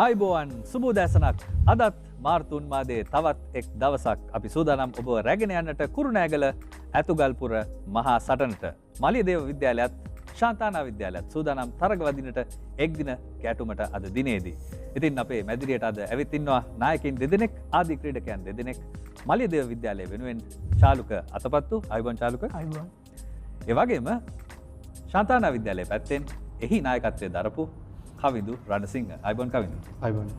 ආයිබෝවන් සුබෝදෑසනක් අදත් මාර්තුන් මාදේ තවත් එක් දවසක් අපි සූදානම් ඔබ රැගෙන යන්නට කුරුණෑගල ඇතුගල්පුර මහා සටනට මලියදේව විද්‍යාලයත් ශාන්තානා විද්‍යාලයත් සූදානම් තරග වදිනට එක් දින කැටුමට අද දිනේදී. ඉතින් අපේ මැදිරියට අද ඇවිත් ඉන්නවා නායකයින් දෙදෙනෙක් ආදී ක්‍රීඩකයන් දෙදෙනෙක් මලියදේව විද්‍යාලය වෙනුවෙන් චාලුක අතපත්තු ආයිබෝන් චාලුක ආයිබෝන්. ඒ වගේම ශාන්තානා විද්‍යාලයේ පැත්තෙන් එහි නායකත්වයේ දරපු කවිදු රණසිංහ ආයිබෝන් කවිදු. ආයිබෝන්.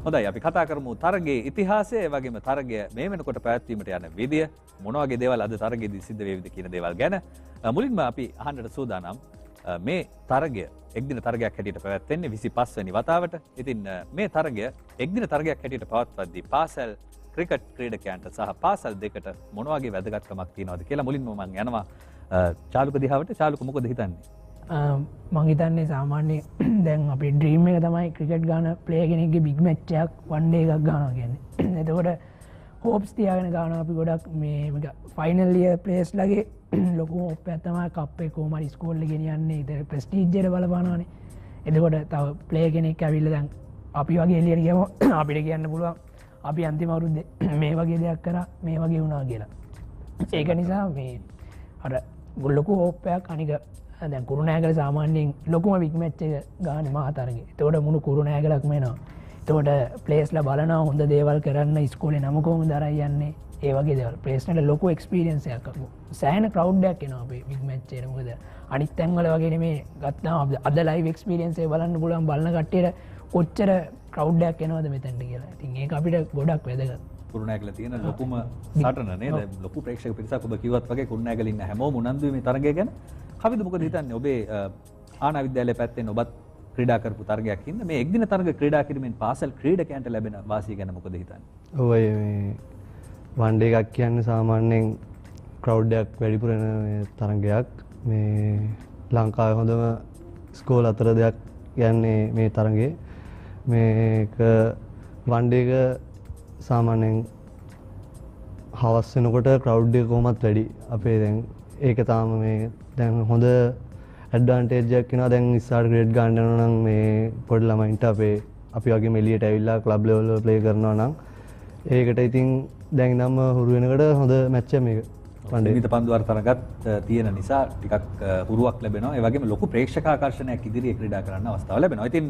හොඳයි අපි කතා කරමු තරගයේ ඉතිහාසය ඒ වගේම තරගය මේ වෙනකොට පැවැත්වීමට යන විදිය මොන වගේ දේවල් අද තරගයේදී සිද්ධ වේවිද කියන දේවල් ගැන මුලින්ම අපි අහන්නට සූදානම් මේ තරගය එක්දින තරගයක් හැටියට පැවැත්වෙන්නේ 25 වෙනි වතාවට. ඉතින් මේ තරගය එක්දින තරගයක් හැටියට පවත්වද්දී පාසල් ක්‍රිකට් ක්‍රීඩකයන්ට සහ පාසල් දෙකට මොන වගේ වැදගත්කමක් තියෙනවද කියලා මුලින්ම මම යනවා චාලුක දිහාවට. චාලුක මොකද හිතන්නේ? මං හිතන්නේ සාමාන්‍ය දැන් අපේ ඩ්‍රීම් එක තමයි ක්‍රිකට් ගාන ප්ලේයර් කෙනෙක්ගේ බිග් මැච් එකක් වන් ඩේ එකක් ගන්නවා කියන්නේ. එතකොට හෝප්ස් තියාගෙන ගන්නවා අපි ගොඩක් මේ ෆයිනල් ඉයර් ප්ලේයර්ස් ලගේ ලොකු හෝප් එකක් තමයි කප් එක කොහොම හරි ස්කෝල් එක ගෙනියන්නේ. ඒතර ප්‍රෙස්ටිජ් එකට බලපානවානේ. එතකොට තව ප්ලේයර් කෙනෙක් ඇවිල්ලා දැන් අපි වගේ එළියට ගියම අපිට කියන්න පුළුවන් අපි අන්තිම අවුරුද්දේ මේ වගේ දෙයක් කරා මේ වගේ වුණා කියලා. ඒක නිසා මේ අර ලොකු හෝප් එකක් අනික දැන් කුරුණෑගල සාමාන්‍යයෙන් ලොකුම බිග් මැච් එක ගන්න මහා තරගේ. එතකොට මුළු කුරුණෑගලක්ම එනවා. එතකොට ප්ලේයර්ස්ලා බලනවා හොඳ දේවල් කරන්න ඉස්කෝලේ නම කොහොමද අරන් යන්නේ. ඒ වගේ දේවල්. ප්ලේයර්ස්ලාට ලොකු එක්ස්පීරියන්ස් එකක් අපු. සෑහෙන ක්‍රවුඩ් එකක් එනවා අපේ බිග් මැච් එකට. මොකද අනිත් තැන්වල වගේ නෙමේ ගත්තාම අද ලයිව් එක්ස්පීරියන්ස් එක බලන්න පුළුවන් බලන කට්ටියට කොච්චර ක්‍රවුඩ් එකක් එනවද මෙතනට කියලා. ඉතින් ඒක අපිට ගොඩක් වැදගත්. කුරුණෑගල තියෙන ලොකුම සටන නේද? ලොකු ප්‍රේක්ෂක පිරිසක් ඔබ කිව්වත් වගේ කුරුණෑගල ඉන්න හැමෝම උනන්දුයි මේ තරගය ගැන. කවිද මොකද හිතන්නේ? ඔබේ ආනා විද්‍යාලය පැත්තෙන් ඔබත් ක්‍රීඩා කරපු තරගයක් ඉන්න මේ එක්දින තරග ක්‍රීඩා කිරීමෙන් පාසල් ක්‍රීඩකයන්ට ලැබෙන වාසිය ගැන මොකද හිතන්නේ? ඔය මේ වන් ඩේ එකක් කියන්නේ සාමාන්‍යයෙන් ක්‍රවුඩ් එකක් වැඩිපුර එන තරගයක්. මේ ලංකාවේ හොඳම ස්කෝල් අතර දෙයක් යන්නේ මේ තරගයේ. මේක වන් ඩේ එක සාමාන්‍යයෙන් හවස් වෙනකොට ක්‍රවුඩ් එක කොහොමත් වැඩි. අපේ දැන් ඒක තාම මේ දැන් හොඳ ඇඩ්වාන්ටේජ් එකක් වෙනවා. දැන් ඉස්සරහට ග්‍රේඩ් ගන්න යනවා නම් මේ පොඩි ළමයින්ට අපි වගේ මෙලියට ඇවිල්ලා ක්ලබ් ලෙවල් වල ප්ලේ කරනවා නම් ඒකට ඉතින් දැන් ඉඳන්ම හුරු වෙනකොට හොඳ මැච් එකක් මේක. සීමිත පන්දු වර තරගත් තියෙන නිසා ටිකක් හුරුවක් ලැබෙනවා. ඒ වගේම ලොකු ප්‍රේක්ෂක ආකර්ෂණයක් ඉදිරියේ ක්‍රීඩා කරන්න අවස්ථාව ලැබෙනවා. ඉතින්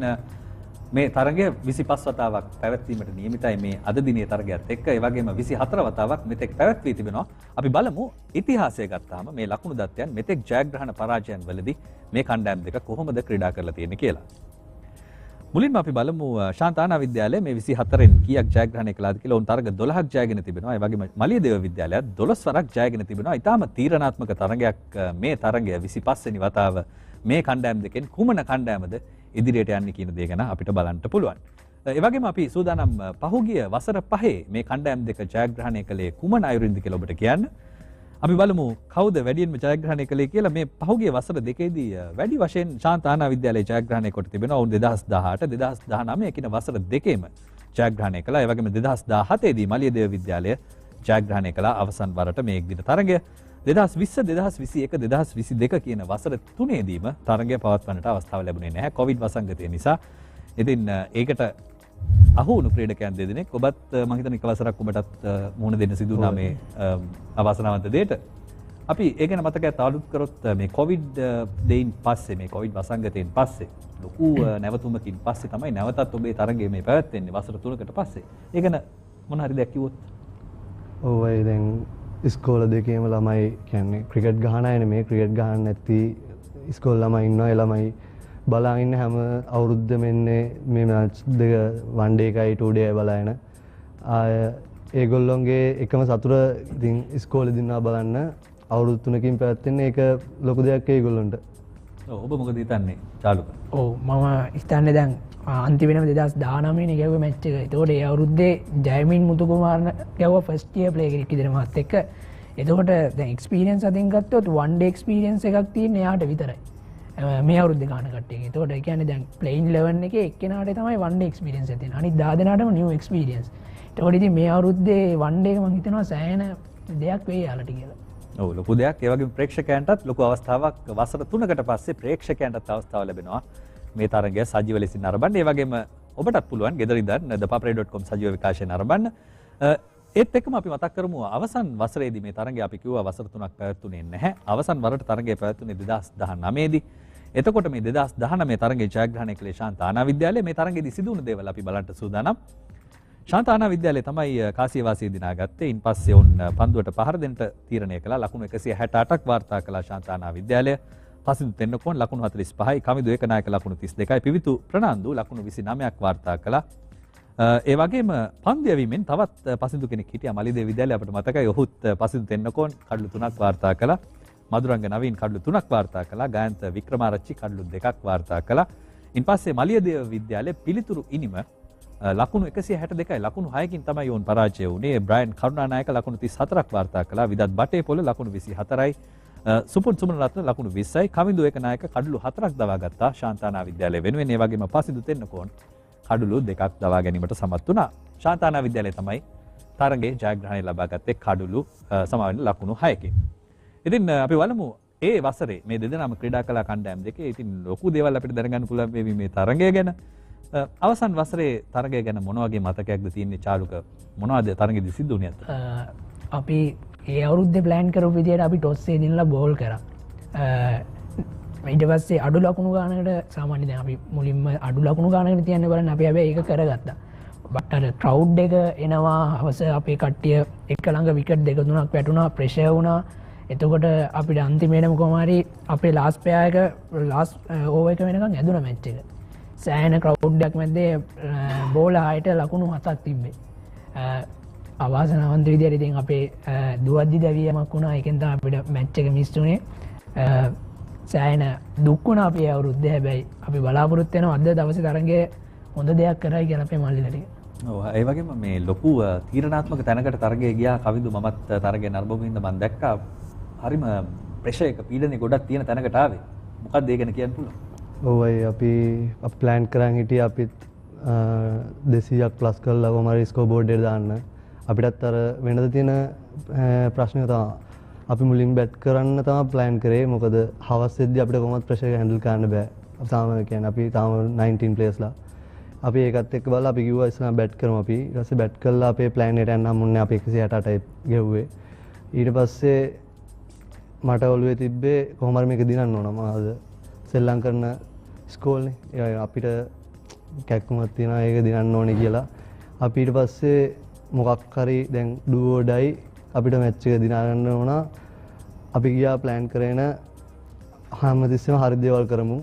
මේ තරගය 25 වතාවක් පැවැත්වීමට නියමිතයි මේ අද දිනේ තරගයත් එක්ක. ඒ වගේම 24 වතාවක් මෙතෙක් පැවැත්වී තිබෙනවා. අපි බලමු ඉතිහාසය ගත්තාම මේ ලකුණු දත්තයන් මෙතෙක් ජයග්‍රහණ පරාජයන් වලදී මේ කණ්ඩායම් දෙක කොහොමද ක්‍රීඩා කරලා තියෙන්නේ කියලා. මුලින්ම අපි බලමු ශාන්තානා විද්‍යාලය මේ 24න් කීයක් ජයග්‍රහණය කළාද කියලා. උන් තරග 12ක් ජයගෙන තිබෙනවා. ඒ වගේම මලියදේව විද්‍යාලයත් 12 වරක් ජයගෙන තිබෙනවා. ඊටාම තීරණාත්මක තරගයක් මේ තරගය 25 වෙනි වතාව මේ කණ්ඩායම් දෙකෙන් කුමන කණ්ඩායමද ඉදිරියට යන්නේ කියන දේ ගැන අපිට බලන්න පුළුවන්. ඒ වගේම අපි සූදානම් පහුගිය වසර 5 මේ කණ්ඩායම් දෙක ජයග්‍රහණය කළේ කුමන අයුරින්ද කියලා ඔබට කියන්න. අපි බලමු කවුද වැඩියෙන්ම ජයග්‍රහණය කළේ කියලා. මේ පහුගිය වසර දෙකේදී වැඩි වශයෙන් ශාන්තානා විද්‍යාලයේ ජයග්‍රහණය කොට තිබෙනවා. ඔවුන් 2018 2019 කියන වසර දෙකේම ජයග්‍රහණය කළා. ඒ වගේම 2017 දී මලියදේව විද්‍යාලය ජයග්‍රහණය කළා අවසන් වරට මේ එක්දින තරගය. 2020 2021 2022 කියන වසර තුනේදීම තරගය පවත්වන්නට අවස්ථාව ලැබුණේ නැහැ කොවිඩ් වසංගතය නිසා. ඉතින් ඒකට අහු වුණු ක්‍රීඩකයන් දෙදෙනෙක් ඔබත් මම හිතන්නේ එක වසරක් ඔබටත් මුහුණ දෙන්න සිදු වුණා මේ අවාසනාවන්ත දෙයට. අපි ඒ ගැන මතකයක් තාලුත් කරොත් මේ කොවිඩ් දෙයින් පස්සේ මේ කොවිඩ් වසංගතයෙන් පස්සේ ලොකු නැවතුමකින් පස්සේ තමයි නැවතත් ඔබේ තරගය මේ පැවැත්වෙන්නේ වසර 3කට පස්සේ. ඒ ගැන මොන හරි දෙයක් කිව්වොත්? ඔව් ඒ දැන් ඉස්කෝල දෙකේම ළමයි කියන්නේ ක්‍රිකට් ගහන අයනේ මේ ක්‍රිකට් ගහන්න නැති ඉස්කෝල ළමයි ඉන්නවා. ඒ ළමයි බලාගෙන ඉන්න හැම අවුරුද්දෙම එන්නේ මේ මැච් දෙක වන් ඩේ එකයි ටූ ඩේ එකයි බලාගෙන. ඒගොල්ලොන්ගේ එකම සතුට ඉතින් ඉස්කෝලේ දිනවා බලන්න අවුරුදු 3කින් පැවැත්වෙන්නේ ඒක ලොකු දෙයක් ඒගොල්ලන්ට. ඔබ මොකද හිතන්නේ චාලුක? ඔව් මම හිතන්නේ දැන් අන්තිමේම 2019 නේ ගැව්වේ මැච් එක. ඒතකොට ඒ අවුරුද්දේ ජයමින් මුතුකුමාරන ගැව්වා ෆස්ට් ඉයර් ප්ලේ කෙනෙක් විදිහට මාත් එක්ක. එතකොට දැන් එක්ස්පීරියන්ස් අතින් ගත්තොත් වන් ඩේ එක්ස්පීරියන්ස් එකක් තියෙන එයාට විතරයි. මේ අවුරුද්දේ ගන්න කට්ටියගේ. ඒතකොට ඒ කියන්නේ දැන් ප්ලේයින් 11 එකේ එක්කෙනාට තමයි වන් ඩේ එක්ස්පීරියන්ස් එක තියෙන්නේ. අනිත් 10 දෙනාටම නිව් එක්ස්පීරියන්ස්. ඒතකොට ඉතින් මේ අවුරුද්දේ වන් ඩේ එක මම හිතනවා සෑහෙන දෙයක් වෙයි යාලට කියලා. ඔව් ලොකු දෙයක්. ඒ වගේම ප්‍රේක්ෂකයන්ටත් ලොකු අවස්ථාවක් වසර 3කට පස්සේ ප්‍රේක්ෂකයන්ටත් අවස්ථාව ලැබෙනවා මේ තරගය සජීව ලෙසින් නරඹන්න. ඒ වගේම ඔබටත් පුළුවන් ගෙදර ඉඳන් thepapare.com සජීව විකාශය නරඹන්න. ඒත් එක්කම අපි මතක් කරමු අවසන් වසරේදී මේ තරගය අපි කිව්වා වසර 3ක් පැවැත්ුණේ නැහැ. අවසන් වරට තරගය පැවැත්ුණේ 2019 දී. එතකොට මේ 2019 තරගයේ ජයග්‍රහණය කළේ ශාන්තානා විද්‍යාලය. මේ තරගයේදී සිදු වුණු දේවල් අපි බලන්න සූදානම්. ශාන්තානා විද්‍යාලය තමයි කාසියවාසිය දිනාගත්තේ. ඉන්පස්සේ ඔවුන් පන්දුවට පහර දෙන්න තීරණය කළා. ලකුණු 168ක් වාර්තා කළා ශාන්තානා විද්‍යාලය. පසිදු තෙන්නකෝන් ලකුණු 45යි, කමිදු ඒකනායක ලකුණු 32යි, පිවිතු ප්‍රනාන්දු ලකුණු 29ක් වාර්තා කළා. ඒ වගේම පන්දු යැවීමෙන් තවත් පසිදු කෙනෙක් හිටියා මලියදේව විද්‍යාලය අපිට මතකයි. ඔහුත් පසිදු තෙන්නකෝන් කඩලු 3ක් වාර්තා කළා. මදුරංග නවීන් කඩලු 3ක් වාර්තා කළා. ගායන්ත වික්‍රමාරච්චි කඩලු 2ක් වාර්තා කළා. ඉන්පස්සේ මලියදේව විද්‍යාලයේ පිළිතුරු ඉනිම ලකුණු 162යි, ලකුණු 6කින් තමයි ඔවුන් පරාජය වුණේ. බ්‍රයන් කරුණානායක ලකුණු 34ක් වාර්තා කළා. විදත් බටේපොළ ලකුණු 24යි. සුපුන් සුමනරත්න ලකුණු 20යි. කවිඳු ඒකනායක කඩලු 4ක් දවා ගත්තා ශාන්තානා විද්‍යාලය වෙනුවෙන්. ඒ වගේම පසිදු තෙන්නකෝන් කඩලු 2ක් දවා ගැනීමට සමත් වුණා. ශාන්තානා විද්‍යාලය තමයි තරගයේ ජයග්‍රහණය ලබා ගත්තේ කඩලු සමාවෙන්න ලකුණු 6කින්. ඉතින් අපි බලමු ඒ වසරේ මේ දෙදෙනාම ක්‍රීඩා කළ කණ්ඩායම් දෙකේ ඉතින් ලොකු දේවල් අපිට දැනගන්න පුළුවන් වේවි මේ තරගය ගැන. අවසන් වසරේ තරගය ගැන මොන වගේ මතකයක්ද තියෙන්නේ චාරුක? මොනවද තරගෙදි සිද්ධ වුණේ? අපි ඒ අවුරුද්දේ ප්ලෑන් කරපු විදියට අපි ටොස් එකේ බෝල් කරා. ඊට පස්සේ අඩු ලකුණු ගානකට සාමාන්‍යයෙන් දැන් අපි මුලින්ම අඩු ලකුණු ගානකට තියන්න බලන්න අපි හැබැයි ඒක කරගත්තා. බට් අර ක්‍රවුඩ් එක එනවා හවස අපේ කට්ටිය එක ළඟ විකට් දෙක තුනක් වැටුණා, ප්‍රෙෂර් වුණා. එතකොට අපිට අන්තිමේටම කොහොම හරි අපේ ලාස්ට් පෙයා එක ලාස්ට් ඕවර් එක වෙනකන් ඇදුණා මැච් එක. සෑහෙන ක්‍රවුඩ් එකක් මැද්දේ බෝල 6ට ලකුණු 7ක් තිබ්බේ. අවාසනාවන්ත විදියට ඉතින් අපේ දුවද්දි දැවියමක් වුණා. ඒකෙන් තමයි අපිට මැච් එක මිස් වුණේ. සෑහෙන දුක් වුණා අපි අවුරුද්දේ. හැබැයි අපි බලාපොරොත්තු වෙනවා අද දවසේ තරගයේ හොඳ දෙයක් කරයි කියලා අපේ මල්ලිලට. ඔව් ඒ වගේම මේ ලොකු තීරණාත්මක තැනකට තරගයේ ගියා කවිඳු. මමත් තරගයේ නරඹමින් ඉඳ මම දැක්කා හරිම ප්‍රෙෂර් එක පීඩනය ගොඩක් තියෙන තැනකට ආවේ. මොකක්ද ඒ ගැන කියන්න පුළුවන්? ඔවයි අපි ප්ලෑන් කරන් හිටිය අපිත් 200ක් ප්ලස් කරලා කොහමරි ස්කෝර් බෝඩ් එකට දාන්න. අපිටත් අර වෙනද තියෙන ප්‍රශ්නය තමයි අපි මුලින් බැට් කරන්න තමයි ප්ලෑන් කරේ. මොකද හවස් වෙද්දි අපිට කොහොමවත් ප්‍රෙෂර් එක හැන්ඩල් කරන්න බෑ. තාම කියන්නේ අපි තාම 19 ප්ලේයර්ස්ලා. අපි ඒකත් එක්ක බලලා අපි කිව්වා ඉස්සරහ බැට් කරමු අපි. ඊට පස්සේ බැට් කළා අපේ ප්ලෑන් එකට යන්න හම්බුනේ අපි 168යි ගෙව්වේ. ඊට පස්සේ මට ඔළුවේ තිබ්බේ කොහොම හරි මේක දිනන්න ඕන. මොනවද සෙල්ලම් කරන ස්කෝල්නේ. ඒ අපිට කැක්කුමක් තියෙනවා ඒක දිනන්න ඕනේ කියලා. අපි ඊට පස්සේ මොකක් හරි දැන් ඩුවෝ ඩයි අපිට මැච් එක දිනා ගන්න ඕන. අපි ගියා ප්ලෑන් කරගෙන හැමතිස්සෙම හරි දේවල් කරමු.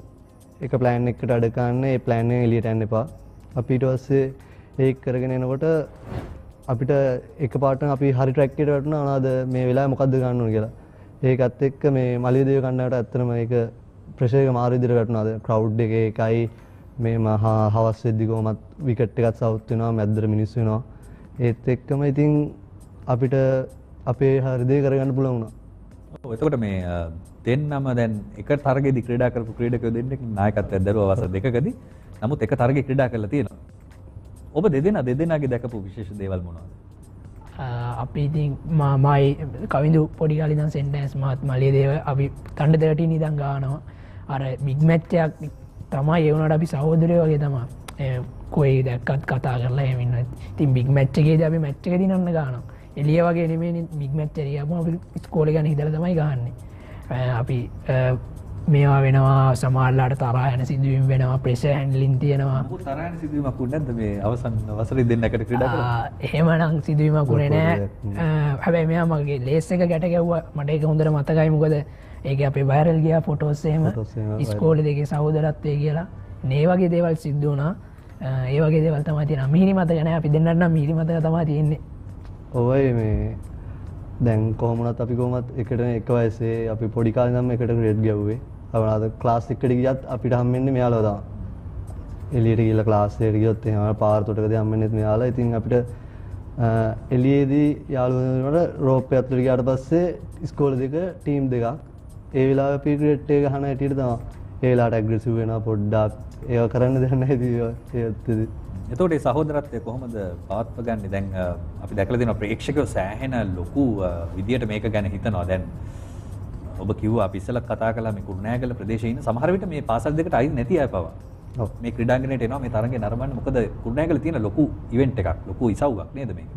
එක ප්ලෑන් එකකට අඩ ගන්න ඒ ප්ලෑන් එක එළියට යන්න එපා. අපි ඊට පස්සේ ඒක කරගෙන එනකොට අපිට එකපාරටම අපි හරි ට්‍රැක් එකට වැටුණා. මොනවද මේ වෙලාවේ මොකද්ද ගන්න ඕන කියලා. ඒකත් එක්ක මේ මලියදේව කණ්ඩායමට ඇත්තටම ඒක ප්‍රෙෂර් එක මාරු විදිහට වැටුණාද ක්‍රවුඩ් එකේ එකයි මේ මහා හවස් වෙද්දි කොහමත් විකට් එකත් සවුත් වෙනවා මැද්දට මිනිස්සු වෙනවා. ඒත් එක්කම ඉතින් අපිට අපේ හරි දේ කරගන්න පුළුවන් වුණා. ඔව් එතකොට මේ දෙන්නම දැන් එක තරගෙදි ක්‍රීඩා කරපු ක්‍රීඩකයෝ දෙන්නෙක් නායකත්වයක් දරුවා වසර දෙකකදී. නමුත් එක තරගෙ ක්‍රීඩා කරලා තියෙනවා. ඔබ දෙදෙනාගේ දැකපු විශේෂ දේවල් මොනවද? අපි ඉතින් මයි කවිඳු පොඩි කාලේ ඉඳන් සෙන්ට්ස් මාත් මලියදේව අපි කණ්ඩ 13 ඉඳන් ගානවා. අර බිග් මැච් එකක් තමයි ඒ වුණාට අපි සහෝදරයෝ වගේ තමයි. කොයි දැක්කත් කතා කරලා එහෙම ඉන්නවා. ඉතින් බිග් මැච් එකේදී අපි මැච් එක දිනන්න ගානවා. එළිය වගේ නෙමෙයි බිග් මැච් එකේ ගියාම අපි ඉස්කෝලේ ගැන හිතලා තමයි ගහන්නේ. අපි මේවා වෙනවා සමහරලාට තරහ යන සිදුවීම් වෙනවා ප්‍රෙෂර් හැන්ඩලින් තියෙනවා. මොකද තරහ යන සිදුවීමක් වුණේ නැද්ද මේ අවසන් වසරේ දෙන්නකට ක්‍රීඩා කරලා? එහෙමනම් සිදුවීමක් වුණේ නැහැ. හැබැයි මෙයා මගේ ලේස් එක ගැට ගැව්වා. මට ඒක හොඳට මතකයි. මොකද ඒක අපේ වයිරල් ගියා ෆොටෝස් එහෙම ඉස්කෝලේ දෙකේ සහෝදරත්වයේ කියලා. මේ වගේ දේවල් සිද්ධ වුණා. ඒ වගේ දේවල් තමයි තියෙනවා. මිහිරි මතක නැහැ. අපි දෙන්නට නම් මිහිරි මතක තමයි තියෙන්නේ. ඔවයි මේ දැන් කොහොමවත් අපි කොහොමත් එකට එක වයසේ අපි පොඩි කාලේ නම් එකට ග්‍රේඩ් ගැව්වේ. අපරාද ක්ලාස් එකට ගියත් අපිට හම්බෙන්නේ මෙයාලා තමයි. එළියට ගිහලා ක්ලාස් එකට ගියොත් එහෙම පාර තොටකදී හම්බෙන්නේ මෙයාලා. ඉතින් අපිට එළියේදී යාළුවෝ වෙනකොට රෝප් එකත් ගියාට පස්සේ ඉස්කෝලේ දෙක ටීම් දෙකක්. ඒ වෙලාවේ අපි ක්‍රිකට් එක ගහන හැටියට තමයි. ඒ වෙලාවට ඇග්‍රෙසිව් වෙනවා පොඩ්ඩක්. ඒක කරන්න දෙයක් නැහැ ඉතින්. එතකොට මේ සහෝදරත්වය කොහොමද පවත්වගන්නේ? දැන් අපි දැකලා තියෙනවා ප්‍රේක්ෂකයෝ සෑහෙන ලොකු විදියට මේක ගැන හිතනවා. දැන් ඔබ කිව්වා අපි ඉස්සෙල්ලා කතා කළා මේ කුරුණෑගල ප්‍රදේශයේ ඉන්න සමහර විට මේ පාසල් දෙකට අයිති නැති අය පවා මේ ක්‍රීඩාංගණයට එනවා මේ තරඟේ නරඹන්න. මොකද කුරුණෑගල තියෙන ලොකු ඉවෙන්ට් එකක්, ලොකු ඉසව්වක් නේද මේක.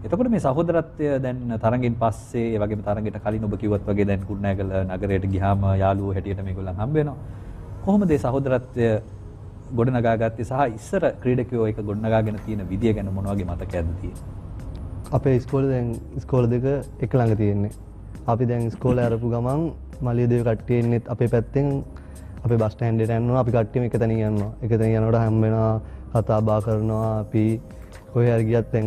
එතකොට මේ සහෝදරත්වය දැන් තරඟෙන් පස්සේ ඒ වගේම තරඟයට කලින් ඔබ කිව්වත් වගේ දැන් කුරුණෑගල නගරයට ගියාම යාළුවෝ හැටියට මේගොල්ලන් හම්බ වෙනවා. කොහොමද මේ සහෝදරත්වය ගොඩනගා ගත්තේ සහ ඉස්සර ක්‍රීඩකයෝ ඒක ගොඩනගාගෙන තියෙන විදිය ගැන මොන වගේ මතකයක්ද තියෙන්නේ? අපේ ඉස්කෝලේ දැන් ඉස්කෝල දෙක එක ළඟ තියෙන්නේ. අපි දැන් ඉස්කෝලේ අරපු ගමන් මලියදේව කට්ටිය ඉන්නෙත් අපේ පැත්තෙන් අපේ බස් ස්ටෑන්ඩ් එකට යනවා. අපි කට්ටියම එක තැනින් යනවා. එක තැනින් යනකොට හැම වෙනවා, කතා බහ කරනවා. අපි කොහේ හරි ගියත් දැන්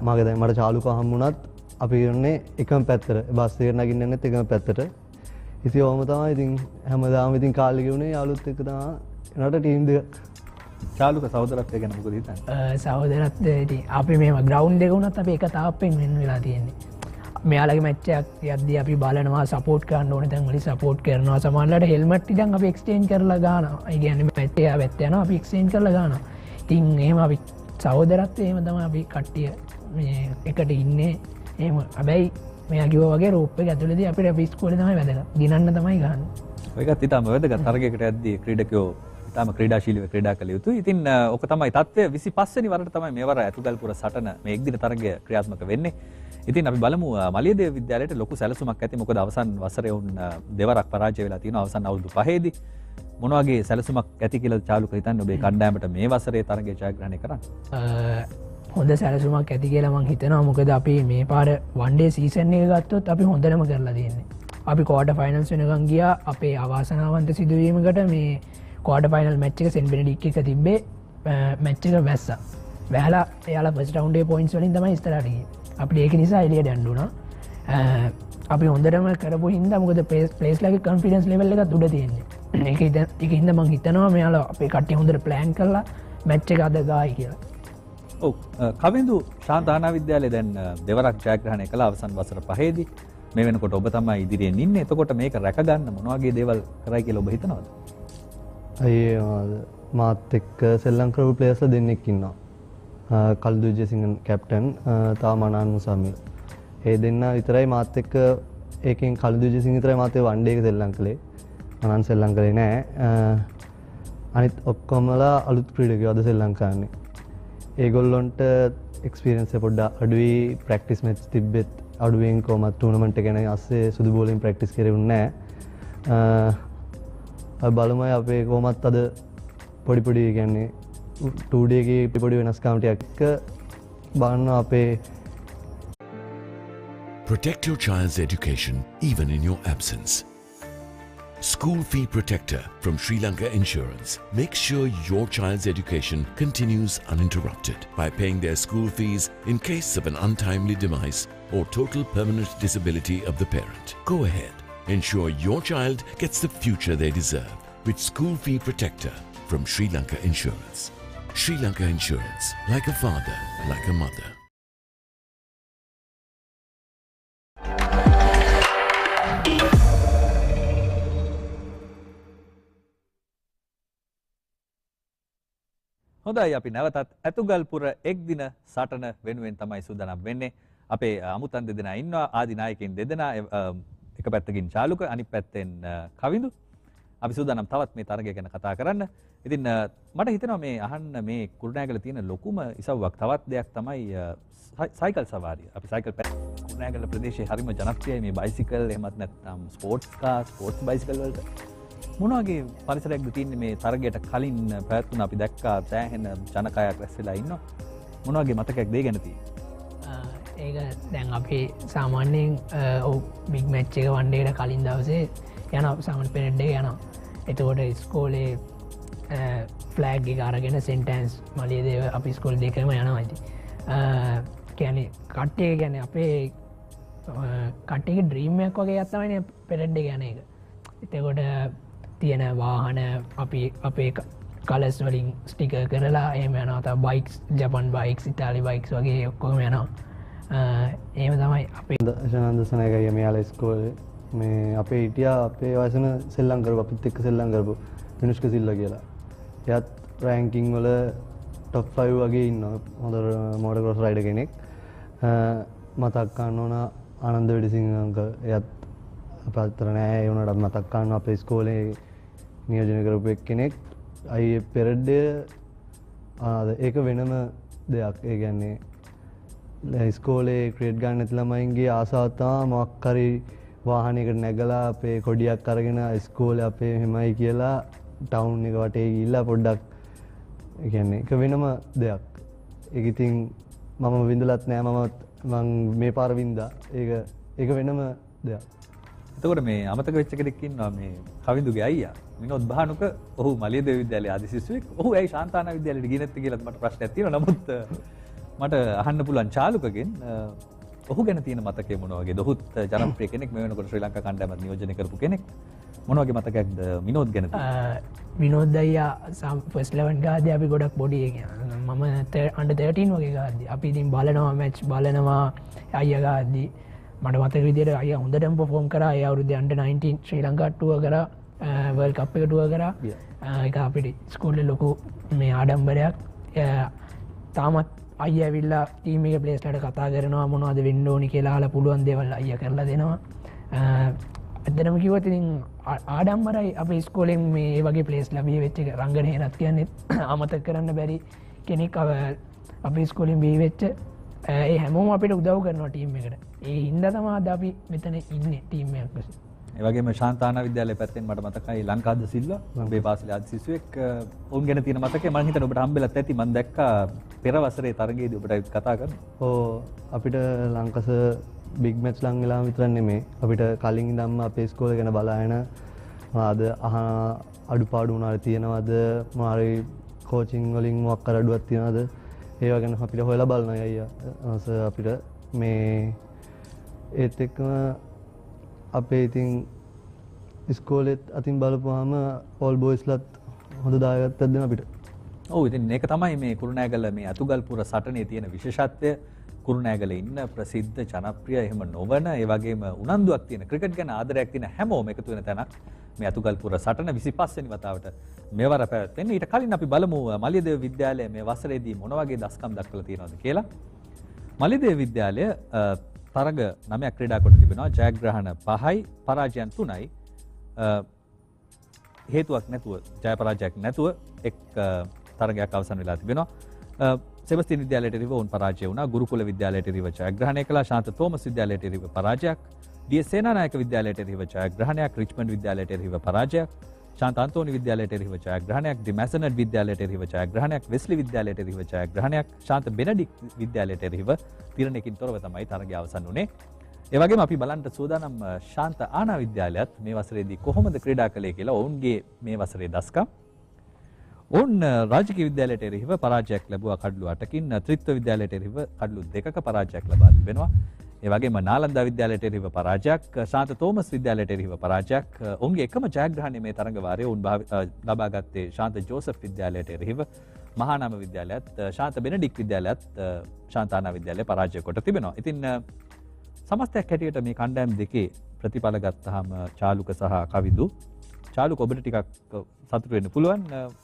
මගේ දැන් මට චාලුකව හම්බුණත් අපි යන්නේ එකම පැත්තට. බස් එකට නගින්න යන්නේත් එකම පැත්තට. ඉතින් ඔහොම තමයි ඉතින් හැමදාම ඉතින් කාලේ ගෙවුනේ යාළුවොත් එක්ක තමයි. එනකොට ටීම් දෙක. චාලුක සහෝදරත්වය ගැන මොකද හිතන්නේ? සහෝදරත්වය ඉතින් අපි මේව ග්‍රවුන්ඩ් එක වුණත් අපි එක තාප්පෙන් වෙන වෙලා තියෙන්නේ. මෙයාලගේ මැච් එකක් යද්දී අපි බලනවා, සපෝට් කරන්න ඕන තැන් වලින් සපෝට් කරනවා. සමහරවිට හෙල්මට් ඉතින් අපි එක්ස්චේන්ජ් කරලා ගන්නවා. ඒ කියන්නේ මැච් එක වැත් යනවා අපි එක්ස්චේන්ජ් කරලා ගන්නවා. ඉතින් එහෙම අපි සහෝදරත්වය එහෙම තමයි අපි කට්ටිය මේ එකට ඉන්නේ. එහෙම හැබැයි මෙයා කිව්වා වගේ රූප් එක ඇතුළේදී අපිට අපි ඉස්කෝලේ තමයි වැදගත්. දිනන්න තමයි ගහන්නේ. ඔයකත් ඊටම වැදගත්. තරගයකට යද්දී ක්‍රීඩකයෝ ඊටම ක්‍රීඩාශීලීව ක්‍රීඩා කළ යුතුයි. ඉතින් ඔක තමයි තත්ත්වය. 25 වෙනි වරට තමයි මේවර ඇතුගල්පුර සටන මේ එක්දින තරගය ක්‍රියාත්මක වෙන්නේ. ඉතින් අපි බලමු මලියදේව විද්‍යාලයට ලොකු සැලසුමක් ඇති. මොකද අවසන් වසරේ වුන් දෙවරක් පරාජය වෙලා තියෙනවා අවසන් අවුරුදු 5ේදී. මොන වගේ සැලසුමක් ඇති කියලා චාලුක හිතන්නේ ඔබේ කණ්ඩායමට මේ වසරේ තරගය ජයග්‍රහණය කරන්න? හොඳ සැලසුමක් ඇති කියලා මං හිතනවා. මොකද අපි මේ පාර වන් ඩේ සීසන් එක ගත්තොත් අපි හොඳටම කරලා තියෙන්නේ. අපි ක්වාටර් ෆයිනල්ස් වෙනකන් ගියා. අපේ අවාසනාවන්ත සිදුවීමකට මේ ක්වාටර් ෆයිනල් මැච් එක සෙන්ට් බෙනෙඩික්ට් එක තිබ්බේ මැච් එක වැස්සා. වැහලා එයාලා ෆස්ට් රවුන්ඩ් එකේ පොයින්ට්ස් වලින් තමයි ඉස්සරහට ගියේ. අපිට ඒක නිසා එළියට යන්න උනා. අපි හොඳටම කරපු හින්දා මොකද ප්ලේස්ලාගේ කොන්ෆිඩන්ස් ලෙවල් එකත් උඩ තියෙන්නේ. ඒක හින්දා මං හිතනවා මෙයාලා අපේ කට්ටිය හොඳට ප්ලෑන් කරලා මැච් එක අද ගායි කියලා. ඔව් කවිඳු ශාන්තානා විද්‍යාලයේ දැන් දෙවරක් ජයග්‍රහණය කළා අවසන් වසර 5ේදී. මේ වෙනකොට ඔබ තමයි ඉදිරියෙන් ඉන්නේ. එතකොට මේක රැක ගන්න මොන වගේ දේවල් කරයි කියලා ඔබ හිතනවද? අයියේ මාත් එක්ක සෙල්ලම් කරපු ප්ලේයර්ස්ලා දෙන්නෙක් ඉන්නවා. කල්දු විජේසිංහ කැප්ටන් තා මනාන් මුසාමිල්. ඒ දෙන්න විතරයි මාත් එක්ක ඒකෙන් කල්දු විජේසිංහ විතරයි මාත් ඒ වන් ඩේ එක සෙල්ලම් කළේ. මනාන් සෙල්ලම් කළේ නෑ. අනිත් ඔක්කොමලා අලුත් ක්‍රීඩකයෝ අද සෙල්ලම් කරන්නේ. ඒගොල්ලොන්ට එක්ස්පීරියන්ස් එක පොඩ්ඩක් අඩුයි. ප්‍රැක්ටිස් මැච් තිබ්බෙත් අඩුවෙන් කොහමත් ටූර්නමන්ට් එක ගැන අස්සේ සුදු බෝලෙන් ප්‍රැක්ටිස් කරෙන්නේ නෑ. බලමු අපේ කොහමත් අද පොඩි කියන්නේ 2D එකේ පොඩි වෙනස්කම් ටිකක් බලන්න අපේ. Protect your child's education even in your absence. School Fee Protector from Sri Lanka Insurance makes sure your child's education continues uninterrupted by paying their school fees in case of an untimely demise or total permanent disability of the parent. Go ahead. Ensure your child gets the future they deserve with School Fee Protector from Sri Lanka Insurance. Sri Lanka Insurance, like a father, like a mother. හොඳයි අපි නැවතත් ඇතුගල්පුර එක්දින සටන වෙනුවෙන් තමයි සූදානම් වෙන්නේ. අපේ අමුතන් දෙදෙනා ඉන්නවා. ආදිනායකයින් දෙදෙනා එක පැත්තකින් චාලුක අනිත් පැත්තෙන් කවිඳු. අපි සූදානම් තවත් මේ තරගය ගැන කතා කරන්න. ඉතින් මට හිතෙනවා මේ අහන්න මේ කුරුණෑගල තියෙන ලොකුම ඉසව්වක් තවත් දෙයක් තමයි සයිකල් සවාරිය. අපි සයිකල් කුරුණෑගල ප්‍රදේශයේ හරිම ජනප්‍රියයි මේ බයිසිකල් එහෙමත් නැත්නම් ස්පෝර්ට්ස් කාර්, ස්පෝර්ට්ස් බයිසිකල් වලට. මොන වගේ පරිසරයක්ද තියෙන්නේ මේ තරගයට කලින් පැවැත්වුණ අපි දැක්කා සෑහෙන ජනකායක් රැස් වෙලා ඉන්නවා. මොන වගේ මතකයක්ද ඒ ගැන තියෙන්නේ? ඒක දැන් අපි සාමාන්‍යයෙන් බිග් මැච් එක වන් ඩේ එකට කලින් දවසේ යනවා සමන් පෙරඩ් එක යනවා. එතකොට ඉස්කෝලේ ෆ්ලෑග් එක අරගෙන සෙන්ටන්ස් මලියදේව අපි ඉස්කෝලේ දෙකම යනවා ඉතින්. කියන්නේ කට්ටිය කියන්නේ අපේ කට්ටියගේ ඩ්‍රීම් එකක් වගේ එකක් තමයි පෙරඩ් එක යන එක. එතකොට තියෙන වාහන අපි අපේ කලස් වලින් ස්ටිකර් කරලා එහෙම යනවා. තව බයික්ස් ජපන් බයික්ස් ඉතාලි බයික්ස් වගේ ඔක්කොම යනවා. එහෙම තමයි අපේ ශනන්දසනයකයි මෙයාලා ඉස්කෝලේ මේ අපේ හිටියා අපේ වයසන සෙල්ලම් කරපු අපිත් එක්ක සෙල්ලම් කරපු විනුෂ්ක සිල්වා කියලා. එයාත් රෑන්කින් වල টপ 5 වගේ ඉන්නවා. හොඳ මෝටර් ක්‍රොස් රයිඩර් කෙනෙක්. මතක් ගන්න ඕන ආනන්ද වෙඩිසිංහ අංකල්. එයාත් අපතර නෑ ඒ වුණාට මතක් ගන්න අපේ ඉස්කෝලේ නියෝජනය කරපු එක්කෙනෙක්. අයි පෙරඩ්ඩය ඒක වෙනම දෙයක්. ඒ කියන්නේ ඉස්කෝලේ ක්‍රිකට් ගන්න නැති ළමයින්ගේ ආසාව තමයි මොකක් හරි වාහනයකට නැගලා අපේ කොඩියක් අරගෙන ඉස්කෝලේ අපේ මෙහෙමයි කියලා ටවුන් එක වටේ ගිහිල්ලා පොඩ්ඩක් ඒ කියන්නේ ඒක වෙනම දෙයක්. ඒක ඉතින් මම විඳලත් නෑ මම මේ පාර වින්දා. ඒක වෙනම දෙයක්. එතකොට මේ අමතක වෙච්ච කෙනෙක් ඉන්නවා මේ කවිඳුගේ අයියා විනෝද් බහනුක. ඔහු මලියදේව විද්‍යාලයේ ආදි ශිෂ්‍යෙක්. ඔහු ඇයි ශාන්තානා විද්‍යාලයට ගියේ නැත්තේ කියලා මට ප්‍රශ්නයක් තියෙනවා. නමුත් මට අහන්න පුළුවන් චාලුකගෙන් ඔහු ගැන තියෙන මතකය මොන වගේද? ඔහුත් ජනප්‍රිය කෙනෙක්, මේ වෙනකොට ශ්‍රී ලංකා කණ්ඩායමත් නියෝජනය කරපු කෙනෙක්. මොන වගේ මතකයක්ද විනෝද් ගැන තියෙන්නේ? විනෝද් අයියා ෆස්ට් 11 ගාදී අපි ගොඩක් පොඩි මම අන්ඩර් 13 වගේ ගාදී අපි ඉතින් බලනවා මැච් බලනවා අයියා ගාදී. මට මතක විදිහට අයියා හොඳටම පර්ෆෝම් කරා. ඒ අවුරුද්දේ අන්ඩර් 19 ශ්‍රී ලංකා ටුවර් කරා, වර්ල්ඩ් කප් එක ටුවර් කරා. ඒක අපිට ස්කූලේ ලොකු මේ ආඩම්බරයක්. තාමත් අයියා ඇවිල්ලා ටීම් එකේ ප්ලේස්ලට කතා කරනවා මොනවද වෙන්න ඕනි කියලා අහලා පුළුවන් දේවල් අයියා කරලා දෙනවා. ඇත්තටම කිව්වොත් ඉතින් ආඩම්බරයි අපේ ඉස්කෝලෙන් මේ වගේ ප්ලේස් ලැබී වෙච්ච එක. රංගනයේ රත් කියන්නේ අමතක කරන්න බැරි කෙනෙක් අපේ ඉස්කෝලෙන් බී වෙච්ච. ඒ හැමෝම අපිට උදව් කරනවා ටීම් එකට. ඒ හින්දා තමයි අද අපි මෙතන ඉන්නේ ටීම් එකක් ලෙස. ඒ වගේම ශාන්තානා විද්‍යාලයේ පැත්තෙන් මට මතකයි ලංකාද සිල්වා මගේ පාසලේ ආදි ශිෂ්‍යෙක්. ඔවුන් ගැන තියෙන මතකය මම හිතන්නේ ඔබට හම්බෙලත් ඇති. මම දැක්කා පෙර වසරේ තරගයේදී ඔබට කතා කරනවා. අපිට ලංකස බිග් මැච් ලං වෙලාම විතරක් නෙමෙයි අපිට කලින් ඉඳන්ම අපේ ඉස්කෝලේ ගැන බලාගෙන මොනවාද අඩුපාඩු මොනවාද තියෙනවද මොනවාරි කෝචින් වලින් මොකක් කර අඩුවක් තියෙනවද ඒවා ගැන අපිට හොයලා බලනවා අයියා. අපිට මේ ඒත් එක්කම අපේ ඉතින් ඉස්කෝලෙත් අතින් බලපුවාම ඕල් බොයිස්ලත් හොඳ දායකත්වයක් දෙන අපිට. ඔව් ඉතින් ඒක තමයි මේ කුරුණෑගල මේ අතුගල්පුර සටනේ තියෙන විශේෂත්වය. කුරුණෑගලේ ඉන්න ප්‍රසිද්ධ ජනප්‍රිය එහෙම නොවන ඒ වගේම උනන්දුවක් තියෙන ක්‍රිකට් ගැන ආදරයක් තියෙන හැමෝම එකතු වෙන තැනක් මේ අතුගල්පුර සටන 25 වෙනි වතාවට මෙවර පැවැත්වෙන්නේ. ඊට කලින් අපි බලමු මලියදේව විද්‍යාලය මේ වසරේදී මොන වගේ දස්කම් දක්වලා තියෙනවද කියලා. මලියදේව විද්‍යාලය තරග 9ක් ක්‍රීඩා කොට තිබෙනවා. ජයග්‍රහණ 5යි පරාජයන් 3යි. හේතුවක් නැතුව ජය පරාජයක් නැතුව එක් තරගයක් අවසන් වෙලා තිබෙනවා. සෙබස්තියන් විද්‍යාලයට එරෙහිව ඔවුන් පරාජය වුණා. ගුරුකුල විද්‍යාලයට එරෙහිව ජයග්‍රහණය කළා. ශාන්ත තෝමස් විද්‍යාලයට එරෙහිව පරාජයක්. ඩී.එස්. සේනානායක විද්‍යාලයට එරෙහිව ජයග්‍රහණයක්. රිච්මන්ඩ් විද්‍යාලයට එරෙහිව පරාජයක්. ශාන්ත අන්තෝනි විද්‍යාලයට එරෙහිව ජයග්‍රහණයක්. ඩි මැසනඩ් විද්‍යාලයට එරෙහිව ජයග්‍රහණයක්. වෙස්ලි විද්‍යාලයට එරෙහිව ජයග්‍රහණයක්. ශාන්ත බෙනඩික් විද්‍යාලයට එරෙහිව තිරණයකින් තොරව තමයි තරගය අවසන් වුණේ. ඒ වගේම අපි බලන්න සූදානම් ශාන්ත ආනා විද්‍යාලයත් මේ වසරේදී කොහොමද ක්‍රීඩා කළේ කියලා ඔවුන්ගේ මේ වසරේ දස්කම්. ඔවුන් රාජකීය විද්‍යාලයට එරෙහිව පරාජයක් ලැබුවා කඩලු 8කින්. ත්‍රිත්ව විද්‍යාලයට එරෙහිව කඩලු 2ක පරාජයක් ලබා තිබෙනවා. ඒ වගේම නාලන්දා විද්‍යාලයට එරෙහිව පරාජයක්. ශාන්ත තෝමස් විද්‍යාලයට එරෙහිව පරාජයක්. ඔවුන්ගේ එකම ජයග්‍රහණය මේ තරඟ වාරයේ ඔවුන් ලබා ගත්තේ ශාන්ත ජෝසප් විද්‍යාලයට එරෙහිව. මහානාම විද්‍යාලයත් ශාන්ත බෙනඩික් විද්‍යාලයත් ශාන්තානා විද්‍යාලය පරාජය කොට තිබෙනවා. ඉතින් සමස්තයක් හැටියට මේ කණ්ඩායම් දෙකේ ප්‍රතිඵල ගත්තාම චාලුක සහ කවිදු චාලුක ඔබට ටිකක් සතුට වෙන්න පුළුවන්.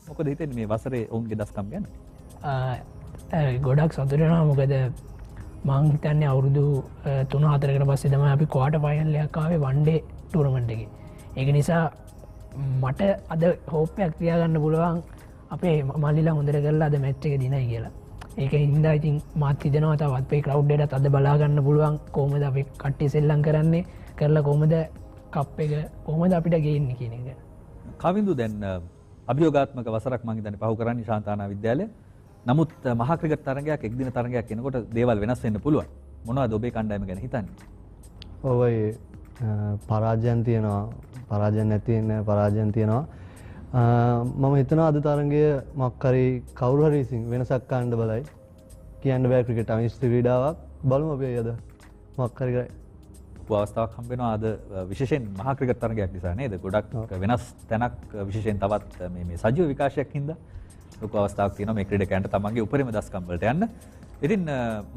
මොකද හිතෙන්නේ මේ වසරේ ඔවුන්ගේ දස්කම් ගැන? ගොඩක් සතුට වෙනවා. මොකද මං හිතන්නේ අවුරුදු 3-4කට පස්සේ තමයි අපි ක්වාටර් ෆයිනල් එකක් ආවේ වන් ඩේ ටූර්නමන්ට් එකේ. ඒක නිසා මට අද හෝප්යක් තියාගන්න පුළුවන් අපේ මල්ලිලා හොඳට කරලා අද මැච් එක දිනයි කියලා. ඒක හින්දා ඉතින් මාත් හිතනවා තවත් අපේ ක්‍රවුඩ් එකටත් අද බලා ගන්න පුළුවන් කොහොමද අපි කට්ටිය සෙල්ලම් කරන්නේ කරලා කොහොමද කප් එක කොහොමද අපිට ගේන්නේ කියන එක. කවිඳු දැන් අභියෝගාත්මක වසරක් මං හිතන්නේ පහු කරන්නේ ශාන්තානා විද්‍යාලය. නමුත් මහා ක්‍රිකට් තරගයක් එක් දින තරගයක් එනකොට දේවල් වෙනස් වෙන්න පුළුවන්. මොනවද ඔබේ කණ්ඩායම ගැන හිතන්නේ? ඔය පරාජයන් තියෙනවා. පරාජයන් නැති වෙන පරාජයන් තියෙනවා. මම හිතනවා අද තරගය මොකක් හරි කවුරු හරි විසින් වෙනසක් ගන්න බලයි. කියන්න බෑ ක්‍රිකට් අනිශ්චිත ක්‍රීඩාවක්. බලමු අපි අද මොකක් හරි කරයි. අවස්ථාවක් හම්බ වෙනවා අද විශේෂයෙන් මහා ක්‍රිකට් තරගයක් නිසා නේද? ගොඩක් වෙනස් තැනක් විශේෂයෙන් තවත් මේ සජීව විකාශයක් හින්දා ලොකු අවස්ථාවක් තියෙනවා මේ ක්‍රීඩකයන්ට තමන්ගේ උපරිම දස්කම් වලට යන්න. ඉතින්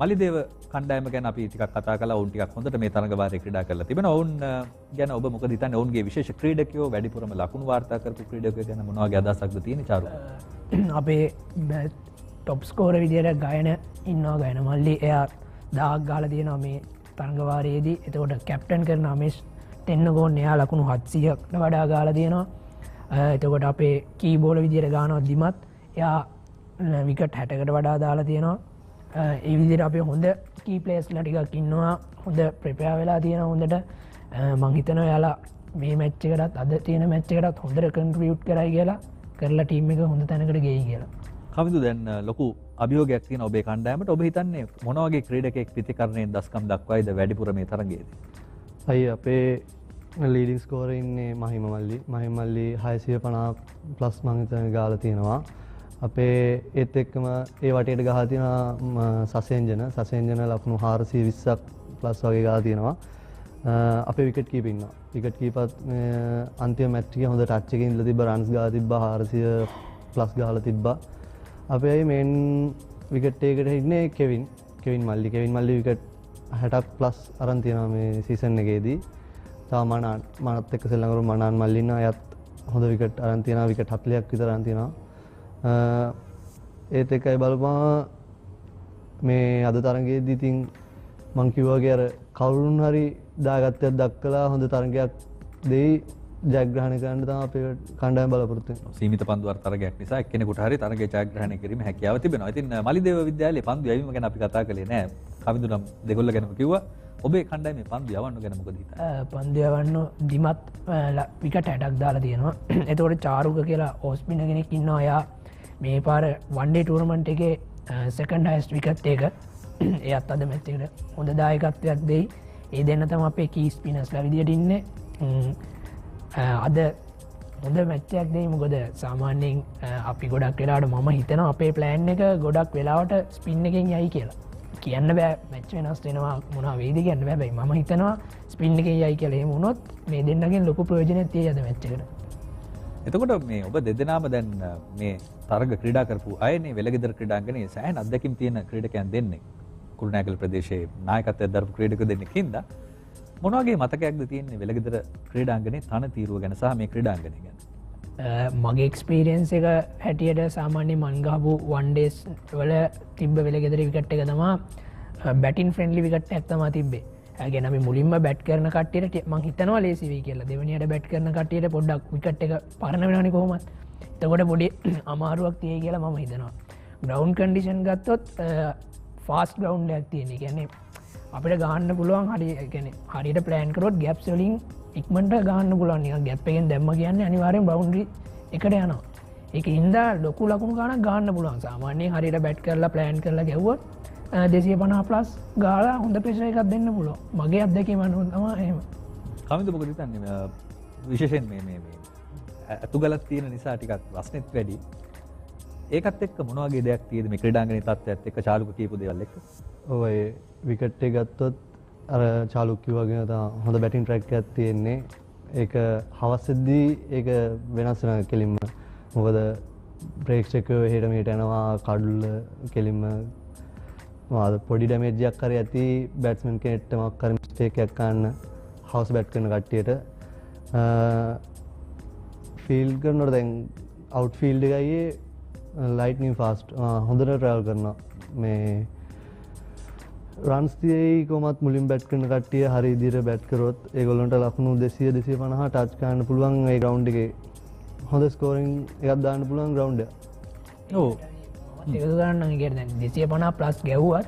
මලිදේව කණ්ඩායම ගැන අපි ටිකක් කතා කළා. ඔවුන් ටිකක් හොඳට මේ තරඟ වාරයේ ක්‍රීඩා කරලා තිබෙනවා. ඔවුන් ගැන ඔබ මොකද හිතන්නේ? ඔවුන්ගේ විශේෂ ක්‍රීඩකයෝ වැඩිපුරම ලකුණු වාර්තා කරපු ක්‍රීඩකයෝ ගැන මොන වගේ අදහසක්ද තියෙන්නේ චාරු? අපේ টොප් ස්කෝරර් විදියට ගයන ඉන්නවා ගයන මල්ලි. එයා 1000ක් ගහලා තියෙනවා මේ තරඟ වාරයේදී. එතකොට කැප්ටන් කරන අමේෂ් 10 ගෝල් එයා ලකුණු 700කට වඩා ගහලා තියෙනවා. එතකොට අපේ කීබෝල විදියට ගානවා දිමත් එයා විකට් 60කට වඩා දාලා තියෙනවා. ඒ විදිහට අපේ හොඳ කී ප්ලේයර්ස්ලා ටිකක් ඉන්නවා. හොඳ ප්‍රිපෙයාර් වෙලා තියෙනවා හොඳට. මං හිතනවා එයාලා මේ මැච් එකටත් අද තියෙන මැච් එකටත් හොඳට කන්ට්‍රිබියුට් කරයි කියලා කරලා ටීම් එක හොඳ තැනකට ගෙයි කියලා. කවිදු දැන් ලොකු අභියෝගයක් තියෙන ඔබේ කණ්ඩායමට. ඔබ හිතන්නේ මොන වගේ ක්‍රීඩකයෙක් ප්‍රතිකරණයෙන් දස්කම් දක්වයිද වැඩිපුර මේ තරගයේදී? අයි අපේ ලීඩිං ස්කෝරර් ඉන්නේ මහිම මල්ලි. මහිම මල්ලි 650 ප්ලස් මං හිතන්නේ ගාලා තියෙනවා. අපේ ඒත් එක්කම ඒ වටේට ගහලා තියෙනවා සසෙන්ජන ලකුණු 420ක් ප්ලස් වගේ ගාලා තියෙනවා. අපේ විකට් කීපර් ඉන්නවා. විකට් කීපර් අන්තිම මැච් එකේ හොඳ ටච් එකකින් ඉඳලා තිබ්බා රන්ස් ගාලා තිබ්බා 400 ප්ලස් ගාලා තිබ්බා. අපේ මේන් විකට් එකකට ඉන්නේ කෙවින් මල්ලි විකට් 60ක් ප්ලස් අරන් තියෙනවා මේ සීසන් එකේදී. තව මනත් එක්ක සෙල්ලම් කරු මනාන් මල්ලි ඉන්නවා. එයාත් හොඳ විකට් අරන් තියෙනවා. විකට් 40ක් විතර අරන් තියෙනවා. ඒත් එක්කයි බලපුවම මේ අද තරගයේදී ඉතින් මං කිව්වා වගේ අර කවුරුන් හරි දාගත්තයක් දක්කලා හොඳ තරගයක් දෙයි ජයග්‍රහණය කරන්න තමයි අපේ කණ්ඩායම බලාපොරොත්තු වෙන්නේ. සීමිත පන්දු වර තරගයක් නිසා එක්කෙනෙකුට හරි තරගය ජයග්‍රහණය කිරීමේ හැකියාව තිබෙනවා. ඉතින් මලිදේව විද්‍යාලයේ පන්දු යැවීම ගැන අපි කතා කළේ නෑ. කවිඳු නම් දෙගොල්ල ගැනම කිව්වා. ඔබේ කණ්ඩායමේ පන්දු යවන්න ගැන මොකද හිතන්නේ? පන්දු යවන්න දිමත් විකට් 60ක් දාලා තියෙනවා. එතකොට චාරුක කියලා ඕස්පින කෙනෙක් ඉන්නවා. එයා මේ පාර වන් ඩේ ටූර්නමන්ට් එකේ සෙකන්ඩ් හයියස්ට් විකට් එක එයත් අද මැච් එකට හොඳ දායකත්වයක් දෙයි. ඒ දෙන්න තමයි අපේ කී ස්පිනර්ස්ලා විදියට ඉන්නේ. අද හොඳ මැච් එකක් දෙයි. මොකද සාමාන්‍යයෙන් අපි ගොඩක් වෙලාවට මම හිතනවා අපේ ප්ලෑන් එක ගොඩක් වෙලාවට ස්පින් එකෙන් යයි කියලා. කියන්න බෑ මැච් වෙනස් වෙනවා මොනවා වේද කියන්න බෑ. හැබැයි මම හිතනවා ස්පින් එකෙන් යයි කියලා. එහෙම වුණොත් මේ දෙන්නගෙන් ලොකු ප්‍රයෝජනයක් තියෙයි අද මැච් එකට. එතකොට මේ ඔබ දෙදෙනාම දැන් මේ තරග ක්‍රීඩා කරපු අයනේ වෙලගෙදර ක්‍රීඩාංගණයේ සෑහෙන අත්දැකීම් තියෙන ක්‍රීඩකයන් දෙන්නේ. කුරුණෑගල ප්‍රදේශයේ නායකත්වයක් දරපු ක්‍රීඩකයෝ දෙන්නෙක්ින්ද මොන වගේ මතකයක්ද තියෙන්නේ වෙලගෙදර ක්‍රීඩාංගණයේ තනතිරුව ගැන සහ මේ ක්‍රීඩාංගණය ගැන? මගේ එක්ස්පීරියන්ස් එක හැටියට සාමාන්‍ය මං ගහපු වන් ඩේස් වල තිබ්බ වෙලගෙදර විකට් එක තමයි බැටින් ෆ්‍රෙන්ඩ්ලි විකට් එකක් තමයි තිබ්බේ. ගැන අපි මුලින්ම බැට් කරන කට්ටියට මං හිතනවා ලේසි වෙයි කියලා. දෙවෙනියට බැට් කරන කට්ටියට පොඩ්ඩක් විකට් එක පරණ වෙනවනේ කොහොමත්. එතකොට පොඩි අමාරුවක් තියෙයි කියලා මම හිතනවා. ග්‍රවුන්ඩ් කන්ඩිෂන් ගත්තොත් ෆාස්ට් ග්‍රවුන්ඩ් එකක් තියෙන. කියන්නේ අපිට ගහන්න පුළුවන් හරියට ප්ලෑන් කරොත් ගැප්ස් වලින් ඉක්මනට ගහන්න පුළුවන්. නිකන් ගැප් එකෙන් දැම්ම කියන්නේ අනිවාර්යෙන් බවුන්ඩරි එකට යනවා. ඒක හින්දා ලොකු ලකුණු ගානක් ගහන්න පුළුවන්. සාමාන්‍යයෙන් හරියට බැට් කරලා ප්ලෑන් කරලා ගැව්වොත් 250 ප්ලස් ගාලා හොඳ ප්‍රෙෂර් එකක් දෙන්න පුළුවන්. මගේ අත්දැකීම අනුව තමයි එහෙම. කවිඳු මොකද හිතන්නේ විශේෂයෙන් මේ අතුගලක් තියෙන නිසා ටිකක් රස්නෙත් වැඩි. ඒකත් එක්ක මොන වගේ දෙයක් තියෙද මේ ක්‍රීඩාංගණයේ තත්ත්වයත් එක්ක චාලුක කියපු දේවල් එක්ක? ඔය විකට් එක ගත්තොත් අර චාලුක් කිව්වා වගේ තමයි හොඳ බැටින් ට්‍රැක් එකක් තියෙන්නේ. ඒක හවසෙද්දී ඒක වෙනස් වෙනවා කෙලින්ම. මොකද ප්‍රේක්ෂකයෝ එහෙට මෙහෙට යනවා කඩුල්ල කෙලින්ම පොඩි ඩැමේජ් එකක් හරි ඇති බැට්ස්මන් කෙනෙක්ට මොකක් හරි මිස්ටේක් එකක් ගන්න හවුස් බැට් කරන කට්ටියට ෆීල්ඩ් කරනකොට දැන් අවුට් ෆීල්ඩ් එකයි ලයිට්නින් ෆාස්ට් හොඳට ට්‍රැවල් කරනවා. මේ රන්ස් තියයි කොහොමත් මුලින් බැට් කරන කට්ටිය හරි විදිහට බැට් කරොත් ඒගොල්ලන්ට ලකුණු 200 250 ටච් කරන්න පුළුවන්. ඒ ග්‍රවුන්ඩ් එකේ හොඳ ස්කෝරින් එකක් දාන්න පුළුවන් ග්‍රවුන්ඩ් එක. ඔව් ඒක ගන්න කියන දැන් 250 ප්ලස් ගැව්වත්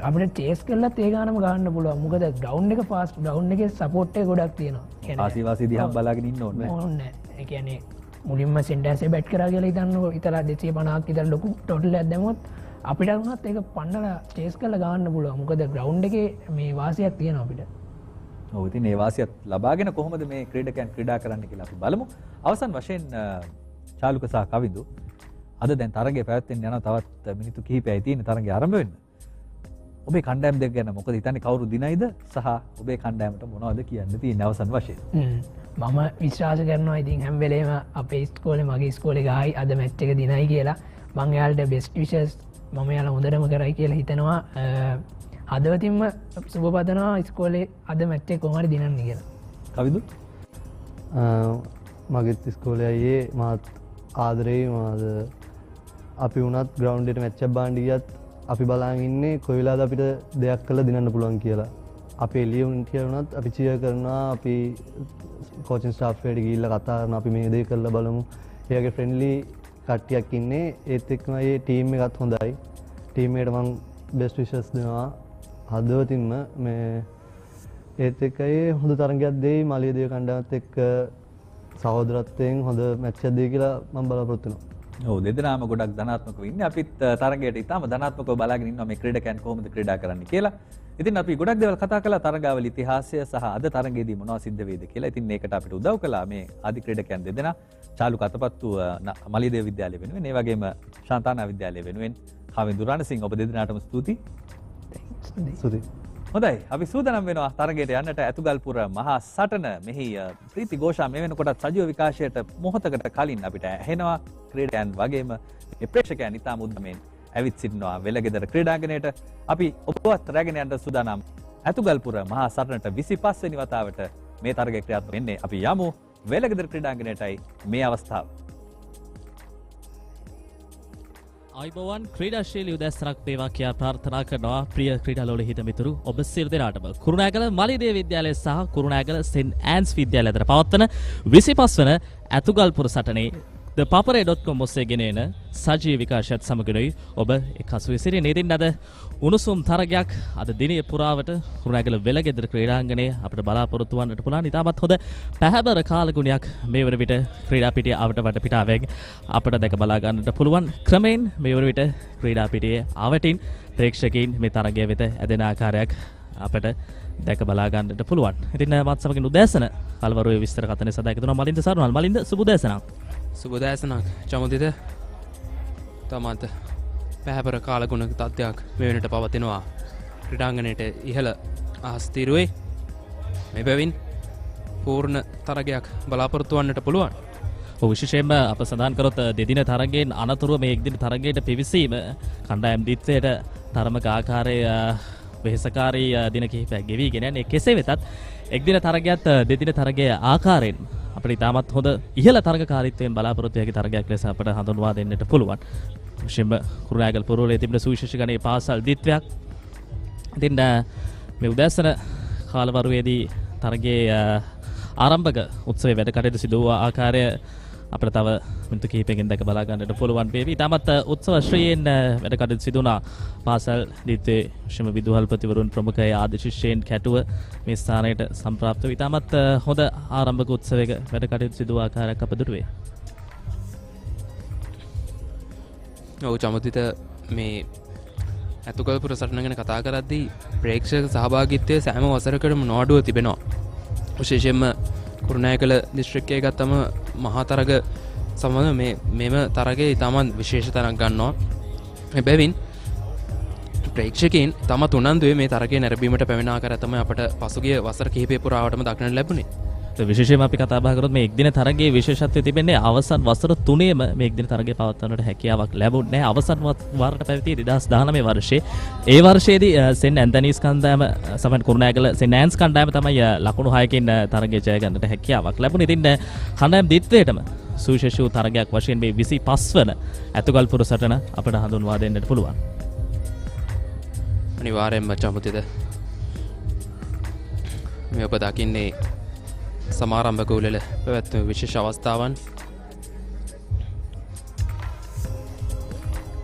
අපිට චේස් කරලත් ඒ ගානම ගන්න පුළුවන්. මොකද ග්‍රවුන්ඩ් එක ෆාස්ට් ග්‍රවුන්ඩ් එකේ සපෝට් එක ගොඩක් තියෙනවා. කියන්නේ ආසිවාසී දිහා බලාගෙන ඉන්න ඕනේ. ඕනේ. ඒ කියන්නේ මුලින්ම සෙන්ටර්සේ බැට් කරා කියලා හිතන්නකො ඉතලා 250ක් විතර ලොකු ටෝටල් එකක් දැම්මොත් අපිට වුණත් ඒක පන්නලා චේස් කරලා ගන්න පුළුවන්. මොකද ග්‍රවුන්ඩ් එකේ මේ වාසියක් තියෙනවා අපිට. ඔව් ඉතින් මේ වාසියත් ලබාගෙන කොහොමද මේ ක්‍රීඩකයන් ක්‍රීඩා කරන්න කියලා අපි බලමු. අවසන් වශයෙන් චාලුක සහ කවිඳු අද දැන් තරගය පැවැත්වෙන්න යනවා. තවත් මිනිත්තු කිහිපයයි තියෙන තරගය ආරම්භ වෙන්න. ඔබේ කණ්ඩායම් දෙක ගැන මොකද හිතන්නේ? කවුරු දිනයිද සහ ඔබේ කණ්ඩායමට මොනවද කියන්න තියෙන්නේ අවසන් වශයෙන්? මම විශ්වාස කරනවා ඉතින් හැම වෙලේම අපේ ඉස්කෝලේ මගේ ඉස්කෝලේ ගායි අද මැච් එක දිනයි කියලා. මම එයාලට බෙස්ට් විෂස් මම එයාලා හොඳටම කරයි කියලා හිතනවා. හදවතින්ම සුබ පතනවා ඉස්කෝලේ අද මැච් එක කොහොම හරි දිනන්න කියලා. කවිඳු මගෙත් ඉස්කෝලේ අයියේ මාත් ආදරේ මාද අපි වුණත් ග්‍රවුන්ඩ් එකට මැච් එකක් බාන්න ගියත් අපි බලාගෙන ඉන්නේ කොයි වෙලාවද අපිට දෙයක් කළා දිනන්න පුළුවන් කියලා. අපි එළිය වුණත් අපි චියර් කරනවා අපි කෝචින් ස්ටාෆ් එකට ගිහිල්ලා කතා කරනවා අපි මේ දේ කරලා බලමු. ඒ වගේ ෆ්‍රෙන්ඩ්ලි කට්ටියක් ඉන්නේ ඒත් එක්කම මේ ටීම් එකත් හොඳයි. ටීම් එකට මම බෙස්ට් විෂස් දෙනවා හදවතින්ම මේ ඒත් එක්කයි හොඳ තරගයක් දෙයි මාලියදේව කණ්ඩායමත් එක්ක සහෝදරත්වයෙන් හොඳ මැච් එකක් දෙයි කියලා මම බලාපොරොත්තු වෙනවා. ඔව් දෙදෙනාම ගොඩක් ධනාත්මකව ඉන්නේ. අපිත් තරගයට ඉතාම ධනාත්මකව බලාගෙන ඉන්නවා මේ ක්‍රීඩකයන් කොහොමද ක්‍රීඩා කරන්නේ කියලා. ඉතින් අපි ගොඩක් දේවල් කතා කළා තරගාවලි ඉතිහාසය සහ අද තරගයේදී මොනවද සිද්ධ වෙයිද කියලා. ඉතින් මේකට අපිට උදව් කළා මේ ආදි ක්‍රීඩකයන් දෙදෙනා චාලු කතපත්තු මලියදේව විද්‍යාලය වෙනුවෙන් ඒ වගේම ශාන්තානා විද්‍යාලය වෙනුවෙන් හාවින් දුරාණසිංහ ඔබ දෙදෙනාටම ස්තුතියි. ස්තුතියි. හොඳයි අපි සූදානම් වෙනවා තරගයට යන්නට ඇතුගල්පුර මහා සටන. මෙහි ප්‍රීති ഘോഷා මේ වෙනකොටත් සජීව විකාශයට මොහොතකට කලින් අපිට ඇහෙනවා. ක්‍රීඩකයන් වගේම මේ ප්‍රේක්ෂකයන් ඉතාම උද්දමෙන් ඇවිත් සිටිනවා වෙලගෙදර ක්‍රීඩාංගණයට. අපි ඔබවත් රැගෙන යන්න සූදානම් ඇතුගල්පුර මහා සටනට 25 වෙනි වතාවට මේ තරගය ක්‍රියාත්මක වෙන්නේ. අපි යමු වෙලගෙදර ක්‍රීඩාංගණයටයි මේ අවස්ථාව. අයිබෝවන් ක්‍රීඩාශීලී උදැසනක් වේවා කියා ප්‍රාර්ථනා කරනවා ප්‍රිය ක්‍රීඩාලෝල හිත මිතුරු ඔබ සියලු දෙනාටම. කුරුණෑගල මලියදේව විද්‍යාලය සහ කුරුණෑගල සෙන්ට් ඇන්ස් විද්‍යාලය අතර පවත්වන 25 වන ඇතුගල්පුර සටනේ the papare.com ඔස්සේ ගෙනෙන සජීව විකාශයත් සමගනුයි ඔබ එක්හසු වී සිටින්නේ. ඉතින් අද උණුසුම් තරගයක් අද දිනය පුරාවට කුරුණෑගල වෙලගෙදර ක්‍රීඩාංගණයේ අපිට බලාපොරොත්තු වන්නට පුළුවන්. ඉතාමත් හොඳ පැහැබර කාලගුණයක් මේ වන විට ක්‍රීඩා පිටියේ අවට වටපිටාවෙන් අපිට දැක බලා ගන්නට පුළුවන්. ක්‍රමයෙන් මේ වන විට ක්‍රීඩා පිටියේ ආවටින් ප්‍රේක්ෂකයින් මේ තරගය වෙත ඇදෙන ආකාරයක් අපිට දැක බලා ගන්නට පුළුවන්. ඉතින් මාත් සමගින් උදෑසන කලවරුවේ විස්තර කතනේ සදා එකතුනවා මලින්ද සරුණල්. මලින්ද සුබ උදෑසනක්. සුබදෑසනක් චමුදිත තමත් පැහැපර කාලගුණක තත්ත්වයක් මේ වෙනට පවතිනවා ක්‍රීඩාංගණයට ඉහළ අහස්තීරුවේ මේ බැවින් පූර්ණ තරගයක් බලාපොරොත්තු වන්නට පුළුවන්. විශේෂයෙන්ම අප සඳහන් කරොත් දෙදින තරගයෙන් අනතුරුව මේ එක්දින තරගයට පිවිසීම කණ්ඩායම් දිත්වයට තරමක ආකාරයේ වෙහෙසකාරී දින කිහිපයක් ගෙවීගෙන යන්නේ. කෙසේ වෙතත් එක්දින තරගයත් දෙදින තරගයේ ආකාරයෙන් අපිට ඉතාමත් හොඳ ඉහළ තරගකාරීත්වයෙන් බලාපොරොත්තු වෙන තරගයක් ලෙස අපට හඳුන්වා දෙන්නට පුළුවන්. විශේෂයෙන්ම කුරුණෑගල පුරවරයේ තිබෙන සුවිශේෂ ගණයේ පාසල් දිත්වයක්. ඉතින් මේ උදෑසන කාලවරුවේදී තරගයේ ආරම්භක උත්සවයේ වැඩ කටයුතු සිදු වූ ආකාරය අපිට තව මිනිත්තු කිහිපයකින් දැක බලා ගන්නට පුළුවන් වේවි. ඉතාමත් උත්සව ශ්‍රීයෙන් වැඩ කටයුතු සිදු වුණා. පාසල් දිත්වයේ විශේෂම විදුහල්පතිවරුන් ප්‍රමුඛ ආදී ශිෂ්‍යයන් කැටුව මේ ස්ථානයට සම්ප්‍රාප්ත වූ ඉතාමත් හොඳ ආරම්භක උත්සවයක වැඩ කටයුතු සිදු වූ ආකාරයක් අප දුටුවේ. ඔව් චමුදිත මේ ඇතුගල්පුර සටන ගැන කතා කරද්දී ප්‍රේක්ෂක සහභාගීත්වය සෑම වසරකටම නොඅඩුව තිබෙනවා. විශේෂයෙන්ම කුරුණෑගල දිස්ත්‍රික්කයේ ගත්තම මහා තරග සමග මෙම තරගයේ ඉතාමත් විශේෂ තැනක් ගන්නවා. එබැවින් ප්‍රේක්ෂකයන් තම උනන්දුවේ මේ තරගයේ නැරඹීමට පැමිණ ආකාරය තමයි අපට පසුගිය වසර කිහිපය පුරාවටම දක්නට ලැබුණේ. විශේෂයෙන්ම අපි කතා බහ කරොත් මේ එක්දින තරගයේ විශේෂත්වය තිබෙන්නේ අවසන් වසර 3ේම මේ එක්දින තරගය පවත්වන්නට හැකියාවක් ලැබුණේ නැහැ. අවසන් වරට පැවති 2019 වර්ෂයේ ඒ වර්ෂයේදී සෙන් ඇන්තනීස් කණ්ඩායම සමන් කුරුණෑගල සෙන් ඇන්ස් කණ්ඩායම තමයි ලකුණු 6කින් තරගය ජය ගන්නට හැකියාවක් ලැබුණේ. ඉතින් කණ්ඩායම් දිත්වයටම සුවිශේෂ වූ තරගයක් වශයෙන් මේ 25 වන ඇතුගල්පුර සටන අපට හඳුන්වා දෙන්නට පුළුවන්. අනිවාර්යයෙන්ම චමුදිත මේ ඔබ දකින්නේ සමාරම්භක උළෙල පැවැත්වූ විශේෂ අවස්ථාවන්.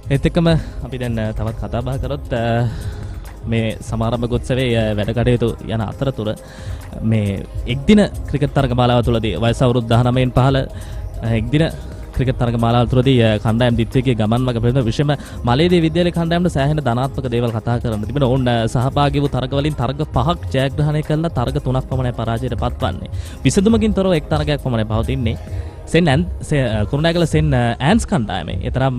ඒත් එක්කම අපි දැන් තවත් කතා බහ කරොත් මේ සමාරම්භක උත්සවයේ වැඩ කටයුතු යන අතරතුර මේ එක්දින ක්‍රිකට් තරග මාලාව තුළදී වයස අවුරුදු 19න් පහළ එක්දින ක්‍රිකට් තරග මාලාව තුළදී කණ්ඩායම් දිත්වයේ ගමන් මඟ පෙරන විශේෂම මලියදේව විද්‍යාලය කණ්ඩායමට සෑහෙන ධනාත්මක දේවල් කතා කරන්න තිබෙනවා. ඔවුන් සහභාගී වූ තරග වලින් තරග 5ක් ජයග්‍රහණය කළා. තරග 3ක් පමණයි පරාජයට පත්වන්නේ. විසඳුමකින් තොරව එක් තරගයක් පමණයි පවතින්නේ. කුරුණෑගල සෙන් ඇන්ස් කණ්ඩායමේ එතරම්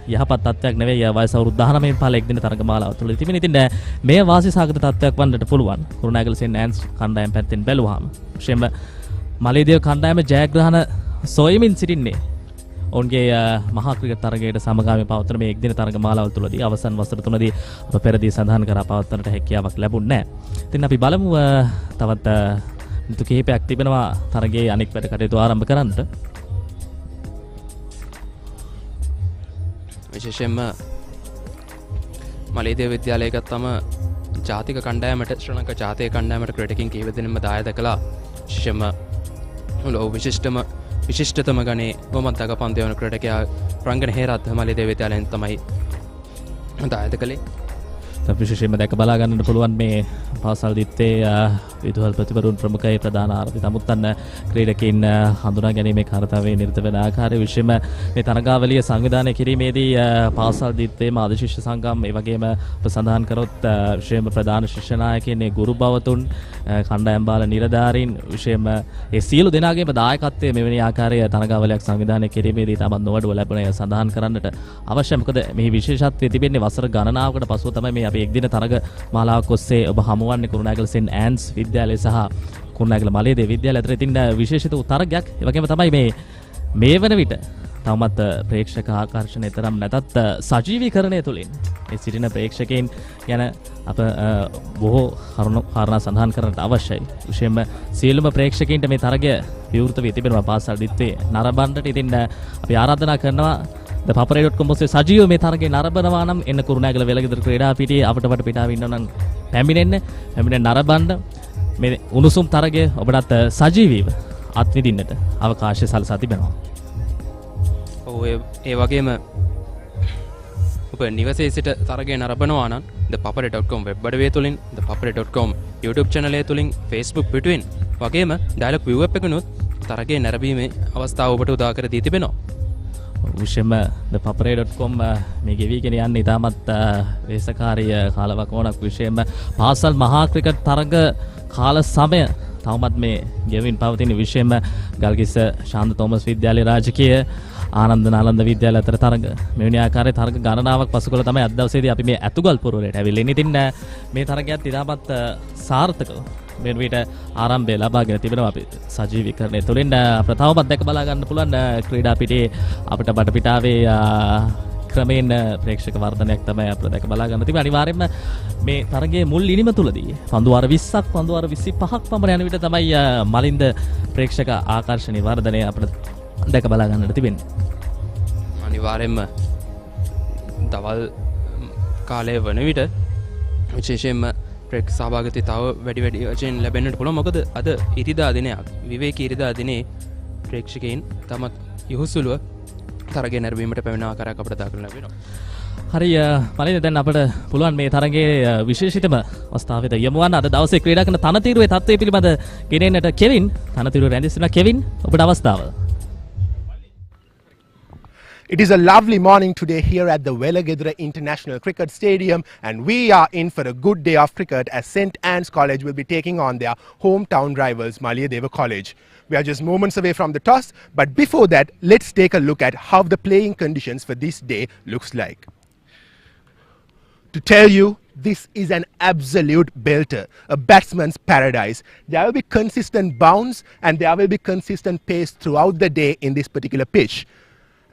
යහපත් තත්ත්වයක් නෙවෙයි වයස අවුරුදු 19න් පහළ එක්දින තරග මාලාව තුළ තිබෙන. ඉතින් මේ වාසිසහගත තත්ත්වයක් වන්නට පුළුවන් කුරුණෑගල සෙන් ඇන්ස් කණ්ඩායම පැත්තෙන් බැලුවාම. විශේෂයෙන්ම මලියදේව කණ්ඩායම ජයග්‍රහණ සොයමින් සිටින්නේ ඔවුන්ගේ මහා ක්‍රිකට් තරගයට සමගාමී පවත්වන මේ එක්දින තරග මාලාව තුළදී අවසන් වසර 3දී අප පෙරදී සඳහන් කරා පවත්වන්නට හැකියාවක් ලැබුණේ නැහැ. ඉතින් අපි බලමු තවත් මිනිත්තු කිහිපයක් තිබෙනවා තරගයේ අනෙක් වැඩ කටයුතු ආරම්භ කරන්නට. විශේෂයෙන්ම මලියදේව විද්‍යාලයේ ගත්තම ජාතික කණ්ඩායමට ශ්‍රී ලංකා ජාතික කණ්ඩායමට ක්‍රීඩකින් කීප දෙනෙක්ම දායද කළා. විශේෂම විශිෂ්ටතම ගණේ බොමත් දගපන්දු වන ක්‍රීඩකයා රංගන හේරත් මලියදේව විද්‍යාලයෙන් තමයි දායද කළේ. විශේෂයෙන්ම දැක බලා ගන්නට පුළුවන් මේ පාසල් දිත්තේ විදුහල් ප්‍රතිවරුන් ප්‍රමුඛයි ප්‍රධාන ආරාධිත අමුත්තන් ක්‍රීඩකයින් හඳුනා ගැනීමේ කාර්යතාවයේ නිරත වෙන ආකාරය විශේෂයෙන්ම මේ තරගාවලිය සංවිධානය කිරීමේදී පාසල් දිත්තේ මාධ්‍ය ශිෂ්‍ය සංගම් ඒ වගේම සඳහන් කරොත් විශේෂයෙන්ම ප්‍රධාන ශිෂ්‍ය නායකයින් ගුරු භවතුන් කණ්ඩායම් බාල නිලධාරීන් විශේෂයෙන්ම ඒ සියලු දෙනාගේම දායකත්වයේ මෙවැනි ආකාරයේ තරගාවලියක් සංවිධානය කිරීමේදී තමන් නොවඩුව ලැබුණේ සඳහන් කරන්නට අවශ්‍යයි. මොකද මේ විශේෂත්වය තිබෙන්නේ වසර ගණනාවකට පසුව තමයි මේ අපි එක්දින තරග මාලාවක් ඔස්සේ ඔබ හමුවන්නේ කුරුණෑගල සෙන්ට් ඇන්ස් විද්‍යාලය සහ කුරුණෑගල මලියදේව විද්‍යාලය අතර ඉතින් විශේෂිත තරගයක්. ඒ වගේම තමයි මේ වන විට තවමත් ප්‍රේක්ෂක ආකර්ෂණය තරම් නැතත් සජීවීකරණය තුළින් මේ සිටින ප්‍රේක්ෂකයන් ගැන අප බොහෝ කාරණා සඳහන් කරන්නට අවශ්‍යයි. විශේෂයෙන්ම සියලුම ප්‍රේක්ෂකයින්ට මේ තරගය විවෘත වී තිබෙනවා පාසල් දිත්තේ නරඹන්නට. ඉතින් අපි ආරාධනා කරනවා papare.com ඔස්සේ සජීව මේ තරගේ නරඹනවා නම් එන්න කුරුණෑගල වෙලගෙදර ක්‍රීඩා පිටියේ අපට පිටාව ඉන්නවා නම් පැමිණෙන්න නරඹන්න මේ උණුසුම් තරගය ඔබටත් සජීවීව අත්විඳින්නට අවකාශය සලසා තිබෙනවා. ඔව් ඒ වගේම ඔබ නිවසේ සිට තරගය නරඹනවා නම් papare.com වෙබ් අඩවිය තුලින් papare.com YouTube channel එක තුලින් Facebook පිටුවෙන් වගේම ඩයලොග් view app එකනොත් තරගය නැරඹීමේ අවස්ථාව ඔබට උදා කර දී තිබෙනවා. විශේෂම papare.com මේ ගෙවිගෙන යන්නේ ඉතාමත් වේසකාරී කාලවකවානුවක්. විශේෂයෙන්ම පාසල් මහා ක්‍රිකට් තරග කාල සමය තවමත් මේ ගෙවින් පවතින. විශේෂයෙන්ම ගල්කිස්ස ශාන්ත තෝමස් විද්‍යාලයේ රාජකීය ආනන්ද නාලන්ද විද්‍යාලය අතර තරග මෙවැනි ආකාරයේ තරග ගණනාවක් පසු කළ තමයි අද දවසේදී අපි මේ ඇතුගල් පුරවරයට ඇවිල්ලා ඉන්නේ. ඉතින් මේ තරගයත් ඉතාමත් සාර්ථකව මේ විට ආරම්භය ලබාගෙන තිබෙනවා. අපි සජීවීකරණය තුළින් අපිට තවමත් දැක බලා ගන්න පුළුවන් ක්‍රීඩා පිටියේ අපිට බඩපිටාවේ ක්‍රමයෙන් ප්‍රේක්ෂක වර්ධනයක් තමයි අපිට දැක බලා ගන්න තිබෙන්නේ. අනිවාර්යයෙන්ම මේ තරගයේ මුල් ඉනිම තුලදී පන්දු වාර 20ක් පන්දු වාර 25ක් පමණ යන විට තමයි මලින්ද ප්‍රේක්ෂක ආකර්ෂණීය වර්ධනය අපිට දැක බලා ගන්නට තිබෙන්නේ. අනිවාර්යයෙන්ම දවල් කාලය වන විට විශේෂයෙන්ම ප්‍රේක්ෂක සහභාගීත්වය තව වැඩි වශයෙන් ලැබෙන්නට පුළුවන්. මොකද අද ඉරිදා දිනයක් විවේකී ඉරිදා දිනේ ප්‍රේක්ෂකයන් තමත් යහුසුලුව තරගය නැරඹීමට පැමිණ ආකාරයක් අපිට දක්වන්න ලැබෙනවා. හරි මලින්ද දැන් අපිට පුළුවන් මේ තරගයේ විශේෂිතම අවස්ථාවෙද යමු වන්න අද දවසේ ක්‍රීඩා කරන තනතිරුවේ තත්ත්වය පිළිබඳ ගෙනෙන්නට කෙවින් තනතිරුව රැඳී සිටින කෙවින් ඔබට අවස්ථාව. It is a lovely morning today here at the Welagedara International Cricket Stadium, and we are in for a good day of cricket as St. Anne's College will be taking on their hometown rivals Maliyadeva College. We are just moments away from the toss, but before that, let's take a look at how the playing conditions for this day looks like. To tell you, this is an absolute belter, a batsman's paradise. There will be consistent bounce and there will be consistent pace throughout the day in this particular pitch.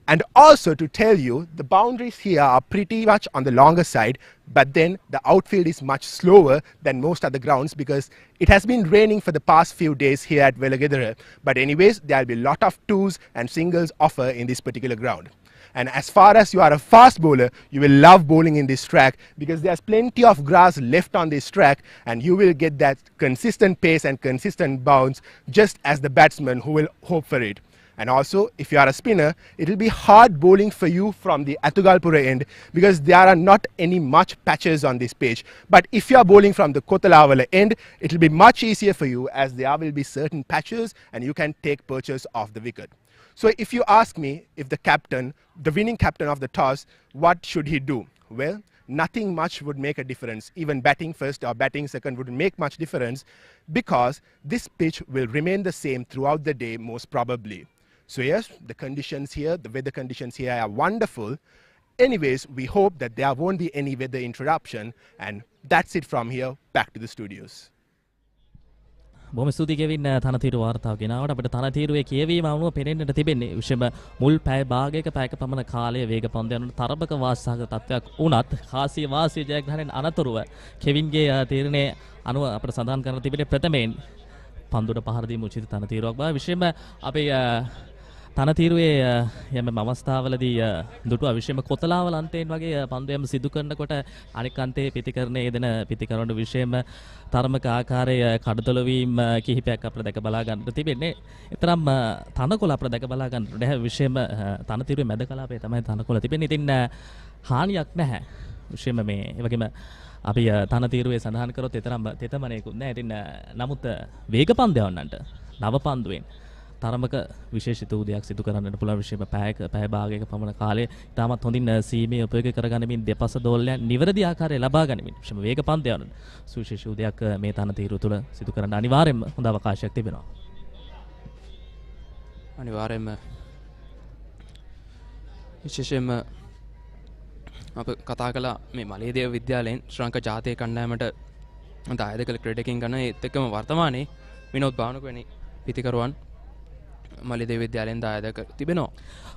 And also to tell you, the boundaries here are pretty much on the longer side, but then the outfield is much slower than most other grounds because it has been raining for the past few days here at Welagedara. But anyways, there will be a lot of twos and singles offer in this particular ground. And as far as you are a fast bowler, you will love bowling in this track because there's plenty of grass left on this track and you will get that consistent pace and consistent bounce just as the batsman who will hope for it. And also, if you are a spinner, it will be hard bowling for you from the Athugalpura end because there are not any much patches on this pitch. But if you are bowling from the Kotalavala end, it will be much easier for you as there will be certain patches and you can take purchase of the wicket. So if you ask me if the winning captain of the toss, what should he do? Well, nothing much would make a difference. Even batting first or batting second wouldn't make much difference because this pitch will remain the same throughout the day most probably. So yes, the conditions here, the weather conditions here are wonderful. Anyways, we hope that there won't be any weather interruption, and that's it from here. Back to the studios. බොහොම ස්තුතියි Kevin තනතිරු වාර්තාව ගෙනාවට අපිට තනතිරුවේ කියවීම අනුව පෙනෙන්නට තිබෙන්නේ විශේෂම මුල් පැය භාගයක පැයක පමණ කාලය වේග පන්දු යන තරබක වාසසහගත තත්ත්වයක් වුණත් කාසිය වාසිය ජයග්‍රහණයෙන් අනතුරුව කෙවින්ගේ තීරණය අනුව අපිට සඳහන් කරන්න තිබෙන්නේ ප්‍රථමයෙන් පන්දුට පහර දීම උචිත තනතිරුවක් බව. විශේෂම අපේ තනතිරුවේ යම් අවස්ථාවලදී දුටු අවිශේෂම කොතලාවල අන්තයෙන් වගේ පන්දු යම් සිදු කරනකොට අනෙක් අන්තයේ පිටිකරණයේ යෙදෙන පිටිකරණ විශේෂම තරමක ආකාරයේ කඩතොල වීම කිහිපයක් අපිට දැක බලා ගන්නට තිබෙන්නේ. ඒතරම් තනකොළ අපිට දැක බලා ගන්නට නැහැ. විශේෂම තනතිරුවේ මැද කලාපයේ තමයි තනකොළ තිබෙන්නේ. ඉතින් හානියක් නැහැ. විශේෂම මේ ඒ වගේම අපි තනතිරුවේ සඳහන් කරොත් ඒතරම් තෙතමනේකුත් නැහැ. ඉතින් නමුත් වේග පන්දයවන්නන්ට නව පන්දුවෙන් තරමක විශේෂිත උදයක් සිදු කරන්නට පුළුවන් විශේෂම පැය භාගයක පමණ කාලයේ තාමත් හොඳින් සීමේ උපයෝග කරගනිමින් දෙපස දෝලයන් නිවැරදි ආකාරයේ ලබා ගනිමින් විශේෂම වේග පන්දයන් සුවිශේෂී උදයක් මේ තනතිරු තුළ සිදු කරන්න අනිවාර්යයෙන්ම හොඳ අවකාශයක් තිබෙනවා. අනිවාර්යයෙන්ම විශේෂයෙන්ම අප කතා කළා මේ මලියදේව විද්‍යාලයෙන් ශ්‍රී ලංකා ජාතික කණ්ඩායමට දායක කළ ක්‍රීඩකයන් ගන්න ඒත් එක්කම වර්තමානයේ විනෝද් භානුක වැනි පිතිකරුවන් මලියදේව විද්‍යාලයෙන් දායක තිබෙනවා.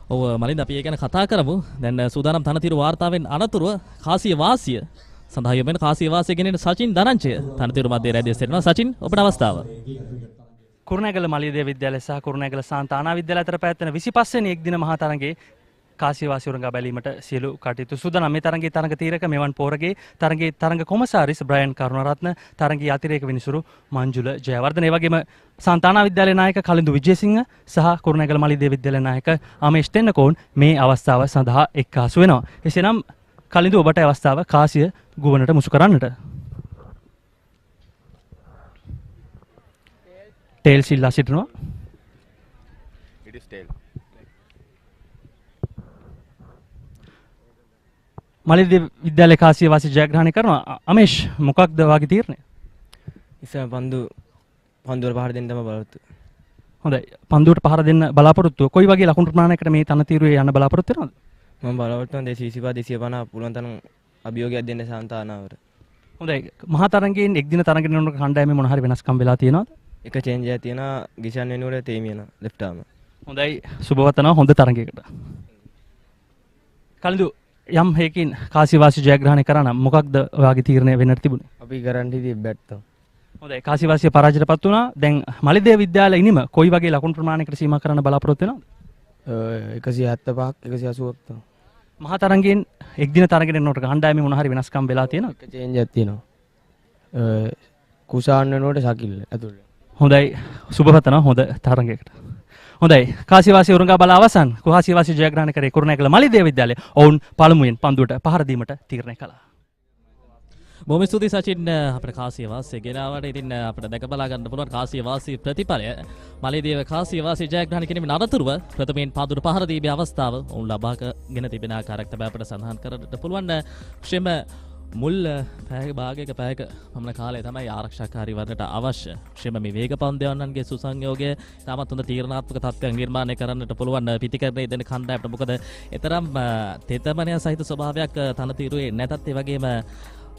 ඔව් මලින්ද අපි ඒ ගැන කතා කරමු. දැන් සූදානම් තනතිරු වාර්තාවෙන් අනතුරුව කාසිය වාසිය සඳහා යොමු වෙන කාසිය වාසිය ගෙනෙන සචින් දනංචය තනතිරු මැදේ රැඳී සිටිනවා. සචින් ඔබට අවස්ථාව. කුරුණෑගල මලියදේව විද්‍යාලය සහ කුරුණෑගල සාන්තානා විද්‍යාලය අතර පැවැත්වෙන 25 වෙනි එක්දින මහා තරගයේ කාසියවාසී උරංගා බැලීමට සියලු කටයුතු සූදානම්. මේ තරගයේ තරග තීරක මෙවන් පෝරගේ තරගයේ තරග කොමසාරිස් බ්‍රයන් කරුණරත්න තරගයේ අතිරේක විනිසුරු මංජුල ජයවර්ධන ඒ වගේම සාන්තානා විද්‍යාලයේ නායක කලින්දු විජේසිංහ සහ කුරුණෑගල මලියදේව විද්‍යාලයේ නායක ආමේෂ් තෙන්නකෝන් මේ අවස්ථාව සඳහා එක්කාසු වෙනවා. එසේනම් කලින්දු ඔබට අවස්ථාව කාසිය ගුවනට මුසු කරන්නට. ටේල් සිල්ලා සිටිනවා. It is tail. මලියදේව විද්‍යාලයේ කාසිය වාසී ජයග්‍රහණය කරනවා. අමේෂ් මොකක්ද වාගේ තීරණය? ඉතින් පන්දුවට පහර දෙන්න තමයි බලාපොරොත්තු. හොඳයි. පන්දුවට පහර දෙන්න බලාපොරොත්තු. කොයි වගේ ලකුණු ප්‍රමාණයකට මේ තනතිරුවේ යන්න බලාපොරොත්තු වෙනවද? මම බලාපොරොත්තු වෙන 225 250 පුළුවන් තරම් අභියෝගයක් දෙන්න සාන්තානාවට. හොඳයි. මහා තරඟයෙන් එක්දින තරඟගෙන යන කණ්ඩායමේ මොන හරි වෙනස්කම් වෙලා තියෙනවද? එක චේන්ජ් එකක් තියෙනවා. ගිෂන් වෙනුවට තේමියන ලෙෆ්ට් ආම. හොඳයි. සුබවතනවා හොඳ තරඟයකට. කලින්දු යම් හේකින් කාසියවාසී ජයග්‍රහණය කරා නම් මොකක්ද ඔයාගේ තීරණය වෙන්නට තිබුණේ? අපි කරන්න හිටියේ බැට් තමයි. හොඳයි. කාසියවාසී පරාජයටපත් වුණා. දැන් මලියදේව විද්‍යාලය ඉනිම කොයි වගේ ලකුණු ප්‍රමාණයකට සීමා කරන්න බලාපොරොත්තු වෙනවද? 175ක් 180ක් තමයි. මහා තරඟයෙන් එක්දින තරඟගෙන යනකොට කණ්ඩායමේ මොන හරි වෙනස්කම් වෙලා තියෙනවද? එක චේන්ජ් එකක් තියෙනවා. කුසාන් වෙනුවට ශකිල් ඇතුළේ. හොඳයි. සුබවතනවා හොඳ තරඟයකට. හොඳයි. කාසියවාසී උරංගා බල අවසන් කාසියවාසී ජයග්‍රහණය කරේ කුරුණෑගල මලියදේව විද්‍යාලය. ඔවුන් පළමුවෙන් පන්දුවට පහර දීමට තීරණය කළා. බොහොම ස්තුතියි සචින් අපේ කාසියවාසී ගෙනාවට. ඉතින් අපිට දැක බලා ගන්න පුළුවන් කාසියවාසී ප්‍රතිඵලය මලියදේව කාසියවාසී ජයග්‍රහණය කිරීමේ අනතුරුව ප්‍රථමයෙන් පන්දුවට පහර දීමේ අවස්ථාව ඔවුන් ලබාගෙන තිබෙන ආකාරයක් තමයි අපිට සඳහන් කරන්නට පුළුවන්. විශේෂම මුල් පැයක පැයක පමණ කාලය තමයි ආරක්ෂාකාරී වන්නට අවශ්‍ය. විශේෂම මේ වේග පන්දයන්න්ගේ සුසංයෝගය තාමත් හොඳ තීරණාත්මක තත්ත්වයක් නිර්මාණය කරන්නට පුළුවන් පිටිකරණයේ දෙන කණ්ඩායමට. මොකද එතරම් තෙතමනය සහිත ස්වභාවයක් තනතිරුවේ නැතත් ඒ වගේම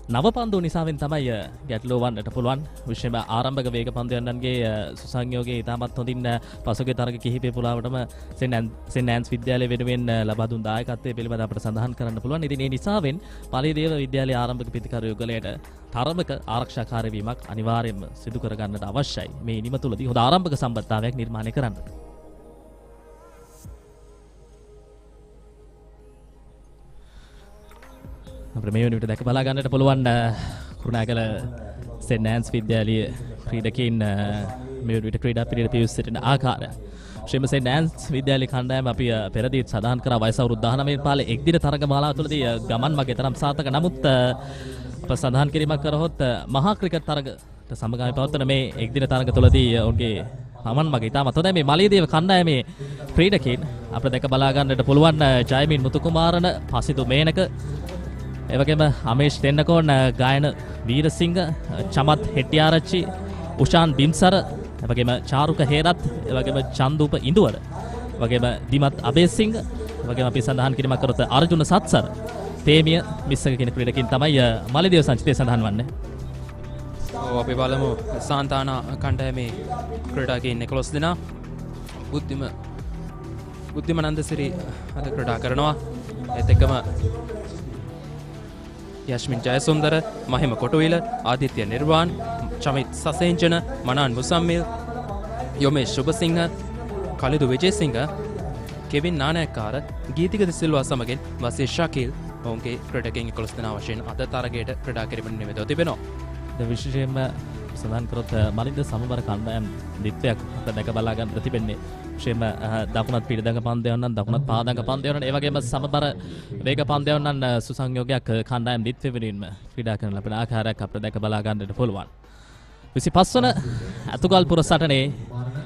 නව පන්දු නිසාවෙන් තමයි ගැටලුව වන්නට පුළුවන්. විශේෂම ආරම්භක වේග පන්දයන්න්ගේ සුසංයෝගය ඉතාමත් හොඳින් පසුගිය තරග කිහිපය පුරාවටම සෙන්ට් ඇන්ස් විද්‍යාලය වෙනුවෙන් ලබා දුන් දායකත්වය පිළිබඳව අපිට සඳහන් කරන්න පුළුවන්. ඉතින් ඒ නිසාවෙන් මලියදේව විද්‍යාලයේ ආරම්භක පිතිකරු යුගලයට තරමක ආරක්ෂාකාරී වීමක් අනිවාර්යයෙන්ම සිදු කර ගන්නට අවශ්‍යයි. මේ ඉනිම තුලදී හොඳ ආරම්භක සම්බන්ධතාවයක් නිර්මාණය කරන්න. අපිට මේ වෙනුවට දැක බලා ගන්නට පුළුවන් කුරුණෑගල සෙන්ට් ඇන්ස් විද්‍යාලයේ ක්‍රීඩකයින් මේ වෙනුවට ක්‍රීඩා පිළිවෙල පිවිස සිටින ආකාරය. ශ්‍රීම සෙන්ට් ඇන්ස් විද්‍යාලයේ කණ්ඩායම අපි පෙරදීත් සඳහන් කරා වයස අවුරුදු 19 පාලේ එක්දින තරග මාලාව තුළදී ගමන් මගේ තරම් සාර්ථක. නමුත් අප සඳහන් කිරීමක් කරහොත් මහා ක්‍රිකට් තරගට සමගාමී පවත්වන මේ එක්දින තරග තුළදී ඔවුන්ගේ ගමන් මගේ ඉතාමත් හොඳයි. මේ මලියදේව කණ්ඩායමේ ක්‍රීඩකයින් අපිට දැක බලා ගන්නට පුළුවන් ජයමින් මුතුකුමාරන, පසිතු මේනක, එවගේම අමේෂ් තෙන්නකෝන්, ගායන වීරසිංහ, චමත් හෙට්ටිආරච්චි, උෂාන් බිම්සර, එවගේම චාරුක හේරත්, එවගේම චන්දුප ඉඳුවර, එවගේම දිමත් අබේසිංහ, එවගේම අපි සඳහන් කිරීමක් කරොත් අර්ජුන සත්සර, තේමිය මිස්සක කියන ක්‍රීඩකයින් තමයි මලියදේව සංචිතය සඳහන් වන්නේ. අපි බලමු සාන්තානා කණ්ඩායමේ ක්‍රීඩකයින් 11 දෙනා බුද්ධිම නන්දසිරි අද ක්‍රීඩා කරනවා. ඒත් එක්කම යශ්මින් ජයසුන්දර, මහිම කොටුවිල, ආදිත්‍ය නිර්වාන්, චමිත් සසේංජන, මනාන් මුසම්මිල්, යොමේෂ් සුබසිංහ, කලිදු විජේසිංහ, කෙවින් නානයක්කාර ගීතික දිසිල්වා සමගින් වසේ ශකීල් ඔවුන්ගේ ක්‍රඩකෙන් 11 දෙනා වශයෙන් අද තරගයට ක්‍රඩා කිරීමට නියමිතව තිබෙනවා. විශේෂයෙන්ම සඳහන් කරොත් මලින්ද සමබර කණ්ඩායම් දිත්වයක් අප දැක බලා ගන්න තිබෙන්නේ. විශේෂයෙන්ම දකුණත් පිටදඟ පන්දයන් නම් දකුණත් පාදඟ පන්දයන් නම් ඒ වගේම සමබර වේග පන්දයන් නම් සුසංයෝගයක් කණ්ඩායම් දිත්වෙ වෙනින්ම ක්‍රීඩා කරන ලබන ආකාරයක් අපිට දැක බලා ගන්නට පුළුවන්. 25 වන අතුගල්පුර සටනේ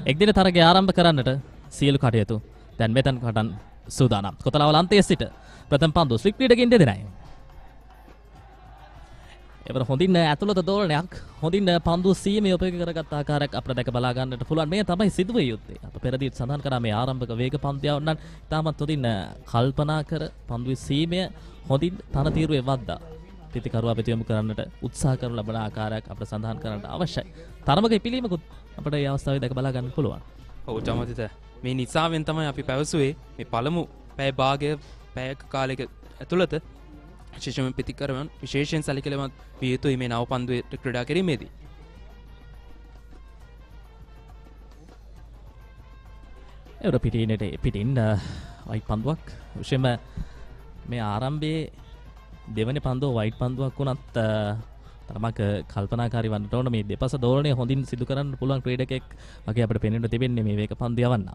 එක්දින තරගය ආරම්භ කරන්නට සියලු කටයුතු දැන් මෙතන කටන් සූදානම්. කොතලාවල අන්තයේ සිට ප්‍රථම පන්දුව ස්ලික් ක්‍රීඩකින් දෙදෙනයි. එවර හොඳින් ඇතුළත දෝලනයක් හොඳින් පන්දුව සීමය උපයෝගී කරගත් ආකාරයක් අපිට දැක බලා ගන්නට පුළුවන්. මේ තමයි සිදුවේ යුත්තේ. අප පෙරදී සඳහන් කරා මේ ආරම්භක වේග පන්දියාව නම් තාමත් හොඳින් කල්පනා කර පන්දුවේ සීමය හොඳින් තනතිරුවේ වද්දා පිටිකරුවා වෙත යොමු කරන්නට උත්සාහ කරන ලබන ආකාරයක් අපිට සඳහන් කරන්නට අවශ්‍යයි. තරමක පිළීමකුත් අපිට මේ අවස්ථාවේ දැක බලා ගන්න පුළුවන්. ඔව් චමදිත මේ නිසාවෙන් තමයි අපි පැවසුවේ මේ පළමු පැය භාගය පැයක කාලයක ඇතුළත විශේෂයෙන් පිටිකරුවන් විශේෂයෙන් සැලකිලිමත් විය යුතුයි මේ නව පන්දුවේ ක්‍රීඩා කිරීමේදී. එවර පිටින් වයිට් පන්දුවක් විශේෂයෙන්ම මේ ආරම්භයේ දෙවන පන්දුව වයිට් පන්දුවක් වුණත් තරමක් කල්පනාකාරී වන්නට ඕන. මේ දෙපස දෝලනය හොඳින් සිදු කරන්න පුළුවන් ක්‍රීඩකෙක් වගේ අපිට පෙනෙන්න තිබෙන්නේ මේ වේග පන්දු යවන්න.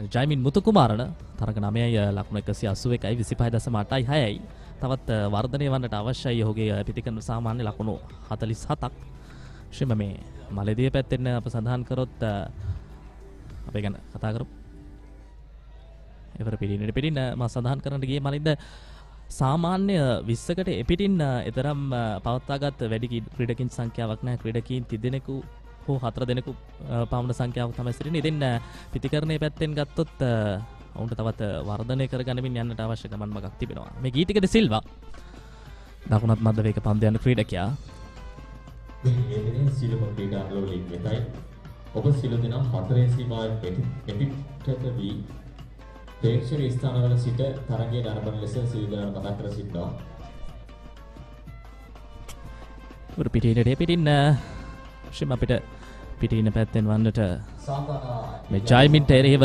ජයිමින් මුතුකුමාරණ තරග 9යි ලකුණු 181යි 25.86යි. තවත් වර්ධනය වන්නට අවශ්‍යයි ඔහුගේ පිටිකරන සාමාන්‍ය ලකුණු 47ක්. ශ්‍රීම මේ මලේදිය පැත්තෙන් අප සඳහන් කරොත් අපි ගැන කතා කරමු. එවර පිටින් මම සඳහන් කරන්න ගියේ මලින්ද සාමාන්‍ය 20කට එපිටින් එතරම් පවත්වාගත් වැඩි ක්‍රීඩකින් සංඛ්‍යාවක් නැහැ. ක්‍රීඩකීන් 30 දෙනෙකු හෝ 4 දෙනෙකු පමණ සංඛ්‍යාවක් තමයි සිටින්නේ. ඉතින් පිටිකරණයේ පැත්තෙන් ගත්තොත් ඔවුන්ට තවත් වර්ධනය කරගන්නමින් යන්නට අවශ්‍ය ගමන් මගක් තිබෙනවා. මේ ගීතික ද සිල්වා දකුණත් මැද වේග පන්දු යන ක්‍රීඩකයා මේ සියලුම ක්‍රීඩාංගවල වලින් මෙතයි ඔබ සියලු දෙනා හතරේ සීමාවෙන් පිටිට වී ප්‍රේක්ෂක ස්ථානවල සිට තරගයේ ආරම්භන ලෙස සියලු දෙනා මතක් කර සිටිනවා. පිටින් ශ්‍රීම අපිට පිටින පැත්තෙන් වන්නට මේ ජයිමින්ට එරෙහිව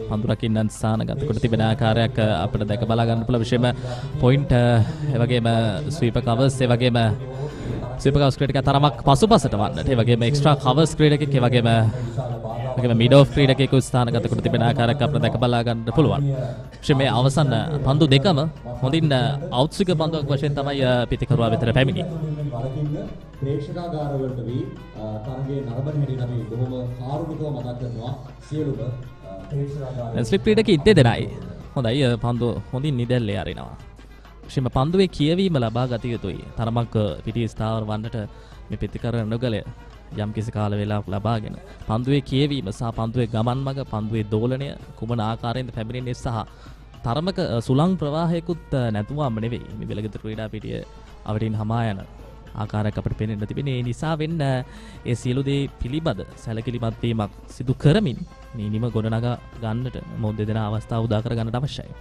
පන්දු රකින්නන් සානගත කොට තිබෙන ආකාරයක් අපිට දැක බලා ගන්න පුළුවන්. විශේෂයෙන්ම පොයින්ට් ඒ වගේම ස්වීපර් කවර්ස් ඒ වගේම ස්වීපර් කවර්ස් ක්‍රීඩක තරමක් පසුපසට වන්නට ඒ වගේම එක්ස්ට්‍රා කවර්ස් ක්‍රීඩකෙක් ඒ වගේම මිඩ් ඔෆ් ක්‍රීඩකෙකු ස්ථානගත කොට තිබෙන ආකාරයක් අපිට දැක බලා ගන්න පුළුවන්. විශේෂයෙන් මේ අවසන් පන්දු දෙකම හොඳින් ඖත්සික පන්දුවක් වශයෙන් තමයි පිටිකරුවා වෙතට පැමිණි. ප්‍රේක්ෂකාගාරවලට වී තරගයේ නරඹන හැටි අපි බොහොම කාරුණිකව මතක් කරනවා සියලුම ප්‍රේක්ෂකාගාරවල ස්ලිප් ක්‍රීඩකී දෙදෙනයි. හොඳයි පන්දුව හොඳින් නිදැල්ලේ අරිනවා. විශේෂයෙන්ම පන්දුවේ කියවීම ලබා ගත යුතුයි. තරමක් පිටි ස්ථාවර වන්නට මේ පිටිකර නුගල යම් කිසි කාල වේලාවක් ලබාගෙන පන්දුවේ කියවීම සහ පන්දුවේ ගමන් මඟ පන්දුවේ දෝලනය කුමන ආකාරයෙන්ද පැමිණෙන්නේ සහ තරමක සුළං ප්‍රවාහයකුත් නැතුවම නෙවෙයි මේ වෙලගෙදර ක්‍රීඩා පිටිය අවටින් හමා යන ආකාරයක් අපිට පේන්න තිබෙන්නේ. ඒ නිසා වෙන්න ඒ සියලු දේ පිළිබඳ සැලකිලිමත් වීමක් සිදු කරමින් මේ නිම ගොඩනගා ගන්නට මොහොත දෙදෙනා අවස්ථාව උදා කර ගන්නට අවශ්‍යයි.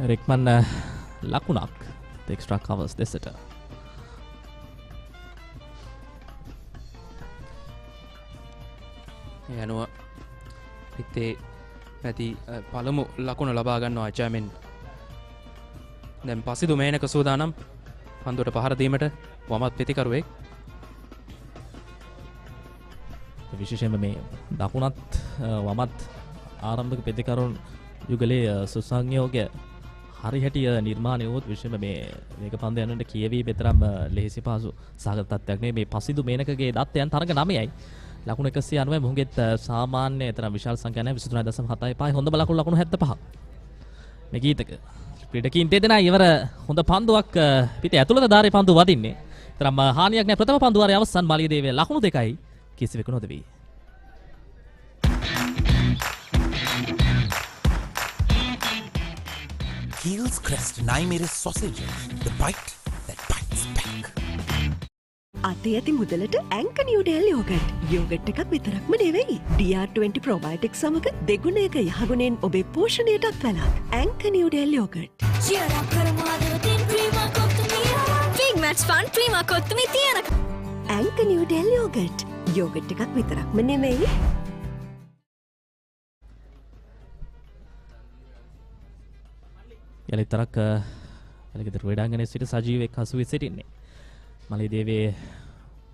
රෙක්මන් ලකුණක් එක්ස්ට්‍රා කවර්ස් දෙසට. යනුව පිත්තේ පැති පළමු ලකුණ ලබා ගන්නවා ජයමින්. දැන් පසිදු මේනක සූදානම් පන්දුවට පහර දීමට වමත් පිටිකරුවෙක්. විශේෂයෙන්ම මේ දකුණත් වමත් ආරම්භක පිටිකරුන් යුගලයේ සුසංයෝගය හරිහැටි නිර්මාණය වුත් විශේෂයෙන්ම මේ මේක පන්දු යනට කියවි මෙතරම් ලෙහෙසි පහසු සාගත තත්ත්වයක් නෙවෙයි. මේ පසිදු මේනකගේ දත්තයන් තරග 9යි. ලකුණු 190 මුහුගෙත් සාමාන්‍ය තරම් විශාල සංඛ්‍යාවක් 23.75 හොඳම ලකුණු 75. මේ ගීතක ක්‍රීඩකීන් දෙදෙනා ඉවර හොඳ පන්දුවක් පිටේ ඇතුළත ධාරේ පන්දු වදින්නේ. තරම් හානියක් නැහැ. ප්‍රථම පන්දු වාරයේ අවසන් මාලියදේව ලකුණු 2යි කිසිවෙකු නොදෙවි. Heels Crest 9mm sausages, the bite that bites back. අතේ ඇති මුදලට ඇංක නිව්ඩෙල් යෝගට්. යෝගට් එකක් විතරක්ම නෙවෙයි. DR20 probiotics සමග දෙගුණයක යහගුණෙන් ඔබේ පෝෂණයටත් වැළක්. ඇංක නිව්ඩෙල් යෝගට්. Cheer up කරමු ආදරයෙන් ක්‍රීම මැට්ස් ෆන් ක්‍රීම කොත්තුමි තියෙන ඇංක නිව්ඩෙල් යෝගට්. යෝගට් එකක් විතරක්ම නෙමෙයි. යලිතරක් වැලගෙදර ක්‍රීඩාංගණයේ සිට සජීවයෙක් හසු වී සිටින්නේ. මලියදේවේ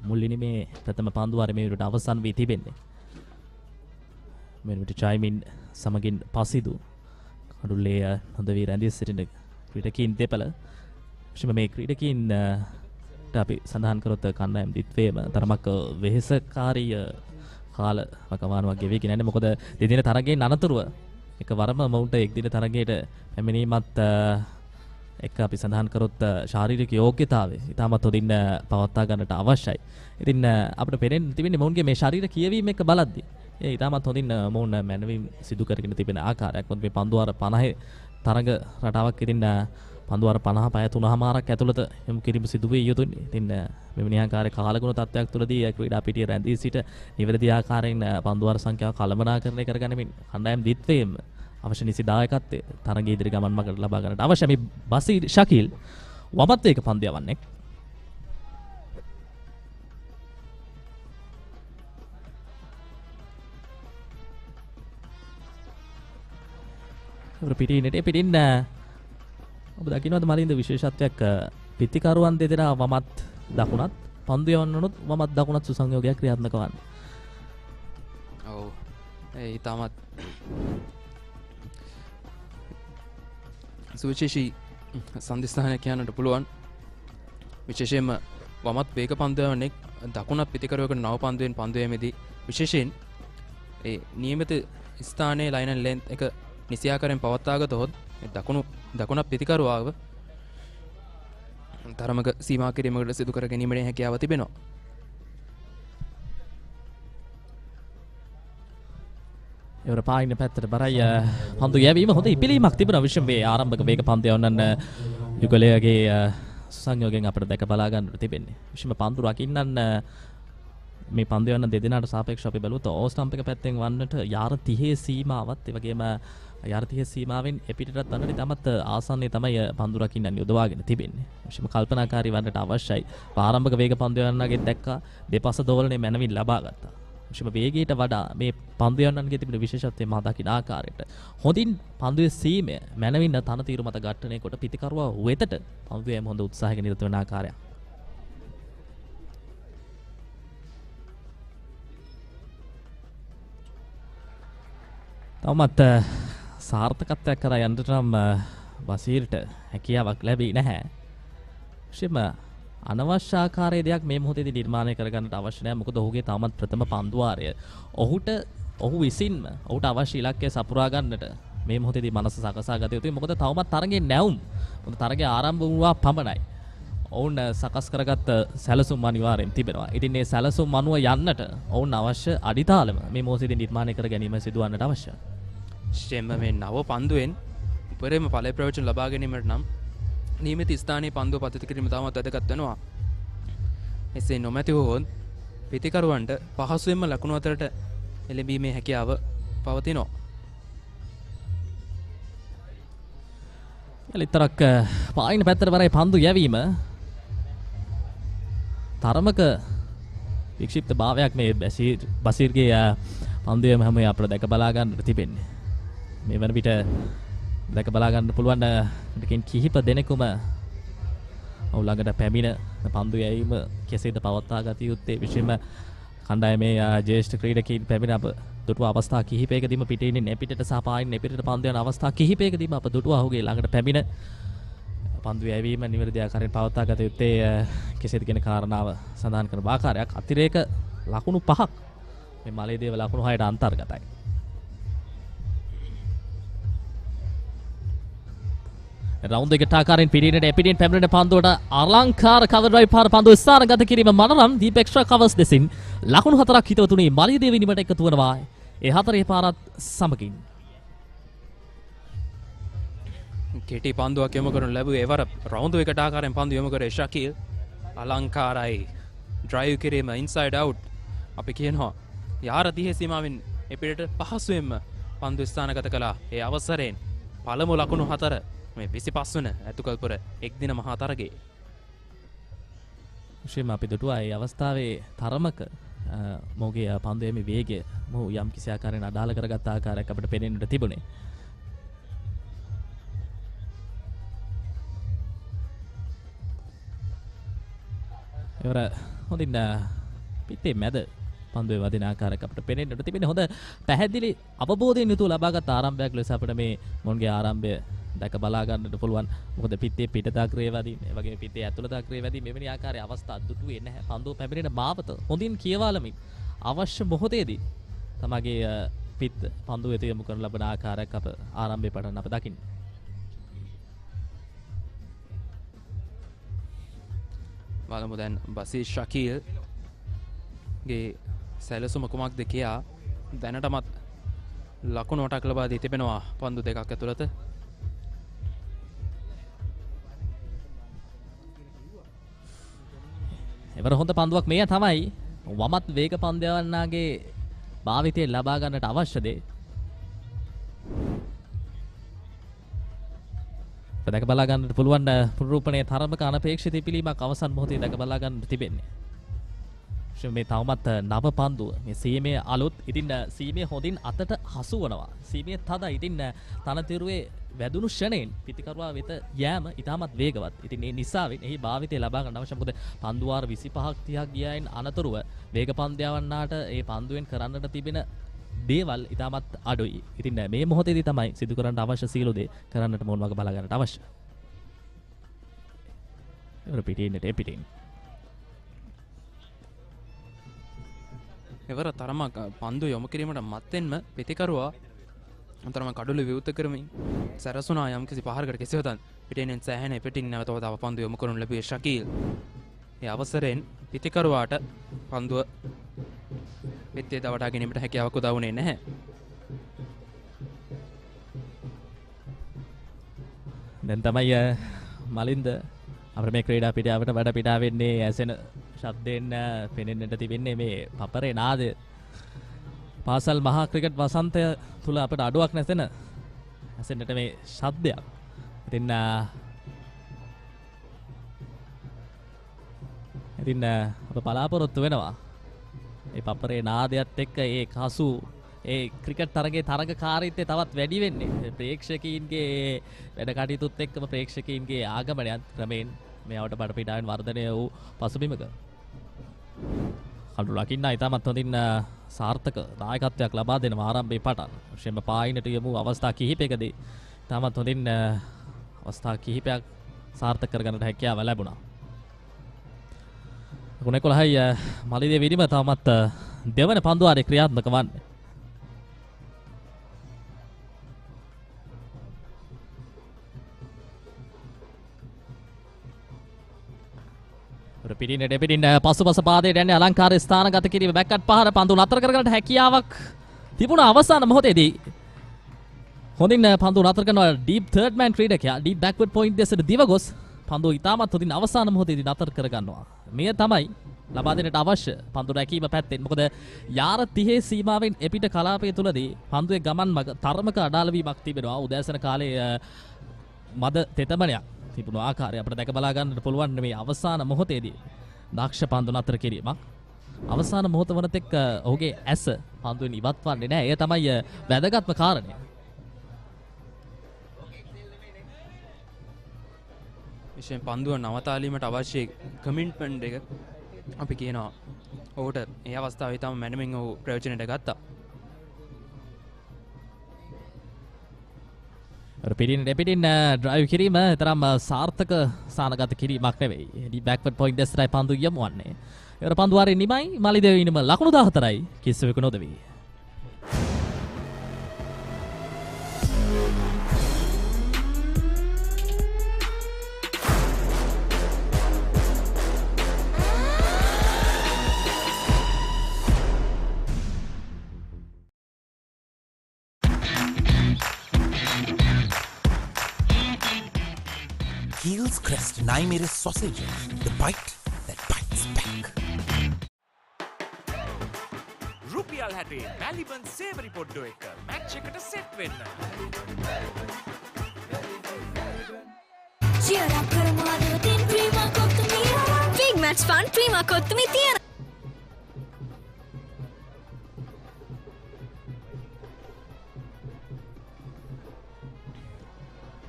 මුල්ලිනිමේ ප්‍රථම පන්දුවාරයේ මේ විට අවසන් වී තිබෙන්නේ. මේ විට චයිමින් සමගින් පසිදු කඩුල්ලේ හොඳ වී රැඳී සිටින ක්‍රීඩකීන් දෙපළ විශේෂම මේ ක්‍රීඩකීන්ට අපි සඳහන් කරොත් කණ්ඩායම් දිත්වේම තරමක් වෙහෙසකාරී කාල වකවානුවක් ගෙවීගෙන යන්නේ. මොකද දෙදින තරගයෙන් අනතුරුව එකවරම මොවුන්ට එක්දින තරගයට පැමිණීමත් එක්ක අපි සඳහන් කරොත් ශාරීරික යෝග්‍යතාවය ඉතාමත් හොඳින් පවත්වා ගන්නට අවශ්‍යයි. ඉතින් අපිට පේන්න තිබෙන්නේ මොවුන්ගේ මේ ශරීර කියවීම එක බලද්දී ඒ ඉතාමත් හොඳින් මොවුන් මැනවීම් සිදු කරගෙන තිබෙන ආකාරයක්. මොකද මේ පන්දුවාර 50 තරග රටාවක් ඉතින් පන්දුවාර 50 පැය 3මාරක් ඇතුළත යොමු කිරීම සිදු වේ යුතුයි. ඉතින් මෙවැනි ආකාරයේ කාලගුණ තත්ත්වයක් තුළදී ක්‍රීඩා පිටියේ රැඳී සිට නිවැරදි ආකාරයෙන් පන්දුවාර සංඛ්‍යාව කළමනාකරණය කරගැනීමෙන් කණ්ඩායම් දිත්වේම අවශ්‍ය නිසි දායකත්වය තරග ඉදිරි ගමන් මඟට ලබා ගන්නට අවශ්‍ය. මේ බසීර් ශකීල් වමත් වේග පන්දු යවන්නේ. පිටින් ඔබ දකින්නවද මලින්ද විශේෂත්වයක් පිටිකරුවන් දෙදෙනා වමත් දකුණත් පන්දු යවන්නනොත් වමත් දකුණත් සුසංයෝගයක් ක්‍රියාත්මක වන්නේ. ඔව් ඒ ඊටමත් සුවිශේෂී සන්දිස්ථානයක් කියන්නට පුළුවන්. විශේෂයෙන්ම වමත් වේග පන්දු යවන්නේ දකුණත් පිටිකරුවකට නව පන්දුවෙන් පන්දු යෑමේදී විශේෂයෙන් ඒ නියමිත ස්ථානයේ ලයින් ඇන්ඩ් ලෙන්ත් එක නිසියාකාරයෙන් පවත්වාගතොත් දකුණක් පිටිකරුවාව තරමක සීමා කිරීමකට සිදු කර ගැනීමේ හැකියාව තිබෙනවා. එවර පායින පැත්තට බරයි පන්දු යැවීම හොඳ ඉපිලීමක් තිබෙනවා. විශ්වයේ ආරම්භක වේග පන්දු යවන්නන් යුගලයාගේ සංයෝගයෙන් අපිට දැක බලා ගන්නට තිබෙන්නේ. විශ්වම පන්දු රකින්නන් මේ පන්දු යවන්න දෙදෙනාට සාපේක්ෂව අපි බලුවොත් ඕස්ටම්ප් එක පැත්තෙන් වන්නට යාර 30 සීමාවත් ඒ වගේම යාර 30 සීමාවෙන් එපිටටත් වන්නට ඉතාමත් ආසන්නයේ තමයි පන්දු රකින්නන් යොදවාගෙන තිබෙන්නේ. විශ්වම කල්පනාකාරී වන්නට අවශ්‍යයි. ආරම්භක වේග පන්දු යවන්නගෙන් දැක්කා දෙපස දෝලනයේ මැනවින් ලබා ගත්තා. විශේෂම වේගයට වඩා මේ පන්දු යවන්නන්ගේ තිබෙන විශේෂත්වය මා දකින ආකාරයට හොඳින් පන්දුවේ සීමය මැනවින් තනතිරු මත ඝට්ටනය කොට පිටිකරුවා වෙතට පන්දු යෑම හොඳ උත්සාහයක නිරත වන ආකාරයක්. තවමත් සාර්ථකත්වයක් කරා යන්නට නම් බසීර්ට හැකියාවක් ලැබී නැහැ. විශේෂම අනවශ්‍ය ආකාරයේ දෙයක් මේ මොහොතේදී නිර්මාණය කරගන්නට අවශ්‍ය නැහැ. මොකද ඔහුගේ තාමත් ප්‍රථම පන්දුවාරය ඔහු විසින්ම ඔහුට අවශ්‍ය ඉලක්කය සපුරා ගන්නට මේ මොහොතේදී මනස සකසා ගත යුතුයි. මොකද තවමත් තරගයේ නැවුම්. මොකද තරගය ආරම්භ වුණා පමණයි. ඔවුන් සකස් කරගත්ත සැලසුම් අනිවාර්යෙන් තිබෙනවා. ඉතින් මේ සැලසුම් අනුව යන්නට ඔවුන් අවශ්‍ය අඩිතාලම මේ මොහොතේදී නිර්මාණය කර ගැනීම සිදුවන්නට අවශ්‍යයි. ශ්‍රේම මේ නව පන්දුවෙන් උපරිම ඵල ප්‍රයෝජන ලබා ගැනීමට නම් නියමිත ස්ථානයේ පන්දුව පතිත කිරීම තාමත් වැදගත් වෙනවා. එසේ නොමැති වුවොත් පිටිකරුවන්ට පහසුවෙන්ම ලකුණු අතරට එළඹීමේ හැකියාව පවතිනවා. යලිතරක් පායින පැත්තට වරයි පන්දු යැවීම තරමක වික්ෂිප්ත භාවයක් මේ බසීර්ගේ පන්දු යැවීම හැම අපිට දැක බලා ගන්නට තිබෙන්නේ. මේ වන විට දැක බලා ගන්න පුළුවන් කිහිප දෙනෙකුම ඔහු ළඟට පැමිණ පන්දු යැවීම කෙසේද පවත්වා ගත යුත්තේ විශේෂයෙන්ම කණ්ඩායමේ ජ්‍යෙෂ්ඨ ක්‍රීඩකයින් පැමිණ අප දුටුව අවස්ථා කිහිපයකදීම පිටින් එපිටට සහ පායින් එපිටට පන්දු යන අවස්ථා කිහිපයකදීම අප දුටුව ඔහුගේ ළඟට පැමිණ පන්දු යැවීම නිවැරදි ආකාරයෙන් පවත්වා ගත යුත්තේ කෙසේද කියන කාරණාව සඳහන් කරන ආකාරයක් අතිරේක ලකුණු 5ක් මේ මලයදේව ලකුණු 6ට අන්තර්ගතයි. රවුන්ඩ් එකට ආකාරයෙන් පිටිනට එපිටින් පැමිණෙන පන්දුවට අලංකාර කවර් ඩ්‍රයිව් පාර පන්දුව ස්ථානගත කිරීම මනරම් දීප එක්ස්ට්‍රා කවර්ස් දෙසින් ලකුණු 4ක් හිතවතුනේ මලියදේව නිමට එකතු වෙනවා. ඒ හතරේ පාරත් සමගින් කෙටි පන්දුවක් යොමු කරනු ලැබුවේ එවර රවුන්ඩ් එකට ආකාරයෙන් පන්දු යොමු කරේ ශකීල්. අලංකාරයි ඩ්‍රයිව් කිරීම ඉන්සයිඩ් අවුට්. අපි කියනවා යාර 30 සීමාවෙන් එපිටට පහසුවෙන්ම පන්දු ස්ථානගත කළා. ඒ අවසරයෙන් පළමු ලකුණු 4 මේ 25 වන ඇතුකල්පුර එක් දින මහා තරගයේ විශේෂයෙන්ම අපි දුටුවා ඒ අවස්ථාවේ තරමක මොහුගේ පන්දුවේ වේගය මොහු යම් කිසි ආකාරයෙන් අඩාල කරගත් ආකාරයක් අපිට පේනෙන්නට තිබුණේ. ඒවර හොඳින් පිටේ මැද පන්දුවේ වදින ආකාරයක් අපිට පේනෙන්නට තිබෙන්නේ. හොඳ පැහැදිලි අවබෝධයෙන් යුතුව ලබාගත් ආරම්භයක් ලෙස අපිට මේ මොන්ගේ ආරම්භය දැක බලා ගන්නට පුළුවන්. මොකද පිටේ පිටත අග්‍රේ වදින, ඒ වගේම පිටේ ඇතුළත අග්‍රේ වදින මෙවැනි ආකාරයේ අවස්ථා දුටුවේ නැහැ. පන්දුව පැමිණෙන මාවත හොඳින් කියවාලමින් අවශ්‍ය මොහොතේදී තමගේ පිට පන්දුව වෙත යොමු කරන ලබන ආකාරයක් අප ආරම්භයේ පටන් අප දකින්නේ. බලමු දැන් බසී ශකීල් ගේ සැලසුම කුමක්ද කියා දැනටමත් ලකුණු 8ක් ලබා දී තිබෙනවා පන්දු දෙකක් ඇතුළත. එවර හොඳ පන්දුවක් මෙය තමයි වමත් වේග පන්දයවන්නාගේ භාවිතය ලබා ගන්නට අවශ්‍ය දේ. දැක බලා ගන්නට පුළුවන් පුනරූපණයේ තරමක අනපේක්ෂිත පිළීමක් අවසන් මොහොතේ දැක බලා ගන්නට තිබෙන්නේ. මේ තවමත් නව පන්දුව මේ සීමේ අලුත්. ඉතින් සීමේ හොඳින් අතට හසු වනවා. සීමේ තද ඉතින් තනතිරුවේ වැදුණු ෂණයෙන් පිටිකරුවා වෙත යෑම ඉතාමත් වේගවත්. ඉතින් ඒ නිසාවෙන් එහි භාවිතය ලබා ගන්න අවශ්‍ය. මොකද පන්දු වාර 25ක් 30ක් ගියායින් අනතුරුව වේග පන්දයවන්නාට ඒ පන්දුවෙන් කරන්නට තිබෙන දේවල් ඉතාමත් අඩුයි. ඉතින් මේ මොහොතේදී තමයි සිදු කරන්න අවශ්‍ය සියලු දේ කරන්නට මොන වගේ බලා ගන්නට අවශ්‍ය. ඒක පිටින්නට පිටින්. එවර තරමක් පන්දු යොමු කිරීමට මත්තෙන්ම පිටිකරුවා තරම කඩුළු විවෘත කරමින් සැරසුණා යම්කිසි පහරකට කෙසේවතත් පිටෙන් සෑහෙන පිටින් නැවත තව පන්දු යොමු කරනු ලැබුවේ ශකීල්. ඒ අවසරයෙන් පිටිකරුවාට පන්දුව පිටේ දවටා ගැනීමට හැකියාවක් උදා වුණේ නැහැ. දැන් තමයි මලින්ද අපේ මේ ක්‍රීඩා පිටියාවට වඩ පිටා වෙන්නේ ඇසෙන ශබ්දෙන් පෙනෙන්නට තිබෙන්නේ මේ පපරේ නාදය. පාසල් මහා ක්‍රිකට් වසන්තය තුල අපිට අඩුවක් නැසෙන ඇසෙන්නට මේ ශබ්දයක්. ඉතින් අප බලාපොරොත්තු වෙනවා ඒ පපරේ නාදයත් එක්ක ඒ කසු ඒ ක්‍රිකට් තරගයේ තරගකාරීත්වය තවත් වැඩි වෙන්නේ. ප්‍රේක්ෂකයින්ගේ වැඩ කටයුතුත් එක්කම ප්‍රේක්ෂකයින්ගේ ආගමනයත් ක්‍රමෙන් මේවට බඩ පිටාවෙන් වර්ධනය වූ පසුබිමක කඩු ලකින්න ඉතාමත් හොඳින් සාර්ථක දායකත්වයක් ලබා දෙන ආරම්භයේ පටන් විශේෂයෙන්ම පායිනට යමු අවස්ථා කිහිපයකදී ඉතාමත් හොඳින් අවස්ථා කිහිපයක් සාර්ථක කරගන්නට හැකියාව ලැබුණා. ගුණ 11යි මලිදේ විදිම තවමත් දෙවන පන්දුවාරේ ක්‍රියාත්මක වන්නේ. පිටින් පසුපස පාදයට යන්නේ අලංකාර ස්ථානගත කිරීම බැක්කට් පහර පන්දු නතර කරගන්නට හැකියාවක් තිබුණා අවසාන මොහොතේදී. හොඳින් පන්දු නතර කරනවා ඩීප් තර්ඩ් මෑන් ක්‍රීඩකයා. ඩීප් බෑක්වර්ඩ් පොයින්ට් දෙසට දිව ගොස් පන්දු ඉතාමත් හොඳින් අවසාන මොහොතේදී නතර කරගන්නවා. මෙය තමයි ලබා දෙන්නට අවශ්‍ය පන්දු රැකීම පැත්තෙන්. මොකද යාර 30 සීමාවෙන් එපිට කලාපය තුලදී පන්දුවේ ගමන් මග තරමක අඩාල වීමක් තිබෙනවා. උදෑසන කාලයේ මද තෙතමනයක් තිබුණු ආකාරය අපිට දැක බලා ගන්නට පුළුවන් මේ අවසාන මොහොතේදී දක්ෂ පන්දු නතර කිරීමක්. අවසාන මොහොත වනතෙක් ඔහුගේ ඇස පන්දුවෙන් ඉවත් වන්නේ නැහැ. එය තමයි වැදගත්ම කාරණය. විශේෂයෙන් පන්දුව නවතාලීමට අවශ්‍ය කමිට්මන්ට් එක අපි කියනවා. ඔහුට ඒ අවස්ථාවේ තම මැනමින් ඔහු ප්‍රයෝජනයට ගත්තා. පිටින් ඩ්‍රයිව් කිරීම තරම් සාර්ථක සානගත කිරීමක් නෙවෙයි. ඩී බෑක්වර්ඩ් පොයින්ට් දෙසටයි පන්දු යමු වන්නේ. ඒවර පන්දු වාරේ නිමයි මලිදේව ඉනම ලකුණු 14යි කිසිවෙකු නොදවි. Heels Crest Naimiri sausages, the bite that bites back. රුපියල් 60 මැලිබන් සේවරි පොඩ්ඩෝ එක මැච් එකට සෙට් වෙන්න. Cheer up කරමු අද තින් ප්‍රීමා කොක්ක මීරා. Big match fun ප්‍රීමා කොත්තුමේ තියෙන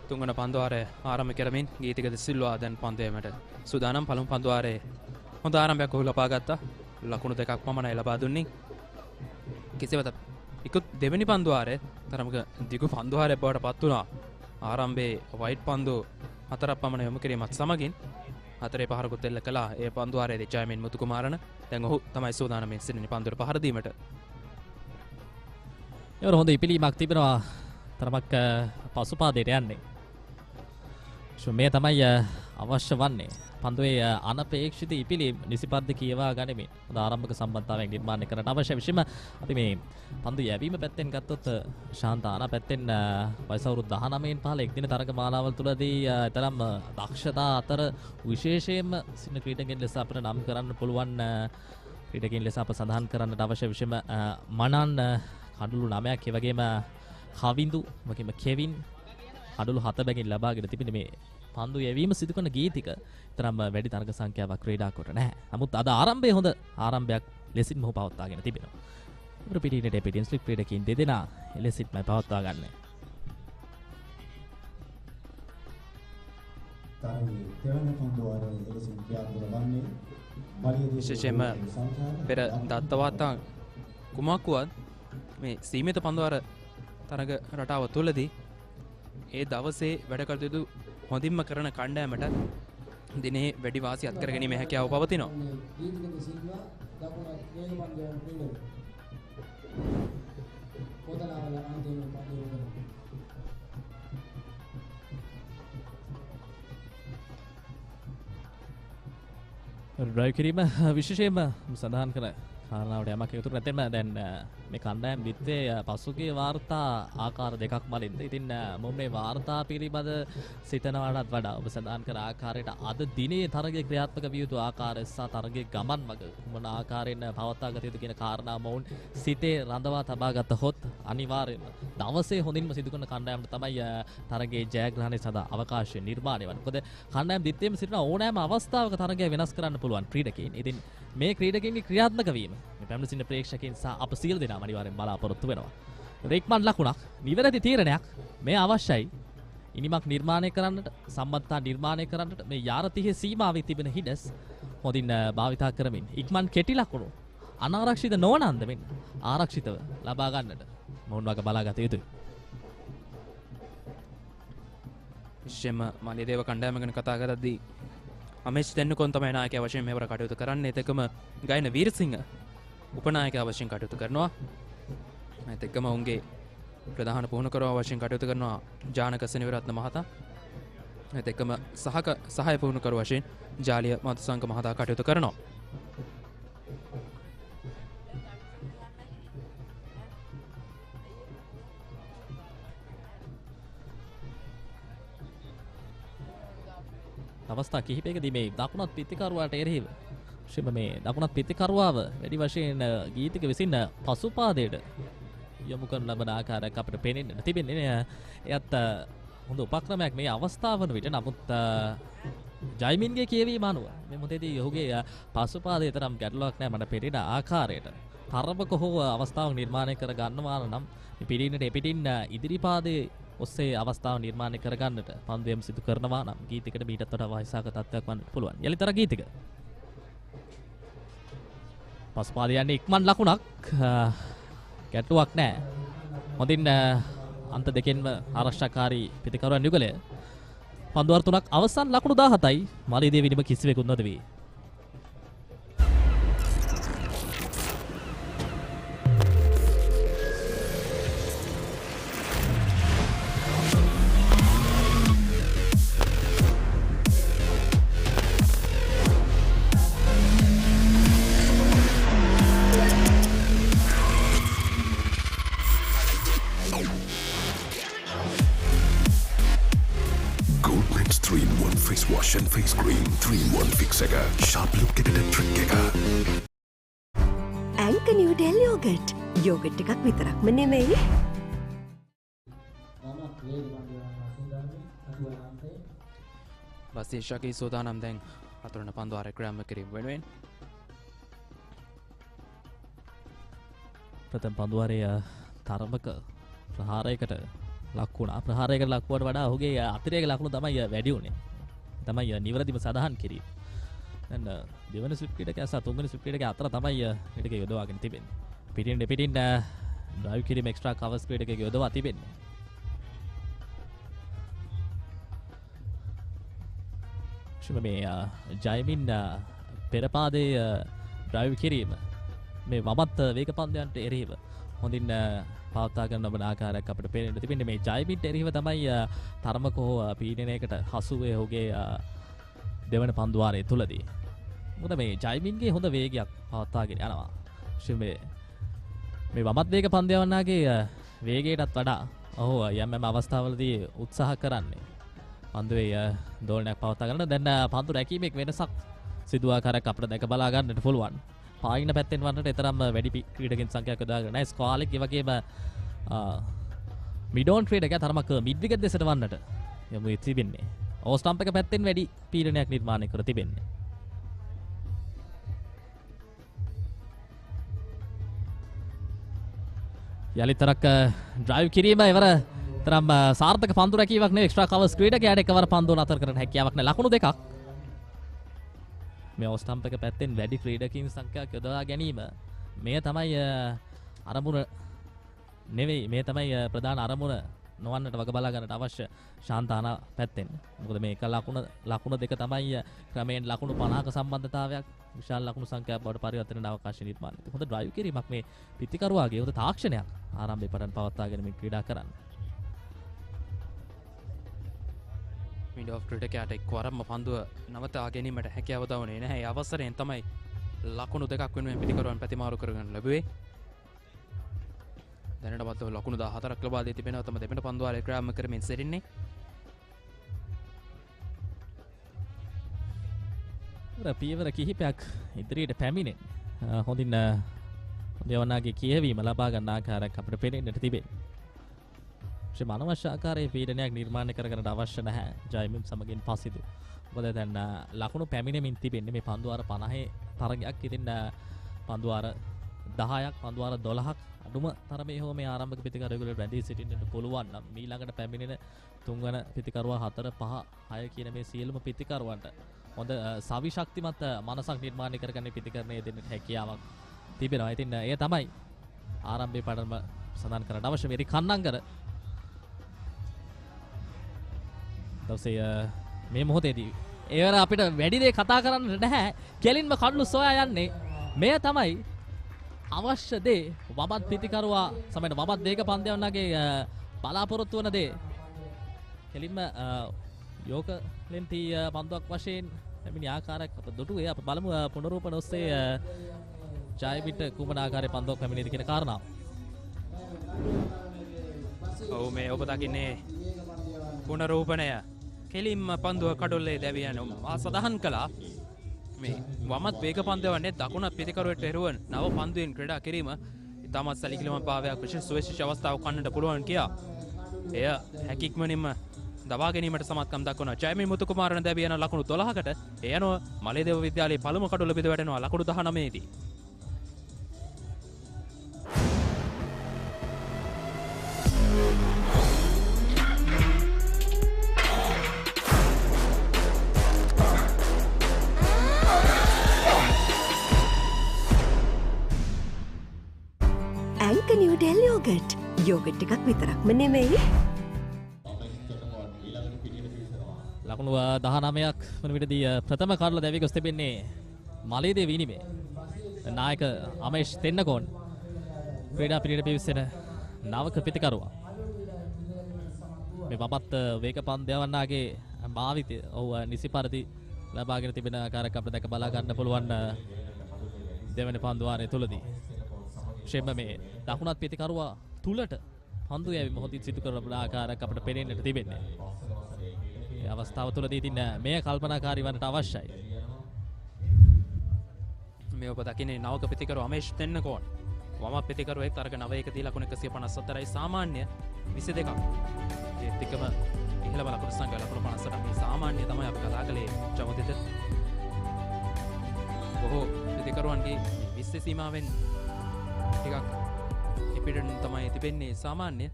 තුන්වන පන්දුවාරය ආරම්භ කරමින් ගීතික ද සිල්වා දැන් පන්දුවීමට සූදානම්. පළමු පන්දුවාරයේ හොඳ ආරම්භයක් ඔහු ලබා ගත්තා. ලකුණු දෙකක් පමණයි ලබා දුන්නේ. කෙසේවත් ඉක්ුත් දෙවෙනි පන්දුවාරයේ තරමක දිගු පන්දුවාරයක් බවට පත් වුණා. ආරම්භයේ වයිට් පන්දු හතරක් පමණ යොමු කිරීමත් සමගින් හතරේ පහරකුත් එල්ල කළා. ඒ පන්දුවාරයේදී ජයමින් මුතුකුමාරණ දැන් ඔහු තමයි සූදානම් මේ සිටින පන්දුවට පහර දීමට. ඒවර හොඳ ඉපිලීමක් තිබෙනවා තරමක් පසුපාදයට යන්නේ. මේ තමයි අවශ්‍ය වන්නේ. පන්දුවේ අනපේක්ෂිත ඉපිලීම් නිසිපද්ද කියවා ගනිමින් හොඳ ආරම්භක සම්බන්ධතාවයක් නිර්මාණය කරන්න අවශ්‍ය විශේෂම අපි මේ පන්දු යැවීම පැත්තෙන් ගත්තොත් ශාන්තානා පැත්තෙන් වයස අවුරුදු 19න් පහළ එක්දින තරග මාලාවල් තුලදී තරම් දක්ෂතා අතර විශේෂයෙන්ම සින්න ක්‍රීඩකයන් ලෙස අපිට නම් කරන්න පුළුවන් ක්‍රීඩකයන් ලෙස අප සඳහන් කරන්නට අවශ්‍ය විශේෂම මනන් කඩළු 9ක් ඒ වගේම කවිඳු වගේම කෙවින් කඩළු 7 බැගින් ලබාගෙන තිබෙන මේ පන්දු යැවීම සිදු කරන ගීතික තරම් වැඩි තරග සංඛ්‍යාවක් ක්‍රීඩා කොට නැහැ. නමුත් අද ආරම්භයේ හොඳ ආරම්භයක් ලෙසින් මොහු පවත්වාගෙන තිබෙනවා. උඩ පිටිනේ පිටින් ස්ලිප් ක්‍රීඩකයන් දෙදෙනා ලෙසින්ම පවත්වා ගන්න. විශේෂයෙන්ම පෙර දත්තවාර්තා කුමක් වුවත් මේ සීමිත පන්දුවාර තරග රටාව තුළදී ඒ දවසේ වැඩ කටයුතු හොඳින්ම කරන කණ්ඩෑමට දිනේ වැඩි වාසි අත් කර ගැනීමේ හැකියාව පවතිනවා. ඩ්‍රයිව් කිරීම විශේෂයෙන්ම සඳහන් කර කාරණාවට යමක් එකතු නැතෙම දැන් මේ කණ්ඩායම් දිත්තේ පසුගිය වාර්තා ආකාර දෙකක් මලින්ද. ඉතින් මම මේ වාර්තා පිළිබඳ සිතනවාටත් වඩා ඔබ සඳහන් කර ආකාරයට අද දිනේ තරගයේ ක්‍රියාත්මක විය යුතු ආකාරය සහ තරගයේ ගමන් මඟ මොන ආකාරයෙන් පවත්වා ගත යුතු කියන කාරණා මොවුන් සිතේ රඳවා තබා ගතහොත් අනිවාර්යයෙන්ම දවසේ හොඳින්ම සිදු කරන කණ්ඩායමට තමයි තරගයේ ජයග්‍රහණය සඳහා අවකාශය නිර්මාණය වන්නේ. මොකද කණ්ඩායම් දිත්තේම සිටින ඕනෑම අවස්ථාවක තරගය වෙනස් කරන්න පුළුවන් ක්‍රීඩකයන්. ඉතින් මේ ක්‍රීඩකයන්ගේ ක්‍රියාත්මක වීම මේ පැමිණ සිටින ප්‍රේක්ෂකයන් සහ අප සියලු දෙනාම අනිවාර්යෙන් බලාපොරොත්තු වෙනවා. රේක්මන් ලකුණක් නිවැරදි තීරණයක් මේ අවශ්‍යයි. ඉනිමක් නිර්මාණය කරන්නට සම්මතතා නිර්මාණය කරන්නට මේ යාරතිහේ සීමාවේ තිබෙන හිඩස් හොඳින් භාවිතා කරමින් ඉක්මන් කෙටි ලකුණු අනාරක්ෂිත නොවන අන්දමින් ආරක්ෂිතව ලබා ගන්නට මොවුන් වග බලාගත යුතුයි. විශේෂයෙන්ම මාලියදේව කණ්ඩායම ගැන කතා කරද්දී අමේෂ් දෙන්නුකොන් තමයි නායකයා වශයෙන් මෙවර කටයුතු කරන්නේ. ඒත් එක්කම ගායන වීරසිංහ උපනායකයා වශයෙන් කටයුතු කරනවා. ඒත් එක්කම ඔවුන්ගේ ප්‍රධාන පුහුණුකරුවා වශයෙන් කටයුතු කරනවා ජානක සෙනවිරත්න මහතා. ඒත් එක්කම සහාය පුහුණුකරුවා වශයෙන් ජාලිය මතුසංක මහතා කටයුතු කරනවා. අවස්ථා කිහිපයකදී මේ දකුණත් පිතිකරුවාට එරෙහිව මේ දකුණත් පිතිකරුවාව වැඩි වශයෙන් ගීතික විසින් පසුපාදයට යොමු කරන ලබන ආකාරයක් අපිට පේනෙන්න තිබෙන්නේ. එයත් හොඳ උපක්‍රමයක් මේ අවස්ථාව වන විට. නමුත් ජයිමින්ගේ කියවීම අනුව මේ මොහොතේදී ඔහුගේ පසුපාදයේ තරම් ගැටලුවක් නැහැ මට පෙනෙන ආකාරයට. තරමක හෝ අවස්ථාවක් නිර්මාණය කර ගන්නවා නම් පිටින්නට පිටින් ඉදිරිපාදයේ ඔස්සේ අවස්ථාව නිර්මාණය කරගන්නට පන්දුවීම සිදු කරනවා නම් ගීතිකට මීටත් වඩා වහිසාක තත්ත්වයක් වන්න පුළුවන්. යලිතර ගීතික පසුපාදේ යන්නේ ඉක්මන් ලකුණක් ගැටුවක් නැහැ. හොඳින් අන්ත දෙකෙන්ම ආරක්ෂාකාරී පිටිකරුවන් යුගලය. පන්දුවර තුනක් අවසන් ලකුණු 17යි. මාලියදේව විනිම කිසිවෙකුත් නොදවි. Wash and face cream 3-in-1 fix එක sharp look එකට trick එක Anchor New Del Yogurt yoghurt එකක් විතරක්ම නෙමෙයි බස්සේ ශකී සෝදානම් දැන් 4 වන පන්දුවාරය ක්‍රියාත්මක කිරීම වෙනුවෙන් ප්‍රථම පන්දුවාරයේ තරමක ප්‍රහාරයකට ලක් වුණා. ප්‍රහාරයකට ලක් වුණාට වඩා ඔහුගේ අතිරේක ලකුණු තමයි වැඩි වුණේ. තමයි නිවැරදිව සඳහන් කිරීම. දැන් දෙවන ස්ලිප් ක්‍රීඩකයා සහ තුන්වෙනි ස්ලිප් ක්‍රීඩකයා අතර තමයි ක්‍රීඩකයෙක් යොදවාගෙන තිබෙන්නේ. පිටින් ඩ්‍රයිව් කිරීම එක්ස්ට්‍රා කවර්ස් ක්‍රීඩකයෙක් යොදවා තිබෙන්නේ. මේ ජයමින් පෙරපාදයේ ඩ්‍රයිව් කිරීම මේ වමත් වේග පන්දයන්ට එරෙහිව හොඳින් පවත්වා ගන්න ලබන ආකාරයක් අපිට පේන්න තිබෙන්නේ. මේ ජයමින්ට එරෙහිව තමයි තරමක හෝ පීඩනයකට හසු වේ ඔහුගේ දෙවන පන්දුවාරය තුලදී. මොකද මේ ජයමින්ගේ හොඳ වේගයක් පවත්වාගෙන යනවා. මේ වමත් වේග පන්දයවන්නාගේ වේගයටත් වඩා ඔහු යම් අවස්ථාවලදී උත්සාහ කරන්නේ පන්දුවේ දෝලනයක් පවත්වා ගන්න. දැන් පන්දු රැකීමේ වෙනසක් සිදු ආකාරයක් අපිට දැක බලා ගන්නට පුළුවන්. පායින පැත්තෙන් වන්නට තරම් වැඩි ක්‍රීඩකයන් සංඛ්‍යාවක් යොදාගෙන නැහැ. ස්කාලෙක් ඒ වගේම මිඩෝන් ක්‍රීඩකයා තරමක මිඩ් විකට් දෙසට වන්නට යමු තිබෙන්නේ. ඕ ස්ටම්ප් එක පැත්තෙන් වැඩි පීඩනයක් නිර්මාණය කර තිබෙන්නේ. යලිතරක් ඩ්‍රයිව් කිරීම ඉවර තරම් සාර්ථක පන්දු රැකීමක් නෙවෙයි. එක්ස්ට්‍රා කවර්ස් ක්‍රීඩකයාට එකවර පන්දු නතර කරන්න හැකියාවක් නැහැ. ලකුණු දෙකක්. මේ ඕස්ටම්ප් එක පැත්තෙන් වැඩි ක්‍රීඩකයන් සංඛ්‍යාවක් යොදවා ගැනීම මේ තමයි අරමුණ නෙවෙයි. මේ තමයි ප්‍රධාන අරමුණ නොවන්නට වග බලා ගන්නට අවශ්‍ය ශාන්තාන පැත්තෙන්. මොකද මේ එක ලකුණ දෙක තමයි ක්‍රමයෙන් ලකුණු 50ක සම්බන්ධතාවයක් විශාල ලකුණු සංඛ්‍යාවක් බවට පරිවර්තන වෙන අවකාශ නිර්මාණය. හොඳ ඩ්‍රයිව් කිරීමක් මේ පිටිකරුවාගේ හොඳ තාක්ෂණයක් ආරම්භයේ පටන් පවත්වාගෙන මේ ක්‍රීඩා කරන්න. මිඩ් ඔෆ් ක්‍රීඩකයාට එක්වරම පන්දුව නවතා ගැනීමට හැකියාව දවන්නේ නැහැ. ඒ අවසරයෙන් තමයි ලකුණු දෙකක් වෙනුවෙන් පිටිකරුවන් ප්‍රතිමාරු කරගන්න ලැබුවේ. දැනටමත් ලකුණු 14ක් ලබා දී තිබෙනවා. තම දෙපෙළ පන්දුවාරය ක්‍රියාත්මක කරමින් සිටින්නේ. පියවර කිහිපයක් ඉදිරියට පැමිණෙන හොඳින් දෙවනාගේ කියවීම ලබා ගන්න ආකාරයක් අපිට පේන්නට තිබෙනවා. අනවශ්‍ය ආකාරයේ පීඩනයක් නිර්මාණය කරගන්නට අවශ්‍ය නැහැ ජයමින් සමගින් පසිදු. මොකද දැන් ලකුණු පැමිණෙමින් තිබෙන්නේ මේ පන්දුවාර 50 තරගයක්. ඉතින් පන්දුවාර 10ක් පන්දුවාර 12ක් අඩුම තරමේ හෝ මේ ආරම්භක පිටිකරුවෙකුට රැඳී සිටින්නට පුළුවන් නම් ඊළඟට පැමිණෙන තුන්වන පිටිකරුවා 4 5 6 කියන මේ සියලුම පිටිකරුවන්ට හොඳ සවිශක්තිමත් මනසක් නිර්මාණය කරගන්න පිටිකරණය දෙන්නට හැකියාවක් තිබෙනවා. ඉතින් ඒ තමයි ආරම්භයේ පටන්ම සඳහන් කරන්න අවශ්‍ය මේ කන්නංගර දවසේ මේ මොහොතේදී ඒවර අපිට වැඩි දේ කතා කරන්න නැහැ. කෙලින්ම කඩළු සොයා යන්නේ මෙය තමයි අවශ්‍ය දේ. වමත් පිටිකරුවා සමහර වමත් වේග පන්දයන්ගේ බලාපොරොත්තු වන දේ කෙලින්ම යෝක ලෙන්ටි පන්දුවක් වශයෙන් පැමිණි ආකාරයක් අප දුටුවේ. අප බලමු පුනරූපණ ඔස්සේ ජයමිට කුමන ආකාරයේ පන්දුවක් පැමිණෙද කියන කාරණාව. ඔව් මේ ඔබ දකින්නේ පුනරූපණය කෙලින්ම පන්දුව කඩොල්ලේ දැවියන සඳහන් කළා. මේ වමත් වේග පන්දවන්නේ දකුණ පිටිකරුවට එරුවන් නව පන්දුවෙන් ක්‍රීඩා කිරීම ඉතාමත් සැලකිලිමත් භාවයක් විශේෂ සුවිශේෂ අවස්ථාවක් කන්නට පුළුවන් කියා එය හැකියක්මනින්ම දවා ගැනීමට සමත්කම් දක්වනවා. ජයමින් මුතුකුමාරන දැවියන ලකුණු 12කට ඒ අනුව මලයදේව විද්‍යාලයේ පළමු කඩොල්ල බිඳ වැටෙනවා ලකුණු 19 දී. නිව්ඩෙල් යෝගට් යෝගට් එකක් විතරක්ම නෙමෙයි. ලකුණු 19ක් වන විටදී ප්‍රථම කඩල දැවී ගොස් තිබෙන්නේ මලයදේව ඉනිමේ නායක අමේෂ් තෙන්නකෝන් ක්‍රීඩා පිළිවෙලට පිවිසෙන නවක පිටිකරුවා. මේ වමත් වේග පන්දයවන්නාගේ භාවිතය ඔව් නිසි පරිදි ලබාගෙන තිබෙන ආකාරයක් අපිට දැක බලා ගන්න පුළුවන් දෙවන පන්දුවාරය තුලදී. ශෙම මේ දකුණත් පිටිකරුවා තුලට පන්දු යැවීම හොඳින් සිදු කරන ආකාරයක් අපිට පේන්නට තිබෙන්නේ. මේ අවස්ථාව තුලදී ඉතින් මේ කල්පනාකාරී වන්නට අවශ්‍යයි. මේ ඔබ දකින්නේ නවක පිටිකරුවා අමේෂ් තෙන්නකෝන්. වම පිටිකරුවා එක් තරග 9 දී ලකුණු 154යි සාමාන්‍ය 22ක්. ඒත් එකම ඉහළම ලකුණු සංඛ්‍යාව ලකුණු 58ක්. මේ සාමාන්‍ය තමයි අපි කතා කළේ චමදිත බොහෝ ප්‍රතිකරුවන්ගේ විශ්ව සීමාවෙන් ටිකක් එපිට තමයි තිබෙන්නේ සාමාන්‍ය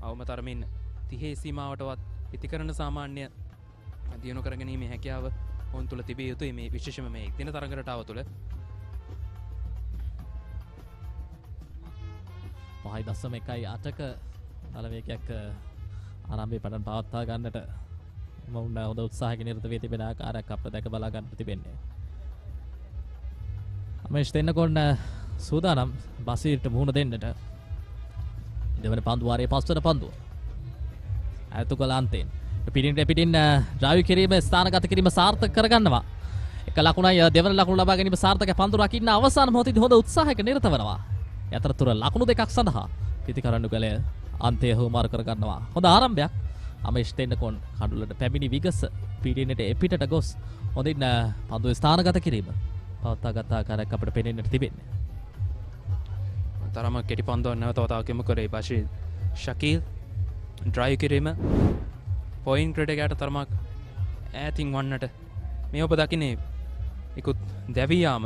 අවම තරමින් 30 සීමාවටවත් ඉතිකරන සාමාන්‍ය දියුණු කරගැනීමේ හැකියාව ඔවුන් තුළ තිබිය යුතුයි මේ විශේෂම මේ එක්දින තරඟ රටාව තුළ. පහයි දශම 1.8ක බලවේගයක් ආරම්භයේ පටන් පවත්වා ගන්නට මොවුන් හොඳ උත්සාහයක නිරත වී තිබෙන ආකාරයක් අපට දැක බලා ගන්නට තිබෙන්නේ. අමේෂ් දෙන්නකොන් සූදානම් බසීර්ට මුහුණ දෙන්නට. දෙවන පන්දු වාරයේ පස්වන පන්දුව. අයතු කළ අන්තයෙන් පිටින් ඩ්‍රයිව් කිරීම ස්ථානගත කිරීම සාර්ථක කරගන්නවා. එක ලකුණයි දෙවන ලකුණ ලබා ගැනීම සාර්ථක පන්දු රකින්න අවසාන මොහොතේදී හොඳ උත්සාහයක නිරත වෙනවා. යතරතුර ලකුණු දෙකක් සඳහා පිටිකරණුගලය අන්තය හුමාරු කරගන්නවා. හොඳ ආරම්භයක්. අමේෂ් දෙන්නකොන් කඩුලට පැමිණි විගස පිටින්නට එපිටට ගොස් හොඳින් පන්දු ස්ථානගත කිරීම පවත්වා ගත ආකාරයක් අපිට පෙනෙන්නට තිබෙන්නේ. තරම කෙටි පන්දුවක් නැවත වතාවකම කරේ බෂීර් ශකීල් ඩ්‍රයිව් කිරීම පොයින්ට් ක්‍රීඩකයාට තරමක් ඈතින් වන්නට මේ ඔබ දකින්නේ ඉක්ුත් දැවී යාම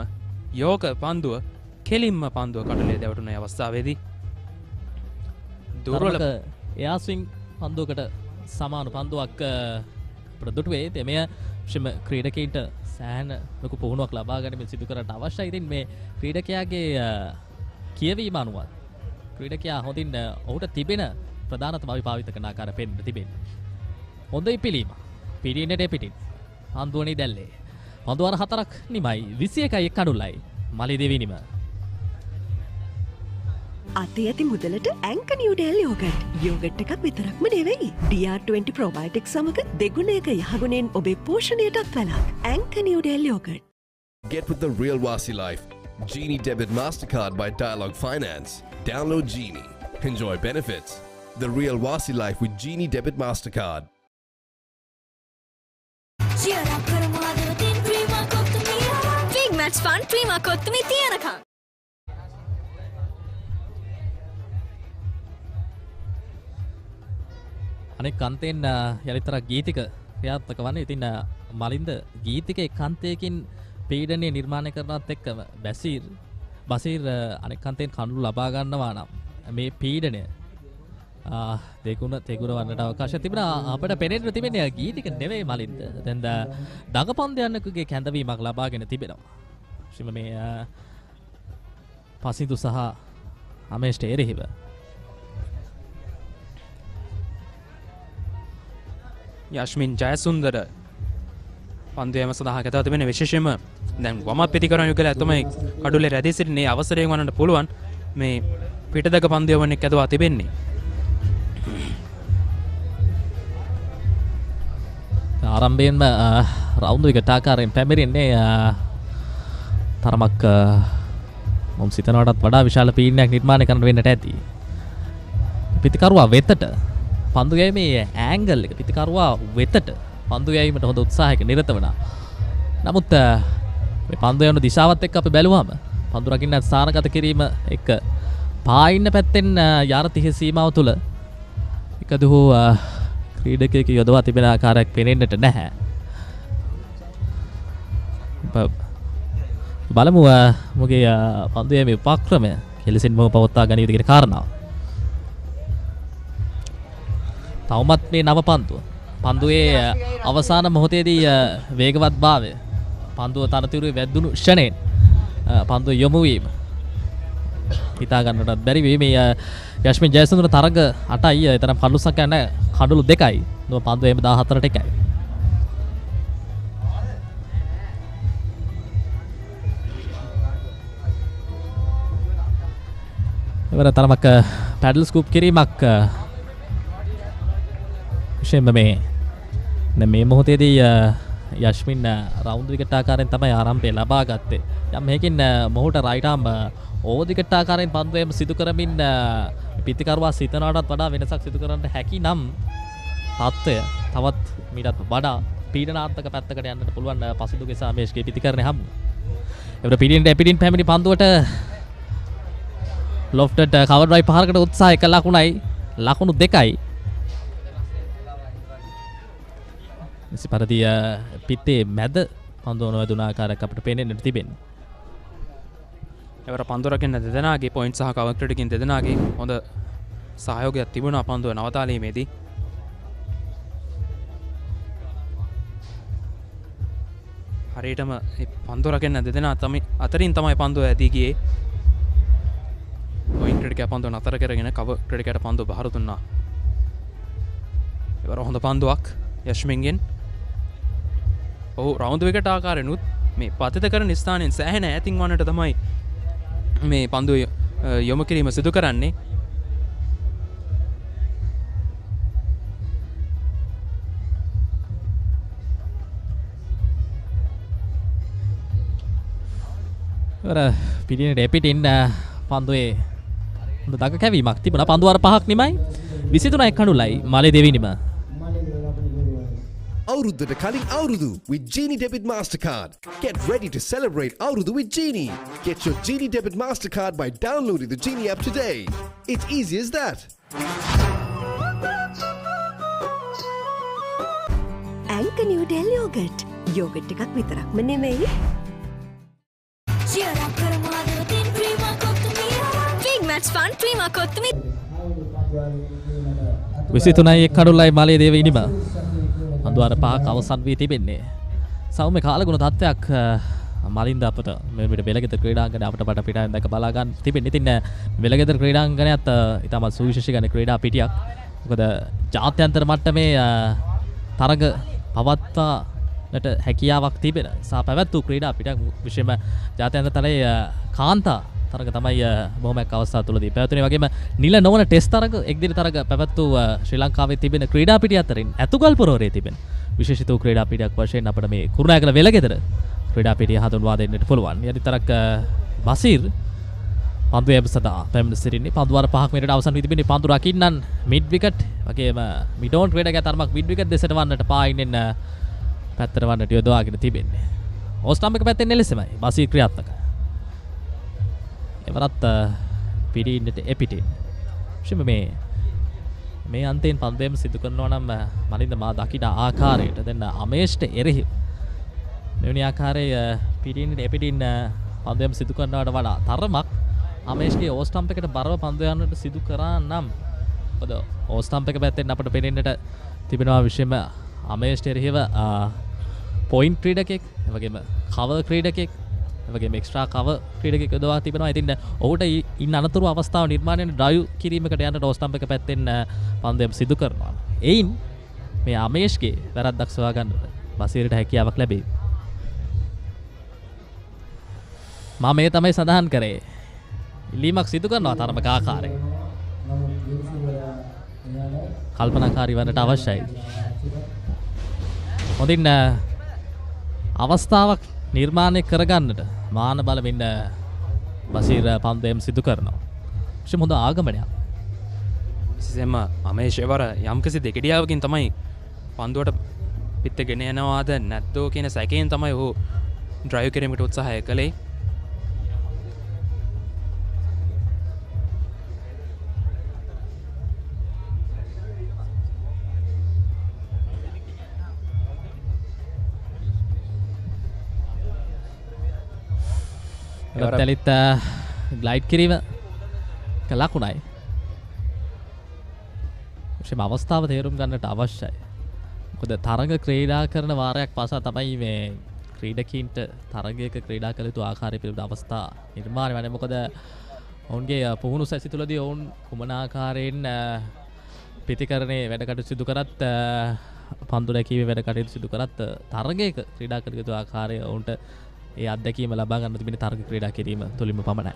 යෝග පන්දුව කෙලින්ම පන්දුව කඩලේ දැවටුන අවස්ථාවේදී දුර්වල එයා ස්විං පන්දුවකට සමාන පන්දුවක් ප්‍රදුටුවේ තෙමය ශිම ක්‍රීඩකයින්ට සෑහන ලොකු පුහුණුවක් ලබා ගැනීම සිදු කරන්නට අවශ්‍යයි. ඉතින් මේ ක්‍රීඩකයාගේ කියවීම අනුවත් ක්‍රීඩකයා හොඳින් ඔහුට තිබෙන ප්‍රධානතම විභාවිත කරන ආකාරය පෙන්වන්න තිබෙන්නේ. හොඳයි පිළීම. පිටින්නට පිටින්. පන්දුවනේ දැල්ලේ. පන්දු වර 4ක් නිමයි 21යි කඩුල්ලයි. මලියදේවි නිම. අතේ ඇති මුදලට ඇංක නිව්ඩෙල් යෝගට්. යෝගට් එකක් විතරක්ම නෙවෙයි. DR20 ප්‍රොබයොටික් සමග දෙගුණයක යහගුණෙන් ඔබේ පෝෂණයටත් වැළක්. ඇංක Newdale yoghurt. Get with the real Wasi life. Genie Debit MasterCard by Dialogue Finance. Download Genie. Enjoy benefits. The real Wasi life with Genie Debit MasterCard. Big match fun prima kottumi tiyanaka. අනෙක් කන්තෙන් යලිතරක් ගීතික ක්‍රියාත්මක වන්නේ. ඉතින් මලින්ද ගීතික එක්කන්තයකින් පීඩනය නිර්මාණය කරනවත් එක්කම බසීර් අනෙක් කන්තෙන් කඳුළු ලබා ගන්නවා නම් මේ පීඩනය දෙගුණ තෙගුණ වන්නට අවකාශ තිබෙනවා. අපිට පෙනෙන්න තිබෙන්නේ ගීතික නෙවෙයි මලින්ද. දැන් දඟපන්දයන්කුගේ කැඳවීමක් ලබාගෙන තිබෙනවා. ශ්‍රීම මේ පසිදු සහ අමේෂ්ට එරෙහිව යශ්මින් ජයසුන්දර පන්දුවම සඳහා කතා තිබෙන විශේෂයෙන්ම දැන් වම පිටිකරණ යුගල තමයි කඩුලේ රැඳී සිටින්නේ. අවසරයෙන් වන්නට පුළුවන් මේ පිටදක පන්දුවම එක් ඇදුවා තිබෙන්නේ. ආරම්භයෙන්ම රවුන්ඩ් එකට ආකාරයෙන් පැමිණෙන්නේ තරමක් මොම් සිතනවටත් වඩා විශාල පීඩනයක් නිර්මාණය කරන්න වෙන්නට ඇති. පිටිකරුවා වෙතට පන්දු ගැයීමේ ඇන්ගල් එක පිටිකරුවා වෙතට පන්දු ගැයීමට හොඳ උත්සාහයක නිරත වුණා. නමුත් මේ පන්දු යන දිශාවත් එක්ක අපි බැලුවම පන්දු රකින්න ස්ථානගත කිරීම එක්ක පායින්න පැත්තෙන් යාර 30 සීමාව තුල එකදු ක්‍රීඩකයෙකු යොදවා තිබෙන ආකාරයක් පෙනෙන්නට නැහැ. බලමු මොගේ පන්දු යීමේ උපක්‍රමය කෙලෙසින්ම පවත්වා ගැනීමද කියන කාරණාව. තවමත් මේ නව පන්දුවේ අවසාන මොහොතේදී වේගවත් භාවය පන්දුව තරතිරුවේ වැද්දුණු ෂණයෙන් පන්දුව යොමු වීම හිතා ගන්නටත් බැරි වේ. මේ යශ්මින් ජයසුන්දර තරග 8යි එතරම් කඩලු සංඛ්‍යා නැහැ. කඩලු 2යි. නෝ පන්දුව එම 14ට එකයි. ඉවර තරමක් පැඩල් ස්කූප් කිරීමක් විශේෂයෙන්ම මේ මොහොතේදී යශ්මින් රවුන්ඩ් විකට් ආකාරයෙන් තමයි ආරම්භය ලබා ගත්තේ. යම් මේකින් මොහුට රයිට් ආම් ඕවර් විකට් ආකාරයෙන් පන්දුවේම සිදු කරමින් පිටිකරුවා සිතනවටත් වඩා වෙනසක් සිදු කරන්න හැකි නම් තත්ත්වය තවත් මීටත් වඩා පීඩනාත්මක පැත්තකට යන්නට පුළුවන් පසුදුගේ සාමේෂ්ගේ පිටිකරණය හමු. එවර පිටින් පැමිණි පන්දුවට ලොෆ්ටඩ් කවර් ඩ්‍රයිව් පහරකට උත්සාහ එක ලකුණයි ලකුණු 2යි. නිසි පරිදි පිත්තේ මැද පන්දුව නොවැදුන ආකාරයක් අපිට පේනෙන්නට තිබෙන්නේ. එවර පන්දුරකින් දෙදෙනාගේ පොයින්ට් සහ කවර් ක්‍රිකට් දෙදෙනාගේ හොඳ සහයෝගයක් තිබුණා පන්දුව නවතාලීමේදී. හරියටම පන්දුරකින් දෙදෙනා තමයි අතරින් තමයි පන්දුව ඇදී ගියේ. පොයින්ට් ක්‍රිකට් පන්දුව නතර කරගෙන කවර් ක්‍රිකට් පන්දුව බහර දුන්නා. එවර හොඳ පන්දුවක් යෂ්මින්ගෙන්. ඔහු රවුන්ඩ් විකට් ආකාරයෙන්ුත් මේ පතිත කරන ස්ථානයෙන් සෑහෙන ඈතින් වන්නට තමයි මේ පන්දුව යොමු කිරීම සිදු කරන්නේ. පිටින ඩෙපිටින් පන්දුවේ හොඳ දක කැවීමක් තිබුණා. පන්දුව අර 5ක් නිමයි 23ක් කඩුලයි මාලියදේව නිම. අවුරුද්දට කලින් අවුරුදු with Genie Debit Mastercard. Get ready to celebrate අවුරුදු with Genie. Get your Genie Debit Mastercard by downloading the Genie app today. It's easy as that. Anchor New Delhi yogurt. Yogurt එකක් විතරක්ම නෙමෙයි. Big match fun prima කොත්තුමි. 23යි කඩුලයි මාලියදේව නිම. පන්දුව 5ක් අවසන් වී තිබෙන්නේ. සෞම්‍ය කාලගුණ තත්ත්වයක් මලින්ද අපට මේ වෙලගෙදර ක්‍රීඩාංගණය අපට බඩ පිටාවෙන් දැක බලා ගන්න තිබෙන්නේ. ඉතින් වෙලගෙදර ක්‍රීඩාංගණයත් ඉතාමත් සුවිශේෂී ගන්න ක්‍රීඩා පිටියක්. මොකද ජාත්‍යන්තර මට්ටමේ තරග පවත්වාට හැකියාවක් තිබෙන සහ පැවැත් වූ ක්‍රීඩා පිටියක්. විශේෂයෙන්ම ජාත්‍යන්තර තලයේ කාන්තා තරග තමයි බොහොමයක් අවස්ථා තුලදී පැවතුනේ. වගේම නිල නොවන ටෙස්ට් තරග එක්දින තරග පැවැත් වූ ශ්‍රී ලංකාවේ තිබෙන ක්‍රීඩා පිටිය අතරින් ඇතුගල් පුරවරේ තිබෙන විශේෂිත වූ ක්‍රීඩා පිටියක් වශයෙන් අපිට මේ කුරුණෑගල වෙලගෙදර ක්‍රීඩා පිටිය හඳුන්වා දෙන්නට පුළුවන්. යදිතරක් බසීර් පන්දුව සදා පැමිණ සිටින්නේ. පන්දුව 5ක් මිනිට අවසන් වී තිබෙන්නේ. පන්දු රකින්නන් මිඩ් විකට් වගේම මිඩෝන් ක්‍රීඩකයා තරමක් මිඩ් විකට් දෙසට වන්නට පායින්ෙන් පැත්තට වන්නට යොදවාගෙන තිබෙන්නේ. ඕස්ට්‍රම් එක පැත්තෙන් එලෙසමයි බසීර් ක්‍රියාත්මක. එවරත් පිටින්නට එපිටින් විශේෂම මේ අන්තයෙන් පන්දුවම සිදු කරනවා නම් මලින්ද මා දකින ආකාරයට දැන් අමේෂ්ට එරෙහි මෙවැනි ආකාරයේ පිටින්නට එපිටින් පන්දුවම සිදු කරනවට වඩා තරමක් අමේෂ්ගේ ඕස්ටම්ප් එකට බරව පන්දුව යන්නට සිදු කරා නම් මොකද ඕස්ටම්ප් එක පැත්තෙන් අපිට පෙනෙන්නට තිබෙනවා විශේෂම අමේෂ්ට එරෙහිව පොයින්ට් ක්‍රීඩකෙක් එවැගේම කවර් ක්‍රීඩකෙක් වගේ එක්ස්ට්‍රා කවර් ක්‍රීඩකයෙක් යොදවා තිබෙනවා. ඉතින් ඔහුට ඉන්න අනතුරු අවස්ථාව නිර්මාණය වෙන ඩ්‍රයිව් කිරීමකට යන ඕස්ටම්ප් එක පැත්තෙන් පන්දුවම සිදු කරනවා. එයින් මේ අමේෂ්ගේ වැරද්දක් සොයා ගන්නට බසීරට හැකියාවක් ලැබේ. මම මේ තමයි සඳහන් කරේ. ඉල්ලීමක් සිදු කරනවා තරමක ආකාරයෙන්. කල්පනාකාරී වන්නට අවශ්‍යයි. හොඳින් අවස්ථාවක් නිර්මාණය කරගන්නට මාන බලමින් බසීර් පන්දුවම සිදු කරනවා. විශේෂ හොඳ ආගමනයක්. විශේෂයෙන්ම අමේෂේවර යම්කිසි දෙකඩියාවකින් තමයි පන්දුවට පිට ගෙන යනවාද නැද්දෝ කියන සැකයෙන් තමයි ඔහු ඩ්‍රයිව් කිරීමට උත්සාහය කළේ. ඇලිත් ග්ලයිඩ් කිරීම ලකුණයි. විශේෂම අවස්ථාව තේරුම් ගන්නට අවශ්‍යයි. මොකද තරග ක්‍රීඩා කරන වාරයක් පාසා තමයි මේ ක්‍රීඩකීන්ට තරගයක ක්‍රීඩා කළ යුතු ආකාරය පිළිබඳ අවස්ථා නිර්මාණය වෙන්නේ. මොකද ඔවුන්ගේ පුහුණු සැසි තුළදී ඔවුන් කුමන ආකාරයෙන් පිටිකරණේ වැඩ කටයුතු සිදු කරත් පන්දු රැකීමේ වැඩ කටයුතු සිදු කරත් තරගයක ක්‍රීඩා කළ යුතු ආකාරය ඔවුන්ට ඒ අත්දැකීම ලබා ගන්න තිබෙන තරග ක්‍රීඩා කිරීම තුළින්ම පමණයි.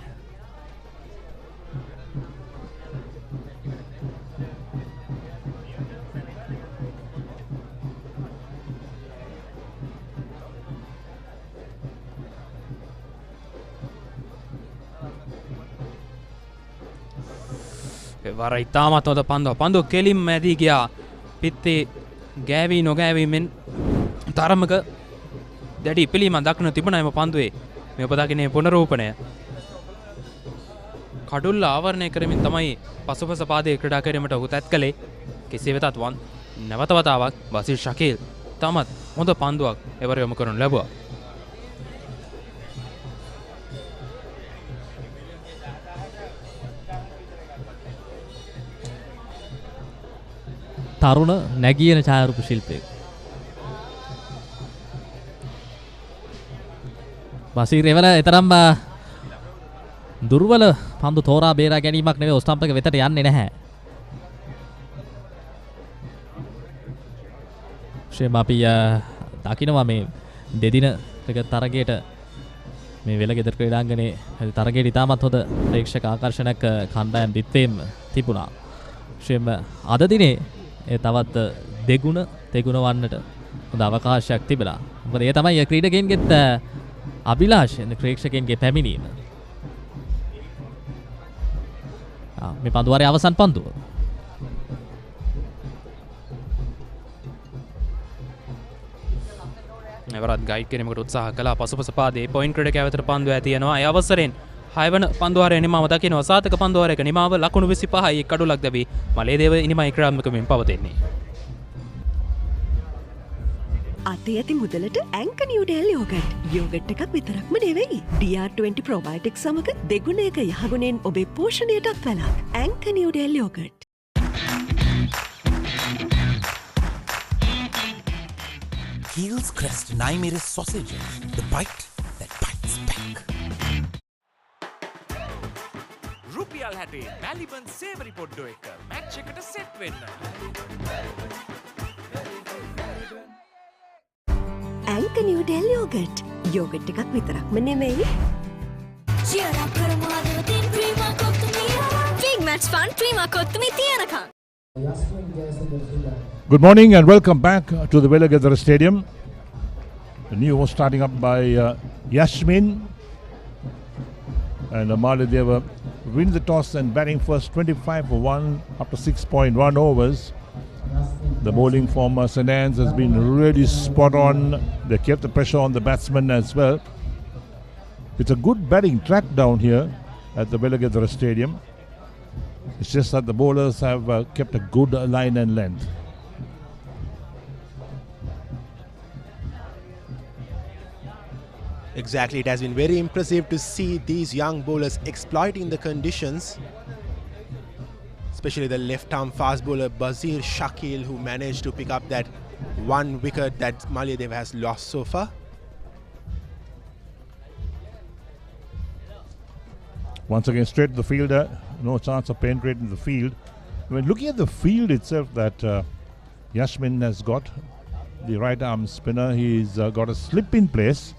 වර ඉතාමත් හොඳ පන්දුව කෙලින්ම ඇදී ගියා. පිත්තේ ගෑවී නොගෑවීමෙන් තරමක දැඩි ඉපිලීමක් දක්න තිබුණා එම පන්දුවේ. මේ ඔබ දකින්නේ පුනරූපණය. කඩුල්ල ආවරණය කරමින් තමයි පසුපස පාදයේ ක්‍රීඩා කිරීමට ඔහු තැත් කළේ. කෙසේ වෙතත් නැවත වතාවක් බසීර් ශකීල් ඉතාමත් හොඳ පන්දුවක් එවර යොමු කරනු ලැබුවා. තරුණ නැගියන ඡායාරූප ශිල්පියෙක්. බසීර් එවර එතරම් දුර්වල පන්දු තෝරා බේරා ගැනීමක් නෙවෙයි ඔස්ටම්ප් එක වෙතට යන්නේ නැහැ. ෂේම අපි දකිනවා මේ දෙදින ක්‍රිකට් තරගයට මේ වෙලගෙදර ක්‍රීඩාංගණයේ තරගයට ඉතාමත් හොඳ ප්‍රේක්ෂක ආකර්ෂණයක් කණ්ඩායම් දිත්තේම තිබුණා. ෂේම අද දිනේ තවත් දෙගුණ වන්නට හොඳ අවකාශයක් තිබෙනවා. මොකද ඒ තමයි ක්‍රීඩකයන්ගෙත් අභිලාෂය ප්‍රේක්ෂකයන්ගේ පැමිණීම. මේ පන්දුවාරයේ අවසන් පන්දුව. එවරත් ගයිඩ් කිරීමකට උත්සාහ කළා. පසුපස පාදයේ පොයින්ට් ක්‍රීඩකයා වෙතට පන්දුව ඇති යනවා. ඒ අවසරෙන් 6 වන පන්දුවාරයේ නිමාව දකිනවා. සාතක පන්දුවාරයක නිමාව ලකුණු 25යි කඩුලක් දැවි මලේදේව ඉනිමයි ක්‍රීඩාත්මකමින් පවතින්නේ. අතේ ඇති මුදලට ඇංක නිව්ඩෙල් යෝගට්. යෝගට් එකක් විතරක්ම නෙවෙයි. DR20 ප්‍රොබයොටික් සමග දෙගුණයක යහගුණෙන් ඔබේ පෝෂණයටත් වැළක්. ඇංක Newdale yoghurt. Heels Crest Naimeris sausages, the bite that bites back. රුපියල් 60 මැලිබන් සේවරි පොඩ්ඩෝ එක මැච් එකට සෙට් වෙන්න. ඇංක නිව්ඩෙල් යෝගට්. යෝගට් එකක් විතරක්ම නෙවෙයි. cheer up කරමාදවතින් Prima කොත්තුමී big match fun Prima කොත්තුමී තියනකම්. Good morning and welcome back to the Welagedara Stadium. The new was starting up by Yashmin, and Maliyadeva wins the toss and batting first 25 for 1 after 6.1 overs. The bowling from St. Anne's has been really spot on. They kept the pressure on the batsmen as well. It's a good batting track down here at the Welagedara Stadium. It's just that the bowlers have kept a good line and length. Exactly, it has been very impressive to see these young bowlers exploiting the conditions, especially the left-arm fast bowler Bazir Shakil, who managed to pick up that one wicket that Maliyadeva has lost so far. Once again, straight to the fielder, no chance of penetrating the field. When looking at the field itself that Yashmin has got, the right arm spinner, he's got a slip in place.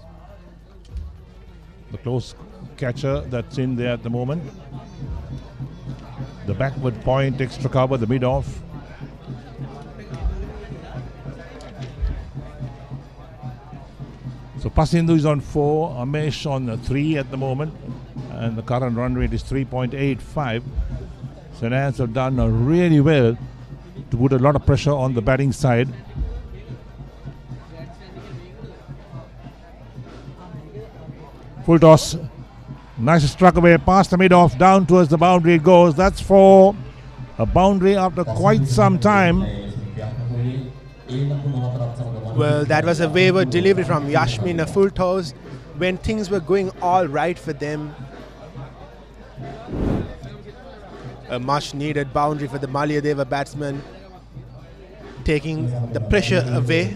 The close catcher that's in there at the moment. The backward point, extra cover, the mid-off. So Pasindu is on 4, Amesh on 3 at the moment, and the current run rate is 3.85. St. Anne's have done really well to put a lot of pressure on the batting side. Full toss. Nice struck away past the mid-off, down towards the boundary it goes. That's for a boundary after quite some time. Well, that was a wayward delivery from Yashmin, a full toss when things were going all right for them. A much needed boundary for the Maliyadeva batsman, taking the pressure away.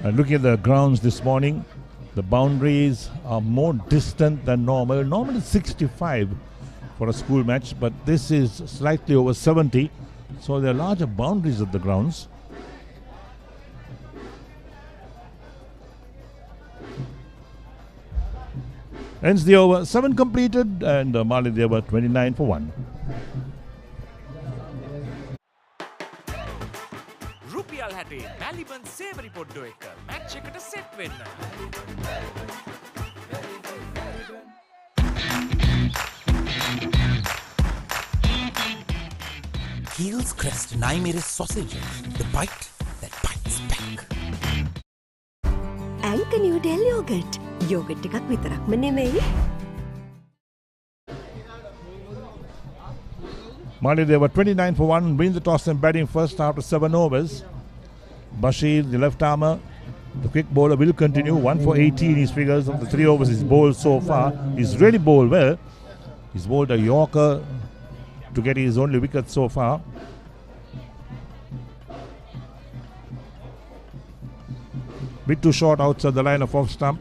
Looking at the grounds this morning, the boundaries are more distant than normal. Normally 65 for a school match, but this is slightly over 70, so there are larger boundaries at the grounds. Ends the over, 7 completed, and Maliyadeva 29 for 1. රුපියල් 60 මැලිබන් සේවරි පොඩ්ඩෝ එක match එකට set වෙන්න. Heels Crest Naimeris sausages, the bite that bites back. ඇංක Newdale yogurt. Yoghurt එකක් විතරක්ම නෙමෙයි. Maliyadeva 29 for 1 wins the toss and batting first after 7 overs. Bashir, the left armer, the quick bowler, will continue. 1 for 18 his figures of the 3 overs he's bowled so far. He's really bowled well. He's bowled a Yorker to get his only wicket so far. Bit too short outside the line of off stump.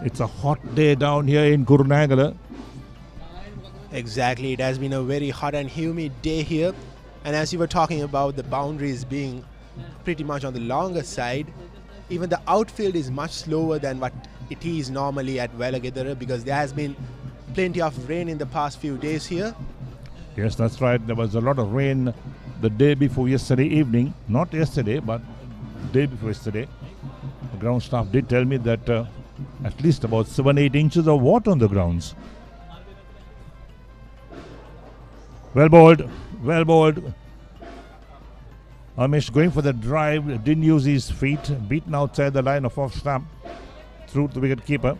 It's a hot day down here in Kurunegala. Exactly, it has been a very hot and humid day here. And as you were talking about the boundaries being pretty much on the longer side, even the outfield is much slower than what it is normally at Welagedara, because there has been plenty of rain in the past few days here. Yes, that's right. There was a lot of rain the day before yesterday evening. Not yesterday, but the day before yesterday. The ground staff did tell me that at least about 7-8 inches of water on the grounds. Well bowled, well bowled. Amish going for the drive, didn't use his feet, beaten outside the line of off stump, through to the wicket keeper.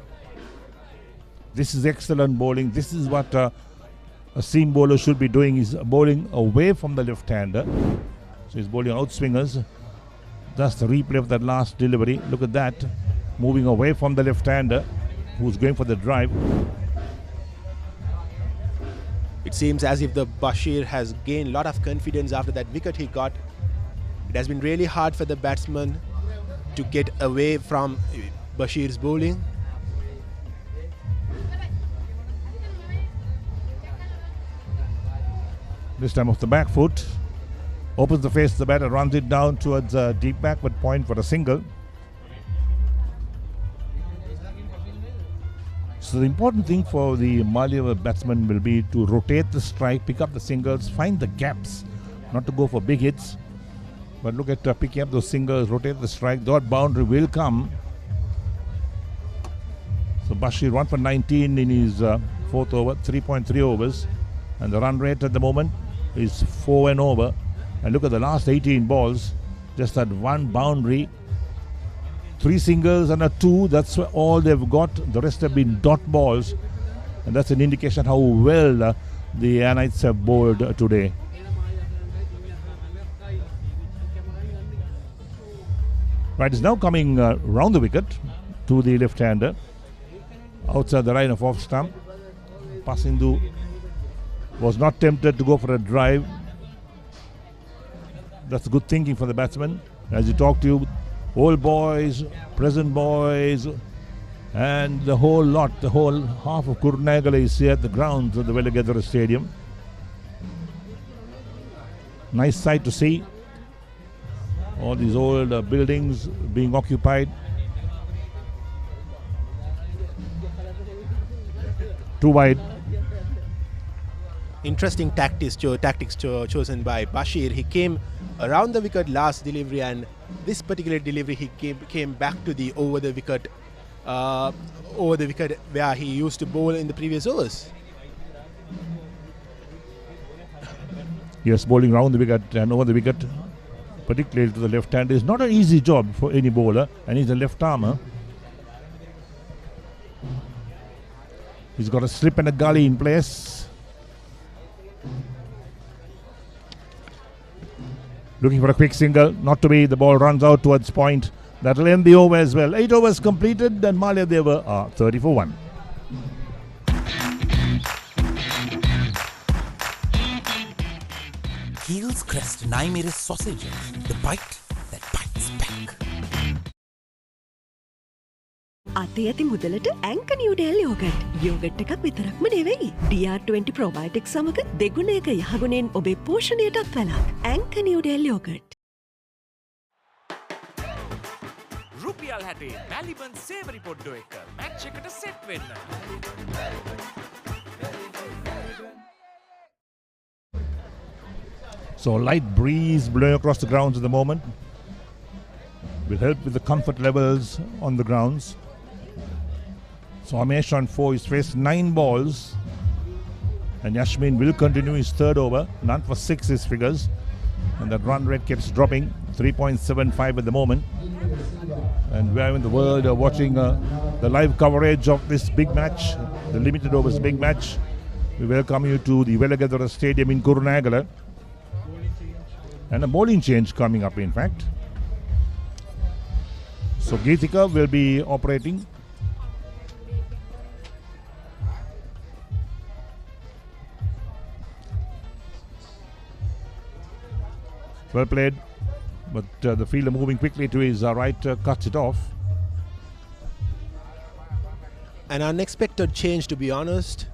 This is excellent bowling. This is what a seam bowler should be doing. He's bowling away from the left-hander. So he's bowling out swingers. That's the replay of that last delivery. Look at that. Moving away from the left-hander who's going for the drive. It seems as if the Bashir has gained a lot of confidence after that wicket he got. It has been really hard for the batsman to get away from Bashir's bowling. This time off the back foot. Opens the face of the batter, runs it down towards deep backward point for a single. So the important thing for the Maliyadeva batsman will be to rotate the strike, pick up the singles, find the gaps, not to go for big hits. But look at picking up those singles, rotate the strike, that boundary will come. So Bashir 1 for 19 in his fourth over, 3.3 overs. And the run rate at the moment is 4 and over. And look at the last 18 balls, just that one boundary. 3 singles and a 2, that's all they've got. The rest have been dot balls. And that's an indication how well the Anites have bowled today. Right, is now coming round the wicket to the left-hander. Outside the line of off stump. Pasindu was not tempted to go for a drive. That's good thinking for the batsman. As he talked to you, old boys, present boys, and the whole lot, the whole half of Kurunegala is here at the grounds of the Welagedara Stadium. Nice sight to see. All these old buildings being occupied. 2 wide. Interesting tactics chosen by Bashir. He came around the wicket last delivery, and this particular delivery he came back to the over the wicket where he used to bowl in the previous overs. Yes, bowling round the wicket and over the wicket, particularly to the left hand, is not an easy job for any bowler, and he's a left armer. He's got a slip and a gully in place. Looking for a quick single, not to be. The ball runs out towards point. That'll end the over as well. 8 overs completed, and Maliyadeva are 30 for 1. Heels Crest Naimeris sausages, the bite that bites back. අතේ ඇති මුදලට ඇංක Newdale yogurt. Yoghurt එකක් විතරක්ම නෙවෙයි. DR20 ප්‍රොබයොටික් සමග දෙගුණයක යහගුණෙන් ඔබේ පෝෂණයටත් වැළක්. ඇංක නිවඩෙල් යෝගට්. රුපියල් 60 මැලිබන් සේවරි පොඩ්ඩෝ එක මැච් එකට සෙට් වෙන්න. So a light breeze blowing across the grounds at the moment will help with the comfort levels on the grounds. So Amesh on 4, he's faced 9 balls, and Yashmin will continue his third over, none for 6 his figures, and that run rate keeps dropping, 3.75 at the moment. and where in the world are watching the live coverage of this big match, the limited overs big match. We welcome you to the Welagedara Stadium in Kurunegala. And a bowling change coming up, in fact. So Geethika will be operating. Well played, but the fielder moving quickly to his right cuts it off. An unexpected change, to be honest.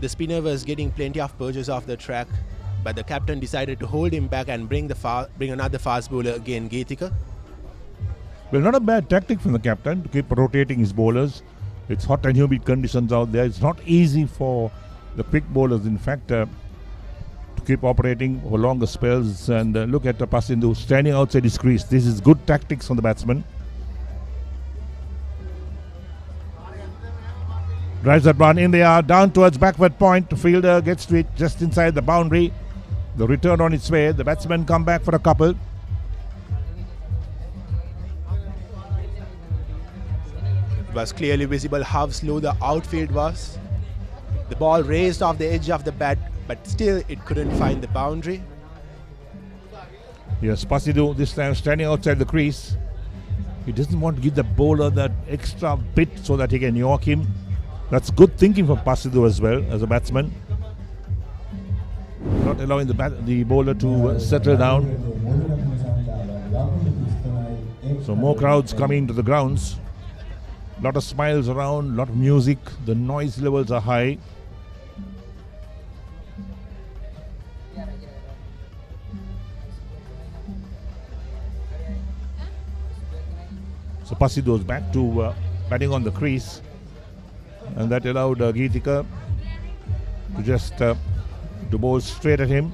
The spinner was getting plenty of purges off the track, but the captain decided to hold him back and bring another fast bowler again, Geethika. Well, not a bad tactic from the captain to keep rotating his bowlers. It's hot and humid conditions out there. It's not easy for the quick bowlers, in fact, to keep operating for longer spells. And look at Pasindhu standing outside his crease. This is good tactics from the batsman. Drives that one in the air, down towards backward point. The fielder gets to it just inside the boundary. The return on its way. The batsmen come back for a couple. It was clearly visible how slow the outfield was. The ball raised off the edge of the bat, but still it couldn't find the boundary. Yes, Pasindhu this time standing outside the crease. He doesn't want to give the bowler that extra bit so that he can york him. That's good thinking from Pasindhu as well, as a batsman. Not allowing the bowler to settle down. So more crowds coming to the grounds. Lot of smiles around, lot of music. The noise levels are high. So Pasindhu is back to batting on the crease. And that allowed Geethika to just to bowl straight at him.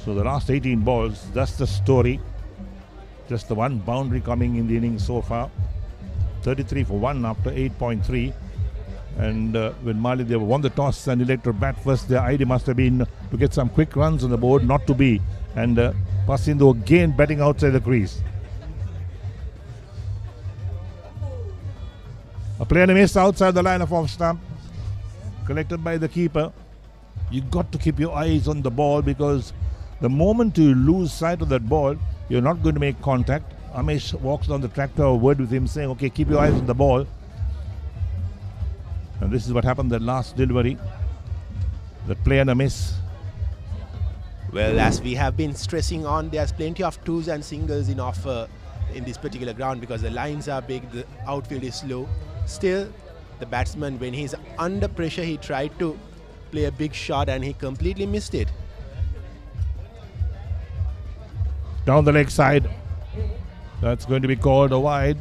So the last 18 balls, that's the story. Just the one boundary coming in the innings so far. 33 for 1 after 8.3. And when Maliyadeva won the toss and elected to bat first, their idea must have been to get some quick runs on the board, not to be. And Pasindhu again batting outside the crease. A play and a miss outside the line of off stump. Collected by the keeper. You've got to keep your eyes on the ball, because the moment you lose sight of that ball, you're not going to make contact. Amesh walks down the track to have a word with him saying, okay, keep your eyes on the ball. And this is what happened that last delivery. That play and a miss. Well, as we have been stressing on, there's plenty of twos and singles in offer in this particular ground because the lines are big, the outfield is slow. Still, the batsman, when he's under pressure, he tried to play a big shot and he completely missed it. Down the leg side. That's going to be called a wide.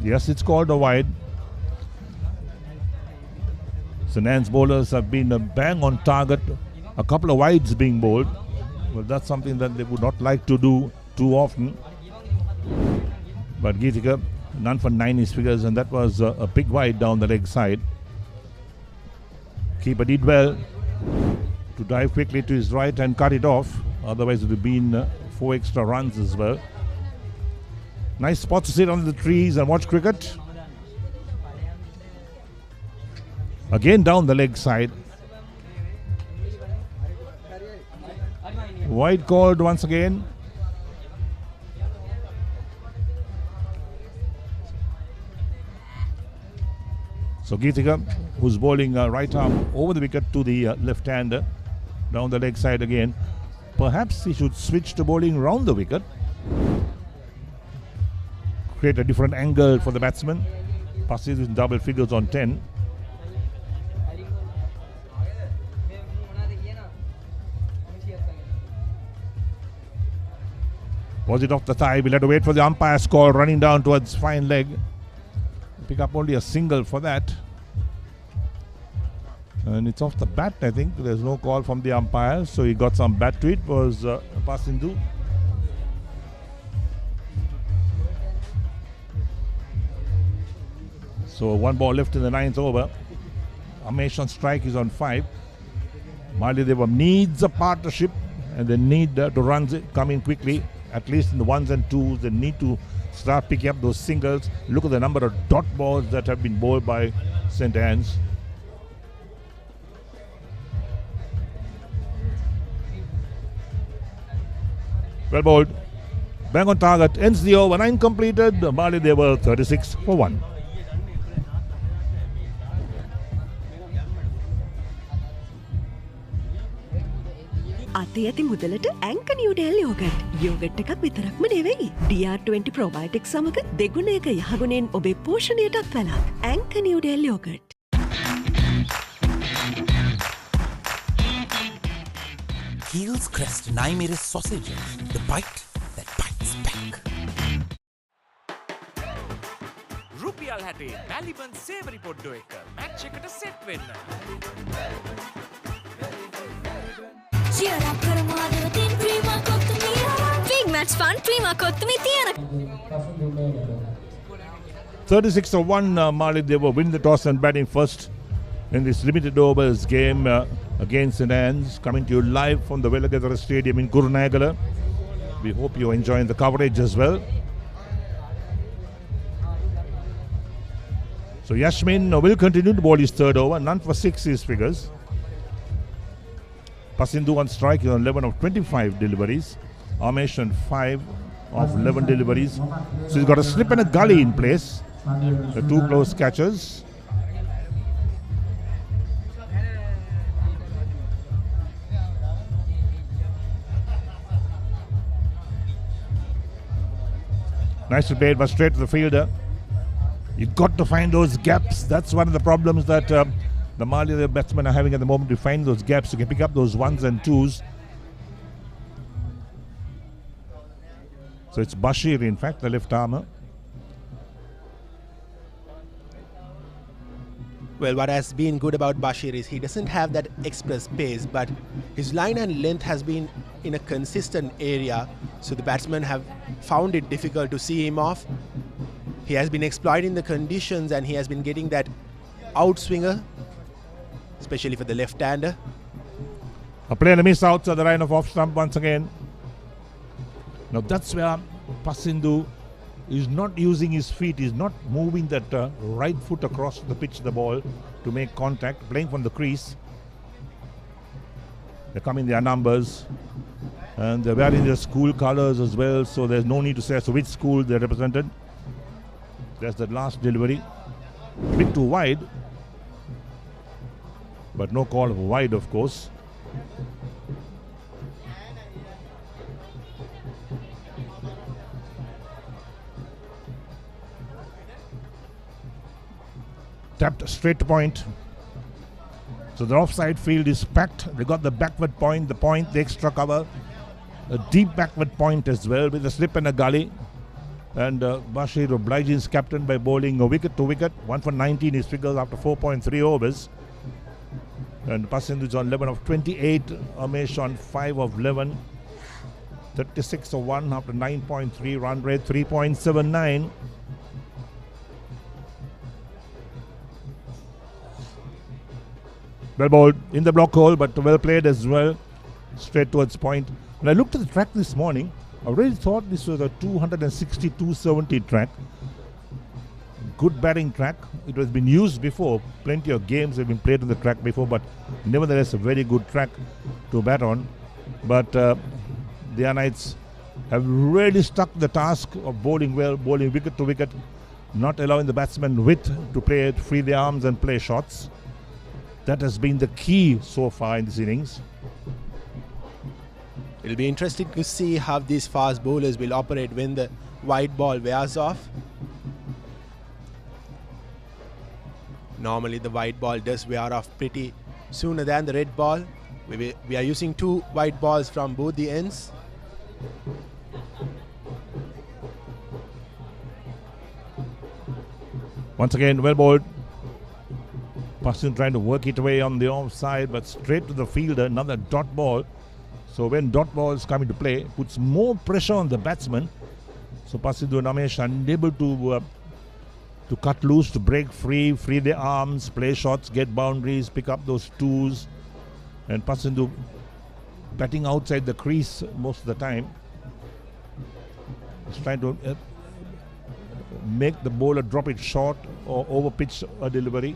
Yes, it's called a wide. St. Anne's bowlers have been a bang on target. A couple of wides being bowled. Well, that's something that they would not like to do too often. But Geethika, none for 9 his figures, and that was a big wide down the leg side. Keeper did well to dive quickly to his right and cut it off. Otherwise, it would have been 4 extra runs as well. Nice spot to sit under the trees and watch cricket. Again down the leg side. Wide called once again. So Geethika, who's bowling right arm over the wicket to the left-hander, down the leg side again. Perhaps he should switch to bowling round the wicket. Create a different angle for the batsman. Passes in double figures on 10. Was it off the thigh? We'll have to wait for the umpire's call, running down towards fine leg. Pick up only a single for that. And it's off the bat, I think. There's no call from the umpire, so he got some bat to it. Was Pasindhu. So 1 ball left in the 9th over. Amesh on strike is on 5. Maliyadeva needs a partnership, and they need to runs come in quickly. at least in the ones and twos. They need to start picking up those singles. Look at the number of dot balls that have been bowled by St. Anne's. Well bowled. Bang on target. Ends the over. 9 completed. Maliyadeva 36 for 1. අතේ ඇති මුදලට ඇංක Newdale yogurt. Yoghurt එකක් විතරක්ම නෙවෙයි. DR20 ප්‍රොබයොටික්ස් සමග දෙගුණයක යහගුණෙන් ඔබේ පෝෂණයටත් වැළක්. ඇංක Newdale yoghurt. Heels Crest Naimeris sausages, the bite that bites back. රුපියල් 60 මැලිබන් සේවරි පොඩ්ඩෝ එක මැච් එකට සෙට් වෙන්න. Cheer up Maliyadeva team Prima Kottumi. Big match fun Prima Kottumi tiyana. 36 for 1. Maliyadeva win the toss and batting first in this limited overs game against St. Anne's. Coming to you live from the Welagedara Stadium in Kurunegala. We hope you're enjoying the coverage as well. So Yashmin will continue to bowl his third over. None for 6 his figures. Pasindu on strike on 11 of 25 deliveries. Amesh on 5 of 11 deliveries. So he's got a slip and a gully in place. The 2 close catches. Nicely played, but straight to the fielder. You've got to find those gaps. That's one of the problems that the Maliyadeva batsmen are having at the moment, to find those gaps. You can pick up those ones and twos. So it's Bashir, in fact, the left armour. Well, what has been good about Bashir is he doesn't have that express pace, but his line and length has been in a consistent area, so the batsmen have found it difficult to see him off. He has been exploiting the conditions and he has been getting that outswinger, especially for the left-hander. A player miss outside the line of off stump once again. Now that's where Pasindu is not using his feet, he's not moving that right foot across the pitch, the ball, to make contact, playing from the crease. They come in their numbers and they're wearing their school colours as well, so there's no need to say so which school they're represented. That's the last delivery. A bit too wide, but no call of wide, of course. Tapped straight to point. So the offside field is packed. They got the backward point, the extra cover. A deep backward point as well with a slip and a gully. And Bashir obliged his captain by bowling a wicket to wicket. 1 for 19 his figures after 4.3 overs. And Pasindu is on 11 of 28. Amesh on 5 of 11. 36 of 1 after 9.3 run rate, 3.79. Well bowled in the block hole, but well played as well. Straight towards point. When I looked at the track this morning, I really thought this was a 260-270 track. Good batting track. It has been used before. Plenty of games have been played on the track before, but nevertheless a very good track to bat on. But the Knights have really stuck the task of bowling well, bowling wicket to wicket, not allowing the batsmen width to play, free their arms and play shots. That has been the key so far in this innings. It'll be interesting to see how these fast bowlers will operate when the white ball wears off. Normally the white ball does wear off pretty sooner than the red ball. We are using 2 white balls from both the ends. Once again, well bowled. Pasin trying to work it away on the offside, but straight to the fielder, another dot ball. So when dot balls come into play, puts more pressure on the batsman. So Pasindu and Amesh unable to cut loose, to break free their arms, play shots, get boundaries, pick up those twos. And Pasindu batting outside the crease most of the time. He's trying to make the bowler drop it short or over pitch a delivery.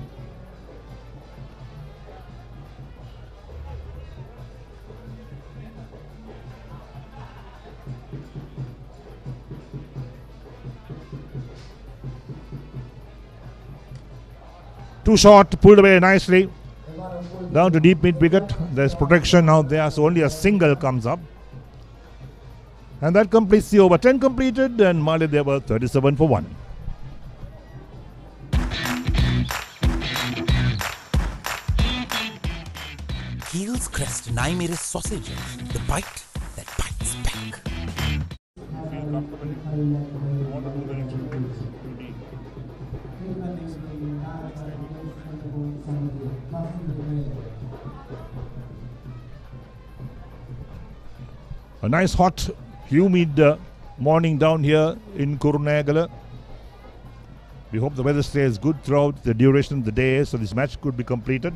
Too short, pulled away nicely. Down to deep mid wicket. There's protection now there, so only a single comes up. And that completes the over. 10 completed and Maliyadeva 37 for 1. Heels Crest Naimere sausage. The bite that bites back. A nice hot, humid morning down here in Kurunegala. We hope the weather stays good throughout the duration of the day so this match could be completed.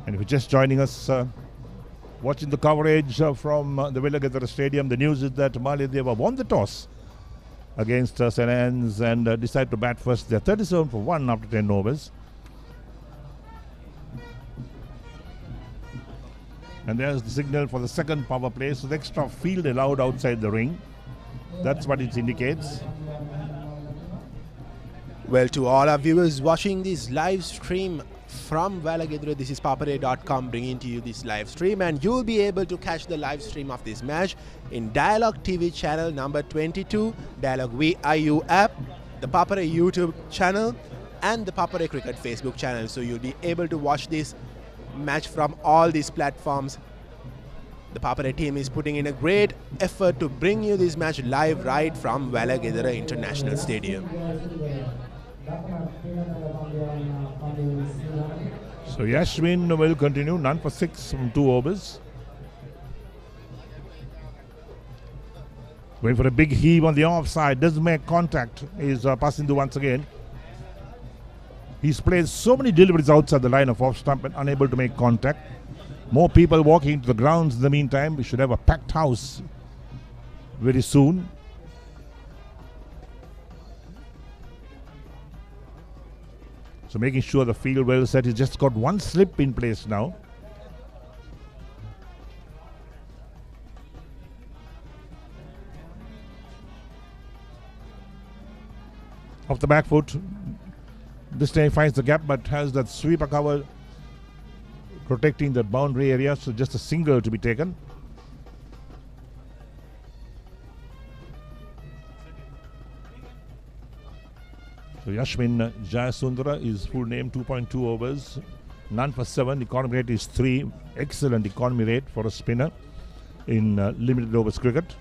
And if you're just joining us, watching the coverage from the Welagedara Stadium, the news is that Maliyadeva won the toss against St. Anne's and decided to bat first. They're 37 for 1 after 10 overs. And there's the signal for the second power play. So the extra field allowed outside the ring. That's what it indicates. Well, to all our viewers watching this live stream from Welagedara, this is papare.com bringing to you this live stream, and you'll be able to catch the live stream of this match in Dialogue TV channel number 22, Dialogue VIU app, the Papare YouTube channel, and the Papare Cricket Facebook channel. So you'll be able to watch this match from all these platforms. The Papare team is putting in a great effort to bring you this match live right from Welagedara International Stadium. So Yashwin will continue, none for 6 from 2 overs. Going for a big heave on the offside, doesn't make contact, is Pasindu once again. He's played so many deliveries outside the line of off stump and unable to make contact. More people walking into the grounds in the meantime. We should have a packed house very soon. So making sure the field well set. He's just got one slip in place now. Off the back foot. This time finds the gap but has that sweeper cover protecting that boundary area, so just a single to be taken. So Yashwin Jayasundara is full name, 2.2 overs, none for 7, economy rate is 3, excellent economy rate for a spinner in limited overs cricket.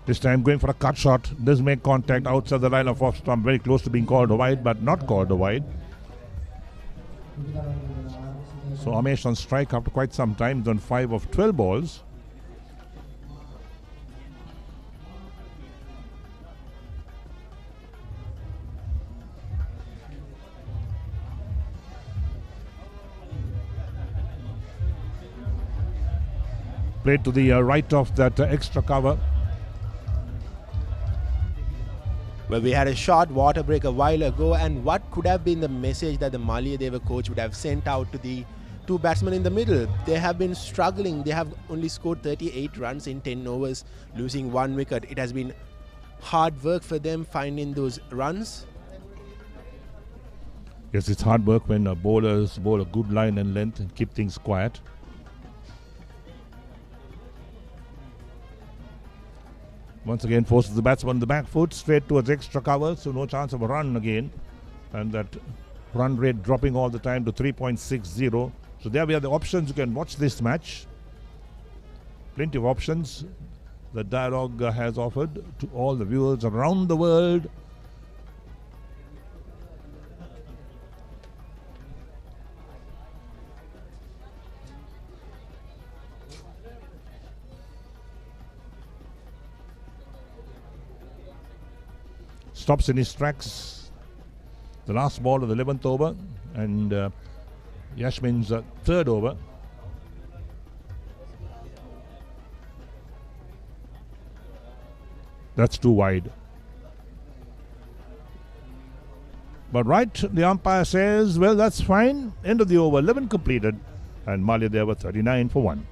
This time going for a cut shot, does make contact outside the line of off stump, very close to being called a wide, but not called a wide. So Amesh on strike after quite some time, done 5 of 12 balls. Played to the right of that extra cover. Well, we had a short water break a while ago, and what could have been the message that the Maliyadeva coach would have sent out to the two batsmen in the middle? They have been struggling. They have only scored 38 runs in 10 overs, losing 1 wicket. It has been hard work for them finding those runs. Yes, it's hard work when bowlers bowl a good line and length and keep things quiet. Once again forces the batsman on the back foot straight towards extra cover, so no chance of a run again, and that run rate dropping all the time to 3.60. So there we have the options. You can watch this match, plenty of options that Dialogue has offered to all the viewers around the world. stops in his tracks. The last ball of the 11th over and Yashmin's third over. That's too wide. But right, the umpire says, well, that's fine. End of the over, 11 completed. And Maliyadeva 39 for 1.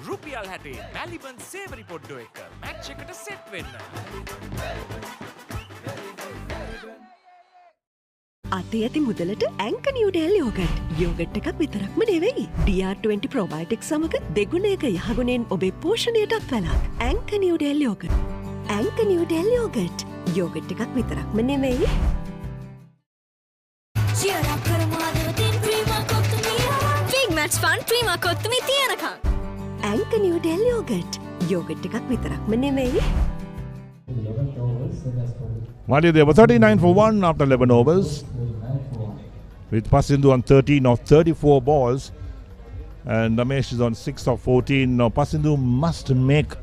රුපියල් 60 මැලිබන් සේවරි පොඩ්ඩෝ එක match එකට set වෙන්න. අතේ ඇති මුදලට ඇංක Newdale yoghurt. Yoghurt එකක් විතරක්ම නෙවෙයි. DR20 ප්‍රොබයොටික් සමග දෙගුණයක යහගුණෙන් ඔබේ පෝෂණයටත් වැළක්. ඇංක Newdale yoghurt. ඇංක Newdale yoghurt. Yoghurt එකක් විතරක්ම නෙවෙයි. Cheer up කරමාදවතින් ප්‍රීමා කොත්තුමිය. Big match fun ප්‍රීමා කොත්තුමිය තියනකම්. ඇංක නිව්ඩෙල් යෝගට්. යෝගට් එකක් විතරක්ම නෙවෙයි. Maliyadeva 39 for 1 after 11 overs. With Pasindu on 13 of 34 balls. And Ramesh is on 6 of 14. Now Pasindu must make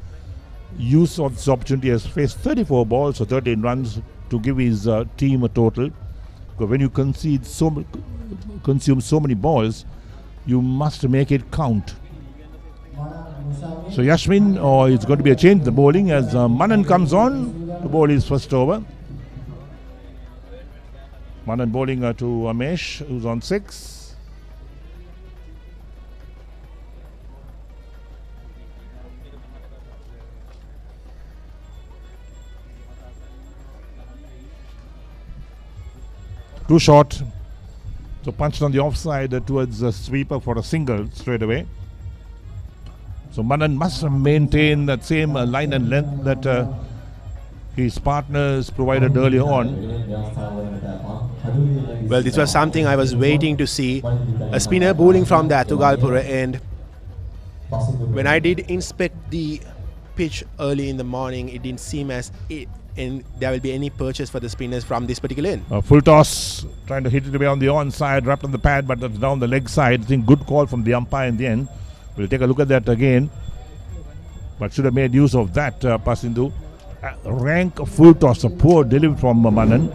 use of this opportunity. He has faced 34 balls, so 13 runs to give his team a total. Because when you consume so many balls, you must make it count. So Yashmin, it's going to be a change in the bowling as Manan comes on to bowl his first over. Manan bowling to Ramesh, who's on 6. Too short. So punched on the offside towards the sweeper for a single straight away. So Manan must maintain that same line and length that his partners provided earlier on. Well, this was something I was waiting to see. A spinner bowling from the Tugalpura end. When I did inspect the pitch early in the morning, it didn't seem as there will be any purchase for the spinners from this particular end. Full toss, trying to hit it away on the onside, wrapped on the pad, but that's down the leg side. I think good call from the umpire in the end. We'll take a look at that again. But should have made use of that, Pasindu. Rank full toss, a poor delivery from Manan.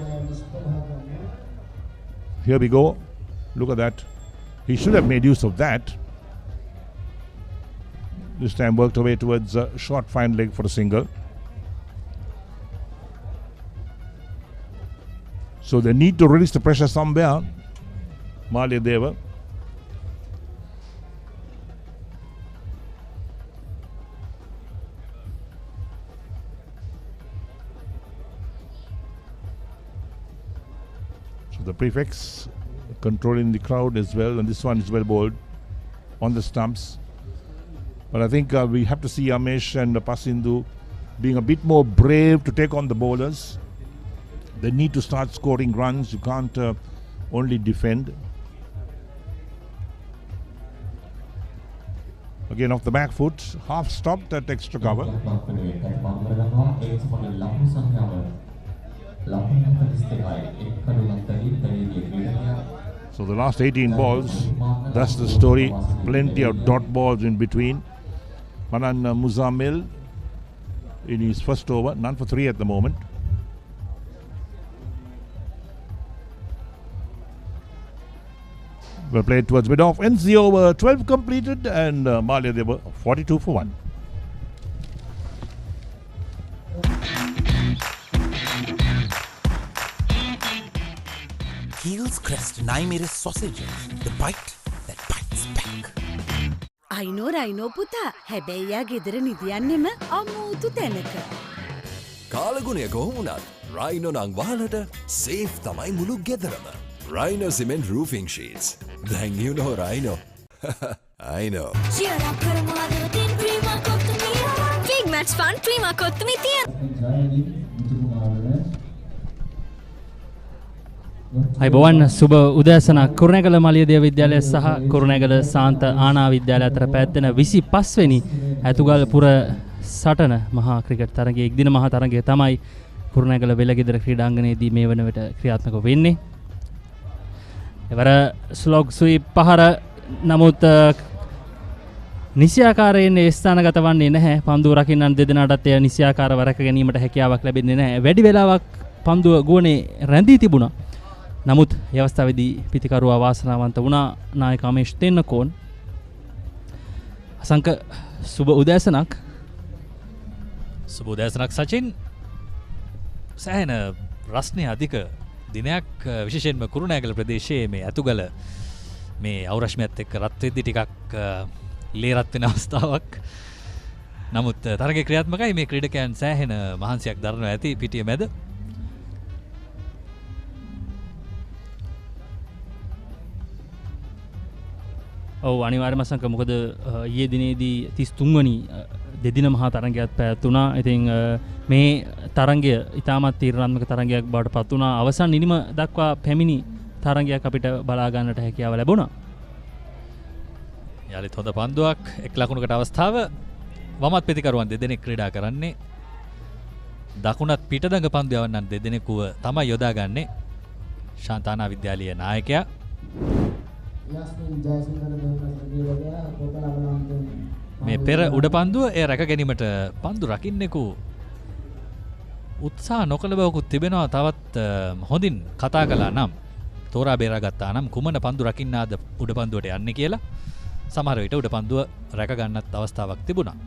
Here we go. Look at that. He should have made use of that. This time worked away towards a short fine leg for a single. So they need to release the pressure somewhere. Maliyadeva. So the prefix controlling the crowd as well, and this one is well bowled on the stumps. But I think we have to see Ramesh and Pasindu being a bit more brave to take on the bowlers. They need to start scoring runs. You can't only defend. Again off the back foot, half stopped at extra cover. So the last 18 balls, that's the story. Plenty of dot balls in between. Manan Muzammil in his first over, none for 3 at the moment. Well played towards mid-off. Ends the over, 12 completed, and Maliyadeva 42 for 1. Heels Crest Naimeris sausages, the bite that bites back. අයිනෝ රයිනෝ පුතා හැබැයියා ගෙදර නිදියන්නෙම අමූතු තැනක. කාලගුණය කොහොමුණත් Rhino නං වහලට safe තමයි මුළු ගෙදරම. Rhino Cement Roofing Sheets. Then you know Rhino. I know. Cheer up කරමාදවතින් ප්‍රීමා කොත්තුමිය. Big match fun ප්‍රීමා කොත්තුමිය තියන. අයිබෝවන් සුබ උදෑසනක්. කුරුණෑගල මලියදේව විද්‍යාලය සහ කුරුණෑගල සාන්ත ආනා විද්‍යාලය අතර පැවැත්වෙන 25 වෙනි ඇතුගල්පුර සටන මහා ක්‍රිකට් තරගයේ එක්දින මහා තරගය තමයි කුරුණෑගල වෙලගෙදර ක්‍රීඩාංගණයේදී මේ වන විට ක්‍රියාත්මක වෙන්නේ. එවර ස්ලොග් සුයි පහර නමුත් නිසියාකාරයෙන් ස්ථානගත වන්නේ නැහැ. පන්දුව රකින්නන් දෙදෙනාටත් එය නිසියාකාරව රැක ගැනීමට හැකියාවක් ලැබෙන්නේ නැහැ. වැඩි වෙලාවක් පන්දුව ගුවනේ රැඳී තිබුණා. නමුත් ඒ අවස්ථාවේදී පිතිකරුවා වාසනාවන්ත වුණා. නායක අමේෂ් තෙන්නකෝන්. අසංක සුබ උදෑසනක්. සුබ උදෑසනක් සචින්. සෑහෙන රස්නේ අධික දිනයක් විශේෂයෙන්ම කුරුණෑගල ප්‍රදේශයේ මේ ඇතුගල මේ අවරශ්මියත් එක්ක රත් වෙද්දි ටිකක් ලේ රත් වෙන අවස්ථාවක්. නමුත් තරගයේ ක්‍රියාත්මකයි මේ ක්‍රීඩකයන් සෑහෙන මහන්සියක් දරනවා ඇති පිටිය මැද. ඔව් අනිවාර්යයෙන්ම අසංක මොකද ඊයේ දිනේදී 33 වනි දෙදින මහා තරගයක් පැවැත්ුණා. ඉතින් මේ තරගය ඉතාමත් තීරණාත්මක තරගයක් බවට පත් වුණා. අවසන් නිනිම දක්වා පැමිණි තරගයක් අපිට බලා ගන්නට හැකියාව ලැබුණා. යාලිත් හොඳ පන්දුවක් එක් ලකුණකට අවස්ථාව. වමත් පිතිකරුවන් දෙදෙනෙක් ක්‍රීඩා කරන්නේ. දකුණත් පිටදඟ පන්දු යවන්නන් දෙදෙනෙකුව තමයි යොදාගන්නේ. ශාන්තානා විද්‍යාලීය නායකයා මේ පෙර උඩ පන්දුව එය රැක ගැනීමට පන්දු රකින්නෙකු උත්සාහ නොකළ බවකුත් තිබෙනවා. තවත් හොඳින් කතා කළා නම් තෝරා බේරාගත්තා නම් කුමන පන්දු රකින්නාද උඩ පන්දුවට යන්නේ කියලා සමහර විට උඩ පන්දුව රැක ගන්නත් අවස්ථාවක් තිබුණා.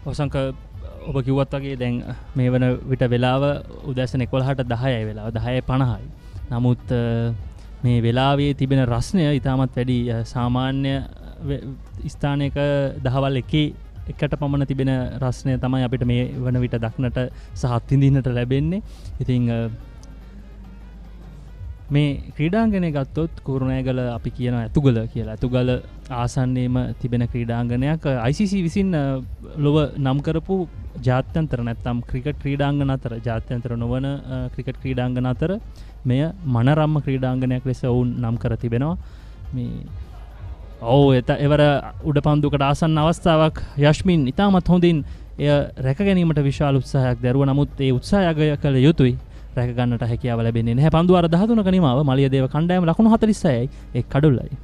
ඔසංක ඔබ කිව්වත් වගේ දැන් මේ වන විට වෙලාව උදෑසන 11ට 10යි වෙලාව 10:50යි. නමුත් මේ වෙලාවේ තිබෙන රස්නය ඉතාමත් වැඩි. සාමාන්‍ය ස්ථානයක දහවල් එකට පමණ තිබෙන රස්නය තමයි අපිට මේ වන විට දක්නට සහ අත්විඳින්නට ලැබෙන්නේ. ඉතින් මේ ක්‍රීඩාංගණය ගත්තොත් කුරුණෑගල අපි කියන ඇතුගල කියලා. ඇතුගල ආසන්නයේම තිබෙන ක්‍රීඩාංගණයක්. ICC විසින් ලොව නම් කරපු ජාත්‍යන්තර නැත්නම් ක්‍රිකට් ක්‍රීඩාංගන අතර ජාත්‍යන්තර නොවන ක්‍රිකට් ක්‍රීඩාංගන අතර මෙය මනරම්ම ක්‍රීඩාංගනයක් ලෙස ඔවුන් නම් කර තිබෙනවා. මේ එවර උඩ පන්දුකට ආසන්න අවස්ථාවක් යශ්මින් ඉතාමත් හොඳින් එය රැක ගැනීමට විශාල උත්සාහයක් දැරුවා. නමුත් ඒ උත්සාහය කළ යුතුයි. රැක ගන්නට හැකියාව ලැබෙන්නේ නැහැ. පන්දු අර 13ක නිමාව මලියදේව කණ්ඩායම ලකුණු 46යි එක් කඩුල්ලයි.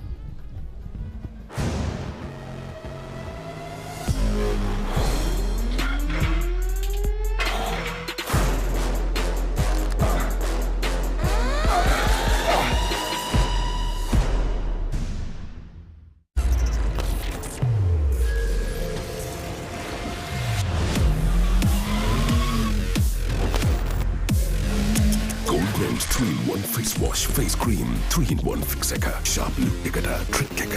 Face wash, face cream, 3-in-1 fix එක. Sharp look එකට trick එක.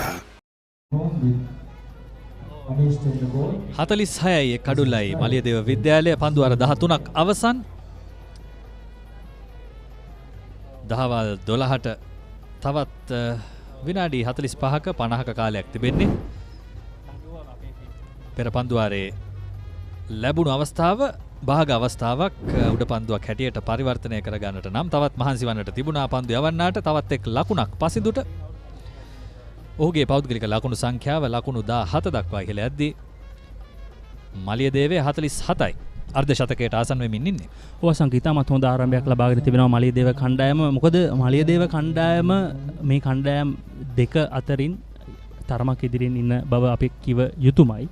46යි කඩුල්ලයි මලියදේව විද්‍යාලය. පන්දු අර 13ක් අවසන්. දහවල් 12ට තවත් විනාඩි 45ක 50ක කාලයක් තිබෙන්නේ. පෙර පන්දුවාරේ ලැබුණු අවස්ථාව භාග අවස්ථාවක් උඩ පන්දුවක් හැටියට පරිවර්තනය කර ගන්නට නම් තවත් මහන්සි වන්නට තිබුණා. පන්දු යවන්නාට තවත් එක් ලකුණක් පසිදුට ඔහුගේ පෞද්ගලික ලකුණු සංඛ්‍යාව ලකුණු 17 දක්වා ඉහළ යද්දී මලියදේවේ 47යි අර්ධ ශතකයට ආසන්න වෙමින් ඉන්නේ. ඔව් සංගීතමත් හොඳ ආරම්භයක් ලබාගෙන තිබෙනවා මලියදේව කණ්ඩායම. මොකද මලියදේව කණ්ඩායම මේ කණ්ඩායම් දෙක අතරින් තරමක් ඉදිරියෙන් ඉන්න බව අපි කිව යුතුමයි.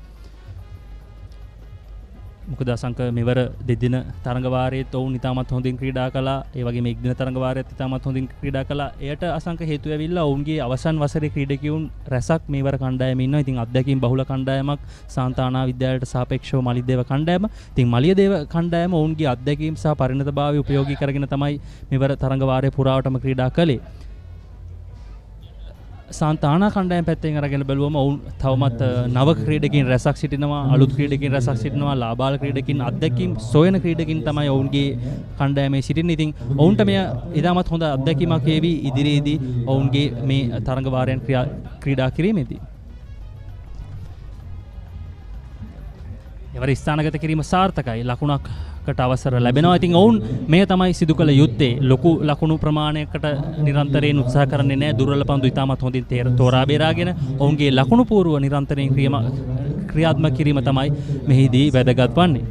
මොකද අසංක මෙවර දෙදින තරඟවාරයේත් ඔවුන් ඉතාමත් හොඳින් ක්‍රීඩා කළා. ඒ වගේම එක්දින තරඟවාරයේත් ඉතාමත් හොඳින් ක්‍රීඩා කළා. එයට අසංක හේතු ඇවිල්ලා ඔවුන්ගේ අවසන් වසරේ ක්‍රීඩකයන් රැසක් මේවර කණ්ඩායමේ ඉන්නවා. ඉතින් අත්දැකීම් බහුල කණ්ඩායමක් සාන්තානා විද්‍යාලයට සාපේක්ෂව මලියදේව කණ්ඩායම. ඉතින් මලියදේව කණ්ඩායම ඔවුන්ගේ අත්දැකීම් සහ පරිණතභාවය උපයෝගී කරගෙන තමයි මෙවර තරඟවාරයේ පුරාවටම ක්‍රීඩා කළේ. සාන්තානා කණ්ඩායම පැත්තෙන් අරගෙන බැලුවම ඔවුන් තවමත් නව ක්‍රීඩකින් රැසක් සිටිනවා. අලුත් ක්‍රීඩකින් රැසක් සිටිනවා. ලාබාල ක්‍රීඩකින් අත්දැකීම් සොයන ක්‍රීඩකින් තමයි ඔවුන්ගේ කණ්ඩායමේ සිටින්නේ. ඉතින් ඔවුන්ට මෙය ඉතාමත් හොඳ අත්දැකීමක් වේවි ඉදිරියේදී ඔවුන්ගේ මේ තරඟවාරයන් ක්‍රීඩා කිරීමේදී. එවර ස්ථානගත කිරීම සාර්ථකයි. ලකුණකට අවසර ලැබෙනවා. ඉතින් ඔවුන් මේ තමයි සිදු කළ යුත්තේ. ලොකු ලකුණු ප්‍රමාණයකට නිරන්තරයෙන් උත්සාහ කරන්නේ නැහැ. දුර්වල පන්දු ඉතාමත් හොඳින් තෝරා බේරාගෙන ඔවුන්ගේ ලකුණු පූර්ව නිරන්තරයෙන් ක්‍රියාත්මක කිරීම තමයි මෙහිදී වැදගත් වන්නේ.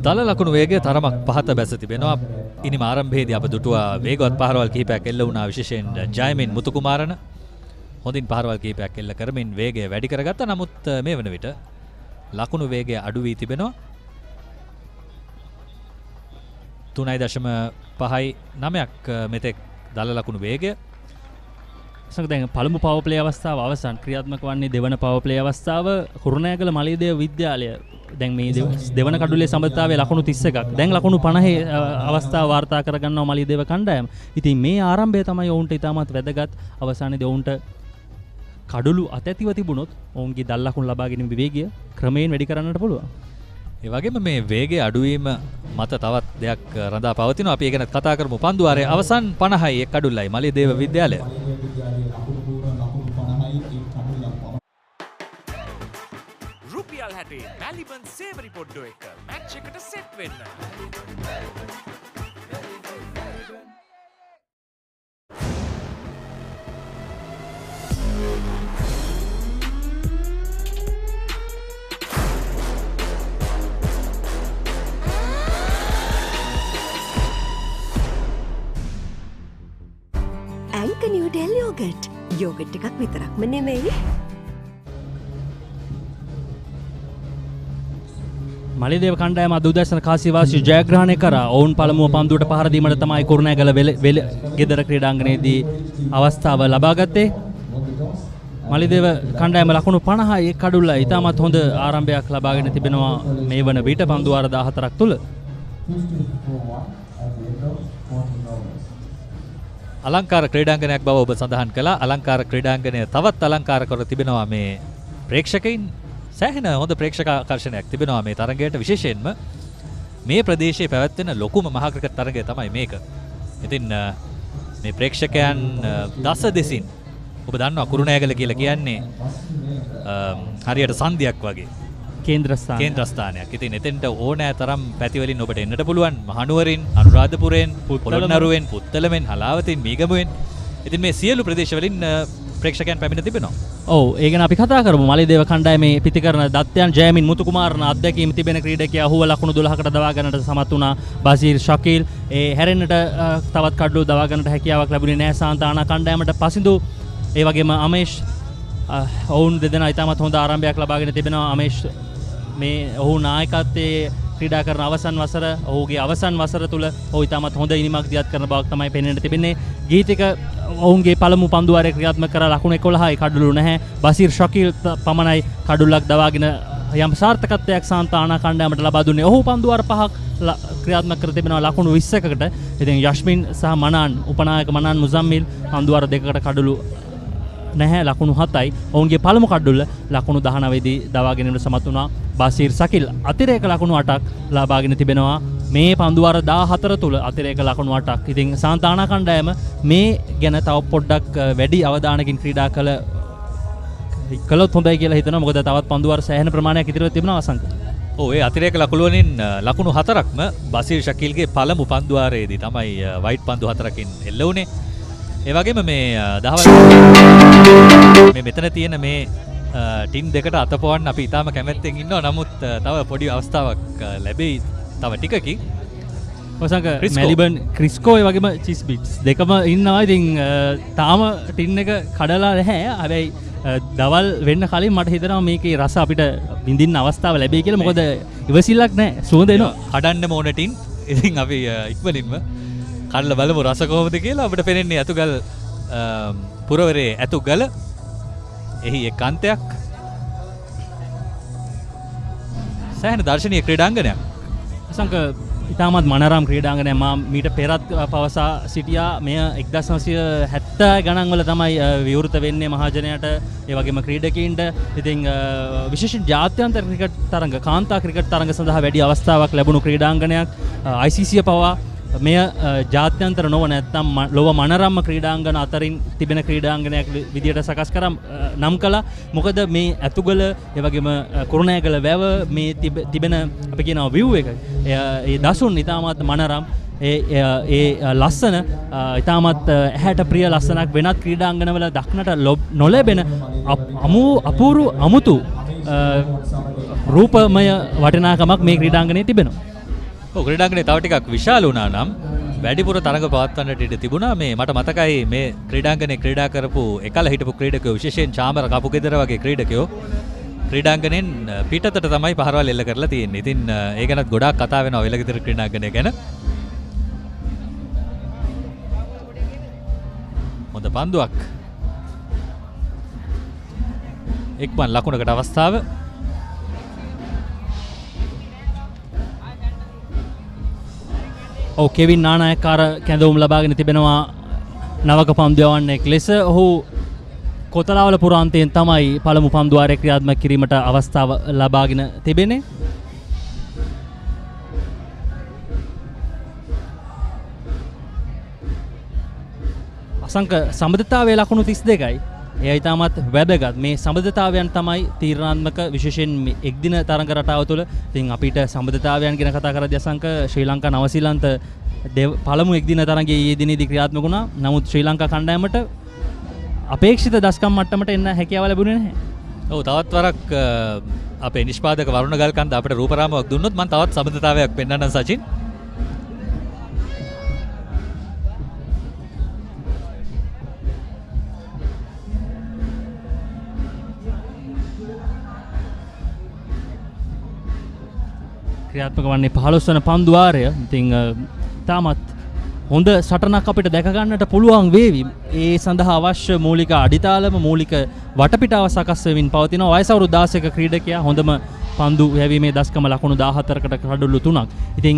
දල ලකුණු වේගය තරමක් පහත බැස තිබෙනවා. ඉනිම ආරම්භයේදී අප දුටුවා වේගවත් පහරවල් කිහිපයක් එල්ල වුණා, විශේෂයෙන් ජයමින් මුතුකුමාරන හොඳින් පහරවල් කිහිපයක් එල්ල කරමින් වේගය වැඩි කරගත්තා. නමුත් මේ වන විට ලකුණු වේගය අඩු වී තිබෙනවා. 3.5ක් මෙතෙක් දල ලකුණු වේගය. දැන් පළමු පවර් ප්ලේ අවස්ථාව අවසන් ක්‍රියාත්මක වන්නේ දෙවන පවර් ප්ලේ අවස්ථාව කුරුණෑගල මලියදේව විද්‍යාලය. දැන් මේ දෙවන කඩුල්ලේ සමතාවයේ ලකුණු 31ක්. දැන් ලකුණු 50 අවස්ථාව වාර්තා කරගන්නවා මලියදේව කණ්ඩායම. ඉතින් මේ ආරම්භය තමයි ඔවුන්ට ඉතාමත් වැදගත්. අවසානයේදී ඔවුන්ට කඩුළු අතැතිව තිබුණොත් ඔවුන්ගේ දල් ලකුණු ලබා ගැනීම වේගය ක්‍රමයෙන් වැඩි කරන්නට පුළුවන්. ඒ වගේම මේ වේගයේ අඩුවීම මත තවත් දෙයක් රඳා පවතිනවා. අපි ඒ ගැන කතා කරමු. පන්දු වාරයේ අවසන් 50යි එක් කඩුල්ලයි මලියදේව විද්‍යාලය. රුපියල් 60 මැලිබන් සේවරි පොඩ්ඩෝ එක මැච් එකට සෙට් වෙන්න. නිව්ඩෙල් යෝගට්. යෝගට් එකක් විතරක්ම නෙමෙයි. මලියදේව කණ්ඩායම අද උදෑසන කාසිවාසී ජයග්‍රහණය කරා. ඔවුන් පළමුව පන්දුවට පහර දීමට තමයි කුරුණෑගල වෙලගෙදර ක්‍රීඩාංගණයේදී අවස්ථාව ලබා ගත්තේ. මලියදේව කණ්ඩායම ලකුණු 50යි එක් කඩුල්ලයි ඉතාමත් හොඳ ආරම්භයක් ලබාගෙන තිබෙනවා මේ වන විට පන්දු වාර 14ක් තුල. අලංකාර ක්‍රීඩාංගණයක් බව ඔබ සඳහන් කළා. අලංකාර ක්‍රීඩාංගණය තවත් අලංකාර කර තිබෙනවා මේ ප්‍රේක්ෂකයින්. සෑහෙන හොඳ ප්‍රේක්ෂක ආකර්ෂණයක් තිබෙනවා මේ තරගයට. විශේෂයෙන්ම මේ ප්‍රදේශයේ පැවැත්වෙන ලොකුම මහා ක්‍රිකට් තරගය තමයි මේක. ඉතින් මේ ප්‍රේක්ෂකයන් දස දෙසින් ඔබ දන්නවා කුරුණෑගල කියලා කියන්නේ හරියට සන්ධියක් වගේ කේන්ද්‍රස්ථානයක්. ඉතින් එතෙන්ට ඕනෑ තරම් පැතිවලින් ඔබට එන්නට පුළුවන්. මහනුවරින්, අනුරාධපුරයෙන්, පොළොන්නරුවෙන්, පුත්තලමෙන්, හලාවතින්, මීගමුවෙන්. ඉතින් මේ සියලු ප්‍රදේශවලින් ප්‍රේක්ෂකයන් පැමිණ තිබෙනවා. ඔව් ඒ ගැන අපි කතා කරමු. මලියදේව කණ්ඩායමේ පිතිකරන දත්යන් ජයමින් මුතුකුමාරන අත්දැකීම් තිබෙන ක්‍රීඩකයා හුව ලකුණු 12කට දවා ගන්නට සමත් වුණා. බසීර් ශකීල් ඒ හැරෙන්නට තවත් කඩලු දවා ගන්නට හැකියාවක් ලැබුණේ නැහැ. සාන්තානා කණ්ඩායමට පසින්දු ඒ වගේම අමේෂ් ඔවුන් දෙදෙනා ඉතාමත් හොඳ ආරම්භයක් ලබාගෙන තිබෙනවා. අමේෂ් මේ ඔහු නායකත්වයේ ක්‍රීඩා කරන අවසන් වසර, ඔහුගේ අවසන් වසර තුල ඔහු ඉතාමත් හොඳ ඉනිමක් දියත් කරන බවක් තමයි පෙනෙන්න තිබෙන්නේ. ගීතික ඔවුන්ගේ පළමු පන්දු වාරයේ ක්‍රියාත්මක කරලා ලකුණු 11යි කඩලු නැහැ. බසීර් ශකීල් පමණයි කඩුල්ලක් දවාගෙන යම් සාර්ථකත්වයක් සාන්තානා කණ්ඩායමට ලබා දුන්නේ. ඔහු පන්දු වාර 5ක් ක්‍රියාත්මක කර තිබෙනවා ලකුණු 20කට. ඉතින් යෂ්මින් සහ මනාන් උපනායක මනාන් මුසම්මිල් පන්දු වාර 2කට කඩලු නැහැ ලකුණු 7යි. ඔවුන්ගේ පළමු කඩුල්ල ලකුණු 19 දී දවා ගැනීමට සමත් වුණා. බසීර් ශකීල් අතිරේක ලකුණු 8ක් ලබාගෙන තිබෙනවා. මේ පන්දු වාර 14 තුල අතිරේක ලකුණු 8ක්. ඉතින් සාන්තානා කණ්ඩායම මේ ගැන තව පොඩ්ඩක් වැඩි අවධානයකින් ක්‍රීඩා කළොත් හොඳයි කියලා හිතනවා. මොකද තවත් පන්දු වාර සෑහෙන ප්‍රමාණයක් ඉතිරිව තිබෙනවා අසංක. ඔව් ඒ අතිරේක ලකුණු වලින් ලකුණු 4ක්ම බසීර් ශකීල්ගේ පළමු පන්දු වාරයේදී තමයි වයිට් පන්දු 4කින් එල්ල වුණේ. ඒ වගේම මේ දහවල් මේ මෙතන තියෙන මේ ටින් දෙකට අතපොවන්න අපි ඉතාම කැමැත්තෙන් ඉන්නවා. නමුත් තව පොඩි අවස්ථාවක් ලැබෙයි තව ටිකකින්. ඔසංක මැලිබන් ක්‍රිස්කෝ ඒ වගේම චිස් බිට්ස් දෙකම ඉන්නවා. ඉතින් තාම ටින් එක කඩලා නැහැ. හැබැයි දවල් වෙන්න කලින් මට හිතෙනවා මේකේ රස අපිට විඳින්න අවස්ථාව ලැබෙයි කියලා. මොකද ඉවසිල්ලක් නැහැ. සුවඳ එනවා. කඩන්න ඕන ටින්. ඉතින් අපි ඉක්මනින්ම කඩලා බලමු රස කොහොමද කියලා. අපිට පෙනෙන්නේ ඇතුගල් පුරවරේ ඇතුගල එහි එක් අන්තයක්. සෑහෙන දර්ශනීය ක්‍රීඩාංගණයක්. අසංක ඉතාමත් මනරම් ක්‍රීඩාංගණයක්. මා මීට පෙරත් පවසා සිටියා මෙය 1970 ගණන් වල තමයි විවෘත වෙන්නේ මහජනයාට ඒ වගේම ක්‍රීඩකීන්ට. ඉතින් විශේෂයෙන් ජාත්‍යන්තර ක්‍රිකට් තරඟ කාන්තා ක්‍රිකට් තරඟ සඳහා වැඩි අවස්ථාවක් ලැබුණු ක්‍රීඩාංගණයක්. ICC පවා මෙය ජාත්‍යන්තර නොව නැත්නම් ලොව මනරම්ම ක්‍රීඩාංගන අතරින් තිබෙන ක්‍රීඩාංගනයක් විදියට සකස් කරම් නම් කළා. මොකද මේ ඇතුගල ඒ වගේම කුරුණෑගල වැව මේ තිබෙන අපි කියනවා view එක ඒ දසුන් ඉතාමත් මනරම් ඒ ලස්සන ඉතාමත් ඇහැට ප්‍රිය ලස්සනක් වෙනත් ක්‍රීඩාංගනවල දක්නට නොලැබෙන අමුතු රූපමය වටිනාකමක් මේ ක්‍රීඩාංගනයේ තිබෙනවා. ඔව් ක්‍රීඩාංගණය තව ටිකක් විශාල වුණා නම් වැඩිපුර තරඟ පවත්වන්නට ඉඩ තිබුණා. මේ මට මතකයි මේ ක්‍රීඩාංගණේ ක්‍රීඩා කරපු එකල හිටපු ක්‍රීඩකයෝ විශේෂයෙන් චාමර කපුගෙදර වගේ ක්‍රීඩකයෝ ක්‍රීඩාංගණයෙන් පිටතට තමයි පහරවල් එල්ල කරලා තියෙන්නේ. ඉතින් ඒ ගැනත් ගොඩාක් කතා වෙනවා වෙලගෙදර ක්‍රීඩාංගණය ගැන. හොඳ පන්දුවක්. එක්මන් ලකුණකට අවස්ථාව. ඔව් කෙවින් නානායක්කාර කැඳවුම් ලබාගෙන තිබෙනවා නවක පන්දුවවන්නෙක් ලෙස. ඔහු කොතලාවල පුරාන්තයෙන් තමයි පළමු පන්දුවාරය ක්‍රියාත්මක කිරීමට අවස්ථාව ලබාගෙන තිබෙන්නේ. අසංක සම්බන්ධතාවයේ ලකුණු 32යි. එය ඉතාමත් වැදගත්. මේ සම්බන්ධතාවයන් තමයි තීරණාත්මක විශේෂයෙන් එක්දින තරඟ රටාව තුළ. ඉතින් අපිට සම්බන්ධතාවයන් ගැන කතා කරද්දී අසංක ශ්‍රී ලංකා නවසීලන්ත පළමු එක්දින තරඟයේ ඊයේදිනේදී ක්‍රියාත්මක වුණා. නමුත් ශ්‍රී ලංකා කණ්ඩායමට අපේක්ෂිත දස්කම් මට්ටමට එන්න හැකියාව ලැබුණේ නැහැ. ඔව් තවත් වරක් අපේ නිෂ්පාදක වරුණ ගල්කන්ද අපිට රූපරාමාවක් දුන්නොත් මම තවත් සම්බන්ධතාවයක් පෙන්වන්නම් සචින්. ක්‍රියාත්මක වන්නේ 15 වන පන්දුවාරය. ඉතින් තාමත් හොඳ සටනක් අපිට දැක ගන්නට පුළුවන් වේවි. ඒ සඳහා අවශ්‍ය මූලික අඩිතාලම මූලික වටපිටාව සකස් වෙමින් පවතිනවා. වයස අවුරුදු 16ක ක්‍රීඩකයා හොඳම පන්දු යැවීමේ දස්කම ලකුණු 14කට කඩොළු 3ක්. ඉතින්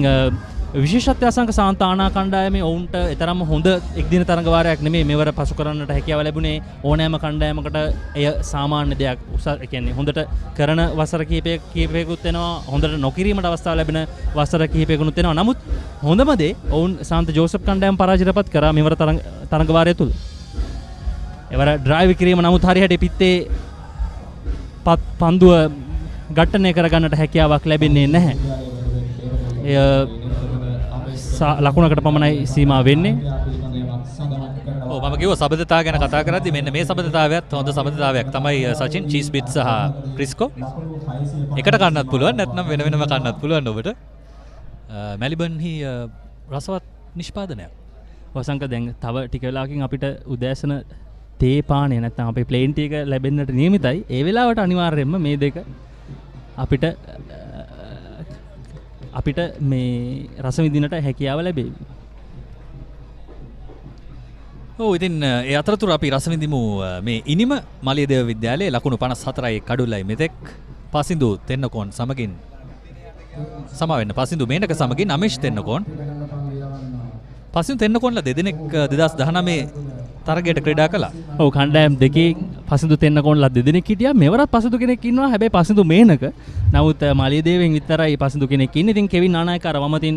විශේෂත්වය අසංක සාන්තානා කණ්ඩායමේ ඔවුන්ට තරම් හොඳ එක්දින තරඟ වාරයක් නෙමෙයි මෙවර පසු කරන්නට හැකියාව ලැබුණේ. ඕනෑම කණ්ඩායමකට එය සාමාන්‍ය දෙයක්. කියන්නේ හොඳට කරන වසර කිහිපයකුත් වෙනවා. හොඳට නොකිරීමට අවස්ථාව ලැබෙන වසර කිහිපයකුත් වෙනවා. නමුත් හොඳම දේ ඔවුන් සාන්ත ජෝසප් කණ්ඩායම පරාජයටපත් කරා මෙවර තරඟ වාරය තුල. එවර ඩ්‍රයිව් කිරීම නමුත් හරියට පිත්තේ පන්දුව ඝට්ටනය කරගන්නට හැකියාවක් ලැබෙන්නේ නැහැ. එය ලකුණකට පමණයි සීමා වෙන්නේ. ඔව් මම කිව්වා සබඳතාව ගැන කතා කරද්දී මෙන්න මේ සබඳතාවයත් හොඳ සබඳතාවයක් තමයි සචින්. චීස් බිට් සහ ක්‍රිස්කෝ එකට කන්නත් පුළුවන් නැත්නම් වෙන වෙනම කන්නත් පුළුවන් ඔබට. මැලිබන්හි රසවත් නිෂ්පාදනයක්. වසංක දැන් තව ටික වෙලාවකින් අපිට උදෑසන තේ පානය නැත්නම් අපේ ප්ලේන් ටී එක ලැබෙන්නට නියමිතයි. ඒ වෙලාවට අනිවාර්යයෙන්ම මේ දෙක අපිට මේ රස විඳිනට හැකියාව ලැබේවි. ඔව් ඉතින් ඒ අතරතුර අපි රස විඳිමු මේ ඉනිම මලියදේව විද්‍යාලයේ ලකුණු 54යි කඩුල්ලයි මෙතෙක් පසින්දු තෙන්නකෝන් සමගින් සමවෙන්න පසින්දු මේනක සමගින් අමේෂ් තෙන්නකෝන් පසින්දු තෙන්නකෝන්ලා දෙදෙනෙක් 2019 තරගයට ක්‍රීඩා කළා. ඔව් කණ්ඩායම් දෙකේ පසින්දු තෙන්නකෝන්ලා දෙදෙනෙක් හිටියා. මෙවරත් පසින්දු කෙනෙක් ඉන්නවා. හැබැයි පසින්දු මේනක. නමුත් මලියදේවෙන් විතරයි පසින්දු කෙනෙක් ඉන්නේ. ඉතින් කෙවින් නානායක්කාර වමතින්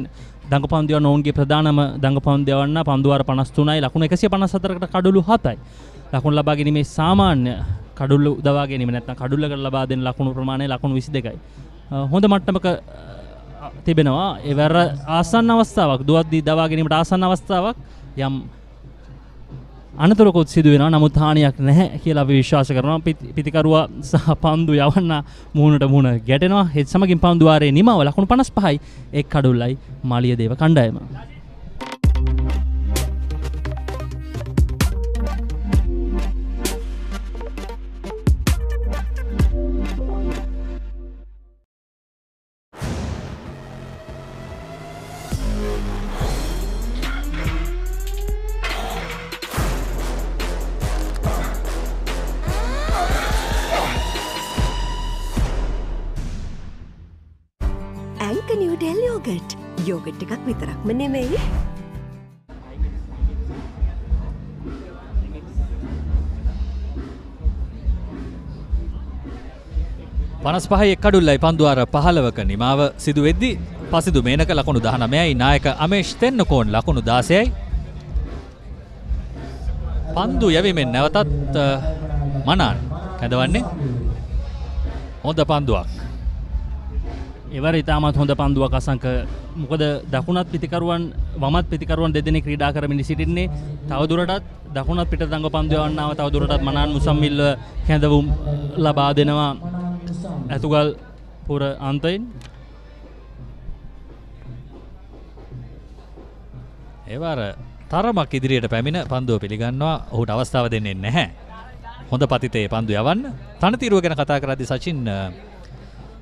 දඟපන්දුවන ඔවුන්ගේ ප්‍රධානම දඟපන්දුවන්න පන්දුවාර 53යි ලකුණු 154කට කඩොළු 7යි. ලකුණු ලබා ගැනීමේ සාමාන්‍ය කඩොළු දවා ගැනීම නැත්නම් කඩොල්ලකට ලබා දෙන ලකුණු ප්‍රමාණය ලකුණු 22යි. හොඳ මට්ටමක තිබෙනවා. එවර ආසන්න අවස්ථාවක් දුවද්දී දවා ගැනීමට ආසන්න අවස්ථාවක් යම් අනතුරකුත් සිදු වෙනවා. නමුත් හානියක් නැහැ කියලා අපි විශ්වාස කරනවා. පිතිකරුවා සහ පන්දු යවන්න මූණට මූණ ගැටෙනවා. ඒ සමගින් පන්දු වාරයේ නිමාව ලකුණු 55යි එක් කඩුල්ලයි මාලියදේව කණ්ඩායම. යෝගට් එකක් විතරක්ම නෙමෙයි 55යි එක් කඩුල්ලයි පන්දුවාර 15ක නිමාව සිදු වෙද්දී පසිදු මේනක ලකුණු 19යි නායක අමේෂ් තෙන්නකෝන් ලකුණු 16යි පන්දු යැවීමෙන් නැවතත් මනාන් කැඳවන්නේ හොඳ පන්දුවක්. එවර ඉතාමත් හොඳ පන්දුවක් අසංක. මොකද දකුණත් පිතිකරුවන් වමත් පිතිකරුවන් දෙදෙනෙක් ක්‍රීඩා කරමින් සිටින්නේ. තවදුරටත් දකුණත් පිට දඟ පන්දු යවන්නව තවදුරටත් මනාන් මුසම්මිල්ව කැඳවුම් ලබා දෙනවා ඇතුගල් පුර අන්තයෙන්. ඒවාර තරමක් ඉදිරියට පැමිණ පන්දුව පිළිගන්නවා. ඔහුට අවස්ථාව දෙන්නේ නැහැ. හොඳ පතිතේ පන්දු යවන්න. තනතිරුව ගැන කතා කරද්දී සචින්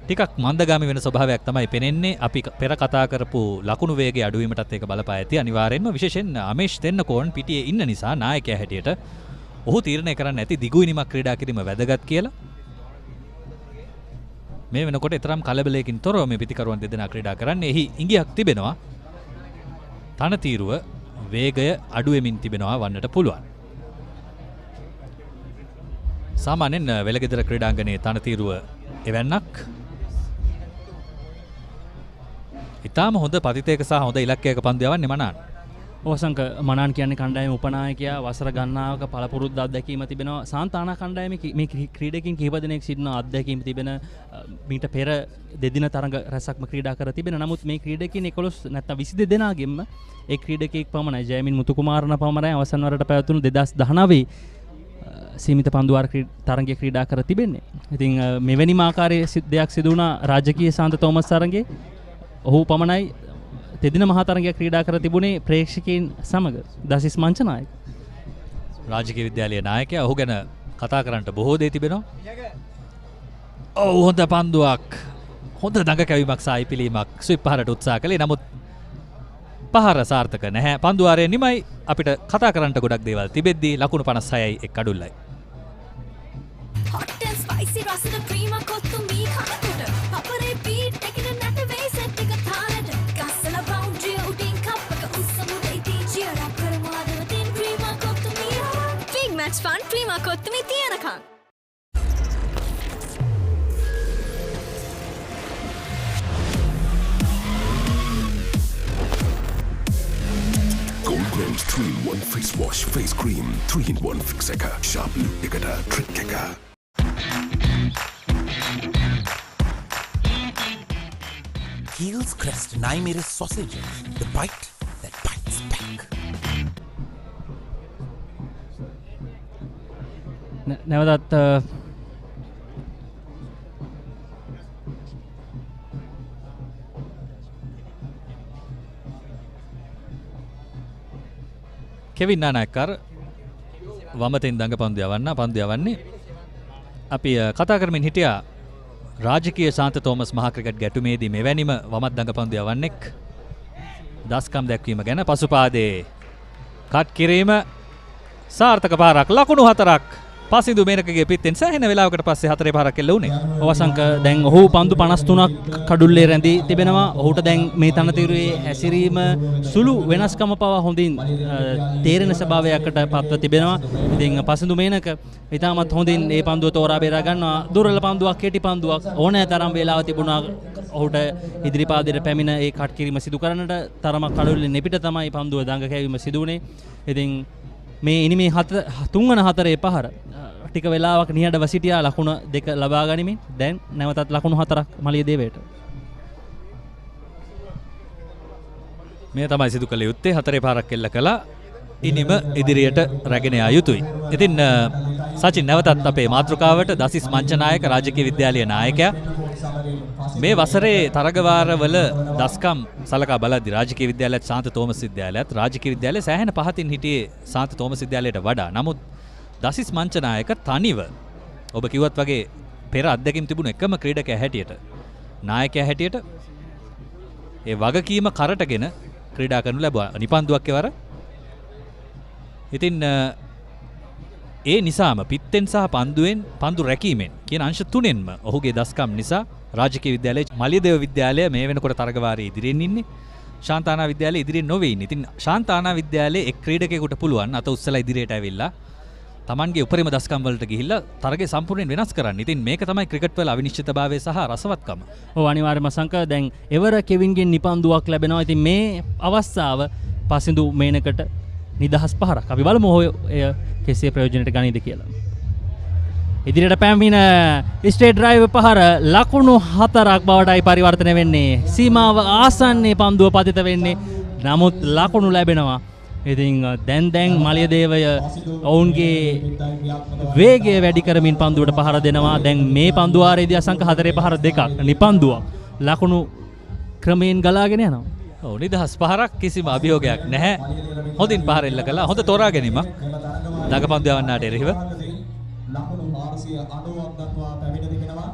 ටිකක් මන්දගාමී වෙන ස්වභාවයක් තමයි පෙනෙන්නේ. අපි පෙර කතා කරපු ලකුණු වේගයේ අඩුවීමටත් ඒක බලපා ඇති. අනිවාර්යෙන්ම විශේෂයෙන් අමේෂ් තෙන්නකෝන් පිටියේ ඉන්න නිසා නායකයා හැටියට ඔහු තීරණය කරන්න ඇති දිගු ඉනිමක් ක්‍රීඩා කිරීම වැදගත් කියලා. මේ වෙනකොට තරම් කලබලයකින් තොරව මේ පිටිකරුවන් දෙදෙනා ක්‍රීඩා කරන්නේ. එහි ඉඟියක් තිබෙනවා. තනතිරුව වේගය අඩු වෙමින් තිබෙනවා වන්නට පුළුවන්. සාමාන්‍යයෙන් වෙලගෙදර ක්‍රීඩාංගණයේ තනතිරුව එවන්නක්. ඉතාම හොඳ පතිතයක සහ හොඳ ඉලක්කයක පන්දු යවන්නේ මනාන්. ඕසංක මනාන් කියන්නේ කණ්ඩායම උපනායකයා වසර ගණනාවක පළපුරුද්ද අත්දැකීම තිබෙනවා. සාන්තානා කණ්ඩායමේ මේ ක්‍රීඩකින් කිහිප දෙනෙක් සිටින අත්දැකීම තිබෙන මීට පෙර දෙදින තරඟ රැසක්ම ක්‍රීඩා කර තිබෙන. නමුත් මේ ක්‍රීඩකින් 11 නැත්නම් 22 දෙනාගෙන්ම ඒ ක්‍රීඩකයෙක් පමණයි ජයමින් මුතුකුමාරණ පමණයි අවසන් වරට පැවතුණු 2019 සීමිත පන්දුවාර තරඟයේ ක්‍රීඩා කර තිබෙන්නේ. ඉතින් මෙවැනිම ආකාරයේ දෙයක් සිදු වුණා රාජකීය සාන්ත තෝමස් තරඟයේ. ඔහු පමණයි තෙදින මහා තරඟයක් ක්‍රීඩා කර තිබුණේ ප්‍රේක්ෂකයන් සමග. දසිස් මංචනායක රාජකීය විද්‍යාලයේ නායකයා ඔහු ගැන කතා කරන්නට බොහෝ දේ තිබෙනවා. ඔව් හොඳ පන්දුවක්. හොඳ දඟ කැවීමක් සහ ඉපිලීමක් ස්විප් පහරට උත්සාහ කළේ. නමුත් පහර සාර්ථක නැහැ. පන්දුවාරය නිමයි. අපිට කතා කරන්නට ගොඩක් දේවල් තිබෙද්දී ලකුණු 56යි එක් අඩුල්ලයි. Hot and spicy රසද ක්‍රීම කොත්තු මී කනකොට Papare beat එකන නැට වේ සෙට් එක තාලට ගස්සල බවුන්ඩරි උඩින් කප් එක උස්සමුද ඉතින් cheer up කරමාද තින් ක්‍රීම කොත්තු මී big match fun cream kottu මී තියනකම් Goldman's 3-in-1 face wash face cream 3-in-1 fix එක sharp look එකට trick එක. Heels Crest 9mm sausages, the bite that bites back. නැවතත් කෙවින් නානායකර් වමතෙන් දඟ පන්දු යවන්නේ. අපි කතා කරමින් හිටියා රාජකීය ශාන්ත තෝමස් මහා ක්‍රිකට් ගැටුමේදී මෙවැනිම වමත් දඟ පන්දු යවන්නෙක් දස්කම් දැක්වීම ගැන. පසුපාදේ කට් කිරීම සාර්ථක පාරක් ලකුණු 4ක් පසින්දු මේනකගේ පිටෙන් සෑහෙන වෙලාවකට පස්සේ 4 පාරක් එල්ල වුණේ. අවසංක දැන් ඔහු පන්දු 53ක් කඩුල්ලේ රැඳී තිබෙනවා. ඔහුට දැන් මේ තනතිරුවේ හැසිරීම සුළු වෙනස්කම පවා හොඳින් තේරෙන ස්වභාවයකට පත්ව තිබෙනවා. ඉතින් පසින්දු මේනක ඉතාමත් හොඳින් මේ පන්දුව තෝරා බේරා ගන්නවා. දුර්වල පන්දුවක්, කෙටි පන්දුවක් ඕනෑ තරම් වේලාව තිබුණා ඔහුට ඉදිරිපාදයට පැමිණ ඒ කට් කිරීම සිදු කරන්නට. තරමක් කඩුල්ලේ නෙපිට තමයි පන්දුව දඟ කැවීම සිදු වුණේ. ඉතින් මේ ඉනිමේ 3 වන 4 පහර ටික වෙලාවක් නිහඬව සිටියා ලකුණ 2 ලබා ගනිමින්. දැන් නැවතත් ලකුණු 4ක් මලියදේවයට. මේ තමයි සිදු කළ යුත්තේ. 4 පාරක් එල්ල කළා. ඉනිම ඉදිරියට රැගෙන යා යුතුයි. ඉතින් සචින් නැවතත් අපේ මාතෘකාවට දසිස් මංචනායක රාජකීය විද්‍යාලයේ නායකයා මේ වසරේ තරගවාරවල දස්කම් සලකා බලද්දී රාජකීය විද්‍යාලයත් ශාන්ත තෝමස් විද්‍යාලයත් රාජකීය විද්‍යාලයේ සෑහෙන පහතින් හිටියේ ශාන්ත තෝමස් විද්‍යාලයට වඩා. නමුත් දසිස් මංචනායක තනිව ඔබ කිව්වත් වගේ පෙර අත්දැකීම් තිබුණු එකම ක්‍රීඩකයා හැටියට නායකයා හැටියට ඒ වගකීම කරටගෙන ක්‍රීඩා කරනු ලැබුවා. නිපන්දුවක් එවර. ඉතින් ඒ නිසාම පිත්තෙන් සහ පන්දුවෙන් පන්දු රැකීමෙන් කියන අංශ තුනෙන්ම ඔහුගේ දස්කම් නිසා රාජකීය විද්‍යාලයේ මලියදේව විද්‍යාලය මේ වෙනකොට තරගවාරයේ ඉදිරියෙන් ඉන්නේ. ශාන්තානා විද්‍යාලය ඉදිරියෙන් නොවේ ඉන්නේ. ඉතින් ශාන්තානා විද්‍යාලයේ එක් ක්‍රීඩකයෙකුට පුළුවන් අත උස්සලා ඉදිරියට ඇවිල්ලා තමන්ගේ උපරිම දස්කම් වලට ගිහිල්ලා තරගය සම්පූර්ණයෙන් වෙනස් කරන්න. ඉතින් මේක තමයි ක්‍රිකට් වල අවිනිශ්චිතභාවය සහ රසවත්කම. ඔව් අනිවාර්යයෙන්ම සංක දැන් එවර කෙවින්ගෙන් නිපන්දුවක් ලැබෙනවා. ඉතින් මේ අවස්ථාව පසින්දු මේනකට නිදහස් පහරක්. අපි බලමු ඔය කෙසේ ප්‍රයෝජනයට ගනීද කියලා. ඉදිරියට පැමිණ ස්ටේට් ඩ්‍රයිව් පහර ලකුණු 4ක් බවටයි පරිවර්තනය වෙන්නේ. සීමාව ආසන්නයේ පන්දුව පතිත වෙන්නේ. නමුත් ලකුණු ලැබෙනවා. ඉතින් දැන් මලියදේවය ඔවුන්ගේ වේගය වැඩි කරමින් පන්දුවට පහර දෙනවා. දැන් මේ පන්දුවාරයේදී අසංක 4 පහර 2ක් නිපන්දුවක් ලකුණු ක්‍රමයෙන් ගලාගෙන යනවා. ඔව් නිදහස් පහරක් කිසිම අභියෝගයක් නැහැ. හොඳින් පහර එල්ල කළා. හොඳ තෝරා ගැනීමක්. දගපන්දු යවන්නාට එරෙහිව. ලකුණු 490ක් දක්වා පැමිණ තිබෙනවා.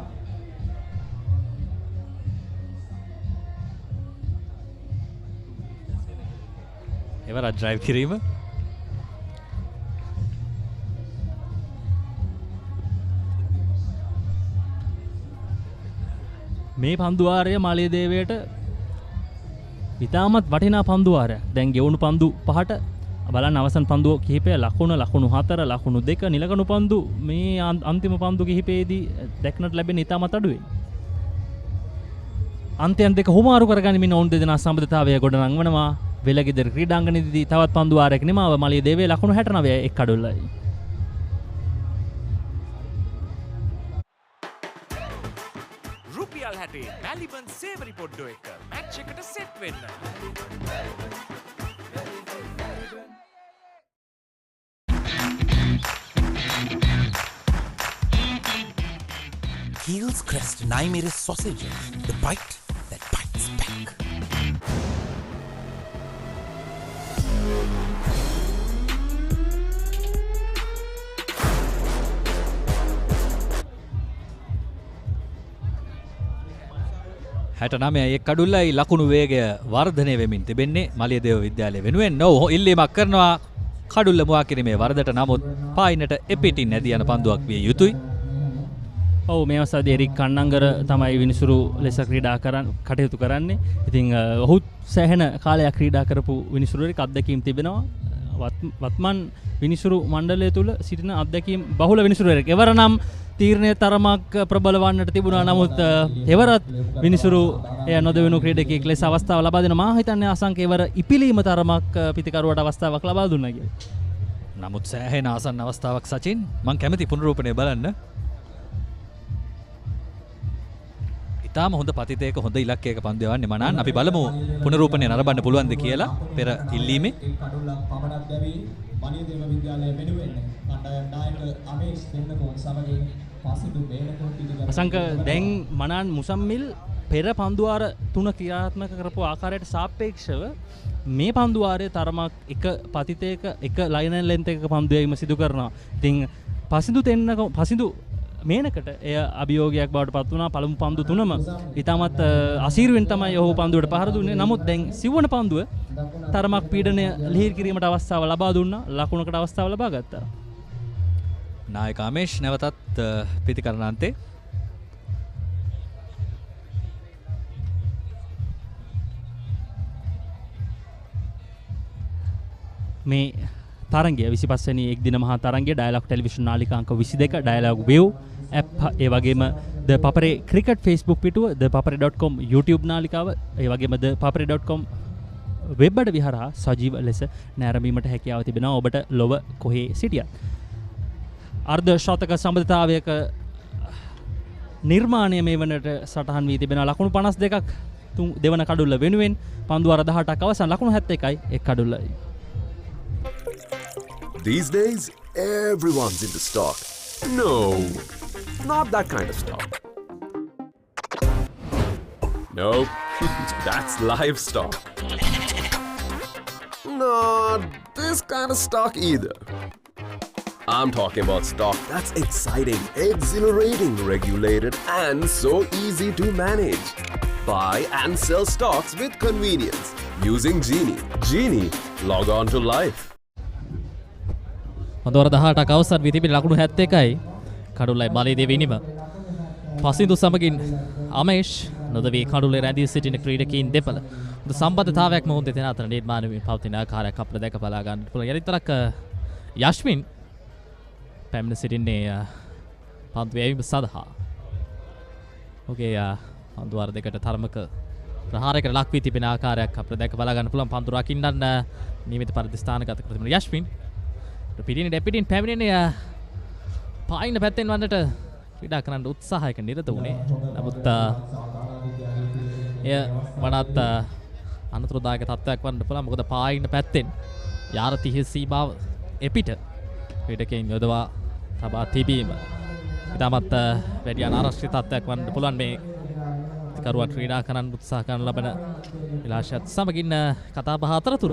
එවරත් ඩ්‍රයිව් කිරීම. මේ පන්දුවාරය මාලියදේවයට ඉතාමත් වටිනා පන්දුවාරයක්. දැන් ගෙවුණු පන්දු 5ට බලන්න අවසන් පන්දුව කිහිපය ලකුණු 4 ලකුණු 2 නිලකණු පන්දු මේ අන්තිම පන්දු කිහිපයේදී දැක්නට ලැබෙන ඉතාමත් අඩුයි. අන්තයන් දෙක හුමාරු කරගනිමින් ඔවුන් දෙදෙනා සම්බන්ධතාවය ගොඩනංවනවා. වෙලගෙදර ක්‍රීඩාංගණයේදී තවත් පන්දුවාරයක් නිමාව මාලියදේවයේ ලකුණු 69 එක් අඩුල්ලයි. රුපියල් 60 මැලිබන් සේවරි පොඩ්ඩෝ එක මැච් එකට සෙට් වෙන්න. Heels Crest 9 sausages, the bite that bites back. එක් කඩුල්ලයි ලකුණු වේගය වර්ධනය වෙමින් තිබෙන්නේ මලියදේව විද්‍යාලය වෙනුවෙන්. නොව ඉල්ලීමක් කරනවා කඩුල්ල මුවා කිරීමේ වරදට. නමුත් පායිනට එපිටින් නැදී යන පන්දුවක් විය යුතුයි. ඔව් මේ අවස්ථාවේ එරික් කන්නංගර තමයි විනිසුරු ලෙස ක්‍රීඩා කටයුතු කරන්නේ. ඉතින් ඔහු සෑහෙන කාලයක් ක්‍රීඩා කරපු විනිසුරුවෙක් අත්දැකීම් තිබෙනවා. වත්මන් විනිසුරු මණ්ඩලය තුල සිටින අත්දැකීම් බහුල විනිසුරුවෙක්. එවරනම් තීරණය තරමක් ප්‍රබල වන්නට තිබුණා. නමුත් එවරත් විනිසුරු එය නොදෙවෙනු ක්‍රීඩකයෙක් ලෙස අවස්ථාව ලබා දෙන මා හිතන්නේ අසංක එවර ඉපිලීම තරමක් පිතිකරුවට අවස්ථාවක් ලබා දුන්නා කියලා. නමුත් සෑහෙන ආසන්න අවස්ථාවක් සචින්. මම කැමති පුනරූපණය බලන්න. ඉතාම හොඳ පතිතයක හොඳ ඉලක්කයක පන්දු යවන්නේ මනන්. අපි බලමු පුනරූපණය නරඹන්න පුළුවන්ද කියලා පෙර ඉල්ලීමේ. කඩුල්ලක් පමණක් දැවි මලියදේව විද්‍යාලය වෙනුවෙන් කණ්ඩායම් නායක අමේෂ් දෙන්නකෝන් සමගින් පසිදු මේනකෝන් පිළිගන්න. අසංක දැන් මනන් මුසම්මිල් පෙර පන්දුවාර 3 ක්‍රියාත්මක කරපු ආකාරයට සාපේක්ෂව මේ පන්දුවාරයේ තරමක් එක පතිතයක එක ලයින් ඇන් ලෙන්ත් එකක පන්දු යැවීම සිදු කරනවා. ඉතින් පසිදු මේනකට එය අභියෝගයක් බවට පත් වුණා. පළමු පන්දු තුනම ඉතාමත් අසීරුවෙන් තමයි ඔහු පන්දුවට පහර දුන්නේ. නමුත් දැන් සිව්වන පන්දුව තරමක් පීඩනය ලිහිල් කිරීමට අවස්ථාව ලබා දුන්නා. ලකුණකට අවස්ථාව ලබා ගත්තා. නායක අමේෂ් නැවතත් ප්‍රතිකරණාන්තේ. මේ තරගය 25 වෙනි එක් දින මහා තරගය ඩයලොග් ටෙලිවිෂන් නාලිකා අංක 22 ඩයලොග් වේව් ඇප් ඒ වගේම ද පපරේ ක්‍රිකට් Facebook පිටුව thepapare.com YouTube නාලිකාව ඒ වගේම thepapare.com වෙබ් අඩවි හරහා සජීව ලෙස නැරඹීමට හැකියාව තිබෙනවා ඔබට ලොව කොහේ සිටියත්. අර්ධ ශතක සම්බන්ධතාවයක නිර්මාණය මේ වනට සටහන් වී තිබෙනවා. ලකුණු 52ක් දෙවන කඩුල්ල වෙනුවෙන් පන්දු අර 18ක් අවසන් ලකුණු 71යි එක් කඩුල්ලයි. These days, everyone's into stock. No, not that kind of stock. Nope, that's livestock. Not this kind of stock either. I'm talking about stock that's exciting, exhilarating, regulated, and so easy to manage. Buy and sell stocks with convenience using Genie. Genie, log on to life. හොඳවර 18ක් අවසන් වී තිබෙන ලකුණු 71යි කඩුල්ලයි මාලියදේව ඉනිම. පසින්දු සමගින් අමේෂ් නොදවී කඩුල්ලේ රැඳී සිටින ක්‍රීඩකයින් දෙපළ හොඳ සම්බන්ධතාවයක් මොහොත දෙතන අතර නිර්මාණය වී පවතින ආකාරයක් අපිට දැක බලා ගන්න පුළුවන්. යලිතරක් යශ්වින් පැමිණ සිටින්නේ පන්දු වේවීම සඳහා. ඔකේ පන්දුවාර දෙකට තරමක ප්‍රහාරයකට ලක් වී තිබෙන ආකාරයක් අපිට දැක බලා ගන්න පුළුවන්. පන්දු රකින්නන් නියමිත පරිදි ස්ථානගත කර තිබෙන යශ්වින් පිටින් පැමිණෙන්නේ පායින පැත්තෙන් වන්නට ක්‍රීඩා කරන්න උත්සාහයක නිරත වුණේ. නමුත් එය වඩාත් අනතුරුදායක තත්ත්වයක් වන්න පුළුවන්. මොකද පායින පැත්තෙන් යාර 30 සීමාව එපිට ක්‍රීඩකයන් යොදවා තබා තිබීම ඉතාමත් වැඩි අනාරක්ෂිත තත්ත්වයක් වන්න පුළුවන් මේ පිතිකරුවා ක්‍රීඩා කරන්න උත්සාහ කරන ලබන විලාශයත් සමගින් කතා බහ අතරතුර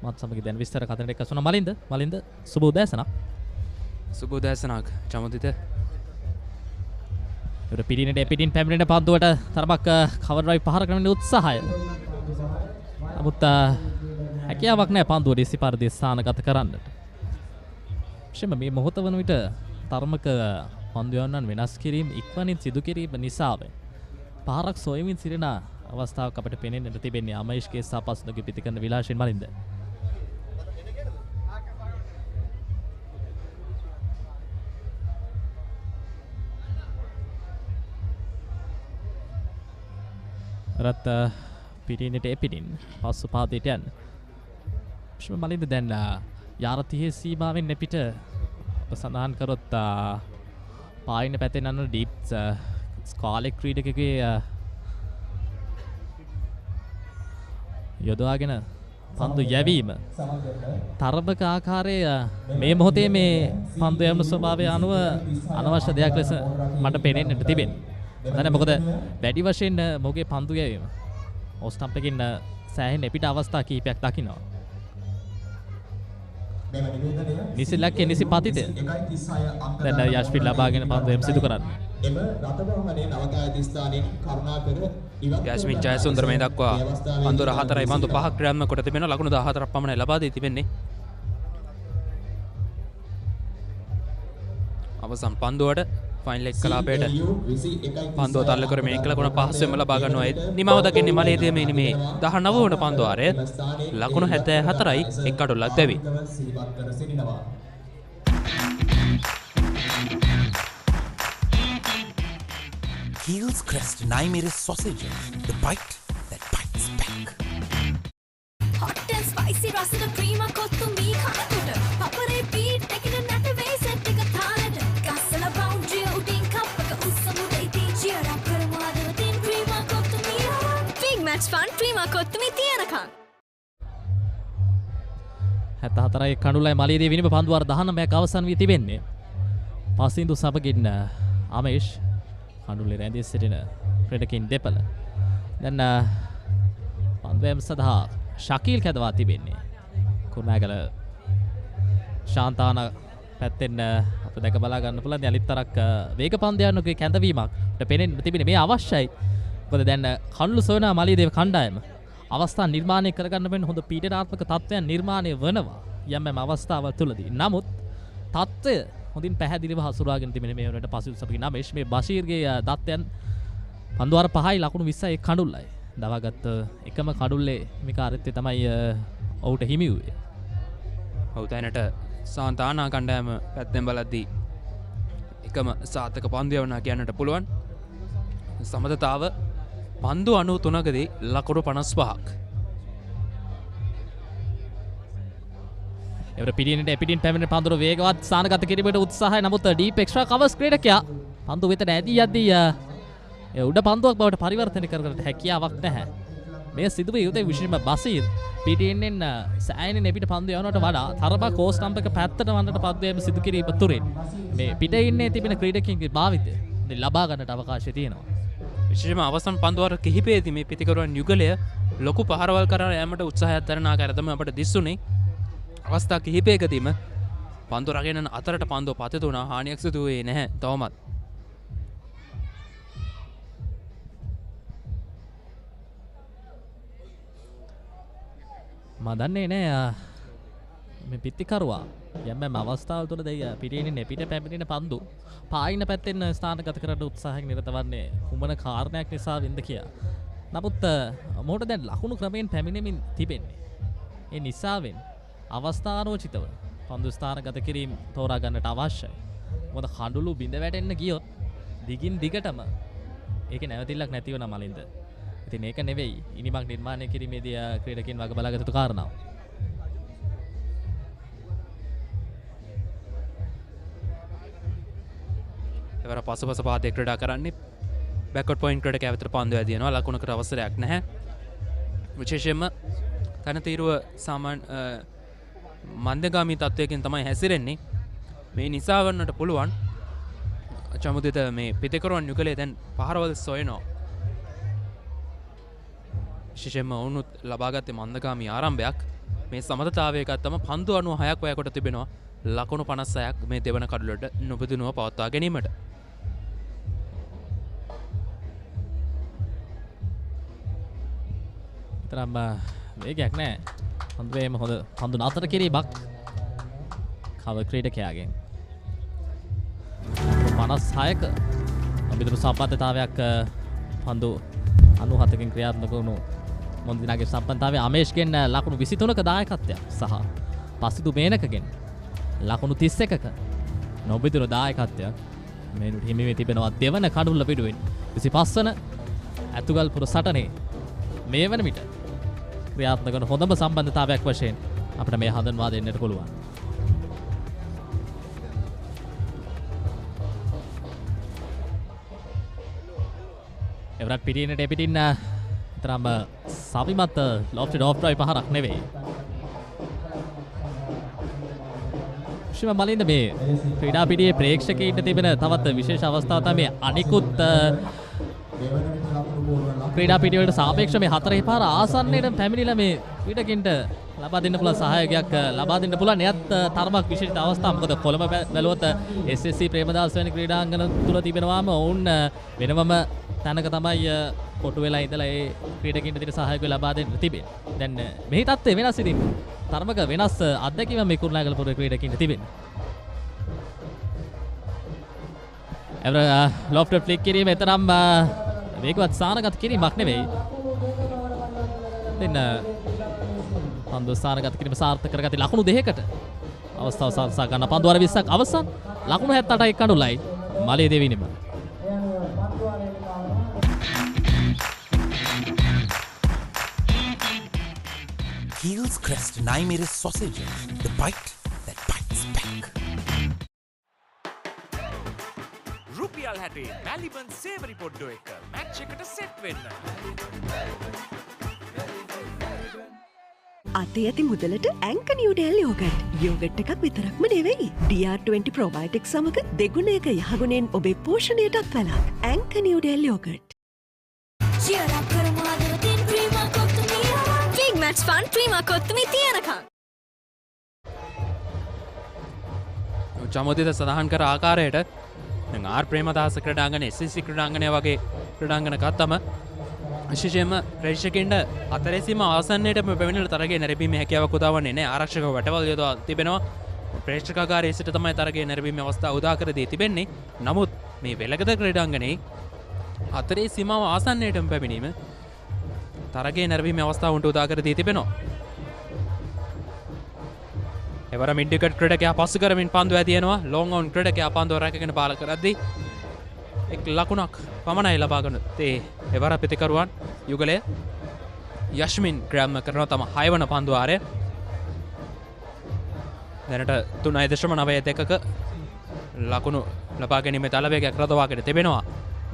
මත් සමග දැන් විස්තර කතනට එක්ක සුන මලින්ද සුබ උදෑසනක්. සුබ උදෑසනක් චමුදිත. ඒකට පිටින් පැමිණෙන පන්දුවට තරමක් කවර් ඩ්‍රයිව් පහර කරන්න උත්සාහය. නමුත් හැකියාවක් නැහැ පන්දුව දෙසි පරිදි ස්ථානගත කරන්නට. විශේෂම මේ මොහොත වන විට තරමක පන්දු යවන්නන් වෙනස් කිරීම ඉක්මනින් සිදු කිරීම නිසා පහරක් සොයමින් සිටින අවස්ථාවක් අපිට පෙනෙන්නට තිබෙන්නේ අමේෂ්ගේ සාපස්නගේ පිටිකරන විලාශයෙන් මලින්ද. රත් පිටිනට එපිටින් පස්සු පාදයට යන්න. විශේෂම මලින්ද දැන් යාරතියේ සීමාවෙන් එපිට අප සඳහන් කරොත් පායින පැත්තෙන් යන ඩීප්ස් ස්කාලෙක් ක්‍රීඩකගේ යොදවාගෙන පන්දු යැවීම තරමක ආකාරයේ මේ මොහොතේ මේ පන්දු යෑම ස්වභාවය අනුව අනවශ්‍ය දෙයක් ලෙස මට පේනෙන්නට තිබෙනවා. දැන් මොකද වැඩි වශයෙන් මොහුගේ පන්දු යැවීම ඔස්ටම්ප් එකකින් සෑහෙන එපිට අවස්ථා කිහිපයක් දකිනවා. නිසි ලක්කේ නිසි පතිතය දැන් යශ්පිල් ලබාගෙන පන්දු යැවීම සිදු කරන්නේ. යස්මින් ජයසුන්දර මේ දක්වා පන්දු 4යි පන්දු 5ක් ක්‍රියාත්මක කොට තිබෙනවා. ලකුණු 14ක් පමණයි ලබා දී තිබෙන්නේ. අවසන් පන්දුවට ෆයිනල් එක් කලාපයට පන්දුව තල්ල කර මේ ලකුණ පහසුවෙන්ම ලබා ගන්නවා. නිමව දකින්නේ මලේදේව මේ 19 වන පන්දු ආරය ලකුණු 74යි එක් අඩුල්ලක් දැවි. Heels Crest 9mm sausage, the bite that bites back. Hot and spicy රසද ක්‍රීම කොත්තු මී කනකොට පපරේ බීට් එකකින් නැට වෙයි සෙට් එක තාලෙට ගස්සලා බවුන්ඩරි උඩින් කප් එක උස්සමු දෙයිදී චියර් අප් කරමු අද උදින් ක්‍රීම කොත්තු මී big match fun cream kottu මී තියනකම් 74යි කණුලයි මලියදී විනිම පන්දු වාර 19ක් අවසන් වී තිබෙන්නේ. පසින්දු සමගින් අමේෂ් කණුලේ රැඳී සිටින ක්‍රීඩකින් දෙපළ. දැන් පන්දුවැම් සඳහා ශකීල් කැදවා තිබෙන්නේ. කුරුණෑගල ශාන්තාන පැත්තෙන් අප දැක බලා ගන්න පුළුවන් යලිත්තරක් වේග පන්දයන්ගේ කැඳවීමක් පෙනෙන්න තිබෙන්නේ. මේ අවශ්‍යයි. මොකද දැන් කණුළු සොයන මලියදේව කණ්ඩායම අවස්ථා නිර්මාණය කරගන්න වෙන හොඳ පීඩනාත්මක තත්ත්වයන් නිර්මාණය වෙනවා යම් අවස්ථාවල් තුලදී. නමුත් තත්ත්වය හොඳින් පැහැදිලිව හසුරාගෙන තිබෙන මේ වරට පසුබිම් සපකින නමේෂ් මේ බෂීර්ගේ දත්තයන් පන්දුවාර 5යි ලකුණු 20යි කඩුල්ලයි. දවාගත් එකම කඩුල්ලේ හිමිකාරීත්වය තමයි ඔහුට හිමි වූයේ. ඔව් දැනට සාන්තානා කණ්ඩායම පැත්තෙන් බලද්දී එකම සාර්ථක පන්දු යවනවා කියන්නට පුළුවන්. සමතතාව පන්දු 93කදී ලකුණු 55ක්. එවර පිටින් පැමිණෙන පන්දුර වේගවත් ස්ථානගත කිරීමට උත්සාහය. නමුත් ඩීප් එක්ස්ට්‍රා කවර්ස් ක්‍රීඩකයා පන්දු වෙත ඇදී යද්දී උඩ පන්දුවක් බවට පරිවර්තනය කරගන්නට හැකියාවක් නැහැ. මේ සිදුවේ යුතේ විශේෂම බසීර් පිටින්ෙන් සෑහෙන එපිට පන්දු යවනවට වඩා තරමක් කෝස් ස්ටම්ප් එක පැත්තට වන්නට පන්දු යෑම සිදු කිරීම තුරින් මේ පිටේ ඉන්නේ තිබෙන ක්‍රීඩකයන්ගේ භාවිතය ලබා ගන්නට අවකාශය තියෙනවා. විශේෂම අවසන් පන්දු වාර කිහිපයේදී මේ පිතිකරුවන් යුගලය ලොකු පහරවල් කරලා යෑමට උත්සාහයක් දරන ආකාරය තමයි අපට දිස්සුනේ. අවස්ථා කිහිපයකදීම පන්දු රගෙන අතරට පන්දුව පතිත වුණා. හානියක් සිදු වුණේ නැහැ තවමත්. මම දන්නේ නෑ මේ පිටිකරුවා යම් අවස්ථාවල තුල දෙය පිටින් පිට පැමිණෙන පන්දු පායින පැත්තෙන් ස්ථානගත කරන්න උත්සාහයෙන් නිරත වන්නේ කුමන කාරණයක් නිසා වෙන්ද කියලා. නමුත් මොහොත දැන් ලකුණු ක්‍රමයෙන් පැමිණෙමින් තිබෙන්නේ. ඒ නිසාවෙන් අවස්ථානෝචිතව පන්දු ස්ථානගත කිරීම තෝරා ගන්නට අවශ්‍යයි. මොකද කඳුළු බිඳ වැටෙන්න ගියොත් දිගින් දිගටම ඒකේ නැවතිල්ලක් නැති වෙන මලින්ද. ඉතින් ඒක නෙවෙයි ඉනිමක් නිර්මාණය කිරීමේදී ක්‍රීඩකයන් වග බලාගත යුතු කාරණාව. එවර පසුපස පාදයේ ක්‍රීඩා කරන්නේ බෑක්වර්ඩ් පොයින්ට් ක්‍රීඩකයා වෙතට පන්දු ඇදිනවා. ලකුණකට අවසරයක් නැහැ. විශේෂයෙන්ම තනතිරුව සාමාන්‍ය මන්දගාමී තත්වයකින් තමයි හැසිරෙන්නේ. මේ නිසා වන්නට පුළුවන් චමුදිත මේ පිතිකරුවන් යුගලේ දැන් පහරවල් සොයනවා. විශේෂයෙන්ම ඔවුනුත් ලබාගත්තේ මන්දගාමී ආරම්භයක්. මේ සමතතාවයකත් තම පන්දු 96ක් වැය කොට තිබෙනවා. ලකුණු 56ක් මේ දෙවන කඩලට නොබදිනුව පවත්වා ගැනීමට. තරම් වේගයක් නෑ. හොඳේම හොඳ පන්දු නතර කිරීමක් කව ක්‍රීඩකයාගෙන්. 56ක අභිදුරු සම්බන්ධතාවයක් පන්දු 97කින් ක්‍රියාත්මක වුණු මොන්දිනාගේ සම්බන්ධතාවය අමේෂ්ගෙන් ලකුණු 23ක දායකත්වයක් සහ පසිදු මේනකගෙන් ලකුණු 31ක නොබිදුරු දායකත්වයක් මේනුට හිමි වී තිබෙනවා දෙවන කඩුල්ල පිටුවෙන් 25 වන ඇතුගල්පුර සටනේ මේ වන විට ක්‍රියාත්මක වන හොඳම සම්බන්ධතාවයක් වශයෙන් අපිට මේ හඳුන්වා දෙන්නට පුළුවන්. එවරත් පිටිනට එපිටින් තරම් සවිමත් ලොෆ්ටඩ් ඔෆ් ඩ්‍රයිව් පහරක් නෙවෙයි. ශිව මලින්ද මේ ක්‍රීඩා පිටියේ ප්‍රේක්ෂකයින්ට තිබෙන තවත් විශේෂ අවස්ථාවක් තමයි අනිකුත් ක්‍රීඩා පිටිය වලට සාපේක්ෂව මේ හතරේ පාර ආසන්නයට පැමිණිලා මේ ක්‍රීඩකින්ට ලබා දෙන්න පුළුවන් සහායයක් ලබා දෙන්න පුළුවන්. එයත් තරමක් විශේෂිත අවස්ථාවක්. මොකද කොළඹ බැලුවොත් SSC ප්‍රේමදාස වැනි ක්‍රීඩාංගන තුල තිබෙනවාම ඔවුන් වෙනමම තැනක තමයි කොටු වෙලා ඉඳලා ඒ ක්‍රීඩකින්ට දෙන සහායක ලබා දෙන්න තිබෙන්නේ. දැන් මෙහි තත්ත්වය වෙනස් ඉතින්. තරමක වෙනස් අත්දැකීමක් මේ කුරුණෑගල ක්‍රීඩකින්ට තිබෙන්නේ. එවර ලොෆ්ට් ෆ්ලික් කිරීම එතරම් වේගවත් සානගත කිරීමක් නෙවෙයි. දෙන්න පන්දු සානගත කිරීම සාර්ථක කරගත්තේ ලකුණු 2කට. අවස්ථාව සලසා ගන්න පන්දු වර 20ක් අවසන්. ලකුණු 78යි කඩුලයි. Maliyadeva ඉනිම. Heels Crest 9mm sausages, the bite that bites back. රුපියල් 60 මැලිබන් සේවරි පොඩ්ඩෝ එක මැච් එකට සෙට් වෙන්න. අතේ ඇති මුදලට ඇංක නිව්ඩෙල් යෝගට්. යෝගට් එකක් විතරක්ම නෙවෙයි. DR20 ප්‍රොබයෝටික් සමග දෙගුණයක යහගුණෙන් ඔබේ පෝෂණයටත් වැළක්. ඇංක නිව්ඩෙල් යෝගට්. cheer up කරමු ආදරෙන් Prima කොත්තුමී. big match fun Prima කොත්තුමී තියනකම්. චමෝදිත සඳහන් කර ආකාරයට දැන් ආර් ප්‍රේමදාස ක්‍රීඩාංගන SSC ක්‍රීඩාංගනය වගේ ක්‍රීඩාංගන ගත්තම විශේෂයෙන්ම ප්‍රේක්ෂකයින්ට අතරේ සීම ආසන්නයට පැමිණෙන තරගයේ නැරඹීමේ හැකියාවක් උදා වන්නේ නැහැ. ආරක්ෂක වැටවල් යොදවා තිබෙනවා. ප්‍රේක්ෂකාගාරයේ සිට තමයි තරගයේ නැරඹීමේ අවස්ථාව උදා කර දී තිබෙන්නේ. නමුත් මේ වෙලගද ක්‍රීඩාංගනයේ අතරේ සීමාව ආසන්නයටම පැමිණීම තරගයේ නැරඹීමේ අවස්ථාව උන්ට උදා කර දී තිබෙනවා. එවර මිඩ් විකට් ක්‍රීඩකයා පසු කරමින් පන්දු ඇදිනවා. ලොන් ඔන් ක්‍රීඩකයා පන්දුව රැකගෙන බාල කරද්දී එක් ලකුණක් පමණයි ලබා ගන්න. ඒ එවර පිටිකරුවන් යුගලය යෂ්මින් ක්‍රියාත්මක කරනවා තම 6 වන පන්දු ආරය. දැනට 3.92ක ලකුණු ලබා ගැනීමේ තලවේගයක් රඳවාගෙන තිබෙනවා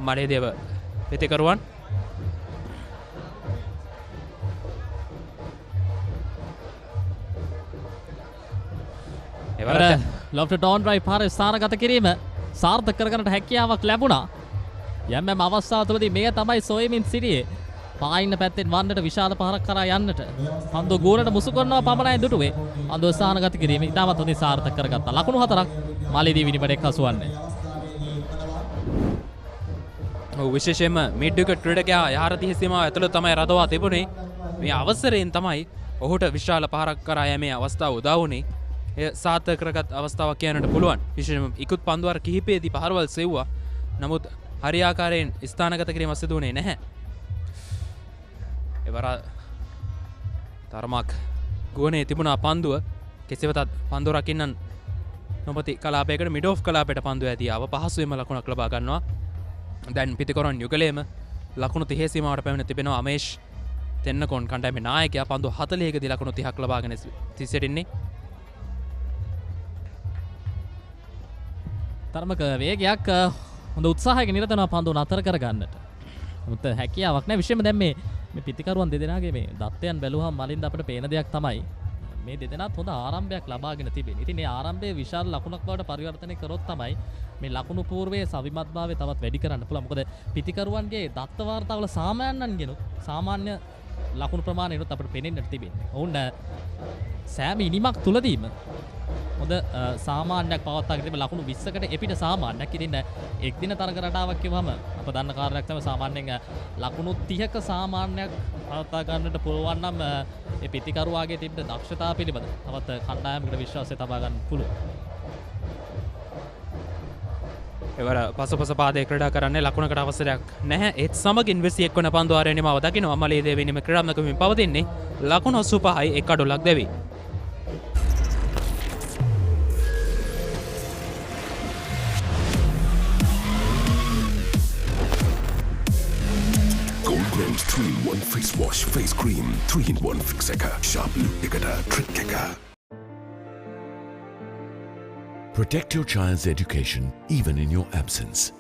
මලියදේව පිටිකරුවන්. එවර ලොෆ්ට් ඩෝන් ඩ්‍රයිව් පාරේ ස්ථානගත කිරීම සාර්ථක කරගන්නට හැකියාවක් ලැබුණා. යම් අවස්ථාව තුළදී මේ තමයි සොයමින් සිටියේ. පායින්න පැත්තෙන් වන්නට විශාල පහරක් කරා යන්නට. පන්දු ගෝලට මුසු කරනවා පමණයි දුටුවේ. පන්දුව ස්ථානගත කිරීම ඉතාමත් හොඳින් සාර්ථක කරගත්තා. ලකුණු 4ක් මලියදී විනිපඩයක් හසුවන්නේ. විශේෂයෙන්ම මිඩ් විකට් ක්‍රීඩකයා යහර 30 සීමාව ඇතුළත තමයි රඳවා තිබුණේ. මේ අවසරයෙන් තමයි ඔහුට විශාල පහරක් කරා යෑමේ අවස්ථාව උදා වුණේ. එය සාර්ථක කරගත් අවස්ථාවක් කියන්නට පුළුවන්. විශේෂයෙන්ම ඉක්ුත් පන්දුවර කිහිපයේදී පහරවල් සෙව්වා. නමුත් හරියාකාරයෙන් ස්ථානගත කිරීම සිදු වුණේ නැහැ. එවර තරමක් ගුවනේ තිබුණා පන්දුව. කෙසේවතත් පන්දුව රකින්නන් නොපති කලාපයකට මිඩ් ඔෆ් කලාපයට පන්දුව ඇදී ආව පහසුවෙන්ම ලකුණක් ලබා ගන්නවා. දැන් පිටිකරන් යුගලයේම ලකුණු 30 සීමාවට පැමිණ තිබෙනවා අමේෂ් තෙන්නකෝන් කණ්ඩායමේ නායකයා පන්දු 40කදී ලකුණු 30ක් ලබාගෙන සිටින්නේ. තරමක වේගයක් හොඳ උත්සාහයක නිරත වෙනවා පන්දුව නතර කරගන්නට. මුත් හැකියාවක් නැහැ. විශේෂයෙන්ම දැන් මේ පිටිකරුවන් දෙදෙනාගේ මේ දත්තයන් බැලුවහම මලින්ද අපිට පේන දෙයක් තමයි මේ දෙදෙනාත් හොඳ ආරම්භයක් ලබාගෙන තිබෙනවා. ඉතින් මේ ආරම්භයේ විශාල ලකුණක් බවට පරිවර්තනය කරොත් තමයි මේ ලකුණු పూర్වයේ සවිමත්භාවය තවත් වැඩි කරන්න පුළුවන්. මොකද පිටිකරුවන්ගේ දත්ත වාර්තාවල සාමාන්‍යයන්ගෙනුත් සාමාන්‍ය ලකුණු ප්‍රමාණයනොත් අපට පෙනෙන්නට තිබෙන්නේ. ඔවුන් සෑම ඉනිමක් තුලදීම හොඳ සාමාන්‍යයක් පවත්වාගෙන තිබෙන ලකුණු 20කට එපිට සාමාන්‍යයක්. ඉතින් එක් දින තරග රටාවක් කියවම අප දන්න කාරණයක් තමයි සාමාන්‍යයෙන් ලකුණු 30ක සාමාන්‍යයක් පවත්වා ගන්නට පුළුවන් නම් ඒ පිතිකරුවාගේ තිබෙන දක්ෂතාව පිළිබඳ තවත් කණ්ඩායමකට විශ්වාසය තබා ගන්න පුළුවන්. එවර පසුපස පාදයේ ක්‍රීඩා කරන්නේ ලකුණකට අවසරයක් නැහැ. ඒත් සමගින් 21 වන පන්දු ආරයේම දකිනවා මලියදේව වෙනම ක්‍රීඩාත්මකමින් පවතින්නේ ලකුණු 85යි 1 අඩුලක් දෙවි. Goldman's 3-in-1 face wash face cream 3-in-1 fix එක sharp look එකට trick එක. Protect your child's education even in your absence.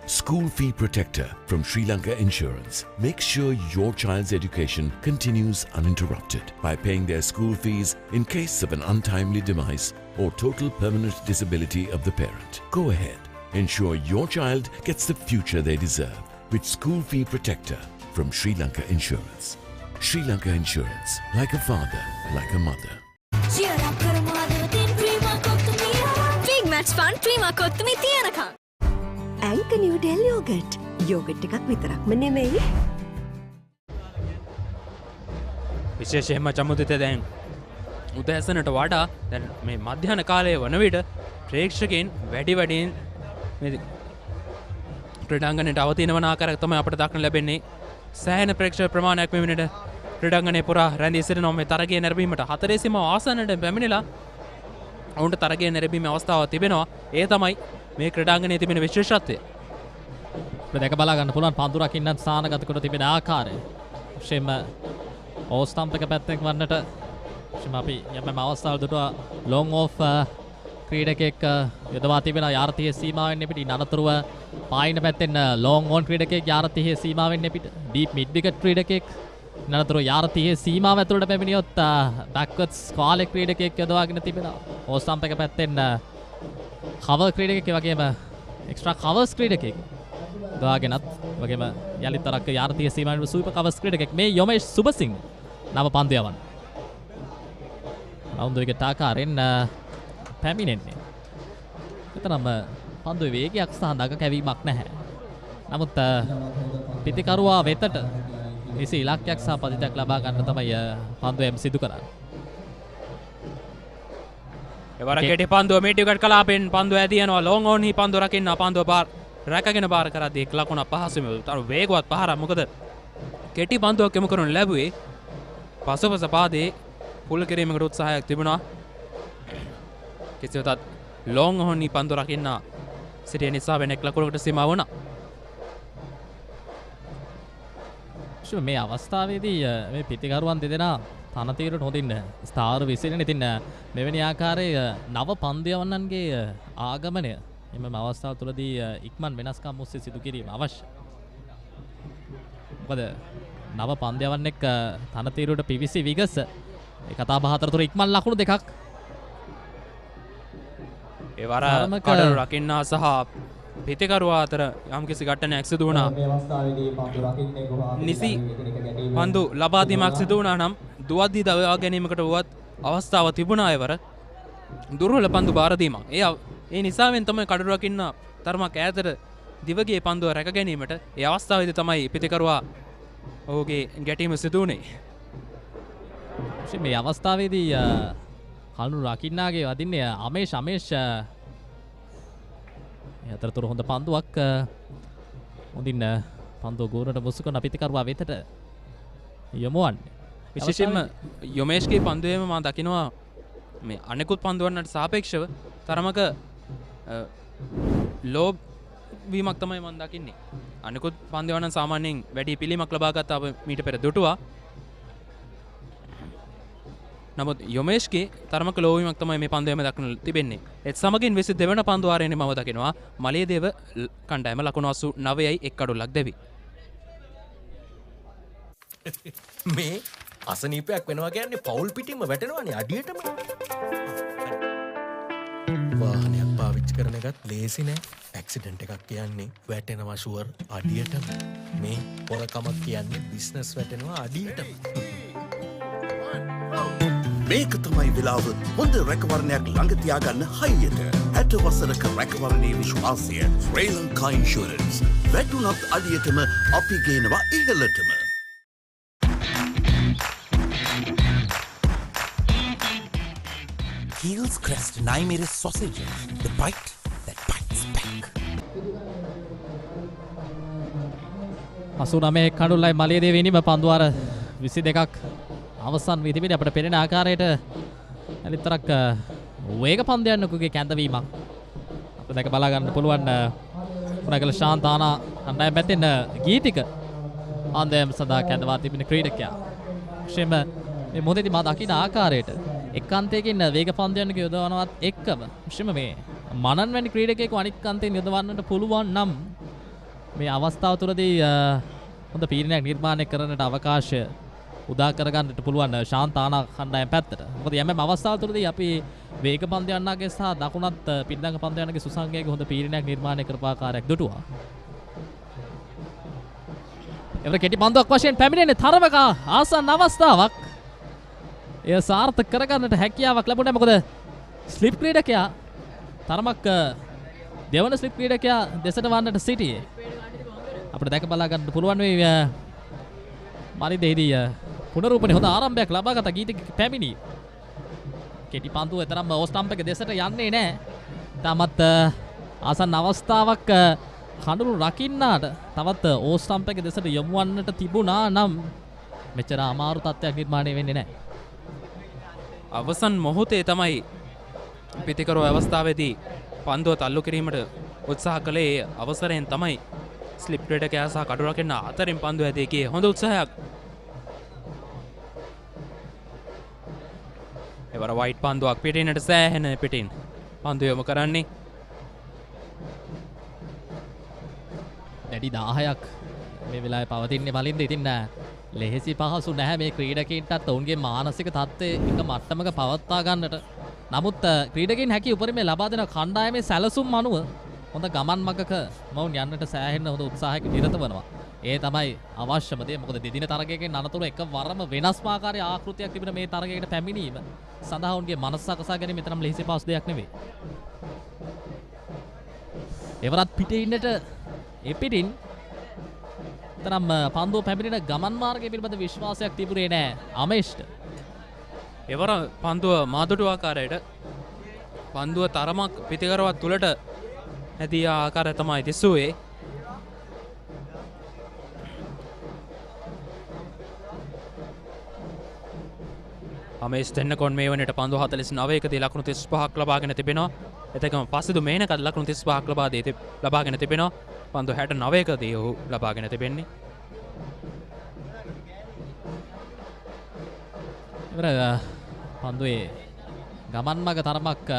School Fee Protector from Sri Lanka Insurance makes sure your child's education continues uninterrupted by paying their school fees in case of an untimely demise or total permanent disability of the parent. Go ahead, ensure your child gets the future they deserve with School Fee Protector from Sri Lanka Insurance. Sri Lanka Insurance, like a father, like a mother. Match fun Prima කොත්තුමි තියනකම්. ඇංක Newdale yoghurt. Yoghurt එකක් විතරක්ම නෙමෙයි. විශේෂයෙන්ම චමුදිත දැන් උදෑසනට වඩා දැන් මේ මධ්‍යහන කාලයේ වන විට ප්‍රේක්ෂකයන් වැඩි වැඩියෙන් මේ ක්‍රීඩාංගණයට අවතීනවන ආකාරයක් තමයි අපට දක්න ලැබෙන්නේ. සෑහෙන ප්‍රේක්ෂක ප්‍රමාණයක් මේ වෙනට ක්‍රීඩාංගණය පුරා රැඳී සිටිනවා. මේ තරගය නැරඹීමට 4 සීමාව ආසන්නට පැමිණිලා ඔවුන්ට තරගය නැරඹීමේ අවස්ථාවක් තිබෙනවා. ඒ තමයි මේ ක්‍රීඩාංගණයේ තිබෙන විශේෂත්වය. දැක බලා ගන්න පුළුවන් පන්දු රකින්නත් සානගත කොට තිබෙන ආකාරය. විශේෂයෙන්ම ඕස්ටම්ප් එක පැත්තෙන් වන්නට විශේෂයෙන්ම අපි යම් අවස්ථාවල දුටුවා ලොං ඔෆ් ක්‍රීඩකෙක් යොදවා තිබෙන යාර්තියේ සීමාවෙන් එපිට අනතුරුව පායින පැත්තෙන් ලොං ඕන් ක්‍රීඩකෙක් යාර්තියේ සීමාවෙන් එපිට ඩීප් මිඩ් විකට් ක්‍රීඩකෙක් නතරෝ යාර්තියේ සීමාව ඇතුළට පැමිණියොත් බැක්වර්ඩ්ස් කාලේ ක්‍රීඩකයෙක් යොදවාගෙන තිබෙනවා. ඕස්ටම්ප් එක පැත්තෙන් කවර් ක්‍රීඩකයෙක් වගේම එක්ස්ට්‍රා කවර්ස් ක්‍රීඩකයෙක් යොදවාගෙනත් වගේම යලිත් තරක් යාර්තියේ සීමාවෙන් සුපර් කවර්ස් ක්‍රීඩකයෙක් මේ යොමේෂ් සුබසිංහ නව පන්දු යවන්න. රවුන්ඩ් විකට් ආකාරයෙන් පැමිණෙන්නේ. එතරම් පන්දුවේ වේගයක් සහ නග කැවීමක් නැහැ. නමුත් පිතිකරුවා වෙතට එසේ ඉලක්කයක් සහ පදිතයක් ලබා ගන්න තමයි පන්දුවෙන් සිදු කරන්නේ. එවර කෙටි පන්දුව මීඩ් විකට් කලාපෙන් පන්දුව ඇදී යනවා. ලොං ඕන් හි පන්දුව රකින්න පන්දුව රැකගෙන බාර කරද්දී එක් ලකුණක් පහසුම වේගවත් පහරක්. මොකද කෙටි පන්දුවක් යොමු කරනු ලැබුවේ පසුපස පාදයේ පුල් කිරීමකට උත්සාහයක් තිබුණා. කෙසේ වෙතත් ලොං ඕන් හි පන්දුව රකින්න සිටිය නිසා වෙන එක් ලකුණකට සීමා වුණා. මේ අවස්ථාවේදී මේ පිතිකරුවන් දෙදෙනා තනතිරට හොඳින් ස්ථාවර විසිරෙන. ඉතින් මෙවැනි ආකාරයේ නව පන්දු යවන්නන්ගේ ආගමනය එම අවස්ථාව තුළදී ඉක්මන් වෙනස්කම් ඔස්සේ සිදු කිරීම අවශ්‍යයි. මොකද නව පන්දු යවන්නෙක් තනතිරට පිවිසි විගස ඒ කතා බහ අතරතුර ඉක්මන් ලකුණු දෙකක් ඒ වර කඩලු රකින්නා සහ පිතිකරුවා අතර යම්කිසි ඝට්ටනයක් සිදු වුණා. නිසි පන්දු ලබා දීමක් සිදු වුණා නම් දුවද්දී දවා ගැනීමකට වුවත් අවස්ථාව තිබුණා. එවර දුර්වල පන්දු බාර දීමක්. ඒ නිසාවෙන් තමයි කඩලු රකින්න තරමක් ඈතට දිවගේ පන්දුව රැක ගැනීමට ඒ අවස්ථාවේදී තමයි පිතිකරුවා ඔහුගේ ගැටීම සිදු වුණේ. මේ අවස්ථාවේදී කලුණු රකින්නාගේ වදින්නේ අමේෂ් අතරතුර හොඳ පන්දුවක් හොඳින් පන්දුව ගෝරට මුසු කරන පිතිකරුවා වෙතට යොමුවන්නේ. විශේෂයෙන්ම යොමේෂ්ගේ පන්දුවේම මම දකිනවා මේ අනෙකුත් පන්දුවන්ට සාපේක්ෂව තරමක ලෝ වීමක් තමයි මම දකින්නේ. අනෙකුත් පන්දුවන්ට සාමාන්‍යයෙන් වැඩි පිළිමක් ලබා ගත්ත අප මීට පෙර දුටුවා. නමුත් යොමේෂ්ගේ තරමක ලෝවීමක් තමයි මේ පන්දුවේම දක්න තිබෙන්නේ. ඒත් සමගින් 22 වෙනි පන්දු ආරයේදී මම දකිනවා මලියදේව කණ්ඩායම ලකුණු 89යි 1 අඩුලක් දෙවි. මේ අසනීපයක් වෙනවා කියන්නේ පවුල් පිටින්ම වැටෙනවානේ අඩියටම. වාහනයක් පාවිච්චි කරන එකත් ලේසි නෑ. ඇක්සිඩන්ට් එකක් කියන්නේ වැටෙනවා ෂුවර් අඩියටම. මේ පොරකමක් කියන්නේ බිස්නස් වැටෙනවා අඩියටම. මේක තමයි වෙලාව හොඳ රැකවරණයක් ළඟ තියාගන්න හයියට. 60 වසරක රැකවරණයේ විශ්වාසය ශ්‍රී ලංකා ඉන්ෂුරන්ස්. වැටුණත් අඩියටම අපි ගේනවා ඉහළටම. Heels Crest 9 sausages, the bite that bites back. 89 කඩුල්ලයි Maliyadeva ඉනිම පන්දුවාර 22ක් අවසන් විදිහට අපිට පෙනෙන ආකාරයට අනිතරක් වේග පන්දයන්කුගේ කැඳවීමක් අපිට දැක බලා ගන්න පුළුවන්. කුරුණෑගල ශාන්තානා අන්ඩයම් පැත්තෙන් ගීතික අන්දයම් සඳහා කැඳවා තිබෙන ක්‍රීඩකයා. විශේෂයෙන්ම මේ මොහොතේදී මා දකින ආකාරයට එක්කන්තයකින් වේග පන්දයන්ක යොදවනවත් එක්කම විශේෂයෙන්ම මේ මනන් වැනි ක්‍රීඩකයෙකු අනිත් කන්තෙන් යොදවන්නට පුළුවන් නම් මේ අවස්ථාව තුළදී හොඳ පීඩනයක් නිර්මාණය කරන්නට අවකාශය උදා කරගන්නට පුළුවන් ශාන්තානා කණ්ඩායම පැත්තට. මොකද යම් අවස්ථාව තුළදී අපි වේග පන්දයන්නාගේ සහ දකුණත් පිටදඟ පන්දයන්නාගේ සුසංගයක හොඳ පීඩනයක් නිර්මාණය කරපු ආකාරයක් දුටුවා. එවර කෙටි පන්දුවක් වශයෙන් පැමිණෙන්නේ තරමක ආසන්න අවස්ථාවක්. එය සාර්ථක කරගන්නට හැකියාවක් ලැබුණේ මොකද ස්ලිප් ක්‍රීඩකයා තරමක් දෙවන ස්ලිප් ක්‍රීඩකයා දෙසට වන්නට සිටියේ. අපිට දැක බලා ගන්න පුළුවන් මේ මරිදේදී පුනරූපණය හොඳ ආරම්භයක් ලබාගත ගීතික පැමිණි. කෙටි පන්දුව තරම් ඕස්ටම්ප් එක දෙසට යන්නේ නැහැ. තමත් ආසන්න අවස්ථාවක් කඳුළු රකින්නාට තවත් ඕස්ටම්ප් එක දෙසට යොමු වන්නට තිබුණා නම් මෙච්චර අමාරු තත්ත්වයක් නිර්මාණය වෙන්නේ නැහැ. අවසන් මොහොතේ තමයි පිතිකරෝ අවස්ථාවේදී පන්දුව තල්ලු කිරීමට උත්සාහ කළේ. අවසරයෙන් තමයි ස්ලිප් ක්‍රීඩකයා සහ කඩු රකින්න අතරින් පන්දුව ඇදී ගියේ. හොඳ උත්සාහයක්. එවර වයිට් පන්දුවක් පිටිනට සෑහෙන පිටින් පන්දුව යොමු කරන්නේ. දැඩි 10ක් මේ වෙලාවේ පවතින්නේ බලින්ද. ඉතින් ලෙහෙසි පහසු නැහැ මේ ක්‍රීඩකයින්ටත් ඔවුන්ගේ මානසික තත්ත්වය එක මට්ටමක පවත්වා ගන්නට. නමුත් ක්‍රීඩකයින් හැකි උපරිමය ලබා දෙන කණ්ඩායමේ සැලසුම් අනුව හොඳ ගමන් මගක මොවුන් යන්නට සෑහෙන හොඳ උත්සාහයක නිරත වෙනවා. ඒ තමයි අවශ්‍යම දේ. මොකද දෙදින තරගයකින් අනතුරු එකවරම වෙනස්ම ආකාරයේ ආකෘතියක් තිබෙන මේ තරගයකට පැමිණීම සඳහා උන්ගේ මනස සකසා ගැනීම තරම් ලෙහෙසි පහසු දෙයක් නෙවෙයි. එවරත් පිටේ ඉන්නට එපිටින් තරම් පන්දුව පැමිණෙන ගමන් මාර්ගය පිළිබඳ විශ්වාසයක් තිබුණේ නැහැ අමේෂ්ට. එවර පන්දුව මාදුටු ආකාරයට පන්දුව තරමක් පිතිකරවත් තුලට ඇදී ආකාරය තමයි දිස්සුවේ. අමේෂ් දෙන්නකොන් මේ වනට පන්දුව 49කදී ලකුණු 35ක් ලබාගෙන තිබෙනවා. එතකම පස්සේදු මේනකත් ලකුණු 35ක් ලබාගෙන තිබෙනවා. පන්දුව 69කදී ඔහු ලබාගෙන තිබෙන්නේ. ඉවර පන්දුවේ ගමන් මග තරමක්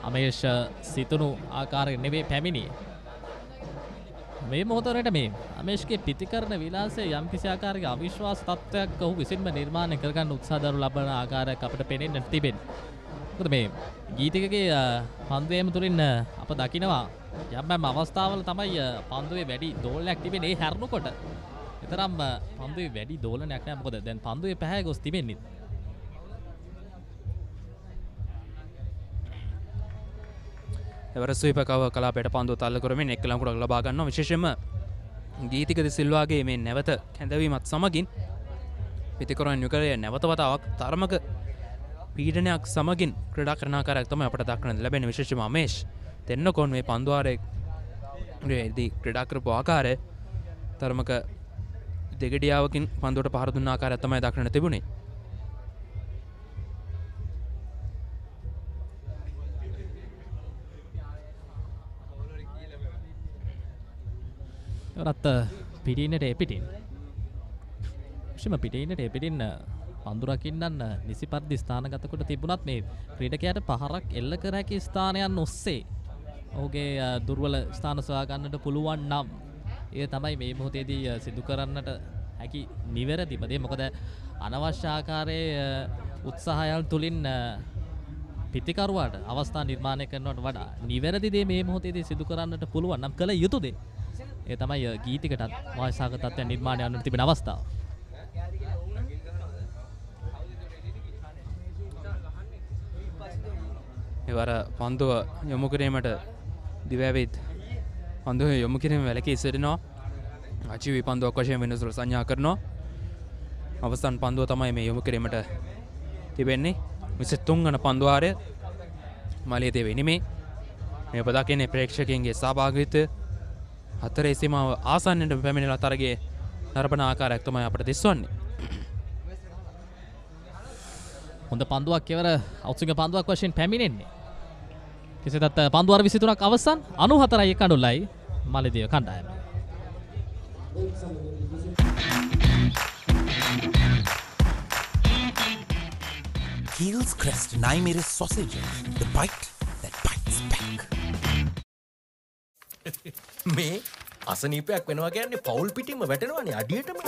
අමේෂ් සිතුණු ආකාරයෙන් නෙවෙයි පැමිණියේ. මේ මොහොතේට මේ අමේෂ්ගේ පිතිකරන විලාසය යම් කිසි ආකාරයක අවිශ්වාස තත්ත්වයක් ඔහු විසින්ම නිර්මාණය කරගන්න උත්සාහ දරන ලබන ආකාරයක් අපිට පේනෙන්න තිබෙනවා. මොකද මේ ගීතිකගේ පන්දුවේම තුලින් අප දකිනවා යම් අවස්ථාවල තමයි පන්දුවේ වැඩි දෝලනයක් තිබෙන්නේ. ඒ හැරුණකොට තරම් පන්දුවේ වැඩි දෝලනයක් නැහැ. මොකද දැන් පන්දුවේ පැහැ ගොස් තිබෙන්නේ. එවර ස්වීපකව කලාපයට පන්දුව තල්ල කරමින් එක් ලකුණක් ලබා ගන්නවා. විශේෂයෙන්ම ගීතික දිසිල්වාගේ මේ නැවත කැඳවීමත් සමගින් පිතිකරන් යුගලයේ නැවත වතාවක් තරමක පීඩනයක් සමගින් ක්‍රීඩා කරන ආකාරයක් තමයි අපට දක්නට ලැබෙන්නේ. විශේෂයෙන්ම අමේෂ් දෙන්නකොන් මේ පන්දුවාරයේදී ක්‍රීඩා කරපු ආකාරය තරමක දෙගඩියාවකින් පන්දුවට පහර දුන්න ආකාරයක් තමයි දක්නට තිබුණේ. රත් පිටින්නට එපිටින් විශේෂම පිටින්නට එපිටින් පන්දු රකින්නන් නිසි පරිදි ස්ථානගත කොට තිබුණත් මේ ක්‍රීඩකයාට පහරක් එල්ල කර හැකි ස්ථානයන් ඔස්සේ ඔහුගේ දුර්වල ස්ථාන සොයා ගන්නට පුළුවන් නම් ඒ තමයි මේ මොහොතේදී සිදු කරන්නට හැකි නිවැරදිම දේ. මොකද අනවශ්‍ය ආකාරයේ උත්සාහයන් තුලින් පිතිකරුවාට අවස්ථා නිර්මාණය කරනවට වඩා නිවැරදි දේ මේ මොහොතේදී සිදු කරන්නට පුළුවන් නම් කළ යුතු දේ ඒ තමයි ගීතිකටත් වායසාගත තත්ත්වයන් නිර්මාණය වන තිබෙන අවස්ථාව. එවර පන්දුව යොමු කිරීමට දිවැවිත් පන්දුව යොමු කිරීම වැලකී සිටිනවා. අචිවි පන්දුවක් වශයෙන් වෙනසුරු සංඥා කරනවා. අවසන් පන්දුව තමයි මේ යොමු කිරීමට තිබෙන්නේ. 23 වන පන්දුවාරය මලියදේව ඉනිමේ මේ ඔබ දකින්නේ ප්‍රේක්ෂකයන්ගේ සහභාගීත්වය හතරේ සීමාව ආසන්නයට පැමිණෙලා තරගයේ නරඹන ආකාරයක් තමයි අපට දිස්වන්නේ. හොඳ පන්දුවක් කෙවර අවුත්සිංහ පන්දුවක් වශයෙන් පැමිණෙන්නේ. කෙසේදත් පන්දුවාර 23ක් අවසන් 94යි කඩුල්ලයි මලියදේව කණ්ඩායම. Heels Crest Naimeris sausage, the bite that bites back. මේ අසනීපයක් වෙනවා කියන්නේ පවුල් පිටින්ම වැටෙනවානේ අඩියටම.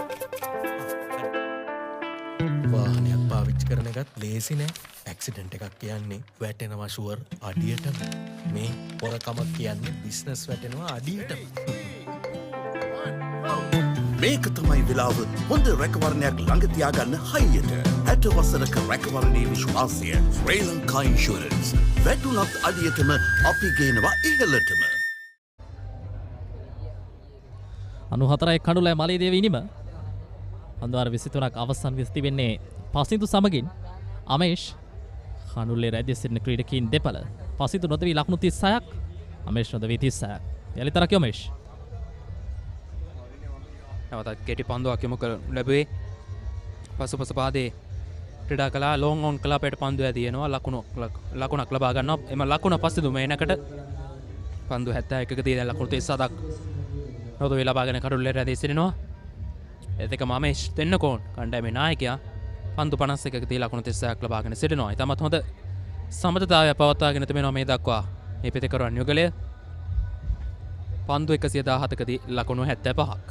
වාහනයක් පාවිච්චි කරන එකත් ලේසි නෑ. ඇක්සිඩන්ට් එකක් කියන්නේ වැටෙනවා ෂුවර් අඩියටම. මේ පොරකමක් කියන්නේ බිස්නස් වැටෙනවා අඩියටම. මේක තමයි වෙලාව හොඳ රැකවරණයක් ළඟ තියාගන්න හයියට. 60 වසරක රැකවරණයේ විශ්වාසය ශ්‍රී ලංකා ඉන්ෂුරන්ස්. වැටුණත් අඩියටම අපි ගේනවා ඉහළටම. 94යි කඩුල්ලයි මලියදේව ඉනිම. පන්දුවාර 23ක් අවසන් වී තිබෙන්නේ පසින්දු සමගින් අමේෂ් කඩුල්ලේ රැඳී සිටින ක්‍රීඩකයින් දෙපළ. පසින්දු නොදවි ලකුණු 36ක් අමේෂ් නොදවි 36ක්. යලිතරක් යමේෂ්. නැවතත් කෙටි පන්දුවක් යොමු කර ලැබුවේ. පසුපස පාදේ ක්‍රීඩා කළා ලොන් ඔන් කලාපයට පන්දුව ඇදිනවා ලකුණක් ලබා ගන්නවා. එම ලකුණ පස්සේ මේනකට පන්දුව 71ක තියෙන ලකුණු 37ක් නොදවි ලබාගෙන කඩුල්ලේ රැඳී සිටිනවා. එතකම අමේෂ් දෙන්නකෝන් කණ්ඩායමේ නායකයා පන්දු 51ක තිය ලකුණු 36ක් ලබාගෙන සිටිනවා. ඊටමත් හොඳ සමතතාවය පවත්වාගෙන තිබෙනවා මේ දක්වා. මේ පිටකරුවන් යුගලය පන්දු 117ක දී ලකුණු 75ක්.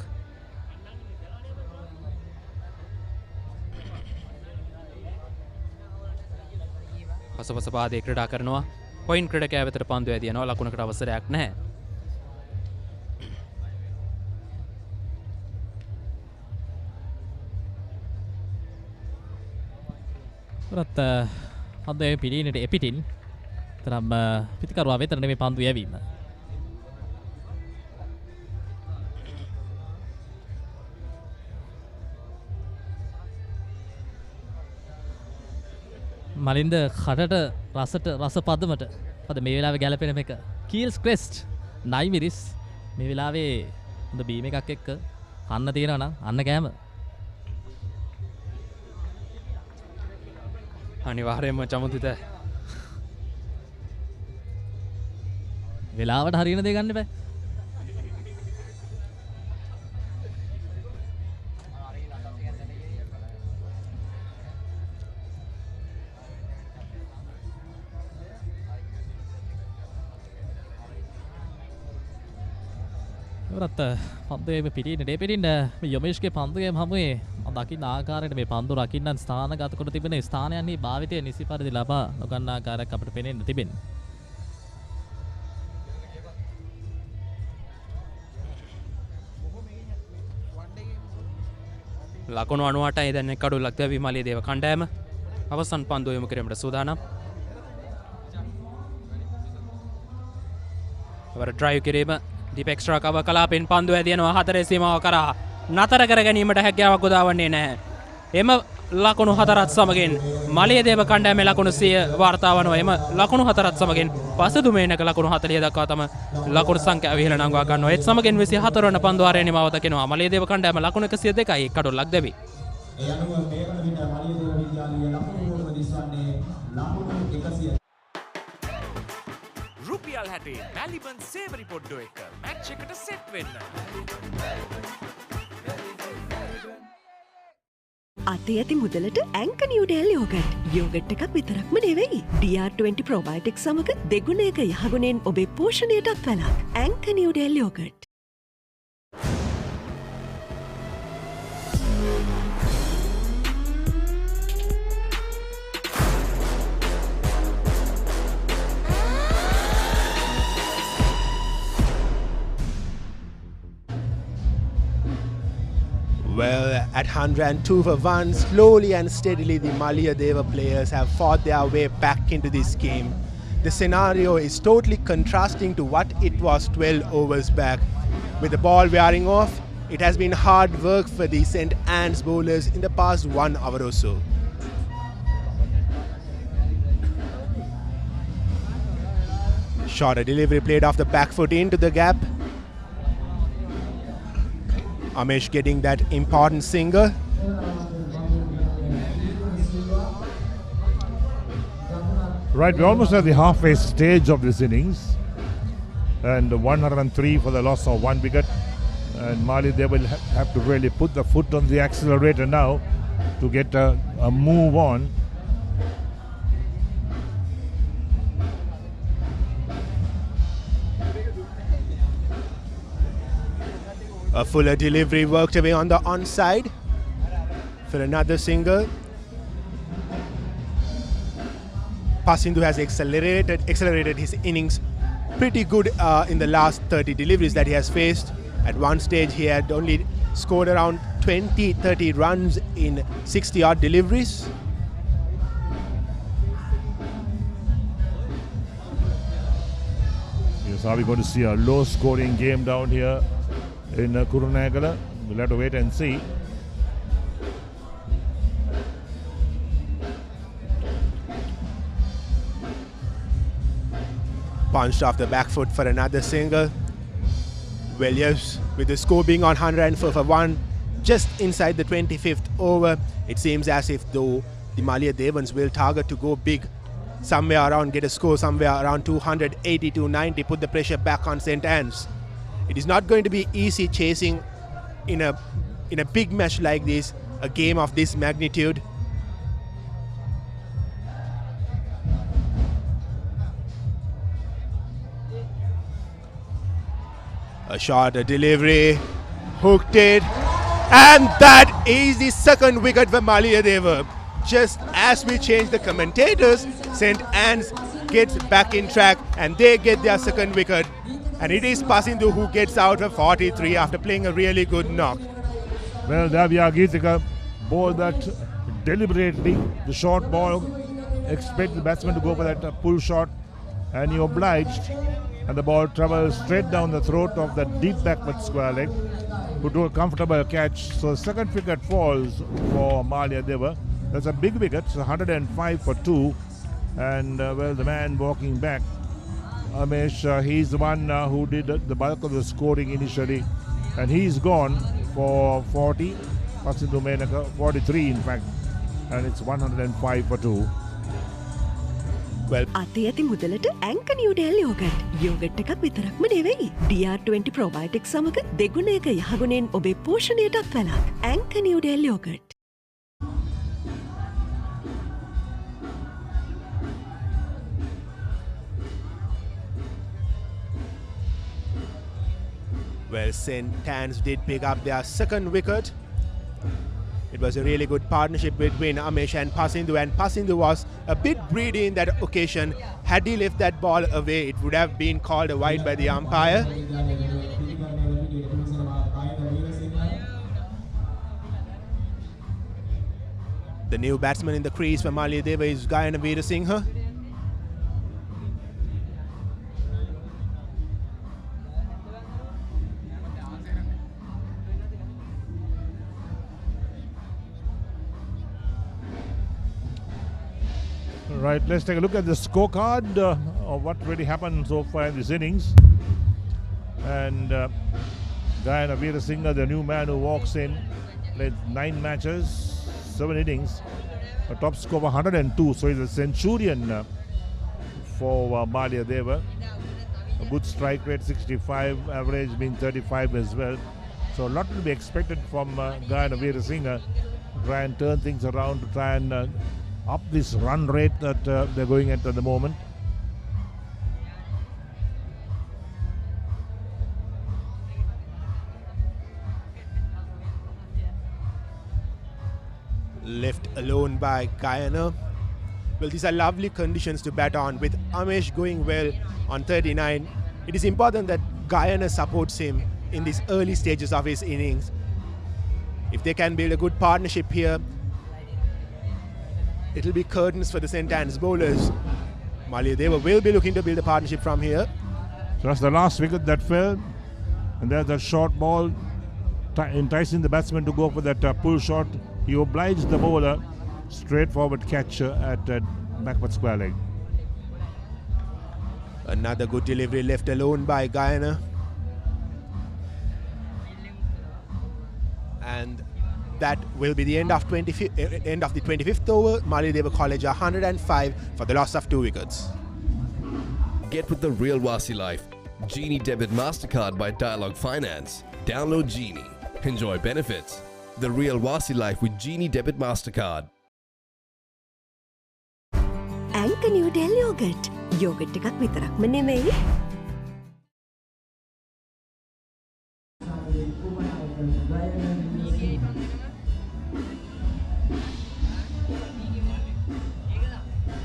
පසුපස පාදේ ක්‍රීඩා කරනවා. පොයින්ට් ක්‍රීඩකයා වෙතට පන්දු ඇදිනවා. ලකුණකට අවසරයක් නැහැ. රත් පන්දුවේ පිළිනට එපිටින් තරම් පිටිකරුවා වෙතට නෙමෙයි පන්දු යැවීම. මලින්ද කටට රසට රස පදමට පද මේ වෙලාවේ ගැලපෙන මේක කීල්ස් ක්‍රෙස්ට් නයිමිරිස් මේ වෙලාවේ හොඳ බීම එකක් එක්ක කන්න තියෙනවා නම් අන්න කෑම අනිවාර්යයෙන්ම චමුදිත වෙලාවට හරියන දේ ගන්න බෑ. රත් පන්දුවේ පිටින් දෙපිටින් මේ යොමේෂ්ගේ පන්දුවේ හැමුවේ දකින්න ආකාරයට මේ පන්දු රකින්න ස්ථානගත කොට තිබෙන ස්ථානයන්හි භාවිතය නිසි පරිදි ලබා නොගන්නා ආකාරයක් අපිට පේනෙන්න තිබෙනවා. ලකුණු 98යි දැන් එක් කඩුල්ලක් දැවි මලියදේව කණ්ඩායම අවසන් පන්දුව යොමු කිරීමට සූදානම්. වර ඩ්‍රයිව් කිරීම ඩීප් එක්ස්ට්‍රා කව කලාපෙන් පන්දුව ඇදිනවා. හතරේ සීමාව කරා නතර කර ගැනීමට හැකියාවක් උදාවන්නේ නැහැ. එම ලකුණු 4ත් සමගින් මලියදේව කණ්ඩායමේ ලකුණු 100 වාර්තා වනවා. එම ලකුණු 4ත් සමගින් පසුදු මේනක ලකුණු 40 දක්වා තම ලකුණු සංඛ්‍යාව ඉහළ නංවා ගන්නවා. ඒත් සමගින් 24 වන පන්දුවාරයේ නිමාව දකිනවා. මලියදේව කණ්ඩායම ලකුණු 102යි කඩොල්ලක් දැවි. ඒ අනුව මේ වන විට මලියදේව විද්‍යාලයේ ලකුණු දිස්වන්නේ ලකුණු 100. රුපියල් 60 මැලිබන් සේවරි පොඩ්ඩෝ එක මැච් එකට සෙට් වෙන්න. අතේ ඇති මුදලට ඇංක නිව්ඩෙල් යෝගට්. යෝගට් එකක් විතරක්ම නෙවෙයි. DR20 ප්‍රොබයෝටික් සමග දෙගුණයක යහගුණෙන් ඔබේ පෝෂණයටත් වැළක්. ඇංක Newdale yoghurt. At 102 for 1, slowly and steadily the Maliyadeva players have fought their way back into this game. The scenario is totally contrasting to what it was 12 overs back. With the ball wearing off, it has been hard work for the St. Anne's bowlers in the past 1 hour or so. Shorter delivery played off the back foot into the gap. Amesh getting that important single. Right, we're almost at the halfway stage of this innings. And 103 for the loss of 1 wicket. And Mali, they will have to really put the foot on the accelerator now to get a move on. A fuller delivery worked away on the onside for another single. Pasindhu has accelerated his innings pretty good in the last 30 deliveries that he has faced. At one stage he had only scored around 20-30 runs in 60 odd deliveries. Yes, are we going to see a low scoring game down here in Kurunegala? We'll have to wait and see. Punched off the back foot for another single. Well, yes, with the score being on 104 for 1, just inside the 25th over, it seems as if though the Maliyadevans will target to go big somewhere around, get a score somewhere around 280 to 90, put the pressure back on St. Anne's. It is not going to be easy chasing in a big match like this, a game of this magnitude. A shorter delivery, hooked it, and that is the second wicket for Maliyadeva. Just as we change the commentators, St. Anne's gets back in track and they get their second wicket. And it is Pasindhu who gets out for 43 after playing a really good knock. Well, Davya Geetika bowled that deliberately, the short ball, expect the batsman to go for that pull shot, and he obliged, and the ball travels straight down the throat of the deep backward square leg, who took a comfortable catch. So the second wicket falls for Maliyadeva. That's a big wicket, so 105 for 2, and well, the man walking back, Amesh, he's the one who did the bulk of the scoring initially, and he's gone for 40, Pasindhu Menaka 43 in fact, and it's 105 for 2. Well, අතේ ඇති මුදලට ඇංක Newdale yoghurt. Yoghurt එකක් විතරක්ම නෙවෙයි. DR20 probiotics සමග දෙගුණයක යහගුණෙන් ඔබේ පෝෂණයටත් වැළක්. ඇංක Newdale yoghurt. Well, St. Anne's did pick up their second wicket. It was a really good partnership between Amesh and Pasindhu was a bit greedy in that occasion. Had he left that ball away, it would have been called a wide by the umpire. The new batsman in the crease for Maliyadeva is Gayana Veerasinghe. Right, let's take a look at the scorecard of what really happened so far in this innings. And Gayana Veerasinghe, the new man who walks in, played 9 matches, 7 innings, a top score of 102, so he's a centurion for Maliyadeva. A good strike rate, 65, average being 35 as well. So a lot to be expected from Gayana Veerasinghe to try and turn things around, to try and up this run rate that they're going at the moment. Left alone by Gayana. Well, these are lovely conditions to bat on. With Amesh going well on 39, it is important that Gayana supports him in these early stages of his innings. If they can build a good partnership here, it'll be curtains for the St. Anne's bowlers. Maliyadeva will be looking to build a partnership from here. So that's the last wicket that fell. And there's that short ball enticing the batsman to go for that pull shot. He obliged the bowler, straightforward catch at backward square leg. Another good delivery left alone by Guyana. And that will be the end of the 25th over. Maliyadeva College are 105 for the loss of 2 wickets. Get with the real Wasi life. Genie Debit MasterCard by Dialog Finance. Download Genie. Enjoy benefits. The real Wasi life with Genie Debit MasterCard. Anchor New Delhi Yogurt. Yogurt එකක් විතරක්ම නෙමෙයි.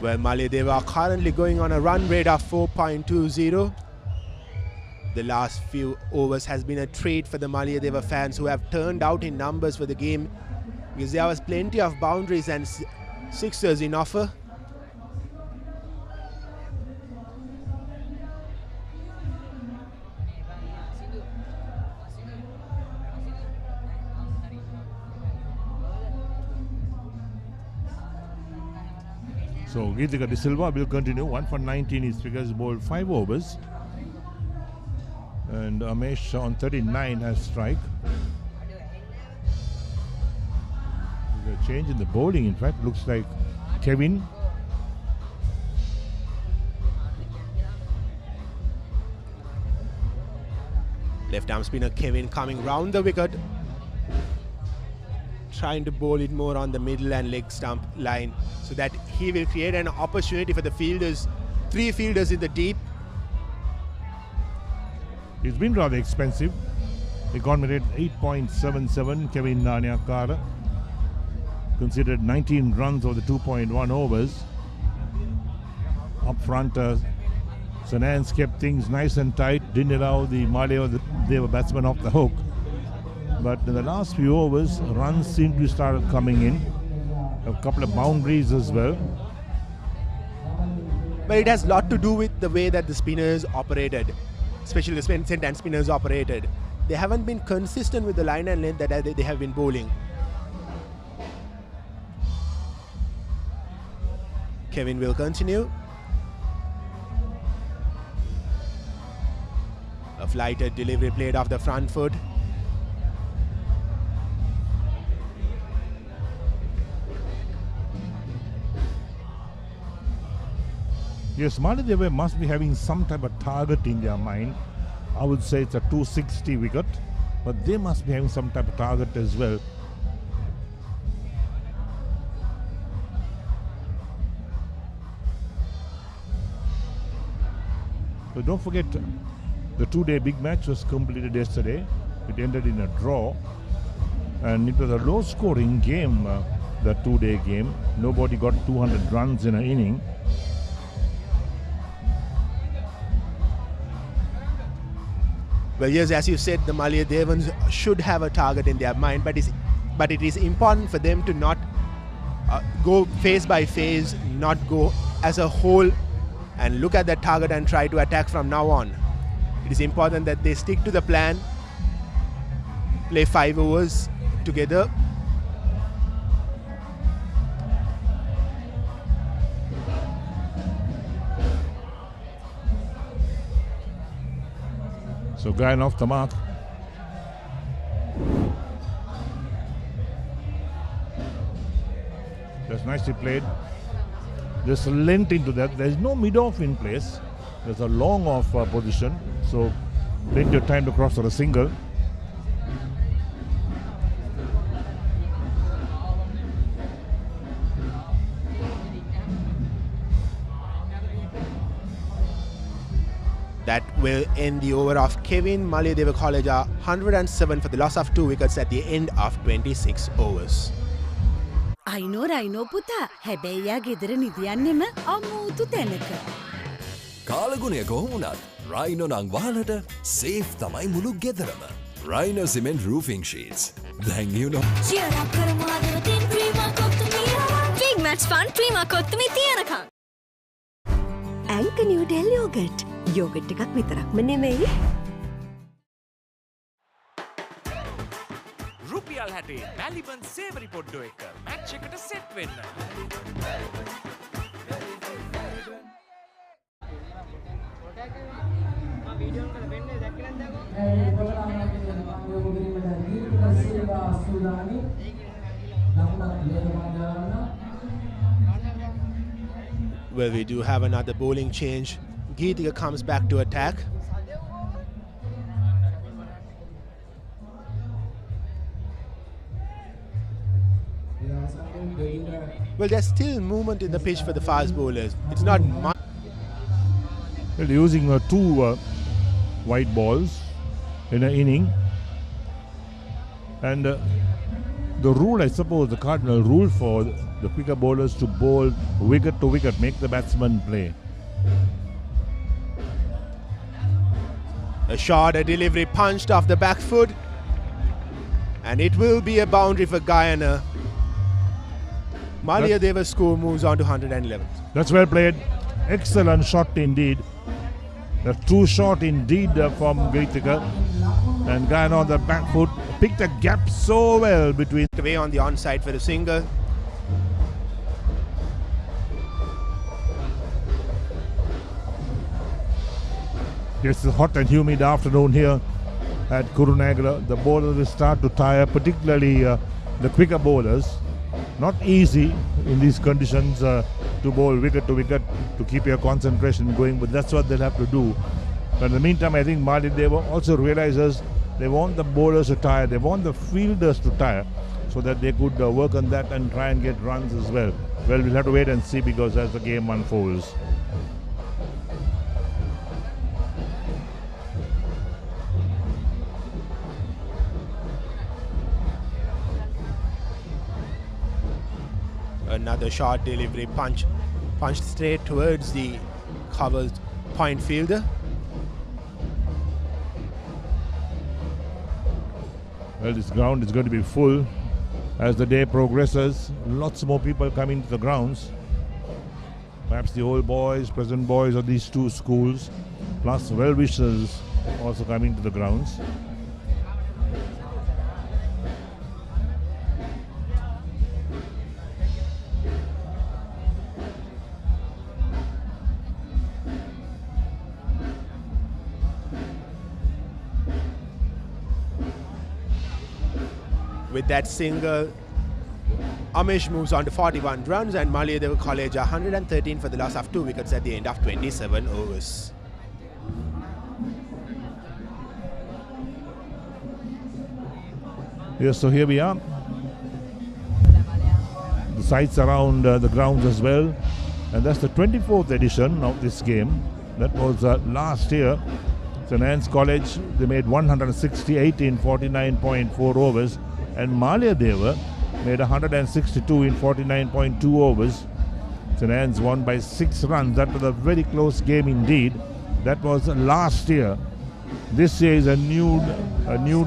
Well, Maliyadeva are currently going on a run rate of 4.20. The last few overs has been a treat for the Maliyadeva fans who have turned out in numbers for the game, because there was plenty of boundaries and sixers in offer. So Geethika De Silva will continue. 1 for 19 is figures, bowled 5 overs. And Amesh on 39 has strike. There's a change in the bowling, in fact. Looks like Kevin. Left arm spinner Kevin coming round the wicket, trying to bowl it more on the middle and leg stump line, so that he will create an opportunity for the fielders, 3 fielders in the deep. It's been rather expensive. Economy rate 8.77. Kevin Nanyakara considered 19 runs over the 2.1 overs. Up front, St. Anne's kept things nice and tight, didn't allow the Maliyadeva batsman off the hook. But in the last few overs, runs seem to start coming in. A couple of boundaries as well. But it has a lot to do with the way that the spinners operated, especially the St. Anne's spinners operated. They haven't been consistent with the line and length that they have been bowling. Kevin will continue. A flighted delivery played off the front foot. Yes, Maliyadeva must be having some type of target in their mind. I would say it's a 260 wicket, but they must be having some type of target as well. But don't forget, the 2-day big match was completed yesterday. It ended in a draw, and it was a low-scoring game, the 2-day game. Nobody got 200 runs in an inning. Well, yes, as you said, the Maliyadevans should have a target in their mind, but it is important for them to not go phase by phase, not go as a whole and look at that target and try to attack from now on. It is important that they stick to the plan, play 5 overs together. So Guyana off the mark. That's nicely played. There's a length into that. There's no mid-off in place. There's a long off position. So plenty of time to cross for a single. That will end the over of Kevin. Maliyadeva College are 107 for the loss of 2 wickets at the end of 26 overs. අයිනෝ රයිනෝ පුතා හැබැයියා ගෙදර නිදියන්නෙම අමූතු තැනක. කාලගුණය කොහොමුණත් Rhino නං වහලට safe තමයි මුළු ගෙදරම. Rhino Cement Roofing Sheets. Then you know. Cheer up කරමාදව තින් Prima කොත්තුමී Big Match Fun Prima කොත්තුමී තියනකම් ඇංක නිව්ඩෙල් යෝගට් යෝගට් එකක් විතරක්ම නෙමෙයි රුපියල් 60 මැලිබන් සේවරි පොඩ්ඩෝ එක මැච් එකට සෙට් වෙන්න. Well, we do have another bowling change. Geetika comes back to attack. Well, there's still movement in the pitch for the fast bowlers. It's not much. Well, using two white balls in an inning. And the rule, I suppose, the cardinal rule for the quicker bowlers to bowl wicket to wicket, make the batsman play. A shot, a delivery punched off the back foot. And it will be a boundary for Guyana. Maliyadeva's score moves on to 111. That's well played. Excellent shot indeed. A true shot indeed from Geetika. And Guyana on the back foot picked a gap so well between. Away on the onside for the single. It's a hot and humid afternoon here at Kurunegala. The bowlers will start to tire, particularly the quicker bowlers. Not easy in these conditions to bowl wicket to wicket to keep your concentration going, but that's what they'll have to do. But in the meantime, I think Maliyadeva also realizes they want the bowlers to tire, they want the fielders to tire, so that they could work on that and try and get runs as well. Well, we'll have to wait and see because as the game unfolds. Another short delivery punched straight towards the covered point fielder. Well, this ground is going to be full as the day progresses. Lots more people coming to the grounds. Perhaps the old boys, present boys of these two schools, plus well-wishers also coming to the grounds. With that single, Amish moves on to 41 runs and Maliyadeva College are 113 for the loss of 2 wickets at the end of 27 overs. Yes, so here we are. The sites around the grounds as well. And that's the 24th edition of this game. That was last year. St. Anne's College, they made 168 in 49.4 overs. And Maliyadeva made 162 in 49.2 overs. St. Anne's won by 6 runs. That was a very close game indeed. That was last year. This year is a new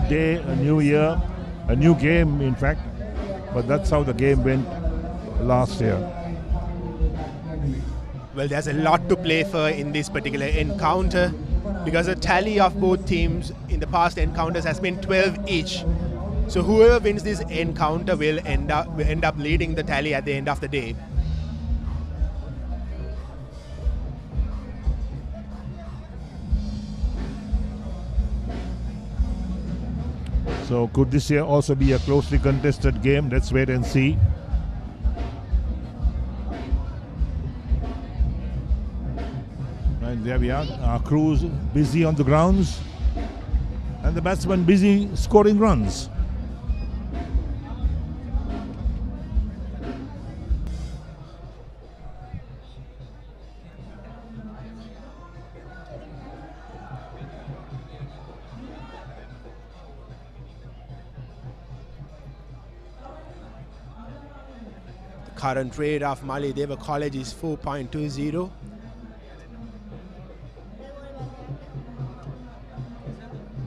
day, a new year, a new game in fact. But that's how the game went last year. Well, there's a lot to play for in this particular encounter because the tally of both teams in the past encounters has been 12 each. So whoever wins this encounter will end up leading the tally at the end of the day. So could this year also be a closely contested game? Let's wait and see. And there we are, our crews busy on the grounds and the batsmen busy scoring runs. Current rate of Maliyadeva College is 4.20.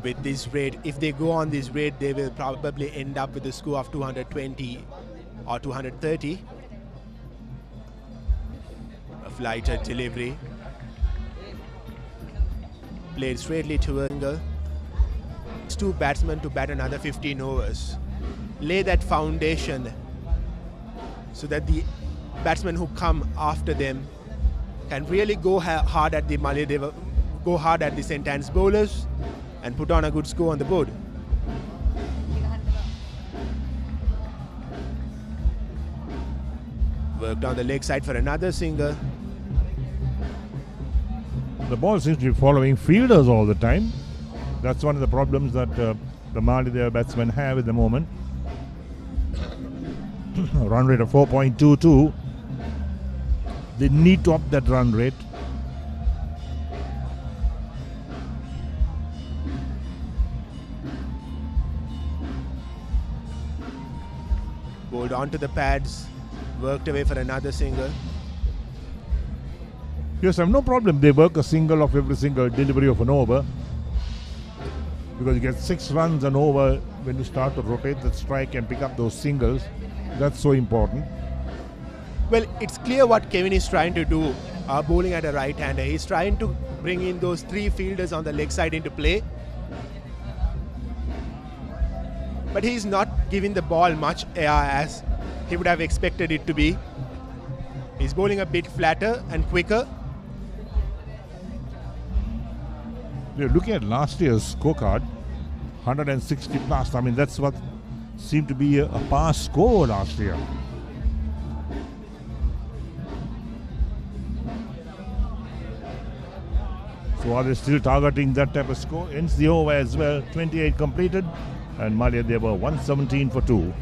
with this rate. If they go on this rate, they will probably end up with a score of 220 or 230. A flighted delivery. Played straightly to angle. It's two batsmen to bat another 15 overs. Lay that foundation so that the batsmen who come after them can really go hard at the Maliyadeva, go hard at the St. Anne's bowlers and put on a good score on the board. Worked on the leg side for another single. The ball seems to be following fielders all the time. That's one of the problems that the Maliyadeva batsmen have at the moment. Run rate of 4.22. They need to up that run rate. Bowled onto the pads. Worked away for another single. Yes, I have no problem. They work a single of every single delivery of an over, because you get 6 runs an over when you start to rotate the strike and pick up those singles. That's so important. Well, it's clear what Kevin is trying to do, bowling at a right-hander. He's trying to bring in those 3 fielders on the leg side into play. But he's not giving the ball much air as he would have expected it to be. He's bowling a bit flatter and quicker. We're looking at last year's scorecard, 160 plus. I mean, that's what seemed to be a pass score last year. So are they still targeting that type of score? Ends the over as well, 28 completed, and Maliyadeva 117 for 2.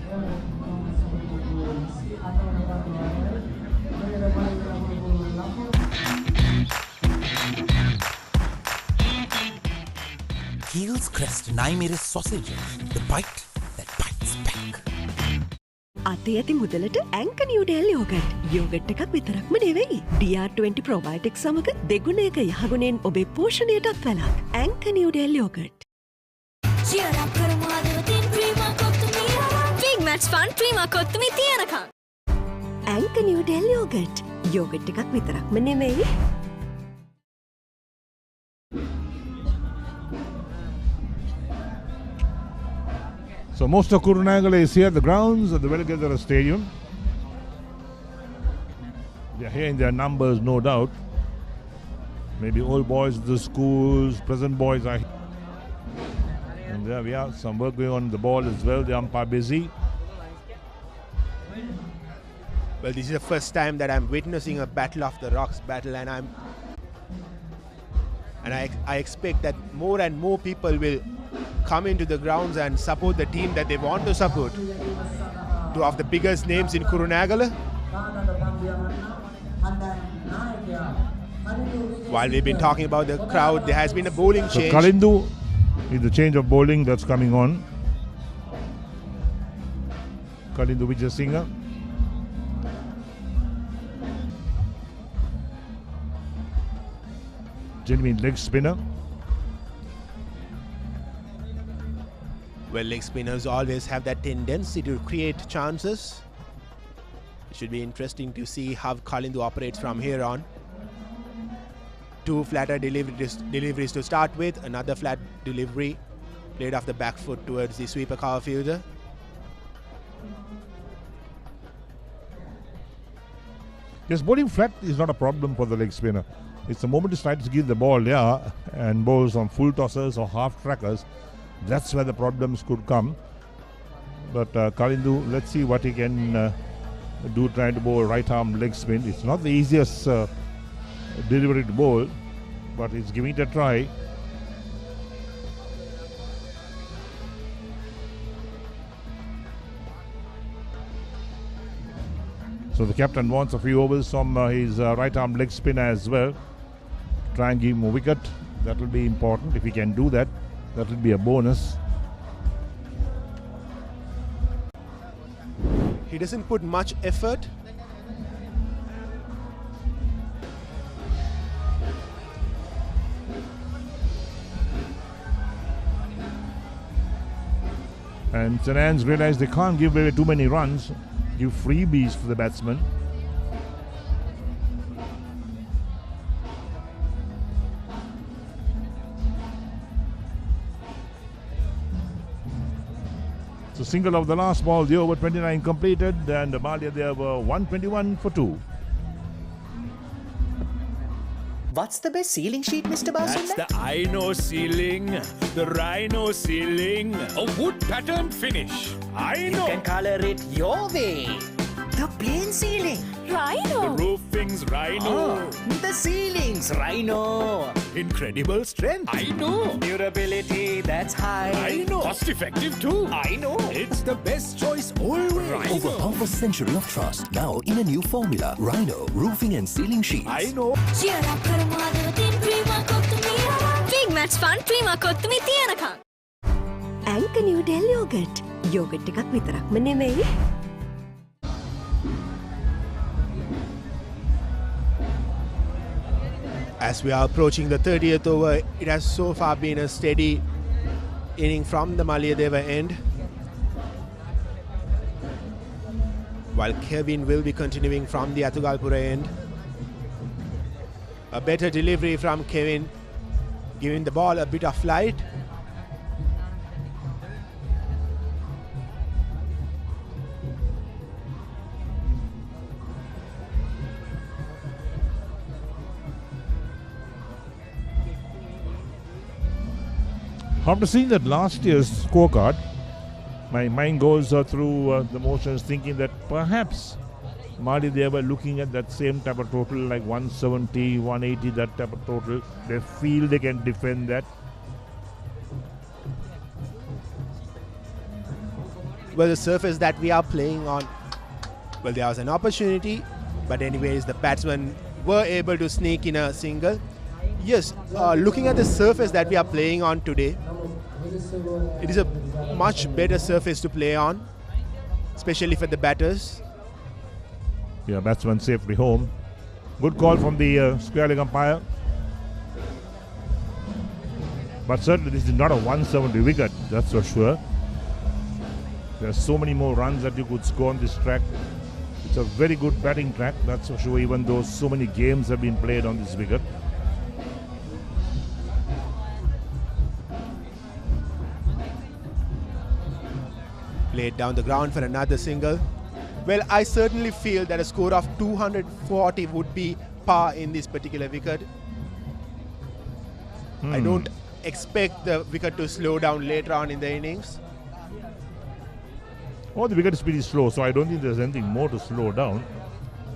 Heels Crest Naimeris sausages, the bite that bites back. අතේ ඇති මුදලට ඇංක Newdale yogurt. Yoghurt එකක් විතරක්ම නෙවෙයි. DR20 probiotics සමග දෙගුණයක යහගුණෙන් ඔබේ පෝෂණයටත් වැළක්. ඇංක නිවඩෙල් යෝගට්. Cheer up කරමු හදවතින් Prima කොත්තුමී. Big match fun Prima කොත්තුමී තියනකම්. ඇංක නිවඩෙල් යෝගට්. යෝගට් එකක් විතරක්ම නෙවෙයි. So most of Kurunegala is here at the grounds of the Welagedara Stadium. They are here in their numbers, no doubt. Maybe old boys of the schools, present boys are here. And there we are, some work going on the ball as well. The umpire busy. Well, this is the first time that I'm witnessing a Battle of the Rocks battle, and I expect that more and more people will come into the grounds and support the team that they want to support. 2 of the biggest names in Kurunegala. While we've been talking about the crowd, there has been a bowling change. So Kalindu is the change of bowling that's coming on. Kalindu Vijayasinghe. Genuine leg spinner. Well, leg spinners always have that tendency to create chances. It should be interesting to see how Kalindu operates from here on. 2 flatter deliveries to start with. Another flat delivery played off the back foot towards the sweeper cover fielder. Yes, bowling flat is not a problem for the leg spinner. It's the moment he tries to give the ball there and bowls on full tossers or half trackers. That's where the problems could come. But Kalindu, let's see what he can do trying to bowl right arm leg spin. It's not the easiest delivery to bowl, but he's giving it a try. So the captain wants a few overs from his right arm leg spin as well. Try and give him a wicket. That will be important. If he can do that, that will be a bonus. He doesn't put much effort. And St. Anne's realized they can't give away too many runs, give freebies to the batsmen. So single of the last ball, the over 29 completed, and Maliyadeva 121 for 2. What's the best ceiling sheet, Mr. Basunda? That's the I know ceiling, the Rhino ceiling, a wood pattern finish. I know. You can color it your way. The plain ceiling. Rhino. The roofing's Rhino. The ceiling's Rhino. Incredible strength. I know. Durability, that's high. I know. Cost effective too. I know. It's the best choice always. Rhino. Over half a century of trust, now in a new formula. Rhino Roofing and Ceiling Sheets. I know. Cheer up, Karamadevatin, Prima Kottumi. Big match fun, Prima Kottumi Tianaka. Anchor New Del Yogurt. Yogurt එකක් විතරක්ම නෙමෙයි. As we are approaching the 30th over, it has so far been a steady inning from the Maliyadeva end. While Kevin will be continuing from the Atugalpura end. A better delivery from Kevin, giving the ball a bit of flight. After seeing that last year's scorecard, my mind goes through the motions thinking that perhaps Maliyadeva looking at that same type of total, like 170, 180, that type of total, they feel they can defend that. Well, the surface that we are playing on, well, there was an opportunity, but anyways, the batsmen were able to sneak in a single. Yes, looking at the surface that we are playing on today, it is a much better surface to play on, especially for the batters. Yeah, batsman safely home. Good call from the square leg umpire. But certainly this is not a 170 wicket, that's for sure. There are so many more runs that you could score on this track. It's a very good batting track, that's for sure, even though so many games have been played on this wicket. Played down the ground for another single. Well, I certainly feel that a score of 240 would be par in this particular wicket. I don't expect the wicket to slow down later on in the innings. Oh, the wicket speed is slow, so I don't think there's anything more to slow down.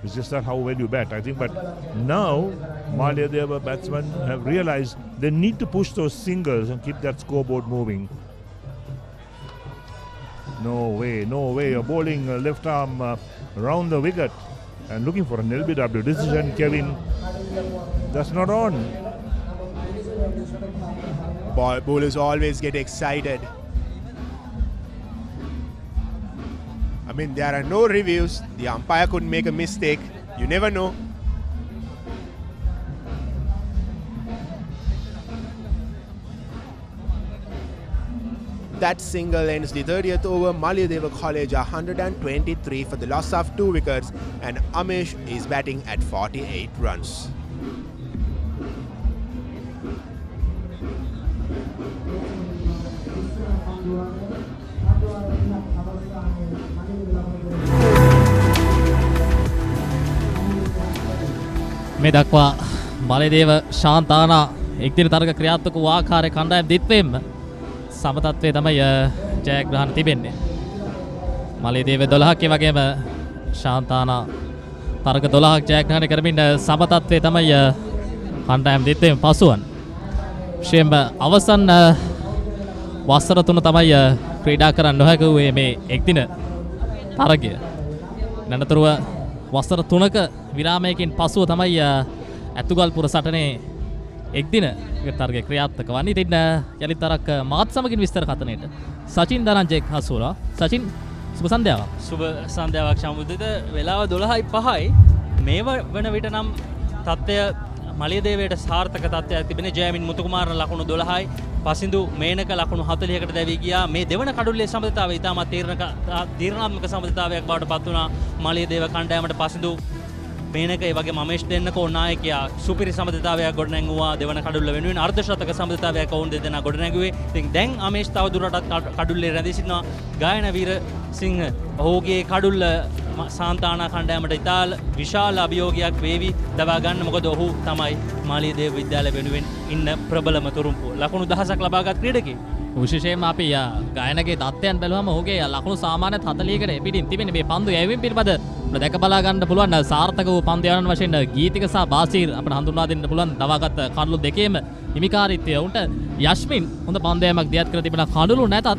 It's just that how well you bat, I think. But now, Maliyadeva batsmen have realized they need to push those singles and keep that scoreboard moving. No way, no way. You're bowling left arm around the wicket and looking for an LBW decision, Kevin. That's not on. Bowlers always get excited. I mean, there are no reviews. The umpire could make a mistake. You never know. That single ends the 30th over. Maliyadeva College are 123 for the loss of 2 wickets, and Amish is batting at 48 runs. මේ දක්වා මලයදේව ශාන්තානා එක්දින තරග ක්‍රියාත්මක වූ ආකාරයේ කණ්ඩායම් දිත්වෙන්න සමතත්වයේ තමයි ජයග්‍රහණ තිබෙන්නේ. මලයදේව 12ක් ඒ වගේම ශාන්තානා තරග 12ක් ජයග්‍රහණය කරමින් සමතත්වයේ තමයි කණ්ඩායම් දිත්වෙන්න පසුවන්. විශේෂයෙන්ම අවසන් වසර 3 තමයි ක්‍රීඩා කරන්න නොහැකි වූ මේ එක්දින තරගය. නනතුරුව වසර 3ක විරාමයකින් පසුව තමයි ඇතුගල්පුර සටනේ එක්දින තරගය ක්‍රියාත්මක වන්නේ. ඉතින් යලිත් තරක් මාත් සමගින් විස්තර කතනයේට සචින් දනංජෙක් හසු වුණා. සචින් සුබ සන්ධ්‍යාවක්. සුබ සන්ධ්‍යාවක් ශාමුදිත. වෙලාව 12:05යි. මේ වන විට නම් තත්ත්වය මලියදේවයට සාර්ථක තත්ත්වයක් තිබෙන. ජයමින් මුතුකුමාරන ලකුණු 12යි. පසින්දු මේනක ලකුණු 40කට දැවී ගියා. මේ දෙවන කඩුල්ලේ සම්බන්ධතාවය ඉතාමත් තීරණාත්මක සම්බන්ධතාවයක් බවට පත් වුණා මාලියදේව කණ්ඩායමට. පසින්දු මේනක ඒ වගේම අමේෂ් දෙන්නකෝ නායකයා සුපිරි සම්බන්ධතාවයක් ගොඩනැගුවා දෙවන කඩුල්ල වෙනුවෙන්. අර්ධශතක සම්බන්ධතාවයක් වුන් දෙදෙනා ගොඩනැගුවේ. ඉතින් දැන් අමේෂ් තව දුරටත් කඩුල්ලේ රැඳී සිටිනවා. ගායන වීර සිංහ ඔහුගේ කඩුල්ල සාන්තානා කණ්ඩායමට ඉතාල විශාල අභියෝගයක් වේවි දවා ගන්න. මොකද ඔහු තමයි මාලියදේව විද්‍යාලය වෙනුවෙන් ඉන්න ප්‍රබලම තුරුම්පුව. ලකුණු 1000ක් ලබාගත් ක්‍රීඩකයෙක්. විශේෂයෙන්ම අපි ගායනගේ තත්ත්වයන් බැලුවම ඔහුගේ ලකුණු සාමාන්‍යයෙන් 40කට පිටින් තිබෙන මේ පන්දු යැවීම පිළිබඳ දැක බලා ගන්න පුළුවන් සාර්ථක වූ පන්දු යවන වශයෙන් ගීතික සහ බාසිර් අපිට හඳුන්වා දෙන්න පුළුවන් දවාගත් කඩලු දෙකේම හිමිකාරීත්වය උන්ට යෂ්මින් හොඳ පන්දු යෑමක් දියත් කර තිබෙන කඩලු නැතත්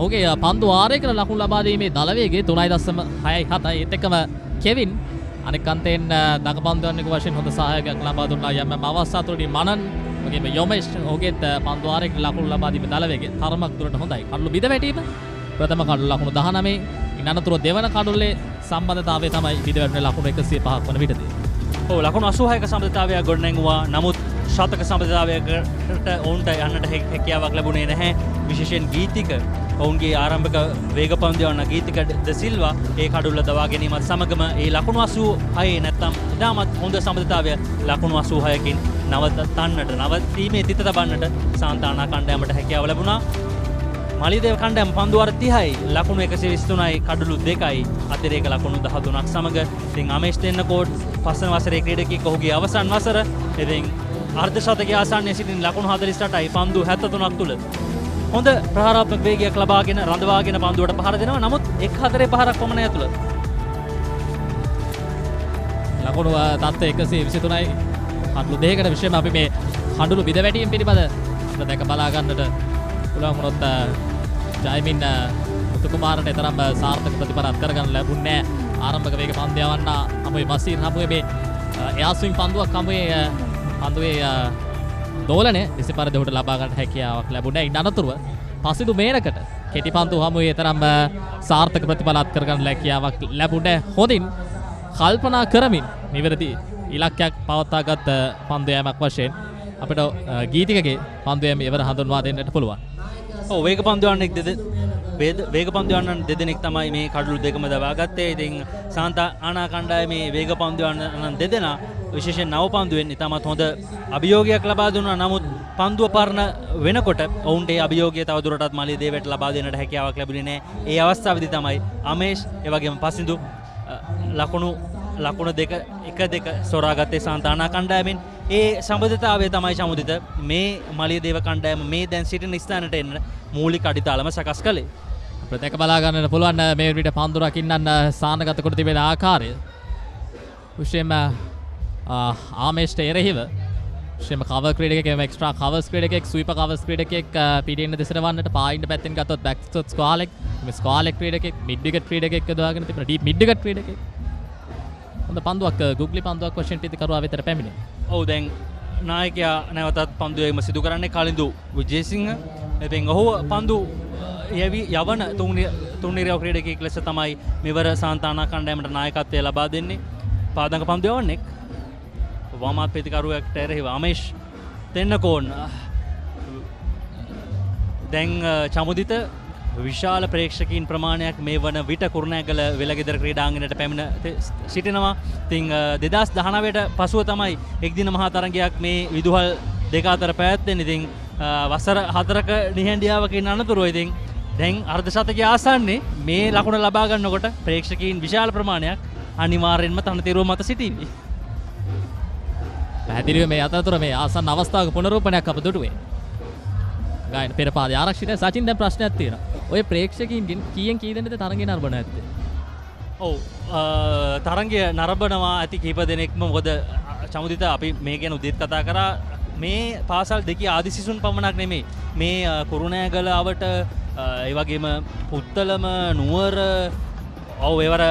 ඔහුගේ පන්දු ආරයකට ලකුණු ලබා දීමේ දල වේගය 3.67 ඒත් එක්කම කෙවින් අනෙක් අන්තයෙන් දඟපන්දු යන්නක වශයෙන් හොඳ සහායකයක් ලබා දුන්නා. යම් අවස්ථාවලදී මනන් ඔහුගේ යොමේෂ් ඔහුගේත් පන්දු ආරයකට ලකුණු ලබා දීමේ දල වේගය තරමක් දුරට හොඳයි. කඩලු බිඳ වැටීම ප්‍රථම කඩලු ලකුණු 19 ඉන් අනතුරු දෙවන කඩුල්ලේ සම්බන්ධතාවය තමයි බිඳ වැටෙන ලකුණු 105ක් වන විටදී. ඔව් ලකුණු 86ක සම්බන්ධතාවයක් ගොඩනැගුවා. නමුත් ශතක සම්බන්ධතාවයකට ඔවුන්ට යන්නට හැකියාවක් ලැබුණේ නැහැ. විශේෂයෙන් ගීතික ඔවුන්ගේ ආරම්භක වේග පන්දු යවන ගීතික ද සිල්වා ඒ කඩුල්ල දවා ගැනීමත් සමගම ඒ ලකුණු 86 නැත්තම් ඉතාමත් හොඳ සම්බන්ධතාවය ලකුණු 86කින් නවතීමේ තිත තබන්නට සාන්තානා කණ්ඩායමට හැකියාව ලැබුණා. මාලියදේව කණ්ඩායම පන්දු අර 30යි ලකුණු 123යි කඩලු 2යි අතිරේක ලකුණු 13ක් සමග ඉතින් අමේෂ් දෙන්නකෝට් පස්වන වසරේ ක්‍රීඩකයෙක් ඔහුගේ අවසන් වසර ඉතින් අර්ධ ශතකයේ ආසන්නයේ සිටින ලකුණු 48යි පන්දු 73ක් තුල හොඳ ප්‍රහාරාත්මක වේගයක් ලබාගෙන රඳවාගෙන පන්දුවට පහර දෙනවා. නමුත් 1-4 පහරක් පමණ ඇතුළත ලකුණු තත්ත්වය 123යි කඩලු දෙකකට විශේෂයෙන්ම අපි මේ කඩලු බිඳ වැටීම පිළිබඳ දැක බලා ගන්නට පුළුවන් වුණොත් ජයමින් මුතුකුමාරට තරම් සාර්ථක ප්‍රතිඵලයක් කරගන්න ලැබුණේ නැහැ. ආරම්භක වේග පන්දු යවන්න හමුවේ මසීර් හමුවේ මේ එයා ස්විංග් පන්දුවක් හමුවේ පන්දුවේ දෝලනය නිසි පරිදි උඩට ලබා ගන්න හැකියාවක් ලැබුණේ නැහැ. ඉන් අනතුරුව පසිදු මේනකට කෙටි පන්දු හමුවේ තරම් සාර්ථක ප්‍රතිඵලයක් කරගන්න හැකියාවක් ලැබුණේ හොඳින් කල්පනා කරමින් නිවැරදි ඉලක්කයක් පවත්වාගත් පන්දු යෑමක් වශයෙන් අපිට ගීතිකගේ පන්දු යෑම ඉවර හඳුන්වා දෙන්නට පුළුවන්. ඔව් වේග පන්දු යන්නන් දෙදෙනෙක් තමයි මේ කඩලු දෙකම දවාගත්තේ. ඉතින් සාන්තානා කණ්ඩායමේ වේග පන්දු යන්නන් දෙදෙනා විශේෂයෙන් නව පන්දුවෙන් ඉතාමත් හොඳ අභියෝගයක් ලබා දුන්නා. නමුත් පන්දුව පරණ වෙනකොට ඔවුන්ට ඒ අභියෝගය තවදුරටත් මාලියදේවට ලබා දෙන්නට හැකියාවක් ලැබුණේ නැහැ. ඒ අවස්ථාවේදී තමයි අමේෂ් ඒ වගේම පසින්දු ලකුණු 1-2 සොරාගත්තේ සාන්තානා කණ්ඩායමෙන්. ඒ සම්බන්ධතාවය තමයි සමුදිත මේ මාලියදේව කණ්ඩායම මේ දැන් සිටින ස්ථානට එන්න මූලික අඩිතාලම සකස් කළේ. අපිට දැක බලා ගන්නට පුළුවන් මේ විදිහට පන්දු රකින්නන් සානගත කොට තිබෙන ආකාරය. විශේෂයෙන්ම ආමේෂ්ට එරෙහිව විශේෂයෙන්ම කවර් ක්‍රීඩකයෙක් එක්ස්ට්‍රා කවර්ස් ක්‍රීඩකයෙක් ස්වීපර් කවර්ස් ක්‍රීඩකයෙක් පිටින් දෙසට වන්නට පායින්ට පැත්තෙන් ගත්තොත් බැක් ස්ටොට් ස්ක්වාලෙක් මේ ස්ක්වාලෙක් ක්‍රීඩකයෙක් මිඩ් විකට් ක්‍රීඩකයෙක් යොදාගෙන තිබෙන ඩීප් මිඩ් විකට් ක්‍රීඩකයෙක් හොඳ පන්දුවක් ගුග්ලි පන්දුවක් වශයෙන් පිටිකරුවා වෙතට පැමිණේ. ඔව් දැන් නායකයා නැවතත් පන්දු යැවීම සිදු කරන්නේ කලින්දු විජේසිංහ. ඉතින් ඔහු පන්දු යවන තුන්නිරයව ක්‍රීඩකයෙක් ලෙස තමයි මෙවර සාන්තානා කණ්ඩායමට නායකත්වය ලබා දෙන්නේ. පාදංග පන්දු යවන්නේ වමාත් ප්‍රතිකරුවෙක්ට එරෙහිව අමේෂ් දෙන්නකෝන්. දැන් චමුදිත විශාල ප්‍රේක්ෂකීන් ප්‍රමාණයක් මේ වන විට කුරුණෑගල වෙලගෙදර ක්‍රීඩාංගණයට පැමිණ සිටිනවා. ඉතින් 2019ට පසුව තමයි එක්දින මහා තරගයක් මේ විදුහල් දෙක අතර පැවැත්වෙන්නේ. ඉතින් වසර 4ක නිහඬියාවකින් අනතුරුව ඉතින් දැන් අර්ධ ශතකයේ ආසන්නයේ මේ ලකුණ ලබා ගන්නකොට ප්‍රේක්ෂකීන් විශාල ප්‍රමාණයක් අනිවාර්යෙන්ම තනතිරුව මත සිටින්නේ. පැහැදිලිව මේ අතරතුර මේ ආසන්න අවස්ථාවක පුනරූපණයක් අප දුටුවේ. ගායන පෙරපාදේ ආරක්ෂිත සචින් දැන් ප්‍රශ්නයක් තියෙනවා. ඔය ප්‍රේක්ෂකයින්ගෙන් කීයෙන් කී දෙනෙක්ද තරඟය නරඹන ඇත්තේ? ඔව් තරඟය නරඹනවා ඇති කීප දෙනෙක්ම. මොකද චමුදිත අපි මේ ගැන උදේත් කතා කරා. මේ පාසල් දෙකේ ආදි සිසුන් පමණක් නෙමෙයි මේ කුරුණෑගල අවට ඒ වගේම පුත්තලම නුවර ඔව් ඒවර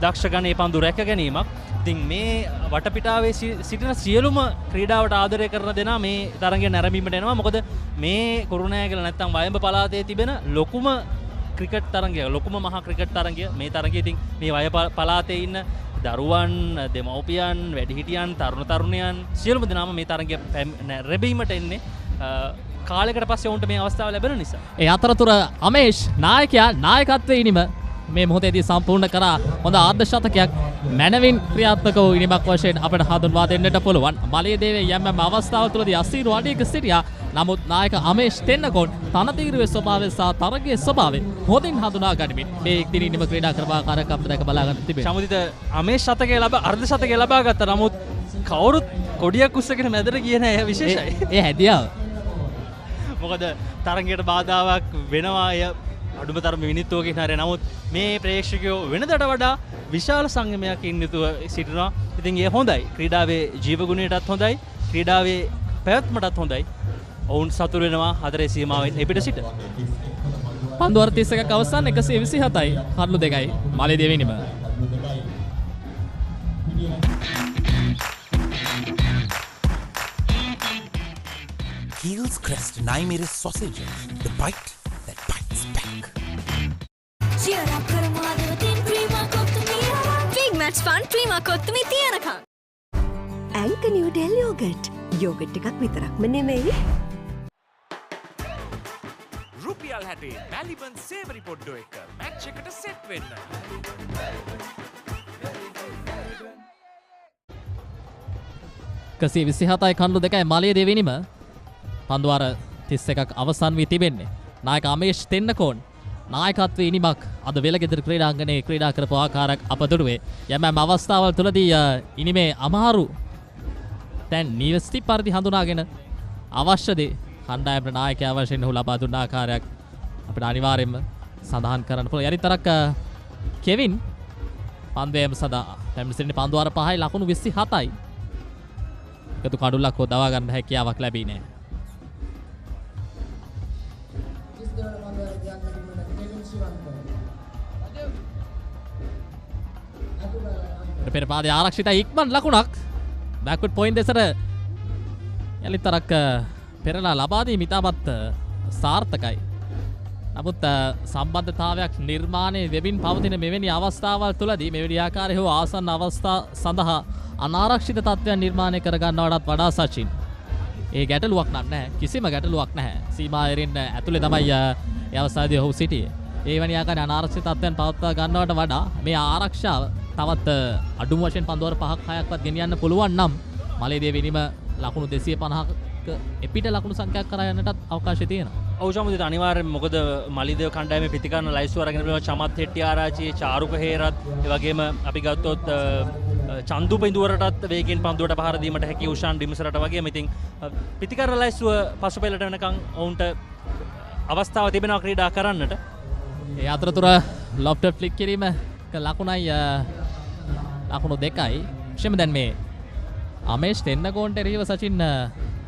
දක්ෂ ගණයේ පන්දු රැක ගැනීමක්. ඉතින් මේ වටපිටාවේ සිටින සියලුම ක්‍රීඩාවට ආදරය කරන දෙනා මේ තරඟය නැරඹීමට එනවා. මොකද මේ කුරුණෑගල නැත්තම් වයඹ පළාතේ තිබෙන ලොකුම ක්‍රිකට් තරඟය, ලොකුම මහා ක්‍රිකට් තරඟය මේ තරඟය. ඉතින් මේ වයඹ පළාතේ ඉන්න දරුවන්, දෙමව්පියන්, වැඩිහිටියන්, තරුණ තරුණියන් සියලුම දෙනාම මේ තරඟය රැබීමට එන්නේ. කාලයකට පස්සේ ඔවුන්ට මේ අවස්ථාව ලැබෙන නිසා. ඒ අතරතුර අමේෂ් නායකයා නායකත්වයේ ඉනිම මේ මොහොතේදී සම්පූර්ණ කරා හොඳ ආර්ධ ශතකයක් මැනවින් ක්‍රියාත්මක වූ ඉනිමක් වශයෙන් අපට හඳුන්වා දෙන්නට පුළුවන්. මලියදේවේ යම් අවස්ථාව තුළදී අසීරු අඩියක සිටියා. නමුත් නායක අමේෂ් තෙන්නකෝන් තනතිරුවේ ස්වභාවය සහ තරගයේ ස්වභාවය හොඳින් හඳුනා ගනිමින් මේ එක්දින ඉනිම ක්‍රීඩා කරපාකාරකම් දැක බලා ගන්න තිබෙනවා. සමුදිත අමේෂ් ශතකය අර්ධ ශතකය ලබා ගත්තා. නමුත් කවුරුත් කොඩියක් උස්සගෙන මැදට ගියේ නැහැ. විශේෂයි. ඒ හැදියාව. මොකද තරගයට බාධාවක් වෙනවා. අය අඩුම තරම විනිත්තුවකින් හරිය. නමුත් මේ ප්‍රේක්ෂකයෝ වෙනදට වඩා විශාල සංයමයකින් යුතුව සිටිනවා. ඉතින් ඒ හොඳයි. ක්‍රීඩාවේ ජීවගුණයටත් හොඳයි. ක්‍රීඩාවේ පැවැත්මටත් හොඳයි. ඔවුන් සතුරු වෙනවා හතරේ සීමාවෙන් එපිට සිට. පන්දු වර 31ක් අවසන් 127යි කඩලු 2යි මාලියදේව ඉනිම. Heels Crest 9mm sausages. The bite that bites back. Cheer up Kurunegala Prima Kottumi. Big match fun Prima Kottumi තියනකම්. ඇන්ක නිව්ඩෙල් යෝගට්. යෝගට් එකක් විතරක්ම නෙමෙයි. රුපියල් 60 මැලිබන් සේවරි පොඩ්ඩෝ එක මැච් එකට සෙට් වෙන්න. කසී 27යි කණ්ඩු 2යි මාලියදේව ඉනිම. පන්දුවාර 31ක් අවසන් වී තිබෙන්නේ. නායක අමේෂ් තෙන්නකෝන් නායකත්වයේ ඉනිමක් අද වෙලගෙදර ක්‍රීඩාංගණයේ ක්‍රීඩා කරපු ආකාරයක් අපදුරුවේ. යම් අවස්ථාවල් තුළදී ඉනිමේ අමාරු දැන් නිවස්ති පරිදි හඳුනාගෙන අවශ්‍ය දේ කණ්ඩායමේ නායකයා වශයෙන් ඔහු ලබා දුන්න ආකාරයක් අපිට අනිවාර්යයෙන්ම සඳහන් කරන්න පුළුවන්. යරිතරක් කෙවින් පන්දයම සදා පැමිණ සිටින පන්දුවාර 5යි ලකුණු 27යි. එකතු කඩුල්ලක් හෝ දවා ගන්න හැකියාවක් ලැබී නැහැ. පෙර පාදයේ ආරක්ෂිතයි ඉක්මන් ලකුණක්. බෑක්වර්ඩ් පොයින්ට් දෙසට යලිතරක් පෙරලා ලබා දීම ඉතාමත් සාර්ථකයි. නමුත් සම්බන්ධතාවයක් නිර්මාණය වෙමින් පවතින මෙවැනි අවස්ථාවල් තුළදී මෙවැනි ආකාරයේ හෝ ආසන්න අවස්ථා සඳහා අනාරක්ෂිත තත්ත්වයන් නිර්මාණය කර ගන්නවටත් වඩා සචින් ඒ ගැටලුවක් නැහැ. කිසිම ගැටලුවක් නැහැ. සීමාවෙරින් ඇතුලේ තමයි ඒ අවස්ථාවේදී ඔහු සිටියේ. ඒ වැනි ආකාරයේ අනාරක්ෂිත තත්ත්වයන් පවත්වා ගන්නවට වඩා මේ ආරක්ෂාව තවත් අඩුම වශයෙන් පන්දුවර 5ක් 6ක්වත් ගෙනියන්න පුළුවන් නම් මාලියදේව ඉනිම ලකුණු 250ක එපිට ලකුණු සංඛ්‍යාවක් කරා යන්නටත් අවකාශය තියෙනවා. ඔව් සමුදිත අනිවාර්යයෙන් මොකද මාලියදේව කණ්ඩායමේ පිටිකරන ලයිස්තුව අරගෙන බලනවා චමත් හෙට්ටිආරාචි චාරුක හේරත් ඒ වගේම අපි ගත්තොත් චන්දු පින්දුවරටත් වේගෙන් පන්දුවට පහර දීමට හැකි උෂාන් ඩිම්සරට වගේම ඉතින් පිටිකරන ලයිස්තුව පසුපෙළට වෙනකන් ඔවුන්ට අවස්ථාව තිබෙනවා ක්‍රීඩා කරන්නට. ඒ අතරතුර ලොෆ්ටර් ෆ්ලික් කිරීම ලකුණයි ලකුණු 2යි. විශේෂයෙන්ම දැන් මේ අමේෂ් තෙන්නකෝන්ට එරෙහිව සචින්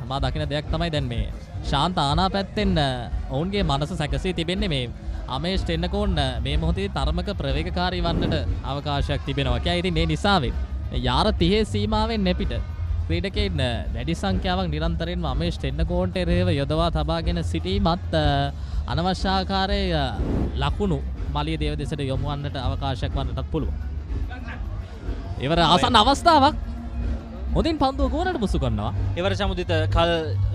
මා දකින දෙයක් තමයි දැන් මේ ශාන්ත ආනා පැත්තෙන් ඔවුන්ගේ මනස සැකසී තිබෙන්නේ මේ අමේෂ් තෙන්නකෝන් මේ මොහොතේ තරමක ප්‍රවේගකාරී වන්නට අවකාශයක් තිබෙනවා. කියයි ඉතින් ඒ නිසාවෙන් යාර 30 සීමාවෙන් නැපිට ක්‍රීඩකයන් වැඩි සංඛ්‍යාවක් නිරන්තරයෙන්ම අමේෂ් තෙන්නකෝන්ට එරෙහිව යොදවා තබාගෙන සිටීමත් අනවශ්‍ය ආකාරයේ ලකුණු මාලියදේව දෙසට යොමු වන්නට අවකාශයක් වන්නටත් පුළුවන්. ඉවර ආසන්න අවස්ථාවක් හොඳින් පන්දුව ගෝලට මුසු කරනවා. ඉවර සමුදිත කල්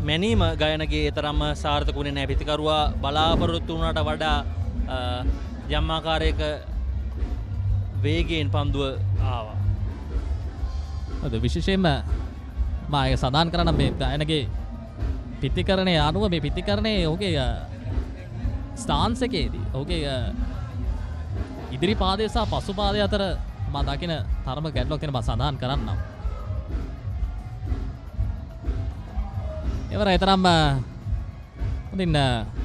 මැනීම ගයනගේ තරම්ම සාර්ථක වුණේ නැහැ. පිටිකරුවා බලාපොරොත්තු වුණාට වඩා යම් ආකාරයක වේගයෙන් පන්දුව ආවා. අද විශේෂයෙන්ම මා ඒක සඳහන් කරන්න මේ ගයනගේ පිටිකරණයේ අනුව මේ පිටිකරණයේ ඔහුගේ ස්ටාන්ස් එකේදී ඔහුගේ ඉදිරි පාදය සහ පසු පාදය අතර මා දකින තරම ගැටලුවක් තියෙන බව සඳහන් කරන්නම්. එවර තරම් හොඳින්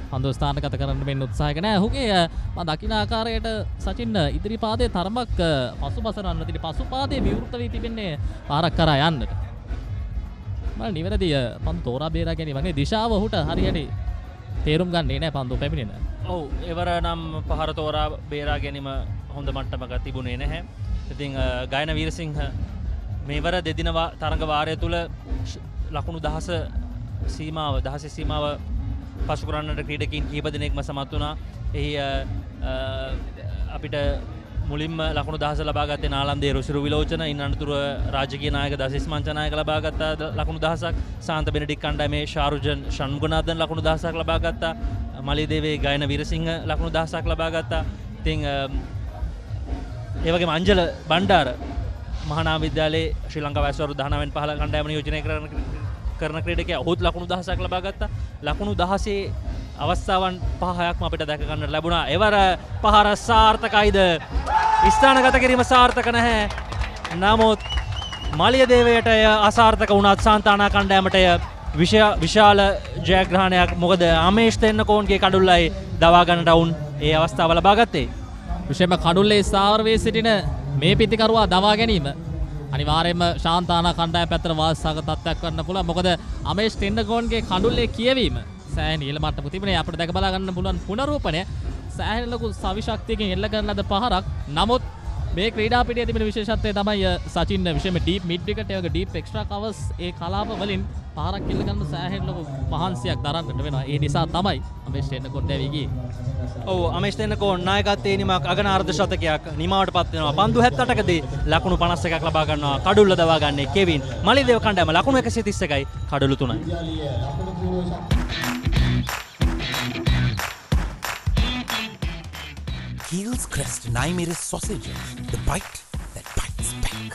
පන්දුව ස්ථානගත කරන්න මෙන්න උත්සාහයක නැහැ. ඔහුගේ මා දකින ආකාරයට සචින් ඉදිරි පාදයේ තරමක් පසුබසරන්න තියෙන පසු පාදයේ විවෘත වී තිබෙන්නේ පාරක් කරා යන්නට. මම නිවැරදි පන්දු තෝරා බේරා ගැනීම වගේ දිශාව ඔහුට හරියට තේරුම් ගන්නේ නැහැ පන්දු පැමිණෙන. ඔව් එවර නම් පහර තෝරා බේරා ගැනීම හොඳ මට්ටමක තිබුණේ නැහැ. ඉතින් ගායන වීරසිංහ මේවර දෙදින තරඟ වාරය තුල ලකුණු 10 සීමාව පසු කරන්නට ක්‍රීඩකයන් කිහිප දෙනෙක්ම සමත් වුණා. එහි අපිට මුලින්ම ලකුණු 10 ලබා ගත්තේ නාලන්දේ රුසිරු විලෝචන. ඉන් අනතුරුව රාජකීය නායක දසිස් මංචනායක ලබා ගත්තා ලකුණු 10ක්. සාන්ත බෙනඩික් කණ්ඩායමේ ශාරුජන් ෂණ්මුගනාഥන් ලකුණු 10ක් ලබා ගත්තා. මලියදේවේ ගයන වීරසිංහ ලකුණු 10ක් ලබා ගත්තා. ඉතින් ඒ වගේම අංජල බණ්ඩාර මහානාම විද්‍යාලයේ ශ්‍රී ලංකා වයස වරු 19 වෙනි 15 කණ්ඩායම නියෝජනය කරන ක්‍රීඩකයා ඔහුත් ලකුණු 10ක් ලබා ගත්තා. ලකුණු 16 අවස්ථාවන් 5-6ක්ම අපිට දැක ගන්නට ලැබුණා. එවර පහර සාර්ථකයිද? ස්ථානගත කිරීම සාර්ථක නැහැ. නමුත් මලියදේවයට අසාර්ථක වුණත් සාන්තානා කණ්ඩායමට විශාල ජයග්‍රහණයක්. මොකද අමේෂ් තෙන්නකෝන්ගේ කඩුල්ලයි දවා ගන්නට වුන් ඒ අවස්ථාව ලබා ගත්තේ. විශේෂයෙන්ම කඩුල්ලේ ස්ථාවර වී සිටින මේ පිතිකරුවා දවා ගැනීම අනිවාර්යයෙන්ම ශාන්තානා කණ්ඩායම පැත්තට වාසසාගත තත්ත්වයක් වන්න පුළුවන්. මොකද අමේෂ් තෙන්නකෝන්ගේ කඩුල්ලේ කියවීම සෑහෙන ඉහළ මට්ටමක තිබුණේ. අපිට දැක බලා ගන්න පුළුවන් පුනරූපණය සෑහෙන ලොකු සවිශක්තියකින් එල්ල කරන ලද පහරක්. නමුත් මේ ක්‍රීඩා පිටියේ තිබෙන විශේෂත්වය තමයි සචින් විශේෂයෙන්ම ඩීප් මිඩ් විකට් ඒ වගේ ඩීප් එක්ස්ට්‍රා කවර්ස් ඒ කලාප වලින් පහරක් එල්ල ගන්න සෑහෙන ලොකු මහන්සියක් දරන්නට වෙනවා. ඒ නිසා තමයි අමේෂ් තෙන්නකෝන් දැවි ගියේ. ඔව් අමේෂ් තෙන්නකෝන් නායකත්වයේ නිමක් අගන අර්ධ ශතකයක් නිමාවටපත් වෙනවා. පන්දු 78කදී ලකුණු 51ක් ලබා ගන්නවා. කඩුල්ල දවා ගන්නේ කෙවින්. මලියදේව කණ්ඩායම ලකුණු 131යි කඩුළු 3යි. Heels Crest 9 sausages, the bite that bites back.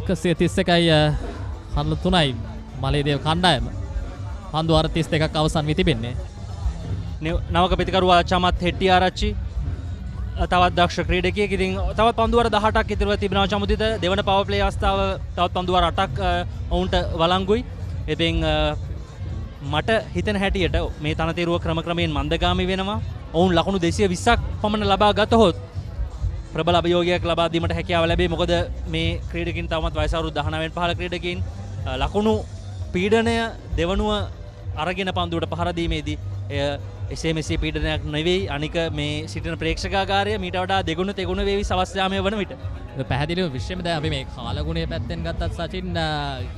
එකසිය 31යි කඩුළු 3යි මලියදේව කණ්ඩායම. පන්දු 32ක් අවසන් වී තිබෙන්නේ. නවක පිතිකරුවා චමත් හෙට්ටිආරච්චි තවත් දක්ෂ ක්‍රීඩකයෙක්. ඉතින් තවත් පන්දුවර 18ක් ඉතිරිව තිබෙනවා චමුදිත. දෙවන පවර් ප්ලේ අවස්ථාව තවත් පන්දුවර 8ක් ඔවුන්ට වළංගුයි. ඉතින් මට හිතෙන හැටියට මේ තනතිරුව ක්‍රමක්‍රමයෙන් මන්දගාමී වෙනවා. ඔවුන් ලකුණු 220ක් පමණ ලබා ගතහොත් ප්‍රබල අභියෝගයක් ලබා දීමට හැකියාව ලැබේ. මොකද මේ ක්‍රීඩකින් තවමත් වයස අවුරුදු 19 15 ක්‍රීඩකින් ලකුණු පීඩනය දෙවනුව අරගෙන පන්දුවට පහර දීමේදී එසේ මෙසේ පීඩනයක් නෙවෙයි. අනික මේ සිටින ප්‍රේක්ෂකාගාරය මීට වඩා දෙගුණ තෙගුණ වේවි සවස් යාමය වන විට. පැහැදිලිව විශ්වම දැන් අපි මේ කාලගුණය පැත්තෙන් ගත්තත් සචින්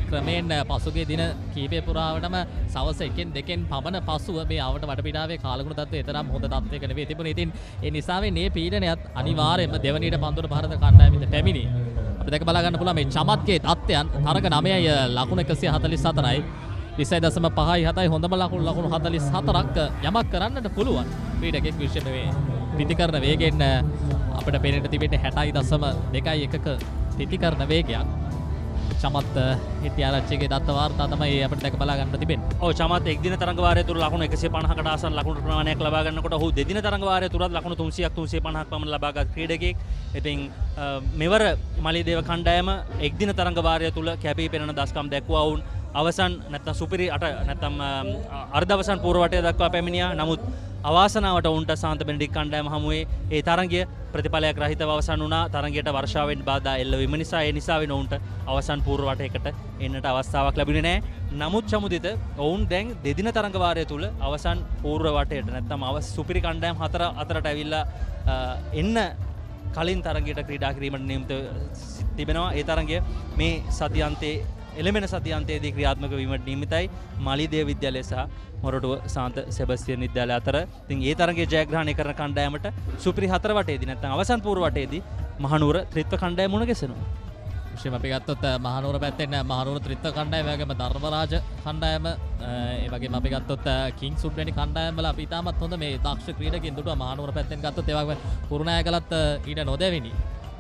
ක්‍රමයෙන් පසුගිය දින කීපය පුරාවටම සවස් 1න් 2න් පමණ පසුව මේ අවට වටපිටාවේ කාලගුණ තත්ත්වය එතරම් හොඳ තත්ත්වයක නෙවෙයි තිබුණේ. ඉතින් ඒ නිසාවෙන් මේ පීඩනයත් අනිවාර්යයෙන්ම දෙවනීට පන්දුවට පහරද කණ්ඩායමෙන් පැමිණි. අපි දැක බලා ගන්න පුළුවන් මේ චමත්ගේ තත්ත්වයන් තරග 9යි ලකුණු 144යි 20.5 හොඳම ලකුණු 44ක් යමක් කරන්නට පුළුවන් ක්‍රීඩකෙක් විශේෂ මේ පිතිකරන වේගයෙන් අපිට පේන්නට තිබෙන්නේ 60.21ක පිතිකරන වේගයක්. චමත් හිටියාරච්චිගේ දත්ත වාර්තා තමයි අපිට දැක බලා ගන්න තිබෙන්නේ. ඔව් චමත් එක්දින තරඟ වාරය තුර ලකුණු 150කට ආසන්න ලකුණු ප්‍රමාණයක් ලබා ගන්නකොට ඔහු දෙදින තරඟ වාරය තුරත් ලකුණු 300ක් 350ක් පමණ ලබාගත් ක්‍රීඩකයෙක්. ඉතින් මෙවර මලියදේව කණ්ඩායම එක්දින තරඟ වාරය තුල කැපී පෙනෙන දස්කම් දැක්වුවා. වුන් අවසන් නැත්නම් සුපිරි නැත්නම් අර්ධ අවසන් පූර්ව වටය දක්වා පැමිණියා. නමුත් අවාසනාවට උන්ට සාන්ත බෙනඩික් කණ්ඩායම හමුවේ ඒ තරගය ප්‍රතිඵලයක් රහිතව අවසන් වුණා. තරගයට වර්ෂාවෙන් බාධා එල්ල වීම නිසා ඒ නිසාවෙන් ඔවුන්ට අවසන් පූර්ව වටයකට එන්නට අවස්ථාවක් ලැබුණේ නැහැ. නමුත් චමුදිත ඔවුන් දැන් දෙදින තරඟ වාරය තුල අවසන් පූර්ව වටයට නැත්නම් සුපිරි කණ්ඩායම් හතර අතරට ඇවිල්ලා එන්න කලින් තරගයට ක්‍රීඩා කිරීමට නියමිත තිබෙනවා. ඒ තරගය මේ සතියන්තයේ එළමෙන සතියන්තයේදී ක්‍රියාත්මක වීමට නියමිතයි. මලියදේව විද්‍යාලය සහ මොරටුව සාන්ත සෙබස්තියන් විද්‍යාලය අතර. ඉතින් ඒ තරගයේ ජයග්‍රහණය කරන කණ්ඩායමට සුපිරි හතර වටේදී නැත්නම් අවසන් පූර්ව වටේදී මහනුවර ත්‍රිත්ව කණ්ඩායම මුණ ගැසෙනවා. විශේෂයෙන්ම අපි ගත්තොත් මහනුවර පැත්තෙන් මහනුවර ත්‍රිත්ව කණ්ඩායම වගේම ධර්මරාජ කණ්ඩායම ඒ වගේම අපි ගත්තොත් කිංස් උඩ් වැනි කණ්ඩායම් වල අපි ඉතාමත් හොඳ මේ දක්ෂ ක්‍රීඩකයන් දුටුවා. මහනුවර පැත්තෙන් ගත්තොත් ඒ වගේම කුරුණෑගලත් ඊට නොදැවෙනි.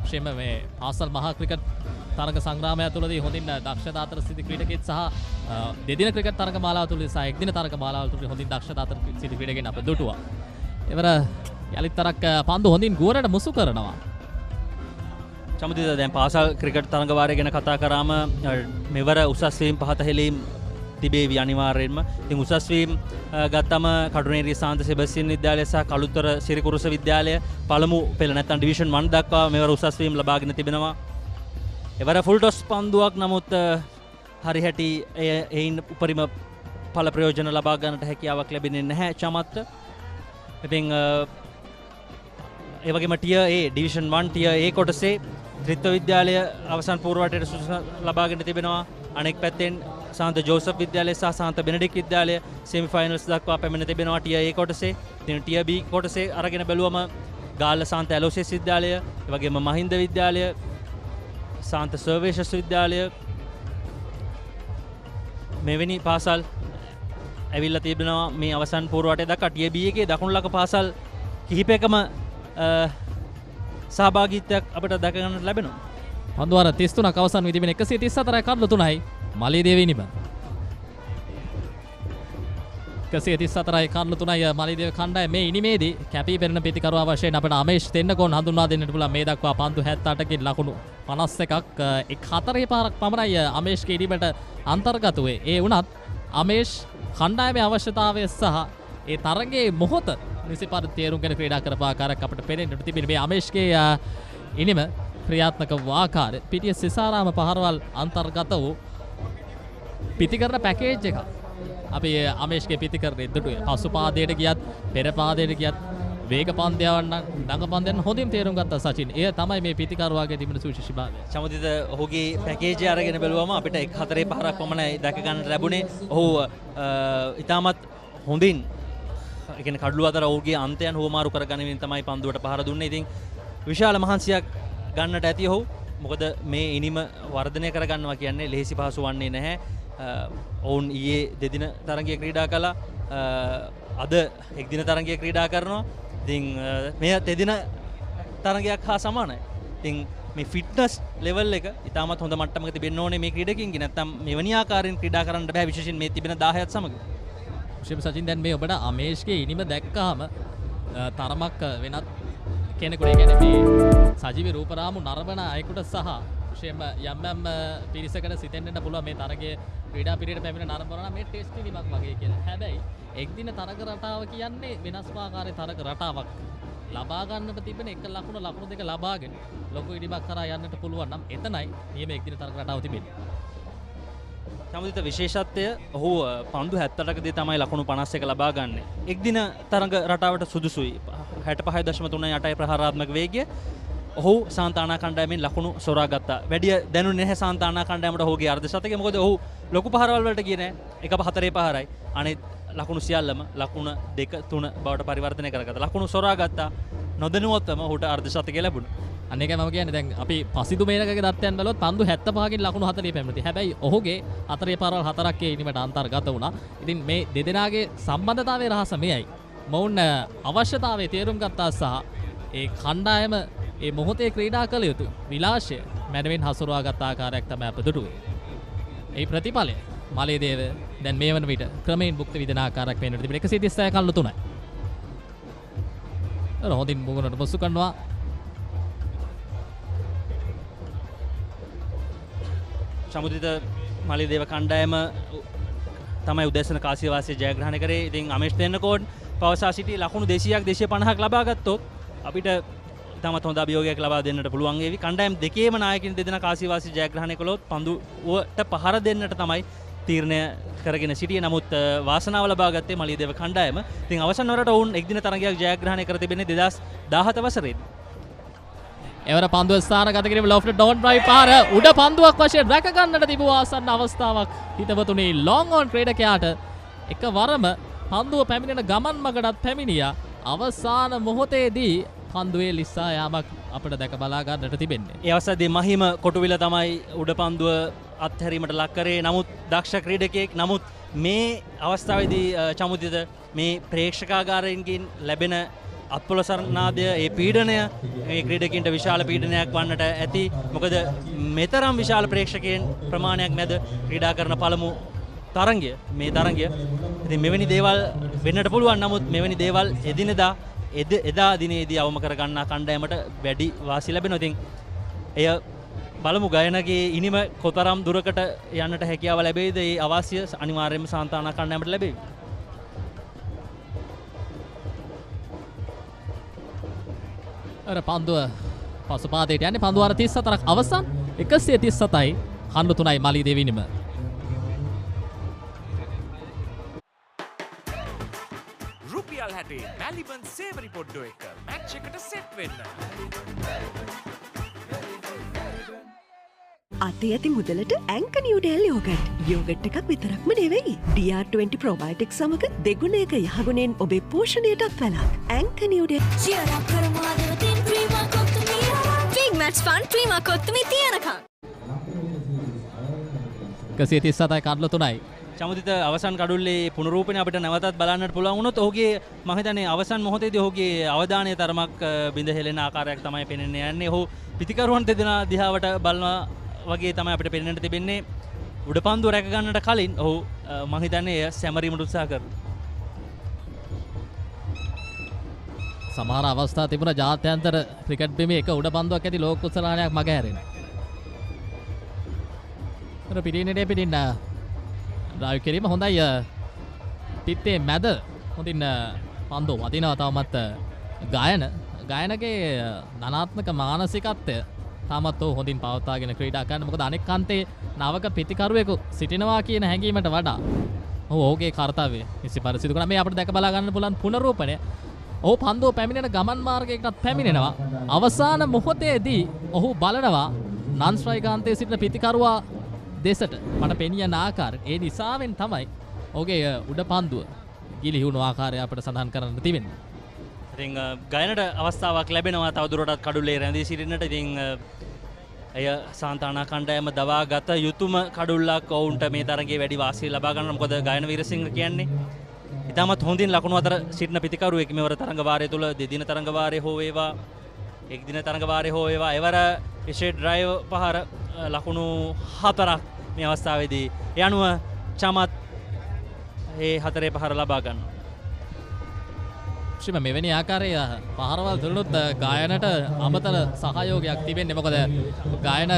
විශේෂයෙන්ම මේ පාසල් මහා ක්‍රිකට් තරග සංග්‍රාමය තුළදී හොඳින් දක්ෂතා අතර සිටි ක්‍රීඩකෙක් සහ දෙදින ක්‍රිකට් තරග මාලාව තුළදී සහ එක්දින තරග මාලාව තුළදී හොඳින් දක්ෂතා අතර සිටි ක්‍රීඩකෙන් අප දුටුවා. එවර යලිත් තරක් පන්දු හොඳින් ගුවරට මුසු කරනවා. චමුදිත දැන් පාසල් ක්‍රිකට් තරග වාරය ගැන කතා කරාම මෙවර උසස් වීම් පහත හෙලීම් තිබේවි අනිවාර්යෙන්ම. ඉතින් උසස් වීම් ගත්තම කඩුනේරිය සාන්ත සෙබස්තියන් විද්‍යාලය සහ කළුතර සිරිකුරුස විද්‍යාලය පළමු පෙළ නැත්නම් ඩිවිෂන් 1 දක්වා මෙවර උසස් වීම් ලබාගෙන තිබෙනවා. එවර ෆුල් ටොස් පන්දුවක් නමුත් හරි හැටි එයින් උපරිම ඵල ප්‍රයෝජන ලබා ගන්නට හැකියාවක් ලැබෙන්නේ නැහැ චමත්ට. ඉතින් ඒ වගේම tear A division 1 tear A කොටසේ ත්‍රිත්ව විද්‍යාලය අවසන් පූර්ව වටේට සුසුන ලබාගෙන තිබෙනවා. අනෙක් පැත්තෙන් සාන්ත ජෝසප් විද්‍යාලය සහ සාන්ත බෙනඩික් විද්‍යාලය සෙමි ෆයිනල්ස් දක්වා පැමිණ තිබෙනවා ටියර් A කොටසේ. ඉතින් ටියර් B කොටසේ අරගෙන බැලුවම ගාල්ල සාන්ත ඇලෝසියස් විද්‍යාලය, ඒ වගේම මහින්ද විද්‍යාලය, සාන්ත සර්වේෂස් විද්‍යාලය මෙවැනි පාසල් ඇවිල්ලා තිබෙනවා මේ අවසන් පූර්වවටය දක්වා. ටියර් B එකේ දකුණු ලක පාසල් කිහිපයකම සහභාගීත්වයක් අපිට දැක ගන්නට ලැබෙනවා. පන්දුවාර 33ක් අවසන් වී තිබෙන 134යි කඩලු 3යි මලියදේව ඉනිම. 134යි කඩලු 3යි මලියදේව කණ්ඩායම මේ ඉනිමේදී කැපී පෙනෙන පිතිකරුවා වශයෙන් අපිට අමේෂ් දෙන්නකෝන් හඳුන්වා දෙන්නට පුළුවන්. මේ දක්වා පන්දු 78කින් ලකුණු 51ක් එක් 4 පාරක් පමණයි අමේෂ්ගේ ඉනිමට අන්තර්ගත වේ. ඒ වුණත් අමේෂ් කණ්ඩායමේ අවශ්‍යතාවය සහ ඒ තරගයේ මොහොත නිසි පරිදි තේරුම් ගෙන ක්‍රීඩා කරපු ආකාරයක් අපිට පේනෙන්නට තිබෙන මේ අමේෂ්ගේ ඉනිම ක්‍රියාත්මක ආකාරය පිටිය සිසාරාම පහරවල් අන්තර්ගත වූ පිතිකරන පැකේජ් එක අපි අමේෂ්ගේ පිතිකරණය දුටුවේ. පසු පාදයට ගියත් පෙර පාදයට ගියත් වේග පන්දයවන්න දඟ පන්දයන් හොඳින් තේරුම් ගත්තා සචින්. එය තමයි මේ පිතිකරුවාගේ තිබෙන සුවිශේෂීභාවය. චමුදිත ඔහුගේ පැකේජය අරගෙන බැලුවම අපිට 1-4 පහරක් පමණයි දැක ගන්නට ලැබුණේ. ඔහු ඉතාමත් හොඳින් ඒ කියන්නේ කඩළු අතර ඔහුගේ අන්තයන් හුවමාරු කරගනිමින් තමයි පන්දුවට පහර දුන්නේ. ඉතින් විශාල මහන්සියක් ගන්නට ඇති ඔහු. මොකද මේ ඉනිම වර්ධනය කරගන්නවා කියන්නේ ලෙහෙසි පහසු වන්නේ නැහැ. ඔවුන් ඊයේ දෙදින තරගයේ ක්‍රීඩා කළා. අද එක්දින තරගයේ ක්‍රීඩා කරනවා. ඉතින් මෙය තෙදින තරගයක් හා සමානයි. ඉතින් මේ ෆිට්නස් ලෙවල් එක ඉතාමත් හොඳ මට්ටමක තිබෙන්න ඕනේ මේ ක්‍රීඩකයින්ගේ. නැත්තම් මෙවැනි ආකාරයෙන් ක්‍රීඩා කරන්න බෑ විශේෂයෙන් මේ තිබෙන 10ත් සමග. සචින් දැන් මේ ඔබට අමේෂ්ගේ ඉනිම දැක්කාම තරමක් වෙනත් කෙනෙකුට කියන්නේ මේ සජීවී රූපරාමු නරඹන අයෙකුට සහ විශේෂයෙන්ම යම් පිරිසකට සිතෙන්නට පුළුවන් මේ තරගයේ ක්‍රීඩා පිරියට පැමිණ නරඹනවා මේ ටෙස්ට් ඉනිමක් වගේ කියලා. හැබැයි එක්දින තරග රටාව කියන්නේ වෙනස්ම ආකාරයේ තරග රටාවක්. ලබා ගන්නට තිබෙන එක ලකුණු දෙක ලබාගෙන ලොකු ඉනිමක් කරා යන්නට පුළුවන් නම් එතනයි නියම එක්දින තරග රටාව තිබෙන්නේ. සමුදිත විශේෂත්වය ඔහු පන්දු 78කදී තමයි ලකුණු 51 ලබා ගන්න. එක්දින තරඟ රටාවට සුදුසුයි. 65.38යි ප්‍රහාරාත්මක වේගය. ඔහු සාන්තානා කණ්ඩායමෙන් ලකුණු සොරා ගත්තා. වැඩි දැනුනේ නැහැ සාන්තානා කණ්ඩායමට ඔහුගේ අර්ධ ශතකය. මොකද ඔහු ලොකු පහරවල් වලට ගියේ නැහැ. එක 4 පහරයි. අනිත් ලකුණු සියල්ලම ලකුණ 2-3 බවට පරිවර්තනය කරගත්තා. ලකුණු සොරා ගත්තා. නොදැනුවත්වම ඔහුට අර්ධ ශතකය ලැබුණා. අනේකයි මම කියන්නේ දැන් අපි පසිදු මේනකගේ දත්තයන් බැලුවොත් පන්දු 75කින් ලකුණු 40 පැමිණිති. හැබැයි ඔහුගේ 4 පාරවල් 4ක් ඒ ඉනිමට අන්තර්ගත වුණා. ඉතින් මේ දෙදෙනාගේ සම්බන්ධතාවයේ රහස මෙයයි. මොවුන් අවශ්‍යතාවයේ තේරුම් ගත්තා සහ ඒ කණ්ඩායම ඒ මොහොතේ ක්‍රීඩා කළ යුතු විලාශය මැනවින් හසුරුවා ගත් ආකාරයක් තමයි අප දුටුවේ. ඒ ප්‍රතිඵලය මලියදේව දැන් මේ වන විට ක්‍රමයෙන් භුක්ති විඳින ආකාරයක් වෙනට තිබෙන 136 කල්ලු 3යි. හොඳින් මුගුණට මුසු කරනවා. සමුදිත මලියදේව කණ්ඩායම තමයි උදැසන කාසියවාසිය ජයග්‍රහණය කරේ. ඉතින් අමේෂ් දෙන්නකෝන් පවසා සිටි ලකුණු 200ක් 250ක් ලබා ගත්තොත් අපිට ඉතාමත් හොඳ අභියෝගයක් ලබා දෙන්නට පුළුවන් වේවි. කණ්ඩායම් දෙකේම නායකින් දෙදෙනා කාසියවාසිය ජයග්‍රහණය කළොත් පන්දුවට පහර දෙන්නට තමයි තීරණය කරගෙන සිටියේ. නමුත් වාසනාව ලබා ගත්තේ මලියදේව කණ්ඩායම. ඉතින් අවසන් වරට ඔවුන් එක්දින තරගයක් ජයග්‍රහණය කර තිබෙන්නේ 2017 වසරේදී. එවර පන්දුව ස්ථානගත කිරීම ලොෆ්ට් ඩෝන් ඩ්‍රයිව් පාර උඩ පන්දුවක් වශයෙන් රැක ගන්නට තිබූ ආසන්න අවස්ථාවක් හිතවතුනි ලොං ඔන් ක්‍රීඩකයාට එකවරම පන්දුව පැමිණෙන ගමන් මගටත් පැමිණියා. අවසාන මොහොතේදී පන්දුවේ ලිස්සා යාමක් අපිට දැක බලා ගන්නට තිබෙන්නේ. ඒ අවස්ථාවේ මහිම කොටුවිල තමයි උඩ පන්දුව අත්හැරීමට ලක් කරේ. නමුත් දක්ෂ ක්‍රීඩකයෙක්. නමුත් මේ අවස්ථාවේදී චමුදිත මේ ප්‍රේක්ෂකාගාරයෙන් ලැබෙන අත්පොලසරනාදය ඒ පීඩනය මේ ක්‍රීඩකයන්ට විශාල පීඩනයක් වන්නට ඇති. මොකද මෙතරම් විශාල ප්‍රේක්ෂකයන් ප්‍රමාණයක් මැද ක්‍රීඩා කරන පළමු තරගය මේ තරගය. ඉතින් මෙවැනි දේවල් වෙන්නට පුළුවන්. නමුත් මෙවැනි දේවල් එදා දිනේදී අවම කර ගන්නා කණ්ඩායමට වැඩි වාසි ලැබෙනවා. ඉතින් එය බලමු ගයනගේ ඉනිම කොතරම් දුරකට යන්නට හැකියාව ලැබෙයිද? ඒ අවාසිය අනිවාර්යයෙන්ම සාන්තානා කණ්ඩායමට ලැබෙයි. අර පන්දුව පසුපාදයට යන්නේ. පන්දුව අර 34ක් අවසන් 137යි කණ්ඩු 3යි මලියදේව ඉනිම. රුපියල් 60 මැලිබන් සේවරි පොඩ්ඩෝ එක මැච් එකට සෙට් වෙන්න. අතේ ඇති මුදලට ඇංක නිව්ඩෙල් යෝගට්. යෝගට් එකක් විතරක්ම නෙවෙයි. DR20 ප්‍රොබයොටික්ස් සමග දෙගුණයක යහගුණෙන් ඔබේ පෝෂණයටත් වැළක්. ඇංක නිව්ඩෙල්. Cheer up කරමාදවතින් Prima කොත්තුමී. Big match fun Prima කොත්තුමී තියනකම්. 137යි කඩල 3යි. චමුදිත අවසන් කඩුල්ලේ පුනරූපණය අපිට නැවතත් බලන්නට පුළුවන් වුණොත් ඔහුගේ මම හිතන්නේ අවසන් මොහොතේදී ඔහුගේ අවධානය තරමක් බිඳ හෙළෙන ආකාරයක් තමයි පෙනෙන්න යන්නේ. ඔහු පිටිකරුවන් දෙදෙනා දිහාවට බලනවා වගේ තමයි අපිට පෙනෙන්නට තිබෙන්නේ. උඩපන්දුව රැක ගන්නට කලින් ඔහු මම හිතන්නේ එය සැමරීමට උත්සාහ කරනවා. සමහර අවස්ථා තිබුණා ජාත්‍යන්තර ක්‍රිකට් බිමේ එක උඩපන්දුවක් ඇති ලෝක කුසලානයක් මග හැරෙන. අර පිටිනේ පිටින්න ඩ්‍රයිව් කිරීම හොඳයි. පිත්තේ මැද හොඳින් පන්දු වදිනවා. තවමත් ගායනගේ ධනාත්මක මානසිකත්වය තාමත් හොඳින් පවත්වාගෙන ක්‍රීඩා කරන්න. මොකද අනෙක් අන්තේ නවක පිටිකරුවෙකු සිටිනවා කියන හැඟීමට වඩා ඔහුගේ කාර්යය නිසි පරිසිදු කරන මේ අපිට දැක බලා ගන්න පුළුවන් පුනරූපණය. ඔහු පන්දුව පැමිණෙන ගමන් මාර්ගයකටත් පැමිණෙනවා. අවසාන මොහොතේදී ඔහු බලනවා නන් ස්ට්‍රයිකාන්තයේ සිටින පිටිකරුවා දෙසට මට පෙනියන ආකාරය. ඒ නිසාවෙන් තමයි ඔහුගේ උඩ පන්දුව ගිලිහුණු ආකාරය අපිට සඳහන් කරන්න තිබෙන්නේ. ඉතින් ගයනට අවස්ථාවක් ලැබෙනවා තවදුරටත් කඩුල්ලේ රැඳී සිටින්නට. ඉතින් එය සාන්තානා කණ්ඩායම දවා ගත යුතුම කඩුල්ලක් ඔවුන්ට මේ තරගේ වැඩි වාසිය ලබා ගන්න. මොකද ගයන වීරසිංහ කියන්නේ ඉතාමත් හොඳින් ලකුණු අතර සිටින පිටිකරුවෙක්. මෙවර තරඟ වාරය තුල දෙදින තරඟ වාරය හෝ වේවා එක් දින තරඟ වාරය හෝ වේවා එවර විශේෂ ඩ්‍රයිව් පහර ලකුණු 4ක් මේ අවස්ථාවේදී ඒ අනුව චමත් ඒ 4 පහර ලබා ගන්නවා. ශ්‍රීම මෙවැනි ආකාරයේ පහරවල් තුලුත් ගායනට අමතර සහයෝගයක් තිබෙන්නේ. මොකද ගායන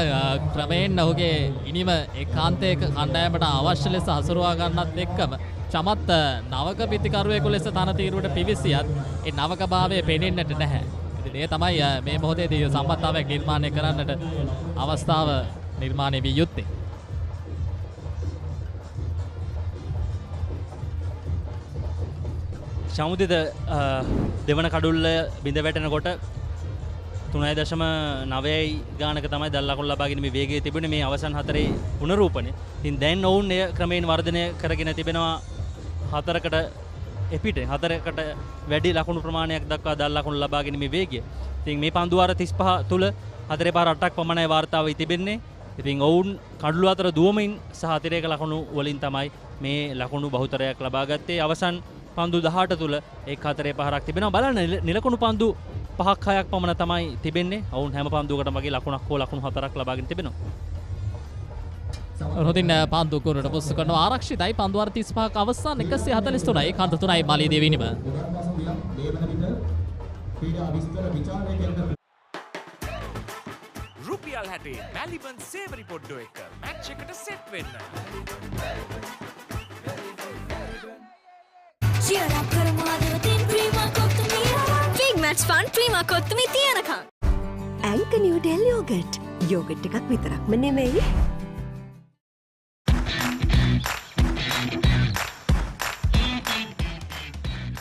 ක්‍රමයෙන් ඔහුගේ ඉනිම ඒකාන්තයක කණ්ඩායමට අවශ්‍ය ලෙස හසුරුවා ගන්නත් එක්කම චමත් නවක පිටිකරුවෙකු ලෙස තනතිරුවට පිවිසියත් ඒ නවකභාවය පෙනෙන්නට නැහැ. ඉතින් ඒ තමයි මේ මොහොතේදී සම්බන්ධතාවයක් නිර්මාණය කරන්නට අවස්ථාව නිර්මාණය විය යුත්තේ. සමුදිත දෙවන කඩුල්ල බිඳ වැටෙනකොට 3.9යි ගානක තමයි දල් ලකුණු ලබාගෙන මේ වේගය තිබුණේ මේ අවසන් 4 පුනරූපණය. ඉතින් දැන් ඔවුන් එය ක්‍රමයෙන් වර්ධනය කරගෙන තිබෙනවා 4කට එපිට 4කට වැඩි ලකුණු ප්‍රමාණයක් දක්වා දල් ලකුණු ලබාගෙන මේ වේගය. ඉතින් මේ පන්දු වාර 35 තුල 4 පාර 8ක් පමණයි වාර්තා වී තිබෙන්නේ. ඉතින් ඔවුන් කඩළු අතර දුවමින් සහ අතිරේක ලකුණු වලින් තමයි මේ ලකුණු බහුතරයක් ලබා ගත්තේ. අවසන් පන්දු 18 තුල එක් 4 පහරක් තිබෙනවා. බලන්න නිලකුණු පන්දු 5ක් 6ක් පමණ තමයි තිබෙන්නේ. ඔවුන් හැම පන්දුවකටම වගේ ලකුණක් හෝ ලකුණු 4ක් ලබාගෙන තිබෙනවා. රොදින් පන්දු කුරට පුස්ස කරනවා ආරක්ෂිතයි. පන්දු වාර 35ක අවසන් 143යි කාන්ත 3යි මාලියදේව ඉනිම. රුපියල් 60 මැලිබන් සේවරි පොඩ්ඩෝ එක මැච් එකට සෙට් වෙන්න. Cheer up කරමාදවතින් Prima කොත්තුමී. Big match fun Prima කොත්තුමී තියනකම්. ඇංක නිව්ඩෙල් යෝගට්. යෝගට් එකක් විතරක්ම නෙමෙයි.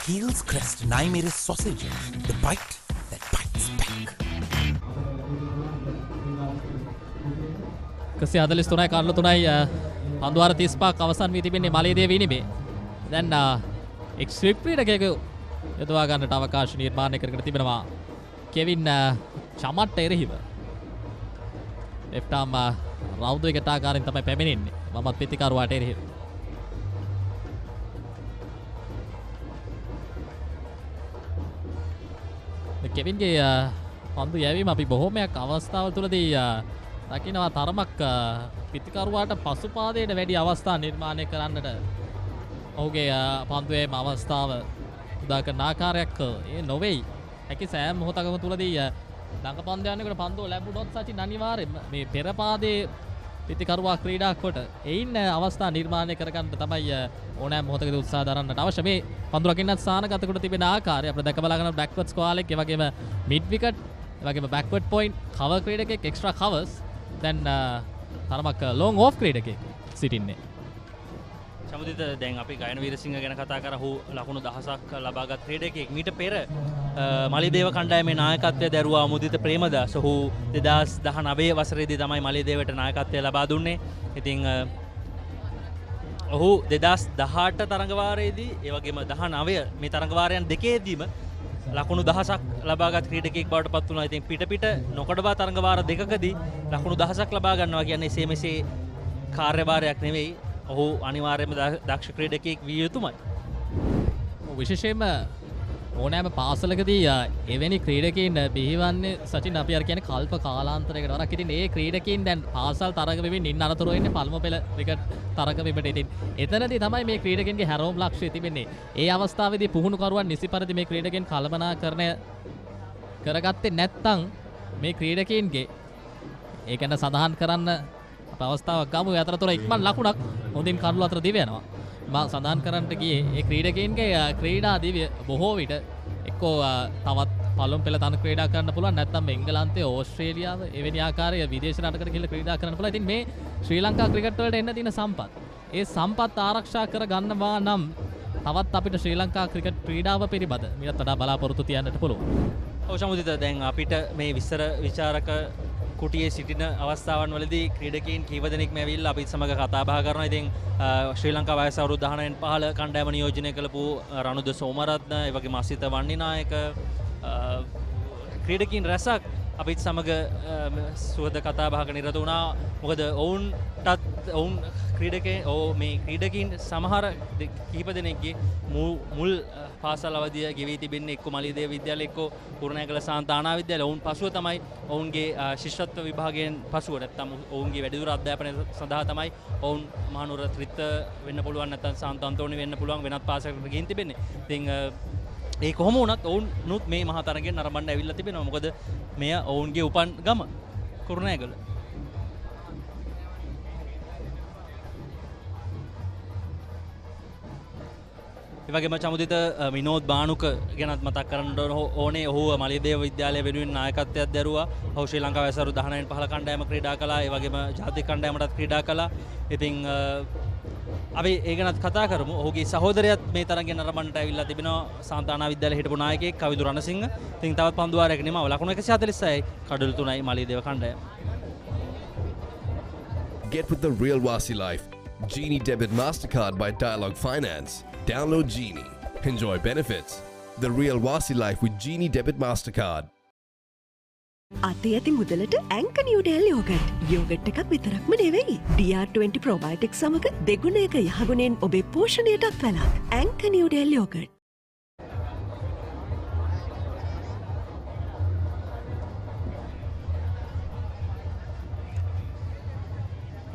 Heels Crest Naimeris sausages. The bite that bites back. 143යි කාර්ල 3යි පන්දු වාර 35ක් අවසන් වී තිබෙන්නේ මාලියදේව ඉනිමේ. දැන් එක්ස්ට්‍රීම් ක්‍රීඩකයෙකු යොදවා ගන්නට අවකාශ නිර්මාණය කරගෙන තිබෙනවා කෙවින් චමට්ට එරෙහිව. ලෙෆ්ට් ආම් රවුදු එකට ආකාරයෙන් තමයි පැමිණෙන්නේ මමත් පිටිකරුවාට එරෙහිව. කෙවින්ගේ පන්දු යැවීම අපි බොහෝමයක් අවස්ථාවල් තුළදී දකිනවා තරමක් පිටිකරුවාට පසුපාදයට වැඩි අවස්ථා නිර්මාණය කරන්නට ඔහුගේ පන්දුවේම අවස්ථාව උදා කරන ආකාරයක් ඒ නොවේයි. හැකි සෑම මොහොතකම තුලදී ළඟ පන්දයන්කට පන්දුව ලැබුණොත් සචින් අනිවාර්යෙන්ම මේ පෙර පාදයේ පිටිකරුවා ක්‍රීඩා කොට එයින් අවස්ථා නිර්මාණය කරගන්න තමයි ඕනෑම මොහොතකදී උත්සාහ දරන්නට අවශ්‍ය. මේ පන්දු රකින්නත් ස්ථානගත කොට තිබෙන ආකාරය අපිට දැක බලා ගන්න බෑක්වර්ඩ් ස්ක්වාලෙක් ඒ වගේම මිඩ් විකට් ඒ වගේම බෑක්වර්ඩ් පොයින්ට් කවර් ක්‍රීඩකෙක් එක්ස්ට්‍රා කවර්ස් දැන් තරමක් ලොං ඕෆ් ක්‍රීඩකෙක් සිටින්නේ. සමුදිත දැන් අපි ගයන වීරසිංහ ගැන කතා කරා. ඔහු ලකුණු 1000ක් ලබාගත් ක්‍රීඩකයෙක්. මීට පෙර මලියදේව කණ්ඩායමේ නායකත්වය දැරුවා මුදිත ප්‍රේමදාස. ඔහු 2019 වසරේදී තමයි මලියදේවට නායකත්වය ලබා දුන්නේ. ඉතින් ඔහු 2018 තරඟවාරයේදී ඒ වගේම 19 මේ තරඟවාරයන් දෙකේදීම ලකුණු 1000ක් ලබාගත් ක්‍රීඩකයෙක් බවට පත් වුණා. ඉතින් පිට නොකඩවා තරඟවාර දෙකකදී ලකුණු 1000ක් ලබා ගන්නවා කියන්නේ එසේ මෙසේ කාර්යභාරයක් නෙවෙයි. ඔහු අනිවාර්යයෙන්ම දක්ෂ ක්‍රීඩකයෙක් විය යුතුමයි. විශේෂයෙන්ම ඕනෑම පාසලකදී එවැනි ක්‍රීඩකයින් බිහිවන්නේ සචින් අපි අර කියන්නේ කල්ප කාලාන්තරයකට වරක්. ඉතින් ඒ ක්‍රීඩකයින් දැන් පාසල් තරගවෙමින් ඉන්න අතරතුර ඉන්නේ පළමු පෙළ ක්‍රිකට් තරගවෙමිට. ඉතින් එතනදී තමයි මේ ක්‍රීඩකයින්ගේ හැරවුම් ලක්ෂ්‍යය තිබෙන්නේ. ඒ අවස්ථාවේදී පුහුණුකරුවන් නිසි පරිදි මේ ක්‍රීඩකයින් කළමනාකරණය කරගත්තේ නැත්නම් මේ ක්‍රීඩකයින්ගේ ඒ ගැන සඳහන් කරන්න අප අවස්ථාවක් ගමු. ඒ අතරතුර ඉක්මන් ලකුණක් හොඳින් කරුළු අතර දිව යනවා. මා සඳහන් කරන්නට ගියේ ඒ ක්‍රීඩකයින්ගේ ක්‍රීඩා දිවිය බොහෝ විට එක්කෝ තවත් පළමු පෙළ තන ක්‍රීඩා කරන්න පුළුවන් නැත්නම් එංගලන්තය ඕස්ට්‍රේලියාව එවැනි ආකාරයේ විදේශ රටකට ගිහිල්ලා ක්‍රීඩා කරන්න පුළුවන්. ඉතින් මේ ශ්‍රී ලංකා ක්‍රිකට් වලට එන්න තියෙන සම්පත්. ඒ සම්පත් ආරක්ෂා කර ගන්නවා නම් තවත් අපිට ශ්‍රී ලංකා ක්‍රිකට් ක්‍රීඩාව පිළිබඳ මීට වඩා බලාපොරොත්තු තියන්නට පුළුවන්. ඔව් සමුදිත දැන් අපිට මේ විස්තර විචාරක කුටියේ සිටින අවස්ථාවන් වලදී ක්‍රීඩකයන් කීප දෙනෙක්ම ඇවිල්ලා අපිත් සමග කතා බහ කරනවා. ඉතින් ශ්‍රී ලංකා වයස අවුරුදු 19න් පහළ කණ්ඩායම නියෝජනය කළපු රණුද සෝමරත්න, ඒ වගේම අසිත වන්නිනායක ක්‍රීඩකයන් රැසක් අපිත් සමග සුවද කතා බහක නිරත වුණා. මොකද ඔවුන් මේ ක්‍රීඩකයන් සමහර කීප දෙනෙක්ගේ මුල් පාසල් අවධිය ගෙවී තිබෙන්නේ එක්ක මලියදේව විද්‍යාලය එක්ක කුරුණෑගල සාන්ත ආනා විද්‍යාලය. ඔවුන් පසුව තමයි ඔවුන්ගේ ශිෂ්‍යත්ව විභාගයෙන් පසුව නැත්නම් ඔවුන්ගේ වැඩිදුර අධ්‍යාපනය සඳහා තමයි ඔවුන් මහනුවර ත්‍රිත්ත වෙන්න පුළුවන් නැත්නම් සාන්ත අන්තෝනි වෙන්න පුළුවන් වෙනත් පාසලකට ගිහින් තිබෙන්නේ. ඉතින් ඒ කොහොම වුණත් ඔවුන්නුත් මේ මහා තරගයෙන් නරඹන්න ඇවිල්ලා තිබෙනවා. මොකද මෙය ඔවුන්ගේ උපන් ගම කුරුණෑගල. ඒ වගේම චමුදිත විනෝද් බානුක ගැනත් මතක් කරන්න ඕනේ. ඔහු මලියදේව විද්‍යාලය වෙනුවෙන් නායකත්වයක් දැරුවා. ඔහු ශ්‍රී ලංකාවේ වසර 19න් පහළ කණ්ඩායම ක්‍රීඩා කළා. ඒ වගේම ජාතික කණ්ඩායමටත් ක්‍රීඩා කළා. ඉතින් අපි ඒ ගැනත් කතා කරමු. ඔහුගේ සහෝදරයාත් මේ තරගෙන් නරඹන්නට ඇවිල්ලා තිබෙනවා. සාන්තානා විද්‍යාලයේ හිටපු නායකයෙක් කවිදු රණසිංහ. ඉතින් තවත් පන්දු වාරයක නිමව ලකුණු 146යි කඩළු 3යි මලියදේව කණ්ඩායම. Get with the real Wasi life. Genie Debit Mastercard by Dialogue Finance. Download Genie. Enjoy benefits. The real Wasi life with Genie Debit Mastercard. අතේ ඇති මුදලට ඇංක නිව්ඩෙල් යෝගට්. යෝගට් එකක් විතරක්ම නෙවෙයි. DR20 ප්‍රොබයෝටික් සමග දෙගුණයක යහගුණෙන් ඔබේ පෝෂණයටත් වැළක්. ඇංක නිව්ඩෙල් යෝගට්.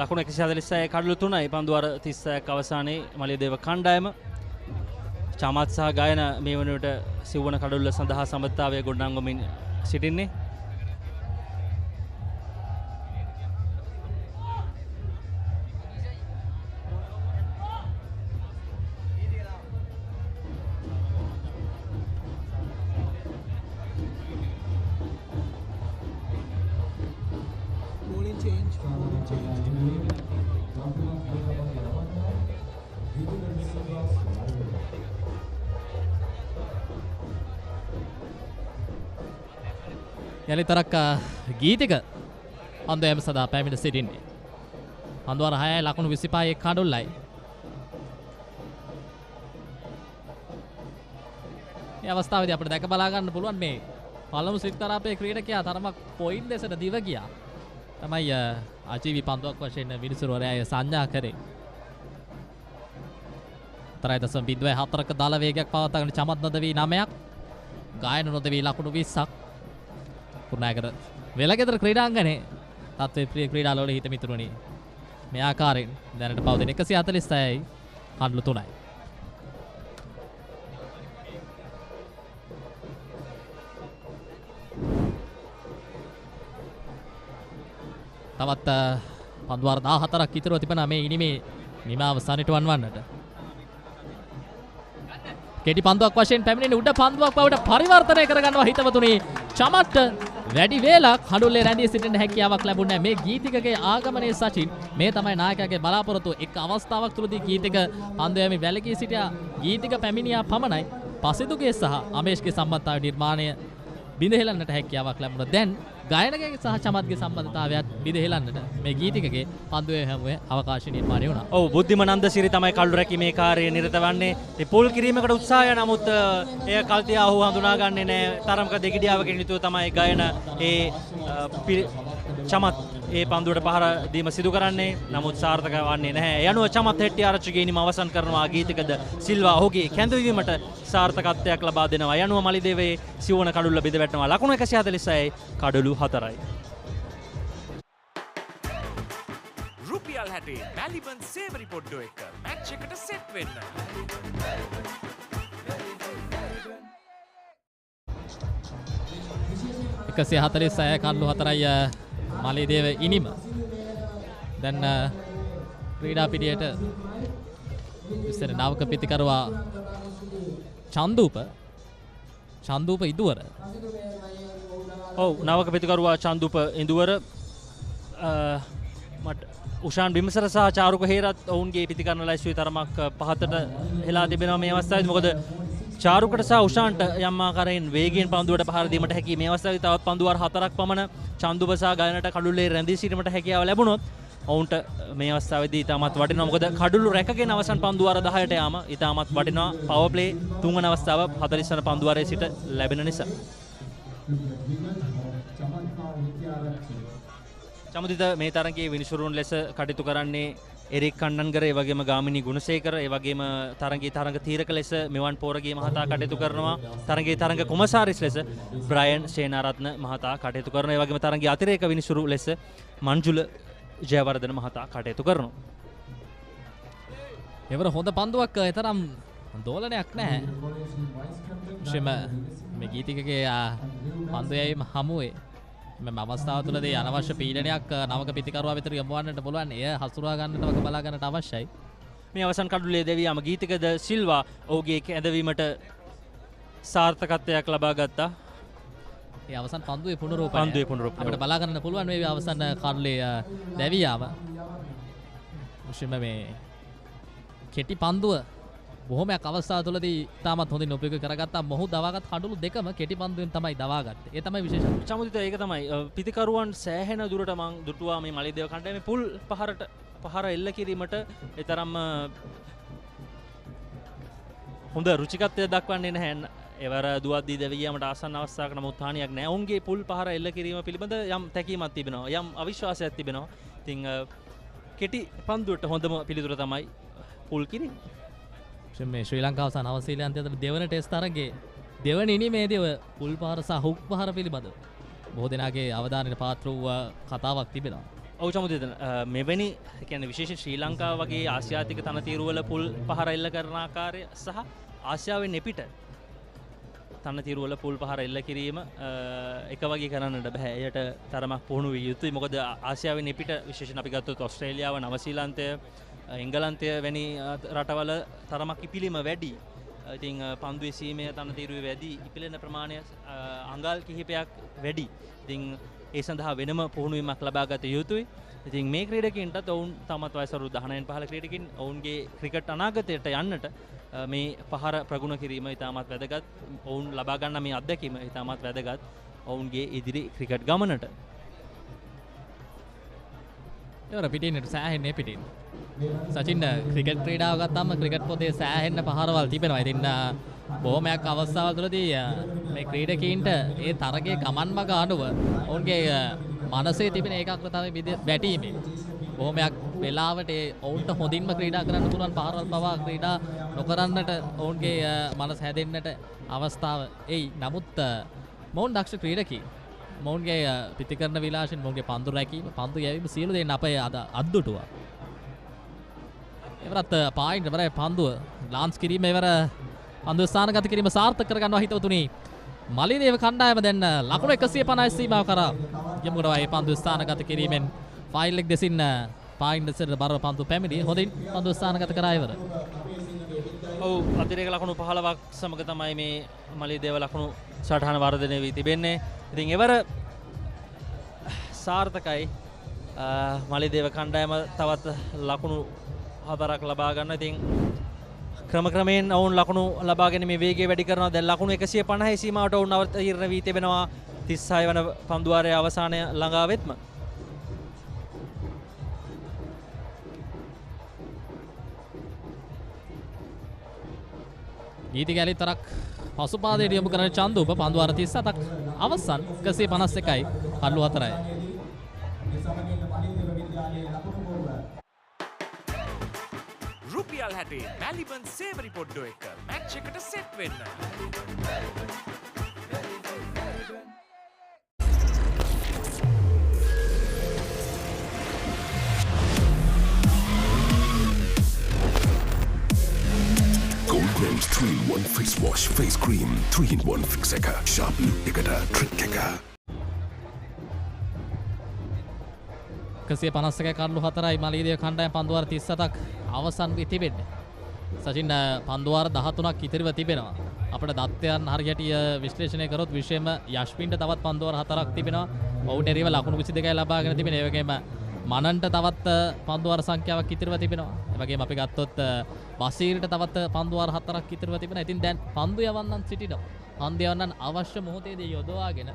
ලකුණු 146යි කඩළු 3යි පන්දු අර 36ක් අවසානයේ මලියදේව කණ්ඩායම. චමත් සහ ගායන මේ වනවිට සිව්වන කඩුල්ල සඳහා සමත්තාවය ගොඩනංවමින් සිටින්නේ. යලිතරක් ගීතික අන්දයම සදා පැමිණ සිටින්නේ. අන්දුවර 6යි ලකුණු 25යි කඩුල්ලයි. මේ අවස්ථාවේදී අපිට දැක බලා ගන්න පුළුවන් මේ පළමු ශ්‍රීකරාපේ ක්‍රීඩකයා තරමක් පොයින්ට් දෙසට දිව ගියා. තමයි ආජීවී පන්දුවක් වශයෙන් විනිසුරුවරයා සංඥා කරේ. 3.04ක දල වේගයක් පවත්වාගෙන චමත් නොදවි 9ක්. ගායන නොදවි ලකුණු 20ක්. කුරුණෑගල වෙලගෙදර ක්‍රීඩාංගණයේ තත්ත්වයේ ප්‍රිය ක්‍රීඩාලවල හිත මිතුරුනි මේ ආකාරයෙන් දැනට පවතින 146යි කඩළු 3යි. තවත් පන්දුවාර 14ක් ඉතුරුව තිබෙනා මේ ඉනිමේ නිමාව සනිටුවන් වන්නට. කෙටි පන්දුවක් වශයෙන් පැමිණෙන උඩ පන්දුවක් බවට පරිවර්තනය කරගන්නවා හිතවතුනි. චමට්ට වැඩි වේලක් හඬුල්ලේ රැඳී සිටින්න හැකියාවක් ලැබුණේ නැහැ. මේ ගීතිකගේ ආගමනයේ සචින් මේ තමයි නායකයාගේ බලාපොරොත්තුව. එක් අවස්ථාවක් තුලදී ගීතික පන්දු යෑමේ වැළකී සිටියා. ගීතික පැමිණියා පමණයි. පසිදුගේ සහ අමේෂ්ගේ සම්බන්ධතාවය නිර්මාණය බිඳහෙලන්නට හැකියාවක් ලැබුණා. දැන් ගායනගේ සහ චමත්ගේ සම්බන්ධතාවයත් බිඳහෙලන්නට මේ ගීතිකගේ පන්දුවේ හැමුවේ අවකාශ නිර්මාණය වුණා. ඔව් බුද්ධිමනන්ද සිරි තමයි කළු රැකීමේ කාර්යයේ නිරත වන්නේ. ඒ පොල් කිරීමකට උත්සාහය නමුත් එය කල්තියා ඔහු හඳුනාගන්නේ නැහැ. තරමක දෙගිඩියාවකින් යුතුව තමයි ගායන චමත් ඒ පන්දුවට පහර දීම සිදු කරන්නේ. නමුත් සාර්ථක වන්නේ නැහැ. ඒ අනුව චමත් හෙට්ටිය ආරච්චි ගේනීම අවසන් කරනවා. ගීතිකද සිල්වා ඔහුගේ කැඳවීමට සාර්ථකත්වයක් ලබා දෙනවා. ඒ අනුව මලිදේවේ සිවුවන කඩුල්ල බිඳ වැටෙනවා. ලකුණු 146යි කඩලු 4යි. රුපියල් 60 මැලිබන් සේවරි පොඩ්ඩෝ එක මැච් එකට සෙට් වෙන්න. එකසිය 46 කඩලු 4යි මලිදේව ඉනිම. දැන් ක්‍රීඩා පිටියට ඉස්සර නාවක පිටිකරුවා චන්දූප ඉදුවර. ඔව් නවක පිටිකරුවා චන්දූප ඉදුවර මට උෂාන් බිමසර සහ චාරුක හේරත් ඔවුන්ගේ පිටිකරන ලැයිස්තුවේ තරමක් පහතට හෙලා තිබෙනවා මේ අවස්ථාවේදී. මොකද චාරුකට සහ උෂාන්ට යම් ආකාරයෙන් වේගයෙන් පන්දුවට පහර දීමට හැකි මේ අවස්ථාවේ තවත් පන්දු වාර 4ක් පමණ චන්දුප සහ ගායනට කඩුල්ලේ රැඳී සිටීමට හැකියාව ලැබුණොත් ඔවුන්ට මේ අවස්ථාවේදී ඉතාමත් වටිනවා. මොකද කඩුළු රැකගෙන අවසන් පන්දු වාර 10ට යාම ඉතාමත් වටිනවා. පවර් ප්ලේ තුන්වන අවස්ථාව 40 වන පන්දු වාරයේ සිට ලැබෙන නිසා. චමුදිත මේ තරගයේ විනිසුරුන් ලෙස කටයුතු කරන්නේ එරික් කන්නන්ගර, ඒ වගේම ගාමිණී ගුණසේකර, ඒ වගේම තරගයේ තරග තීරක ලෙස මෙවන් පෝරගේ මහතා කටයුතු කරනවා. තරගයේ තරග කොමසාරිස් ලෙස බ්‍රයන් සේනාරත්න මහතා කටයුතු කරනවා. ඒ වගේම තරගයේ අතිරේක විනිසුරු ලෙස මංජුල ජයවර්ධන මහතා කටයුතු කරනවා. එවර හොඳ පන්දුවක් තරම් දෝලනයක් නැහැ. විශේෂම මේ ගීතිකගේ පන්දු යැවීම හමුවේ මෙම අවස්ථාව තුළදී අනවශ්‍ය පීඩනයක් නවක පිටිකරුවා වෙතට යොමුවන්නට පුළුවන්. එය හසුරුවා ගන්නට වග බලා ගන්නට අවශ්‍යයි. මේ අවසන් කඩුල්ලේ දෙවියාම ගීතිකද සිල්වා ඔහුගේ කැඳවීමට සාර්ථකත්වයක් ලබා ගත්තා. ඒ අවසන් පන්දුවේ පුනරූපණය අපිට බලා ගන්න පුළුවන් මේ අවසන් කඩුල්ලේ දෙවියාම. විශේෂම මේ කෙටි පන්දුව බොහොමයක් අවස්ථාව තුළදී තාමත් හොඳින් උපයෝග කරගත්තා. මොහු දවාගත් කඩුළු දෙකම කෙටි පන්දුවෙන් තමයි දවාගත්තේ. ඒ තමයි විශේෂම. චමුදිත ඒක තමයි පිටිකරුවන් සෑහෙන දුරට මං දුටුවා මේ මලිදේව කණ්ඩායමේ පුල් පහර එල්ල කිරීමට ඒ තරම් හොඳ රුචිකත්වයක් දක්වන්නේ නැහැ. එවර දුවද්දී දෙවියන්ට ආසන්න අවස්ථාවක නමුත් හානියක් නැහැ. ඔවුන්ගේ පුල් පහර එල්ල කිරීම පිළිබඳ යම් තැකීමක් තිබෙනවා. යම් අවිශ්වාසයක් තිබෙනවා. ඉතින් කෙටි පන්දුවට හොඳම පිළිතුර තමයි පුල් කිරීම. මේ ශ්‍රී ලංකාව සහ නවසීලන්තය අතර දෙවන ටෙස්ට් තරගයේ දෙවන ඉනිමේදී ඔය පුල් පහර සහ හුක් පහර පිළිබඳව බොහෝ දෙනාගේ අවධානයට පාත්‍ර වූ කතාවක් තිබෙනවා. ඔව් චමුදිත මෙවැනි කියන්නේ විශේෂ ශ්‍රී ලංකාව වගේ ආසියාතික තනතිරුවල පුල් පහර එල්ල කරන ආකාරය සහ ආසියාවෙන් එපිට තනතිරුවල පුල් පහර එල්ල කිරීම එක වගේ කරන්නට බෑ. එයට තරමක් පුහුණු විය යුතුයි. මොකද ආසියාවෙන් එපිට විශේෂයෙන් අපි ගත්තොත් ඕස්ට්‍රේලියාව, නවසීලන්තය, එංගලන්තය වැනි රටවල තරමක් ඉපිලීම වැඩි. ඉතින් පන්දු එසීමේ තනතිරුවේ වැඩි, ඉපිලෙන ප්‍රමාණය අඟල් කිහිපයක් වැඩි. ඉතින් ඒ සඳහා වෙනම පුහුණුවීමක් ලබා ගත යුතුයි. ඉතින් මේ ක්‍රීඩකයන්ටත් ඔවුන් තමත් වයස අවුරුදු 19න් පහළ ක්‍රීඩකයන් ඔවුන්ගේ ක්‍රිකට් අනාගතයට යන්නට මේ පහර ප්‍රගුණ කිරීම ඉතාමත් වැදගත්. ඔවුන් ලබා ගන්න මේ අත්දැකීම ඉතාමත් වැදගත් ඔවුන්ගේ ඉදිරි ක්‍රිකට් ගමනට. ඒවර පිටින්නට සෑහෙන්නේ පිටින්. සචින් ක්‍රිකට් ක්‍රීඩාව ගත්තාම ක්‍රිකට් පොතේ සෑහෙන්න පහරවල් තිබෙනවා. ඉතින් බොහොමයක් අවස්ථාවල් තුළදී මේ ක්‍රීඩකීන්ට ඒ තරගයේ ගමන් මඟ අනුව ඔවුන්ගේ මනසේ තිබෙන ඒකාග්‍රතාවය වැටීමේ බොහොමයක් වෙලාවට ඔවුන්ට හොඳින්ම ක්‍රීඩා කරන්න පුළුවන් පහරවල් පවා ක්‍රීඩා නොකරන්නට ඔවුන්ගේ මනස හැදෙන්නට අවස්ථාව එයි. නමුත් මොවුන් දක්ෂ ක්‍රීඩකී. මොවුන්ගේ පිටිකරන විලාසයෙන් මොවුන්ගේ පන්දු රැකීම, පන්දු යැවීම සියලු දේ අපේ අද්දුටුවා. එවරත් පායින්ට් වරේ පන්දුව ලාන්ස් කිරීම එවර පන්දුව ස්ථානගත කිරීම සාර්ථක කරගන්නවා හිතවතුනි. මලියදේව කණ්ඩායම දැන් ලකුණු 150 සීමාව කරා යමු කරනවා. මේ පන්දුව ස්ථානගත කිරීමෙන් ෆයිල් එක දෙසින් පායින්ට් දෙසට බර පන්දුව පැමිණි. හොඳින් පන්දුව ස්ථානගත කරා ඉවර. ඔව් අතිරේක ලකුණු 15ක් සමග තමයි මේ මලියදේව ලකුණු සටහන වර්ධනය වී තිබෙන්නේ. ඉතින් එවර සාර්ථකයි මලියදේව කණ්ඩායම තවත් ලකුණු 4ක් ලබා ගන්න. ඉතින් ක්‍රමක්‍රමයෙන් ඔවුන් ලකුණු ලබාගෙන මේ වේගය වැඩි කරනවා. දැන් ලකුණු 150 සීමාවට ඔවුන් අවතීර්ණ වී තිබෙනවා 36 වන පන්දුවාරයේ අවසානය ළඟා වෙත්ම. නීති ගැලිතරක් පසුපාදයට යොමු කරන චන්දුප පන්දුවාර 37ක් අවසන් 151යි කඩලු 4යි. රුපියල් 60 මැලිබන් සේවරි පොඩ්ඩෝ එක මැච් එකට සෙට් වෙන්න. Goldman's 3-in-1 face wash face cream 3-in-1 fix එක sharp look එකට trick එක 151යි කඩලු 4යි මලීදේව කණ්ඩායම පන්දුවාර 37ක් අවසන් වී තිබෙන්නේ. සචින් පන්දුවාර 13ක් ඉතිරිව තිබෙනවා. අපිට දත්තයන් හරියට විශ්ලේෂණය කරොත් විශේෂයෙන්ම යශ්වින්ට තවත් පන්දුවාර 4ක් තිබෙනවා. ඔවුන් එරිව ලකුණු 22යි ලබාගෙන තිබෙන. ඒ වගේම මනන්ට තවත් පන්දුවාර සංඛ්‍යාවක් ඉතිරිව තිබෙනවා. ඒ වගේම අපි ගත්තොත් බසීරට තවත් පන්දුවාර 4ක් ඉතිරිව තිබෙනවා. ඉතින් දැන් පන්දු යවන්නන් සිටිනවා. පන්දු යවන්නන් අවශ්‍ය මොහොතේදී යොදවාගෙන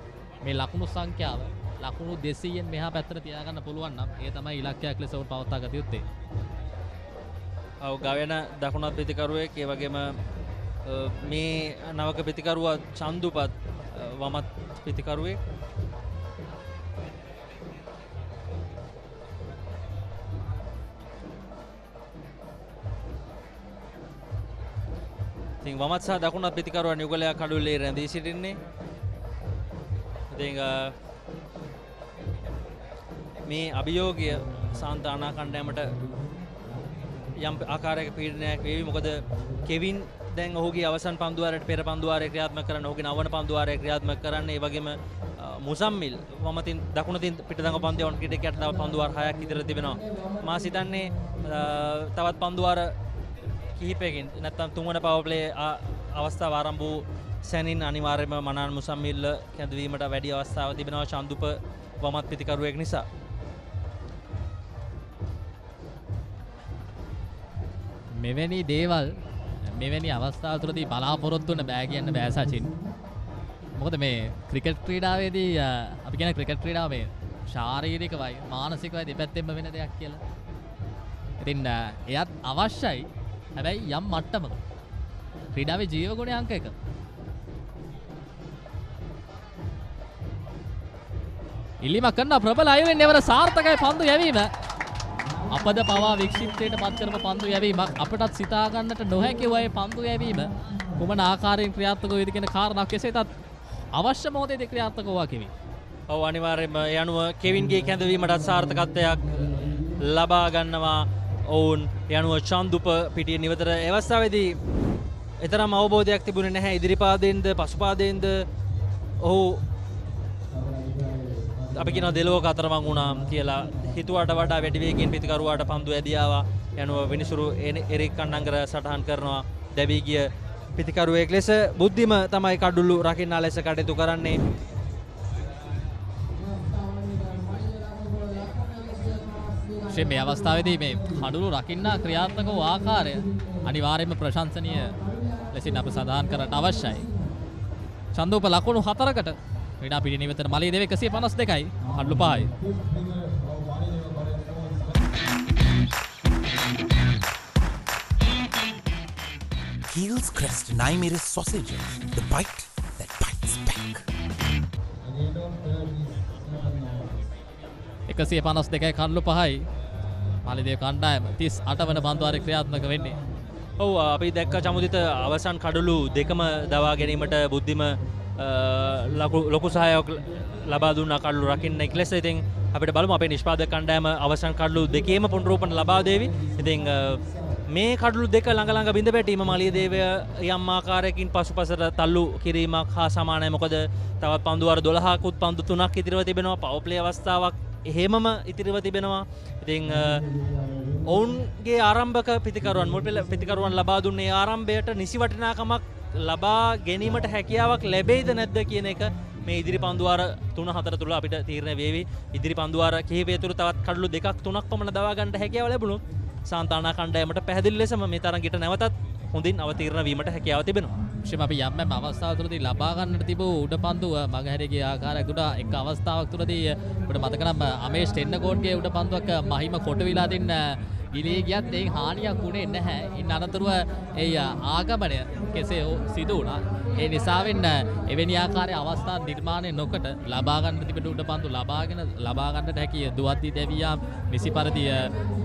මේ ලකුණු සංඛ්‍යාව ලකුණු 200න් මෙහා පැත්තට තියාගන්න පුළුවන් නම් ඒ තමයි ඉලක්කයක් ලෙස උන් පවත්වා ගත යුත්තේ. ඔව් ගවෙන දකුණත් ප්‍රතිකරුවෙක් ඒ වගේම මේ නවක ප්‍රතිකරුවා චන්දුපත් වමත් ප්‍රතිකරුවෙක්. ඉතින් වමත් සහ දකුණත් ප්‍රතිකරුවා නියුගලයා කඩුල්ලේ රැඳී සිටින්නේ. ඉතින් මේ අභියෝගය සාන්තානා කණ්ඩායමට යම් ආකාරයක පීඩනයක් වේවි. මොකද කෙවින් දැන් ඔහුගේ අවසන් පන්දුවාරයට පෙර පන්දුවාරය ක්‍රියාත්මක කරන ඔහුගේ නවවන පන්දුවාරය ක්‍රියාත්මක කරන්න. ඒ වගේම මුසම්මිල් වමතින් දකුණතින් පිටදඟ පන්දුවන් ක්‍රීඩකයාට තව පන්දුවාර 6ක් ඉදිරිය තිබෙනවා. මා සිතන්නේ තවත් පන්දුවාර කිහිපයකින් නැත්නම් තුන්වන පවර් ප්ලේ අවස්ථාව ආරම්භ වූ සැනින් අනිවාර්යයෙන්ම මනාන් මුසම්මිල් කැඳවීමට වැඩි අවස්ථාවක් තිබෙනවා චන්දුප වමත් ප්‍රතිකරුවෙක් නිසා. මෙවැනි දේවල් මෙවැනි අවස්ථාව තුළදී බලාපොරොත්තු වෙන්න බෑ කියන්න බෑ සචින්. මොකද මේ ක්‍රිකට් ක්‍රීඩාවේදී අපි කියන ක්‍රිකට් ක්‍රීඩාව මේ ශාරීරිකවයි මානසිකවයි දෙපැත්තෙන්ම වෙන දෙයක් කියලා. ඉතින් එයත් අවශ්‍යයි. හැබැයි යම් මට්ටමක ක්‍රීඩාවේ ජීව ගුණය අංක 1. ඉල්ලීමක් කරන ප්‍රබල අයුරින් එවර සාර්ථකයි පන්දු යැවීම. අපද පවා වික්ෂිප්තයට පත් කරපු පන්දු යැවීමක් අපටත් සිතා ගන්නට නොහැකි වූ පන්දු යැවීම කුමන ආකාරයෙන් ක්‍රියාත්මක වේද කියන කාරණාවක් කෙසේතත් අවශ්‍ය මොහොතේදී ක්‍රියාත්මක වුණා කෙවින්. ඔව් අනිවාර්යයෙන්ම ඒ අනුව කෙවින්ගේ කැඳවීමටත් සාර්ථකත්වයක් ලබා ගන්නවා ඔවුන්. ඒ අනුව චන්දුප පිටිය නිවතර ඒ අවස්ථාවේදී එතරම් අවබෝධයක් තිබුණේ නැහැ ඉදිරිපාදයෙන්ද පසුපාදයෙන්ද ඔහු අපි කියන දෙලොවක අතරමං වුණා කියලා හිතුවට වඩා වැඩි වේගයෙන් පිටිකරුවාට පන්දු ඇදී ආවා. යනුව විනිසුරු එරික් කණ්ණංගර සටහන් කරනවා. දැවි ගිය පිටිකරුවෙක් ලෙස බුද්ධිම තමයි කඩුළු රකින්නා ලෙස කටයුතු කරන්නේ. මේ අවස්ථාවේදී මේ කඩුළු රකින්නා ක්‍රියාත්මක වූ ආකාරය අනිවාර්යයෙන්ම ප්‍රශංසනීය ලෙසින් අප සඳහන් කරන්න අවශ්‍යයි. චන්දෝප ලකුණු 4කට ක්‍රීඩා පිටි නිවතන Maliyadeva 152යි කඩලු 5යි. Heels Crest 9mm sausage, the bite that bites back. 152යි කඩලු 5යි. Maliyadeva කණ්ඩායම 38 වන පන්දුවාරේ ක්‍රියාත්මක වෙන්නේ. ඔව් අපි දැක්ක චමුදිත අවසන් කඩලු දෙකම දවා ගැනීමට බුද්ධිම ලොකු සහායක් ලබා දුන්නා කඩලු රකින්න එක්ලෙස. ඉතින් අපිට බලමු අපේ නිෂ්පාදක කණ්ඩායම අවසන් කඩලු දෙකේම පුනරුපණ ලබා දෙවි. ඉතින් මේ කඩලු දෙක ළඟ බිඳ වැටීම මලියදේව යම් ආකාරයකින් පසුපසට තල්ලු කිරීමක් හා සමානයි. මොකද තවත් පන්දුවාර 12කුත් පන්දු 3ක් ඉතිරිව තිබෙනවා. පවර් ප්ලේ අවස්ථාවක් එහෙමම ඉතිරිව තිබෙනවා. ඉතින් ඔවුන්ගේ ආරම්භක පිතිකරුවන් මුල් පිතිකරුවන් ලබා දුන්නේ ආරම්භයට නිසි වටිනාකමක් ලබා ගැනීමට හැකියාවක් ලැබෙයිද නැද්ද කියන එක මේ ඉදිරි පන්දුවාර 3-4 තුල අපිට තීරණය වේවි. ඉදිරි පන්දුවාර කිහිපය තුල තවත් කඩලු 2-3ක් පමණ දවා ගන්න හැකියාව ලැබුණොත් සාන්තානා කණ්ඩායමට පැහැදිලි ලෙසම මේ තරඟයට නැවතත් හොඳින් අවතීර්ණ වීමට හැකියාව තිබෙනවා. විශේෂම අපි යම් අවස්ථාවල තුලදී ලබා ගන්නට තිබූ උඩ පන්දුව මගහැරේ ආකාරයක් උඩ එක් අවස්ථාවක් තුලදී ඔබට මතක නම් අමේෂ් ටෙන්නකෝන්ගේ උඩ පන්දුවක් මහිම කොටවිලා තින්න ගිලී ගියත් ඒ හානියක් වුණේ නැහැ. ඉන් අනතුරුව ඒ ආගමනය කෙසේ සිදු වුණා. ඒ නිසාවෙන් එවැනි ආකාරයේ අවස්ථා නිර්මාණය නොකොට ලබා ගන්න තිබෙන උඩ පන්දු ලබා ගන්නට හැකි දුවද්දී දැවියාම් නිසි පරිදි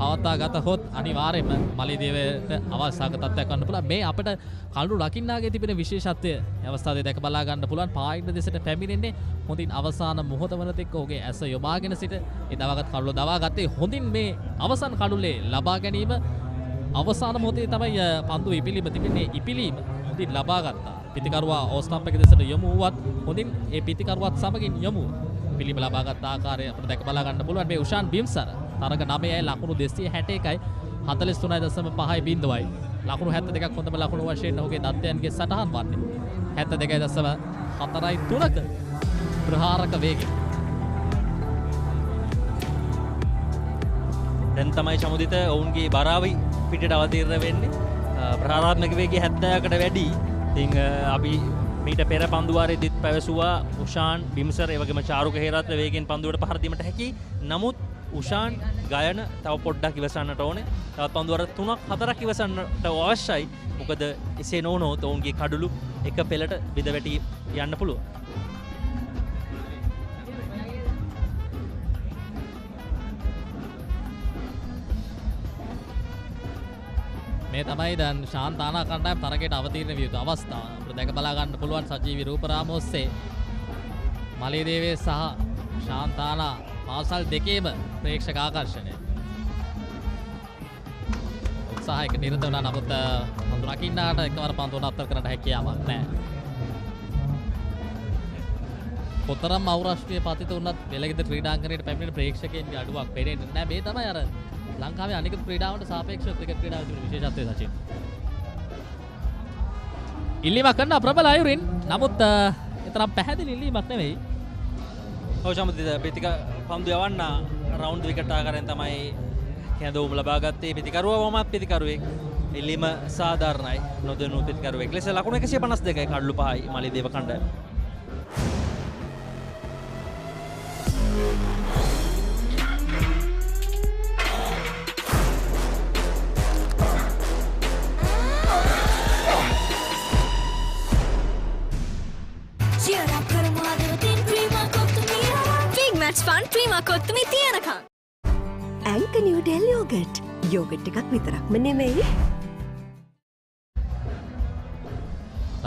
පවත්වා ගත හොත් අනිවාර්යයෙන්ම මලියදේවයට අවශ්‍යක තත්ත්වයක් ගන්න පුළුවන්. මේ අපිට කළු ලකින්නාගේ තිබෙන විශේෂත්වය අවස්ථාවේ දැක බලා ගන්න පුළුවන්. පායින්න දෙසට පැමිණෙන්නේ හොඳින් අවසාන මොහොත වනතෙක් ඔහුගේ ඇස යොමාගෙන සිට ඒ දවාගත් කළුල දවා ගත්තේ හොඳින් මේ අවසන් කළුලේ ලබා ගැනීම අවසාන මොහොතේ තමයි පන්දු ඉපිලීම තිබෙන්නේ. ඉපිලීම හොඳින් ලබා ගත්තා. පිතිකරුවා ඕස්ටම්ප් එක දෙසට යොමු වුවත් හොඳින් ඒ පිතිකරුවත් සමගින් යොමු පිළිම ලබා ගත් ආකාරය අපිට දැක බලා ගන්න පුළුවන්. මේ උෂාන් බිම්සර තරග 9යි ලකුණු 261යි 43.5යි ලකුණු 72ක් හොඳම ලකුණු වශයෙන් ඔහුගේ දත්තයන්ගේ සටහන් වන්නේ 72.4යි 3ක ප්‍රහාරක වේගය. දැන් තමයි චමුදිත ඔවුන්ගේ බරාවි පිටට අවතීර්ණ වෙන්නේ. ප්‍රහාරාත්මක වේගය 70කට වැඩි. ඉතින් අපි මීට පෙර පන්දුවාරයේදීත් පැවසුවා උෂාන් බිම්සර් ඒ වගේම චාරුක හේරත්න වේගෙන් පන්දුවට පහර දීමට හැකි. නමුත් උෂාන් ගයන තව පොඩ්ඩක් ඉවසන්නට ඕනේ. තවත් පන්දුවාර 3-4ක් ඉවසන්නට අවශ්‍යයි. මොකද එසේ නොවුනොත් ඔවුන්ගේ කඩළු එක පෙළට බිඳ වැටි යන්න පුළුවන්. මේ තමයි දැන් ශාන්තානා කණ්ඩායම තරගයට අවතීර්ණ විය යුතු අවස්ථාව. අපිට දැක බලා ගන්න පුළුවන් සජීවී රූපරාම ඔස්සේ මලියදේවේ සහ ශාන්තානා පාසල් දෙකේම ප්‍රේක්ෂක ආකර්ෂණය. උත්සාහයක නිරත වුණා නමුත් පන්දු රකින්නාට එකවර පන්දු නතර කරන්න හැකියාවක් නැහැ. කොතරම් අවුරාෂ්ට්‍රීය පතිත වුණත් වෙලගෙදර ක්‍රීඩාංගණයට පැමිණෙන ප්‍රේක්ෂකයන්ගේ අඩුවක් පේන්නේ නැහැ. මේ තමයි අර ලංකාවේ අනිකුත් ක්‍රීඩාවන්ට සාපේක්ෂව ක්‍රිකට් ක්‍රීඩාවේ තිබෙන විශේෂත්වය සචින්. ඉල්ලීමක් කරන ප්‍රබල අයුරින් නමුත් එතරම් පැහැදිලි ඉල්ලීමක් නෙවෙයි. ඔව් චමුදිත පිටික පන්දු යවන්න රවුන්ඩ් විකට් ආකාරයෙන් තමයි කැඳවුම ලබා ගත්තේ. පිටිකරුවා වමත් පිටිකරුවෙක්. ඉල්ලීම සාධාරණයි. නොදෙනු පිටිකරුවෙක් ලෙස ලකුණු 152යි කඩළු 5යි මලියදේව කණ්ඩායම. ෆන් ප්‍රීමා කොත්තුමි තියනකම් ඇංක නිව්ඩෙල් යෝගට් යෝගට් එකක් විතරක්ම නෙමෙයි.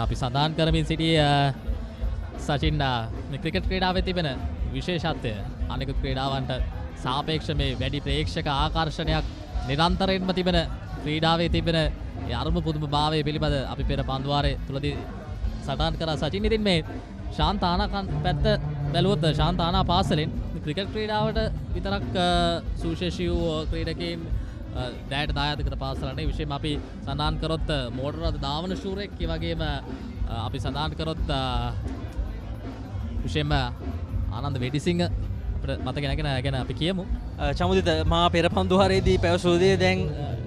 අපි සඳහන් කරමින් සිටියේ සචින් ක්‍රිකට් ක්‍රීඩාවේ තිබෙන විශේෂත්වය අනෙකුත් ක්‍රීඩාවන්ට සාපේක්ෂ මේ වැඩි ප්‍රේක්ෂක ආකර්ෂණයක් නිරන්තරයෙන්ම තිබෙන ක්‍රීඩාවේ තිබෙන ඒ අරුම පුදුම භාවය පිළිබඳ අපි පෙර පන්දුවාරයේ තුලදී සටහන් කරා සචින්. ඉතින් මේ ශාන්තානා පැත්ත බැලුවොත් ශාන්තානා පාසලෙන් ක්‍රිකට් ක්‍රීඩාවට විතරක් සුවිශේෂී වූ ක්‍රීඩකයන් දැයට දායාද කර පාසලනේ. විශේෂයෙන්ම අපි සඳහන් කරොත් මෝටර් රථ ධාවන ශූරයෙක්, ඒ වගේම අපි සඳහන් කරොත් විශේෂයෙන්ම ආනන්ද වෙඩිසිංහ අපිට මතක නැගෙන ගැන අපි කියමු. චමුදිත මා පෙර පන්දුවාරයේදී පැවසූ දේ දැන්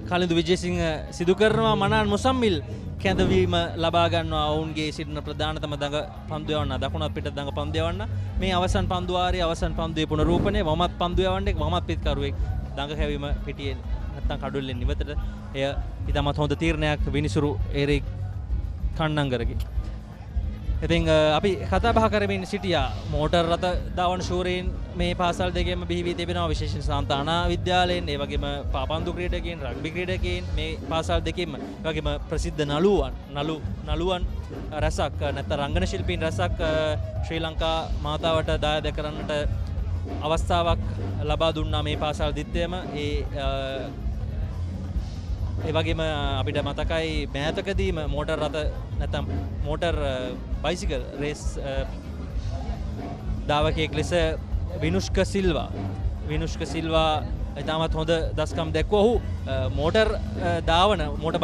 කලින්දු විජේසිංහ සිදු කරනවා. මනාන් මුසම්මිල් කැඳවීම ලබා ගන්නවා ඔවුන්ගේ සිටින ප්‍රධානතම දඟ පන්දු යවන්න, දකුණත් පිට දඟ පන්දු යවන්න. මේ අවසන් පන්දුවාරයේ අවසන් පන්දුවේ පුනරූපණය වමත් පන්දු යවන්නේ වමත් පිටකරුවෙක් දඟ කැවීම පිටියෙන් නැත්තම් කඩුල්ලෙන් ඉවතට. එය ඉතාමත් හොඳ තීරණයක් විනිසුරු ඒරික් කන්නංගරගේ. ඉතින් අපි කතා බහ කරමින් සිටියා මෝටර් රථ ධාවන ශූරයන් මේ පාසල් දෙකේම බිහි වී තිබෙනවා. විශේෂයෙන් සාන්තානා විද්‍යාලයෙන්, ඒ වගේම පාපන්දු ක්‍රීඩකයන්, රග්බි ක්‍රීඩකයන් මේ පාසල් දෙකේම, ඒ වගේම ප්‍රසිද්ධ නළුවන් රසක් නැත්නම් රංගන ශිල්පීන් රසක් ශ්‍රී ලංකා මාතාවට දායාද කරන්නට අවස්ථාවක් ලබා දුන්නා මේ පාසල් දිත්තේම. ඒ වගේම අපිට මතකයි මෑතකදීම මෝටර් රථ නැත්නම් මෝටර් බයිසිකල් රේස් ධාවකයෙක් ලෙස විනුෂ්ක සිල්වා ඉතාමත් හොඳ දස්කම් දැක්වුවා. ඔහු මෝටර්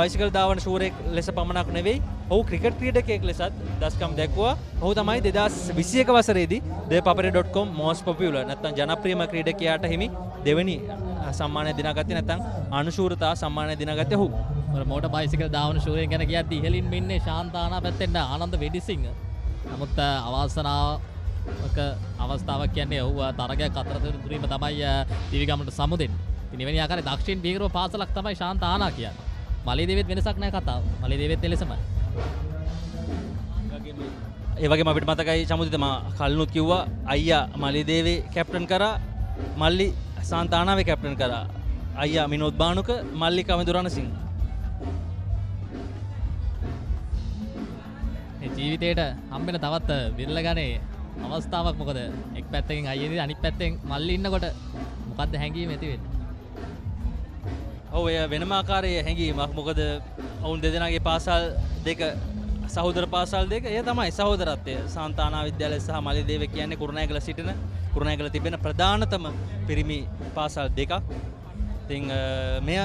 බයිසිකල් ධාවන ශූරයෙක් ලෙස පමණක් නෙවෙයි, ඔහු ක්‍රිකට් ක්‍රීඩකයෙක් ලෙසත් දස්කම් දැක්වුවා. ඔහු තමයි 2021 වසරේදී papare.com most popular නැත්නම් ජනප්‍රියම ක්‍රීඩකයාට හිමි දෙවෙනි සම්මානය දිනාගත්තේ, නැත්නම් අනුශූරතා සම්මානය දිනාගත්තේ ඔහු. මෝටර් බයිසිකල් දාවන ෂූරෙන් ගැන කියද්දි ඉහළින්ම ඉන්නේ ශාන්තානා පැත්තෙන් ආනන්ද වෙඩිසිංහ. නමුත් අවාසනාවක අවස්ථාවක් කියන්නේ ඔහු තරගයක් අතරතුරීම තමයි දිවිගමනට සමු දෙන්නේ. ඉතින් එවැනි ආකාරයේ දක්ෂින් බීරව පාසලක් තමයි ශාන්තානා කියන්නේ. මලියදේවෙත් වෙනසක් නැහැ කතාව. මලියදේවෙත් එලෙසමයි. ඒ වගේම අපිට මතකයි චමුදිත මා කලිනුත් කිව්වා අයියා මලියදේවේ කැප්ටන් කරා මල්ලි සාන්තානාවේ කැප්ටන් කරා. අයියා මිනෝද් බානුක මල්ලි කමඳු රණසිංහ. ජීවිතේට හම්බෙන තවත් විරල ගණේ අවස්ථාවක්. මොකද එක් පැත්තකින් අයියේදී අනිත් පැත්තෙන් මල්ලි ඉන්නකොට මොකද්ද හැංගීම ඇති වෙන්නේ? ඔව් එය වෙනම ආකාරයේ හැංගීමක්. මොකද ඔවුන් දෙදෙනාගේ පාසල් දෙක සහෝදර පාසල් දෙක එය තමයි සහෝදරත්වය. සාන්තානා විද්‍යාලය සහ මලියදේව කියන්නේ කුරුණෑගල තිබෙන ප්‍රධානතම පිරිමි පාසල් දෙකක්. ඉතින් මෙය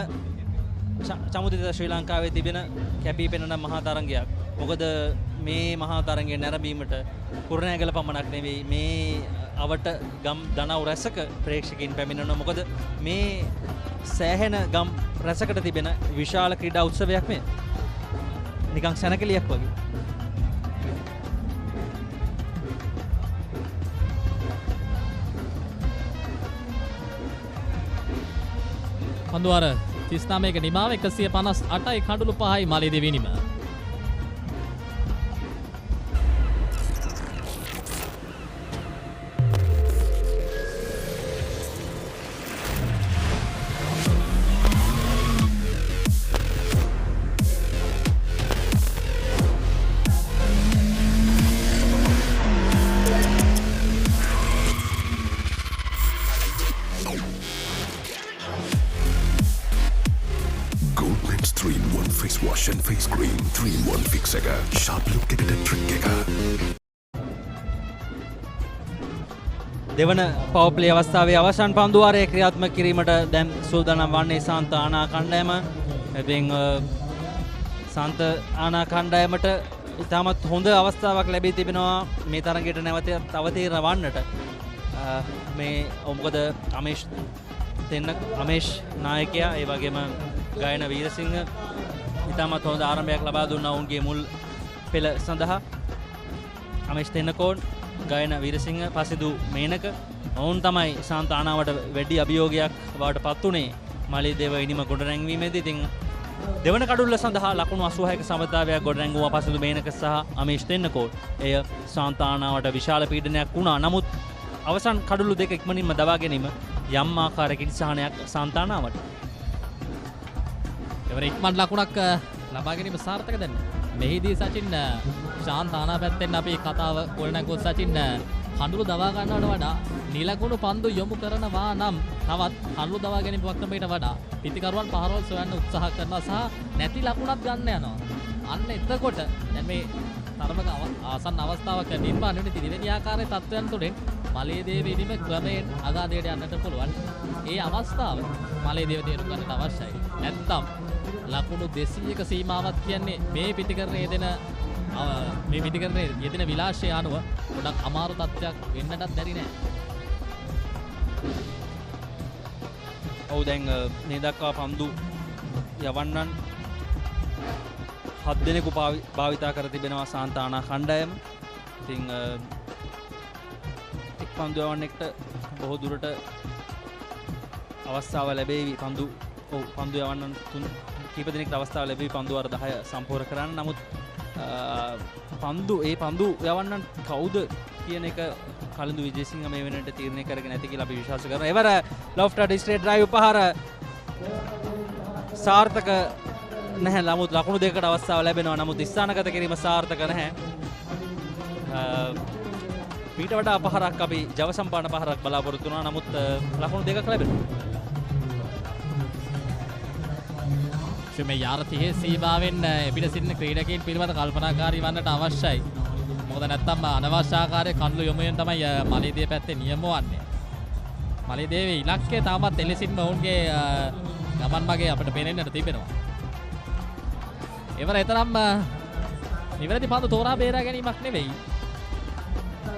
චමුදිත ශ්‍රී ලංකාවේ තිබෙන කැපී පෙනෙන මහා තරගයක්. මොකද මේ මහා තරගය නැරඹීමට කුරුණෑගල පමණක් නෙවෙයි මේ අවට ගම් දනව් රැසක ප්‍රේක්ෂකයින් පැමිණෙනවා. මොකද මේ සෑහෙන ගම් රැසකට තිබෙන විශාල ක්‍රීඩා උත්සවයක් මේ. නිකන් සැනකෙලියක් වගේ. පන්දුවාර 39ක නිමාව 158යි කඩුළු 5යි Maliyadeva විනිම. and face cream 3-in-1 fix එක sharp look එකට trick එක. දෙවන පවර් ප්ලේ අවස්ථාවේ අවසන් පන්දුවාරය ක්‍රියාත්මක කිරීමට දැන් සූදානම් වන්නේ සාන්ත ආනා කණ්ඩායම. ඉතින් සාන්ත ආනා කණ්ඩායමට ඉතාමත් හොඳ අවස්ථාවක් ලැබී තිබෙනවා මේ තරගයට නැවත අවතීර්ණ වන්නට. මේ මොකද අමේෂ් නායකයා ඒ වගේම ගායන වීරසිංහ ඉතාමත් හොඳ ආරම්භයක් ලබා දුන්නා ඔවුන්ගේ මුල් පෙළ සඳහා. අමේෂ් තෙන්නකෝන් ගායන වීරසිංහ පසිදු මේනක ඔවුන් තමයි ශාන්ත ආනාවට වැඩි අභියෝගයක් බවට පත් වුණේ මලියදේව ඉනිම ගොඩනැංවීමේදී. ඉතින් දෙවන කඩුල්ල සඳහා ලකුණු 86ක සමතාවයක් ගොඩනැංවුවා පසිදු මේනක සහ අමේෂ් තෙන්නකෝන්. එය ශාන්ත ආනාවට විශාල පීඩනයක් වුණා. නමුත් අවසන් කඩුළු දෙක ඉක්මනින්ම දවා ගැනීම යම් ආකාරයකින් සහනයක් ශාන්ත ආනාවට. එවර ඉක්මන් ලකුණක් ලබා ගැනීම සාර්ථක දැන්. මෙහිදී සචින් ශාන්ත ආනා පැත්තෙන් අපි කතාව ගොඩනැගුවොත් සචින් කඳුළු දවා ගන්නවට වඩා නිලකුණු පන්දු යොමු කරනවා නම් තවත් කඳුළු දවා ගැනීම වක්‍රමයට වඩා පිටිකරුවන් පහරවල් සොයන්න උත්සාහ කරනවා සහ නැති ලකුණක් ගන්න යනවා. අන්න එතකොට දැන් මේ තරමක ආසන්න අවස්ථාවක් නිර්මාණය වෙන දෙවෙනි ආකාරයේ තත්ත්වයන් තුළින් මලියදේව ඉනිම ක්‍රමයෙන් අගාධයට යන්නට පුළුවන්. ඒ අවස්ථාව මලියදේව තේරුම් ගන්නට අවශ්‍යයි. නැත්නම් ලකුණු 200ක සීමාවක් කියන්නේ මේ පිටිකරණයේ යෙදෙන විලාශය අනුව ගොඩක් අමාරු තත්ත්වයක් වෙන්නටත් බැරි නෑ. ඔව් දැන් මේ දක්වා පන්දු යවන්නන් 7 දෙනෙකු භාවිතා කර තිබෙනවා ශාන්ත ආනා කණ්ඩායම. ඉතින් එක් පන්දු යවන්නෙක්ට බොහෝ දුරට අවස්ථාව ලැබේවි. පන්දු යවන්නන් කීප දෙනෙක්ට අවස්ථාව ලැබෙවි පන්දු වර 10 සම්පූර්ණ කරන්න. නමුත් පන්දු යවන්නන් කවුද කියන එක කලින්දු විජේසිංහ මේ වෙනට තීරණය කරගෙන ඇති කියලා අපි විශ්වාස කරනවා. එවර ලොෆ්ටඩ් ස්ට්‍රේට් ඩ්‍රයිව් පහර සාර්ථක නැහැ. නමුත් ලකුණු දෙකකට අවස්ථාව ලැබෙනවා. නමුත් ස්ථානගත කිරීම සාර්ථක නැහැ. ඊට වඩා පහරක් අපි ජව සම්පාදන පහරක් බලාපොරොත්තු වෙනවා. නමුත් ලකුණු දෙකක් ලැබෙනවා. මේ යාරතිහේ සීමාවෙන් පිට සිටින ක්‍රීඩකයන් පිළිබඳ කල්පනාකාරී වන්නට අවශ්‍යයි. මොකද නැත්තම් අනවශ්‍ය ආකාරයේ කන්දු යොමුයෙන් තමයි මලියදේව පැත්තේ නියම වන්නේ. මලියදේවේ ඉලක්කය තාමත් එලෙසින්ම ඔවුන්ගේ ගමන් මගේ අපිට පේනෙන්නට තිබෙනවා. ඒවර එතරම් නිවැරදි පන්දු තෝරා බේරා ගැනීමක් නෙවෙයි.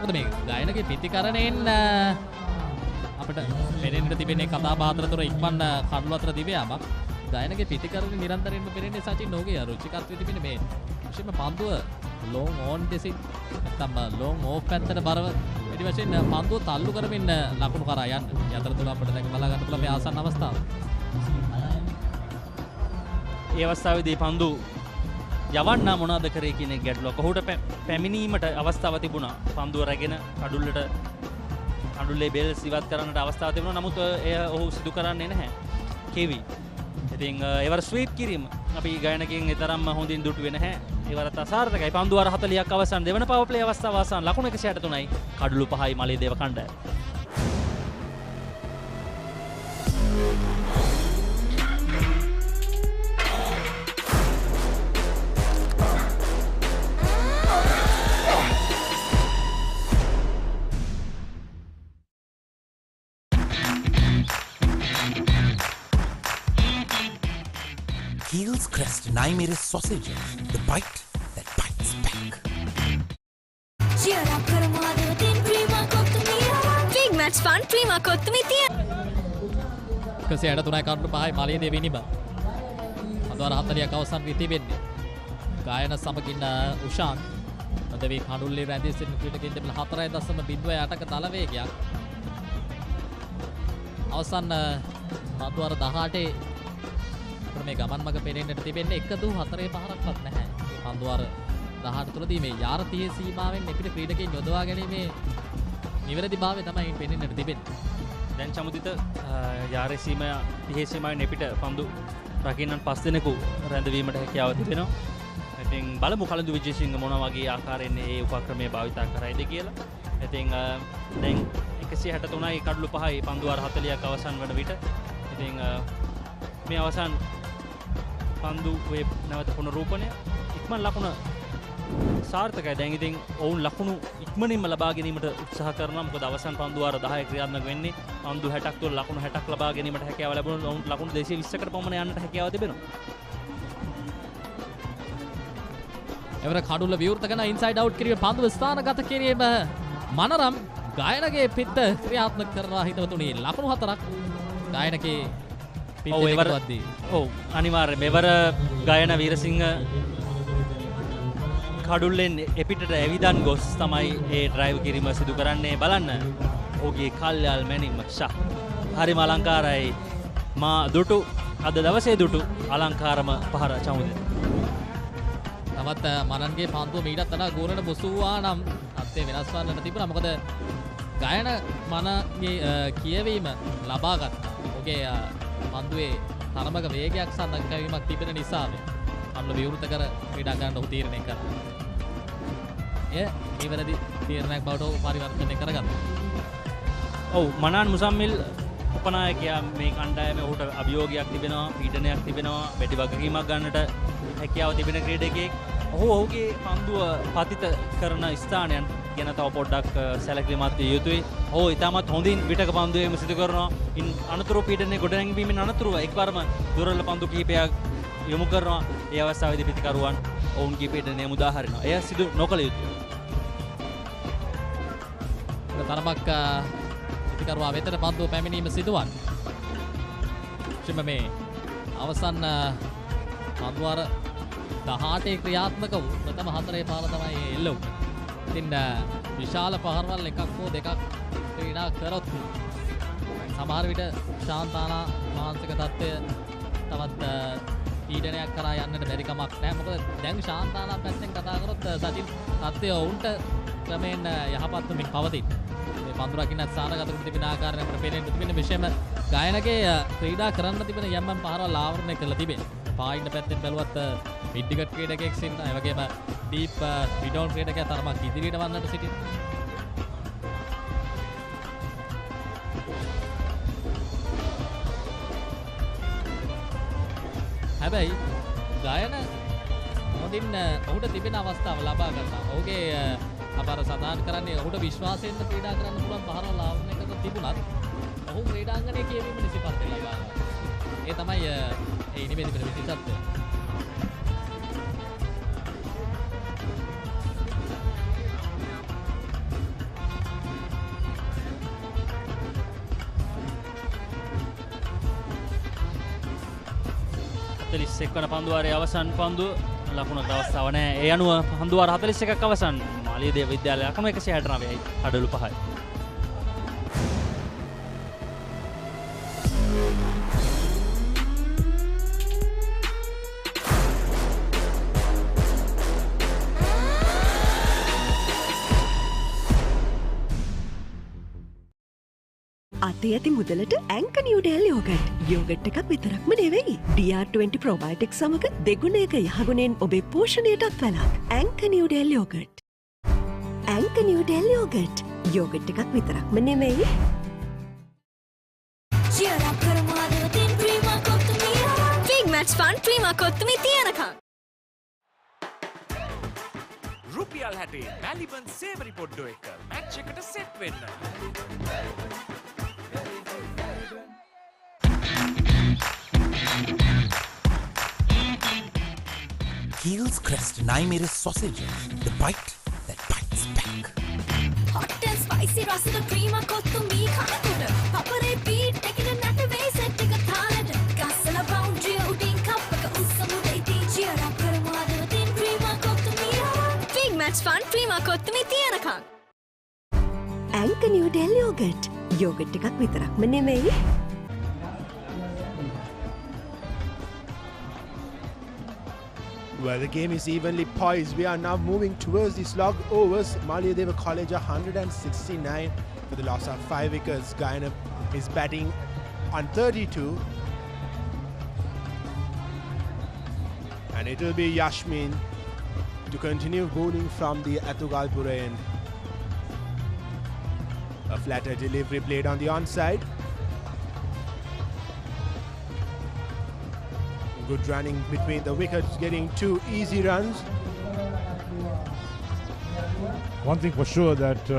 මොකද මේ ගායනගේ පිටිකරණයෙන් අපිට පේනෙන්නට තිබෙන්නේ කතා බහ අතරතුර ඉක්මන් කඩළු අතර දිව යාමක්. ගායනගේ පිටිකරුණේ නිරන්තරයෙන්ම පෙරෙන්නේ සචින් ඔහුගේ රුචිකත්වයේ තිබෙන මේ විශේෂම පන්දුව ලොන් ඕන් දෙසින් නැත්නම් ලොන් ඕෆ් පැත්තට බරව වැඩි වශයෙන් පන්දුව තල්ලු කරමින් ලකුණු කරා යන්න. මේ අතරතුර අපිට දැන් බලා ගන්න පුළුවන් මේ ආසන්න අවස්ථාව. ඒ අවස්ථාවේදී පන්දු යවන්න මොනවද කරේ කියන එක ගැටලුවක්. ඔහුට පැමිණීමට අවස්ථාව තිබුණා. පන්දුව රැගෙන කඩුල්ලේ බෙල්ස් ඉවත් කරන්නට අවස්ථාව තිබුණා. නමුත් එය ඔහු සිදු කරන්නේ නැහැ. කෙවි. ඉතින් ඒවර ස්වීප් කිරීම අපි ගායනකින් තරම්ම හොඳින් දුටුවේ නැහැ. ඒවරත් අසාර්ථකයි. පන්දු අර 40ක් අවසන් දෙවන පවර් ප්ලේ අවස්ථාව අවසන් ලකුණු 163යි. කඩුළු 5යි මලියදේව කණ්ඩායම. Heels Crest 9 Miris sausage. The bite that bites back. Cheer up karama din prima kottumi. Big match fun prima kottumi tiya. 163යි කඩුළු 5යි Maliyadeva ඉනිම. අදවර 40ක් අවසන් වී තිබෙන්නේ. ගායන සමගින් උෂාන් අදවි කඩුල්ලේ රැඳී සිටින ක්‍රීඩකයන් දෙපළ 4.08ක දල වේගයක්. අවසන් පන්දුවර 18 මේ ගමන් මඟ පෙරෙන්නට තිබෙන්නේ 1-4 නැහැ. මේ පන්දුවර 18 තුලදී මේ යාරතියේ සීමාවෙන් එපිට ක්‍රීඩකයන් යොදවා ගැනීමේ නිවැරදිභාවය තමයි පෙනෙන්නට තිබෙන්නේ. දැන් චමුදිත යාරේ සීමය 30 සීමාවෙන් එපිට පන්දු රකින්නන් 5 දෙනෙකු රැඳවීමට හැකියාව තිබෙනවා. ඉතින් බලමු කලින්දු විජේසිංහ මොන වගේ ආකාරයෙන් මේ උපක්‍රමය භාවිතා කරයිද කියලා. ඉතින් දැන් 163යි කඩලු 5යි පන්දුවර 40ක් අවසන් වන විට ඉතින් මේ අවසන් පන්දු වේ නැවත පුනරූපණය ඉක්මන් ලකුණ සාර්ථකයි. දැන් ඉතින් ඔවුන් ලකුණු ඉක්මනින්ම ලබා ගැනීමට උත්සාහ කරනවා. මොකද අවසන් පන්දු වාර 10 ක්‍රියාත්මක වෙන්නේ. පන්දු 60ක් තුළ ලකුණු 60ක් ලබා ගැනීමට හැකියාව ලැබුණොත් ඔවුන්ට ලකුණු 220කට පමණ යන්නට හැකියාව තිබෙනවා. එවර කඩුල්ල විවෘත කරන ඉන්සයිඩ් අවුට් කිරීම පන්දුව ස්ථානගත කිරීම මනරම් ගායනගේ පිට ක්‍රියාත්මක කරනවා හිතවතුනි. ලකුණු 4ක් ගායනගේ අනිවාර්ය මෙවර ගායන වීරසිංහ කඩුල්ලෙන් එපිටට ඇවිදන් ගොස් තමයි ඒ ඩ්‍රයිව් කිරීම සිදු කරන්නේ. බලන්න ඔහුගේ කල්යාල් මැනීම ෂා හරිම අලංකාරයි. මා දුටු අද දවසේ දුටු අලංකාරම පහර චමුදේ. තවත් මනන්ගේ පන්දුව මීටත් වඩා ගෝරට මුසුවා නම් අත්තේ වෙනස් වන්නට තිබුණා. මොකද ගායන මනගේ කියවීම ලබා ගත්තා. ඔහුගේ පන්දුවේ තරමක වේගයක් සඳහන්වීමක් තිබෙන නිසා අම්ල විවෘත කර ක්‍රීඩා ගන්න ඔහු තීරණය කරා. එය නිවැරදි තීරණයක් බවට පරිවර්තනය කරගත්තා. ඔව් මනාන් මුසම්මිල් උපනායකයා මේ කණ්ඩායමේ ඔහුට අභියෝගයක් තිබෙනවා, පීඩනයක් තිබෙනවා, වැඩි වගකීමක් ගන්නට හැකියාව තිබෙන ක්‍රීඩකයෙක්. ඔහුගේ පන්දුව පතිත කරන ස්ථානයන් ගැන තව පොඩ්ඩක් සැලකිලිමත් විය යුතුයි. ඔහු ඉතාමත් හොඳින් විටක පන්දුවේම සිදු කරනවා. ඉන් අනතුරු පීඩනයේ ගොඩනැංවීමෙන් අනතුරුව එක්වරම දුර්වල පන්දු කිහිපයක් යොමු කරනවා. ඒ අවස්ථාවේදී පිටිකරුවන් ඔවුන්ගේ පීඩනය මුදා හරිනවා. එය සිදු නොකළ යුතුයි. තරමක් පිටිකරුවා වෙතට පන්දුව පැමිණීම සිදුවන්නේ. එච්චම මේ අවසන් පන්දුවර 18 ක්‍රියාත්මක වූ ප්‍රථම 4 පාල තමයි එල්ල වුනේ. ඉතින් විශාල පහරවල් එකක් හෝ දෙකක් ක්‍රීඩා කරොත් සමහර විට ශාන්තානා මානසික තත්ත්වය තවත් පීඩනයක් කරා යන්නට බැරි කමක් නැහැ. මොකද දැන් ශාන්තානා පැත්තෙන් කතා කරොත් සචින් තත්ත්වය වුන්ට ක්‍රමෙන් යහපත් වෙමින් පවතින. මේ පන්දු රකින්න ස්ථානගත කර තිබෙන ආකාරයෙන් අපිට පේන තිබෙන විශේෂම ගායනගේ ක්‍රීඩා කරන්න තිබෙන යම් යම් පහරවල් ආවරණය කරලා තිබෙනවා. පායින්න පැත්තෙන් බැලුවත් මිඩ් විකට් ක්‍රීඩකයෙක් සිටිනවා. ඒ වගේම ඩීප් මිඩ් ඔන් ක්‍රීඩකයා තරමක් ඉදිරියට වන්නට සිටිනවා. හැබැයි ගායන හොඳින් ඔහුට තිබෙන අවස්ථාව ලබා ගන්නවා. ඔහුගේ අපර සදාන් කරන්නේ ඔහුට විශ්වාසයෙන්ම ක්‍රීඩා කරන්න පුළුවන් පහරවල් ආවරණය කරලා තිබුණත් ඔහු ක්‍රීඩාංගණයේ කියවීම නිසිපත් වෙලා ගන්නවා. ඒ තමයි ඒ නිවැරදි වෙන විශේෂත්වය. 41 වන පන්දුවාරයේ අවසන් පන්දුව ලකුණකට අවස්ථාව නැහැ. ඒ අනුව පන්දුවාර 41ක් අවසන්. මාලියදේව විද්‍යාලය ලකුණු 169යි අඩලු 5යි. අතේ ඇති මුදලට ඇංක නිව්ඩෙල් යෝගට්. යෝගට් එකක් විතරක්ම නෙවෙයි. DR20 ප්‍රොබයොටික් සමග දෙගුණයක යහගුණෙන් ඔබේ පෝෂණයටත් වැළක්. ඇංක Newdale yoghurt. ඇංක Newdale yoghurt. Yoghurt එකක් විතරක්ම නෙවෙයි. cheer up කරමු ආදරයෙන් Prima කොත්තුමී. big match fun Prima කොත්තුමී තියනකම්. රුපියල් 60 මැලිබන් සේවරි පොඩ්ඩෝ එක මැච් එකට සෙට් වෙන්න. Heels Crest 9mm sausages, the bite that bites back. hot and spicy රසද ප්‍රීමා කොත්තුමී කනකොට. Papare beat එකකින් නැට වෙයි සෙට් එක තාලෙට. ගස්සලා boundary උඩින් කප් එක උස්සමුද ඉතින් cheer up කරමු ආදරයෙන් Prima කොත්තුමී. big match fun Prima කොත්තුමී තියනකම්. ඇංක නිව්ඩෙල් යෝගට්. යෝගට් එකක් විතරක්ම නෙවෙයි. Well, the game is evenly poised. We are now moving towards the slog overs. Maliyadeva College 169 for the loss of 5 wickets. Guyana is batting on 32. And it will be Yashmin to continue bowling from the Atugalpura end. A flatter delivery played on the onside. Good running between the wickets, getting 2 easy runs. One thing for sure that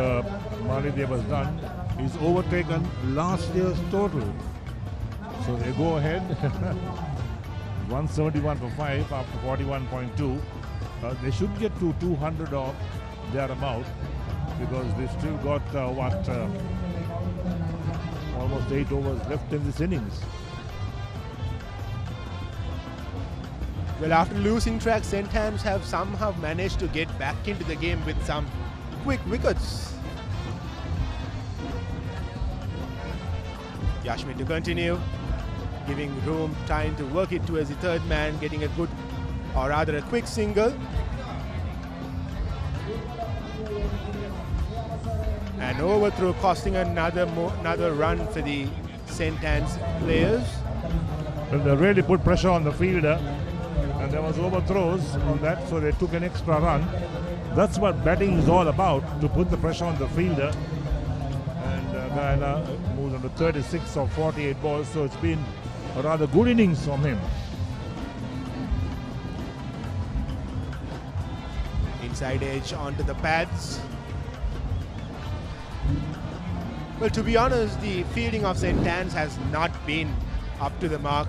Maliyadeva has done is overtaken last year's total. So they go ahead 171 for 5 after 41.2. They should get to 200 or thereabout because they've still got almost 8 overs left in this innings. Well, after losing track, St. Anne's have somehow managed to get back into the game with some quick wickets. Yashmin to continue, giving room, time to work it towards the third man, getting a good, or rather a quick single. An overthrow costing another run for the St. Anne's players. Well, they really put pressure on the fielder. And there was overthrows on that, so they took an extra run. That's what batting is all about, to put the pressure on the fielder. And Guyana moves on to 36 of 48 balls, so it's been a rather good innings from him. Inside edge onto the pads. Well, to be honest, the fielding of St. Anne's has not been up to the mark.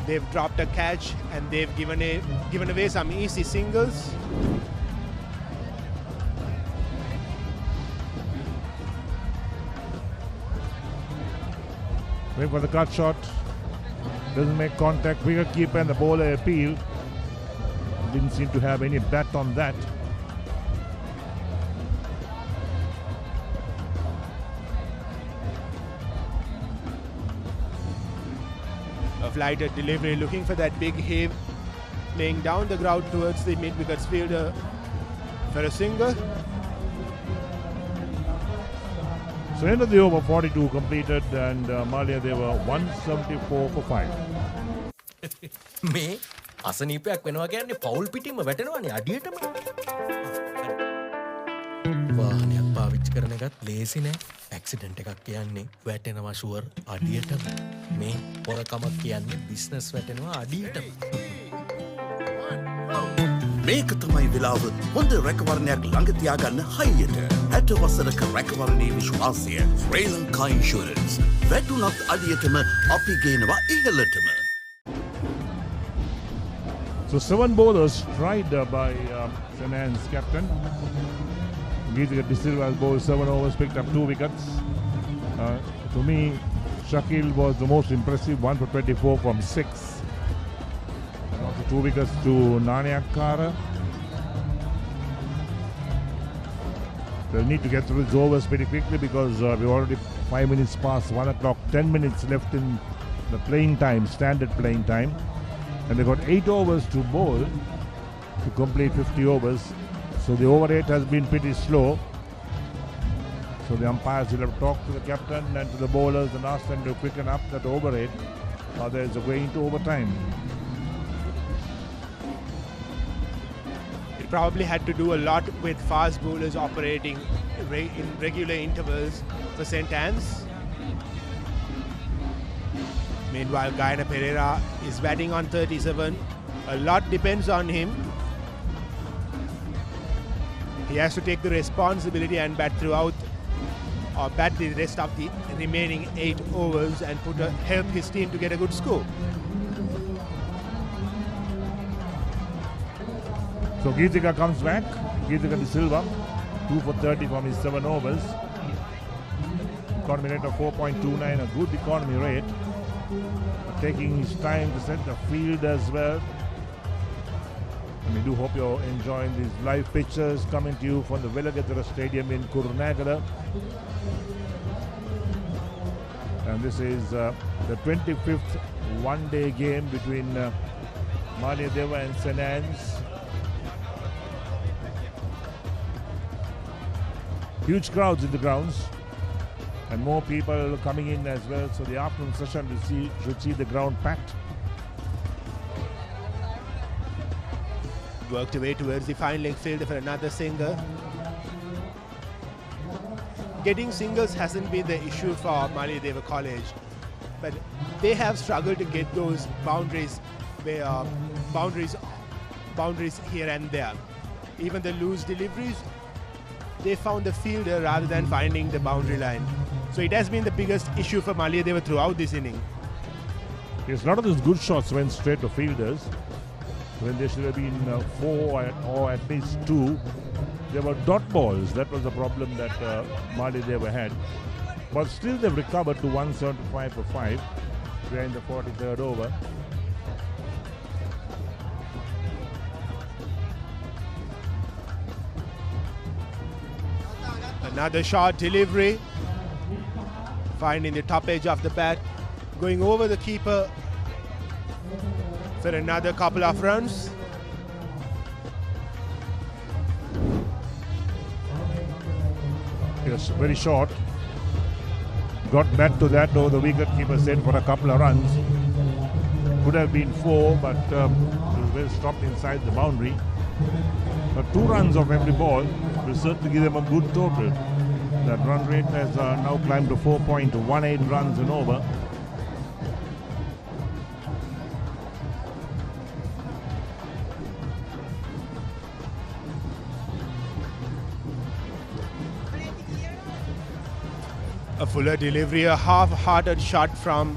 They've dropped a catch and they've given away some easy singles. Wait for the cut shot. Doesn't make contact. Wicket keeper and the bowler appeal. Didn't seem to have any bat on that. A flighted delivery, looking for that big heave, laying down the ground towards the mid-wickets fielder for a single. So end of the over, 42 completed, and Maliyadeva 174 for 5. මේ අසනීපයක් වෙනවා කියන්නේ පවුල් පිටින්ම වැටෙනවානේ අඩියටම. වාහනයක් පාවිච්චි කරන එකත් ලේසි නෑ. ඇක්සිඩන්ට් එකක් කියන්නේ වැටෙනවා ෂුවර් අඩියටම. මේ පොරකමක් කියන්නේ බිස්නස් වැටෙනවා අඩියටම. මේක තමයි වෙලාව හොඳ රැකවරණයක් ළඟ තියාගන්න හයියට. 60 වසරක රැකවරණයේ විශ්වාසය ශ්‍රී ලංකා ඉන්ෂුරන්ස්. වැටුණත් අඩියටම අපි ගේනවා ඉහළටම. So 7 bowlers tried by St. Anne's captain. Geethika De Silva has bowled 7 overs, picked up 2 wickets. To me, Shakil was the most impressive, 1 for 24 from 6. 2 wickets to Nanayakkara. They'll need to get through these overs pretty quickly because we're already 5 minutes past 1 o'clock, 10 minutes left in the playing time, standard playing time. And they've got 8 overs to bowl to complete 50 overs. So the over rate has been pretty slow. So the umpires will have to talk to the captain and to the bowlers and ask them to quicken up that over rate, otherwise they're going to overtime. It probably had to do a lot with fast bowlers operating in regular intervals for St. Anne's. Meanwhile, Guyana Pereira is batting on 37. A lot depends on him. He has to take the responsibility and bat throughout, or bat the rest of the remaining 8 overs and help his team to get a good score. So Geetika comes back. Geetika De Silva, 2 for 30 from his 7 overs. Economy rate of 4.29, a good economy rate. Taking his time to set the field as well. And we do hope you're enjoying these live pictures coming to you from the Welagedara Stadium in Kurunegala. And this is the 25th one-day game between Maliyadeva and St. Anne's. Huge crowds in the grounds and more people coming in as well. So the afternoon session should see the ground packed. Worked away towards the fine leg fielder for another single. Getting singles hasn't been the issue for Maliyadeva College, but they have struggled to get those boundaries here and there. Even the loose deliveries, they found the fielder rather than finding the boundary line. So it has been the biggest issue for Maliyadeva throughout this inning. Yes, a lot of those good shots went straight to fielders when there should have been 4 or at least 2. There were dot balls. That was the problem that Maliyadeva had. But still they've recovered to 175 for 5. We're in the 43rd over. Another short delivery, finding the top edge of the bat, going over the keeper for another couple of runs. Yes, very short. Got back to that though, the wicket keeper said for a couple of runs. Could have been 4, but it was well stopped inside the boundary. But 2 runs of every ball will certainly give them a good total. That run rate has now climbed to 4.18 runs and over. A fuller delivery, a half-hearted shot from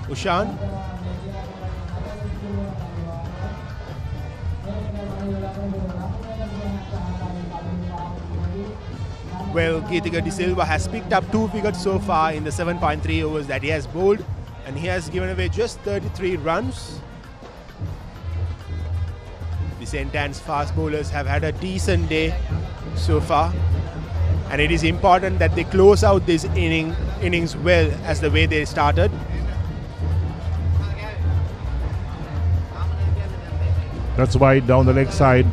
Ushan. Well, Geetika De Silva has picked up 2 wickets so far in the 7.3 overs that he has bowled, and he has given away just 33 runs. The St. Anne's fast bowlers have had a decent day so far, and it is important that they close out this innings well as the way they started. That's wide down the leg side,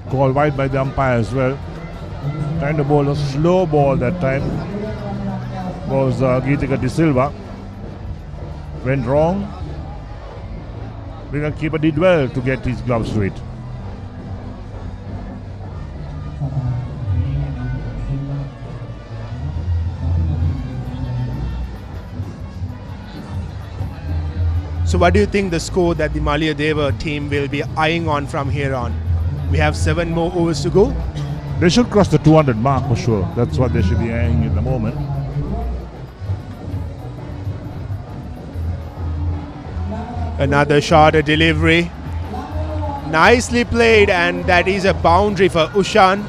called wide by the umpire as well. Trying to bowl a slow ball that time was Geetika De Silva. Went wrong. Wicket keeper did well to get his gloves to it. So what do you think the score that the Maliyadeva team will be eyeing on from here on? We have 7 more overs to go. They should cross the 200 mark for sure. That's what they should be eyeing at the moment. Another shorter delivery. Nicely played, and that is a boundary for Ushan.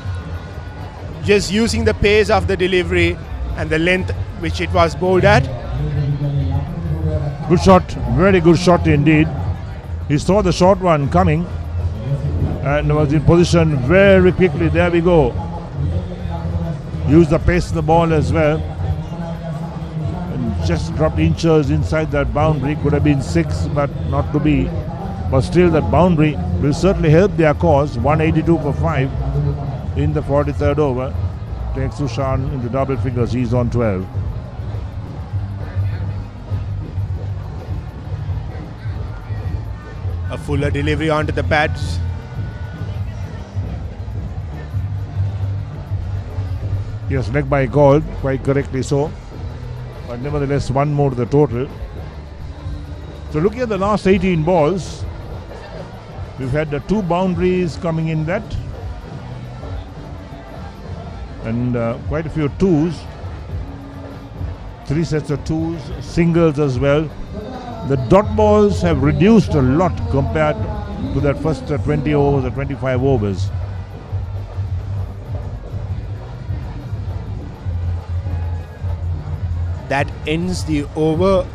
Just using the pace of the delivery and the length which it was bowled at. Good shot, very good shot indeed. He saw the short one coming and was in position very quickly. There we go. Used the pace of the ball as well. And just dropped inches inside that boundary. Could have been 6, but not to be. But still, that boundary will certainly help their cause. 182 for 5 in the 43rd over. Takes Ushan into double figures. He's on 12. A fuller delivery onto the pads. Yes, leg by called, quite correctly so. But nevertheless, one more to the total. So looking at the last 18 balls, we've had the 2 boundaries coming in that. And quite a few 2s. 3 sets of 2s, singles as well. The dot balls have reduced a lot compared to that first 20 overs or 25 overs. That ends the over.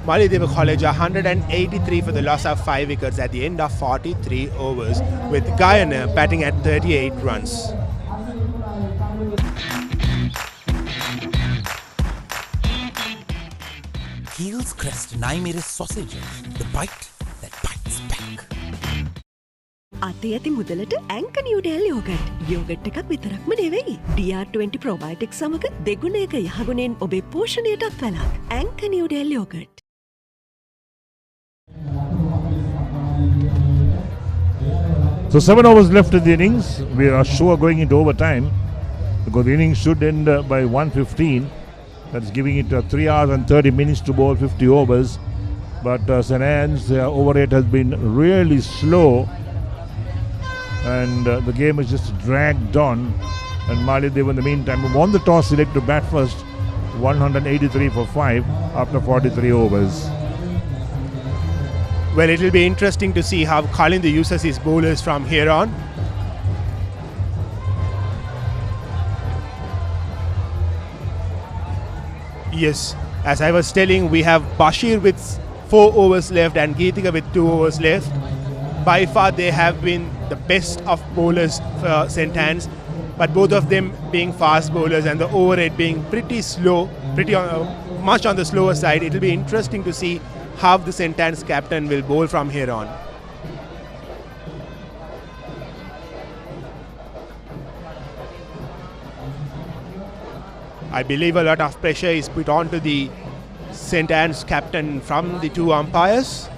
Maliyadeva College 183 for the loss of 5 wickets at the end of 43 overs, with Guyana batting at 38 runs. Heels Crest 9 Mirror sausage. The bite that bites back. අතේ ඇති මුදලට ඇංක නිවඩැල් yoghurt. Yoghurt එකක් විතරක්ම නෙවෙයි. DR20 ප්‍රොබයොටික් සමග දෙගුණයක යහගුණෙන් ඔබේ පෝෂණයටත් වැළක්. ඇංක නිවඩැල් yoghurt. So 7 overs left in the innings. We are sure going into overtime because the innings should end by 1:15. That's giving it 3 hours and 30 minutes to bowl 50 overs. But St. Anne's over rate has been really slow. And the game is just dragged on. And Maliyadeva in the meantime won the toss, select to bat first, 183 for 5 after 43 overs. Well, it will be interesting to see how Kalind uses his bowlers from here on. Yes, as I was telling, we have Bashir with 4 overs left and Geetika with 2 overs left. By far they have been the best of bowlers for St. Anne's, but both of them being fast bowlers and the over rate being pretty slow, much on the slower side. It will be interesting to see how the St. Anne's captain will bowl from here on. I believe a lot of pressure is put onto the St. Anne's captain from the 2 umpires.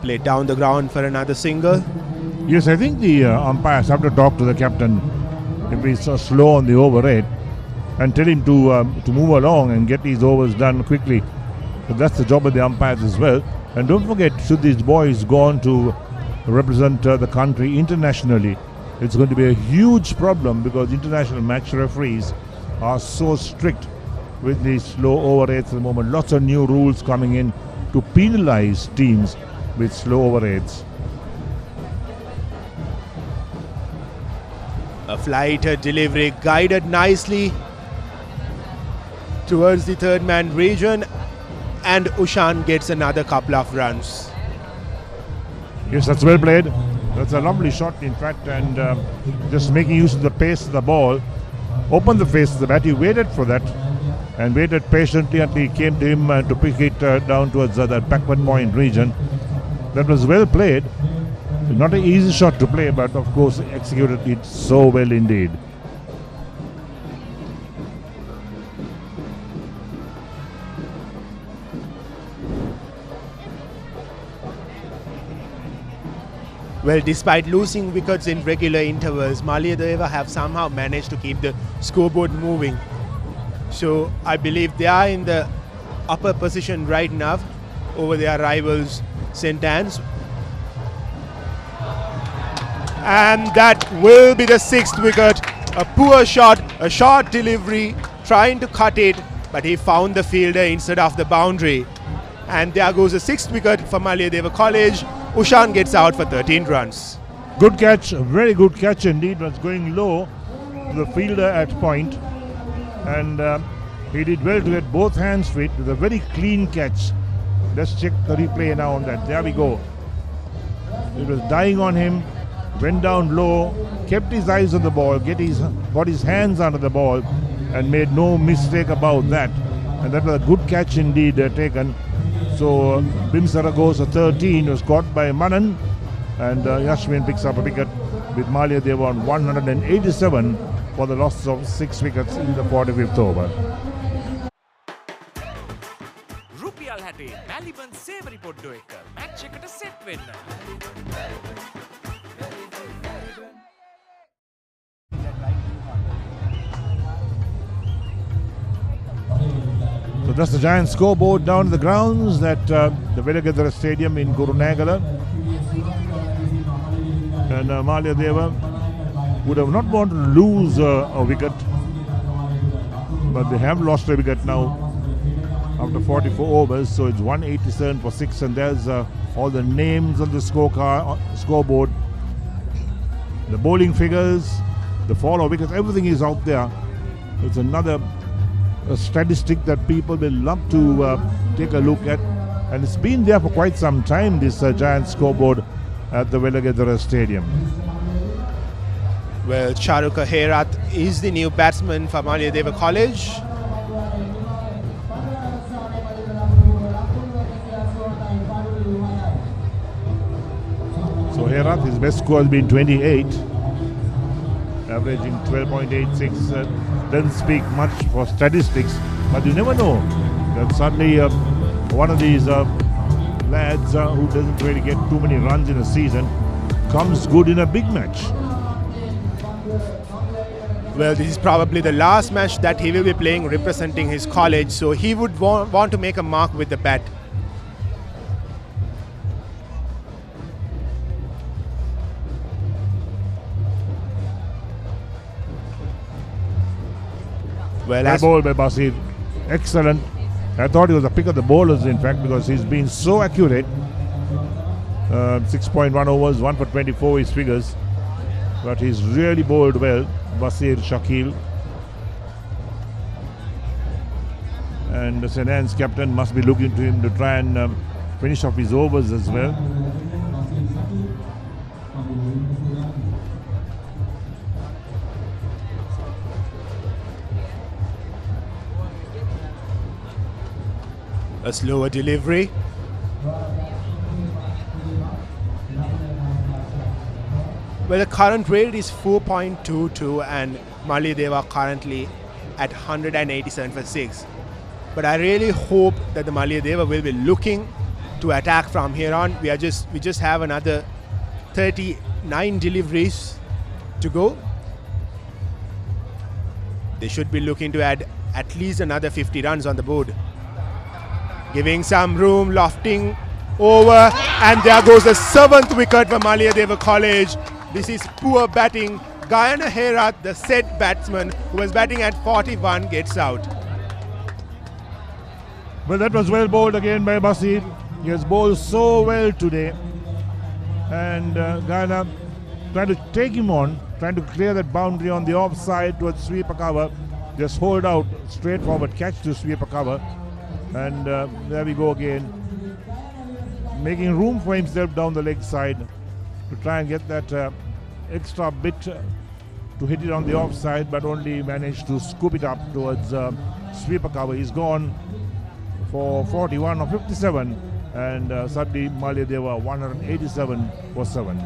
Played down the ground for another single. Yes, I think the umpires have to talk to the captain if he's so slow on the over rate and tell him to move along and get these overs done quickly. But that's the job of the umpires as well. And don't forget, should these boys go on to represent the country internationally, it's going to be a huge problem because international match referees are so strict with these slow over rates at the moment. Lots of new rules coming in to penalize teams with slow over rates. A flighter delivery guided nicely towards the third man region, and Ushan gets another couple of runs. Yes, that's well played. That's a lovely shot, in fact, and just making use of the pace of the ball. Opened the face of the bat. He waited for that and waited patiently until he came to him to pick it down towards that backward point region. That was well played. Not an easy shot to play, but of course executed it so well indeed. Well, despite losing wickets in regular intervals, Maliyadeva have somehow managed to keep the scoreboard moving. So I believe they are in the upper position right now over their rivals St. Anne's. And that will be the 6th wicket. A poor shot, a short delivery, trying to cut it, but he found the fielder instead of the boundary. And there goes the 6th wicket for Maliyadeva College. Ushan gets out for 13 runs. Good catch, a very good catch indeed. Was going low to the fielder at point. and he did well to get both hands to it with a very clean catch. Let's check the replay now on that. There we go. It was dying on him, went down low, kept his eyes on the ball, got his hands under the ball, and made no mistake about that. And that was a good catch indeed taken. So Bimsara goes to 13, was caught by Manan, and Yashwin picks up a wicket with Maliyadeva on 187 for the loss of 6 wickets in the 45th over. රුපියල් 60 මැලිබන් සේවරි පොඩ්ඩෝ එක match එකට set වෙන්න. So that's the giant scoreboard down to the grounds at the Welagedara Stadium in Kurunegala. And Maliyadeva would have not wanted to lose a wicket, but they have lost a wicket now after 44 overs. So it's 187 for 6, and there's all the names on the scoreboard, the bowling figures, the fall of wickets, everything is out there. It's another statistic that people will love to take a look at, and it's been there for quite some time, this giant scoreboard at the Welagedara Stadium. Well, Charuka Herath is the new batsman for Maliyadeva College. So Herath, his best score has been 28, averaging 12.86. Doesn't speak much for statistics, but you never know that suddenly one of these lads who doesn't really get too many runs in a season comes good in a big match. Well, this is probably the last match that he will be playing representing his college, so he would want to make a mark with the bat. Well ball by Basir. Excellent. I thought he was a pick of the bowlers, in fact, because he's been so accurate. 6.1 overs, 1 for 24 his figures. But he's really bowled well, Basir Shakil. And the St. Anne's captain must be looking to him to try and finish off his overs as well. A slower delivery. Well, the current rate is 4.22 and Maliyadeva currently at 187 for 6. But I really hope that the Maliyadeva will be looking to attack from here on. We just have another 39 deliveries to go. They should be looking to add at least another 50 runs on the board. Giving some room, lofting over, and there goes the 7th wicket for Maliyadeva College. This is poor batting. Gayana Herath, the set batsman who was batting at 41, gets out. Well, that was well bowled again by Basir. He has bowled so well today. And Gayana trying to take him on, trying to clear that boundary on the offside towards sweeper cover. Just hold out, straightforward catch to sweeper cover. And there we go again, making room for himself down the leg side to try and get that extra bit to hit it on the offside, but only managed to scoop it up towards sweeper cover. He's gone for 41 or 57, and suddenly Maliyadeva 187 for 7.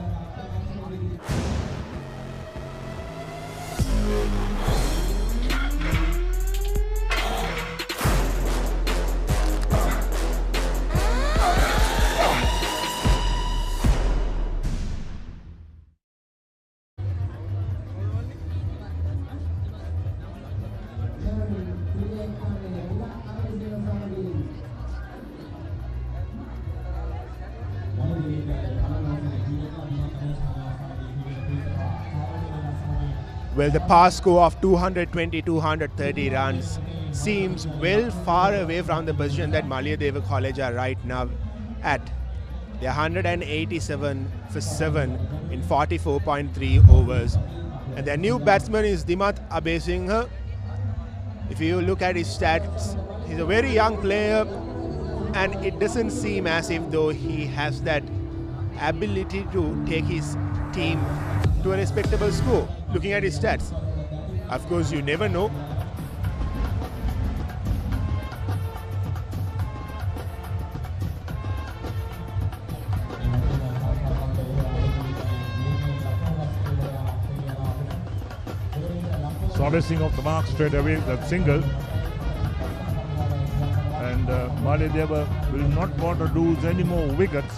Well, the pass score of 220-230 runs seems well far away from the position that Maliyadeva College are right now at. They're 187 for 7 in 44.3 overs. And their new batsman is Dimat Abesinghe. If you look at his stats, he's a very young player, and it doesn't seem as if though he has that ability to take his team to a respectable score. Looking at his stats, of course, you never know. Solacing off the mark straight away, that single. And Maliyadeva will not want to lose any more wickets.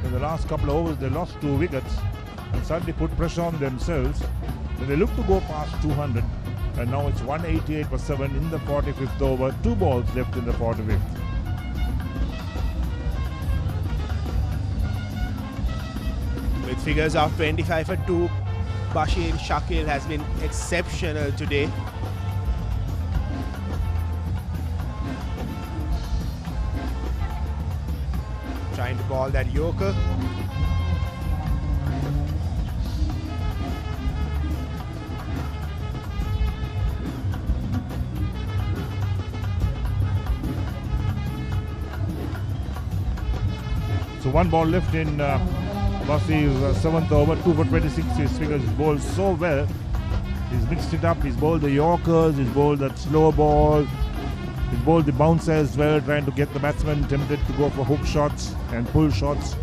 In the last couple of overs, they lost 2 wickets and suddenly put pressure on themselves. Then they look to go past 200, and now it's 188 for 7 in the 45th over. 2 balls left in the 45th. With figures of 25 for 2, Bashir Shakil has been exceptional today. Trying to ball that Yorker. So 1 ball left in Basir's 7th over, 2 for 26. His figures bowled so well. He's mixed it up. He's bowled the Yorkers, he's bowled that slow ball, he's bowled the bouncer as well, trying to get the batsman tempted to go for hook shots and pull shots.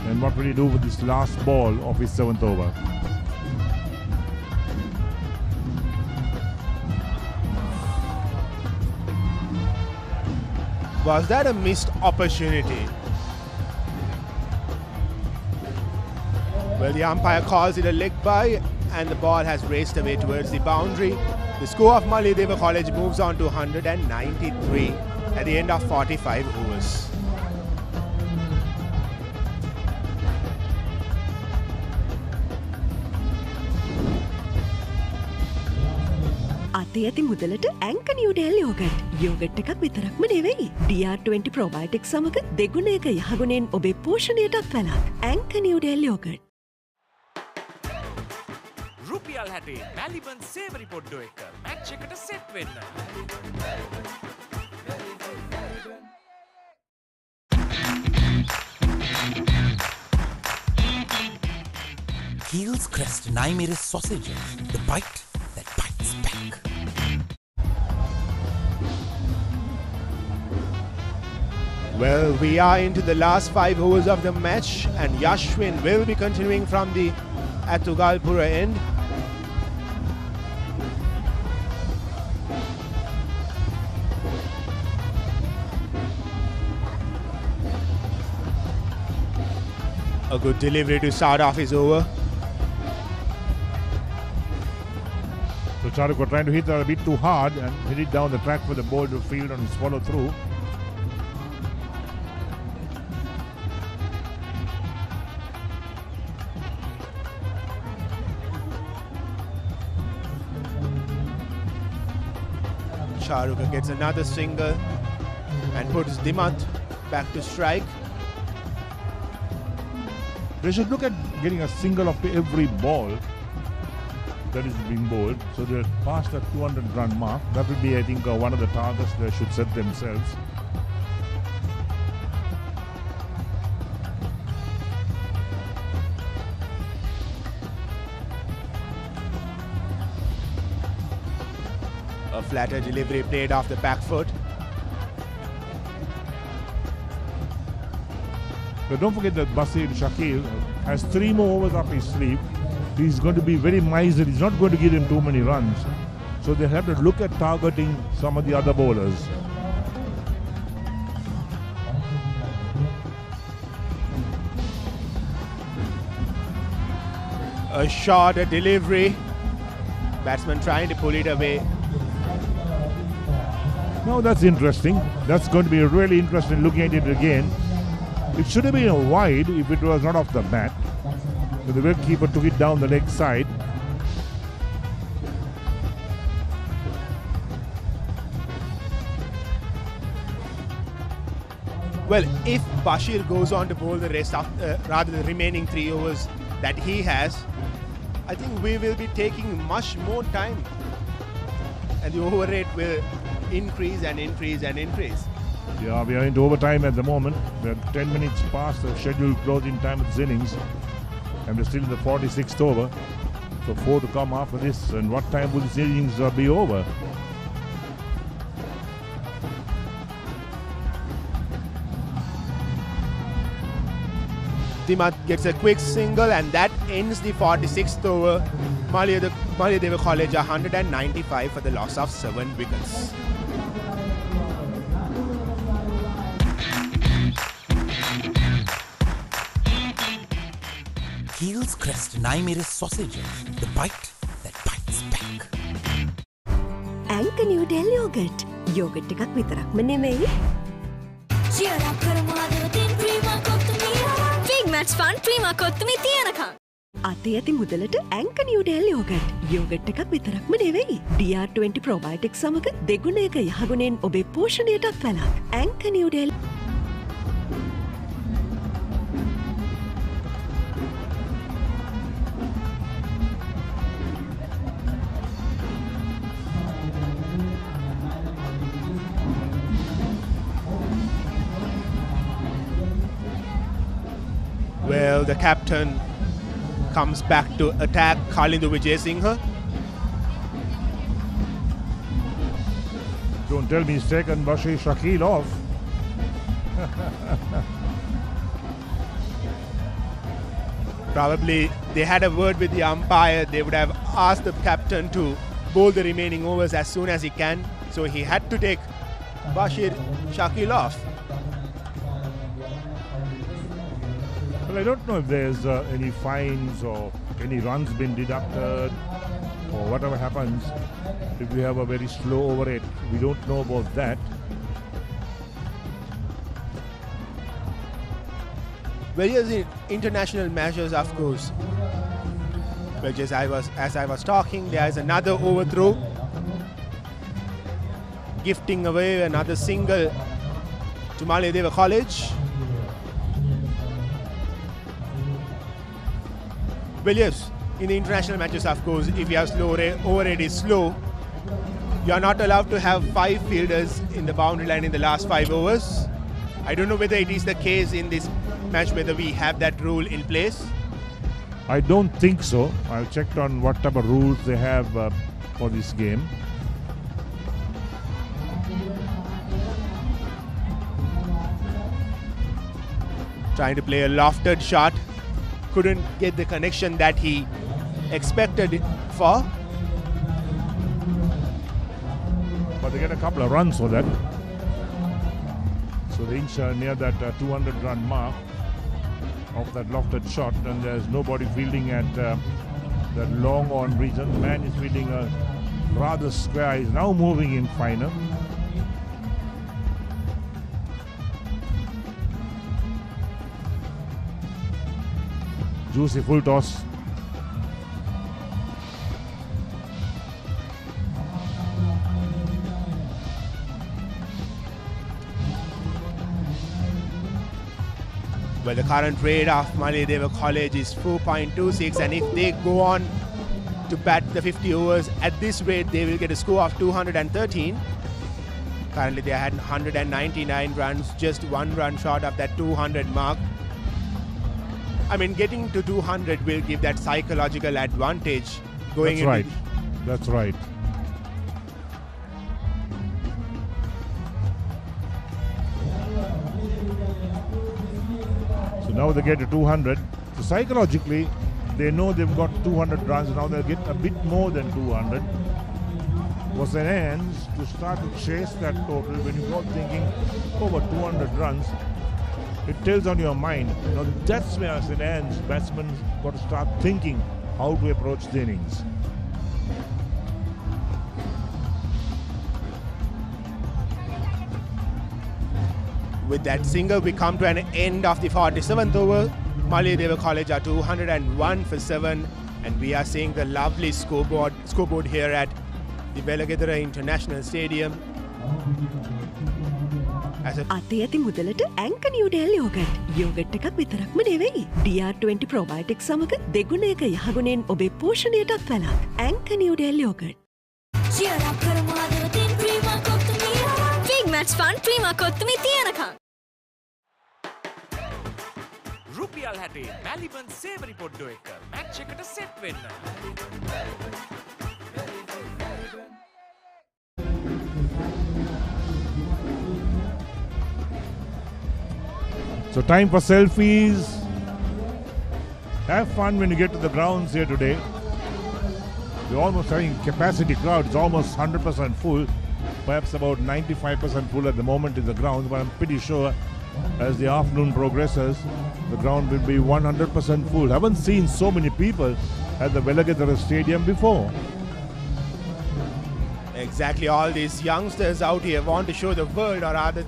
And what will he do with this last ball of his 7th over? Was that a missed opportunity? Well, the umpire calls it a leg by, and the ball has raced away towards the boundary. The score of Maliyadeva College moves on to 193 at the end of 45 overs. අතේ ඇති මුදලට ඇංක Newdale yoghurt. Yoghurt එකක් විතරක්ම නෙවෙයි. DR20 ප්‍රොබයොටික් සමග දෙගුණයක යහගුණෙන් ඔබේ පෝෂණයටත් වැළක්. ඇංක නිව්ඩෙල් යෝගට්. රුපියල් 60 මැලිබන් සේවරි පොඩ්ඩෝ එක මැච් එකට සෙට් වෙන්න. Heels Crest Naimeris sausages, the bite that bites back. Well, we are into the last 5 overs of the match, and Yashwin will be continuing from the Atugalpura end. A good delivery to start off his over. So Charukko trying to hit that a bit too hard and hit it down the track for the ball to field on his follow through. Charukko gets another single and puts Dimant back to strike. They should look at getting a single after every ball that is being bowled. So they're past the 200-run mark. That would be, I think, one of the targets they should set themselves. A flatter delivery played off the back foot. But don't forget that Basir Shakil has 3 more overs up his sleeve. He's going to be very miserly. He's not going to give him too many runs. So they have to look at targeting some of the other bowlers. A shot, a delivery. Batsman trying to pull it away. Now that's interesting. That's going to be really interesting looking at it again. It should have been a wide if it was not off the bat. So the wicketkeeper took it down the leg side. Well, if Bashir goes on to bowl the rest of, rather the remaining 3 overs that he has, I think we will be taking much more time. and the over rate will increase and increase and increase. Yeah, we are into overtime at the moment. We're 10 minutes past the scheduled closing time of this innings, and we're still in the 46th over. So 4 to come after this, and what time will this innings be over? Dimat gets a quick single, and that ends the 46th over. Maliyadeva College 195 for the loss of 7 wickets. Heels Crest Naimeris sausages, the bite that bites back. Anchor New Del Yogurt. Yogurt එකක් විතරක්ම නෙමෙයි. Cheer up කරමු හදවතින් Prima කොත්තුමී. Big match fun Prima කොත්තුමී තියනකම්. අතේ ඇති මුදලට Anchor New Del Yogurt. Yogurt එකක් විතරක්ම නෙවෙයි. DR20 probiotics සමග දෙගුණයක යහගුණෙන් ඔබේ පෝෂණයටත් වැළක්. Anchor New Del. Well, the captain comes back to attack Kalindu Vijayasinghe. Don't tell me he's taken Bashir Shakil off. Probably they had a word with the umpire. They would have asked the captain to bowl the remaining overs as soon as he can. So he had to take Bashir Shakil off. Well, I don't know if there's any fines or any runs been deducted or whatever happens if we have a very slow over rate. We don't know about that. Well, here's the international measures, of course. Well, just as I was talking, there is another overthrow, gifting away another single to Maliyadeva College. Well, yes, in the international matches, of course, if you have slow over rate is slow, you are not allowed to have 5 fielders in the boundary line in the last 5 overs. I don't know whether it is the case in this match, whether we have that rule in place. I don't think so. I've checked on what type of rules they have for this game. Trying to play a lofted shot. Couldn't get the connection that he expected it for. But they get a couple of runs for that. So the Inks are near that 200 run mark of that lofted shot, and there's nobody fielding at that long on region. The man is fielding a rather square. He's now moving in final. Juicy full toss. Well, the current rate of Maliyadeva College is 4.26, and if they go on to bat the 50 overs at this rate, they will get a score of 213. Currently, they had 199 runs, just 1 run short of that 200 mark. I mean, getting to 200 will give that psychological advantage going into. That's right. That's right. So now they get to 200. So psychologically, they know they've got 200 runs. Now they'll get a bit more than 200. Was an ends to start to chase that total when you go thinking over 200 runs. It tells on your mind. You know, that's where as an ends, batsmen got to start thinking how to approach the innings. With that single, we come to an end of the 47th over. Maliyadeva College are 201 for 7, and we are seeing the lovely scoreboard here at the Welagedara International Stadium. අතේ ඇති මුදලට Anchor New Del Yogurt. Yogurt එකක් විතරක්ම නෙවෙයි. DR20 probiotics සමග දෙගුණයක යහගුණෙන් ඔබේ පෝෂණයටත් වැළක්. Anchor New Del Yogurt. cheer up කරමු හදවතින් Prima කොත්තුමී big match fun Prima කොත්තුමී තියනකම් රුපියල් 60 මැලිබන් සේවරි පොඩ්ඩෝ එක මැච් එකට සෙට් වෙන්න. So time for selfies. Have fun when you get to the grounds here today. We're almost having capacity crowd. It's almost 100% full. Perhaps about 95% full at the moment in the ground. But I'm pretty sure as the afternoon progresses, the ground will be 100% full. Haven't seen so many people at the Welagedara Stadium before. Exactly, all these youngsters out here want to show the world or rather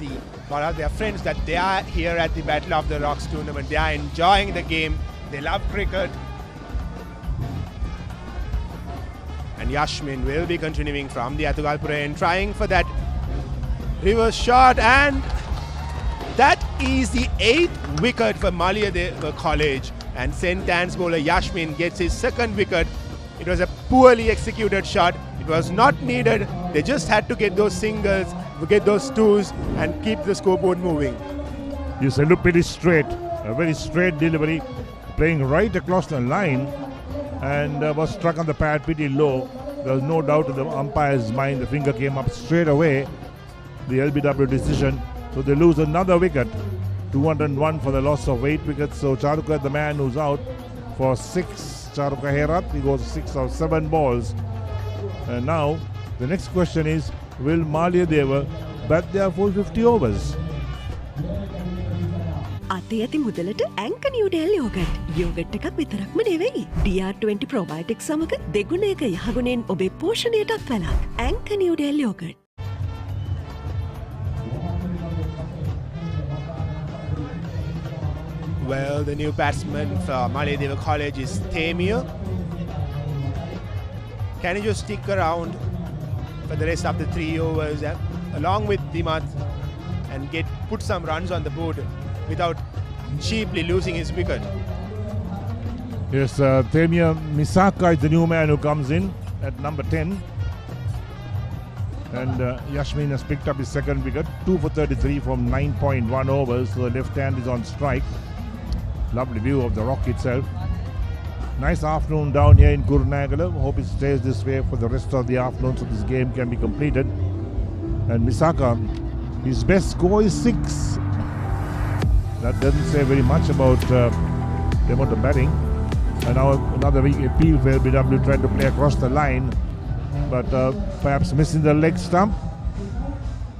their friends that they are here at the Battle of the Rocks tournament. They are enjoying the game. They love cricket. And Yashmin will be continuing from the Atugalpura and trying for that reverse shot, and that is the 8th wicket for Maliyadeva College, and St. Anne's bowler Yashmin gets his 2nd wicket. It was a poorly executed shot. It was not needed. They just had to get those singles, get those twos and keep the scoreboard moving. You said look pretty straight, a very straight delivery, playing right across the line, and was struck on the pad pretty low. There was no doubt in the umpire's mind. The finger came up straight away. The LBW decision. So they lose another wicket. 201 for the loss of 8 wickets. So Charuka, the man who's out for 6. Charuka Herat, he goes 6 or 7 balls. And now the next question is, will Maliyadeva bat their full 50 overs? අතේ ඇති මුදලට ඇංක Newdale yogurt. Yoghurt එකක් විතරක්ම නෙවෙයි. DR20 probiotic සමග දෙගුණයක යහගුණෙන් ඔබේ පෝෂණයටත් වැළක්. ඇංක Newdale yoghurt. Well, the new batsman for Maliyadeva College is Tamir. Can you just stick around for the rest of the 3 overs along with Dimat and put some runs on the board without cheaply losing his wicket? Yes, Tamir Misaka is the new man who comes in at number 10. And Yashmin has picked up his 2nd wicket, 2 for 33 from 9.1 overs. So the left hand is on strike. Lovely view of the rock itself. Nice afternoon down here in Kurunegala. Hope it stays this way for the rest of the afternoon so this game can be completed. And Misaka, his best score is 6. That doesn't say very much about the amount of batting. And now another appeal for LBW trying to play across the line, but perhaps missing the leg stump.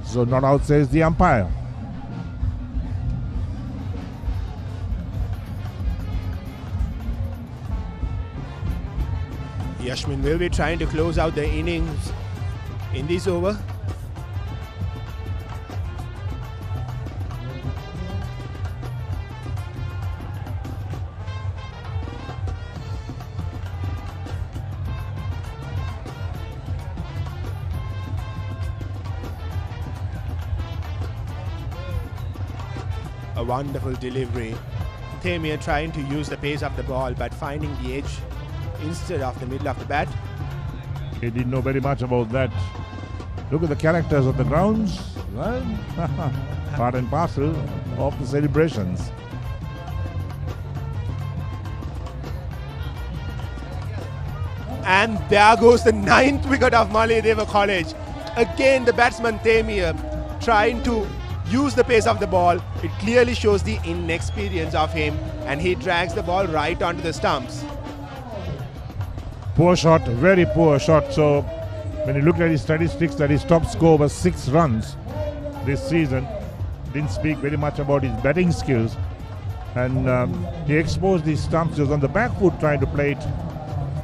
So not out, says the umpire. Yashmin will be trying to close out the innings in this over. A wonderful delivery. Tamir trying to use the pace of the ball but finding the edge instead of the middle of the bat. He didn't know very much about that. Look at the characters of the grounds. Well, part and parcel of the celebrations. And there goes the 9th wicket of Maliyadeva College. Again, the batsman Tamir trying to use the pace of the ball. It clearly shows the inexperience of him, and he drags the ball right onto the stumps. Poor shot, very poor shot. So when you look at his statistics, that his top score was 6 runs this season. Didn't speak very much about his batting skills. And he exposed these stumps. He was on the back foot trying to play it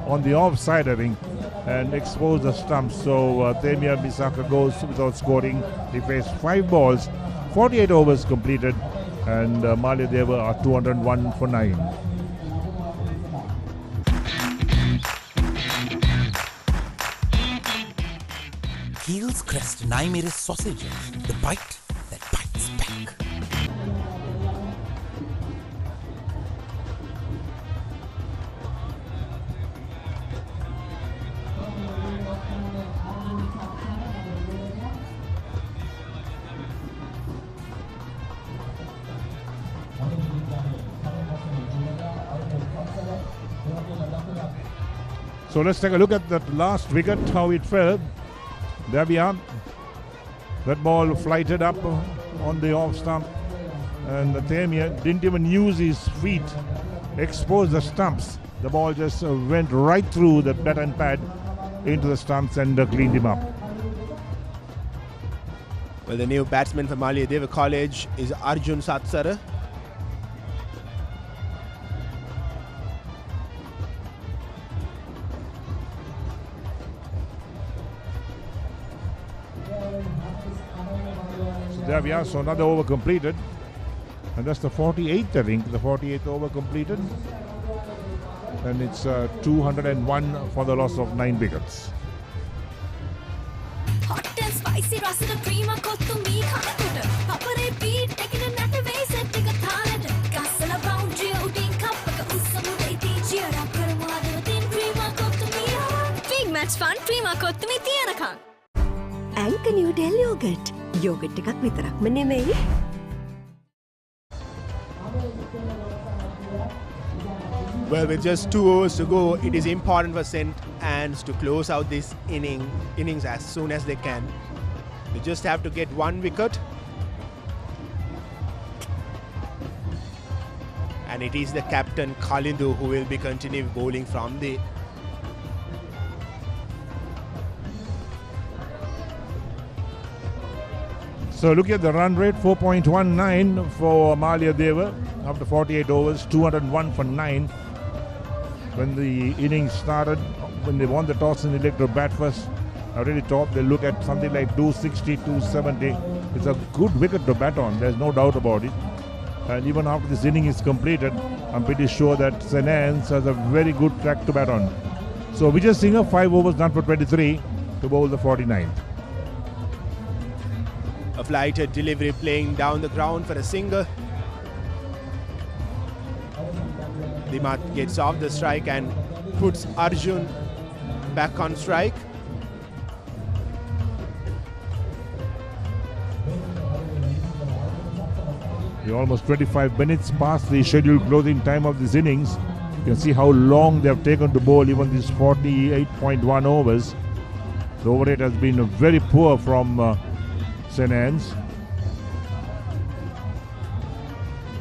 on the offside, I think, and exposed the stumps. So Tamir Misaka goes without scoring. He faced 5 balls, 48 overs completed, and Maliyadeva are 201 for 9. Heels Crest Naimere sausages, the bite that bites back. So let's take a look at that last wicket, how it fell. There we are. That ball flighted up on the off stump, and Tamir didn't even use his feet, exposed the stumps. The ball just went right through the bat and pad into the stumps and cleaned him up. Well, the new batsman for Maliyadeva College is Arjun Satsara. There we are, so another over completed, and that's the 48th, I think, the 48th over completed, and it's 201 for the loss of 9 wickets. Hot and spicy rasada creama kottu mee kanatuta Papare beat ekina nata way set එක තාලෙට ගස්සලා boundary උඩින් කප්පක උස්සමුද ඉතින් cheer up කරමු අද උදින් creama kottu mee big match fun creama kottu mee තියනකම් Anchor New Del Yogurt. Yogurt එකක් විතරක්ම නෙමෙයි. Well, with just 2 overs to go, it is important for St. Anne's to close out this innings as soon as they can. They just have to get 1 wicket. And it is the captain Kalindu who will be continuing bowling from the So look at the run rate, 4.19 for Maliyadeva after 48 overs, 201 for 9. When the innings started, when they won the toss and they elected to bat first, I really thought they'll look at something like 260, 270. It's a good wicket to bat on, there's no doubt about it. And even after this inning is completed, I'm pretty sure that St. Anne's has a very good track to bat on. So Vijay Singh, 5 overs done for 23 to bowl the 49th. A flighted delivery playing down the ground for a single. Dimat gets off the strike and puts Arjun back on strike. We're almost 25 minutes past the scheduled closing time of this innings. You can see how long they have taken to bowl even these 48.1 overs. The over rate has been very poor from St. Anne's.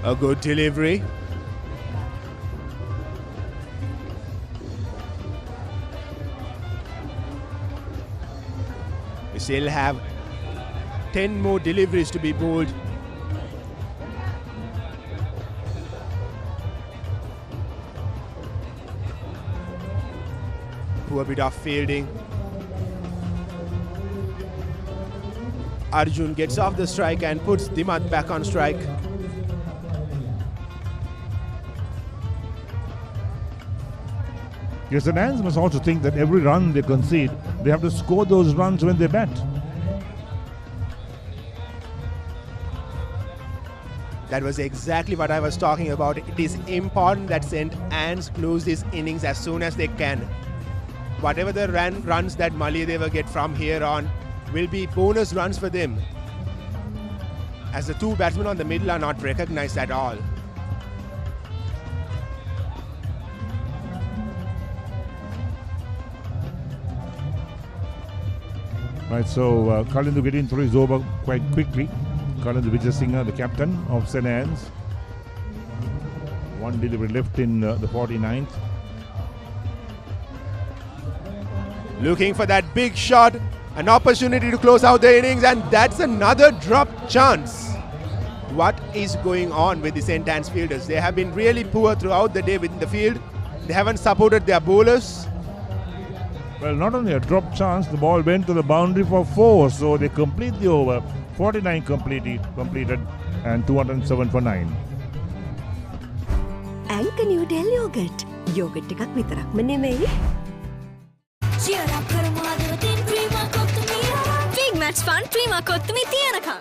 A good delivery. We still have 10 more deliveries to be bowled. Poor bit of fielding. Arjun gets off the strike and puts Dimat back on strike. Yes, the Nans must also think that every run they concede, they have to score those runs when they bat. That was exactly what I was talking about. It is important that St. Anne's close this innings as soon as they can. Whatever the runs that Maliyadeva get from here on will be bonus runs for them, as the 2 batsmen on the middle are not recognized at all. Right, so Kalindu getting through his over quite quickly. Kalindu Vijay Singh, the captain of St. Anne's. 1 delivery left in the 49th. Looking for that big shot, an opportunity to close out the innings, and that's another dropped chance. What is going on with the St. Anne's fielders? They have been really poor throughout the day within the field. They haven't supported their bowlers. Well, not only a drop chance, the ball went to the boundary for 4, so they complete the over. 49 completed and 207 for 9. Anchor New Del Yogurt. Yogurt එකක් විතරක්ම නෙමෙයි. cheer up කරමු අද උදින් creama kottu mee big match fun creama kottu mee තියනකම්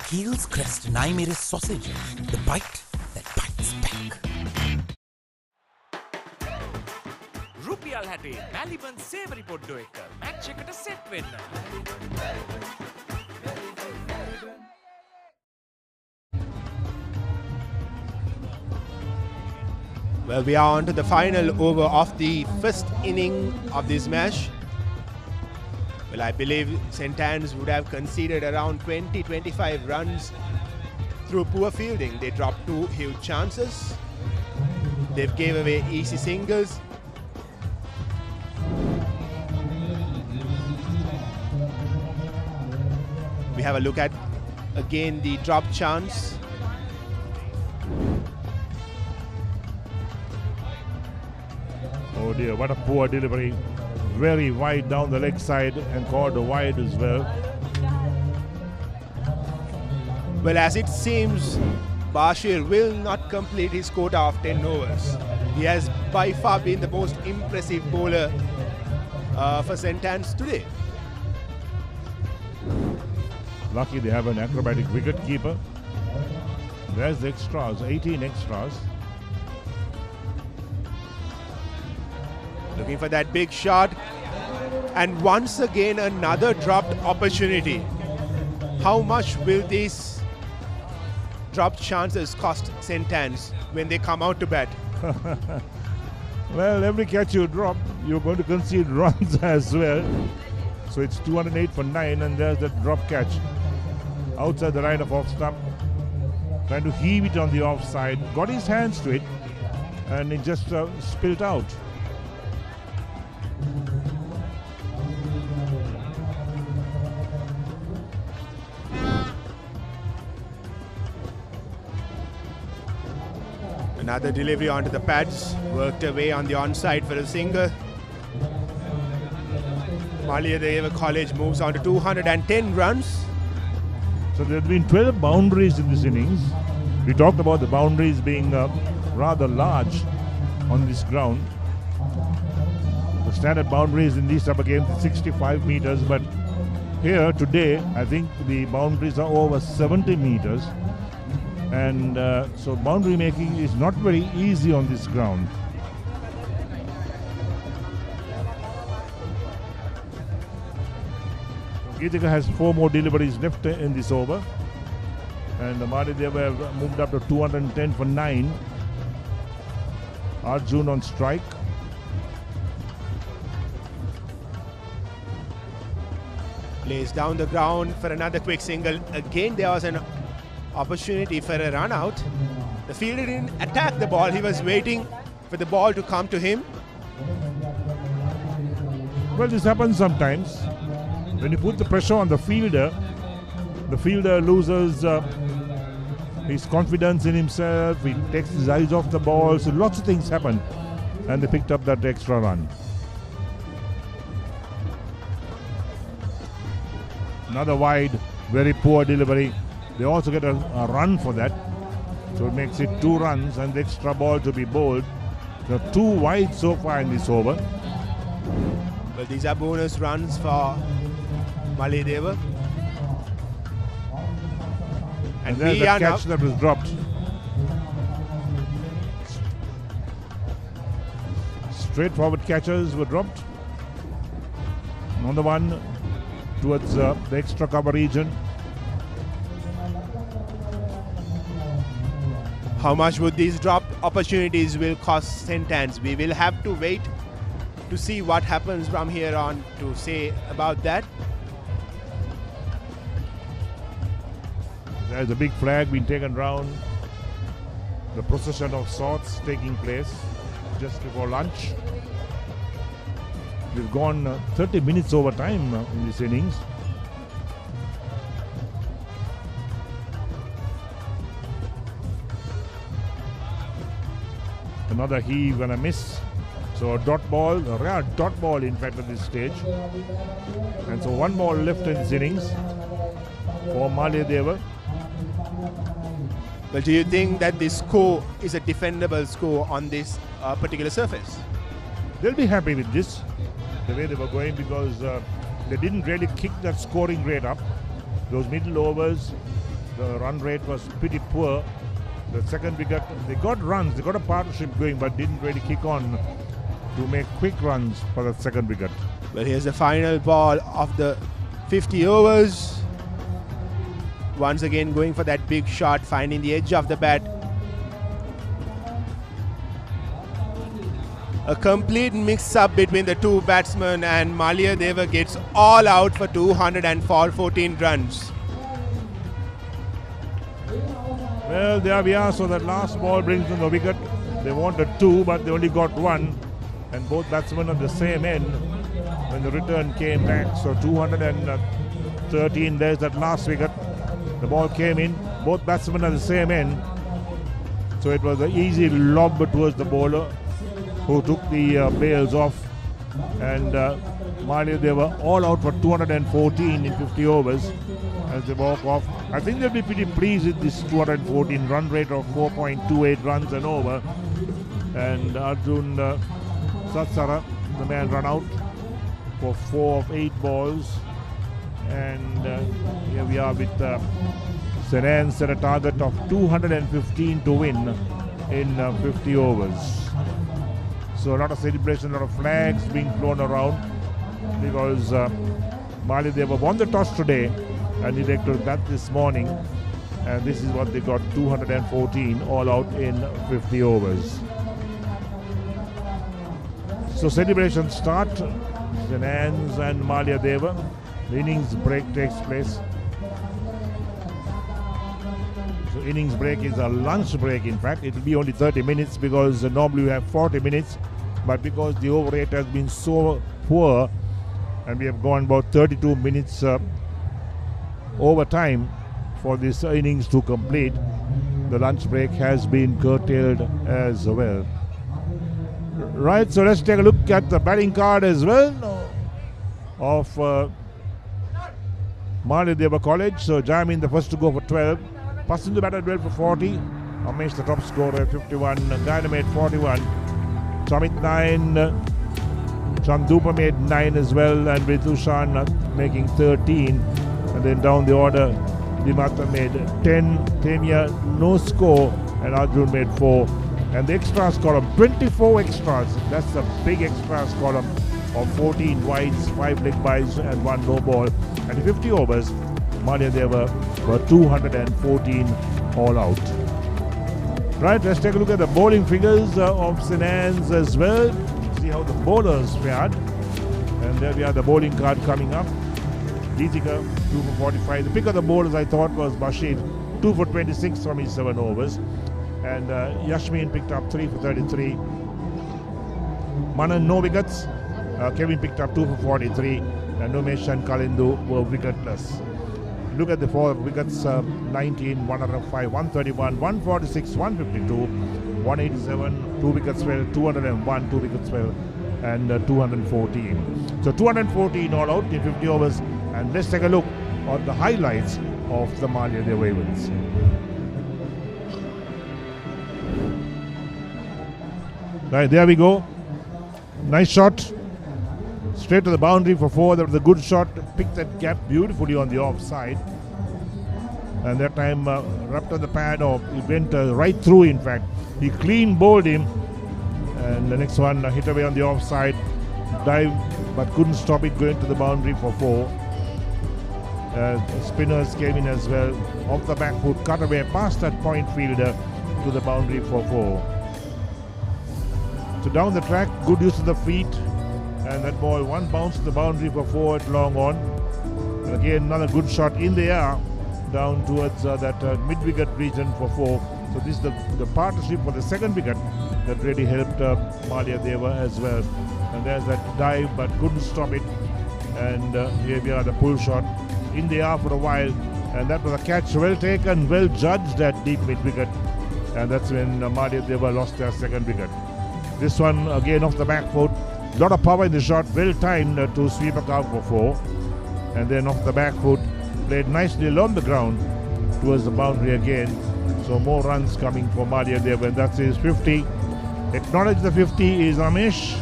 Heels Crest Naimeris sausages, the bite that bites back. රුපියල් 60 මැලිබන් සේවරි පොඩ්ඩෝ එක match එකට set වෙන්න. Well, we are on to the final over of the first inning of this match. Well, I believe St. Anne's would have conceded around 20-25 runs through poor fielding. They dropped 2 huge chances. They've gave away easy singles. We have a look at again the drop chance. Oh dear, what a poor delivery. Very wide down the leg side and called wide as well. Well, as it seems, Bashir will not complete his quota of 10 overs. He has by far been the most impressive bowler for St. Anne's today. Lucky they have an acrobatic wicket keeper. There's the extras, 18 extras. Looking for that big shot. And once again, another dropped opportunity. How much will these dropped chances cost St. Anne's when they come out to bat? Well, every catch you drop, you're going to concede runs as well. So it's 208 for 9, and there's that drop catch. Outside the line of off stump. Trying to heave it on the offside. Got his hands to it, and it just spilled out. Another delivery onto the pads, worked away on the onside for a single. Maliyadeva College moves on to 210 runs. So there have been 12 boundaries in this innings. We talked about the boundaries being rather large on this ground. The standard boundaries in these type of games is 65 meters, but here today I think the boundaries are over 70 meters. And so boundary making is not very easy on this ground. Geetika has 4 more deliveries left in this over. And Maliyadeva have moved up to 210 for 9. Arjun on strike. Plays down the ground for another quick single. Again, there was an opportunity for a run out. The fielder didn't attack the ball. He was waiting for the ball to come to him. Well, this happens sometimes. When you put the pressure on the fielder loses his confidence in himself. He takes his eyes off the ball. So lots of things happen. And they picked up that extra run. Another wide, very poor delivery. They also get a run for that. So it makes it 2 runs and the extra ball to be bowled. So 2 wide so far in this over. Well, these are bonus runs for Maliyadeva. And there's the catch that was dropped. Straightforward catches were dropped. Another one towards the extra cover region. How much would these drop opportunities will cost St. Anne's? We will have to wait to see what happens from here on to say about that. There's a big flag being taken round. The procession of sorts taking place just before lunch. We've gone 30 minutes over time in this innings. Another heave and a miss. So a dot ball, a rare dot ball in fact at this stage. And so 1 ball left in this innings for Maliyadeva. Well, do you think that this score is a defendable score on this particular surface? They'll be happy with this, the way they were going, because they didn't really kick that scoring rate up. Those middle overs, the run rate was pretty poor. The second wicket, they got runs, they got a partnership going, but didn't really kick on to make quick runs for the second wicket. Well, here's the final ball of the 50 overs. Once again going for that big shot, finding the edge of the bat. A complete mix-up between the two batsmen, and Maliyadeva gets all out for 214 runs. Well, there we are. So that last ball brings in the wicket. They wanted 2, but they only got 1. And both batsmen on the same end when the return came back. So 213, there's that last wicket. The ball came in. Both batsmen at the same end. So it was an easy lob towards the bowler, who took the bails off, and Maliyadeva all out for 214 in 50 overs as they walk off. I think they'll be pretty pleased with this 214 run rate of 4.28 runs and over. And Arjun Satsara, the man, run out for 4 of 8 balls. And here we are with St. Anne's set a target of 215 to win in 50 overs. So a lot of celebration, a lot of flags being flown around, because Maliyadeva won the toss today and elected to bat this morning, and this is what they got, 214 all out in 50 overs. So celebrations start. St. Anne's and Maliyadeva. The innings break takes place. So innings break is a lunch break. In fact, it will be only 30 minutes, because normally we have 40 minutes. But because the over rate has been so poor, and we have gone about 32 minutes over time for this innings to complete, the lunch break has been curtailed as well. Right, so let's take a look at the batting card as well of Maliyadeva College. So Jamin the first to go for 12. Pasindu batted well for 40. Amesh the top scorer at 51. Dynamite 41. Samit 9. Chandupa made 9 as well, and Ritushan making 13. And then down the order, Dimata made 10. Temia no score, and Arjun made 4. And the extras column, 24 extras. That's a big extras column of 14 wides, 5 leg byes, and 1 no ball. And in 50 overs, Maliyadeva were 214 all out. Right, let's take a look at the bowling figures of St. Anne's as well. See how the bowlers fared. And there we are, the bowling card coming up. Deetika, 2 for 45. The pick of the bowlers, I thought, was Bashir, 2 for 26 from his 7 overs. And Yashmin picked up 3 for 33. Manan, no wickets. Kevin picked up 2 for 43. And Umesh and Kalindu were wicketless. Look at the 4 wickets, 19, 105, 131, 146, 152, 187, 2 wickets fell, 201, 2 wickets fell, and 214. So 214 all out in 50 overs. And let's take a look at the highlights of the Maliyadeva events. Right, there we go. Nice shot. Straight to the boundary for 4. That was a good shot. Picked that gap beautifully on the offside. And that time wrapped on the pad, or he went right through, in fact. He clean bowled him. And the next one hit away on the offside. Dive, but couldn't stop it going to the boundary for 4. Spinners came in as well. Off the back foot, cut away past that point fielder to the boundary for 4. So down the track, good use of the feet. And that ball, one bounce to the boundary for 4 at long on. And again, another good shot in the air down towards that mid-wicket region for 4. So this is the partnership for the second wicket that really helped Maliyadeva as well. And there's that dive, but couldn't stop it. And here we are, the pull shot in the air for a while. And that was a catch, well taken, well judged at deep mid-wicket. And that's when Maliyadeva lost their second wicket. This one again off the back foot. A lot of power in the shot, well timed to sweep a cow for 4. And then off the back foot, played nicely along the ground towards the boundary again. So more runs coming for Maliyadeva, and that's his 50. Acknowledge the 50 is Amish.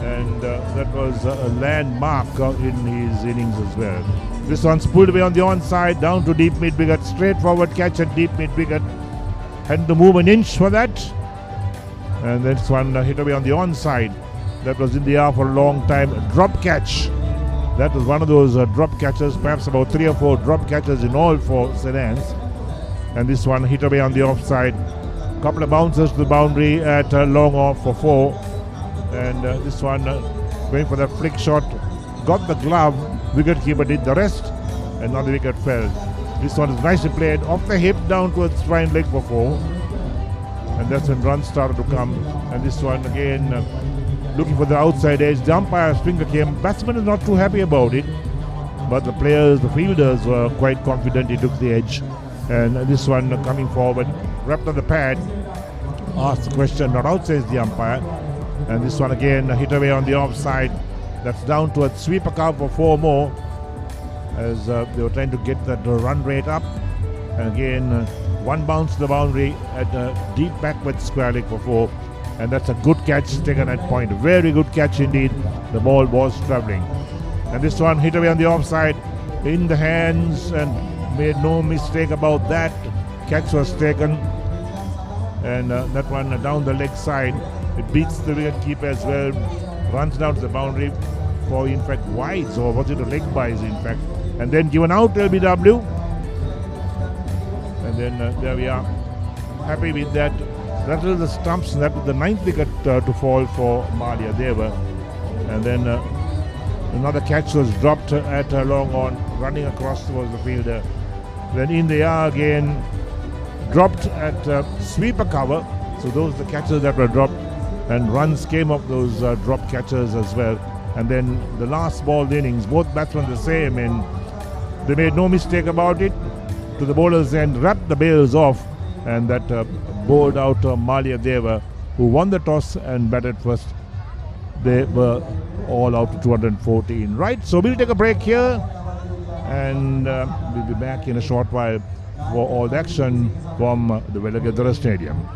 And that was a landmark in his innings as well. This one's pulled away on the onside, down to deep mid-wicket. Straightforward catch at deep mid-wicket. Had to move an inch for that. And this one hit away on the onside. That was in the air for a long time. A drop catch. That was one of those drop catches, perhaps about 3 or 4 drop catches in all for St. Anne's. And this one hit away on the offside. Couple of bounces to the boundary at long off for 4. And this one going for that flick shot, got the glove, wicketkeeper did the rest, and now the wicket fell. This one is nicely played off the hip down towards fine leg for 4. And that's when runs started to come. And this one again looking for the outside edge. The umpire's finger came. Batsman is not too happy about it. But the players, the fielders were quite confident he took the edge. And this one coming forward, wrapped on the pad, asked the question, not out, says the umpire. And this one again hit away on the offside. That's down to a sweeper cover for 4 more as they were trying to get that run rate up. And again, one bounce to the boundary at deep backward square leg for 4. And that's a good catch taken at point. Very good catch indeed. The ball was travelling. And this one hit away on the offside in the hands and made no mistake about that. Catch was taken. And that one down the leg side. It beats the wicket keeper as well. Runs down to the boundary for in fact wides, or was it a leg buys in fact. And then given out LBW. And then there we are. Happy with that. That was the stumps. That was the 9th wicket to fall for Maliyadeva. And then another catch was dropped at long on, running across towards the fielder. Then in the air again, dropped at sweeper cover. So those are the catches that were dropped. And runs came up those drop catches as well. And then the last ball innings, both batsmen the same, and they made no mistake about it. To the bowler's end, wrapped the bails off, and that bowled out Maliyadeva, who won the toss and batted first. They were all out to 214. Right, so we'll take a break here, and we'll be back in a short while for all the action from the Welagedara Stadium.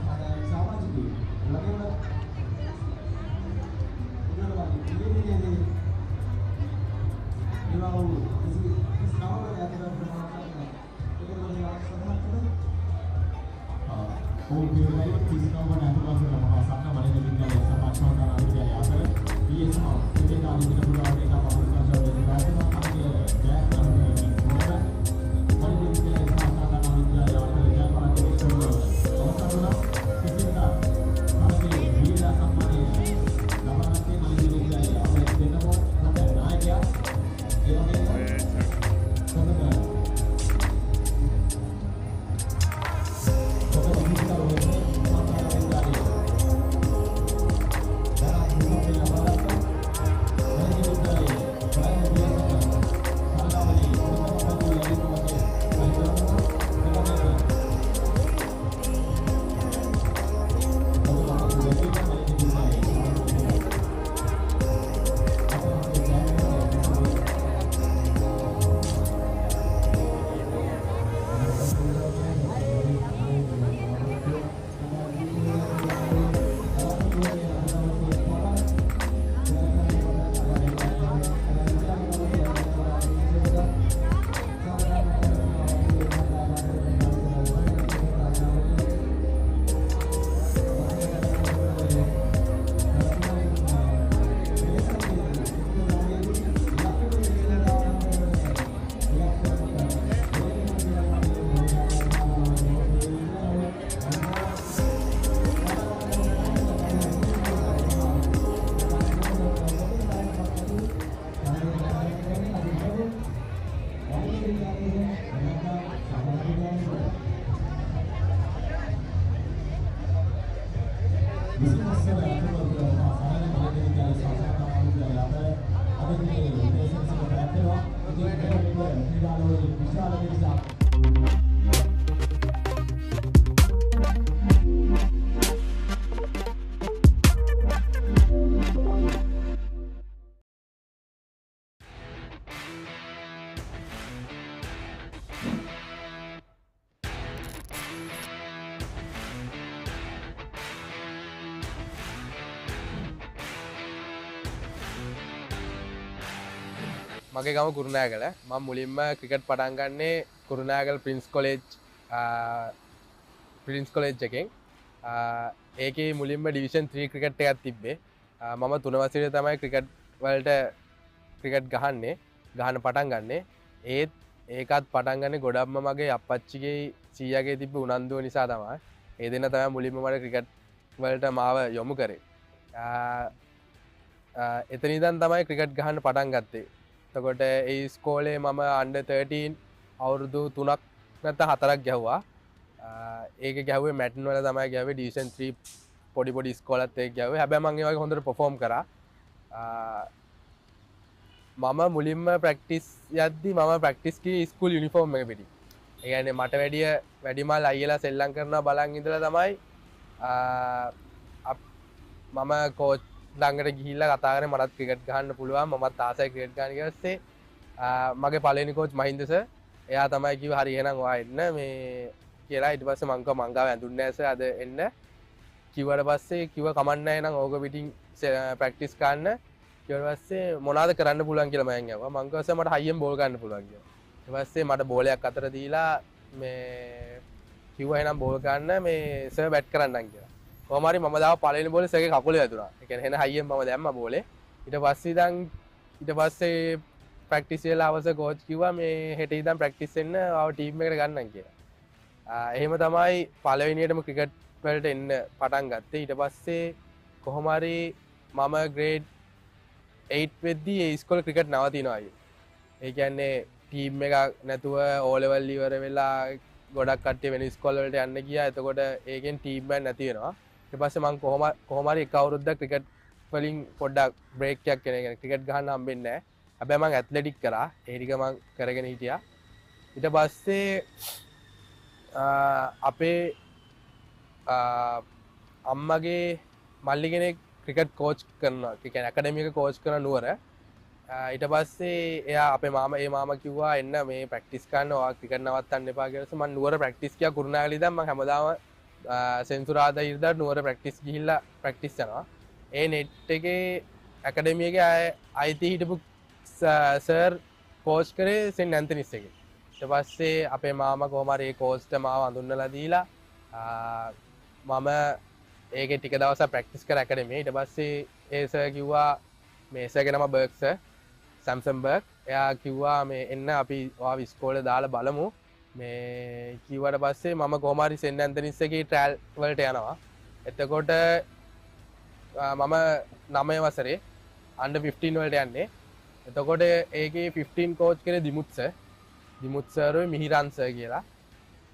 මගේ ගම කුරුණෑගල. මම මුලින්ම cricket පටන් ගන්නේ Kurunegala prince college එකෙන්. ඒකේ මුලින්ම division 3 cricket එකක් තිබ්බේ. මම 3 වසරේ තමයි ක්‍රිකට් වලට ක්‍රිකට් ගහන්න පටන් ගන්නේ. ඒකත් පටන් ගන්නේ ගොඩක්ම මගේ අප්පච්චිගේ සීයාගේ තිබ්බ උනන්දුව නිසා තමයි. ඒ දෙන්න තමයි මුලින්ම මට ක්‍රිකට් වලට මාව යොමු කරේ. එතනිදන් තමයි ක්‍රිකට් ගහන්න පටන් ගත්තේ. එතකොට ඒ ස්කෝලේ මම under 13 අවුරුදු 3ක් නැත්නම් 4ක් ගැහුවා. ඒක ගැහුවේ මැටන් වල තමයි ගැහුවේ ඩිවිෂන් 3 පොඩි ස්කෝලත් ඒක ගැහුවේ. හැබැයි මම ඒ වගේ හොඳට perform කරා. මම මුලින්ම ප්‍රැක්ටිස් යද්දි මම ප්‍රැක්ටිස් කී ස්කූල් යුනිෆෝම් එක පිටි. ඒ කියන්නේ මට වැඩිමල් අයියලා සෙල්ලම් කරනවා බලන් ඉඳලා තමයි මම කෝච් ළඟට ගිහිල්ලා කතා කරේ මටත් ක්‍රිකට් ගහන්න පුළුවන් මමත් ආසයි ක්‍රිකට් ගහන්න ඊට පස්සේ මගේ පළවෙනි කෝච් මහින්ද සර් එයා තමයි කිව්වා හරි එහෙනම් ඔයා එන්න මේ කියලා ඊට පස්සේ මං කිව්වා මං ගාව ඇඳුන්නේ නැහැ සර් අද එන්න කිව්වට පස්සේ කිව්වා කමන්න නැහැ නම් ඕක පිටින් ප්‍රැක්ටිස් කරන්න ඊට පස්සේ මොනවද කරන්න පුළුවන් කියලා මම ඇහුවා මං කිව්වා සර් මට හයියෙන් බෝල් ගන්න පුළුවන් කියලා ඊට පස්සේ මට බෝලයක් අතර දීලා මේ කිව්වා එහෙනම් බෝල් ගන්න මේ සර් බැට් කරන්නම් කියලා කොහොම හරි මම දාව පළවෙනි බෝලේ සර්ගේ කකුලේ වැදුනා. ඒ කියන්නේ එහෙනම් හයියෙන් මම දැම්මා බෝලේ. ඊට පස්සේ ප්‍රැක්ටිස් වෙලා අවස කෝච් කිව්වා මේ හෙට ඉඳන් ප්‍රැක්ටිස් වෙන්න ආව ටීම් එකට ගන්නම් කියලා. එහෙම තමයි පළවෙනියටම ක්‍රිකට් වලට එන්න පටන් ගත්තේ. ඊට පස්සේ කොහොම හරි මම ග්‍රේඩ් 8 වෙද්දී ඒ ඉස්කෝලේ ක්‍රිකට් නවතිනවා අයියේ. ඒ කියන්නේ ටීම් එකක් නැතුව O level ඉවර වෙලා ගොඩක් කට්ටිය වෙන ඉස්කෝල වලට යන්න ගියා. එතකොට ඒකෙන් ටීම් එකක් නැති වෙනවා. ඊට පස්සේ මම කොහොම හරි එක අවුරුද්දක් ක්‍රිකට් වලින් පොඩ්ඩක් බ්‍රේක් එකක් කෙනෙක් ක්‍රිකට් ගහන්න හම්බෙන්නේ නැහැ. හැබැයි මම ඇත්ලටික් කරා. ඒ ටික මම කරගෙන හිටියා. ඊට පස්සේ අපේ අම්මගේ මල්ලි කෙනෙක් ක්‍රිකට් කෝච් කරනවා. ඒ කියන්නේ ඇකඩමි එක කෝච් කරන නුවර. ඊට පස්සේ එයා අපේ මාමා කිව්වා එන්න මේ ප්‍රැක්ටිස් කරන්න ඔයා ක්‍රිකට් නවත්තන්න එපා කියලා. මම නුවර ප්‍රැක්ටිස් ගියා කුරුණෑගල ඉඳන් මම හැමදාම සෙන්සුරාදා ඉරිදා නුවර ප්‍රැක්ටිස් ගිහිල්ලා ප්‍රැක්ටිස් කරනවා. ඒ නෙට් එකේ ඇකඩමි එකේ අයිති හිටපු සර් කෝච් කරේ සෙන්ට් ඇන්තනිස් එකේ. ඊට පස්සේ අපේ මාමා කොහොම හරි ඒ කෝච්ට මාව හඳුන්වලා දීලා මම ඒකේ ටික දවසක් ප්‍රැක්ටිස් කරා ඇකඩමියේ. ඊට පස්සේ ඒ සර් කිව්වා මේ සර්ගේ නම බර්ක් සර් සැම්සන් බර්ක්. එයා කිව්වා මේ එන්න අපි ඔයාව ඉස්කෝලේ දාලා බලමු. මේ කිව්වට පස්සේ මම කොහොම හරි සෙන්ට් ඇන්තනිස් එකේ ට්‍රයල් වලට යනවා. එතකොට මම 9 වසරේ under 15 වලට යන්නේ. එතකොට ඒකේ 15 කෝච් කරේ දිමුත් සර්. දිමුත් සර් ඔය මිහිරන් සර් කියලා.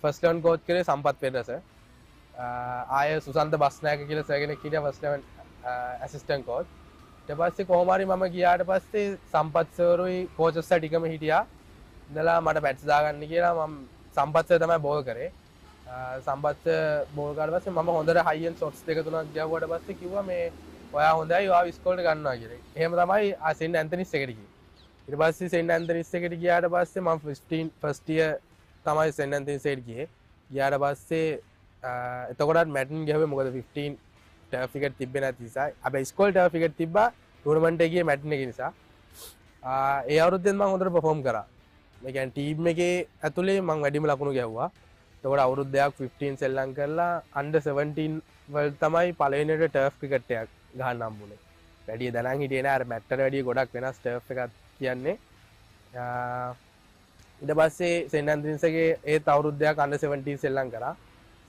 ෆස්ට් 11 කෝච් කරේ සම්පත් පෙරේරා සර්. ආය සුසන්ත බස්නායක කියලා සර් කෙනෙක් හිටියා ෆස්ට් 11 ඇසිස්ටන්ට් කෝච්. ඊට පස්සේ කොහොම හරි මම ගියාට පස්සේ සම්පත් සර්ුයි කෝචස්ලා ටිකම හිටියා. ඉඳලා මට බැට්ස් දාගන්න කියලා මම සම්පත් සර් තමයි බෝල් කරේ. සම්පත් බෝල් කරාට පස්සේ මම හොඳට හයියෙන් ෂොට්ස් දෙක තුනක් ගැහුවාට පස්සේ කිව්වා මේ ඔයා හොඳයි ඔයාව ඉස්කෝලේට ගන්නවා කියලා. එහෙම තමයි සෙන්ට් ඇන්තනිස් එකට ගියේ. ඊට පස්සේ සෙන්ට් ඇන්තනිස් එකට ගියාට පස්සේ මම 15 ෆස්ට් ඉයර් තමයි සෙන්ට් ඇන්තනිස් එකට ගියේ. ගියාට පස්සේ එතකොටත් මැටන් ගැහුවේ මොකද 15 ටර්ෆ් එකට තිබ්බේ නැති නිසා. අපි ඉස්කෝලේ ටර්ෆ් එකට තිබ්බා ටූර්නමන්ට් එකේ මැටන් එක නිසා. ඒ අවුරුද්දෙන් මම හොඳට පර්ෆෝම් කරා. ඒ කියන්නේ ටීම් එකේ ඇතුලේ මම වැඩිම ලකුණු ගැහුවා. එතකොට අවුරුද්දයක් 15 සෙල්ලම් කරලා under 17 වල තමයි පළවෙනියට ටර්ෆ් ක්‍රිකට් එකක් ගහන්න හම්බුනේ. වැඩි දනන් හිටියේ නෑ අර මැට්ටට වැඩිය ගොඩක් වෙනස් ටර්ෆ් එකක් කියන්නේ. ඊට පස්සේ සෙන්ට් ඇන්තනිස් එකේ ඒත් අවුරුද්දයක් under 17 සෙල්ලම් කරා.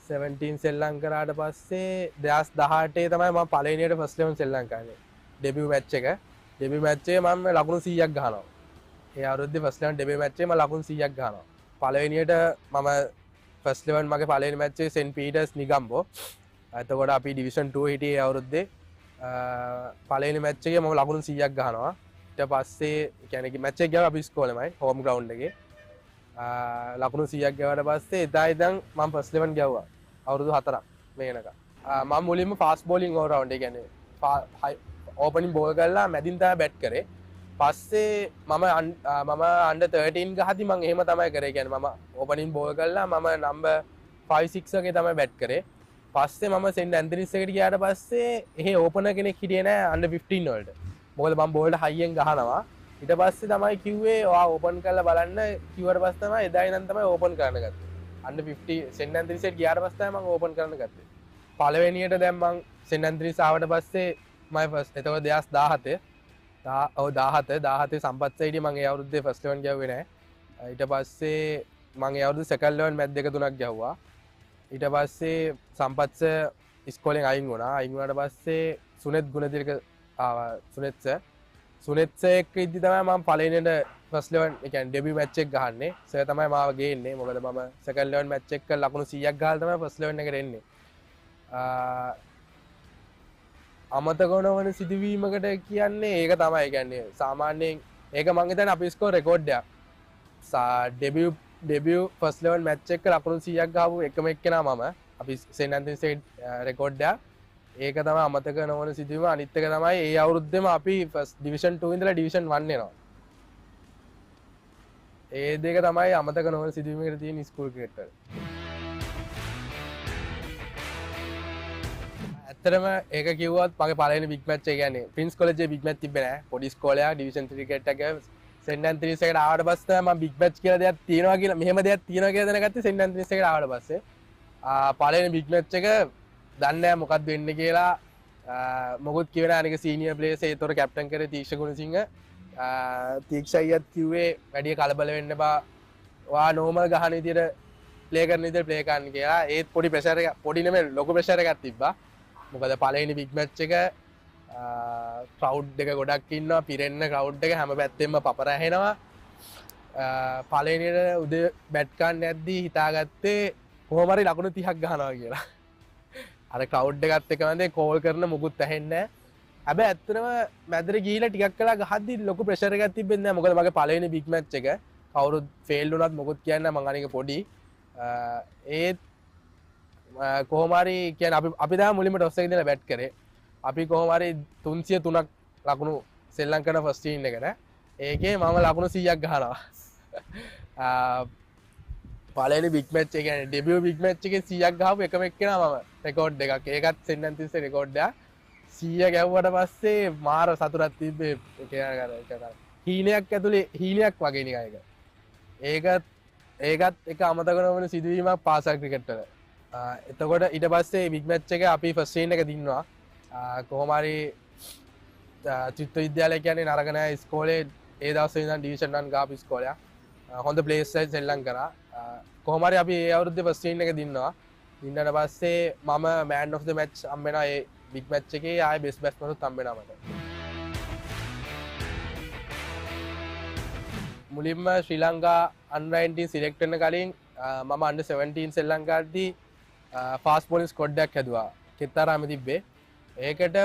17 සෙල්ලම් කරාට පස්සේ 2018 තමයි මම පළවෙනියට ෆස්ට් 11 සෙල්ලම් කරන්නේ. ඩෙබියු මැච් එක. ඩෙබියු මැච් එකේ මම ලකුණු 100ක් ගහනවා. ඒ අවුරුද්දේ ෆස්ට් 11 ඩෙබියු මැච් එකේ මම ලකුණු 100ක් ගහනවා. පළවෙනියට මම ෆස්ට් 11 මගේ පළවෙනි මැච් එකේ සෙන්ට් පීටර්ස් නිගම්බෝ. එතකොට අපි ඩිවිෂන් 2 හිටියේ අවුරුද්දේ. පළවෙනි මැච් එකේ මම ලකුණු 100ක් ගහනවා. ඊට පස්සේ කියන්නේ මැච් එක ගියා අපි ඉස්කෝලේමයි හෝම් ග්‍රවුන්ඩ් එකේ. ලකුණු 100ක් ගාවට පස්සේ එදා ඉඳන් මම ෆස්ට් 11 ගැව්වා. අවුරුදු 4ක් මේනක. මම මුලින්ම ෆාස්ට් බෝලින් ඕල් රවුන්ඩ් ඒ කියන්නේ ඕපනින් බෝල් කරලා මැදින් තමයි බැට් කරේ. පස්සේ මම under 13 ගහද්දි මම එහෙම තමයි කරේ. කියන්නේ මම ඕපනින් බෝල් කරලා මම නම්බර් 5 6 එකේ තමයි බැට් කරේ. පස්සේ මම සෙන්ට් ඇන්තනිස් එකට ගියාට පස්සේ එහෙ ඕපනර් කෙනෙක් හිටියේ නෑ under 15 වලට. මොකද මම බෝල්ට හයියෙන් ගහනවා. ඊට පස්සේ තමයි කිව්වේ ඔයා ඕපන් කරලා බලන්න කිව්වට පස්සේ තමයි එදා ඉඳන් තමයි ඕපන් කරන්න ගත්තේ. under 50 සෙන්ට් ඇන්තනිස් එකට ගියාට පස්සේ තමයි මම ඕපන් කරන්න ගත්තේ. පළවෙනියට දැන් මම සෙන්ට් ඇන්තනිස් ආවට පස්සේ මම ෆස්ට් එතකොට 2017 සම්පත් සයිඩි මම ඒ අවුරුද්දේ ෆස්ට් 11 ගැව්වේ නෑ. ඊට පස්සේ මම ඒ අවුරුද්දේ සෙකන්ඩ් 11 මැච් දෙක තුනක් ගැව්වා. ඊට පස්සේ සම්පත්ස ඉස්කෝලෙන් අයින් වුණා. අයින් වුණාට පස්සේ සුනෙත් ගුණතිලක සුනෙත්ස එක්ක ඉද්දි තමයි මම පළවෙනිට ෆස්ට් 11 ඒ කියන්නේ ඩෙබියු මැච් එක ගහන්නේ. සර් තමයි මාව ගේන්නේ. මොකද මම සෙකන්ඩ් 11 මැච් එක ලකුණු 100ක් ගහලා තමයි ෆස්ට් 11 එකට එන්නේ. අමතක නොවන සිදුවීමකට කියන්නේ ඒක තමයි. ඒ කියන්නේ සාමාන්‍යයෙන් ඒක මං හිතන්නේ අපි ස්කෝර් රෙකෝඩ් එකක්. ඩෙබියු ෆස්ට් 11 මැච් එක ලකුණු 100ක් ගහපු එකම එක්කෙනා මම. අපි සෙන්ට් ඇන්තනි ස්ටේට් රෙකෝඩ් එකක්. ඒක තමයි අමතක නොවන සිදුවීම. අනිත් එක තමයි ඒ අවුරුද්දේම අපි ඩිවිෂන් 2 ඉඳලා ඩිවිෂන් 1 එනවා. ඒ දෙක තමයි අමතක නොවන සිදුවීමකට තියෙන ස්කූල් ක්‍රිකට් වල. ඇත්තටම ඒක කිව්වොත් මගේ පළවෙනි බිග් මැච් එක කියන්නේ ප්‍රින්ස් කොලෙජ්ජේ බිග් මැච් තිබ්බේ නෑ. පොඩි ස්කෝලයක් ඩිවිෂන් 3 ක්‍රිකට් එක සෙන්ට් ඇන්තනිස් එකට ආවට පස්සේ මම බිග් මැච් කියලා දෙයක් තියෙනවා කියලා මෙහෙම දෙයක් තියෙනවා කියලා දැනගත්තේ සෙන්ට් ඇන්තනිස් එකට ආවට පස්සේ. පළවෙනි බිග් මැච් එක දන්නේ නැහැ මොකක්ද වෙන්නේ කියලා. මොකුත් කිව්වේ නැහැ. අනික සීනියර් ප්ලේයර්ස් ඒතොර කැප්ටන් කරේ තීක්ෂ ගුණසිංහ. තීක්ෂ අයියත් කිව්වේ වැඩි කලබල වෙන්න එපා. ඔයා නෝමල් ගහන විදියට ප්ලේ කරන විදියට ප්ලේ කරන්න කියලා. ඒත් පොඩි ප්‍රෙෂර් එක පොඩි නෙමෙයි ලොකු ප්‍රෙෂර් එකක් තිබ්බා. මොකද පළවෙනි බිග් මැච් එක ක්‍රවුඩ් එක ගොඩක් ඉන්නවා. පිරෙන්න ක්‍රවුඩ් එක හැම පැත්තෙම පපර ඇහෙනවා. පළවෙනියට උදේ බැට් ගන්න යද්දී හිතාගත්තේ කොහොම හරි ලකුණු 30ක් ගහනවා කියලා. අර කවුඩ් එකත් එක්ක මන්දේ කෝල් කරන මුකුත් ඇහෙන්නේ නැහැ. හැබැයි ඇත්තටම මැදට ගිහිලා ටිකක් කළා ගහද්දි ලොකු ප්‍රෙෂර් එකක් තිබෙන්නේ නැහැ. මොකද මගේ පළවෙනි බිග් මැච් එක කවුරුත් ෆේල් වුණත් මොකුත් කියන්නේ නැහැ. මං අනික පොඩි. ඒත් කොහොම හරි කියන්නේ අපි තමයි මුලින්ම ටොස් එක ඉඳලා බැට් කරේ. අපි කොහොම හරි 303ක් ලකුණු සෙල්ලම් කරන ෆස්ට් ටීම් එකට. ඒකේ මම ලකුණු 100ක් ගහනවා. පළවෙනි බිග් මැච් එක කියන්නේ ඩෙබියු බිග් මැච් එකේ 100ක් ගහපු එකම එක්කෙනා මම. රෙකෝඩ් එකක්. ඒකත් සෙන්ට් ඇන්තනිස් රෙකෝඩ් එකක්. 100 ගැව්වට පස්සේ මාර සතුටක් තිබ්බේ. හීනයක් ඇතුලේ හීනයක් වගේ නිකන් ඒක. ඒකත් එක අමතක නොවන සිදුවීමක් පාසල් ක්‍රිකට් වල. එතකොට ඊට පස්සේ බිග් මැච් එක අපි ෆස්ට් ටීම් එක දින්නවා. කොහොම හරි ත්‍රිත්ව විද්‍යාලය කියන්නේ නරක නෑ ඉස්කෝලේ. ඒ දවස්වල ඉඳන් ඩිවිෂන් 1 ගාපු ඉස්කෝලයක්. හොඳ ප්ලේස් සයිඩ් සෙල්ලම් කරා. කොහොම හරි අපි ඒ අවුරුද්දේ ෆස්ට් ටීම් එක දින්නවා. දින්නට පස්සේ මම මෑන් ඔෆ් ද මැච් හම්බ වෙනවා. ඒ බිග් මැච් එකේ ආයේ බෙස්ට් බැට්ස්මන්ුත් හම්බ වෙනවා මට. මුලින්ම ශ්‍රී ලංකා අන්ඩර් 19 සිලෙක්ට් වෙන්න කලින් මම අන්ඩර් 17 සෙල්ලම් කරද්දී ෆාස්ට් බෝලින් ස්ක්වොඩ් එකක් හැදුවා. කෙත්තරාම තිබ්බේ. ඒකට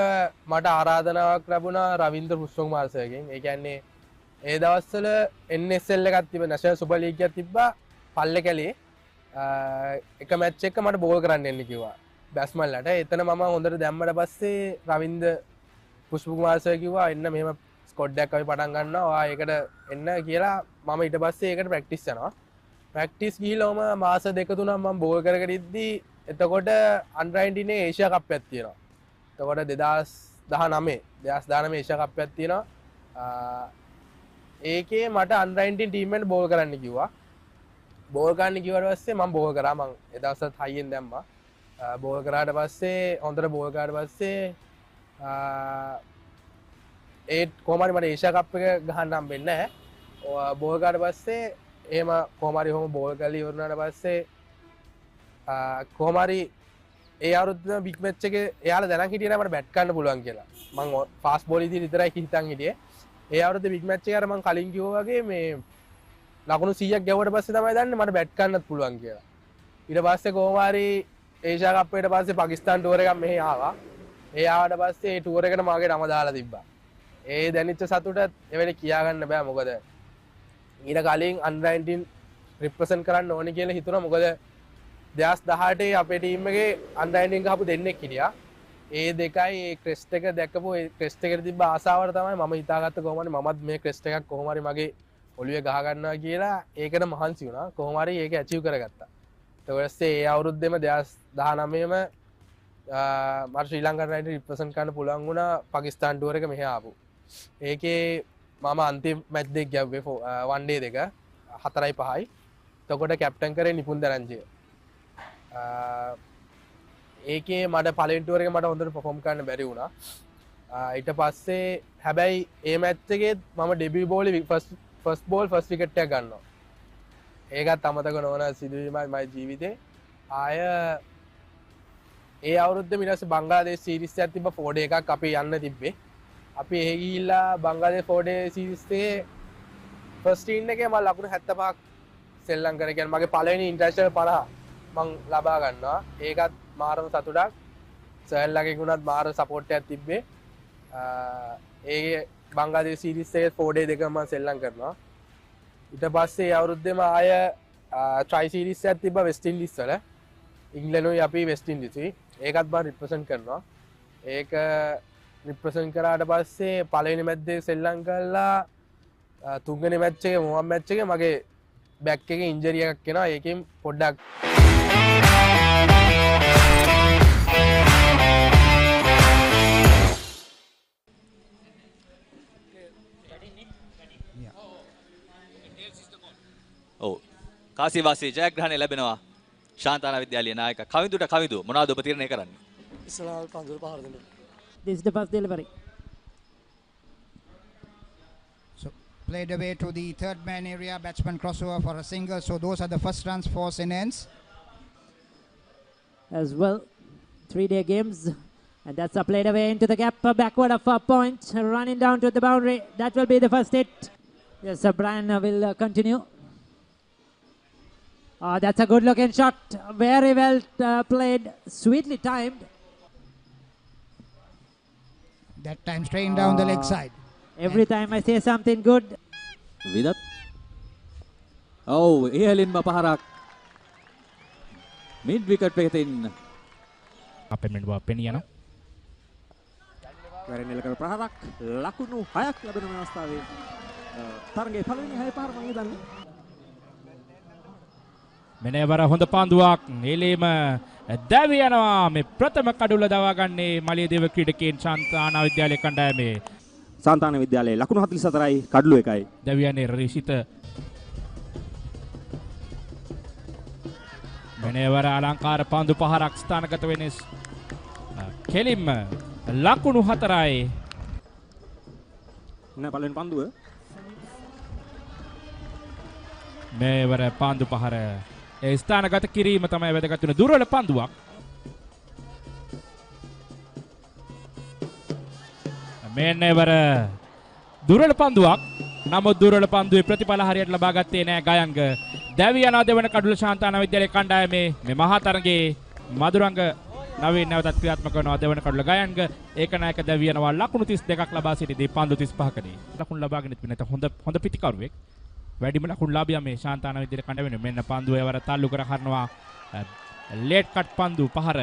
මට ආරාධනාවක් ලැබුණා රවින්ද්‍ර පුෂ්පකුමාර සර්ගෙන්. ඒ කියන්නේ ඒ දවස්වල NSL එකක් තිබ්බ නැෂනල් සුපර් ලීග් එකක් තිබ්බා පල්ලේ කැලේ. එක මැච් එක මට බෝල් කරන්න එන්න කිව්වා බැට්ස්මන්ලට. එතන මම හොඳට දැම්මට පස්සේ රවින්ද්‍ර පුෂ්පකුමාර සර් කිව්වා එන්න මෙහෙම ස්කොඩ් එකක් අපි පටන් ගන්නවා. ඔයා ඒකට එන්න කියලා මම ඊට පස්සේ ඒකට ප්‍රැක්ටිස් යනවා. ප්‍රැක්ටිස් ගිහිල්ලාම මාස දෙක තුනක් මම බෝල් කරගෙන ඉද්දි එතකොට අන්ඩර් 19 ඒෂියා කප් එකක් තියෙනවා. එතකොට 2019 ඒෂියා කප් එකක් තියෙනවා. ඒකේ මට අන්ඩර් 19 ටීම් එකට බෝල් කරන්න කිව්වා. බෝල් ගන්න කිව්වට පස්සේ මම බෝල් කරා. මම ඒ දවස්වල හයියෙන් දැම්මා. බෝල් කරාට පස්සේ හොඳට බෝල් කරාට පස්සේ ඒ කොහොම හරි මට ඒෂියා කප් එක ගහන්න හම්බෙන්නේ නැහැ. බෝල් කරාට පස්සේ එහෙම කොහොම හරි බෝල් කරලා ඉවර වුණාට පස්සේ කොහොම හරි ඒ අවුරුද්දේ බිග් මැච් එකේ එයාලා දැනන් හිටියේ නෑ මට බැට් ගන්න පුළුවන් කියලා. මම ෆාස්ට් බෝල් ඉදිරි විතරයි හිතන් හිටියේ. ඒ අවුරුද්දේ බිග් මැච් එකේ අර මම කලින් කිව්වා වගේ මේ ලකුණු 100ක් ගැව්වට පස්සේ තමයි දන්නේ මට බැට් ගන්නත් පුළුවන් කියලා. ඊට පස්සේ කොහොම හරි ඒෂියා කප් එකට පස්සේ පාකිස්තාන් ටුවර් එකක් මෙහි ආවා. ඒ ආවට පස්සේ ඒ ටුවර් එකට මාගේ නම දාලා තිබ්බා. ඒ දැනෙච්ච සතුට එවෙලේ කියා ගන්න බෑ. මොකද ඊට කලින් අන්ඩර් 19 රිප්‍රසන්ට් කරන්න ඕනේ කියලා හිතුණා. මොකද 2018 අපේ ටීම් එකේ අන්ඩර් 19 ගහපු දෙන්නෙක් හිටියා. ඒ දෙකයි ඒ ක්‍රෙස්ට් එක දැක්කපු ඒ ක්‍රෙස්ට් එකට තිබ්බ ආසාවට තමයි මම හිතාගත්ත කොහොමද මමත් මේ ක්‍රෙස්ට් එකක් කොහොම හරි මගේ ඔළුවේ ගහ ගන්නවා කියලා. ඒකට මහන්සි වුණා. කොහොම හරි ඒක ඇචීව් කරගත්තා. ඊට පස්සේ ඒ අවුරුද්දේම 2019ම මට ශ්‍රී ලංකා රයිඩර් රිප්‍රසන්ට් කරන්න පුළුවන් වුණා පාකිස්තාන් ටුවර් එක මෙහෙ ආපු. ඒකේ මම අන්තිම මැච් දෙක ගැව්වේ වන් ඩේ දෙක 4-5යි. එතකොට කැප්ටන් කරේ නිපුන් දරංජිය. ඒකේ මට පළවෙනි ටුවර් එකේ මට හොඳට පර්ෆෝම් කරන්න බැරි වුණා. ඊට පස්සේ හැබැයි ඒ මැච් එකේ මම ඩෙබියු බෝලේ ෆස්ට් බෝල් ෆස්ට් විකට් එක ගන්නවා. ඒකත් අමතක නොවන සිදුවීමයි මගේ ජීවිතේ. ආය ඒ අවුරුද්දේ ඊට පස්සේ බංග්ලාදේශ සීරීස් එකක් තිබ්බ 4 එකක් අපි යන්න තිබ්බේ. අපි එහෙ ගිහිල්ලා බංග්ලාදේශ 4-day series එකේ ෆස්ට් ඉන් එකේ මම ලකුණු 75ක් සෙල්ලම් කරේ. කියන්නේ මගේ පළවෙනි ඉන්ටර්නැෂනල් 50 මං ලබා ගන්නවා. ඒකත් මාරම සතුටක්. සර්ලගේ ගුණත් මාර සපෝට් එකක් තිබ්බේ. ඒ බංග්ලාදේශ සීරීස් එකේ 4-day දෙකම මම සෙල්ලම් කරනවා. ඊට පස්සේ අවුරුද්දේම ආය ට්‍රයි සීරීස් එකක් තිබ්බා වෙස්ට් ඉන්ඩීස් වල. ඉංග්ලන්ඩුයි අපි වෙස්ට් ඉන්ඩීසුයි. ඒකත් මම රිප්‍රසන්ට් කරනවා. ඒක රිප්‍රසන්ට් කරාට පස්සේ පළවෙනි මැච් එක සෙල්ලම් කළා. තුන්වෙනි මැච් එකේ මොහොන් මැච් එකේ මගේ බැක් එකේ ඉන්ජරි එකක් එනවා. ඒකෙන් පොඩ්ඩක් ඔව් කාසිවාසී ජයග්‍රහණය ලැබෙනවා ශාන්තානා විද්‍යාලයේ නායක කවිඳුට කවිඳු මොනවද ඔබ තීරණය කරන්නේ? ඉස්සරහා පන්දුර පහර දෙන්න. This is the first delivery. So played away to the third man area, batsman crossover for a single. So those are the first runs for St. Anne's. As well, 3-day games. And that's a played away into the gap, backward of a point, running down to the boundary. That will be the first hit. Yes, Brian will continue. That's a good looking shot. Very well played, sweetly timed. That time straight down the leg side. Every time I say something good. විදත් ඔව් ඉහළින්ම පහරක් mid wicket එකකින් අපෙන් මෙන්න පෙනී යනවා. වැරෙන් එලකර ප්‍රහාරක් ලකුණු 6ක් ලැබෙන මේ අවස්ථාවේ තරගයේ පළවෙනි 6 පාර මම හිතන්නේ මෙනේවර හොඳ පන්දුවක් එලෙම දැවි යනවා මේ ප්‍රථම කඩුල දවා ගන්නේ මලියදේව ක්‍රීඩකයන් ශාන්තානා විද්‍යාලයේ කණ්ඩායමේ සාන්තාන විද්‍යාලයේ ලකුණු 44යි කඩලු 1යි දැවි යන්නේ රිෂිත මෙනේවර අලංකාර පන්දු පහරක් ස්ථානගත වෙන්නේ කෙලින්ම ලකුණු 4යි නේ පළවෙනි පන්දුව මේවර පන්දු පහර ඒ ස්ථානගත කිරීම තමයි වැදගත් වෙන දුර්වල පන්දුවක් මේනේවර දුර්වල පන්දුවක් නමුත් දුර්වල පන්දුවේ ප්‍රතිඵල හරියට ලබා ගත්තේ නෑ ගයංග දැවි යන දෙවන කඩුල ශාන්තානා විද්‍යාලයේ කණ්ඩායමේ මේ මහා තරගයේ මදුරංග නවීන නැවතත් ක්‍රියාත්මක කරනවා දෙවන කඩුල ගයංග ඒකනායක දැවි යනවා ලකුණු 32ක් ලබා සිටිදී පන්දු 35කදී ලකුණු ලබාගෙන ඉතින් හොඳ පිටිකරුවෙක් වැඩිම ලකුණු ලාභියා මේ ශාන්තානා විද්‍යාලයේ කණ්ඩායමේ මෙන්න පන්දුව එවර තල්ලු කර කරනවා ලේට් කට් පන්දු පහර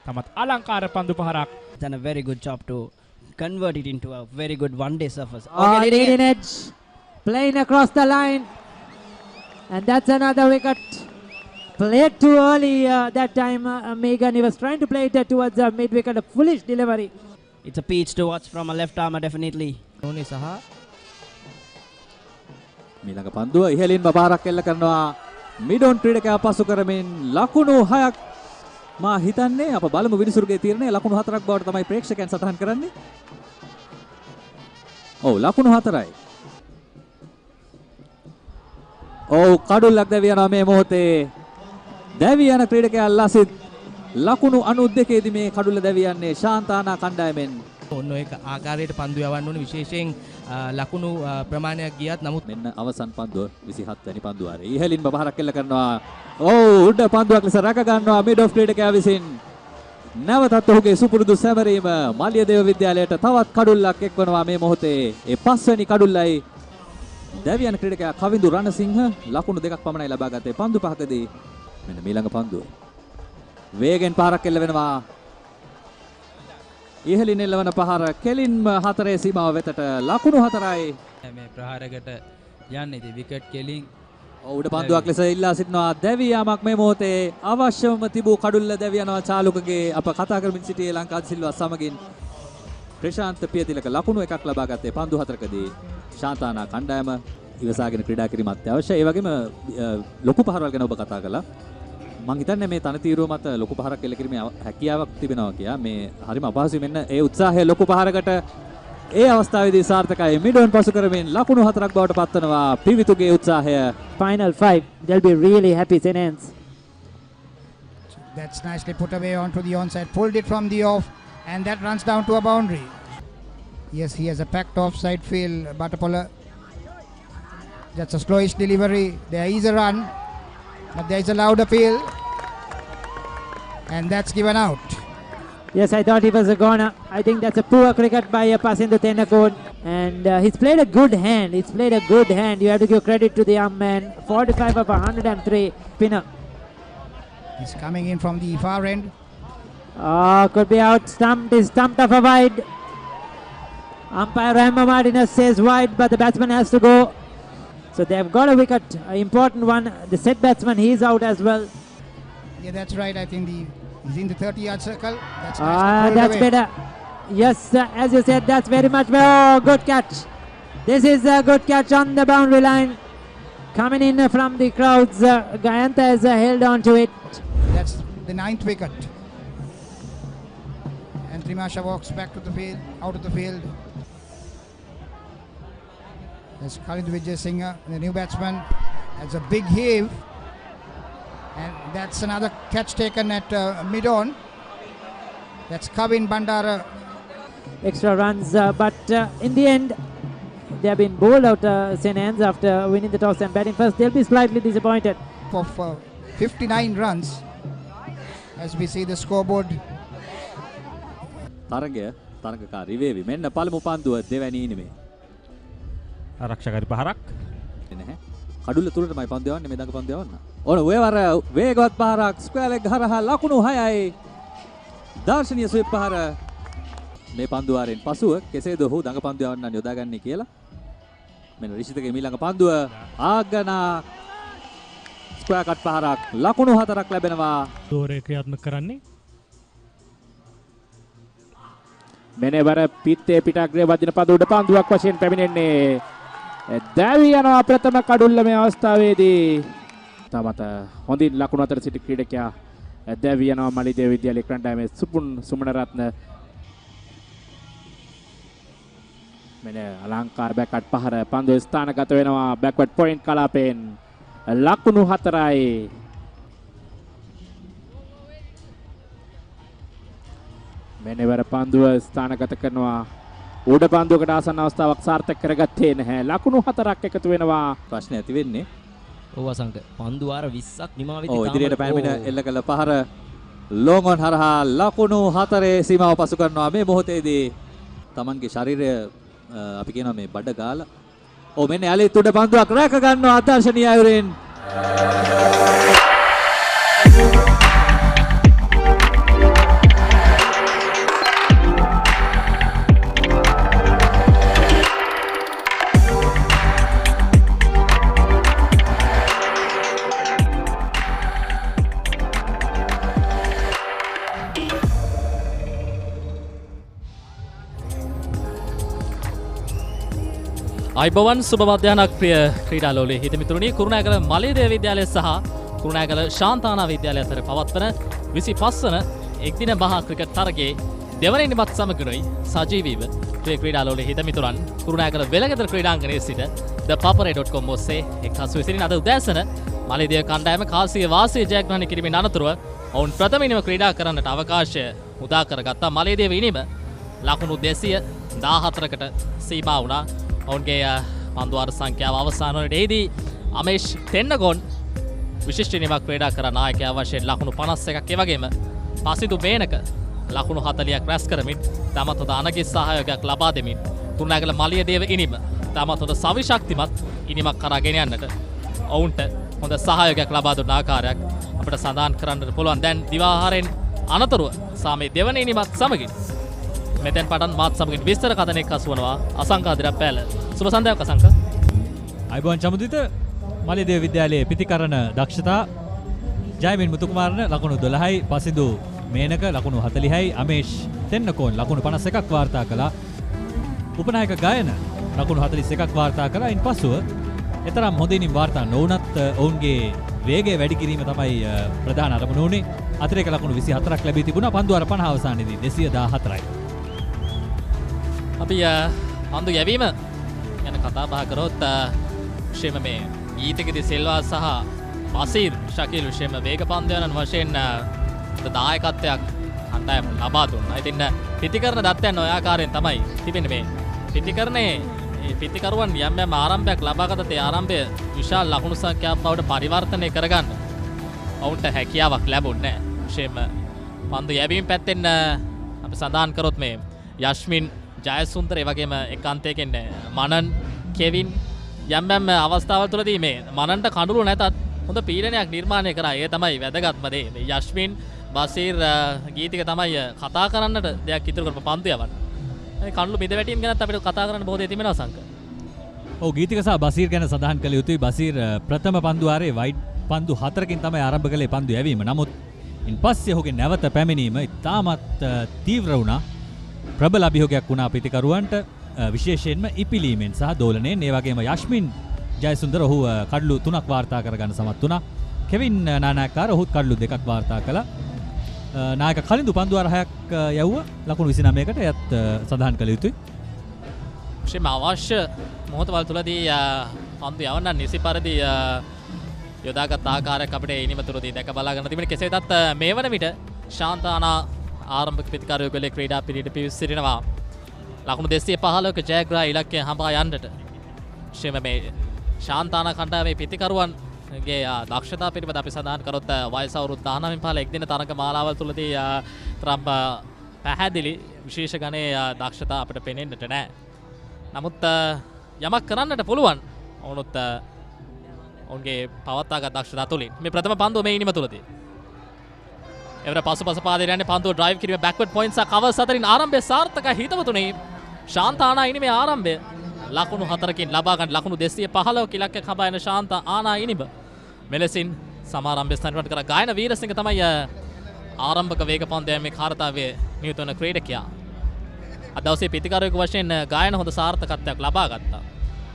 තමත් අලංකාර පන්දු පහරක් done a very good job to convert it into a very good one-day surface. Leading edge, playing across the line, and that's another wicket. Played too early that time, Megan. He was trying to play it towards the mid-wicket, a foolish delivery. It's a peach to watch from a left armer, definitely. Noni saha මීළඟ පන්දුව ඉහළින්ම පාරක් එල්ල කරනවා මිඩොන් ක්‍රීඩකයා පසු කරමින් ලකුණු 6ක් මා හිතන්නේ අප බලමු විනිසුරුගේ තීරණය ලකුණු 4ක් බවට තමයි ප්‍රේක්ෂකයන් සටහන් කරන්නේ. ඔව් ලකුණු 4යි. ඔව් කඩුල්ලක් දැවි යනවා මේ මොහොතේ. දැවි යන ක්‍රීඩකයා ලසිත් ලකුණු 92 දී මේ කඩුල්ල දැවි යන්නේ ශාන්තානා කණ්ඩායමෙන්. ඔන්න ඒක ආකාරයට පන්දු යවන්න ඕනේ විශේෂයෙන් ලකුණු ප්‍රමාණයක් ගියත් නමුත් මෙන්න අවසන් පන්දුව 27 වෙනි පන්දුව ආරේ ඉහළින්ම පහරක් එල්ල කරනවා. ඔව් උඩ පන්දුවක් ලෙස රැක ගන්නවා මිඩ් ඔෆ් ක්‍රීඩකයා විසින්. නැවතත් ඔහුගේ සුපුරුදු සැමරීම මලියදේව විද්‍යාලයට තවත් කඩුල්ලක් එක්වනවා මේ මොහොතේ. ඒ 5 වෙනි කඩුල්ලයි දැවියන් ක්‍රීඩකයා කවිඳු රණසිංහ ලකුණු 2ක් පමණයි ලබා ගත්තේ පන්දු 5කදී. මෙන්න ඊළඟ පන්දුව. වේගෙන් පහරක් එල්ල වෙනවා. ඉහළින් එල්ලවන පහර කෙලින්ම 4 සීමාව වෙතට ලකුණු 4යි. මේ ප්‍රහාරයකට යන්නේ ඉතින් විකට් කෙලින් උඩ පන්දුවක් ලෙස ඉල්ලා සිටිනවා දැවි යාමක් මේ මොහොතේ අවශ්‍යම තිබූ කඩුල්ල දැවි යනවා චාලුකගේ අප කතා කරමින් සිටියේ ලංකාද සිල්වා සමගින් ප්‍රශාන්ත පියතිලක ලකුණු 1ක් ලබා ගත්තේ පන්දු 4කදී ශාන්තානා කණ්ඩායම ඉවසාගෙන ක්‍රීඩා කිරීම අත්‍යවශ්‍යයි. ඒ වගේම ලොකු පහරවල් ගැන ඔබ කතා කළා. මම හිතන්නේ මේ තනතිරුව මත ලොකු පහරක් එල්ල කිරීමේ හැකියාවක් තිබෙනවා කියලා. මේ හරිම අපහසුයි මෙන්න ඒ උත්සාහය ලොකු පහරකට ඒ අවස්ථාවේදී සාර්ථකයි. මිඩොන් පසු කරමින් ලකුණු 4ක් බවට පත්වනවා පිවිතුගේ උත්සාහය. Final 5, they'll be really happy St. Anne's. That's nicely put away onto the onside, pulled it from the off, and that runs down to a boundary. Yes, he has a packed offside field. Batapola. That's a slowish delivery. There is a run, but there is a loud appeal, and that's given out. Yes, I thought he was a goner. I think that's a poor cricket by Pasindu Tendakon. And he's played a good hand. He's played a good hand. You have to give credit to the young man. 45 of 103 spinner. He's coming in from the far end. Could be out. Stumped. Is stumped off a wide. Umpire Rahma Martinez says wide, but the batsman has to go. So they've got a wicket, an important one. The set batsman, he's out as well. Yeah, that's right. I think he's in the 30-yard circle. That's nice. That's better. Yes, as you said, that's very much better. Oh, good catch. This is a good catch on the boundary line. Coming in from the crowds. Gayantha has held on to it. That's the 9th wicket. And Trimasha walks back to the field, out of the field. There's Khalid Vijay Singh, the new batsman. That's a big heave. And that's another catch taken at mid-on. That's Kavin Bandara. Extra runs, but in the end, they have been bowled out St. Anne's after winning the toss and batting first. They'll be slightly disappointed. Of 59 runs, as we see the scoreboard. තරගකාරී වේවි. මෙන්න පළමු පන්දුව දෙවැනි ඉනිමේ. ආරක්ෂකකාරී පහරක්. නැහැ. කඩුල්ල තුරටමයි පන්දු යවන්නේ මේ දඟ පන්දු යවන්න. ඕන ඔය වර වේගවත් පහරක් ස්ක්වයර් ලෙග් හරහා ලකුණු 6යි. දර්ශනීය ස්විප් පහර මේ පන්දු වාරෙන් පසුව කෙසේද ඔහු දඟ පන්දු යවන්න යොදාගන්නේ කියලා. මෙන්න රිෂිතගේ ඊළඟ පන්දුව ආගනා ස්ක්වයර් කට් පහරක් ලකුණු 4ක් ලැබෙනවා. දෝරේ ක්‍රියාත්මක කරන්නේ මෙනෙවර පිත්තේ පිටාග්‍රේ වදින පන්දු උඩ පන්දුවක් වශයෙන් පැමිණෙන්නේ දැවි යනවා ප්‍රථම කඩුල්ල මේ අවස්ථාවේදී. තමත හොඳින් ලකුණු අතර සිටි ක්‍රීඩකයා දැවි යනවා මලියදේව විද්‍යාලයේ ක්‍රණ්ඩායමේ සුමනරත්න. මෙන්න අලංකාර බැක්වර්ඩ් පහර පන්දුව ස්ථානගත වෙනවා බැක්වර්ඩ් පොයින්ට් කලාපයෙන් ලකුණු 4යි. මෙනෙවර පන්දුව ස්ථානගත කරනවා උඩ පන්දුවකට ආසන්න අවස්ථාවක් සාර්ථක කරගත්තේ නැහැ. ලකුණු 4ක් එකතු වෙනවා. ප්‍රශ්න ඇති වෙන්නේ. ඔව් අසංක පන්දු වාර 20ක් නිමාවෙදී තාම ඉදිරියට පැමිණ එල්ල කළ පහර ලොං ඔන් හරහා ලකුණු 4 සීමාව පසු කරනවා. මේ මොහොතේදී Tamanගේ ශරීරය අපි කියනවා මේ බඩ ගාලා. ඔව් මෙන්න ඇලිත් උඩ පන්දුවක් රැක ගන්නවා ආදර්ශනීය අයුරින්. අයිබවන් සුබ මධ්‍යහනක් ප්‍රිය ක්‍රීඩා ලෝලයේ හිතමිතුරුනි කුරුණෑගල මලියදේව විද්‍යාලය සහ කුරුණෑගල ශාන්තානා විද්‍යාලය අතර පවත්වන 25 වන එක්දින මහා ක්‍රිකට් තරගයේ දෙවන ඉනිමත් සමගනුයි සජීවීව ප්‍රිය ක්‍රීඩා ලෝලයේ හිතමිතුරන් කුරුණෑගල වෙලගෙදර ක්‍රීඩාංගණයේ සිට thepapare.com ඔස්සේ එක්හසු වෙසින් අද උදෑසන මලියදේව කණ්ඩායම කාසිය වාසිය ජයග්‍රහණය කිරීමෙන් අනතුරුව ඔවුන් ප්‍රථම ඉනිම ක්‍රීඩා කරන්නට අවකාශය උදා කරගත්තා. මලියදේව ඉනිම ලකුණු 214කට සීමා වුණා. ඔවුන්ගේ පන්දුවාර සංඛ්‍යාව අවසාන වනේදී අමේෂ් තෙන්නගොන් විශිෂ්ට ඉනිමක් ක්‍රීඩා කර නායකයා වශයෙන් ලකුණු 51ක් ඒ වගේම පසිදු මේනක ලකුණු 40ක් රැස් කරමින් තමත් හොඳ අනගි සහයෝගයක් ලබා දෙමින් කුරුණෑගල මලියදේව ඉනිම තමත් හොඳ සවිශක්තිමත් ඉනිමක් කරා ගෙන යන්නට ඔවුන්ට හොඳ සහයෝගයක් ලබා දුන්න ආකාරයක් අපිට සඳහන් කරන්නට පුළුවන්. දැන් දිවාහාරයෙන් අනතුරුව සාමේ දෙවන ඉනිමත් සමගින් මෙතෙන් පටන් මාත් සමගින් විස්තර කතනෙක් හසු වනවා අසංක අදිරප්පෑල. සුබ සන්ධ්‍යාවක් අසංක. අයිබෝන් චමුදිත මලියදේව විද්‍යාලයේ පිතිකරන දක්ෂතා ජයමින් මුතුකුමාරන ලකුණු 12යි පසිදු මේනක ලකුණු 40යි අමේෂ් තෙන්නකෝන් ලකුණු 51ක් වාර්තා කළා. උපනායක ගායන ලකුණු 41ක් වාර්තා කළා. ඉන්පසුව එතරම් හොඳින් වාර්තා නොවුනත් ඔවුන්ගේ වේගය වැඩි කිරීම තමයි ප්‍රධාන අරමුණ වුණේ. අතිරේක ලකුණු 24ක් ලැබී තිබුණා. පන්දුවාර 50 අවසානයේදී 214යි. අපි පන්දු යැවීම ගැන කතා බහ කරොත් විශේෂම මේ ඊතකදී සිල්වා සහ බසීර් ශකීල් විශේෂම වේග පන්දු යන වශයෙන් දායකත්වයක් කණ්ඩායම ලබා දුන්නා. ඉතින් පිතිකරණ දත්තයන් ඔය ආකාරයෙන් තමයි තිබෙන්නේ මේ පිතිකරණේ පිතිකරුවන් යම් යම් ආරම්භයක් ලබාගත ඒ ආරම්භය විශාල ලකුණු සංඛ්‍යාවක් බවට පරිවර්තනය කරගන්න ඔවුන්ට හැකියාවක් ලැබුණේ නැහැ. විශේෂයෙන්ම පන්දු යැවීම පැත්තෙන් අපි සඳහන් කරොත් මේ යශ්මින් ජයසුන්දර ඒ වගේම එක් අන්තයකින් මනන් කෙවින් යම් යම් අවස්ථාවල් තුළදී මේ මනන්ට කඳුළු නැතත් හොඳ පීඩනයක් නිර්මාණය කරා. ඒ තමයි වැදගත්ම දේ. මේ යශ්මින් බසීර් ගීතික තමයි කතා කරන්නට දෙයක් ඉතුරු කරපු පන්දු යවන්න. මේ කඳුළු බිඳ වැටීම් ගැනත් අපිට කතා කරන්න බොහෝ දේ තිබෙනවා සංක. ඔව් ගීතික සහ බසීර් ගැන සඳහන් කළ යුතුයි. බසීර් ප්‍රථම පන්දු වාරයේ වයිඩ් පන්දු 4කින් තමයි ආරම්භ කළේ පන්දු යැවීම. නමුත් ඉන්පස්සේ ඔහුගේ නැවත පැමිණීම ඉතාමත් තීව්‍ර වුණා. ප්‍රබල අභියෝගයක් වුණා පිතිකරුවන්ට විශේෂයෙන්ම ඉපිලීමෙන් සහ දෝලනයෙන්. ඒ වගේම යශ්මින් ජයසුන්දර ඔහු කඩලු 3ක් වාර්තා කරගන්න සමත් වුණා. කෙවින් නානාකාර ඔහුත් කඩලු 2ක් වාර්තා කළා. නායක කලින්දු පන්දු වාර 6ක් යවුවා ලකුණු 29කට. එයත් සඳහන් කළ යුතුයි. විශේෂම අවශ්‍ය මොහොතවල තුලදී පන්දු යවන්න නිසි පරිදි යොදාගත් ආකාරයක් අපිට ඉනිමතුරුදී දැක බලා ගන්න තිබෙන. කෙසේ වෙතත් මේ වන විට ශාන්තානා ආරම්භක ප්‍රතිකාරය ගලේ ක්‍රීඩා පිරියට පිවිස් සිටිනවා. ලකුණු 215ක ජයග්‍රහී ඉලක්කය හඹා යන්නට. විශේෂයෙන්ම මේ ශාන්තානා කණ්ඩායමේ පිතිකරුවන්ගේ දක්ෂතා පිළිබඳ අපි සඳහන් කරොත් වයස අවුරුදු 19 පහළ එක් දින තරඟ මාලාවල් තුලදී තරම් පැහැදිලි විශේෂ ගණයේ දක්ෂතා අපිට පෙනෙන්නට නැහැ. නමුත් යමක් කරන්නට පුළුවන් වුණොත් ඔවුන්ගේ පවත්වාගත් දක්ෂතා තුළින් මේ ප්‍රථම පන්දුව මේ ඉනිම තුලදී එවර පසුපස පාදයට යන්නේ පන්දුව ඩ්‍රයිව් කිරීමේ බෑක්වර්ඩ් පොයින්ට්ස් කවර්ස් අතරින් ආරම්භය සාර්ථකයි හිතවතුනේ. ශාන්තානා ඉනිමේ ආරම්භය ලකුණු 4කින් ලබා ගන්න ලකුණු 215ක ඉලක්කයක් හඹා යන ශාන්තානා ඉනිම මෙලෙසින් සමාරම්භය ස්ථානයට කර ගායන වීරසිංහ තමයි ආරම්භක වේග පන්දයමේ කාර්යතාවයේ නියුත වන ක්‍රීඩකයා. අද දවසේ පිතිකරුවෙකු වශයෙන් ගායන හොඳ සාර්ථකත්වයක් ලබා ගත්තා.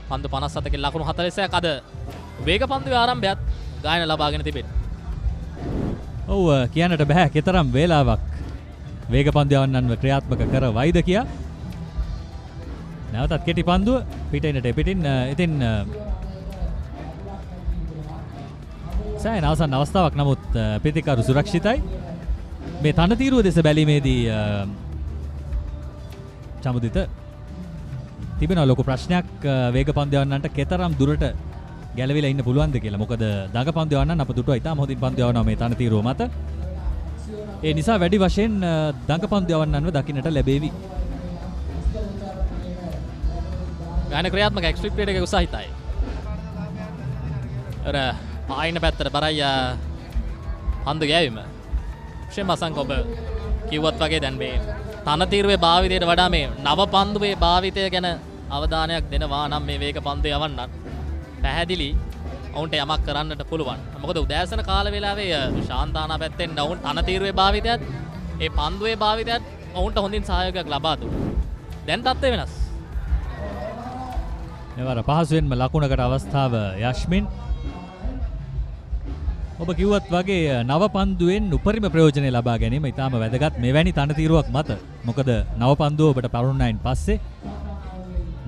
පන්දු 57කින් ලකුණු 46ක් අද වේග පන්දුවේ ආරම්භයත් ගායන ලබාගෙන තිබෙනවා. ඔව් කියන්නට බෑ කතරම් වේලාවක් වේග පන්දු යවන්නන්ව ක්‍රියාත්මක කර වයිද කියා. නැවතත් කෙටි පන්දුව පිටින්නට පිටින් ඉතින් සෑහෙන ආසන්න අවස්ථාවක්. නමුත් පිතිකරු සුරක්ෂිතයි. මේ තනතිරුව දෙස බැලීමේදී චමුදිත තිබෙන ලොකු ප්‍රශ්නයක් වේග පන්දු යවන්නන්ට කතරම් දුරට ගැලවිලා ඉන්න පුළුවන්ද කියලා. මොකද දඟ පන්දු යවන්නන් අප දුටුවා ඉතාම හොඳින් පන්දු යවනවා මේ තනතිරුව මත. ඒ නිසා වැඩි වශයෙන් දඟ පන්දු යවන්නන්ව දකින්නට ලැබේවි. ගායන ක්‍රියාත්මක එක්ස්ට්‍රීම් ප්ලේට් එකේ උසහිතයි. අර ආයින පැත්තට බරයි පන්දු ගෑවීම. ෂෙම අසංක ඔබ කිව්වත් වගේ දැන් මේ තනතිරුවේ භාවිතයට වඩා මේ නව පන්දුවේ භාවිතය ගැන අවධානයක් දෙනවා නම් මේ වේග පන්දු යවන්නන් පැහැදිලි ඔවුන්ට යමක් කරන්නට පුළුවන්. මොකද උදෑසන කාල වේලාවේ ශාන්තානා පැත්තෙන් ඔවුන් තනතිරුවේ භාවිතයත් ඒ පන්දුවේ භාවිතයත් ඔවුන්ට හොඳින් සහයෝගයක් ලබා දුන්නා. දැන් තත්ත්වය වෙනස්. මෙවර පහසුවෙන්ම ලකුණකට අවස්ථාව යශ්මින්. ඔබ කිව්වත් වගේ නව පන්දුවෙන් උපරිම ප්‍රයෝජනය ලබා ගැනීම ඉතාම වැදගත් මෙවැනි තනතිරුවක් මත. මොකද නව පන්දුව ඔබට පරුණායින් පස්සේ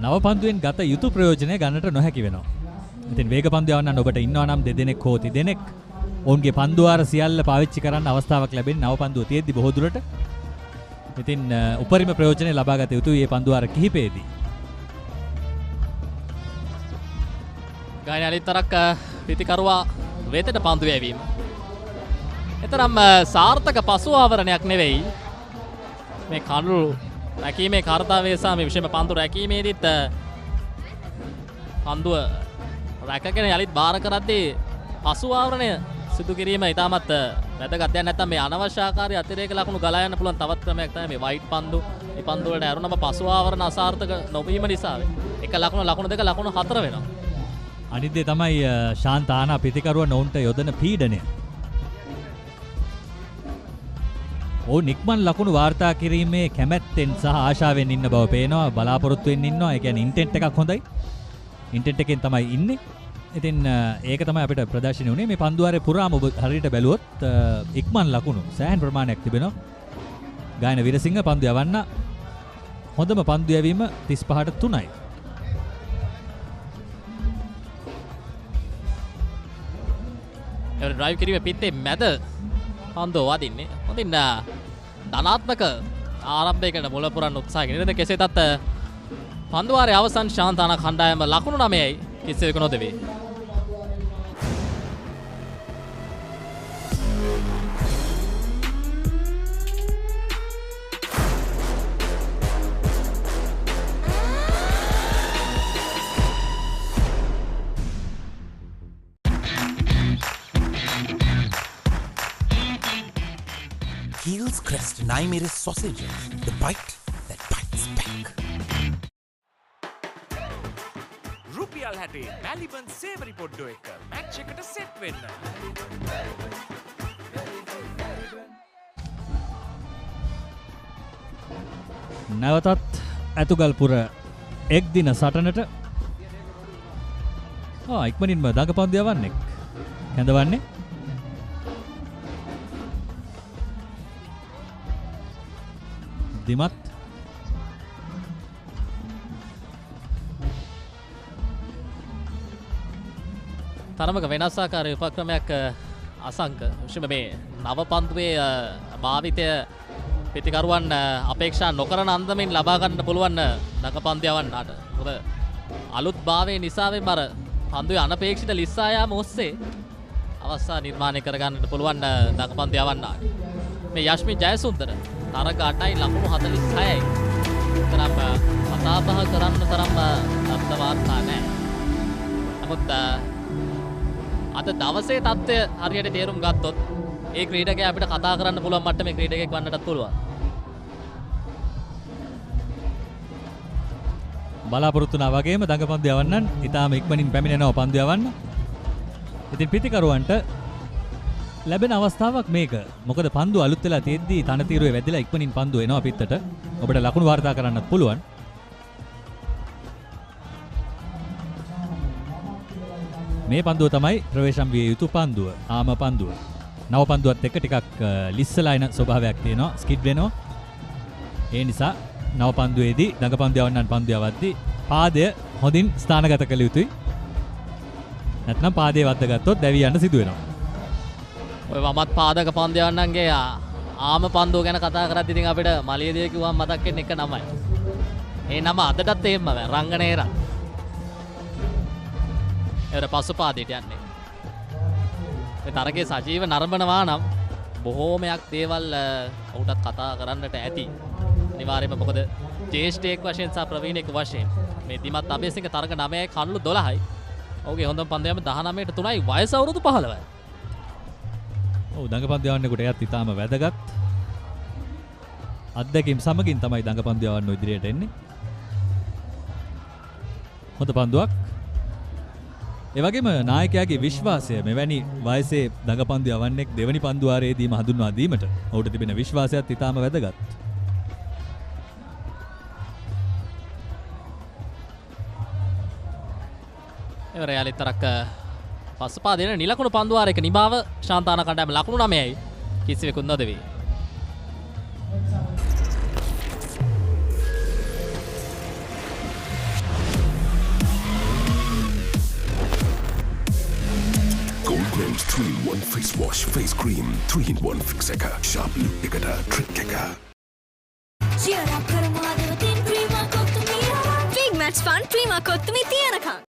නව පන්දුවෙන් ගත යුතු ප්‍රයෝජනය ගන්නට නොහැකි වෙනවා. ඉතින් වේග පන්දු යවන්නන් ඔබට ඉන්නවා නම් දෙදෙනෙක් හෝ තිදෙනෙක් ඔවුන්ගේ පන්දු වාර සියල්ල පාවිච්චි කරන්න අවස්ථාවක් ලැබෙන නව පන්දුව තියෙද්දි බොහෝ දුරට. ඉතින් උපරිම ප්‍රයෝජනය ලබා ගත යුතුයි මේ පන්දු වාර කිහිපෙදී. ගායන අලිතරක් පිතිකරුවා වෙතට පන්දු යැවීම. එතරම් සාර්ථක පසු ආවරණයක් නෙවෙයි. මේ කඳුළු රැකීමේ කාර්යතාවය සහ මේ විශේෂම පන්දු රැකීමේදීත් පන්දුව රැකගෙන යලිත් බාර කරද්දී පසු ආවරණය සිදු කිරීම ඉතාමත් වැදගත්. දැන් නැත්තම් මේ අනවශ්‍ය ආකාරයේ අතිරේක ලකුණු ගලා යන්න පුළුවන් තවත් ක්‍රමයක් තමයි මේ වයිට් පන්දු. මේ පන්දු වලට ඇරුණම පසු ආවරණ අසාර්ථක නොවීම නිසා එක ලකුණු දෙක ලකුණු 4 වෙනවා. අනිත් දේ තමයි ශාන්තානා පිතිකරුවන් ඔවුන්ට යොදන පීඩනය. ඔවුන් ඉක්මන් ලකුණු වාර්තා කිරීමේ කැමැත්තෙන් සහ ආශාවෙන් ඉන්න බව පේනවා. බලාපොරොත්තු වෙන්න ඉන්නවා. ඒ කියන්නේ ඉන්ටෙන්ට් එකක් හොඳයි. ඉන්ටෙන්ට් එකෙන් තමයි ඉන්නේ. ඉතින් ඒක තමයි අපිට ප්‍රදර්ශනය වුණේ. මේ පන්දුවාරේ පුරාම ඔබ හරියට බැලුවොත් ඉක්මන් ලකුණු සෑහෙන ප්‍රමාණයක් තිබෙනවා. ගායන වීරසිංහ පන්දු යවන්න හොඳම පන්දු යැවීම 35ට 3යි. එවර ඩ්‍රයිව් කිරීමේ පිටේ මැද පන්දුව වදින්නේ. හොඳින් ධනාත්මක ආරම්භයකට මුල පුරන්න උත්සාහ ගෙනද කෙසේතත් පන්දුවාරයේ අවසන් ශාන්තාන කණ්ඩායම ලකුණු 9යි කිසිවෙකු නොදෙවි. Heels Crest 9 minute sausage. The bite that bites back. රුපියල් 60 මැලිබන් සේවරි පොඩ්ඩෝ එක මැච් එකට සෙට් වෙන්න. නැවතත් ඇතුගල්පුර එක් දින සටනට ඉක්මනින්ම දඟපන්දු යවන්නේ හැඳවන්නේ දිමත් තරමක වෙනස්ආකාර උපක්‍රමයක් අසංක විශේෂම මේ නව පන්දුවේ භාවිතය පිටිකරුවන් අපේක්ෂා නොකරන අන්දමින් ලබා ගන්න පුළුවන් දඟපන්දු යවන්නට. මොකද අලුත් භාවයේ නිසාවෙන් අර පන්දුවේ අනපේක්ෂිත ලිස්සා යාම ඔස්සේ අවස්ථා නිර්මාණය කර ගන්නට පුළුවන් දඟපන්දු යවන්නට. මේ යශ්මි ජයසුන්දර තරග 8යි ලකුණු 46යි. තරම් කතා බහ කරන්න තරම් අර්ථ වාර්තා නැහැ. නමුත් අද දවසේ තත්ත්වය හරියට තේරුම් ගත්තොත් ඒ ක්‍රීඩකයා අපිට කතා කරන්න පුළුවන් මට්ටමේ ක්‍රීඩකයෙක් වන්නටත් පුළුවන්. බලාපොරොත්තු වුණා වගේම දඟපන්දු යවන්නන් ඊටාම ඉක්මනින් පැමිණෙනවා පන්දු යවන්න. ඉතින් පිටිකරුවන්ට ලැබෙන අවස්ථාවක් මේක. මොකද පන්දු අලුත් වෙලා තියෙද්දි තනතිරුවේ වැදිලා ඉක්මනින් පන්දු එනවා පිටතට. ඔබට ලකුණු වාර්තා කරන්නත් පුළුවන්. මේ පන්දුව තමයි ප්‍රවේශම් විය යුතු පන්දුව. ආම පන්දුව. නව පන්දුවත් එක්ක ටිකක් ලිස්සලා එන ස්වභාවයක් තියෙනවා. ස්කිඩ් වෙනවා. ඒ නිසා නව පන්දුවේදී දඟපන්දු යවන්නන් පන්දු යවද්දී පාදය හොඳින් ස්ථානගත කළ යුතුයි. නැත්නම් පාදයේ වද්ද ගත්තොත් දැවි යන්න සිදු වෙනවා. ඔය වමත් පාදක පන්දු යවන්නන්ගේ ආම පන්දුව ගැන කතා කරද්දී ඉතින් අපිට මලියදේව කිව්වම මතක් වෙන එක නමයි. ඒ නම අදටත් එහෙම රංගනේරා. ඒවර පසුපාදයට යන්නේ. මේ තරගයේ සජීව නරඹනවා නම් බොහෝමයක් දේවල් ඔහුටත් කතා කරන්නට ඇති. අනිවාර්යයෙන්ම මොකද ජේෂ්ඨයෙක් වශයෙන් සහ ප්‍රවීණයෙක් වශයෙන් මේ දිමත් අබේසිංහ තරග 9යි කණ්ඩු 12යි. ඔහුගේ හොඳම පන්දු යම 19ට 3යි වයස අවුරුදු 15යි. ඔව් දඟපන්දු යවන්නෙකුට එයත් ඉතාම වැදගත්. අත්දැකීම් සමගින් තමයි දඟපන්දු යවන්න ඉදිරියට එන්නේ. හොඳ පන්දුවක්. ඒ වගේම නායකයාගේ විශ්වාසය මෙවැනි වයසේ දඟපන්දු යවන්නෙක් දෙවනි පන්දු වාරයේදීම හඳුන්වා දීමට ඔහුට තිබෙන විශ්වාසයත් ඉතාම වැදගත්. එවර යාලිතරක් පසුපාදෙන නිලකුණු පන්දු වාරයක නිමාව ශාන්තාන කණ්ඩායම ලකුණු 9යි කිසිවෙකුත් නොදෙවි. Goldman's 3-in-1 face wash face cream 3-in-1 fix එක sharp look එකට trick එක. Cheer up කරමාදව තින් Prima කොත්තුමී big match fun Prima කොත්තුමී තියනකම්.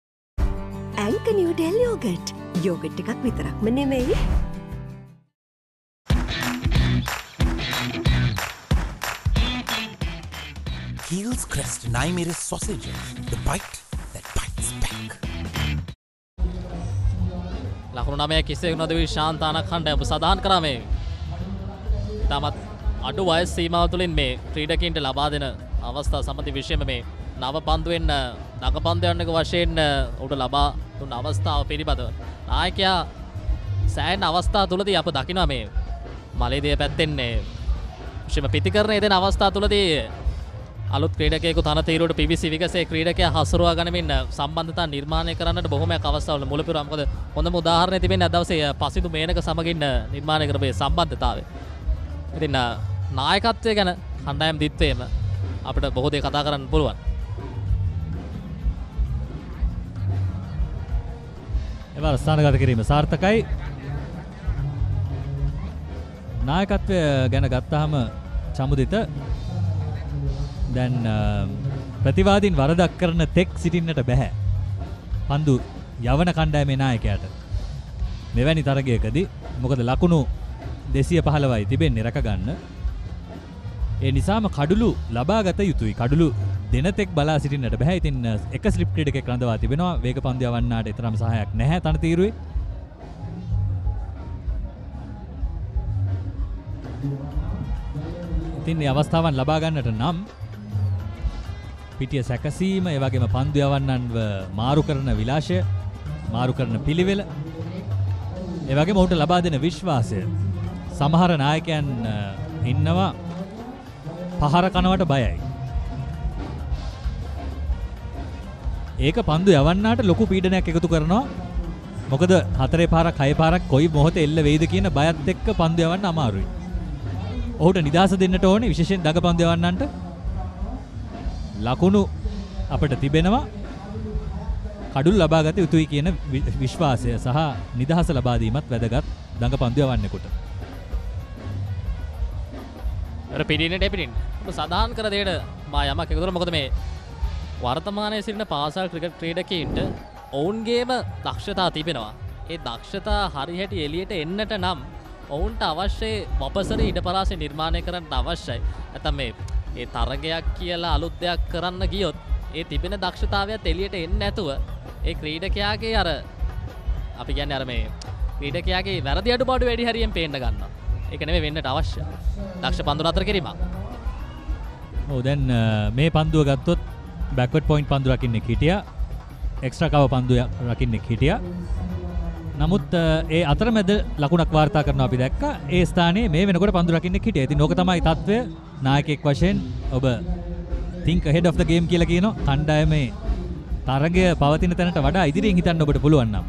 ඇංක නිව්ඩෙල් යෝගට්. යෝගට් එකක් විතරක්ම නෙමෙයි. Heels Crest 9 minute sausage. The bite that bites back. ලකුණු 9 කිසිවෙකු නොදෙවි ශාන්තාන කණ්ඩායම සදාහන් කරා මේ තමත් අඩු වයස් සීමාව තුළින් මේ ක්‍රීඩකයින්ට ලබා දෙන අවස්ථා සම්බන්ධ විශේෂම මේ නව පන්දුවෙන් දඟපන්දු යන්නක වශයෙන් උට ලබා දුන්න අවස්ථාව පිළිබඳව නායකයා සෑහෙන අවස්ථා තුළදී අප දකිනවා මේ මලේදිය පැත්තෙන් විශේෂම පිටිකරණය දෙන අවස්ථා තුළදී අලුත් ක්‍රීඩකයෙකු තනතිරුවට පිවිසි විගසේ ක්‍රීඩකයා හසුරුවා ගනිමින් සම්බන්ධතා නිර්මාණය කරන්නට බොහොමයක් අවස්ථාවල මුලපිරුවා. මොකද හොඳම උදාහරණය තිබෙන්නේ අද දවසේ පසිදු මේනක සමගින් නිර්මාණය කරපු සම්බන්ධතාවය. ඉතින් නායකත්වය ගැන කණ්ඩායම් දිත්වයේම අපිට බොහෝ දේ කතා කරන්න පුළුවන්. එවර ස්ථානගත කිරීම සාර්ථකයි. නායකත්වය ගැන ගත්තාම චමුදිත දැන් ප්‍රතිවාදීන් වරදක් කරන තෙක් සිටින්නට බෑ. පන්දු යවන කණ්ඩායමේ නායකයාට මෙවැනි තරගයකදී මොකද ලකුණු 215යි තිබෙන්නේ රැක ගන්න. ඒ නිසාම කඩුළු ලබාගත යුතුයි. කඩුළු දෙනතෙක් බලා සිටින්නට බෑ. ඉතින් එක ස්ලිප් ක්‍රීඩකෙක් රඳවා තිබෙනවා. වේග පන්දු යවන්නාට තරම් සහායක් නැහැ තනතිරුවේ. ඉතින් මේ අවස්ථාවන් ලබා ගන්නට නම් පිටිය සැකසීම, ඒ වගේම පන්දු යවන්නන්ව මාරු කරන විලාශය, මාරු කරන පිළිවෙල, ඒ වගේම ඔහුට ලබා දෙන විශ්වාසය. සමහර නායකයන් ඉන්නවා පහර කනවට බයයි. ඒක පන්දු යවන්නාට ලොකු පීඩනයක් එකතු කරනවා. මොකද 4 පාරක් 6 පාරක් කොයි මොහොතේ එල්ල වෙයිද කියන බයත් එක්ක පන්දු යවන්න අමාරුයි. ඔහුට නිදහස දෙන්නට ඕනේ, විශේෂයෙන් දඟ පන්දු යවන්නන්ට. ලකුණු අපිට තිබෙනවා. කඩුළු ලබා ගත යුතුයි කියන විශ්වාසය සහ නිදහස ලබා දීමත් වැදගත් දඟ පන්දු යවන්නෙකුට. අර පිටින්නේ ඩෙපිටින් ඔබ සදාන් කර දෙයට මා යමක් එකතු කරා. මොකද මේ වර්තමානයේ සිටින පාසල් ක්‍රිකට් ක්‍රීඩකයින්ට ඔවුන්ගේම දක්ෂතා තිබෙනවා. ඒ දක්ෂතා හරියට එළියට එන්නට නම් ඔවුන්ට අවශ්‍ය වපසර ඉඩපරාසය නිර්මාණය කරන්න අවශ්‍යයි. නැත්නම් මේ තරගයක් කියලා අලුත් දෙයක් කරන්න ගියොත් ඒ තිබෙන දක්ෂතාවයත් එළියට එන්නේ නැතුව ඒ ක්‍රීඩකයාගේ අර අපි කියන්නේ අර මේ ක්‍රීඩකයාගේ වැරදි අඩුපාඩු වැඩි හරියෙන් පේන්න ගන්නවා. ඒක නෙමෙයි වෙන්නට අවශ්‍ය. දක්ෂ පන්දු නතර කිරීමක්. ඔව් දැන් මේ පන්දුව ගත්තොත් බෑක්වර්ඩ් පොයින්ට් පන්දු රකින්නෙක් හිටියා. එක්ස්ට්‍රා කවර් පන්දු රකින්නෙක් හිටියා. නමුත් ඒ අතරමැද ලකුණක් වාර්තා කරනවා අපි දැක්කා. ඒ ස්ථානයේ මේ වෙනකොට පන්දු රකින්නෙක් හිටියා. ඉතින් ඕක තමයි තත්ත්වය. නායකයෙක් වශයෙන් ඔබ think ahead of the game කියලා කියනවා. කණ්ඩායමේ තරගය පවතින තැනට වඩා ඉදිරියෙන් හිතන්න ඔබට පුළුවන් නම්,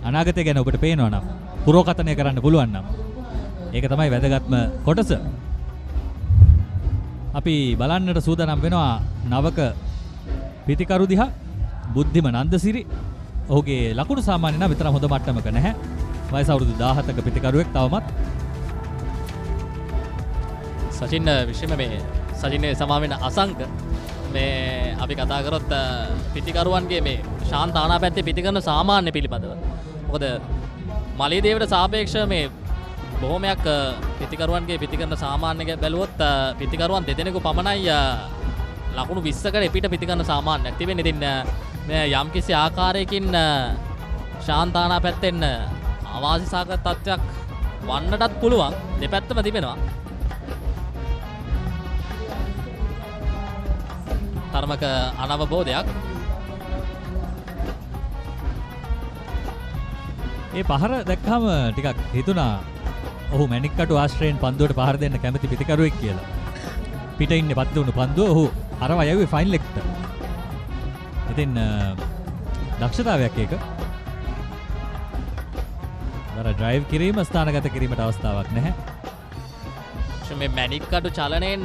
අනාගතය ගැන ඔබට පේනවා නම්, පුරෝකථනය කරන්න පුළුවන් නම්, ඒක තමයි වැදගත්ම කොටස. අපි බලන්නට සූදානම් වෙනවා නවක පිතිකරු දිහා. බුද්ධිම නන්දසිරි. ඔහුගේ ලකුණු සාමාන්‍ය නම් විතරක් හොඳ මට්ටමක නැහැ. වයස අවුරුදු 17ක පිතිකරුවෙක් තවමත්. සචින් විශේෂම මේ සචින්නේ සමාවෙන අසංක මේ අපි කතා කරොත් පිතිකරුවන්ගේ මේ ශාන්ත ආනාපැත්තේ පිතිකරන සාමාන්‍ය පිළිබඳව. මොකද මලියදේවට සාපේක්ෂව මේ බොහොමයක් පිතිකරුවන්ගේ පිතිකරන සාමාන්‍යක බැලුවොත් පිතිකරුවන් දෙදෙනෙකු පමණයි ලකුණු 20කට එපිට පිතිකරන සාමාන්‍යයක් තිබෙන්නේ. ඉතින් මේ යම්කිසි ආකාරයකින් ශාන්තානා පැත්තෙන් අවාසිසහගත තත්ත්වයක් වන්නටත් පුළුවන්. දෙපැත්තම තිබෙනවා. තරමක අනවබෝධයක්. ඒ පහර දැක්කම ටිකක් හිතුණා ඔහු මැණික්කටු ආශ්‍රයෙන් පන්දුවට පහර දෙන්න කැමති පිතිකරුවෙක් කියලා. පිට ඉන්නේ පත් දුණු පන්දුව ඔහු අරව යවුවේ ෆයිනල් එකට. ඉතින් දක්ෂතාවයක් ඒක. දර ඩ්‍රයිව් කිරීම ස්ථානගත කිරීමට අවස්ථාවක් නැහැ. මේ මැණික්කටු චලනයෙන්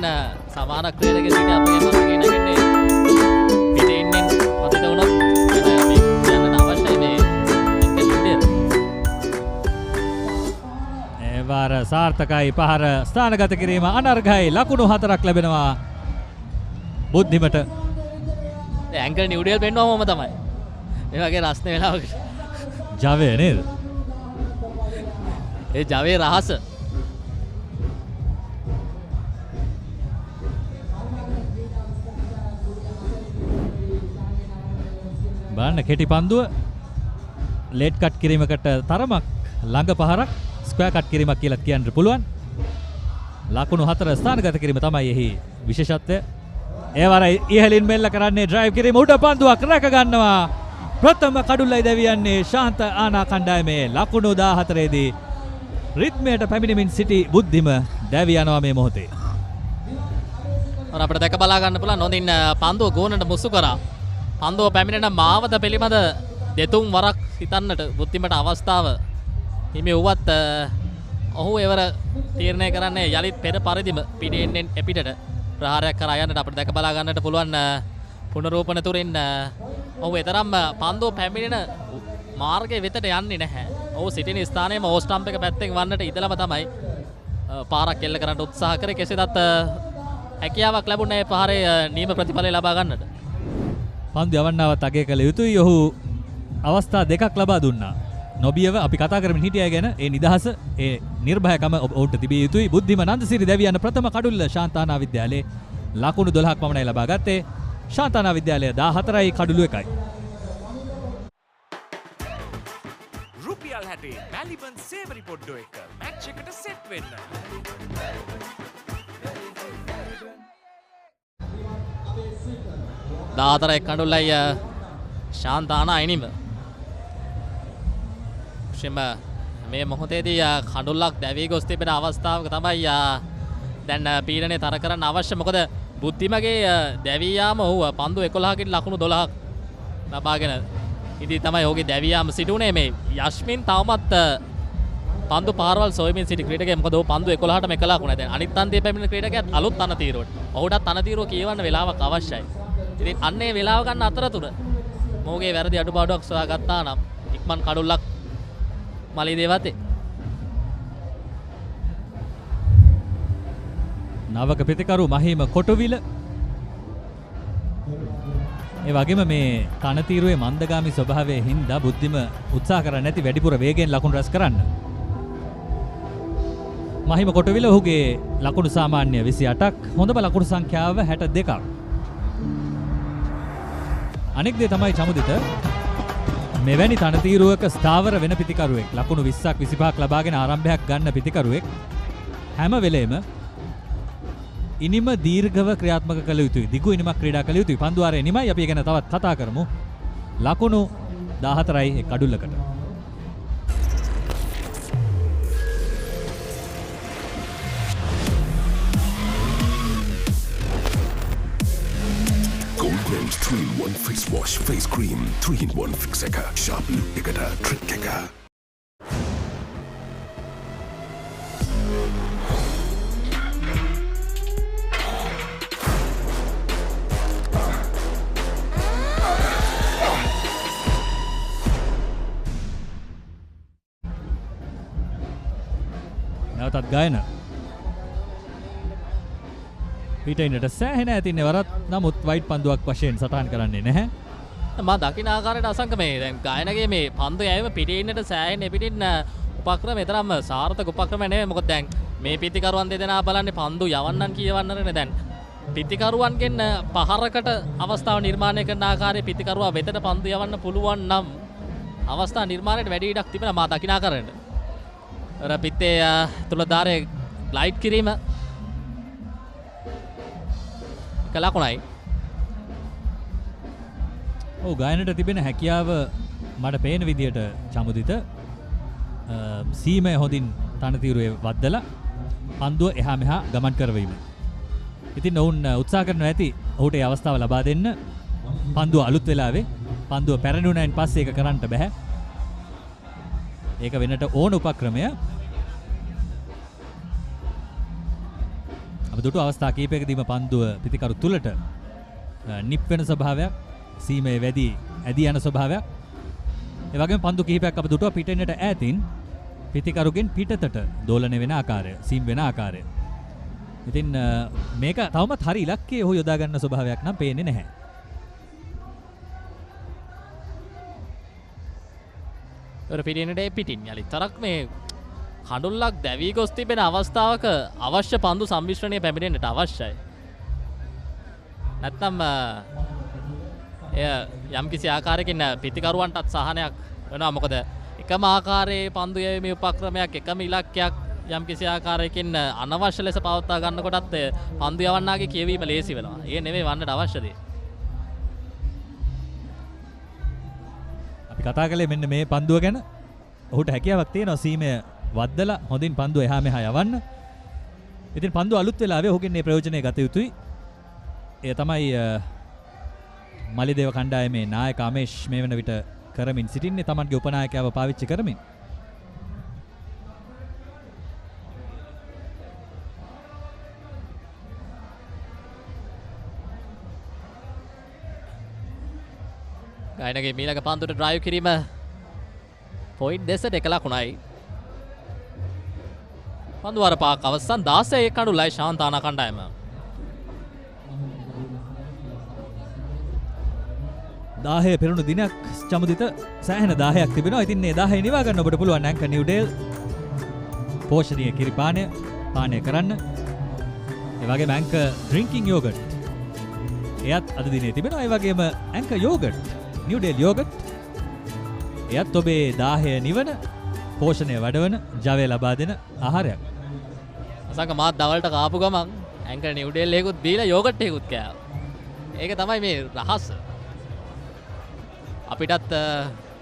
සමාන ක්‍රීඩක සිට අපේ මතකේ නැගෙන්නේ පිටේ ඉන්නේ පතට උනොත් අපි යන්න අවශ්‍යයි මේ වාර සාර්ථකයි පහර ස්ථානගත කිරීම අනර්ඝයි. ලකුණු 4ක් ලැබෙනවා බුද්ධිමට. ඇංකල් නිව්ඩේල් පෙන්වවම තමයි මේ වගේ රස්නේ වෙලාවක ජවය නේද? ඒ ජවයේ රහස බලන්න කෙටි පන්දුව ලේට් කට් කිරීමකට තරමක් ළඟ පහරක් ස්ක්වයර් කට් කිරීමක් කියලා කියන්න පුළුවන්. ලකුණු 4 ස්ථානගත කිරීම තමයි එහි විශේෂත්වය. ඒ වර ඉහළින් මෙල්ල කරන්නේ ඩ්‍රයිව් කිරීම උඩ පන්දුවක් රැක ගන්නවා. ප්‍රථම කඩුල්ලයි දැවියන්නේ ශාන්ත ආනා කණ්ඩායමේ ලකුණු 14 දී රිද්මයට පැමිණෙමින් සිටි බුද්ධිම දැවි යනවා මේ මොහොතේ. අපිට දැක බලා ගන්න පුළුවන් හොඳින් පන්දුව ගෝනට මුසු කරා. පන්දුව පැමිණෙන මාවත පිළිබඳ දෙතුන් වරක් හිතන්නට බුද්ධිමට අවස්ථාව හිමි වුවත් ඔහු එවර තීරණය කරන්නේ යලිත් පෙර පරිදිම පිටෙන් එපිටට ප්‍රහාරයක් කරා යන්නට අපිට දැක බලා ගන්නට පුළුවන් පුනරූපණ තුරින් ඔහු එතරම් පන්දුව පැමිණෙන මාර්ගයේ වෙතට යන්නේ නැහැ. ඔහු සිටින ස්ථානයේම ඕ ස්ටම්ප් එක පැත්තෙන් වන්නට ඉදලම තමයි පාරක් එල්ල කරන්න උත්සාහ කරේ. කෙසේදත් හැකියාවක් ලැබුණේ පහරේ නියම ප්‍රතිඵලය ලබා ගන්නට. පන්දු යවන්නවත් අගය කළ යුතුයි. ඔහු අවස්ථා දෙකක් ලබා දුන්නා. නොබියව අපි කතා කරමින් හිටියා ගැන ඒ නිදහස ඒ නිර්භයකම ඔවුන්ට තිබිය යුතුයි. බුද්ධිම නන්දසිරි දෙවියන් ප්‍රථම කඩුල්ල ශාන්තානා විද්‍යාලයේ ලකුණු 12ක් පමණයි ලබා ගත්තේ. ශාන්තානා විද්‍යාලය 14යි කඩුළු 1යි. රුපියල් 60 මැලිබන් සේවරි පොඩ්ඩෝ එක මැච් එකට සෙට් වෙන්න. 14 කඩුල්ලයි ශාන්තානා අයිනිම. මේ මොහොතේදී කඩුල්ලක් දැවී ගොස් තිබෙන අවස්ථාවක තමයි දැන් පීඩනය තර කරන්න අවශ්‍ය. මොකද බුද්ධිමගේ දැවී යාම ඔහු පන්දු 11කින් ලකුණු 12ක් ලබාගෙන ඉතින් තමයි ඔහුගේ දැවී යාම සිටුනේ. මේ යෂ්මින් තවමත් පන්දු පාරවල් සොයමින් සිටි ක්‍රීඩකයෙක්. මොකද ඔහු පන්දු 11ටම එක ලකුණ. දැන් අනිත් අන්තයේ පැමිණෙන ක්‍රීඩකයාත් අලුත් අනතීරුවට. ඔහුටත් අනතීරුව කියවන්න වෙලාවක් අවශ්‍යයි. ඉතින් අන්නේ වෙලාව ගන්න අතරතුර මොහුගේ වැරදි අඩුපාඩුවක් සොයාගත්තා නම් ඉක්මන් කඩුල්ලක් මලියදේවතේ. නවක ප්‍රතිකරු මහීම කොටවිල. ඒ වගේම මේ තනතිරුවේ මන්දගාමි ස්වභාවයේ හින්දා බුද්ධිම උත්සාහ කරන්නේ නැති වැඩිපුර වේගයෙන් ලකුණු රැස් කරන්න. මහීම කොටවිල ඔහුගේ ලකුණු සාමාන්‍ය 28ක්, හොඳම ලකුණු සංඛ්‍යාව 62ක්. අනෙක් දේ තමයි චමුදිත මෙවැනි තනතිරුවක ස්ථාවර වෙන පිතිකරුවෙක් ලකුණු 20ක් 25ක් ලබාගෙන ආරම්භයක් ගන්න පිතිකරුවෙක් හැම වෙලේම ඉනිම දීර්ඝව ක්‍රියාත්මක කළ යුතුයි. දිගු ඉනිමක් ක්‍රීඩා කළ යුතුයි. පන්දුවාරේ නිමයි අපි ගැන තවත් කතා කරමු. ලකුණු 14යි කඩුල්ලකට. Goldman's 3-in-1 face wash face cream 3-in-1 fix එක sharp look එකට trick එක. නැවතත් ගායන පිටින්නට සෑහෙන ඇතින්නේ වරත්. නමුත් වයිට් පන්දුවක් වශයෙන් සටහන් කරන්නේ නැහැ. මා දකින ආකාරයට අසංක මේ දැන් ගායනගේ මේ පන්දු යෑම පිටින්නට සෑහෙන පිටින් උපක්‍රම තරම් සාර්ථක උපක්‍රම නෙවෙයි. මොකද දැන් මේ පිටිකරුවන් දෙදෙනා බලන්නේ පන්දු යවන්නන් කියවන්නනේ. දැන් පිටිකරුවන්ගෙන් පහරකට අවස්ථාව නිර්මාණය කරන ආකාරයේ පිටිකරුවා වෙතට පන්දු යවන්න පුළුවන් නම් අවස්ථා නිර්මාණයට වැඩි ඉඩක් තිබෙනවා මා දකින ආකාරයට. අර පිටේ තුලදාරේ ග්ලයිඩ් කිරීම කලකුණයි. ඔව් ගායනට තිබෙන හැකියාව මට පේන විදියට චමුදිත සීමය හොඳින් තනතිරුවේ වද්දලා පන්දුව එහා මෙහා ගමන් කරවීම. ඉතින් ඔවුන් උත්සාහ කරනවා ඇති ඔහුට ඒ අවස්ථාව ලබා දෙන්න. පන්දුව අලුත් වෙලාවේ පන්දුව පැරණුණායින් පස්සේ ඒක කරන්න බෑ. ඒක වෙනට ඕන උපක්‍රමය. අප දුටු අවස්ථා කීපයකදීම පන්දුව පිතිකරු තුලට නිප් වෙන ස්වභාවයක්, සීමේ වැඩි ඇදී යන ස්වභාවයක්. ඒ වගේම පන්දු කිහිපයක් අප දුටුවා පිටෙන්නට ඈතින් පිතිකරුගෙන් පිටතට දෝලණය වෙන ආකාරය, සීම් වෙන ආකාරය. ඉතින් මේක තවමත් හරි ඉලක්කයේ ඔහු යොදා ගන්න ස්වභාවයක් නම් පේන්නේ නැහැ. පිටින්නට පිටින් යලි තරක් මේ කඩුල්ලක් දැවී ගොස් තිබෙන අවස්ථාවක අවශ්‍ය පන්දු සම්මිශ්‍රණය පැමිණෙන්නට අවශ්‍යයි. නැත්නම් එය යම්කිසි ආකාරයකින් පිතිකරුවන්ටත් සහනයක් වෙනවා. මොකද එකම ආකාරයේ පන්දු යැවීමේ උපක්‍රමයක්, එකම ඉලක්කයක් යම්කිසි ආකාරයකින් අනවශ්‍ය ලෙස පවත්වා ගන්නකොටත් පන්දු යවන්නාගේ කියවීම ලේසි වෙනවා. ඒ නෙමෙයි වන්නට අවශ්‍ය දේ. අපි කතා කළේ මෙන්න මේ පන්දුව ගැන. ඔහුට හැකියාවක් තියෙනවා සීමය වද්දලා හොඳින් පන්දුව එහා මෙහා යවන්න. ඉතින් පන්දුව අලුත් වෙලාවේ ඔහුගෙන් මේ ප්‍රයෝජනය ගත යුතුයි. ඒ තමයි මලියදේව කණ්ඩායමේ නායක අමේෂ් මේ වෙන විට කරමින් සිටින්නේ, තමන්ගේ උපනායකයව පාවිච්චි කරමින්. ගායනගේ මීළඟ පන්දුවට ඩ්‍රයිව් කිරීම පොයින්ට් දෙසට එක ලකුණයි. පන්දුවර පාක් අවසන් 16 කඩුලයි ශාන්තානා කණ්ඩායම. දාහය පෙරුණු දිනක් චමුදිත සෑහෙන 10ක් තිබෙනවා. ඉතින් මේ 10 නිවා ගන්න ඔබට පුළුවන් ඇංකර් නිව්ඩේල් පෝෂණීය කිරිපානය පානය කරන්න. ඒ වගේම ඇංකර් ඩ්‍රින්කින් යෝගට් එයත් අද දිනේ තිබෙනවා. ඒ වගේම ඇංකර් යෝගට් නිව්ඩේල් යෝගට් එයත් ඔබේ 10 නිවන පෝෂණය වඩවන ජවය ලබා දෙන ආහාරයක්. අසංක මාත් දවල්ට කාපු ගමන් ඇංකර් නිව්ඩේල් එකකුත් බීලා යෝගට් එකකුත් කෑවා. ඒක තමයි මේ රහස. අපිටත්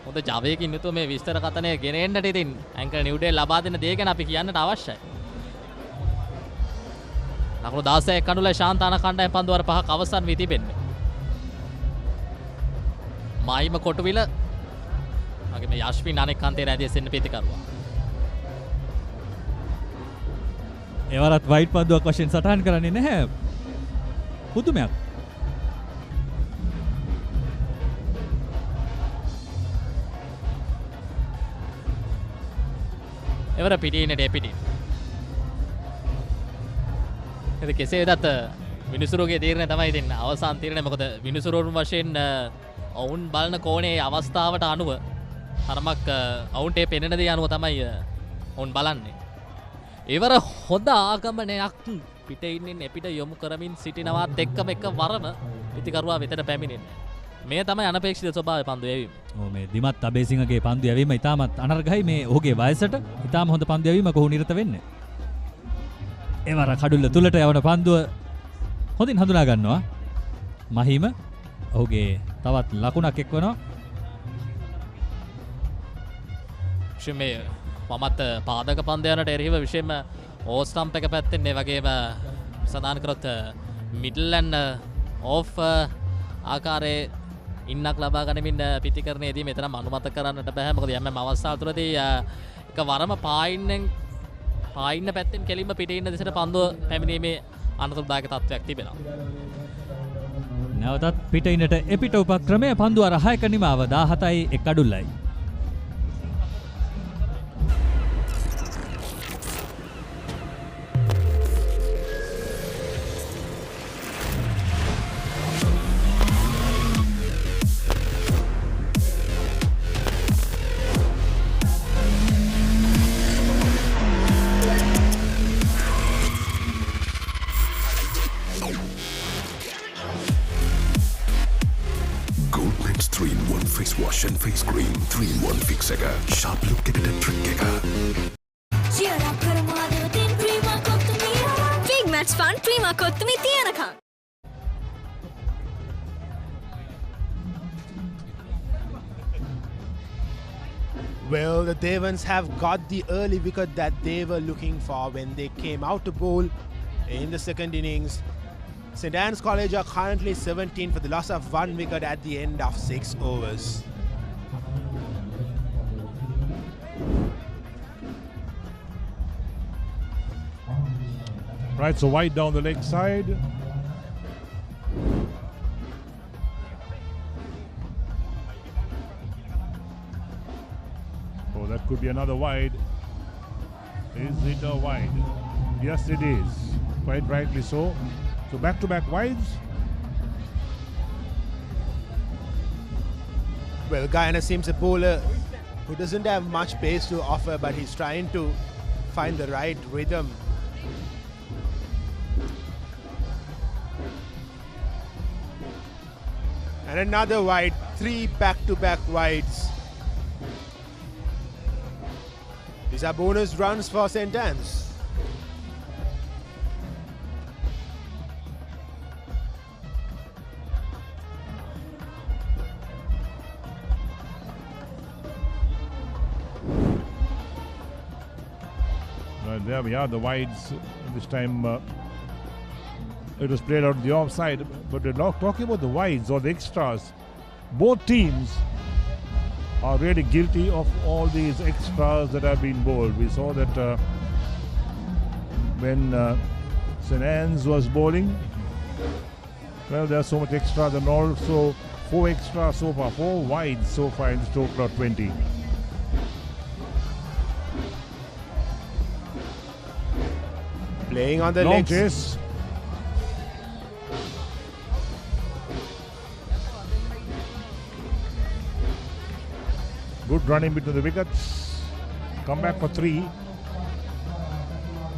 හොඳ ජවයකින් යුතුව මේ විස්තර කතනය ගෙන එන්නට ඉතින් ඇංකර් නිව්ඩේල් ලබා දෙන දේ ගැන අපි කියන්නට අවශ්‍යයි. ලකුණු 16 කඩුලයි ශාන්තානා කණ්ඩායම පන්දුවර 5ක් අවසන් වී තිබෙන්නේ. මායිම කොටුවිල වගේ මේ යශ්වින් අනෙක් අන්තේ රැඳී සිටින පිටිකරුවා. එවරත් වයිට් පන්දුවක් වශයෙන් සටහන් කරන්නේ නැහැ. පුදුමයක්. එවර පිටින්නට පිටින්. එද කෙසේ වෙතත් විනිසුරුගේ තීරණය තමයි දෙන්න අවසාන තීරණය. මොකද විනිසුරුන් වශයෙන් ඔවුන් බලන කෝණේ අවස්ථාවට අනුව තරමක් ඔවුන්ට පෙනෙන දේ අනුව තමයි ඔවුන් බලන්නේ. ඒවර හොඳ ආගමනයක් පිටේ ඉන්න එපිට යොමු කරමින් සිටිනවත් එක්කම එක වරම පිටිකරුවා වෙතට පැමිණෙන්නේ. මේ තමයි අනපේක්ෂිත ස්වභාවය පන්දු යැවීම. මේ දිමත් අබේසිංහගේ පන්දු යැවීම ඉතාමත් අනර්ඝයි. මේ ඔහුගේ වයසට ඉතාම හොඳ පන්දු යැවීමක ඔහු නිරත වෙන්නේ. එවර කඩුල්ල තුලට යවන පන්දුව හොඳින් හඳුනා ගන්නවා. මහිම ඔහුගේ තවත් ලකුණක් එක්වනවා. මේ මමත් පාදක පන්දයනට එරෙහිව විශේෂයෙන්ම ඕස්ටම්ප් එක පැත්තෙන් ඒ වගේම සඳහන් කරොත් මිඩල් ඇන්ඩ් ඕෆ් ආකාරයේ ඉන්නක් ලබා ගනිමින් පිටිකරණයේදී මෙතනම අනුමත කරන්නට බෑ. මොකද යම් අවස්ථා තුළදී එක වරම පායින්න පැත්තෙන් කෙලින්ම පිටේ ඉන්න දෙසට පන්දුව පැමිණීමේ අනතුරුදායක තත්ත්වයක් තිබෙනවා. නැවතත් පිටින්නට එපිට උපක්‍රමය පන්දුව 6ක නිමාව 17යි 1 කඩුල්ලයි. Face wash and face cream 3-in-1 fix එක sharp look එකට trick එක cheer up කරමු අදවතින් Prima කොත්තුමී big match fun Prima කොත්තුමී තියනකම්. Well, the Devons have got the early wicket that they were looking for when they came out to bowl in the second innings. St. Anne's College are currently 17 for the loss of 1 wicket at the end of 6 overs. Right, so wide down the leg side. Oh, that could be another wide. Is it a wide? Yes, it is. Quite rightly so. So back-to-back wides. Well, Guyana seems a bowler who doesn't have much pace to offer, but he's trying to find the right rhythm. And another wide, 3 back-to-back wides. These are bonus runs for St. Anne's. There we are, the wides. This time it was played out the offside. But we're not talking about the wides or the extras. Both teams are really guilty of all these extras that have been bowled. We saw that when St. Anne's was bowling, well, there's so much extras, and also 4 extras so far, 4 wides so far in the total of 20. Playing on the long legs. chase. Good running between the wickets. Come back for 3.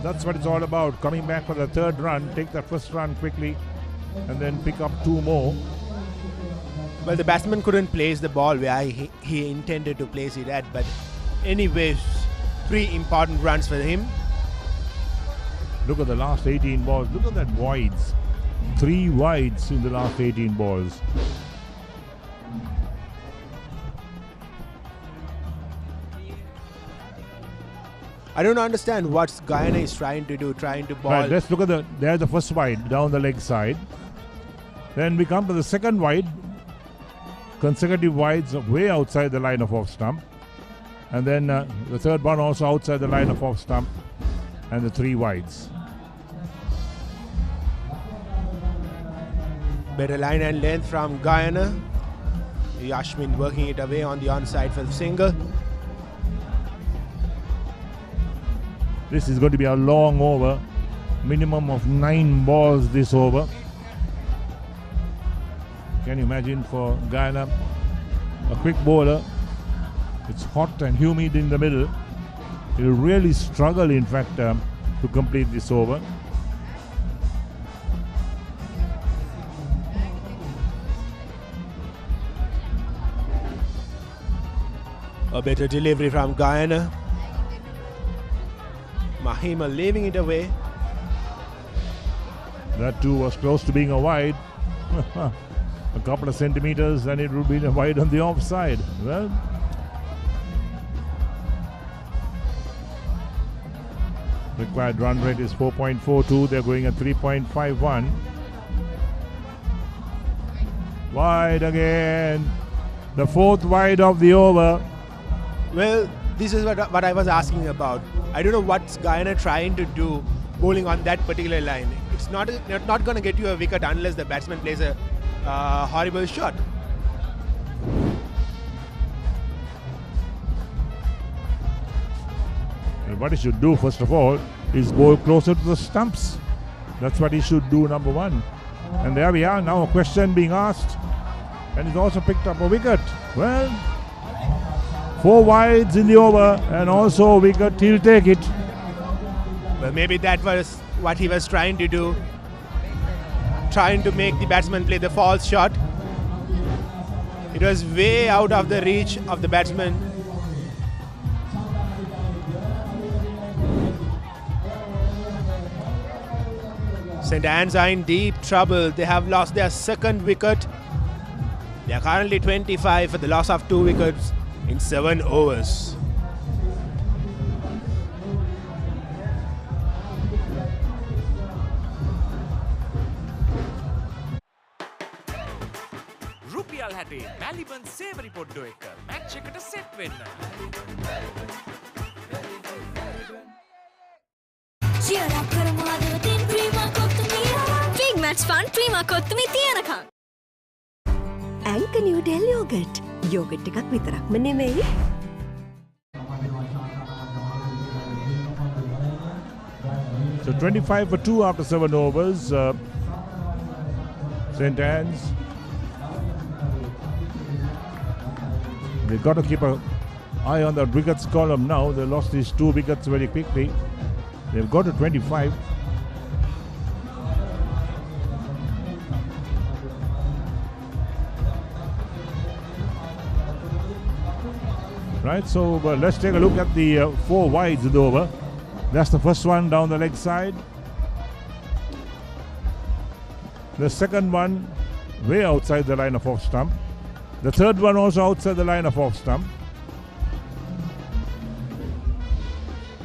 That's what it's all about. Coming back for the third run. Take the first run quickly and then pick up 2 more. Well, the batsman couldn't place the ball where he intended to place it at. But anyways, 3 important runs for him. Look at the last 18 balls. Look at that wides. 3 wides in the last 18 balls. I don't understand what Guyana is trying to do, trying to ball. Right, let's look at there's the first wide down the leg side. Then we come to the second wide. Consecutive wides way outside the line of off stump. And then the third one also outside the line of off stump. And the 3 wides. Better line and length from Guyana. Yashmin working it away on the onside for the single. This is going to be a long over. Minimum of 9 balls this over. Can you imagine for Guyana? A quick bowler. It's hot and humid in the middle. He'll really struggle, in fact, to complete this over. A better delivery from Guyana. Mahima leaving it away. That too was close to being a wide. A couple of centimeters and it would be a wide on the offside. Well, required run rate is 4.42. They're going at 3.51. Wide again. The 4th wide of the over. Well, this is what I was asking about. I don't know what's Guyana trying to do bowling on that particular line. It's not going to get you a wicket unless the batsman plays a horrible shot. And what he should do, first of all, is bowl closer to the stumps. That's what he should do, number 1. And there we are, now a question being asked. And he's also picked up a wicket. Well, 4 wides in the over and also a wicket, he'll take it. Well, maybe that was what he was trying to do. Trying to make the batsman play the false shot. It was way out of the reach of the batsman. St. Anne's are in deep trouble. They have lost their 2nd wicket. They are currently 25 for the loss of 2 wickets in 7 overs. රුපියල් 60 මැලිබන් සේවරි පොඩ්ඩෝ එක match එකට set වෙන්න. Cheer up කරමු ආදරතින් Prima කොත්තුමී. Big match fun Prima කොත්තුමී තියනකම්. ඇංක Newdale yoghurt. Yoghurt එකක් විතරක්ම නෙමෙයි. So 25 for 2 after 7 overs. St. Anne's. They've got to keep an eye on the wickets column now. They lost these 2 wickets very quickly. They've got to 25. Right, so let's take a look at the 4 wides of the over. That's the first one down the leg side. The second one way outside the line of off stump. The third one also outside the line of off stump.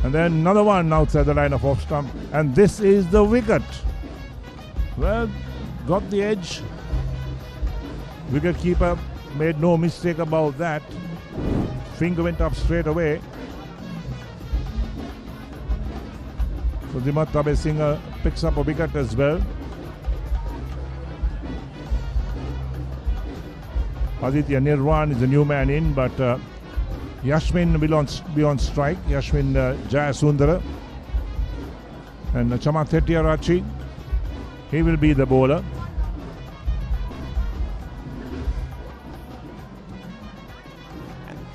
And then another one outside the line of off stump. And this is the wicket. Well, got the edge. Wicket keeper made no mistake about that. Finger went up straight away. So Dimat Tabesinger picks up a wicket as well. Aditya Nirwan is a new man in, but Yashmin will be on strike. Yashmin Jayasundara. And Chamat Hettiarachi, he will be the bowler.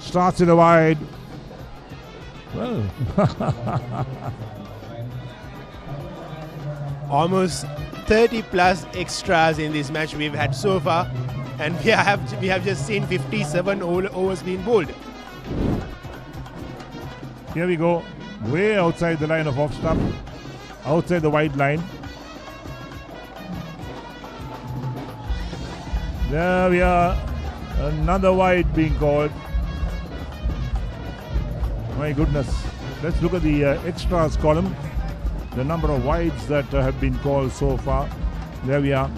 Starts in a wide. Well, almost 30 plus extras in this match we've had so far, and we have just seen 57 overs being bowled. Here we go, way outside the line of off stump, outside the wide line. There we are, another wide being called. My goodness, let's look at the extras column. The number of wides that have been called so far. There we are,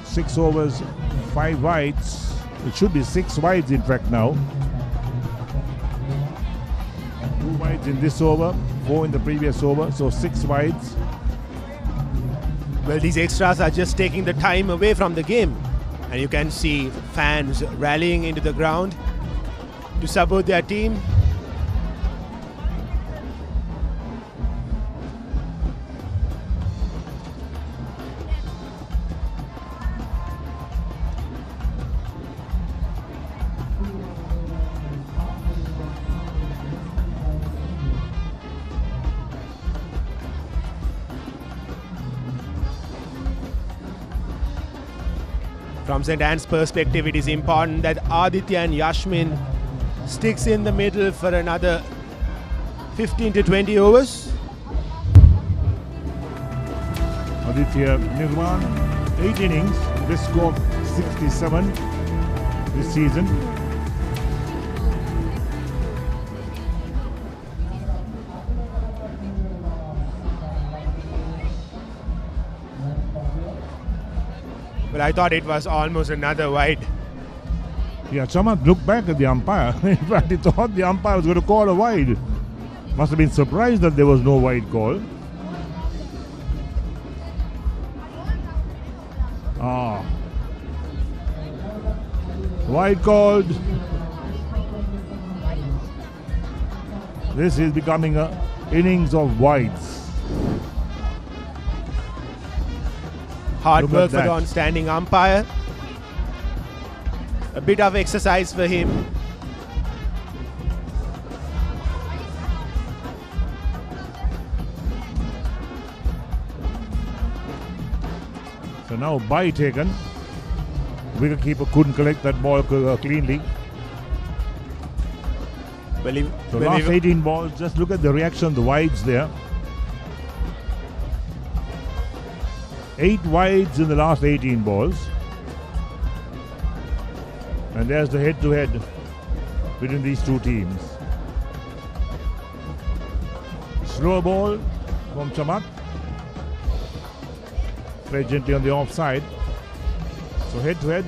6 overs, 5 wides. It should be 6 wides in fact now. 2 wides in this over, 4 in the previous over, so 6 wides. Well, these extras are just taking the time away from the game, and you can see fans rallying into the ground to support their team. From St. Anne's perspective, it is important that Aditya and Yashmin sticks in the middle for another 15 to 20 overs. Aditya Nirwan, 8 innings, best score 67 this season. Well, I thought it was almost another wide. Yeah, Chamat looked back at the umpire. In fact, he thought the umpire was going to call a wide. Must have been surprised that there was no wide call. Wide called. This is becoming an innings of wides. Hard work for the on-standing umpire. A bit of exercise for him. So now bye taken. Wicketkeeper couldn't collect that ball cleanly. So last 18 balls, just look at the reaction, the wides there. 8 wides in the last 18 balls. And there's the head-to-head between these two teams. Slow ball from Chamat. Played gently on the offside. So head-to-head,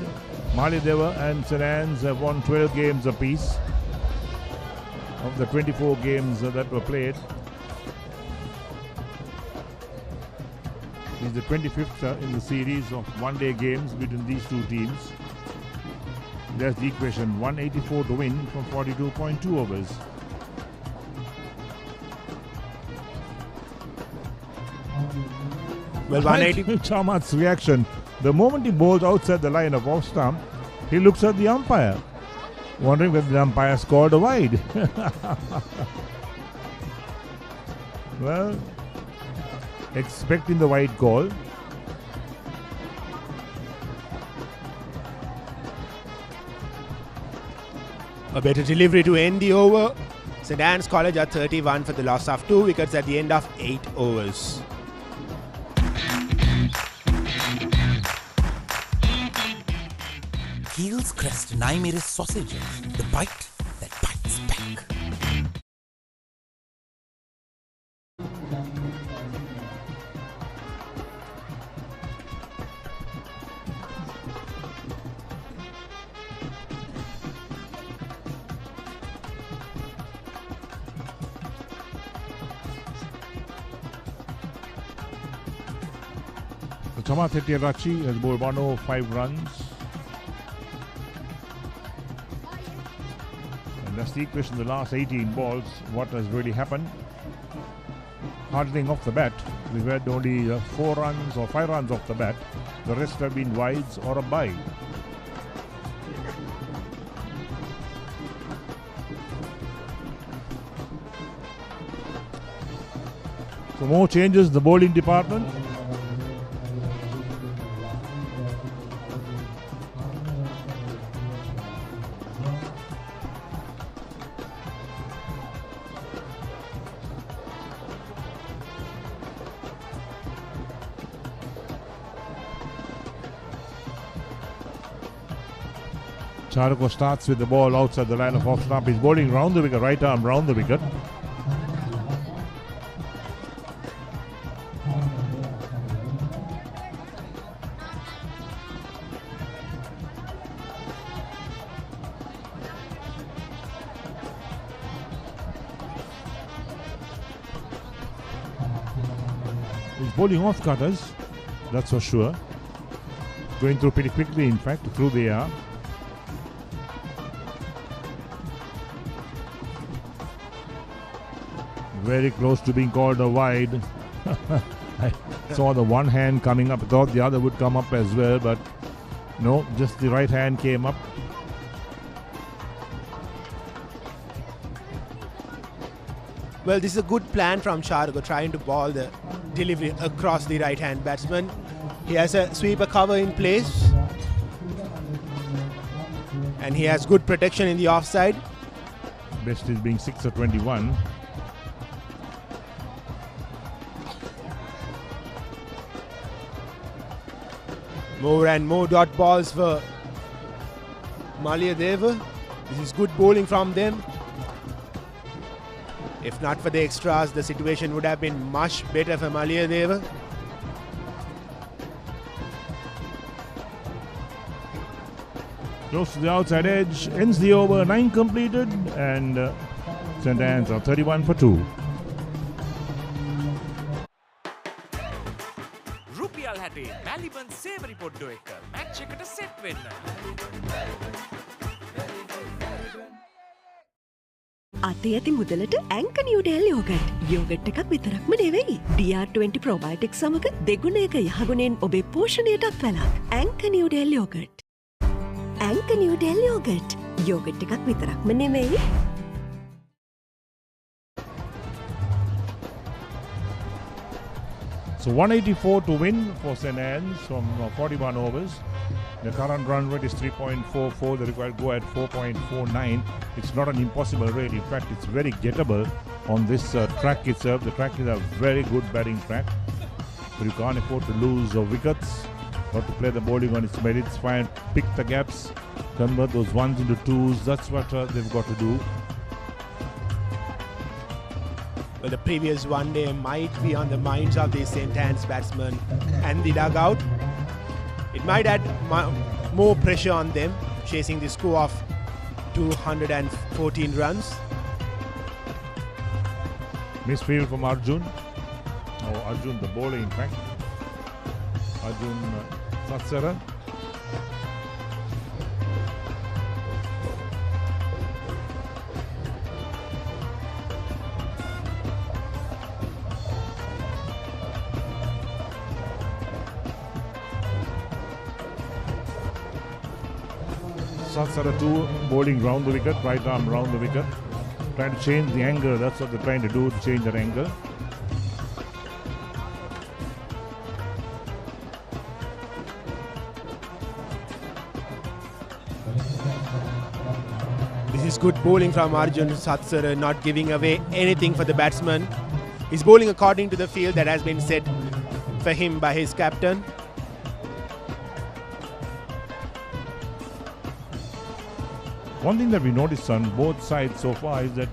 Maliyadeva and St. Anne's have won 12 games apiece of the 24 games that were played. This is the 25th in the series of one-day games between these two teams. There's the equation, 184 to win from 42.2 overs. Well, 180. Chamat's reaction. The moment he bowls outside the line of off stump, he looks at the umpire, wondering whether the umpire scored a wide. Well, expecting the wide call. A better delivery to end the over. St. Anne's College are 31 for the loss of 2 wickets at the end of 8 overs. Heels Crest Naimere sausages, the bite that bites back. Chamat Hettiarachi has bowled 105 runs. And that's the equation, the last 18 balls, what has really happened. hardening off the bat. We've had only 4 runs or 5 runs off the bat. The rest have been wides or a bye. So more changes in the bowling department. Charko starts with the ball outside the line of off stump. He's bowling round the wicket, right arm round the wicket. He's bowling off cutters, that's for sure. Going through pretty quickly, in fact, through the air. Very close to being called a wide. I saw the one hand coming up. I thought the other would come up as well, but no, just the right hand came up. Well, this is a good plan from Charko, trying to ball the delivery across the right-hand batsman. He has a sweeper cover in place. And he has good protection in the offside. Best is being 6 or 21. More and more dot balls for Maliyadeva. This is good bowling from them. If not for the extras, the situation would have been much better for Maliyadeva. Close to the outside edge, ends the over, 9 completed, and St. Anne's are 31 for 2. රුපියල් 60 මැලිබන් සේවරි පොඩ්ඩෝ එක match එකට set වෙන්න. අතේ ඇති මුදලට ඇංක Newdale yoghurt. Yoghurt එකක් විතරක්ම නෙවෙයි. DR20 ප්‍රොබයොටික් සමග දෙගුණයක යහගුණෙන් ඔබේ පෝෂණයටත් වැළක්. ඇංක Newdale yoghurt. ඇංක Newdale yoghurt. Yoghurt එකක් විතරක්ම නෙවෙයි. So 184 to win for St. Anne's from 41 overs. The current run rate is 3.44. The required go at 4.49. It's not an impossible rate. In fact, it's very gettable on this track itself. The track is a very good batting track. But you can't afford to lose wickets. Got to play the bowling on its merits. Fine, pick the gaps, convert those ones into twos. That's what they've got to do. Well, the previous one day might be on the minds of the St. Anne's batsmen and the dugout. It might add more pressure on them, chasing the score of 214 runs. Misfield from Arjun. Oh, Arjun, the bowler, in fact. Arjun Satsara. Satsara 2 bowling round the wicket, right arm round the wicket. Trying to change the angle, that's what they're trying to do, to change their angle. This is good bowling from Arjun Satsara, not giving away anything for the batsman. He's bowling according to the field that has been set for him by his captain. One thing that we noticed on both sides so far is that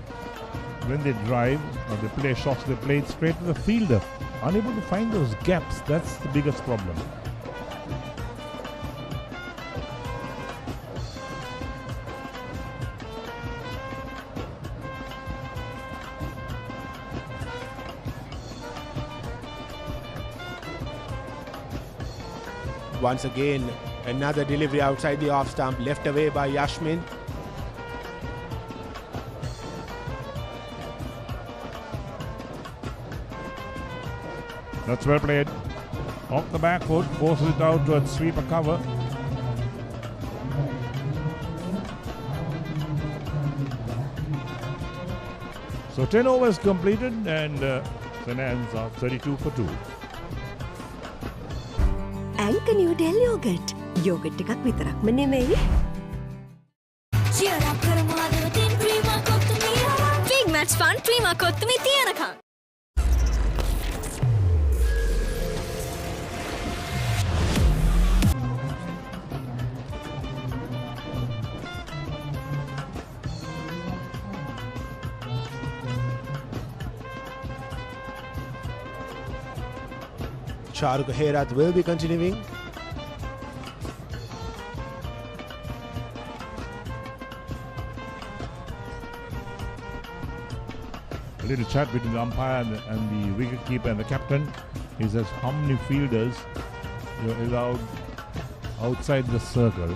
when they drive or they play shots, they play it straight to the fielder. Unable to find those gaps, that's the biggest problem. Once again, another delivery outside the off stump, left away by Yashmin. That's well played. Off the back foot, forces it out towards sweeper cover. So 10 overs completed and St. Anne's are 32 for 2. Anchor New Delhi yogurt. Yogurt එකක් විතරක්ම නෙමෙයි. Cheer up කරමු අද දින් Prima කොත්තුමී හරහා. Big match fun Prima කොත්තුමී තියනකම්. Charuka Herath will be continuing. A little chat between the umpire and the wicketkeeper and the captain. He says how many fielders you're allowed outside the circle.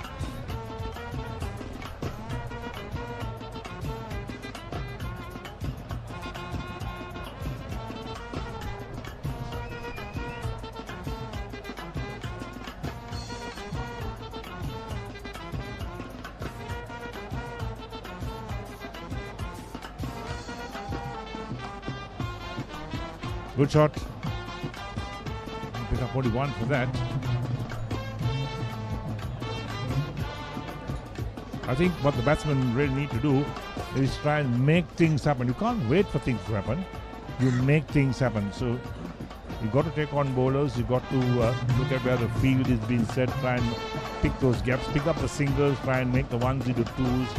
Good shot. Pick up only one for that. I think what the batsmen really need to do is try and make things happen. You can't wait for things to happen. You make things happen. So you got to take on bowlers. You got to look at where the field is being set. Try and pick those gaps. Pick up the singles. Try and make the ones into twos.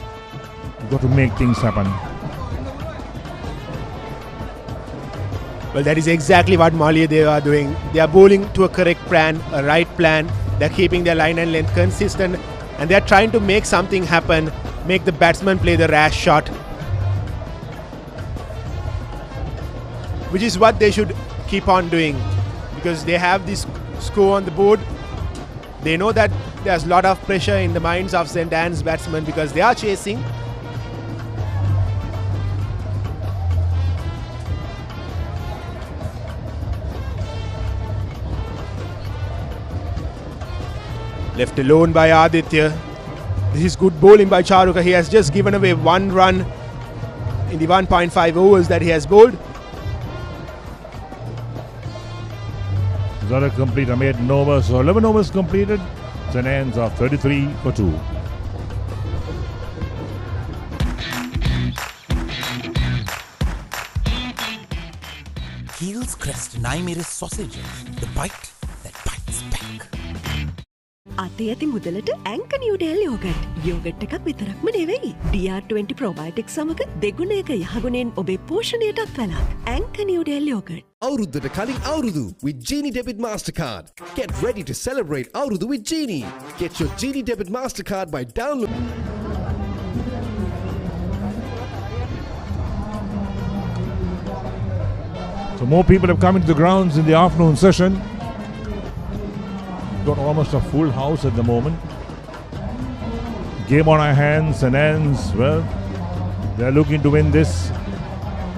You got to make things happen. Well, that is exactly what Maliyadeva are doing. They are bowling to a correct plan, a right plan. They're keeping their line and length consistent, and they're trying to make something happen, make the batsman play the rash shot, which is what they should keep on doing, because they have this score on the board. They know that there's a lot of pressure in the minds of St. Anne's batsmen because they are chasing. Left alone by Aditya. This is good bowling by Charuka. He has just given away 1 run in the 1.5 overs that he has bowled. Zara complete. I made 9 overs. So 11 overs completed. St. Anne's are 33 for 2. Heels Crest 9 sausages. The bite that bites back. අතේ ඇති මුදලට Anchor New Delhi yogurt. Yogurt එකක් විතරක්ම නෙවෙයි. DR20 probiotics සමග දෙගුණයක යහගුණෙන් ඔබේ පෝෂණයටත් වැළක්. Anchor New Delhi yogurt. අවුරුද්දට කලින් අවුරුදු with Genie Debit Mastercard. Get ready to celebrate අවුරුදු with Genie. Get your Genie Debit Mastercard by downloading. So more people have come into the grounds in the afternoon session. Got almost a full house at the moment. Game on our hands, and ends. Well, they're looking to win this.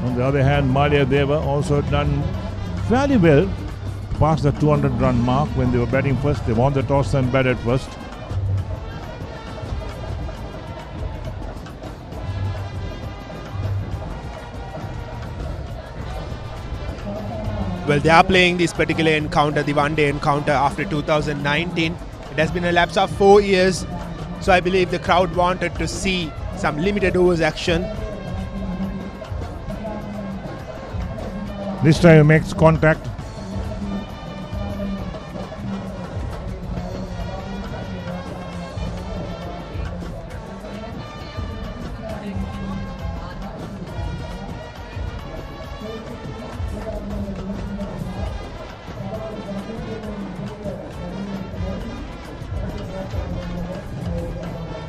On the other hand, Maliyadeva also done fairly well past the 200 run mark when they were batting first. They won the toss and batted first. Well, they are playing this particular encounter, the one-day encounter after 2019. It has been a lapse of 4 years. So I believe the crowd wanted to see some limited overs action. This time he makes contact.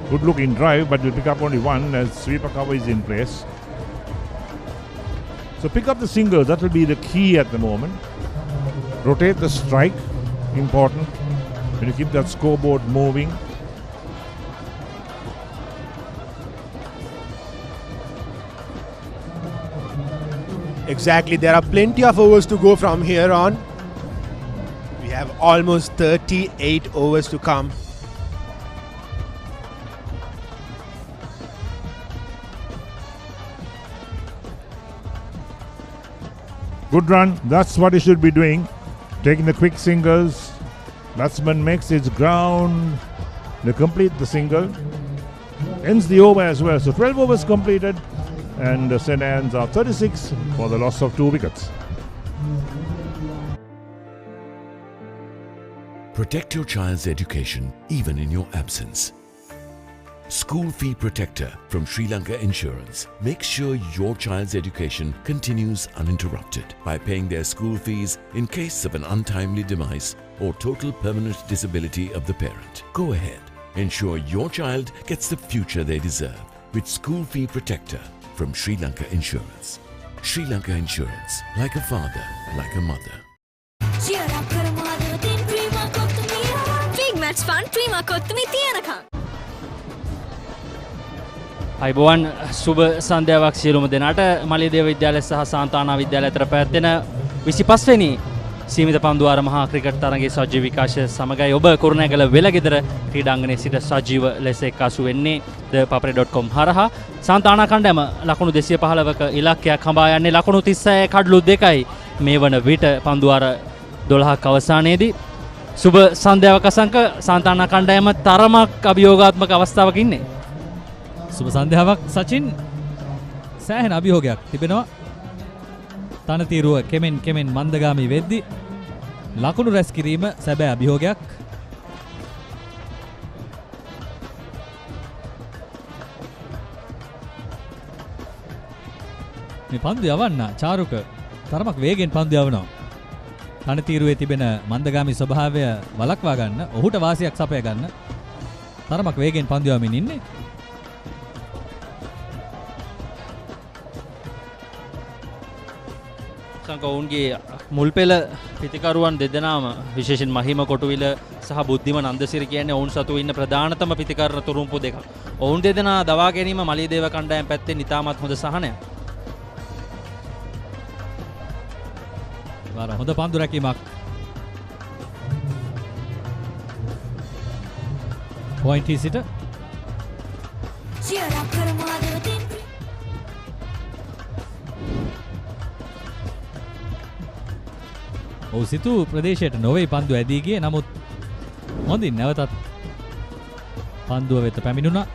Good looking drive, but will pick up only one as sweeper cover is in place. So pick up the singles, that will be the key at the moment. Rotate the strike, important. When you keep that scoreboard moving. Exactly, there are plenty of overs to go from here on. have almost 38 overs to come. Good run. That's what he should be doing. Taking the quick singles. Batsman makes his ground. They complete the single. Ends the over as well. So 12 overs completed. And St. Anne's are 36 for the loss of 2 wickets. Protect your child's education even in your absence. School Fee Protector from Sri Lanka Insurance makes sure your child's education continues uninterrupted by paying their school fees in case of an untimely demise or total permanent disability of the parent. Go ahead. Ensure your child gets the future they deserve with School Fee Protector from Sri Lanka Insurance. Sri Lanka Insurance, like a father, like a mother. Big match fun, Prima Kottumi Tianaka. අයිබෝවන් සුබ සන්ධ්‍යාවක් සියලුම දෙනාට මලියදේව විද්‍යාලය සහ සාන්තානා විද්‍යාලය අතර පැවැත්වෙන 25 වෙනි සීමිත පන්දුවාර මහා ක්‍රිකට් තරගයේ සජීව විකාශය සමගයි ඔබ කුරුණෑගල වෙලගෙදර ක්‍රීඩාංගණයේ සිට සජීව ලෙස එක්කාසු වෙන්නේ thepapare.com හරහා සාන්තානා කණ්ඩායම ලකුණු 215ක ඉලක්කයක් හඹා යන්නේ ලකුණු 36 කඩලු 2යි මේ වන විට පන්දුවාර 12ක් අවසානයේදී සුබ සන්ධ්‍යාවක් අසංක සාන්තානා කණ්ඩායම තරමක් අභියෝගාත්මක අවස්ථාවක ඉන්නේ සුබ සන්ධ්‍යාවක් සචින් සෑහෙන අභියෝගයක් තිබෙනවා තනතිරුව කෙමෙන් මන්දගාමී වෙද්දි ලකුණු රැස් කිරීම සැබෑ අභියෝගයක් මේ පන්දු යවන්න චාරුක තරමක් වේගෙන් පන්දු යවනවා තනතිරුවේ තිබෙන මන්දගාමී ස්වභාවය වළක්වා ගන්න ඔහුට වාසියක් සපය ගන්න තරමක් වේගෙන් පන්දු යවමින් ඉන්නේ ඔවුන්ගේ මුල් පෙළ පිතිකරුවන් දෙදෙනාම විශේෂයෙන් මහිම කොටුවිල සහ බුද්ධිම නන්දසිරි කියන්නේ ඔවුන් සතු ඉන්න ප්‍රධානතම පිතිකරන තුරුම්පු දෙකක්. ඔවුන් දෙදෙනා දවා ගැනීම මලියදේව කණ්ඩායම පැත්තෙන් ඉතාමත් හොඳ සහනයක්. වාර හොඳ පන්දු රැකීමක්. පොයින්ට් සිට ඔහු සිතු ප්‍රදේශයට නොවේ පන්දු ඇදී ගියේ නමුත් හොඳින් නැවතත් පන්දුව වෙත පැමිණුණා.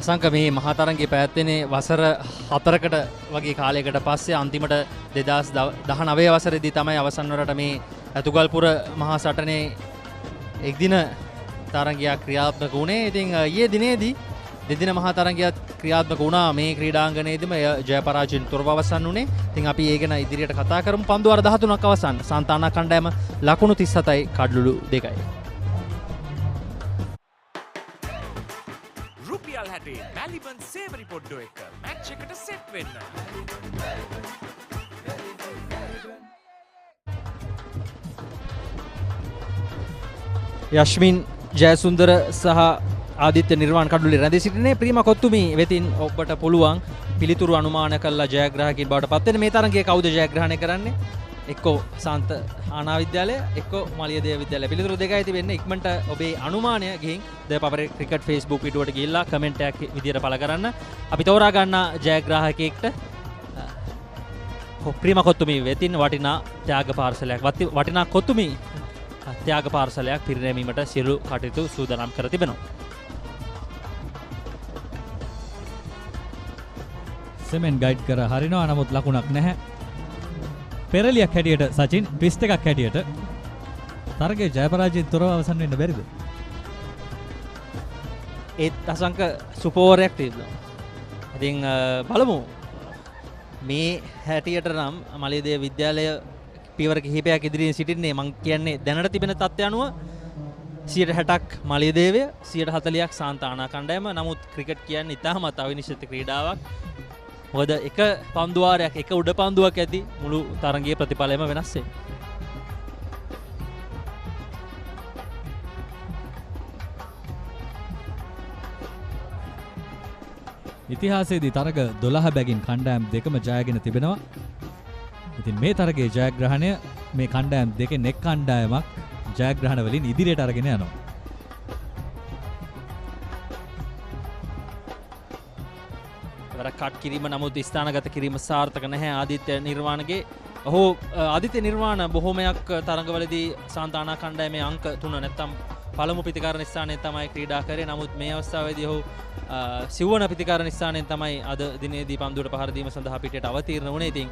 අසංක මේ මහා තරගයේ පැවැත්වෙන්නේ වසර 4කට වගේ කාලයකට පස්සේ අන්තිමට 2019 වසරේදී තමයි අවසන් වරට මේ අතුගල්පුර මහා සටනේ එක්දින තරගයක් ක්‍රියාත්මක වුණේ. ඉතින් ඊයේ දිනේදී දෙදින මහා තරගයක් ක්‍රියාත්මක වුණා මේ ක්‍රීඩාංගණයේදීම ජය පරාජයෙන් තොරව අවසන් වුණේ. ඉතින් අපි ඒ ගැන ඉදිරියට කතා කරමු. පන්දුවාර 13ක් අවසන්. සාන්තානා කණ්ඩායම ලකුණු 37යි කඩලු 2යි. රුපියල් 60 මැලිබන් සේවරි පොඩ්ඩෝ එක මැච් එකට සෙට් වෙන්න. යශ්මින් ජයසුන්දර සහ ආදිත්‍ය නිර්වාණ කඩුලේ රැඳී සිටිනේ ප්‍රීමා කොත්තුමි වෙතින් ඔබට පුළුවන් පිළිතුරු අනුමාන කළා ජයග්‍රාහකයින් බවට පත් වෙන මේ තරගයේ කවුද ජයග්‍රහණය කරන්නේ එක්කෝ සාන්ත ආනා විද්‍යාලය එක්කෝ මලියදේව විද්‍යාලය පිළිතුරු දෙකයි තිබෙන්නේ ඉක්මනට ඔබේ අනුමානය ගිහින් ද පපරේ ක්‍රිකට් Facebook පිටුවට ගිහිල්ලා කමෙන්ට් එකක් විදියට පළ කරන්න අපි තෝරා ගන්න ජයග්‍රාහකයෙක්ට ප්‍රීමා කොත්තුමි වෙතින් වටිනා ත්‍යාග පාර්සලයක් වටිනා කොත්තුමි ත්‍යාග පාර්සලයක් පිරිනැමීමට සියලු කටයුතු සූදානම් කර තිබෙනවා සෙමෙන් ගයිඩ් කර හරිනවා නමුත් ලකුණක් නැහැ. පෙරලියක් හැටියට සචින් ට්විස්ට් එකක් හැටියට තරගයේ ජය පරාජයෙන් තොරව අවසන් වෙන්න බැරිද? ඒත් අසංක සුපෝරයක් තිබුණා. ඉතින් බලමු. මේ හැටියට නම් මලියදේව විද්‍යාලය පියවර කිහිපයක් ඉදිරියෙන් සිටින්නේ මං කියන්නේ දැනට තිබෙන තත්ත්වය අනුව 60ක් මලියදේවය 40ක් සාන්තානා කණ්ඩායම. නමුත් ක්‍රිකට් කියන්නේ ඉතාමත් අවිනිශ්චිත ක්‍රීඩාවක්. මොකද එක පන්දුවාරයක් එක උඩ පන්දුවක් ඇති මුළු තරගයේ ප්‍රතිඵලයම වෙනස් වෙයි. ඉතිහාසයේදී තරග 12 බැගින් කණ්ඩායම් දෙකම ජයගෙන තිබෙනවා. ඉතින් මේ තරගයේ ජයග්‍රහණය මේ කණ්ඩායම් දෙකෙන් එක් කණ්ඩායමක් ජයග්‍රහණ වලින් ඉදිරියට අරගෙන යනවා. කට් කිරීම නමුත් ස්ථානගත කිරීම සාර්ථක නැහැ ආදිත්‍ය නිර්වාණගේ. ඔහු ආදිත්‍ය නිර්වාණ බොහෝමයක් තරඟවලදී සාන්තානා කණ්ඩායමේ අංක 3 නැත්තම් පළමු පිතිකාරණ ස්ථානයේ තමයි ක්‍රීඩා කරේ. නමුත් මේ අවස්ථාවේදී ඔහු සිව්වන පිතිකාරණ ස්ථානයෙන් තමයි අද දිනේදී පන්දුවට පහර දීම සඳහා පිටට අවතීර්ණ වුණේ. ඉතින්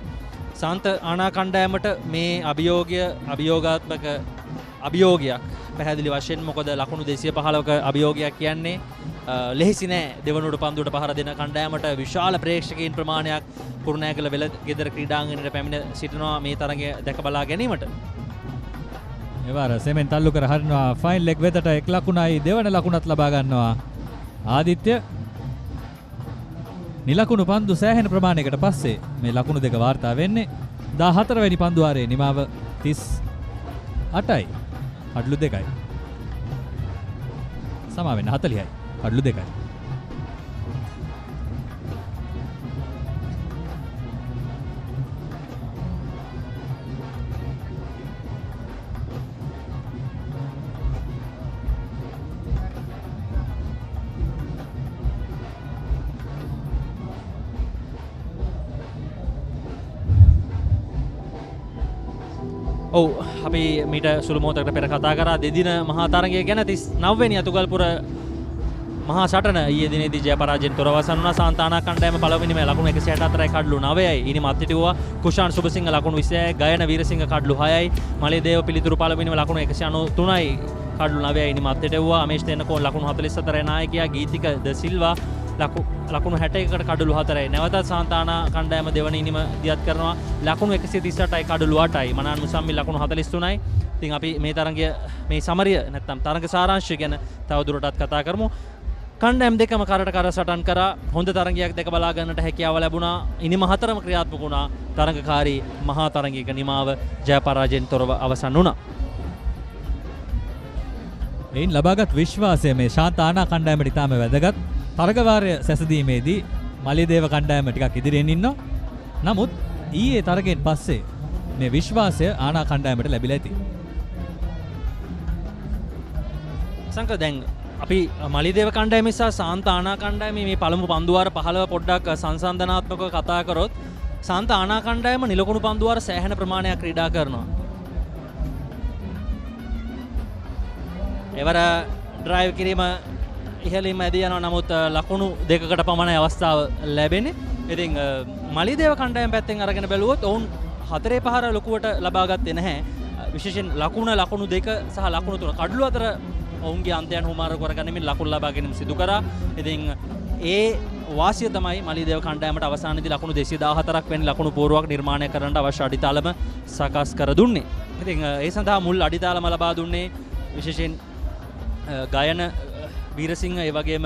සාන්ත ආනා කණ්ඩායමට මේ අභියෝගාත්මක අභියෝගයක් පැහැදිලි වශයෙන්. මොකද ලකුණු 215ක අභියෝගයක් කියන්නේ ලෙහිසි නෑ. දෙවනුවට පන්දුවට පහර දෙන කණ්ඩායමට විශාල ප්‍රේක්ෂකයන් ප්‍රමාණයක් කුරුණෑගල වෙලගෙදර ක්‍රීඩාංගණයට පැමිණ සිටිනවා මේ තරගය දැක බලා ගැනීමට. එවර සෙමෙන් තල්ලු කර හරිනවා ෆයින් ලෙග් වෙතට එක් ලකුණයි දෙවන ලකුණත් ලබා ගන්නවා ආදිත්‍ය. නිලකුණු පන්දු සෑහෙන ප්‍රමාණයකට පස්සේ මේ ලකුණු දෙක වාර්තා වෙන්නේ. 14 වෙනි පන්දු වාරයේ නිමාව 38යි. අඩලු 2යි. සමා වෙන්න 40යි. අඩලු 2යි. ඔව් අපි මීට සුළු මොහොතකට පෙර කතා කරා දෙදින මහා තරගය ගැන. 39 වෙනි අතුගල්පුර මහා සටන ඊයේ දිනේදී ජය පරාජයෙන් තොරව අවසන් වුණා. සාන්තානා කණ්ඩායම පළවෙනිම ලකුණු 164යි කඩලු 9යි. ඉනිම අත්හිටුවා කුෂාන් සුබසිංහ ලකුණු 26යි. ගයන වීරසිංහ කඩලු 6යි. මලියදේව පිළිතුරු පළවෙනිම ලකුණු 193යි කඩලු 9යි. ඉනිම අත්හිටුවා අමේෂ් තෙන්නකෝන් ලකුණු 44යි. නායකයා ගීතික ද සිල්වා ලකුණු 61කට කඩලු 4යි. නැවතත් සාන්තානා කණ්ඩායම දෙවන ඉනිම දියත් කරනවා ලකුණු 138යි කඩලු 8යි. මනාන් මුසම්මිල් ලකුණු 43යි. ඉතින් අපි මේ තරගය මේ සමරිය නැත්නම් තරග සාරාංශය ගැන තවදුරටත් කතා කරමු. කණ්ඩායම් දෙකම කරට කර සටන් කරා. හොඳ තරගයක් දැක බලා ගන්නට හැකියාව ලැබුණා. ඉනිම 4ම ක්‍රියාත්මක වුණා. තරගකාරී මහා තරගයක නිමාව ජය පරාජයෙන් තොරව අවසන් වුණා. එයින් ලබාගත් විශ්වාසය මේ ශාන්තානා කණ්ඩායමට ඉතාම වැදගත්. තරගවාරය සැසදීමේදී මලියදේව කණ්ඩායම ටිකක් ඉදිරියෙන් ඉන්නවා. නමුත් ඊයේ තරගෙන් පස්සේ මේ විශ්වාසය ආනා කණ්ඩායමට ලැබිලා ඇති. සංක දැන් අපි මලියදේව කණ්ඩායම සහ සාන්තානා කණ්ඩායම මේ පළමු පන්දුවාර 15 පොඩ්ඩක් සංසන්දනාත්මකව කතා කරොත් සාන්තානා කණ්ඩායම නිලකුණු පන්දුවාර සෑහෙන ප්‍රමාණයක් ක්‍රීඩා කරනවා. එවර ඩ්‍රයිව් කිරීම ඉහළින්ම ඇදී යනවා. නමුත් ලකුණු දෙකකට පමණයි අවස්ථාව ලැබෙන්නේ. ඉතින් මලියදේව කණ්ඩායම පැත්තෙන් අරගෙන බැලුවොත් ඔවුන් 4 පහර ලකුවට ලබා ගත්තේ නැහැ. විශේෂයෙන් ලකුණු 2 සහ ලකුණු 3 කඩලු අතර ඔවුන්ගේ අන්තයන් හුමාරු කරගැනීමෙන් ලකුණු ලබා ගැනීම සිදු කරා. ඉතින් ඒ වාසිය තමයි මලියදේව කණ්ඩායමට අවසානයේදී ලකුණු 214ක් වැනි ලකුණු පෝරුවක් නිර්මාණය කරන්නට අවශ්‍ය අඩිතාලම සකස් කර දුන්නේ. ඉතින් ඒ සඳහා මුල් අඩිතාලම ලබා දුන්නේ විශේෂයෙන් ගයන වීරසිංහ ඒ වගේම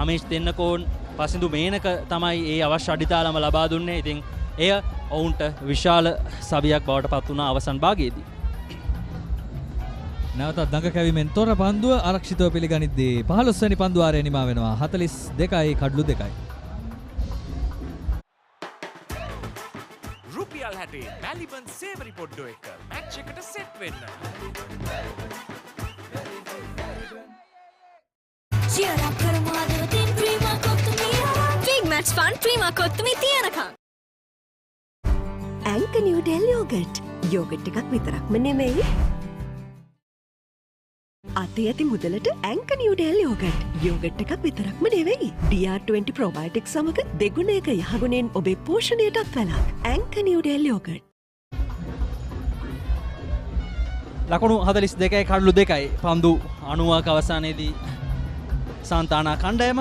අමේෂ් තෙන්නකෝන් පසින්දු මේනක තමයි ඒ අවශ්‍ය අඩිතාලම ලබා දුන්නේ. ඉතින් එය ඔවුන්ට විශාල සවියක් බවට පත් වුණා අවසන් භාගයේදී. නැවතත් දඟ කැවීමෙන් තොර පන්දුව ආරක්ෂිතව පිළිගනිද්දී 15 වෙනි පන්දු වාරය නිමා වෙනවා 42යි කඩලු 2යි. රුපියල් 60 මැලිබන් සේවරි පොඩ්ඩෝ එක මැච් එකට සෙට් වෙන්න. Cheer up කරමු ආදවතින් Prima කොත්තුමී. Big match fun Prima කොත්තුමී තියනකම්. ඇන්ක නිව්ඩෙල් යෝගට්. යෝගට් එකක් විතරක්ම නෙමෙයි. අතේ ඇති මුදලට ඇන්ක නිව්ඩෙල් යෝගට්. යෝගට් එකක් විතරක්ම නෙවෙයි. DR20 ප්‍රොබයෝටික් සමග දෙගුණයක යහගුණෙන් ඔබේ පෝෂණයටත් වැළක්. ඇන්ක නිව්ඩෙල් යෝගට්. ලකුණු 42යි කඩලු 2යි පන්දු 90ක අවසානයේදී සාන්තානා කණ්ඩායම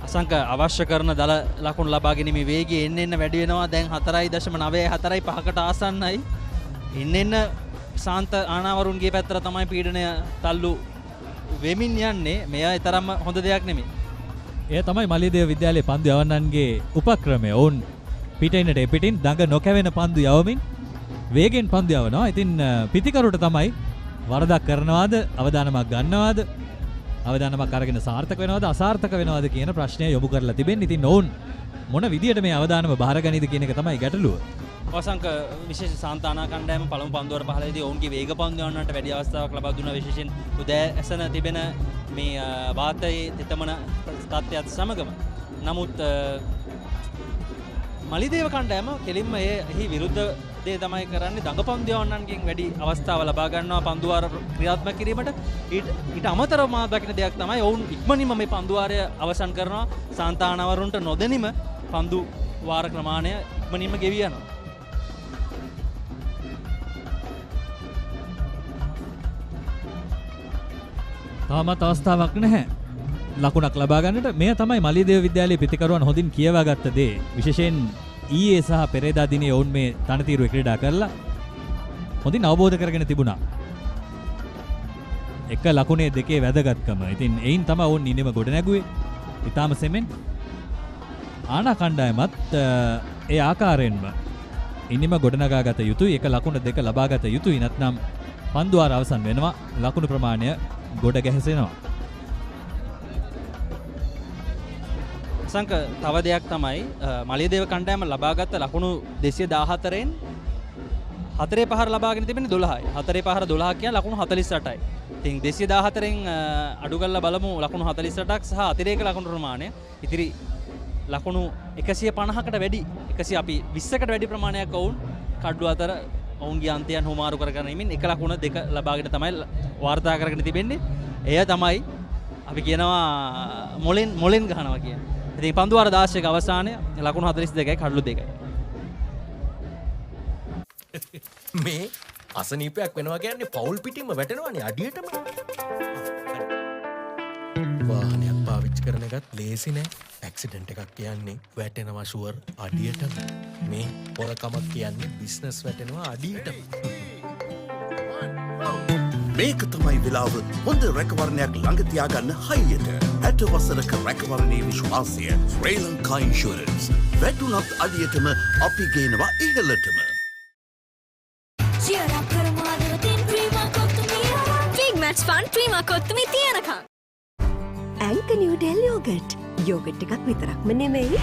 අසංක අවශ්‍ය කරන දල ලකුණු ලබා ගැනීමේ වේගය එන්න වැඩි වෙනවා. දැන් 4.94 5කට ආසන්නයි. එන්න ශාන්ත ආනාවරුන්ගේ පැත්තට තමයි පීඩනය තල්ලු වෙමින් යන්නේ. මෙය තරම්ම හොඳ දෙයක් නෙමෙයි. එය තමයි මලියදේව විද්‍යාලයේ පන්දු යවන්නන්ගේ උපක්‍රමය. ඔවුන් පිටින්නට පිටින් දඟ නොකැවෙන පන්දු යවමින් වේගෙන් පන්දු යවනවා. ඉතින් පිතිකරුට තමයි වරදක් කරනවාද අවදානමක් ගන්නවාද අවදානමක් අරගෙන සාර්ථක වෙනවද අසාර්ථක වෙනවද කියන ප්‍රශ්නය යොමු කරලා තිබෙන්නේ. ඉතින් ඔවුන් මොන විදියට මේ අවදානම බාරගනිද කියන එක තමයි ගැටලුව. අවසංක විශේෂ සාන්තානා කණ්ඩායම පළමු පන්දුවට පහළදී ඔවුන්ගේ වේග පන්දු යවන්නට වැඩි අවස්ථාවක් ලබා දුන්නා. විශේෂයෙන් උදෑසන තිබෙන මේ වාතයේ තෙතමන තත්ත්වයත් සමගම. නමුත් මලිදේව කණ්ඩායම කෙලින්ම එහි විරුද්ධ දේ තමයි කරන්නේ. දඟ පන්දු යවන්නන්ගෙන් වැඩි අවස්ථාව ලබා ගන්නවා පන්දුවාර ක්‍රියාත්මක කිරීමට. ඊට අමතරව මා දකින දෙයක් තමයි ඔවුන් ඉක්මනින්ම මේ පන්දුවාරය අවසන් කරනවා. සාන්තානවරුන්ට නොදැනීම පන්දු වාර ප්‍රමාණය ඉක්මනින්ම ගෙවි යනවා. තාමත් අවස්ථාවක් නැහැ ලකුණක් ලබා ගන්නට. මෙය තමයි මලියදේව විද්‍යාලයේ පිතිකරුවන් හොඳින් කියවා ගත්ත දේ. විශේෂයෙන් ඊයේ සහ පෙරේදා දිනේ ඔවුන් මේ තනතිරුවේ ක්‍රීඩා කරලා හොඳින් අවබෝධ කරගෙන තිබුණා එක ලකුණේ දෙකේ වැදගත්කම. ඉතින් එයින් තමයි ඔවුන් ඉන්නම ගොඩ නැගුවේ. ඊටාම සෙමෙන් ආනා කණ්ඩායමත් ඒ ආකාරයෙන්ම ඉන්නම ගොඩනගා ගත යුතුයි. එක ලකුණ දෙක ලබා ගත යුතුයි. නැත්නම් පන්දුවාර අවසන් වෙනවා. ලකුණු ප්‍රමාණය ගොඩ ගැහෙසෙනවා. සංක තව දෙයක් තමයි මලියදේව කණ්ඩායම ලබාගත් ලකුණු 214න් 4 පහර ලබාගෙන තිබෙන්නේ 12යි. 4 පහර 12 කියන ලකුණු 48යි. ඉතින් 214න් අඩු කරලා බලමු ලකුණු 48ක් සහ අතිරේක ලකුණු ප්‍රමාණය. ඉතිරි ලකුණු 150කට වැඩි 100 අපි 20කට වැඩි ප්‍රමාණයක් වුන් කඩළු අතර ඔවුන්ගේ අන්තයන් හුමාරු කරගෙන ඉමින් එක ලකුණ දෙක ලබාගෙන තමයි වාර්තා කරගෙන තිබෙන්නේ. එය තමයි අපි කියනවා මොලෙන් ගහනවා කියන්නේ. ඉතින් පන්දුවාර 16ක අවසානය ලකුණු 42යි කඩළු 2යි. මේ අසනීපයක් වෙනවා කියන්නේ පවුල් පිටින්ම වැටෙනවානේ අඩියටම. වාහනයක් පාවිච්චි කරන එකත් ලේසි නෑ. ඇක්සිඩන්ට් එකක් කියන්නේ වැටෙනවා ෂුවර් අඩියටම. මේ පොරකමක් කියන්නේ බිස්නස් වැටෙනවා අඩියටම. මේක තමයි වෙලාව හොඳ රැකවරණයක් ළඟ තියාගන්න හයියට. 60 වසරක රැකවරණයේ විශ්වාසය ශ්‍රී ලංකා ඉන්ෂුරන්ස්. වැටුණත් අඩියටම අපි ගේනවා ඉහළටම. Cheer up කරමාදවතින් ප්‍රීමා කොත්තුමිය. Big match fun ප්‍රීමා කොත්තුමිය තියනකම්. Anchor Newdale yoghurt. යෝගට් එකක් විතරක්ම නෙමෙයි.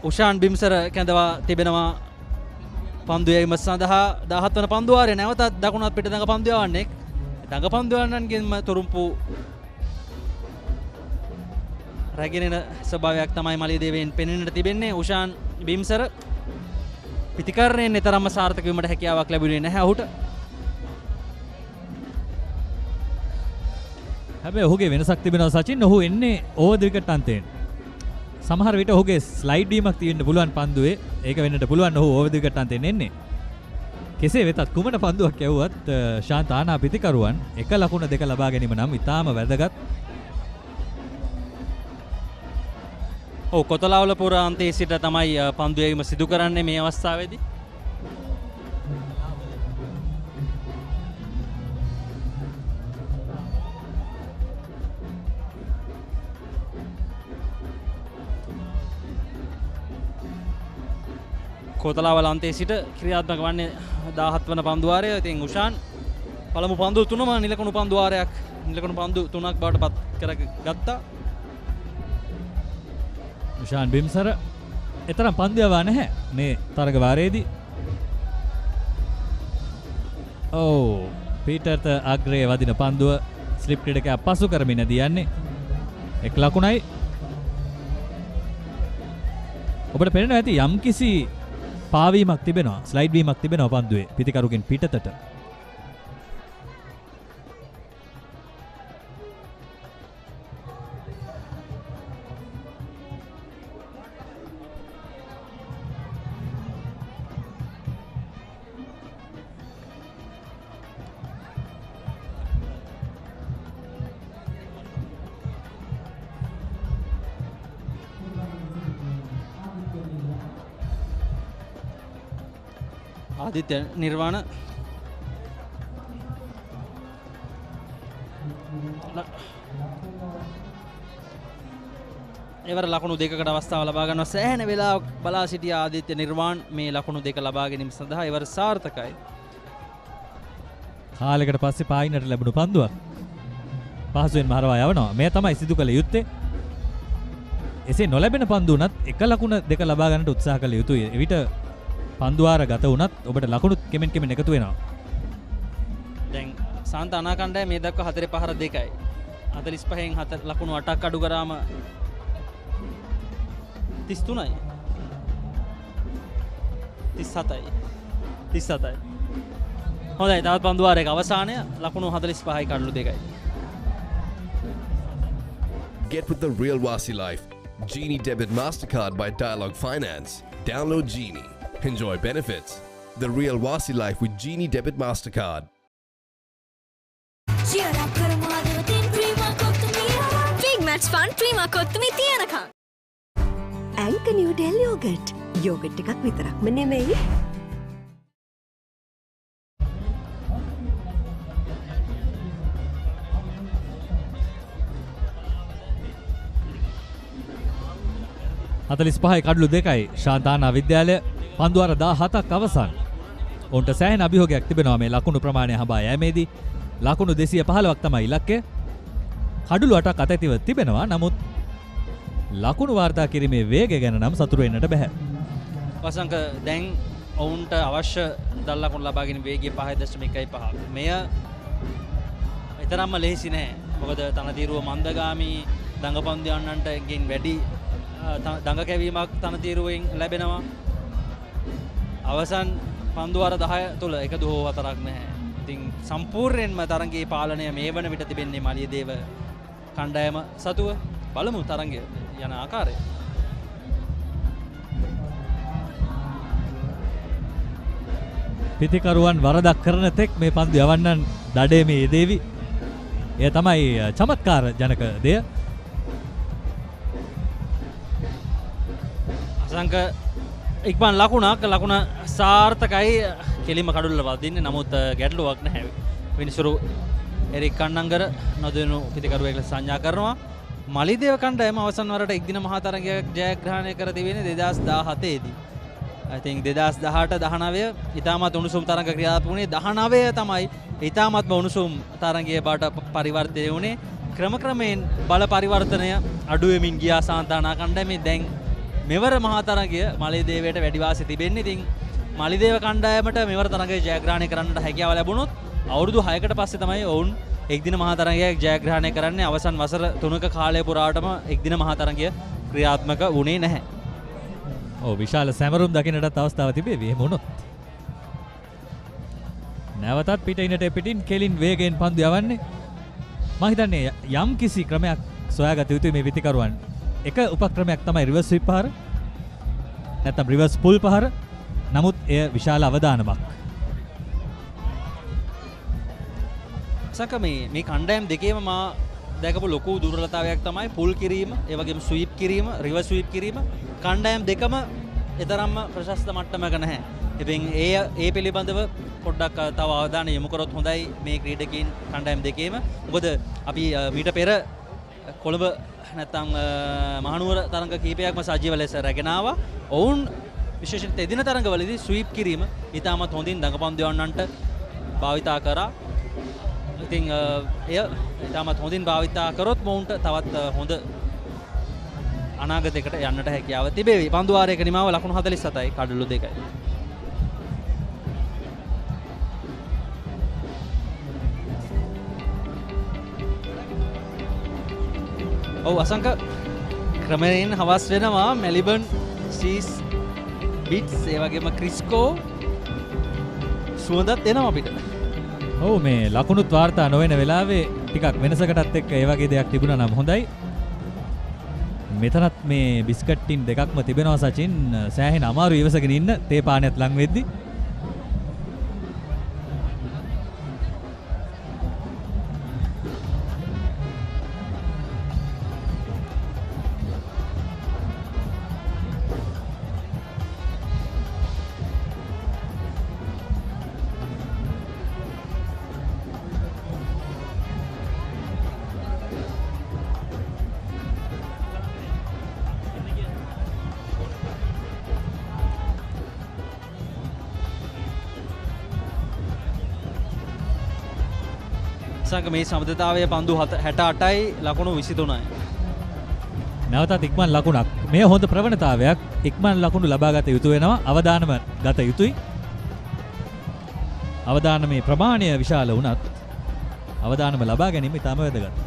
උෂාන් බිම්සර කැඳවා තිබෙනවා පන්දු යැවීම සඳහා 17 වන පන්දුවාරය නැවතත් දකුණත් පිට දඟ පන්දු යවන්නේ. දඟ පන්දු යවන්නන්ගෙන්ම තුරුම්පු රැගෙන ස්වභාවයක් තමයි මලියදේවයෙන් පෙනෙන්නට තිබෙන්නේ. උෂාන් බිම්සර පිතිකරණයෙන් තරම්ම සාර්ථක වීමට හැකියාවක් ලැබුණේ නැහැ ඔහුට. හැබැයි ඔහුගේ වෙනසක් තිබෙනවා සචින්. ඔහු එන්නේ ඕවර් ද විකට් අන්තයෙන්. සමහර විට ඔහුගේ ස්ලයිඩ් වීමක් තියෙන්න පුළුවන් පන්දුවේ. ඒක වෙන්නට පුළුවන් ඔහු ඕවර් ද විකට් අන්තයෙන් එන්නේ. කෙසේ වෙතත් කුමන පන්දුවක් යවුවත් ශාන්ත ආනා පිතිකරුවන් එක ලකුණ දෙක ලබා ගැනීම නම් ඉතාම වැදගත්. කොතලාවල පුරාන්තයේ සිට තමයි පන්දු යැවීම සිදු කරන්නේ මේ අවස්ථාවේදී. කොතලාවල අන්තයේ සිට ක්‍රියාත්මක වන්නේ 17 වන පන්දුවාරය. ඉතින් උෂාන් පළමු පන්දු තුනම නිලකුණු පන්දුවාරයක් නිලකුණු පන්දු තුනක් බවට පත් කරගත්තා. උෂාන් බිම්සර එතරම් පන්දු යවා නැහැ මේ තරග වාරයේදී. පීටර්ට අග්‍රයේ වදින පන්දුව ස්ලිප් ක්‍රීඩකයා පසු කරමින් දියන්නේ. එක් ලකුණයි. ඔබට පේනවා ඇති යම්කිසි පාවීමක් තිබෙනවා, ස්ලයිඩ් වීමක් තිබෙනවා පන්දුවේ පිතිකරුගෙන් පිටතට. ආදිත්‍ය නිර්වාණ එවර ලකුණු දෙකකට අවස්ථාව ලබා ගන්නවා. සෑහෙන වෙලාවක් බලා සිටිය ආදිත්‍ය නිර්වාන් මේ ලකුණු දෙක ලබා ගැනීම සඳහා එවර සාර්ථකයි. කාලයකට පස්සේ පායින්නට ලැබුණු පන්දුවක් පහසුවෙන් හරවා යවනවා. මේ තමයි සිදු කළ යුත්තේ. එසේ නොලැබෙන පන්දු උනත් එක ලකුණ දෙක ලබා ගන්නට උත්සාහ කළ යුතුයි. එවිට පන්දුවාර ගත වුණත් ඔබට ලකුණු කෙමෙන් කෙමෙන් එකතු වෙනවා. දැන් සාන්ත අනාකණ්ඩය මේ දක්වා 4 පහර 2යි. 45න් 7 ලකුණු 8ක් අඩු කරාම 33යි. 37යි. හොඳයි තවත් පන්දුවාරයක අවසානය ලකුණු 45යි කඩලු 2යි. Get with the real Wasi life. Genie Debit MasterCard by Dialog Finance. Download Genie. Enjoy benefits. The real Wasi life with Genie Debit MasterCard. Big match fun Prima කොත්තුමි තියනකම්. ඇන්ක නිව්ඩෙල් යෝගට්. යෝගට් එකක් විතරක්ම නෙමෙයි. හතලිස් පහයි කඩලු 2යි ශාන්තානා විද්‍යාලය පන්දුවාර 17ක් අවසන්. ඔවුන්ට සෑහෙන අභියෝගයක් තිබෙනවා මේ ලකුණු ප්‍රමාණය හඹා යෑමේදී. ලකුණු 215ක් තමයි ඉලක්කය. කඩලු 8ක් අතැතිව තිබෙනවා. නමුත් ලකුණු වාර්තා කිරීමේ වේගය ගැන නම් සතුටු වෙන්නට බෑ. වසංක දැන් ඔවුන්ට අවශ්‍ය දල් ලකුණු ලබා ගැනීම වේගය 5.15. මෙය ඊතරම්ම ලෙහෙසි නෑ. මොකද තනතිරුව මන්දගාමී දඟපන්දු යන්නන්ටගෙන් වැඩි දඟ කැවීමක් තනතිරුවෙන් ලැබෙනවා. අවසන් පන්දුවාර 10 තුළ එකදු හෝ හතරක් නැහැ. ඉතින් සම්පූර්ණයෙන්ම තරගයේ පාලනය මේ වන විට තිබෙන්නේ මලියදේව කණ්ඩායම සතුව. බලමු තරගය යන ආකාරය. පිතිකරුවන් වරදක් කරන තෙක් මේ පන්දු යවන්නන් දඩේ මේ යෙදේවි. එය තමයි චමත්කාර ජනක දෙය. අසංක ඉක්මන් ලකුණ සාර්ථකයි කෙලිම කඩුල්ල වදින්නේ. නමුත් ගැටලුවක් නැහැ. විනිසුරු එරික් කන්නංගර නොදෙනු පිතිකරුවෙක් ලෙස සංඥා කරනවා. මලිදේව කණ්ඩායම අවසන් වරට එක්දින මහා තරගයක් ජයග්‍රහණය කර තිබෙන්නේ 2017 දී. I think 2018 19 ඉතාමත් උණුසුම් තරග ක්‍රියාත්මක වුණේ. 19 තමයි ඉතාමත්ම උණුසුම් තරගයේ බවට පරිවර්තනය වුණේ. ක්‍රමක්‍රමයෙන් බල පරිවර්තනය අඩු වෙමින් ගියා සාන්තානා කණ්ඩායමේ. දැන් මෙවර මහා තරගය මලිදේවයට වැඩි වාසි තිබෙන්නේ. ඉතින් මලිදේව කණ්ඩායමට මෙවර තරගය ජයග්‍රහණය කරන්නට හැකියාව ලැබුණොත් අවුරුදු 6කට පස්සේ තමයි ඔවුන් එක්දින මහා තරගයක් ජයග්‍රහණය කරන්නේ. අවසන් වසර 3ක කාලය පුරාවටම එක්දින මහා තරගය ක්‍රියාත්මක වුණේ නැහැ. විශාල සැමරුම් දකින්නටත් අවස්ථාව තිබේවි. එහෙම වුණොත් නැවතත් පිටිනට පිටින් කෙලින් වේගයෙන් පන්දු යවන්නේ. මම හිතන්නේ යම් කිසි ක්‍රමයක් සොයාගත යුතුයි මේ විතිකරුවන්. එක උපක්‍රමයක් තමයි රිවර්ස් ස්විප් පහර. නැත්නම් රිවර්ස් පුල් පහර. නමුත් එය විශාල අවදානමක්. සක මේ කණ්ඩායම් දෙකේම මා දැකපු ලොකු දුර්වලතාවයක් තමයි පුල් කිරීම, ඒ වගේම ස්වීප් කිරීම, රිවර්ස් ස්වීප් කිරීම. කණ්ඩායම් දෙකම එතරම්ම ප්‍රශස්ත මට්ටමක නැහැ. ඉතින් ඒ පිළිබඳව පොඩ්ඩක් තව අවධානය යොමු කරොත් හොඳයි මේ ක්‍රීඩකයන් කණ්ඩායම් දෙකේම. මොකද අපි මීට පෙර කොළඹ නැත්නම් මහනුවර තරඟ කීපයක්ම සජීව ලෙස රැගෙන ආවා. ඔවුන් විශේෂයෙන් එදින තරඟවලදී ස්වීප් කිරීම ඉතාමත් හොඳින් දඟපන්දු යවන්නන්ට භාවිතා කරා. ඉතින් එය ඉතාමත් හොඳින් භාවිතා කරොත් මොවුන්ට තවත් හොඳ අනාගතයකට යන්නට හැකියාව තිබේවි. පන්දුවාරයක නිමාව ලකුණු 47යි කඩලු 2යි. ඔව් අසංක ක්‍රමයෙන් හවස් වෙනවා මෙලිබන් සීස් බිට්ස් ඒ වගේම ක්‍රිස්කෝ සුවඳත් එනවා අපිට. ඔව් මේ ලකුණුත් වාර්තා නොවන වෙලාවේ ටිකක් වෙනසකටත් එක්ක ඒ වගේ දෙයක් තිබුණා නම් හොඳයි. මෙතනත් මේ බිස්කට් ටින් දෙකක්ම තිබෙනවා සචින්. සෑහෙන අමාරු ඉවසගෙන ඉන්න තේ පානයත් ලං වෙද්දි. නිසංක මේ සමතතාවය පන්දු 68යි ලකුණු 23යි. නැවතත් ඉක්මන් ලකුණක්. මේ හොඳ ප්‍රවණතාවයක්. ඉක්මන් ලකුණු ලබා ගත යුතු වෙනවා. අවදානම ගත යුතුයි. අවදානමේ ප්‍රමාණය විශාල වුණත් අවදානම ලබා ගැනීම ඉතාම වැදගත්.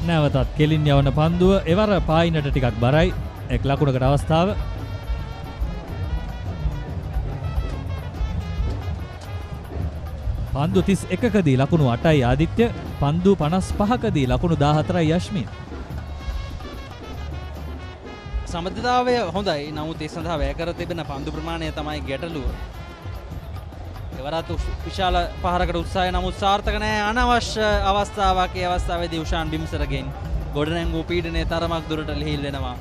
නැවතත් කෙලින් යවන පන්දුව එවර පායිනට ටිකක් බරයි. එක් ලකුණකට අවස්ථාව. පන්දු 31කදී ලකුණු 8යි ආදිත්‍ය. පන්දු 55කදී ලකුණු 14යි යශ්මින්. සමතතාවය හොඳයි. නමුත් ඒ සඳහා වැය කර තිබෙන පන්දු ප්‍රමාණය තමයි ගැටලුව. එවරත් විශාල පහරකට උත්සාහය නමුත් සාර්ථක නැහැ. අනවශ්‍ය අවස්ථාවක්. ඒ අවස්ථාවේදී උෂාන් බිම්සරගෙන් ගොඩනැංගූ පීඩනයේ තරමක් දුරට ලිහිල් වෙනවා.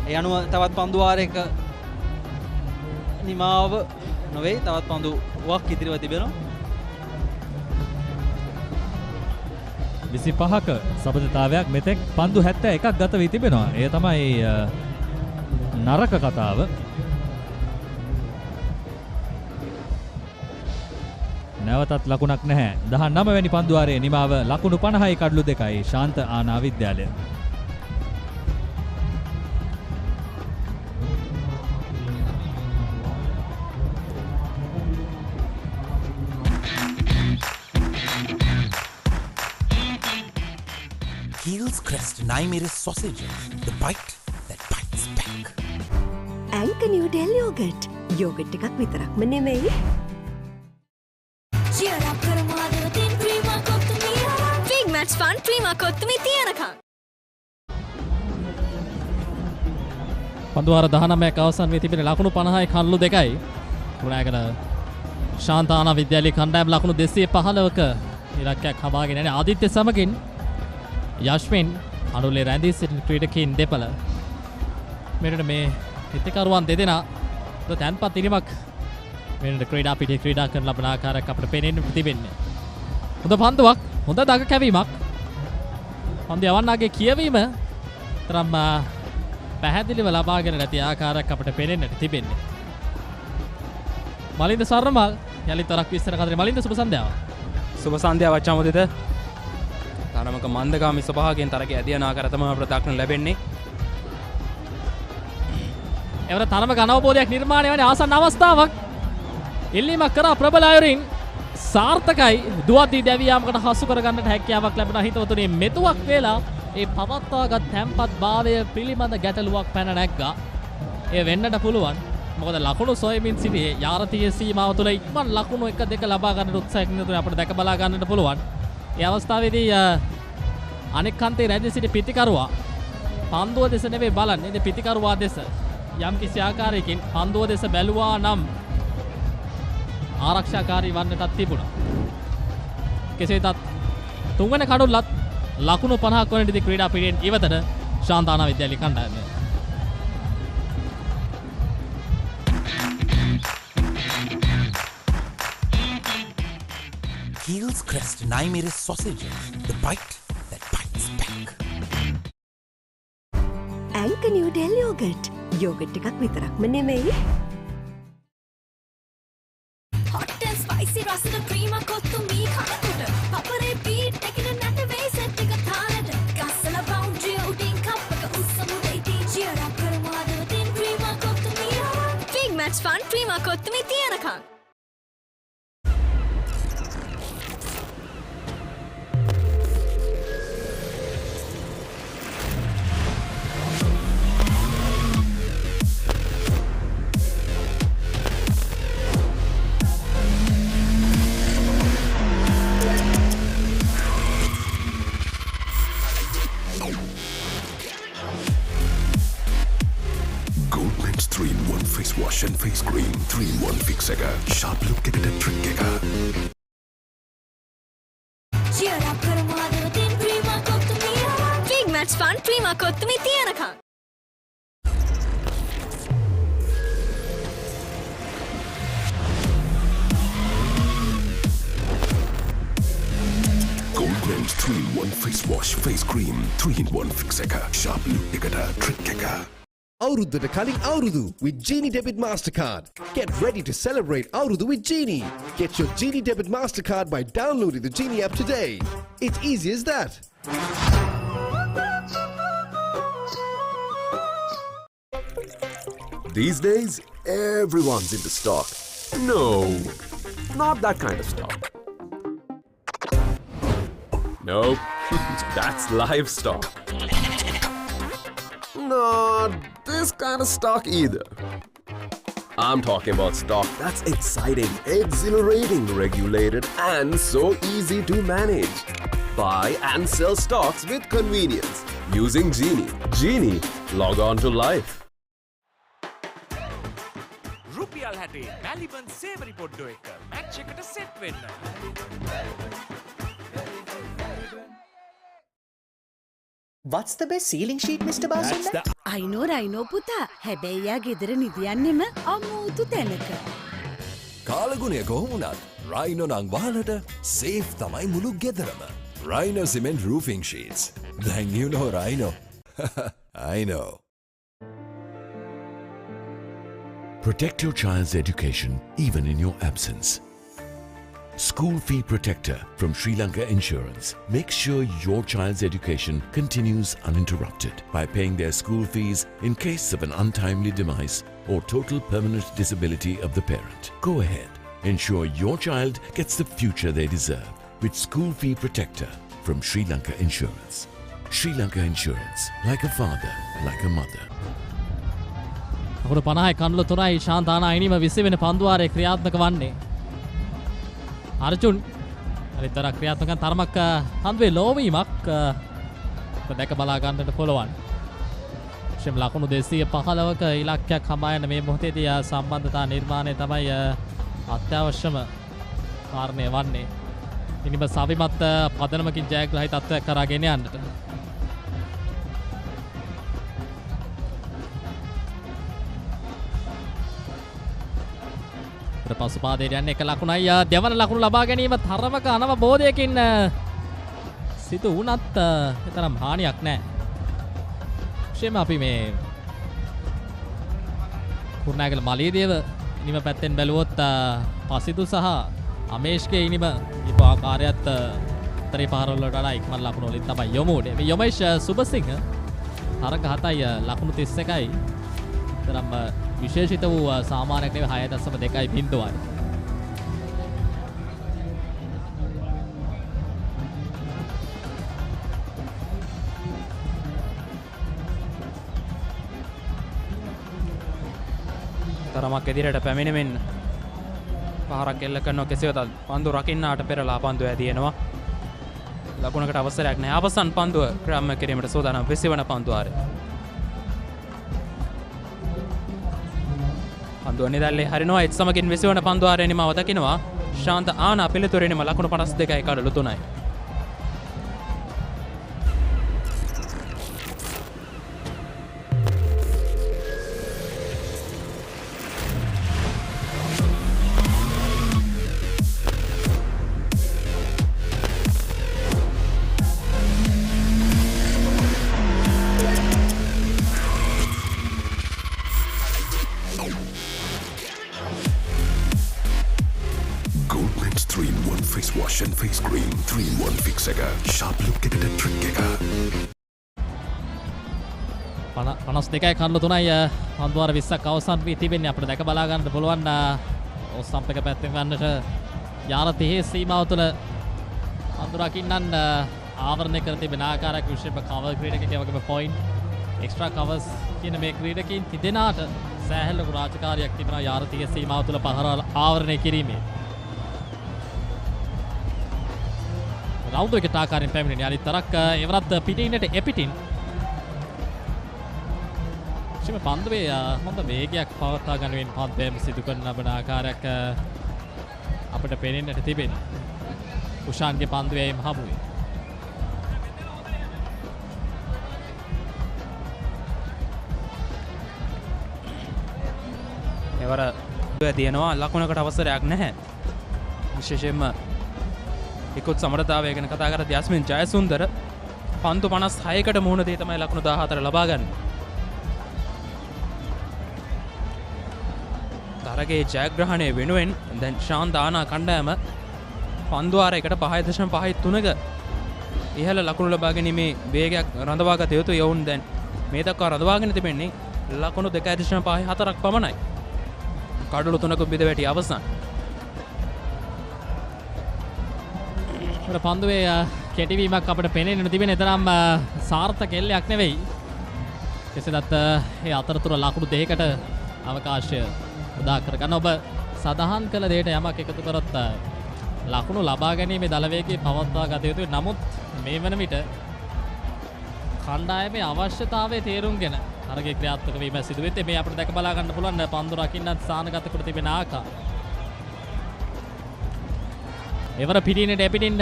ඒ අනුව තවත් පන්දු වාරයක නිමාව නොවේ. තවත් පන්දුවක් ඉදිරිව තිබෙනවා. 25ක සබඳතාවයක් මෙතෙක් පන්දු 71ක් ගත වී තිබෙනවා. එය තමයි නරක කතාව. නැවතත් ලකුණක් නැහැ. 19 වැනි පන්දු වාරයේ නිමාව ලකුණු 50යි කඩලු 2යි ශාන්ත ආනා විද්‍යාලය. Heels Crest Naimeris sausages, the bite that bites back. Anchor New Delhi yogurt. Yogurt එකක් විතරක්ම නෙමෙයි. Cheer up කරමු අදවතින් Prima කොත්තුමී. Big match fun Prima කොත්තුමී තියනකම්. පන්දු වාර 19ක් අවසන් වී තිබෙන ලකුණු 50යි කන්ලු 2යි. කුරුණෑගල ශාන්තානා විද්‍යාලයේ කණ්ඩායම ලකුණු 215ක ඉලක්කයක් හමාගෙන යන ආදිත්‍ය සමගින් යශ්වින් අනුලේ රැඳී සිටින ක්‍රීඩකයින් දෙපළ මෙරට මේ හිතකරුවන් දෙදෙනා තැන්පත් ඉරීමක් මෙරට ක්‍රීඩා පිටියේ ක්‍රීඩා කරන ලබන ආකාරයක් අපිට පේනෙන්න තිබෙන්නේ. හොඳ පන්දුවක්, හොඳ දග කැවීමක්. පන්දු යවන්නාගේ කියවීම තරම් පැහැදිලිව ලබාගෙන නැති ආකාරයක් අපිට පේනෙන්නට තිබෙන්නේ. මලින්ද සර්මල් යලිත් තරක් විස්තර කරන්නේ. මලින්ද සුබ සන්ධ්‍යාව. සුබ සන්ධ්‍යාව වච්චාමුදිත. තරමක මන්දගාමි ස්වභාවයෙන් තරගයේ ඇදියන ආකාරය තමයි අපිට දක්න ලැබෙන්නේ. එවර තරමක අනවබෝධයක් නිර්මාණය වන ආසන්න අවස්ථාවක්. ඉල්ලීමක් කරා ප්‍රබල අයුරින් සාර්ථකයි. දුවද්දී දැවියාමකට හසු කරගන්නට හැකියාවක් ලැබෙන හිතවතුනි මෙතුවක් වේලා ඒ පවත්වාගත් තැම්පත් භාවය පිළිබඳ ගැටලුවක් පැන නැග්ගා. ඒ වෙන්නට පුළුවන්. මොකද ලකුණු සොයමින් සිටියේ යාරතීය සීමාව තුළ ඉක්මන් ලකුණු 1-2 ලබා ගන්නට උත්සාහයකින් යුතුව අපිට දැක බලා ගන්නට පුළුවන්. ඒ අවස්ථාවේදී අනෙක් කන්තේ රැඳී සිටි පිටිකරුවා පන්දුව දෙස නෙවෙයි බලන්නේ. ඉතින් පිටිකරුවා දෙස යම් කිසි ආකාරයකින් පන්දුව දෙස බැලුවා නම් ආරක්ෂාකාරී වන්නටත් තිබුණා. කෙසේ වෙතත් තුන්වන කඩුල්ලත් ලකුණු 50ක් වනදී ක්‍රීඩා පිටියෙන් ඉවතට ශාන්තානා විද්‍යාලය කණ්ඩායම. Heels Crest Naimeris sausages, the bite that bites back. Anchor New Delhi yogurt. Yogurt එකක් විතරක්ම නෙමෙයි. Hot and spicy රසද ප්‍රීමා කොත්තුමී කනකොට. Papare beat එකන නැට වේ සෙට් එක තාලට. ගස්සල boundary උඩින් කප් එක උස්සමුදේ දී cheer up කරමු අදවතින් Prima කොත්තුමී. Big match fun Prima කොත්තුමී තියනකම්. Goldman's 3-in-1 face wash and face cream. 3-in-1 fix එක. Sharp look එකට trick එක. Cheer up කරමු අදවතින් Prima කොත්තුමී. Big match fun Prima කොත්තුමී තියනකම්. 3-in-1 face wash, face cream, 3-in-1 fix එක. Sharp look එකට trick එක. Auruddata Kaling Aurudu with Genie Debit Mastercard. Get ready to celebrate Aurudu with Genie. Get your Genie Debit Mastercard by downloading the Genie app today. It's easy as that. These days, everyone's into stock. No, not that kind of stock. Nope, that's livestock. Not this kind of stock either. I'm talking about stock that's exciting, exhilarating, regulated, and so easy to manage. Buy and sell stocks with convenience using Genie. Genie, log on to life. රුපියල් 60 මැලිබන් සේවරි පොඩ්ඩෝ එක match එකට set වෙන්න. What's the best ceiling sheet, Mr. Basunda? I know පුතා. හැබැයි යා ගෙදර නිදියන්නෙම අමුතු තැනක. කාලගුණය කොහොම වුණත් රයිනෝ නම් වහලට සේෆ් තමයි මුළු ගෙදරම. Rhino cement roofing sheets. Then you know Rhino. I know. Protect your child's education even in your absence. School Fee Protector from Sri Lanka Insurance makes sure your child's education continues uninterrupted by paying their school fees in case of an untimely demise or total permanent disability of the parent. Go ahead. Ensure your child gets the future they deserve with School Fee Protector from Sri Lanka Insurance. Sri Lanka Insurance, like a father, like a mother. අකුරු 50යි කඳුළු 3යි ශාන්තානා අයිනිම 20 වෙනි පන්දුවාරයේ ක්‍රියාත්මක වන්නේ. අර්ජුන් අරිතර ක්‍රියාත්මකන් තරමක් හන්දුවේ ලෝවීමක් දැක බලා ගන්නට පුළුවන්. ශෙම් ලකුණු 215ක ඉලක්කයක් හඹා යන මේ මොහොතේදී සම්බන්ධතා නිර්මාණය තමයි අත්‍යවශ්‍යම කාරණය වන්නේ. ඉනිම සවිමත් පදනමකින් ජයග්‍රහී තත්ත්වයක් කරා ගෙන යන්නට. පසුපාදයට යන්නේ එක ලකුණයි දෙවන ලකුණු ලබා ගැනීම තරමක අනවබෝධයකින් සිදු වුණත් එතරම් හානියක් නැහැ. විශේෂයෙන්ම අපි මේ කුරුණෑගල මලියදේව ඉනිම පැත්තෙන් බැලුවොත් පසිදු සහ අමේෂ්ගේ ඉනිම දීප ආකාරයත් තරේ පහරවල වඩා ඉක්මන් ලකුණු වලින් තමයි යොමු වුනේ. මේ යොමේෂ් සුබසිංහ තරඟ 7යි ලකුණු 31යි. තරම් විශේෂිත වූ සාමාන්‍යයක් නෙවෙයි 6.2යි බිඳුවයි. තරමක් එදිරට පැමිණෙමින් පහරක් එල්ල කරනවා කෙසේවත් පන්දු රකින්නාට පෙරලා පන්දු ඇදිනවා. ලකුණකට අවසරයක් නැහැ. අවසන් පන්දුව ක්‍රම කිරීමට සූදානම් 20 වන පන්දුවාරය. පන්දුව නිදැල්ලේ හරිනවා. ඒත් සමගින් 20 වන පන්දුවාරය නිමව දකිනවා. ශාන්ත ආනා පිළිතුරේනම ලකුණු 52යි කඩලු 3යි. and face cream 3-in-1 fix එක sharp look එකට trick එක 52යි කඩලු 3යි පන්දුවාර 20ක් අවසන් වී තිබෙන්නේ. අපිට දැක බලා ගන්නට පුළුවන් ඔස්සම්ප එක පැත්තෙන් වන්නට යාර 30 සීමාව තුළ පන්දුරකින්නන් ආවරණය කර තිබෙන ආකාරයක් විශේෂයෙන්ම කවර් ක්‍රීඩකයෙක් වගේම පොයින්ට් එක්ස්ට්‍රා කවර්ස් කියන මේ ක්‍රීඩකයන් තිදෙනාට සෑහෙන ලොකු රාජකාරියක් තිබෙනවා යාර 30 සීමාව තුළ පහර ආවරණය කිරීමේ. රවුන්ඩ් එකට ආකාරයෙන් පැමිණෙන අනිත් තරක් එවරත් පිටින්නට එපිටින් ශිම පන්දුවේ හොඳ වේගයක් පවත්වා ගන්නමින් පන්දුවේම සිදු කරන ලබන ආකාරයක් අපිට පේනෙන්නට තිබෙනවා. උෂාන්ගේ පන්දුවේ හමුවේ. එවර තියෙනවා ලකුණකට අවසරයක් නැහැ. විශේෂයෙන්ම ඉක්කොත් සමරතාවය ගැන කතා කරද්දී යස්මින් ජයසුන්දර පන්දු 56කට මුහුණ දී තමයි ලකුණු 14 ලබා ගන්නේ. තරගයේ ජයග්‍රහණය වෙනුවෙන් දැන් ශාන්ත ආනා කණ්ඩායම පන්දු ආරයකට 5.53ක ඉහළ ලකුණු ලබා ගැනීමේ වේගයක් රඳවා ගත යුතුයි. යවුන් දැන් මේ දක්වා රඳවාගෙන තිබෙන්නේ ලකුණු 2.54ක් පමණයි. කඩළු 3ක බිඳ වැටි අවසන්. පන්දුවේ කෙටිවීමක් අපිට පෙනෙන්න තිබෙන තරම් සාර්ථක එල්ලයක් නෙවෙයි. කෙසේදත් ඒ අතරතුර ලකුණු 2කට අවකාශය උදා කරගන්න ඔබ සඳහන් කළ දෙයට යමක් එකතු කරොත් ලකුණු ලබා ගැනීමේ දලවේගයේ පවත්වා ගත යුතුයි. නමුත් මේ වන විට කණ්ඩායමේ අවශ්‍යතාවය තේරුම්ගෙන තරගයේ ක්‍රියාත්මක වීම සිදු වෙද්දී මේ අපිට දැක බලා ගන්න පුළුවන් පන්දු රකින්නත් ස්ථානගත කර තිබෙන ආකාරය. එවර පිටිනේ ඩෙපිටින්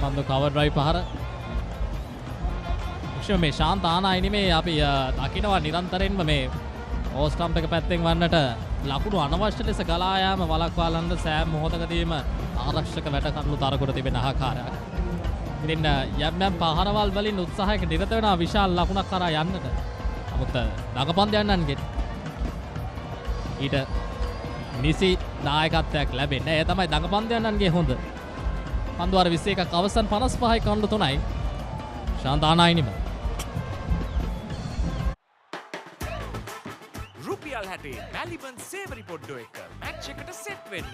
පන්දු කවර් ඩ්‍රයිව් පහර. විශේෂ මේ ශාන්ත ආනායි නෙමේ අපි දකිනවා නිරන්තරයෙන්ම මේ ඕස්ටම්ප් එක පැත්තෙන් වන්නට ලකුණු අනවශ්‍ය ලෙස ගලා යාම වළක්වාලන්න සෑම මොහොතකදීම ආරක්ෂක වැඩ කටයුතු තරකට තිබෙන ආකාරයක්. ඉතින් යම් යම් පහරවල් වලින් උත්සාහයක නිරත වෙනවා විශාල ලකුණක් කරා යන්නට. නමුත් දඟපන්දයන්න්ගෙන් ඊට නිසි නායකත්වයක් ලැබෙන්නේ. ඒ තමයි දඟපන්දයන්න්ගේ හොඳ. පන්දු අර 21ක් අවසන් 55යි කණ්ඩු 3යි. ශාන්තානායිනිම රුපියල් 60 මැලිබන් සේවරි පොඩ්ඩෝ එක මැච් එකට සෙට් වෙන්න.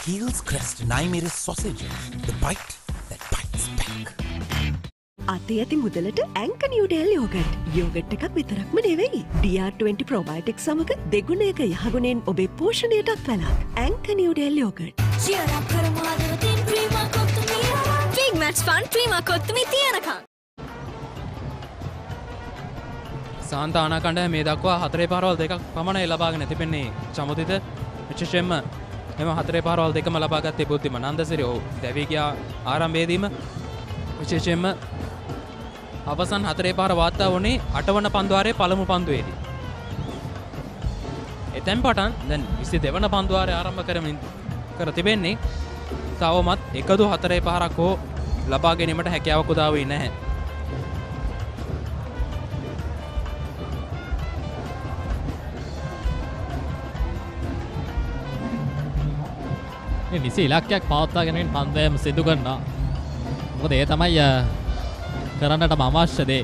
Heels Crest Naimiri sausages, the bite that bites back. අතේ ඇති මුදලට ඇංක නිව්ඩෙල් යෝගට්. යෝගට් එකක් විතරක්ම නෙවෙයි. DR20 ප්‍රොබයොටික් සමග දෙගුණයක යහගුණෙන් ඔබේ පෝෂණයටත් වැළක්. ඇංක නිව්ඩෙල් යෝගට්. cheer up කරමු ආදරයෙන් Prima කොත්තුමී. big match fun Prima කොත්තුමී තියනකම්. ශාන්ත ආනා කණ්ඩායම මේ දක්වා 4 පාරවල් 2ක් පමණයි ලබාගෙන තිබෙන්නේ. චමුදිත විශේෂයෙන්ම එම 4 පාරවල් 2ම ලබා ගත්තේ බුද්ධිම නන්දසිරි. ඔහු දැවී ගියා ආරම්භයේදීම විශේෂයෙන්ම අවසන් 4 පාර වාර්තා වුණේ 8 වන පන්දුවාරයේ පළමු පන්දුවේදී. එතෙන් පටන් දැන් 22 වන පන්දුවාරය ආරම්භ කරමින් කර තිබෙන්නේ. තවමත් එකදු 4 පාරක් හෝ ලබා ගැනීමට හැකියාවක් උදා වී නැහැ. නිසි ඉලක්කයක් පවත්වා ගැනීමෙන් පන්දුවේම සිදු කරනවා. මොකද ඒ තමයි කරන්නටම අවශ්‍ය දේ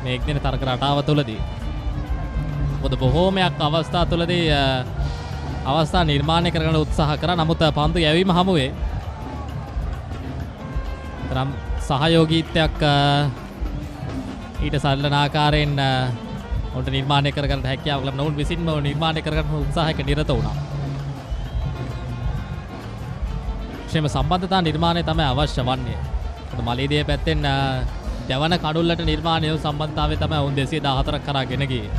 මේ එක්දින තර්ක රටාව තුළදී. මොකද බොහෝමයක් අවස්ථා තුළදී අවස්ථා නිර්මාණය කරගන්න උත්සාහ කරා. නමුත් පන්දු යැවීම හමුවේ තරම් සහයෝගීත්වයක් ඊට සල්ලන ආකාරයෙන් උන්ට නිර්මාණය කරගන්න හැකියාවක් ලැබුණා. උන් විසින්ම නිර්මාණය කරගන්න උත්සාහයක නිරත වුණා. ක්ෂේම සම්බන්ධතා නිර්මාණය තමයි අවශ්‍ය වන්නේ. මලීදිය පැත්තෙන් දෙවන කඩුල්ලට නිර්මාණය සම්බන්ධතාවය තමයි ඔවුන් 214ක් කරා ගෙන ගියේ.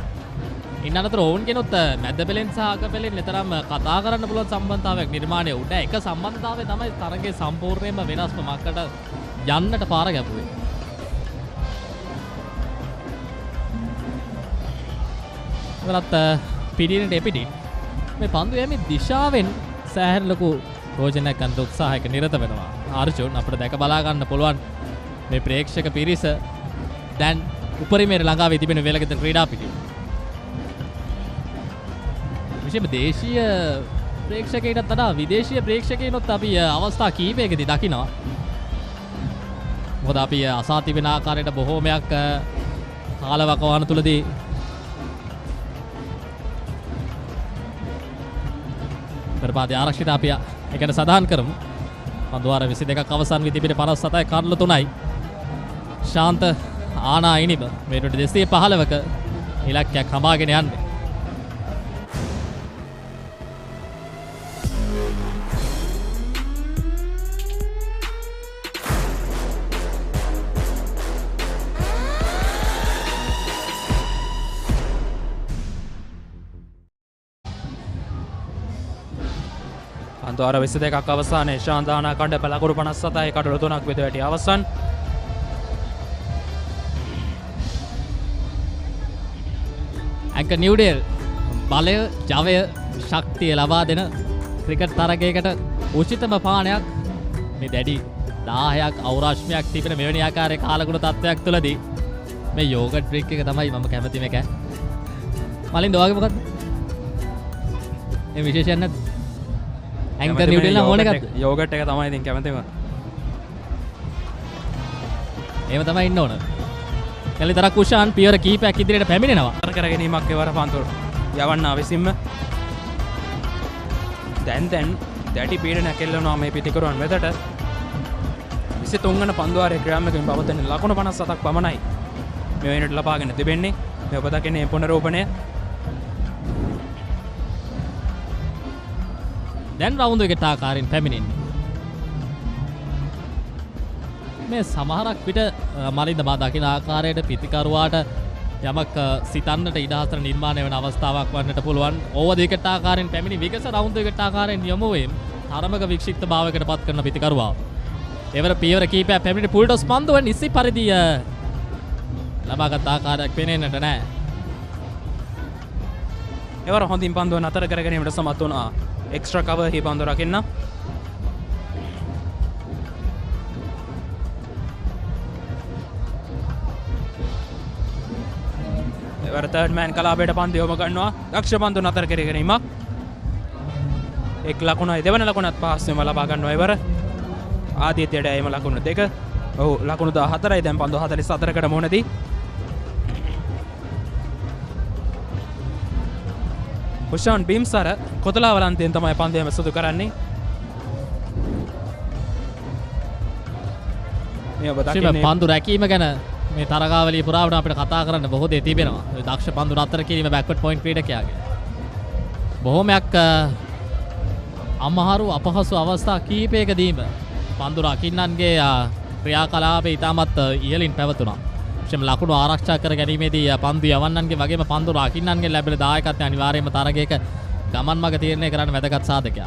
ඉන්න අතර ඔවුන් කෙනොත් මැද පෙලෙන් සහ අග පෙලෙන් නිතරම කතා කරන්න පුළුවන් සම්බන්ධතාවයක් නිර්මාණය වුණා. එක සම්බන්ධතාවය තමයි තරගයේ සම්පූර්ණයෙන්ම වෙනස්ම මක්කට යන්නට පාර ගැපුවේ. ඒවත් පිටිනට එපිටින් මේ පන්දු යෑමේ දිශාවෙන් සෑහෙන ලොකු රෝජනයක් ගන්න උත්සාහයක නිරත වෙනවා. අර්ජුන් අපිට දැක බලා ගන්න පුළුවන් මේ ප්‍රේක්ෂක පිරිස දැන් උපරිමයට ළඟා වී තිබෙන වෙලගෙදර ක්‍රීඩා පිටිය. විශේෂම දේශීය ප්‍රේක්ෂකයින්ට වඩා විදේශීය ප්‍රේක්ෂකයින්ොත් අපි අවස්ථා කීපයකදී දකිනවා. මොකද අපි අසා තිබෙන ආකාරයට බොහෝමයක් කාලවකවාන තුලදී පෙරපාදී ආරක්ෂිත අපි ඒකට සදාන් කරමු. පන්දුවාර 22ක් අවසන් වී තිබෙන 57යි කර්ල 3යි. ශාන්ත ආනා ඉනිම මේ 215ක ඉලක්කයක් හඹාගෙන යන්නේ. පන්දුවාර 22ක් අවසානයේ ශාන්ත ආනා කණ්ඩායම ලකුණු 57යි කඩළු 3ක් වෙත වැටි අවසන්. ඇංක නිව්ඩේල් බලය ජවය ශක්තිය ලබා දෙන ක්‍රිකට් තරගයකට උචිතම පානයක් මේ දැඩි 10ක් අවරාශ්මයක් තිබෙන මෙවැනි ආකාරයේ කාලගුණ තත්ත්වයක් තුළදී මේ යෝගට් ඩ්‍රින්ක් එක තමයි මම කැමතිම එක. මලින් ඔයාගේ මොකද්ද? මේ විශේෂයක් නැද්ද? ඇංකර් නිව්ඩේල් නම් ඕන එකක්ද? යෝගට් එක තමයි ඉතින් කැමතිම. එහෙම තමයි ඉන්න ඕන. කලිතර කුෂාන් පියවර කීපයක් ඉදිරියට පැමිණෙනවා. කර ගැනීමක් එවර පන්තුර යවන්න විසින්ම දැන් දැඩි පීඩනයක් එල්ලනවා මේ පිටිකරුවන් වෙතට. 23 වන පන්දුවාරයේ ක්‍රියාත්මකව පවතින ලකුණු 57ක් පමණයි මේ වෙනට ලබාගෙන තිබෙන්නේ. මේ ඔබ දකින්නේ පුනරෝපණය. දැන් රවුන්ඩ් එකට ආකාරයෙන් පැමිණෙන්නේ. මේ සමහරක් විට මලින්ද මා දකින ආකාරයට පිතිකරුවාට යමක් සිතන්නට ඉඩහතර නිර්මාණය වෙන අවස්ථාවක් වන්නට පුළුවන්. ඕව දෙකට ආකාරයෙන් පැමිණි විගස රවුන්ඩ් එකට ආකාරයෙන් යොමු වීම තරමක වික්ෂිප්ත භාවයකට පත් කරන පිතිකරුවා. එවර පියවර කීපයක් පැමිණි පුල් ටොස් පන්දුව නිසි පරිදි ලබාගත් ආකාරයක් පෙනෙන්නට නැහැ. එවර හොඳින් පන්දුව නතර කර ගැනීමට සමත් වුණා. එක්ස්ට්‍රා කවර් හි පන්දුව රකින්න. එවර තර්ඩ් මෑන් කලාපයට පන්දු යොම ගන්නවා. දක්ෂ පන්දු නතර කර ගැනීමක්. එක් ලකුණයි දෙවන ලකුණත් පහසුවෙන්ම ලබා ගන්නවා එවර. ආදිත්‍යයට එම ලකුණු දෙක. ඔහු ලකුණු 14යි දැන් පන්දු 44කට මුහුණදී. හුෂාන් බීම්සර කොතලා වලන්තයෙන් තමයි පන්දුවම සුදු කරන්නේ. මේ ඔබ දකින්නේ පන්දු රැකීම ගැන මේ තරගාවලිය පුරාවට අපිට කතා කරන්න බොහෝ දේ තිබෙනවා. ඒ දක්ෂ පන්දු නතර කිරීම බෑක්වර්ඩ් පොයින්ට් ක්‍රීඩකයාගේ. බොහොමයක් අමහරු අපහසු අවස්ථා කීපයකදීම පන්දු රකින්නන්ගේ ක්‍රියාකලාපය ඉතාමත් ඉහළින් පැවතුණා. විශේෂයෙන්ම ලකුණු ආරක්ෂා කර ගැනීමේදී පන්දු යවන්නන්ගේ වගේම පන්දු රකින්නන්ගේ ලැබෙන දායකත්වය අනිවාර්යයෙන්ම තරගයක ගමන් මඟ තීරණය කරන්න වැදගත් සාධකයක්.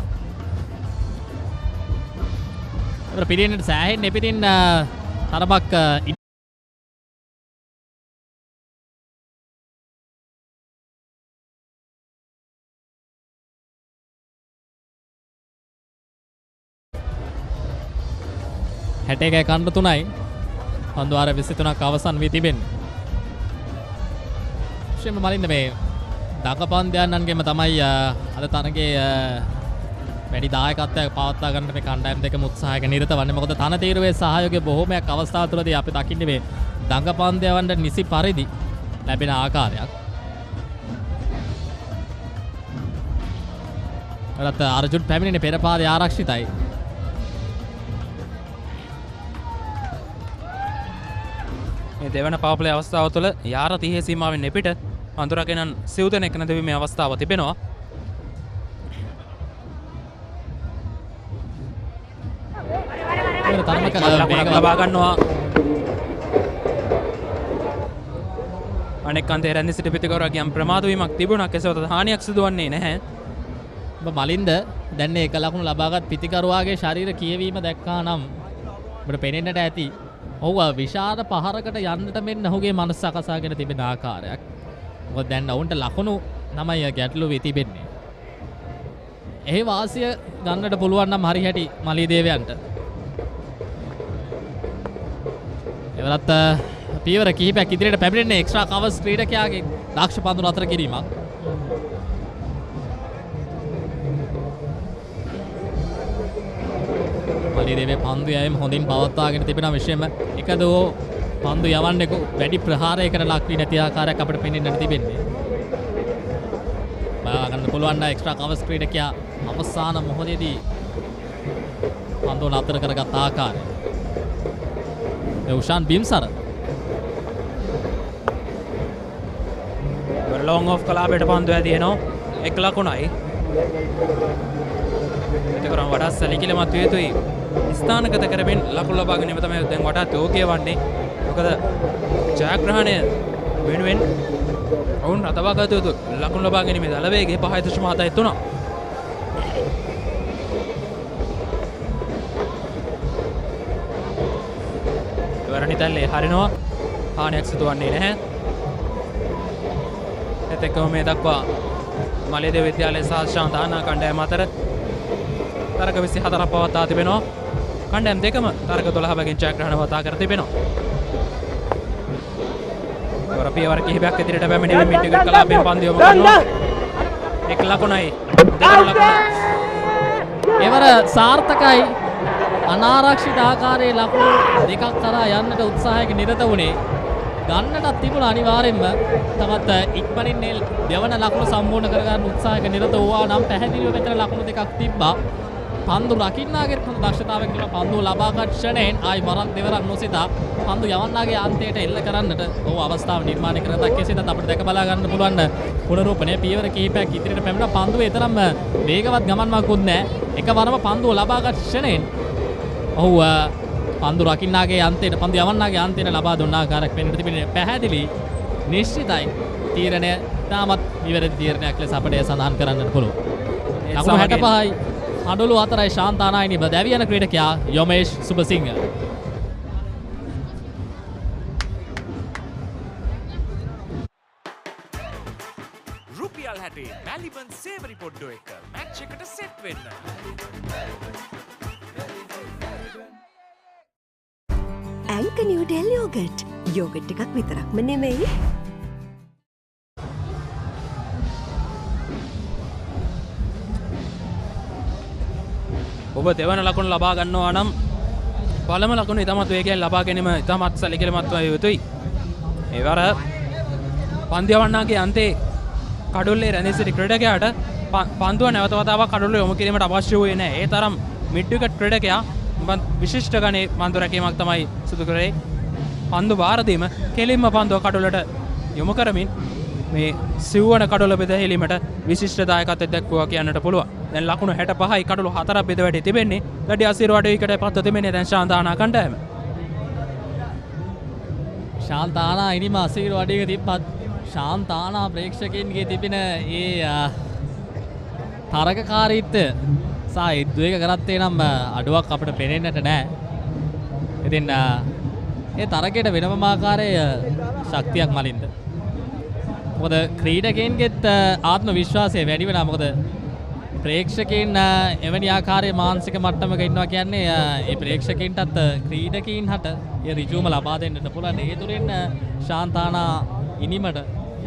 ඒතර පිටින්නට සෑහෙන්නේ පිටින් තරමක් හැටේකයි කණ්ඩ 3යි පන්දුවාර 23ක් අවසන් වී තිබෙන්නේ. විශේෂයෙන්ම මලින්ද මේ දඟපන්දයන්න්ගෙම තමයි අද තරගයේ වැඩි දායකත්වයක් පවත්වා ගන්නට මේ කණ්ඩායම් දෙකම උත්සාහයක නිරත වන්නේ. මොකද තනතීරුවේ සහයෝගය බොහෝමයක් අවස්ථා තුළදී අපි දකින්නේ මේ දඟපන්දයන්ට නිසි පරිදි ලැබෙන ආකාරයක්. අරත් අර්ජුන් පැමිණෙන පෙර පාරේ ආරක්ෂිතයි. මේ දෙවන පවර් ප්ලේ අවස්ථාව තුළ යාර 30 සීමාවෙන් එපිට අඳුරගෙනන් සිව් දෙනෙක් නැතිවීමේ අවස්ථාව තිබෙනවා. ලබා ගන්නවා. අනෙක් අන්තයේ රැඳි සිට පිටිකරුවාගේ යම් ප්‍රමාද වීමක් තිබුණා. කෙසේවත් හානියක් සිදුවන්නේ නැහැ. මලින්ද දැන් එක ලකුණු ලබාගත් පිටිකරුවාගේ ශරීර කියවීම දැක්කා නම් අපිට පේනෙන්නට ඇති ඔහු විශාල පහරකට යන්නට මෙන්න ඔහුගේ මනස සකසාගෙන තිබෙන ආකාරයක්. මොකද දැන් ඔවුන්ට ලකුණු තමයි ගැටලු වෙ තිබෙන්නේ. එහි වාසිය ගන්නට පුළුවන් නම් හරි හැටි මලියදේවයන්ට. එවරත් පියවර කිහිපයක් ඉදිරියට පැමිණෙන්නේ එක්ස්ට්‍රා කවර්ස් ක්‍රීඩකයාගේ දක්ෂ පන්දු නතර කිරීමක්. මලියදේවේ පන්දු යෑම හොඳින් පවත්වාගෙන තිබෙන විශේෂම එකදෝ පන්දු යවන්නේ වැඩි ප්‍රහාරයකට ලක් වී නැති ආකාරයක් අපිට පෙනෙන්නට තිබෙන්නේ. බලා ගන්න පුළුවන් නම් එක්ස්ට්‍රා කවර්ස් ක්‍රීඩකයා අවසාන මොහොතේදී පන්දු නතර කරගත් ආකාරය. උෂාන් බිම්සර ලොං ඔෆ් කලාපයට පන්දු ඇදිනවා. එක් ලකුණයි. ඒකරම් වඩා සැලකිලිමත් විය යුතුයි. ස්ථානගත කරමින් ලකුණු ලබා ගැනීම තමයි දැන් වඩාත් යෝග්‍ය වන්නේ. මොකද ජයග්‍රහණය වෙනුවෙන් ඔවුන් රටවා ගත යුතු ලකුණු ලබා ගැනීමේ දල වේගය 5.73. වරණිතල්ලේ හරිනවා. හානියක් සිදුවන්නේ නැහැ. එක්කම මේ දක්වා මලියදේව විද්‍යාලය සහ ශාන්තානා කණ්ඩායම අතර තරග 24ක් පවත්වා තිබෙනවා. කණ්ඩායම් දෙකම තරග 12 බැගින් ජයග්‍රහණ වතා කර තිබෙනවා. වර පියවර කිහිපයක් ඉදිරියට පැමිණෙමින් මිඩ්විකට් කලාපයෙන් පන්දු යොමු කරනවා. එක් ලකුණයි දෙවන ලකුණ. එවර සාර්ථකයි. අනාරක්ෂිත ආකාරයේ ලකුණු දෙකක් කරා යන්නට උත්සාහයක නිරත වුණේ. ගන්නටත් තිබුණ අනිවාර්යෙන්ම තවත් ඉක්මනින් දෙවන ලකුණු සම්පූර්ණ කරගන්න උත්සාහයක නිරත වුණා නම් පැහැදිලිව මෙතන ලකුණු දෙකක් තිබ්බා. පන්දු රකින්නාගේ හොඳ දක්ෂතාවයක් තිබුණා. පන්දු ලබාගත් ක්ෂණයෙන් ආයි වරක් දෙවරක් නොසිතා පන්දු යවන්නාගේ අන්තයට එල්ල කරන්නට අවස්ථාව නිර්මාණය කරගත්තා. කෙසේත් අපිට දැක බලා ගන්න පුළුවන් පුනරූපණය පියවර කිහිපයක් ඉදිරියට පැමිණලා පන්දුවේ තරම් වේගවත් ගමන්මකුත් නැහැ. එකවරම පන්දුව ලබාගත් ක්ෂණයෙන් ඔහු පන්දු රකින්නාගේ අන්තයට පන්දු යවන්නාගේ අන්තයට ලබා දුන්න ආකාරයක් වෙන්නට තිබෙන්නේ පැහැදිලි නිශ්චිතයි. තීරණය තාමත් විවරදි තීරණයක් ලෙස අපිට සඳහන් කරන්නට පුළුවන්. ලකුණු 65යි අඩලු 4යි ශාන්තානායි නිබ දැවියන ක්‍රීඩකයා යොමේෂ් සුබසිංහ. රුපියල් 60 මැලිබන් සේවරි පොඩ්ඩෝ එක මැච් එකට සෙට් වෙන්න. ඇන්ක නිව්ඩෙල් යෝගට්. යෝගට් එකක් විතරක්ම නෙමෙයි. ඔබ දෙවන ලකුණ ලබා ගන්නවා නම් පළමු ලකුණ ඉතාමත් වේගයෙන් ලබා ගැනීම ඉතාමත් සැලකිලිමත් විය යුතුයි. ඒවර පන්දු යවන්නාගේ අන්තේ කඩොල්ලේ රැඳී සිටි ක්‍රීඩකයාට පන්දුව නැවත වතාවක් කඩොල්ල යොමු කිරීමට අවශ්‍ය වූයේ නැහැ. ඒ තරම් මිඩ්විකට් ක්‍රීඩකයා විශිෂ්ට ගණේ පන්දු රැකීමක් තමයි සිදු කරේ. පන්දු බාර දීම කෙලින්ම පන්දුව කඩොල්ලට යොමු කරමින් මේ සිව්වන කඩොල්ල බෙදහැලීමට විශිෂ්ට දායකත්වයක් දක්වුවා කියන්නට පුළුවන්. දැන් ලකුණු 65යි කඩොළු 4ක් බෙද වැටි තිබෙන්නේ. දැඩි අසීරුවඩයකට පත්ව තිබෙන්නේ දැන් ශාන්තානා කණ්ඩායම. ශාන්තානා ඉනිම අසීරුවඩයක තිබ්බත් ශාන්තානා ප්‍රේක්ෂකයන්ගේ තිබෙන ඒ තරගකාරීත්වය සහ ඉද්වේග කරත්තේ නම් අඩුවක් අපිට පේනෙන්නට නැහැ. ඉතින් ඒ තරගයට වෙනම ආකාරයේ ශක්තියක් මලින්ද. මොකද ක්‍රීඩකයන්ගෙත් ආත්ම විශ්වාසය වැඩි වෙනවා. මොකද ප්‍රේක්ෂකයන් එවැනි ආකාරයේ මානසික මට්ටමක ඉන්නවා කියන්නේ ඒ ප්‍රේක්ෂකයන්ටත් ක්‍රීඩකයන් හට ඒ ඍජුවම ලබා දෙන්නට පුළුවන්. ඒ තුලින් ශාන්තානා ඉනිමට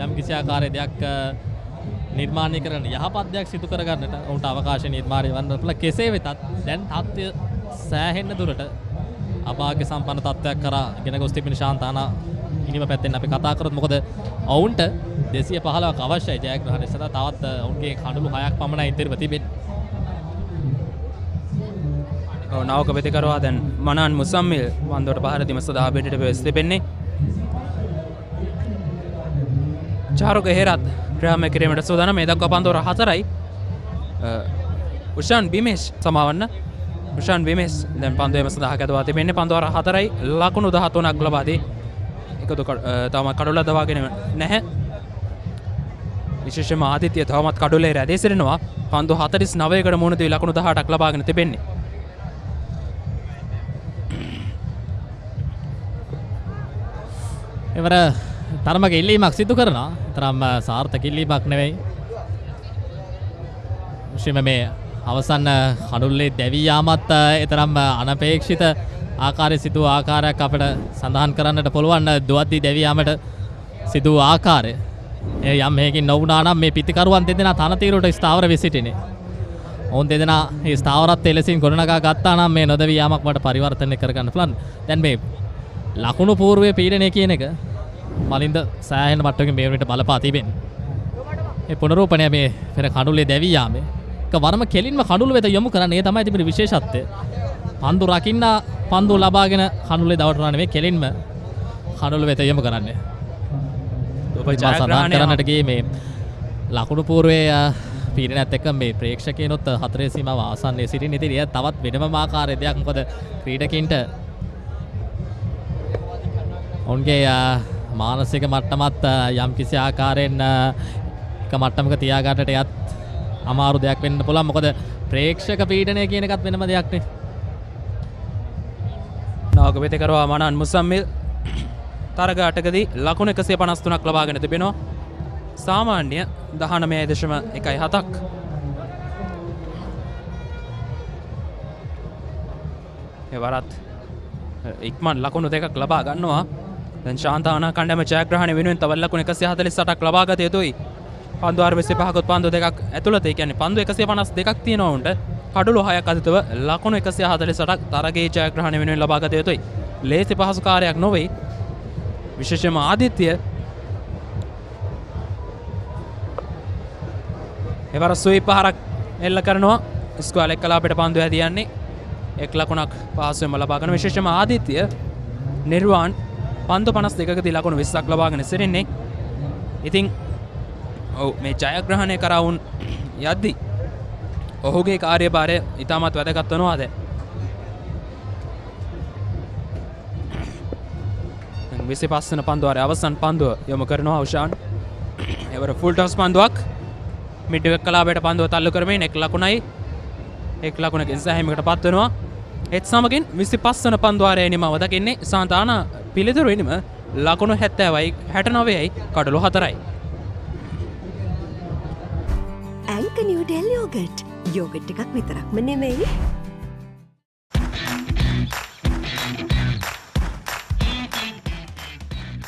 යම් කිසි ආකාරයේ දෙයක් නිර්මාණය කරන යහපත් දෙයක් සිදු කරගන්නට උන්ට අවකාශ නිර්මාණය වන්න පුළුවන්. කෙසේ වෙතත් දැන් තත්ත්වය සෑහෙන්න දුරට අභාග්‍ය සම්පන්න තත්ත්වයක් කරා ගෙන ගොස් තිබෙන ශාන්තානා ඉනිම පැත්තෙන් අපි කතා කරොත් මොකද ඔවුන්ට 215ක් අවශ්‍යයි ජයග්‍රහණය සඳහා. තවත් ඔවුන්ගේ කඩළු 6ක් පමණයි ඉතිරිව තිබෙන්නේ. නවක ප්‍රතිකරවා දැන් මනාන් මුසම්මිල් පන්දුවට පහර දීම සඳහා පිටට පෙස් තිබෙන්නේ. චාරුක හේරත් ක්‍රියාත්මක කිරීමට සූදානම්. මේ දක්වා පන්දුවර 4යි. උෂාන් බිමේෂ් සමාවන්න. උෂාන් බිමේෂ් දැන් පන්දුවේම සඳහා කැදවා තිබෙන්නේ. පන්දුවර 4යි ලකුණු 13ක් ලබා දී එකතු තවමත් කඩොල්ල දවාගෙන නැහැ. විශේෂයෙන්ම ආදිත්‍ය තවමත් කඩොල්ලේ රැඳී සිටිනවා. පන්දු 49කට මුහුණ දී ලකුණු 18ක් ලබාගෙන තිබෙන්නේ. එවර තරමක ඉල්ලීමක් සිදු කරනවා. තරම් සාර්ථක ඉල්ලීමක් නෙවෙයි. විශේෂයෙන්ම මේ අවසන් කඩොල්ලේ දැවී යාමත් තරම් අනපේක්ෂිත ආකාරයේ සිදු ආකාරයක් අපිට සඳහන් කරන්නට පුළුවන්. දුවද්දී දැවී යාමට සිදු ආකාරය ඒ යම් හේකින් නොවුණා නම් මේ පිටිකරුවන් දෙදෙනා තනතිරුවට ස්ථාවර වෙ සිටිනේ. ඔවුන් දෙදෙනා මේ ස්ථාවරත්වය ලෙසින් ගොඩනගා ගත්තා නම් මේ නොදැවී යාමක් මට පරිවර්තනය කරගන්න පුළුවන්. දැන් මේ ලකුණු පූර්වයේ පීඩනය කියන එක මලින්ද සෑහෙන මට්ටමකින් මේ වෙනට බලපා තිබෙන්නේ. මේ පුනරූපණය මේ පෙර කඩුල්ලේ දැවී යාමේ එක වරම කෙලින්ම කඩුල්ල වෙත යොමු කරන්නේ. ඒ තමයි තිබෙන විශේෂත්වය. පන්දු රකින්න පන්දු ලබාගෙන කඩුල්ලේ දවටනවා නෙවෙයි කෙලින්ම කඩුල්ල වෙත යොමු කරන්නේ. සඳහන් කරන්නට ගියේ මේ ලකුණු පූර්වයේ පීඩනයත් එක්ක මේ ප්‍රේක්ෂකයනොත් 4 සීමාව ආසන්නයේ සිටින. ඉතින් එය තවත් වෙනම ආකාරයේ දෙයක්. මොකද ක්‍රීඩකින්ට ඔවුන්ගේ මානසික මට්ටමත් යම් කිසි ආකාරයෙන් එක මට්ටමක තියාගන්නට යත් අමාරු දෙයක් වෙන්න පුළුවන්. මොකද ප්‍රේක්ෂක පීඩනය කියන එකත් වෙනම දෙයක් නේ. නාග වෙතකරවා මනන් මුසම්මිල් තරග 8කදී ලකුණු 153ක් ලබාගෙන තිබෙනවා. සාමාන්‍ය 19.17ක්. එවරත් ඉක්මන් ලකුණු දෙකක් ලබා ගන්නවා. දැන් ශාන්තාවන කණ්ඩායම ජයග්‍රහණය වෙනුවෙන් තව ලකුණු 148ක් ලබා ගත යුතුයි. පන්දු 25කුත් පන්දු දෙකක් ඇතුළත, ඒ කියන්නේ පන්දු 152ක් තියෙනවා උන්ට. කඩුළු 6ක් අතරව ලකුණු 148ක් තරගයේ ජයග්‍රහණය වෙනුවෙන් ලබා ගත යුතුයි. ලේසි පහසු කාර්යයක් නොවේ. විශේෂයෙන්ම ආදිත්‍ය එවර සුයි පහරක් එල්ල කරනවා. ස්කෝල් එක කලාපයට පන්දු ඇදියන්නේ. එක් ලකුණක් පහසුවෙන්ම ලබා ගන්න. විශේෂයෙන්ම ආදිත්‍ය නිර්වාන් පන්දු 52කදී ලකුණු 20ක් ලබාගෙන සිටින්නේ. ඉතින් ඔව් මේ ජයග්‍රහණය කරවුන් යද්දී ඔහුගේ කාර්යභාරය ඉතාමත් වැදගත් වෙනවා දැන්. 25 වෙනි පන්දුවේ අවසන් පන්දුව යොමු කරනවා උෂාන්. එවර full toss පන්දුවක්. මිඩ් එක කලාපයට පන්දුව තල්ලු කරමින් එක් ලකුණයි. එක් ලකුණකින් සෑහීමකට පත් වෙනවා. ඒත් සමගින් 25 වෙනි පන්දුවේ නිමව දකින්නේ සාන්තානා පිළිතුරු වෙනම ලකුණු 70යි 69යි කඩලු 4යි. ඇන්ක නිව්ඩෙල් යෝගට්. යෝගට් එකක් විතරක්ම නෙමෙයි.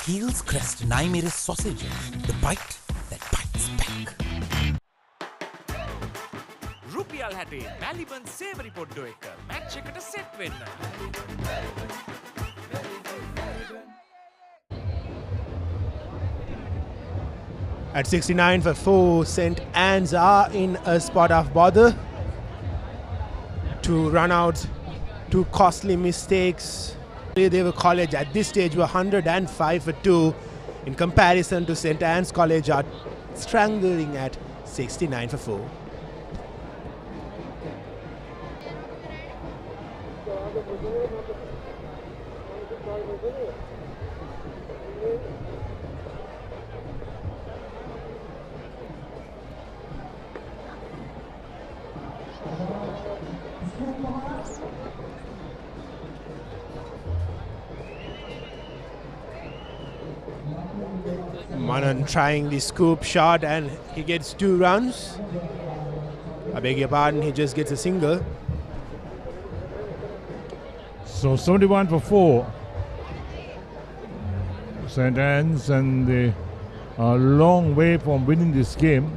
Heels Crest Naimeris sausages, the bite that bites back. රුපියල් 60 මැලිබන් සේවරි පොඩ්ඩෝ එක මැච් එකට සෙට් වෙන්න. At 69 for 4, St. Anne's are in a spot of bother. 2 run-outs, 2 costly mistakes. Maliyadeva College at this stage were 105 for 2. In comparison to St. Anne's College are strangling at 69 for 4. Manan trying the scoop shot and he gets 2 runs. I beg your pardon, he just gets a single. So 71 for 4. St. Anne's, and they are a long way from winning this game.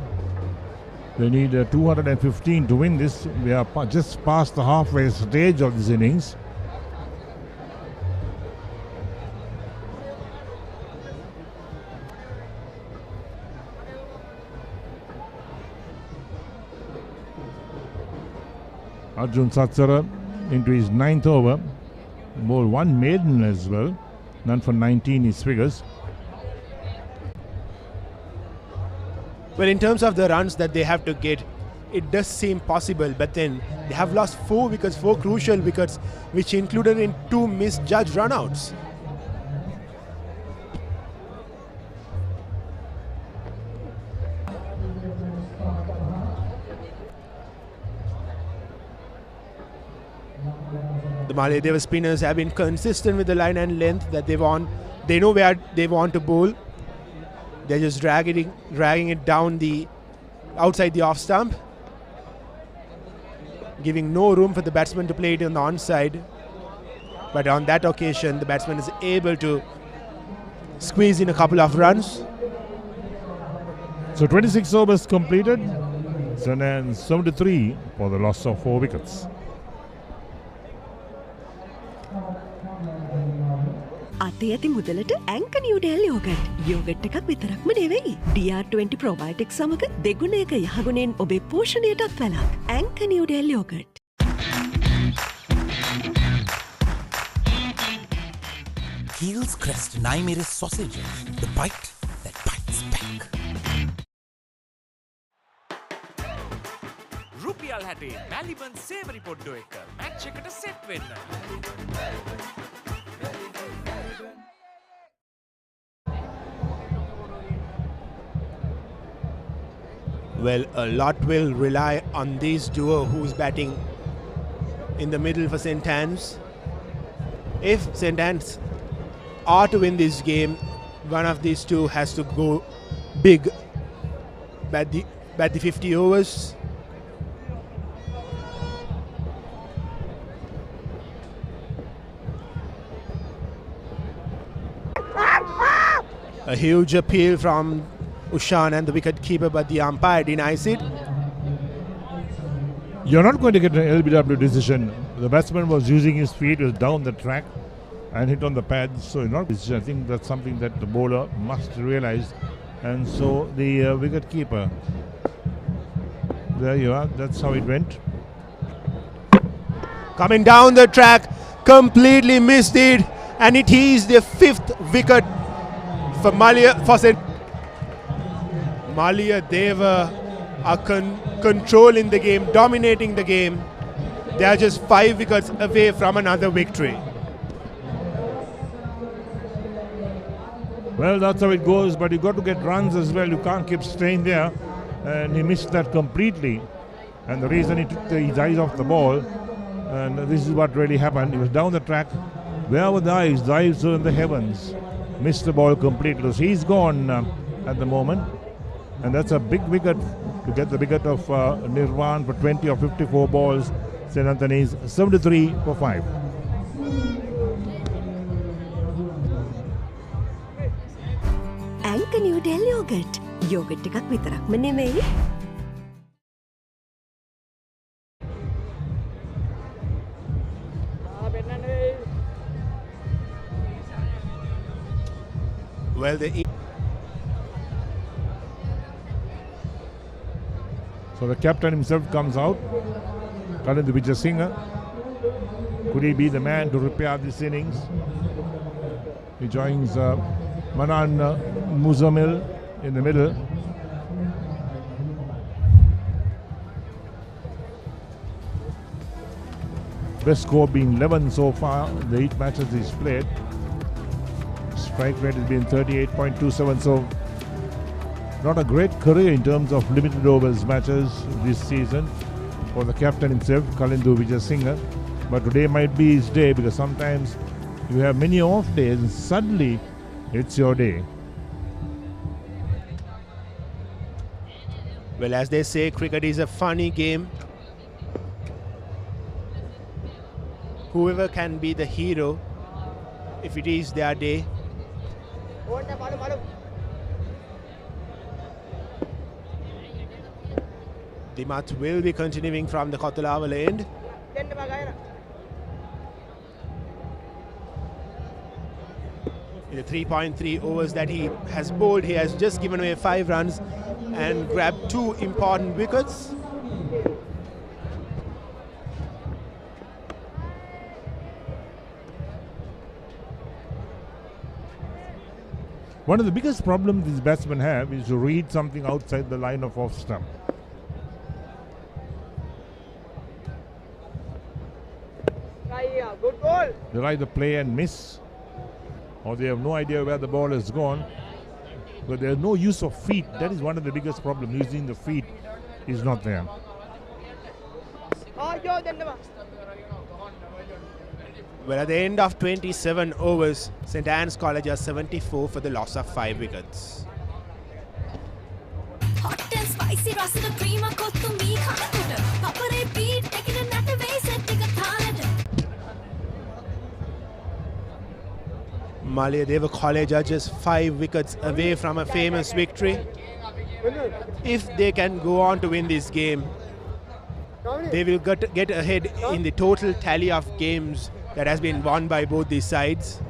They need 215 to win this. We are just past the halfway stage of this innings. Arjun Satsara into his 9th over. Bowled 1 maiden as well. None for 19 his figures. Well, in terms of the runs that they have to get, it does seem possible, but then they have lost 4 wickets, 4 crucial wickets, which included in 2 misjudged runouts. The Maliyadeva spinners have been consistent with the line and length that they want. They know where they want to bowl. They're just dragging it down the outside the off stump, giving no room for the batsman to play it on the onside. But on that occasion, the batsman is able to squeeze in a couple of runs. So 26 overs completed. St. Anne's 73 for the loss of 4 wickets. අතේ ඇති මුදලට ඇන්ක Newdale yoghurt. Yoghurt එකක් විතරක්ම නෙවෙයි. DR20 ප්‍රොබයොටික් සමග දෙගුණයක යහගුණෙන් ඔබේ පෝෂණයටත් වැලක්. ඇන්ක Newdale yoghurt. Heels Crest Naimeris sausages, the bite that bites back. රුපියල් 60 මැලිබන් සේවරි පොඩ්ඩෝ එක මැච් එකට සෙට් වෙන්න. Well, a lot will rely on these duo who's batting in the middle for St. Anne's. If St. Anne's are to win this game, one of these two has to go big bat the 50 overs. A huge appeal from Ushan and the wicket keeper, but the umpire denies it. You're not going to get an LBW decision. The batsman was using his feet, was down the track and hit on the pads. So not decision. I think that's something that the bowler must realize. And so the wicket keeper, there you are, that's how it went. Coming down the track, completely missed it, and it is the 5th wicket for Maliyadeva are controlling the game, dominating the game. They are just 5 wickets away from another victory. Well, that's how it goes, but you got to get runs as well. You can't keep staying there. And he missed that completely. And the reason he took his eyes off the ball, and this is what really happened. He was down the track. Where were the eyes? The eyes were in the heavens. Missed the ball completely. So he's gone at the moment. And that's a big wicket to get the wicket of Nirvan for 20 or 54 balls. St. Anthony's 73 for 5. Anchor New Delhi yogurt. Yogurt එකක් විතරක්ම නෙමෙයි. Well, so the captain himself comes out. Kalindu Vijayasinghe. Could he be the man to repair this innings? He joins Manan Muzamil in the middle. Best score being 11 so far, the 8 matches he's played. Strike rate has been 38.27, so not a great career in terms of limited overs matches this season for the captain himself, Kalindu Vijayasinghe. But today might be his day, because sometimes you have many off days and suddenly it's your day. Well, as they say, cricket is a funny game. Whoever can be the hero, if it is their day. Dimat will be continuing from the Kotalavala end. In the 3.3 overs that he has bowled, he has just given away 5 runs and grabbed 2 important wickets. One of the biggest problems these batsmen have is to read something outside the line of off stump. Good ball. They'll either play and miss, or they have no idea where the ball has gone. But there's no use of feet. That is one of the biggest problems. Using the feet is not there. Well, at the end of 27 overs, St. Anne's College are 74 for the loss of 5 wickets. Hot and spicy රසද ක්‍රීම කොත්තු මී කනකොට පපරේ beat එකන නැත වෙයි set එක තාලෙට Maliyadeva College are just 5 wickets away from a famous victory. If they can go on to win this game, they will get ahead in the total tally of games that has been won by both these sides.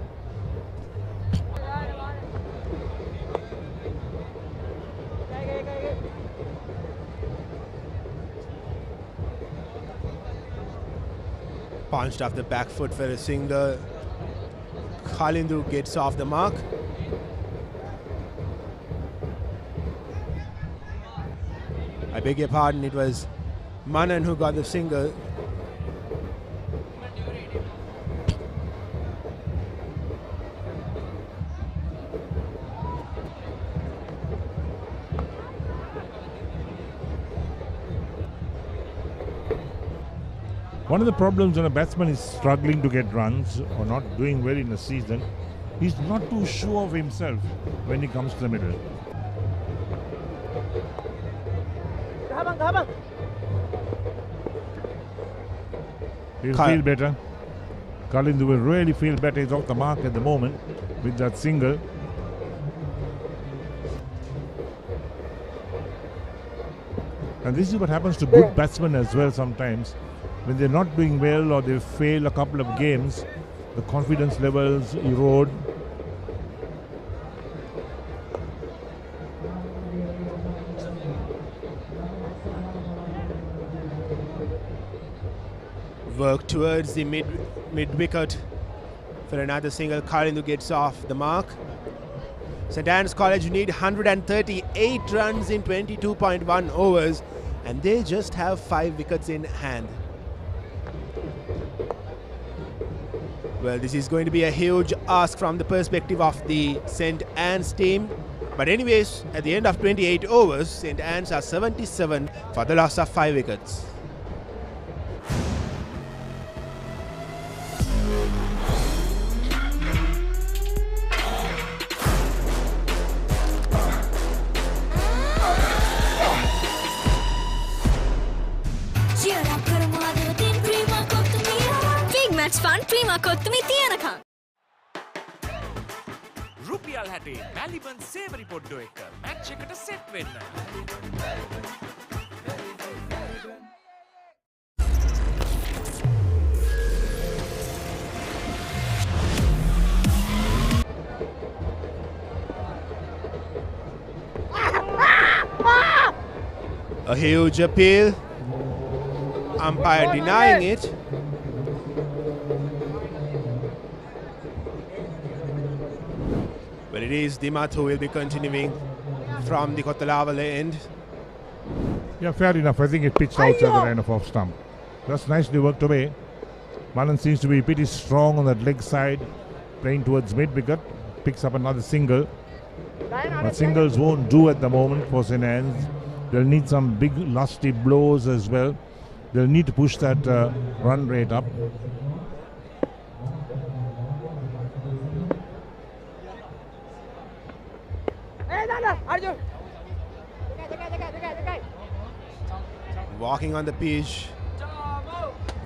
Punched off the back foot for a single. Kalindu gets off the mark. I beg your pardon, it was Manan who got the single. One of the problems when a batsman is struggling to get runs or not doing well in a season, he's not too sure of himself when he comes to the middle. He'll feel better. Kalindu will really feel better. He's off the mark at the moment with that single. And this is what happens to good batsmen as well sometimes. When they're not doing well or they fail a couple of games, the confidence levels erode. Work towards the mid wicket for another single. Kalindu gets off the mark. St. Anne's College need 138 runs in 22.1 overs, and they just have 5 wickets in hand. Well, this is going to be a huge ask from the perspective of the St. Anne's team. But anyways, at the end of 28 overs, St. Anne's are 77 for the loss of 5 wickets. රුපියල් 60 මැලිබන් සේවරි පොඩ්ඩෝ එක match එකට set වෙන්න. A huge appeal. Umpire denying it. But it is Dimat who will be continuing from the Kotalavala end. Yeah, fair enough. I think it pitched outside the line of off stump. That's nicely worked away. Manan seems to be pretty strong on that leg side, playing towards mid wicket. Picks up another single. But singles won't do at the moment for St. Anne's. They'll need some big lusty blows as well. They'll need to push that run rate up. Walking on the pitch,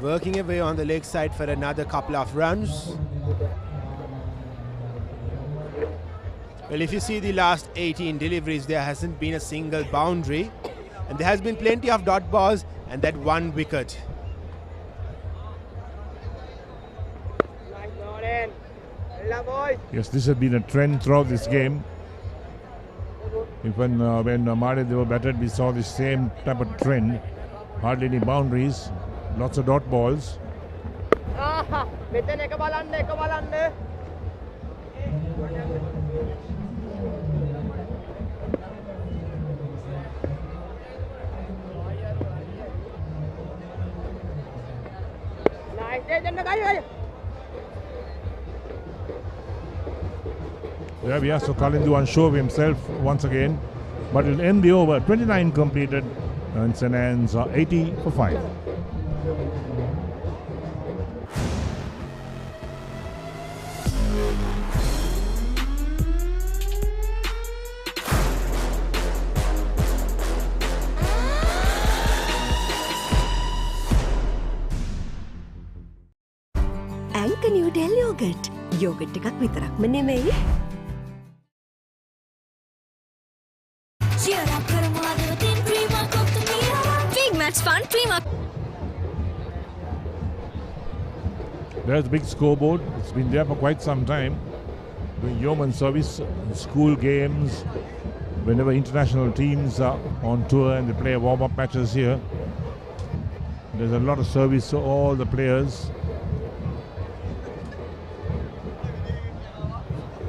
working away on the leg side for another couple of runs. Well, if you see the last 18 deliveries, there hasn't been a single boundary, and there has been plenty of dot balls and that one wicket. Yes, this has been a trend throughout this game. Even when Maliyadeva batted, we saw the same type of trend. Hardly any boundaries, lots of dot balls. There we are, so Kalindu unsure of himself once again, but he'll end the over. 29 completed, and St. Anne's are 80 for 5. Anchor Noodle Yogurt. Yogurt එකක් විතරක්ම නෙමෙයි. There's a big scoreboard. It's been there for quite some time. Doing yeoman service, school games, whenever international teams are on tour and they play warm-up matches here. There's a lot of service to all the players.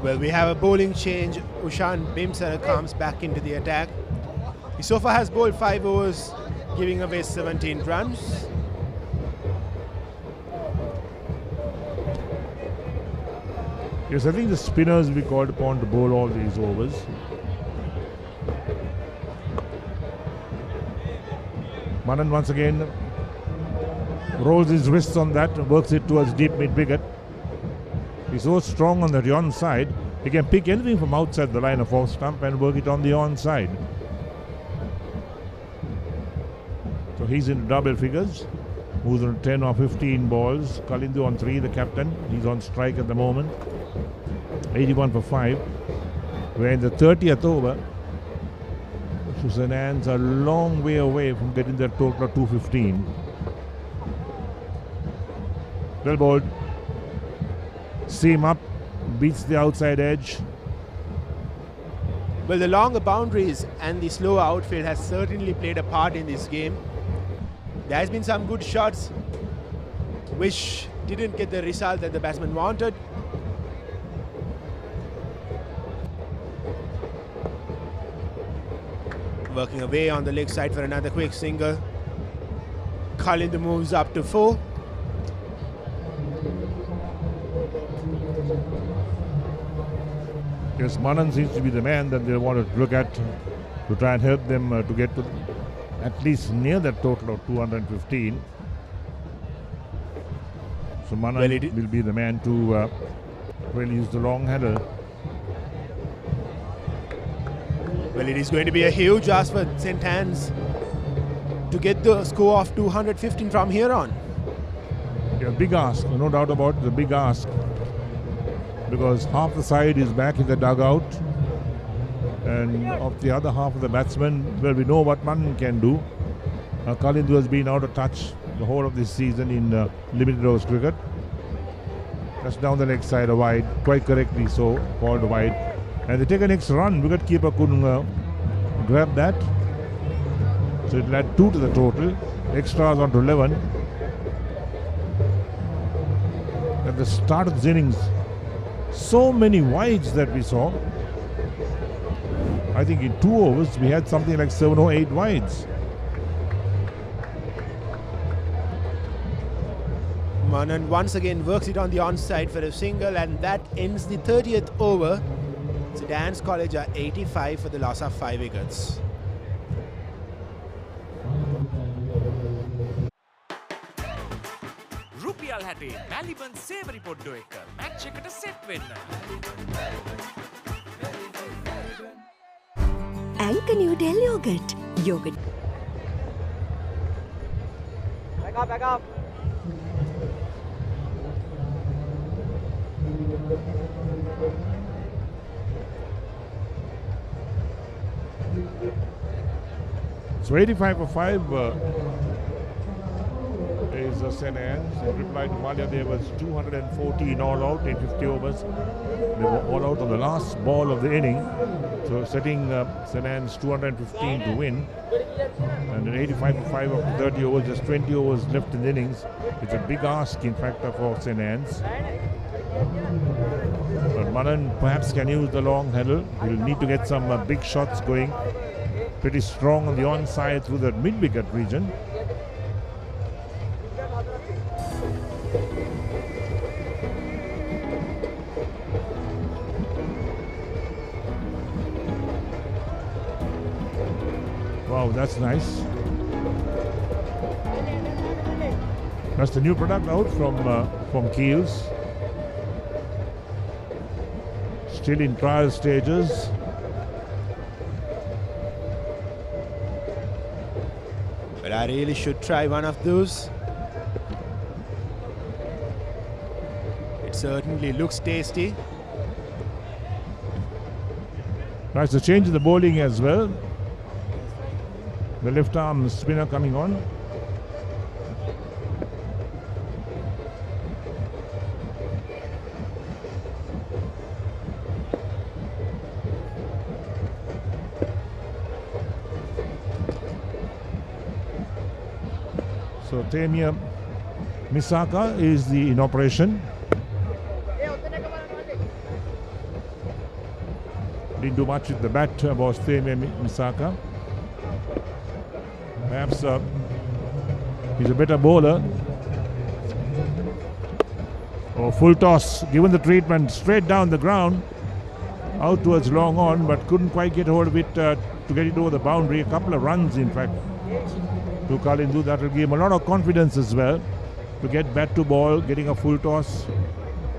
Well, we have a bowling change. Ushan Bimsar comes back into the attack. He so far has bowled 5 overs, giving away 17 runs. Yes, I think the spinners will be called upon to bowl all these overs. Manan once again rolls his wrists on that and works it towards deep mid-wicket. He's so strong on the on side, he can pick anything from outside the line of off stump and work it on the on side. he's in double figures. Who's on 10 or 15 balls. Kalindu on 3, the captain. He's on strike at the moment. 81 for 5. We're in the 30th over. St Anne's a long way away from getting their total of 215. Well bowled. Seam up. Beats the outside edge. Well, the longer boundaries and the slower outfield has certainly played a part in this game. There has been some good shots which didn't get the result that the batsman wanted. Working away on the leg side for another quick single. Kalindu moves up to 4. Yes, Manan seems to be the man that they want to look at to try and help them to get to at least near that total of 215. So Manan will be the man to really use the long handle. Well, it is going to be a huge ask for St. Anne's to get the score of 215 from here on. Yeah, big ask, no doubt about it, the big ask. Because half the side is back in the dugout, and of the other half of the batsmen, well, we know what Manan can do. Kalindu has been out of touch the whole of this season in limited overs cricket. Just down the leg side, a wide, quite correctly so, called a wide. And they take an extra run. Wicketkeeper couldn't grab that. So it led 2 to the total. Extras on to 11. At the start of this innings, so many wides that we saw. I think in 2 overs we had something like 7 or 8 wides. Manan once again works it on the onside for a single, and that ends the 30th over. St. Anne's College are 85 for the loss of 5 wickets. රුපියල් 60 මැලිබන් සේවරි පොඩ්ඩෝ එක match එකට set වෙන්න. Anchor New Delhi yogurt. Yogurt. Back up. So 85 for 5 is St. Anne's. In reply to Maliyadeva's 214 all out in 50 overs. They were all out on the last ball of the inning. So setting St. Anne's 215 to win. And an 85 for 5 after 30 overs, just 20 overs left in the innings. It's a big ask, in fact, for St. Anne's. But Manan perhaps can use the long handle. He'll need to get some big shots going. Pretty strong on the onside through that mid-wicket region. Wow, that's nice. That's the new product out from Keels. Still in trial stages. But I really should try one of those. It certainly looks tasty. Nice to change the bowling as well. The left arm spinner coming on. So Temia Misaka is in operation. Didn't do much with the bat about Temia Misaka. Perhaps he's a better bowler. Oh, full toss, given the treatment, straight down the ground, out towards long on, but couldn't quite get hold of it to get it over the boundary. A couple of runs, in fact, to Kalindu. That will give him a lot of confidence as well to get bat to ball, getting a full toss.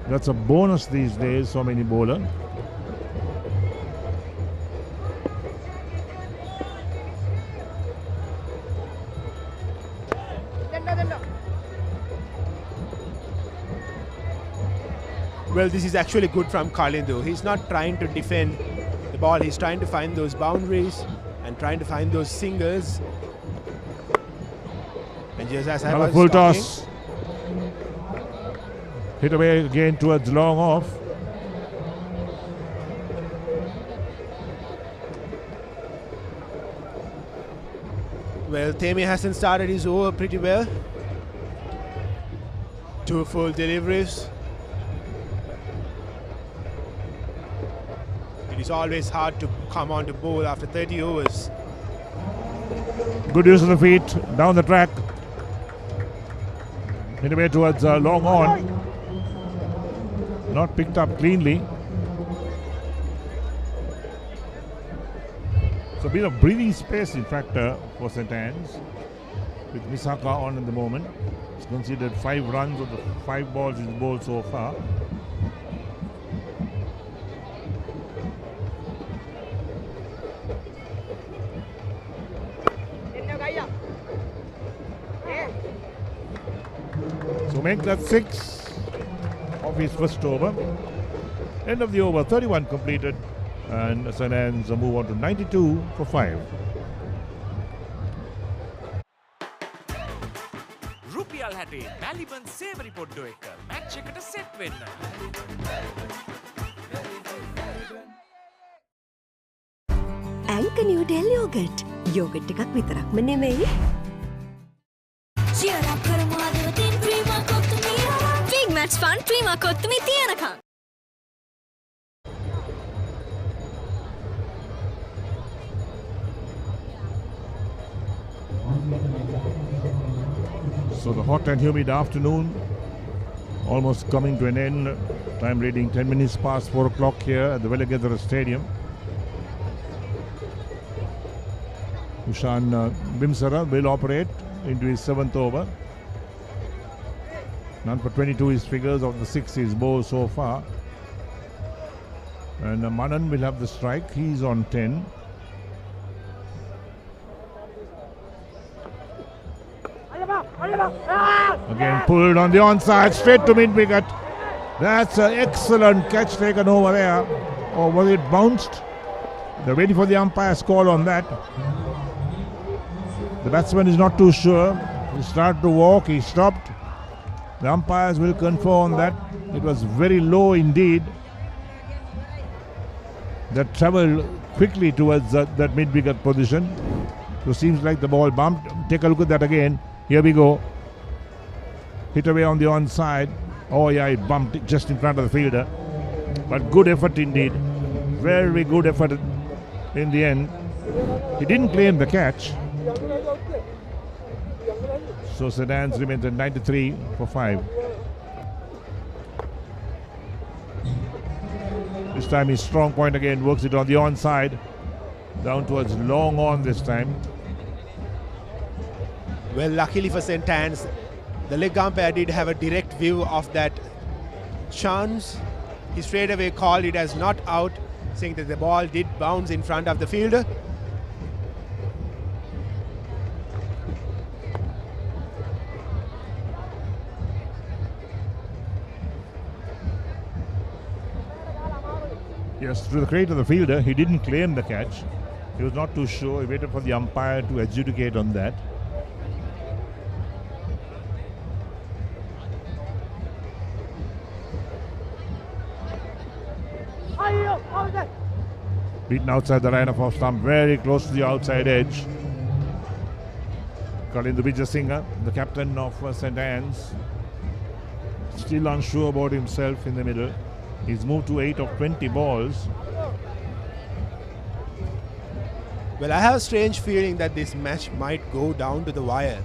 That's a bonus these days, so many bowler. Well, this is actually good from Kalindu. He's not trying to defend the ball. He's trying to find those boundaries and trying to find those singles. And just as I Another was full talking, toss. Hit away again towards long off. well, Temi hasn't started his over pretty well. 2 full deliveries. It is always hard to come on to bowl after 30 overs. Good use of the feet down the track. Hit away towards long on. Not picked up cleanly. So a bit of breathing space, in fact, for St. Anne's, with Misaka on at the moment. It's considered 5 runs of the 5 balls he's bowled so far. So make that 6 of his first over. End of the over, 31 completed, and St. Anne's move on to 92 for 5. රුපියල් 60 මැලිබන් සේවරි පොඩ්ඩෝ එක match එකට set වෙන්න. ඇංක Newdale yoghurt. Yoghurt එකක් විතරක්ම නෙමෙයි. Cheer up කරමු හදවතින් ක්‍රීමා කොත්තුමී. Big match fun ක්‍රීමා කොත්තුමී තියනකම්. So the hot and humid afternoon almost coming to an end. Time reading 10 minutes past 4 o'clock here at the Welagedara Stadium. Ushan Bimsara will operate into his 7th over. None for 22 his figures of the 6 he's bowled so far. And Manan will have the strike. He's on 10. Again pulled on the onside, straight to mid-wicket. That's an excellent catch taken over there. Or was it bounced? They're waiting for the umpire's call on that. The batsman is not too sure. He started to walk, he stopped. The umpires will confirm that. It was very low indeed. That travelled quickly towards that mid-wicket position. So seems like the ball bumped. Take a look at that again. Here we go. Hit away on the onside. Oh yeah, it bumped just in front of the fielder. But good effort indeed. Very good effort in the end. He didn't claim the catch. So St. Anne's remains at 93 for 5. This time his strong point again, works it on the onside. Down towards long on this time. Well, luckily for St. Anne's, the leg umpire did have a direct view of that chance. He straight away called it as not out, saying that the ball did bounce in front of the fielder. Yes, to the credit of the fielder, he didn't claim the catch. He was not too sure. He waited for the umpire to adjudicate on that. Beaten outside the line of off stump, very close to the outside edge. Kalindu Vijayasinghe, the captain of St. Anne's, still unsure about himself in the middle. He's moved to 8 of 20 balls. Well, I have a strange feeling that this match might go down to the wire.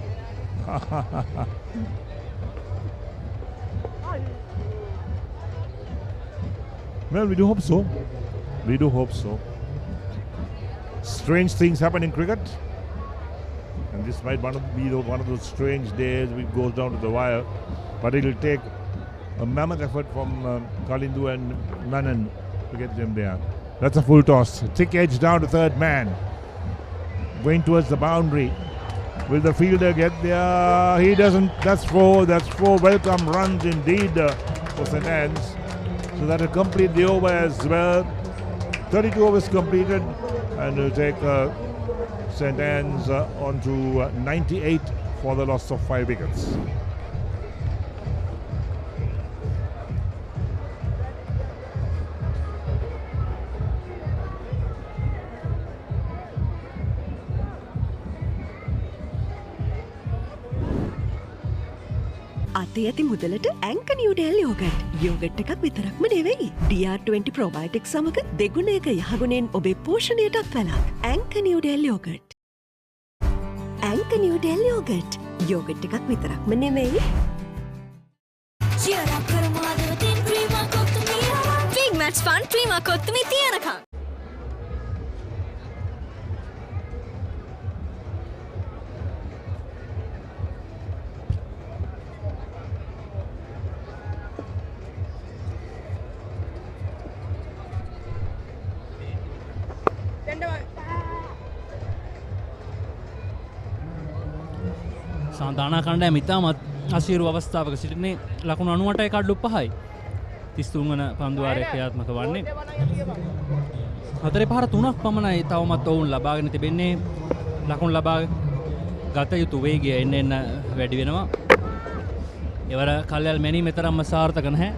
Well, we do hope so. We do hope so. Strange things happen in cricket. And this might be one of those strange days which goes down to the wire. But it will take a mammoth effort from Kalindu and Manan to get them there. That's a full toss. Thick edge down to third man. Going towards the boundary. Will the fielder get there? He doesn't. That's 4. That's 4 welcome runs indeed for St. Anne's. So that will complete the over as well. 32 overs completed and will take St. Anne's on to 98 for the loss of 5 wickets. අතේ ඇති මුදලට ඇංක Newdale yoghurt. Yoghurt එකක් විතරක්ම නෙවෙයි. DR20 ප්‍රොබයොටික් සමග දෙගුණයක යහගුණෙන් ඔබේ පෝෂණයටත් වැළක්. ඇංක Newdale yoghurt. ඇංක Newdale yoghurt. Yoghurt එකක් විතරක්ම නෙවෙයි. Cheer up කරමු හදවතින් ක්‍රීමා කොත්තුමී හරහා. Big match fun ක්‍රීමා කොත්තුමී තියනකම්. සාන්තානා කණ්ඩායම ඉතාමත් අසීරු අවස්ථාවක සිටින්නේ ලකුණු 98යි කඩලු 5යි 33 වන පන්දුවාරයේ ක්‍රියාත්මක වන්නේ හතරේ පහර 3ක් පමණයි තවමත් ඔවුන් ලබාගෙන තිබෙන්නේ ලකුණු ලබා ගත යුතු වේගය එන්න වැඩි වෙනවා එවර කල්යල් මැනීම තරම්ම සාර්ථක නැහැ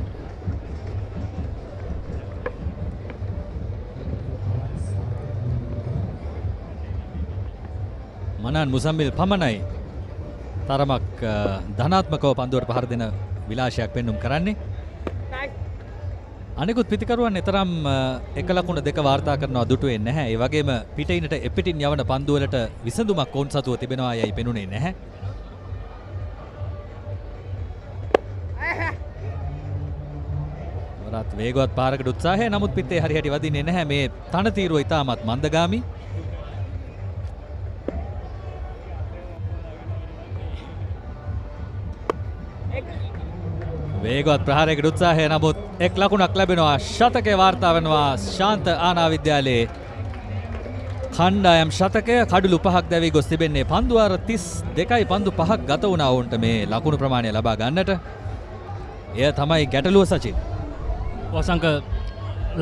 මනන් මුසම්මිල් පමණයි තරමක් ධනාත්මකව පන්දුවට පහර දෙන විලාශයක් පෙන්눔 කරන්නේ. අනිකුත් පිතිකරුවන් එතරම් එක ලකුණ දෙක වාර්තා කරනවා දුටුවේ නැහැ. ඒ වගේම පිටිනට එපිටින් යවන පන්දු වලට විසඳුමක් ඔවුන් සතුව තිබෙනවා යයි පෙනුනේ නැහැ. වරත් වේගවත් පාරකට උත්සාහය නමුත් පිටේ හරියට වදින්නේ නැහැ. මේ තනතිරුව ඉතාමත් මන්දගාමී. වේගවත් ප්‍රහාරයකට උත්සාහය නමුත් එක් ලකුණක් ලැබෙනවා ශතකයේ වාර්තා වෙනවා ශාන්ත ආනා විද්‍යාලයේ කණ්ඩායම් ශතකය කඩලු 5ක් දැවී ගොස් තිබෙන්නේ පන්දුවාර 32යි පන්දු 5ක් ගත වුණා වුන්ට මේ ලකුණු ප්‍රමාණය ලබා ගන්නට එය තමයි ගැටලුව සචින් වසංක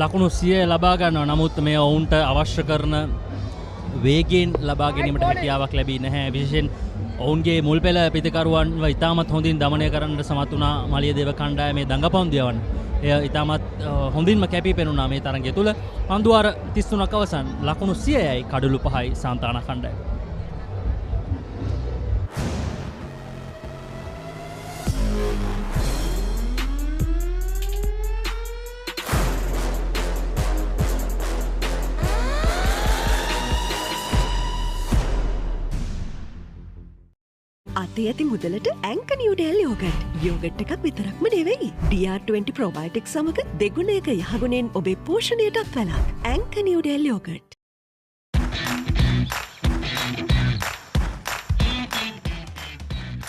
ලකුණු 100 ලබා ගන්නවා නමුත් මේ ඔවුන්ට අවශ්‍ය කරන වේගයෙන් ලබා ගැනීමට හැකියාවක් ලැබී නැහැ විශේෂයෙන් ඔවුන්ගේ මුල් පෙළ පිතිකරුවන්ව ඉතාමත් හොඳින් දමනය කරන්නට සමත් වුණා මලියදේව කණ්ඩායමේ දඟපන්දියවන්. එය ඉතාමත් හොඳින්ම කැපී පෙනුණා මේ තරගය තුල. පන්දුවාර 33ක් අවසන් ලකුණු 100යි කඩලු 5යි සාන්තානා කණ්ඩායම. අතේ ඇති මුදලට ඇංක නිව්ඩෙල් යෝගට්. යෝගට් එකක් විතරක්ම නෙවෙයි. DR20 ප්‍රොබයොටික් සමග දෙගුණයක යහගුණෙන් ඔබේ පෝෂණයටත් වැළක්. ඇංක Newdale yoghurt.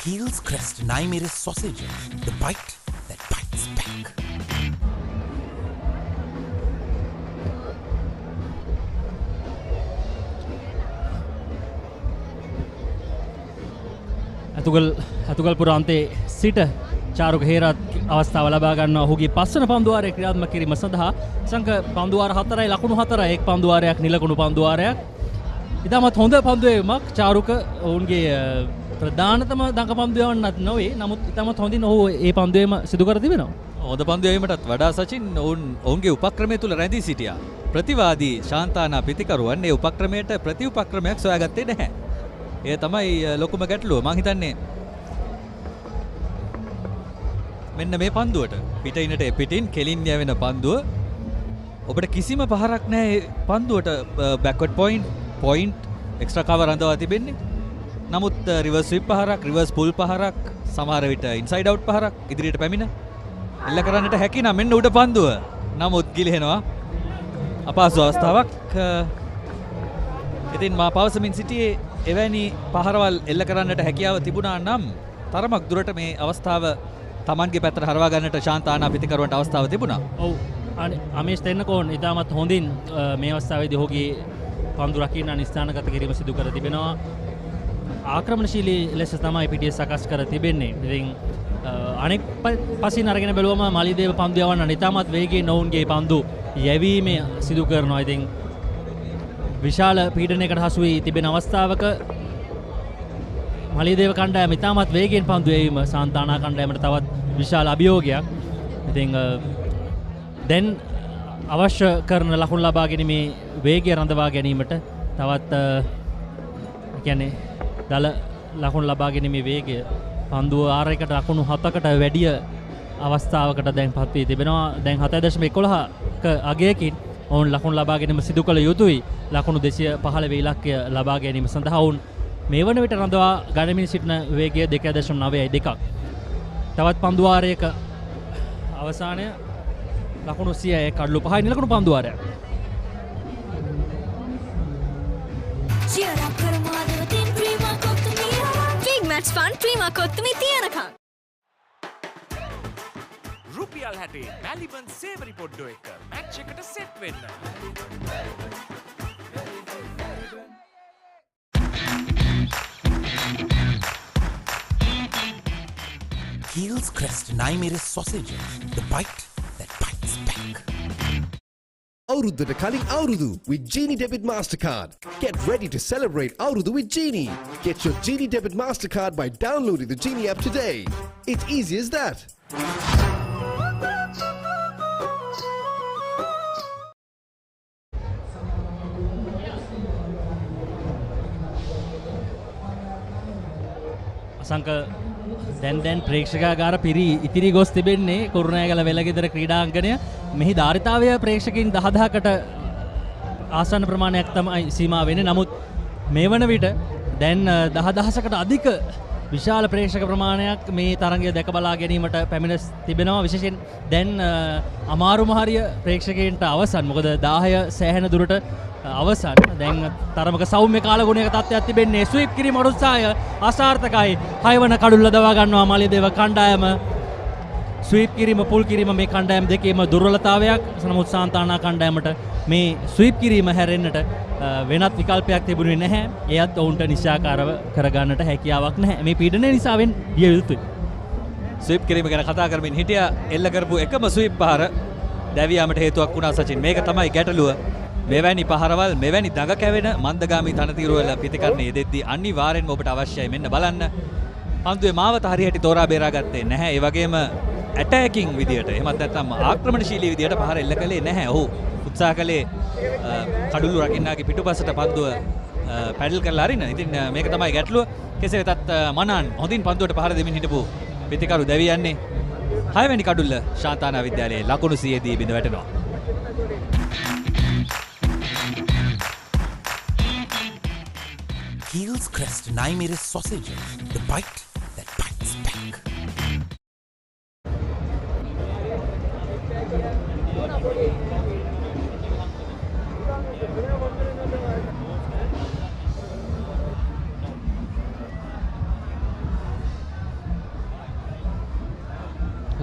Heels Crest 9 sausages. The bite that bites back. Athugalpura අන්තේ සිට චාරුක හේරත් අවස්ථාව ලබා ගන්නවා ඔහුගේ පස්වන පන්දුවාරය ක්‍රියාත්මක කිරීම සඳහා සංක පන්දුවාර 4යි ලකුණු 4යි එක් පන්දුවාරයක් නිලකුණු පන්දුවාරයක් ඉතාමත් හොඳ පන්දුවීමක් චාරුක ඔවුන්ගේ ප්‍රධානතම දඟ පන්දුවන්නත් නොවේ නමුත් ඉතාමත් හොඳින් ඔහු ඒ පන්දුවීම සිදු කර තිබෙනවා හොඳ පන්දුවීමටත් වඩා සචින් ඔවුන්ගේ උපක්‍රමය තුල රැඳී සිටියා ප්‍රතිවාදී ශාන්තානා පිතිකරුවන් ඒ උපක්‍රමයට ප්‍රතිඋපක්‍රමයක් සොයාගත්තේ නැහැ ඒ තමයි ලොකුම ගැටලුව මං හිතන්නේ මෙන්න මේ පන්දුවට පිටිනට පිටින් කෙලින් යවෙන පන්දුව ඔබට කිසිම පහරක් නැහැ පන්දුවට බෑක්වර්ඩ් පොයින්ට් එක්ස්ට්‍රා කවර් අඳවා තිබෙන්නේ නමුත් රිවර්ස් ස්විප් පහරක් රිවර්ස් පුල් පහරක් සමහර විට ඉන්සයිඩ් අවුට් පහරක් ඉදිරියට පැමිණ එල්ල කරන්නට හැකි නම් මෙන්න උඩ පන්දුව නමුත් ගිලිහෙනවා අපහසු අවස්ථාවක් ඉතින් මා පවසමින් සිටියේ එවැනි පහරවල් එල්ල කරන්නට හැකියාව තිබුණා නම් තරමක් දුරට මේ අවස්ථාව තමන්ගේ පැත්තට හරවා ගන්නට ශාන්තානා පිතිකරුවන්ට අවස්ථාව තිබුණා. ඔව්. අමේෂ් තෙන්නකෝන් ඉතාමත් හොඳින් මේ අවස්ථාවේදී ඔහුගේ පන්දු රකින්න නිස්ථානගත කිරීම සිදු කර තිබෙනවා. ආක්‍රමණශීලී ලෙස තමයි පිටිය සකස් කර තිබෙන්නේ. ඉතින් අනෙක් පසින් අරගෙන බැලුවම මලියදේව පන්දු යවන්න ඉතාමත් වේගයෙන් ඔවුන්ගේ පන්දු යැවීමේ සිදු කරනවා. ඉතින් විශාල පීඩනයකට හසු වී තිබෙන අවස්ථාවක මලියදේව කණ්ඩායම ඉතාමත් වේගයෙන් පන්දු යැවීම සාන්තානා කණ්ඩායමට තවත් විශාල අභියෝගයක්. ඉතින් දැන් අවශ්‍ය කරන ලකුණු ලබා ගැනීමේ වේගය රඳවා ගැනීමට තවත් කියන්නේ දල ලකුණු ලබා ගැනීමේ වේගය පන්දුව 6කට ලකුණු 7කට වැඩි අවස්ථාවකට දැන් පත් වී තිබෙනවා. දැන් 7.11ක අගයකින් ඔවුන් ලකුණු ලබා ගැනීම සිදු කළ යුතුයි. ලකුණු 215 ඉලක්කය ලබා ගැනීම සඳහා ඔවුන් මේ වන විට රඳවා ගනිමින් සිටින වේගය 2.9.2ක්. තවත් පන්දු වාරයක අවසානය ලකුණු 100 කඩලු 5 ලකුණු පන්දු වාරයක්. match fun ප්‍රීමා කොත්තුමි තියනකම් රුපියල් 60 මැලිබන් සේවරි පොඩ්ඩෝ එක මැච් එකට සෙට් වෙන්න. Heels Crest Naimere sausages, the bite that bites back. Aurudu Kaling Aurudu with Genie Debit Mastercard. Get ready to celebrate Aurudu with Genie. Get your Genie Debit Mastercard by downloading the Genie app today. It's easy as that. Asanka දැන් ප්‍රේක්ෂකාගාර පිරි ඉතිරි ගොස් තිබෙන්නේ කුරුණෑගල වෙලගෙදර ක්‍රීඩාංගණය. මෙහි ධාරිතාවය ප්‍රේක්ෂකයින් 10000කට ආසන්න ප්‍රමාණයක් තමයි සීමා වෙන්නේ. නමුත් මේ වන විට දැන් 10000කට අධික විශාල ප්‍රේක්ෂක ප්‍රමාණයක් මේ තරඟය දැක බලා ගැනීමට පැමිණ තිබෙනවා. විශේෂයෙන් දැන් අමාරු මහරිය ප්‍රේක්ෂකයන්ට අවසන්. මොකද 10 සෑහෙන දුරට අවසන්. දැන් තරමක සෞම්‍ය කාලගුණයක තත්ත්වයක් තිබෙන්නේ. ස්වීප් කිරීම උත්සාහය අසාර්ථකයි. 6 වන කඩුල්ල දවා ගන්නවා මලියදේව කණ්ඩායම. ස්වීප් කිරීම පුල් කිරීම මේ කණ්ඩායම් දෙකේම දුර්වලතාවයක්. නමුත් සාන්තානා කණ්ඩායමට මේ ස්වීප් කිරීම හැරෙන්නට වෙනත් විකල්පයක් තිබුණේ නැහැ. එයත් ඔවුන්ට නිශ්චාකාරව කරගන්නට හැකියාවක් නැහැ. මේ පීඩනය නිසාවෙන් ගිය යුතුයි. ස්වීප් කිරීම ගැන කතා කරමින් හිටියා. එල්ල කරපු එකම ස්වීප් පහර දැවියාමට හේතුවක් වුණා සචින්. මේක තමයි ගැටලුව. මෙවැනි පහරවල් මෙවැනි දඟ කැවෙන මන්දගාමී තනතිරුවල පිටිකරණයේ දෙද්දී අනිවාර්යෙන්ම ඔබට අවශ්‍යයි මෙන්න බලන්න. පන්දුවේ මාවත හරියට තෝරා බේරා ගත්තේ නැහැ. ඒ වගේම ඇටැකින් විදියට එහෙමත් නැත්නම් ආක්‍රමණශීලී විදියට පහර එල්ල කළේ නැහැ. ඔහු උත්සාහ කළේ කඩුළු රකින්නාගේ පිටුපසට පන්දුව පැඩල් කරලා අරින්න. ඉතින් මේක තමයි ගැටලුව. කෙසේ වෙතත් මනාන් හොඳින් පන්දුවට පහර දෙමින් හිටපු පිටිකරු දැවියන්නේ 6 වෙනි කඩුල්ල ශාන්තානා විද්‍යාලයේ ලකුණු 100 දී බිඳ වැටෙනවා. Heels Crest Naimere sausages, the bite that bites back.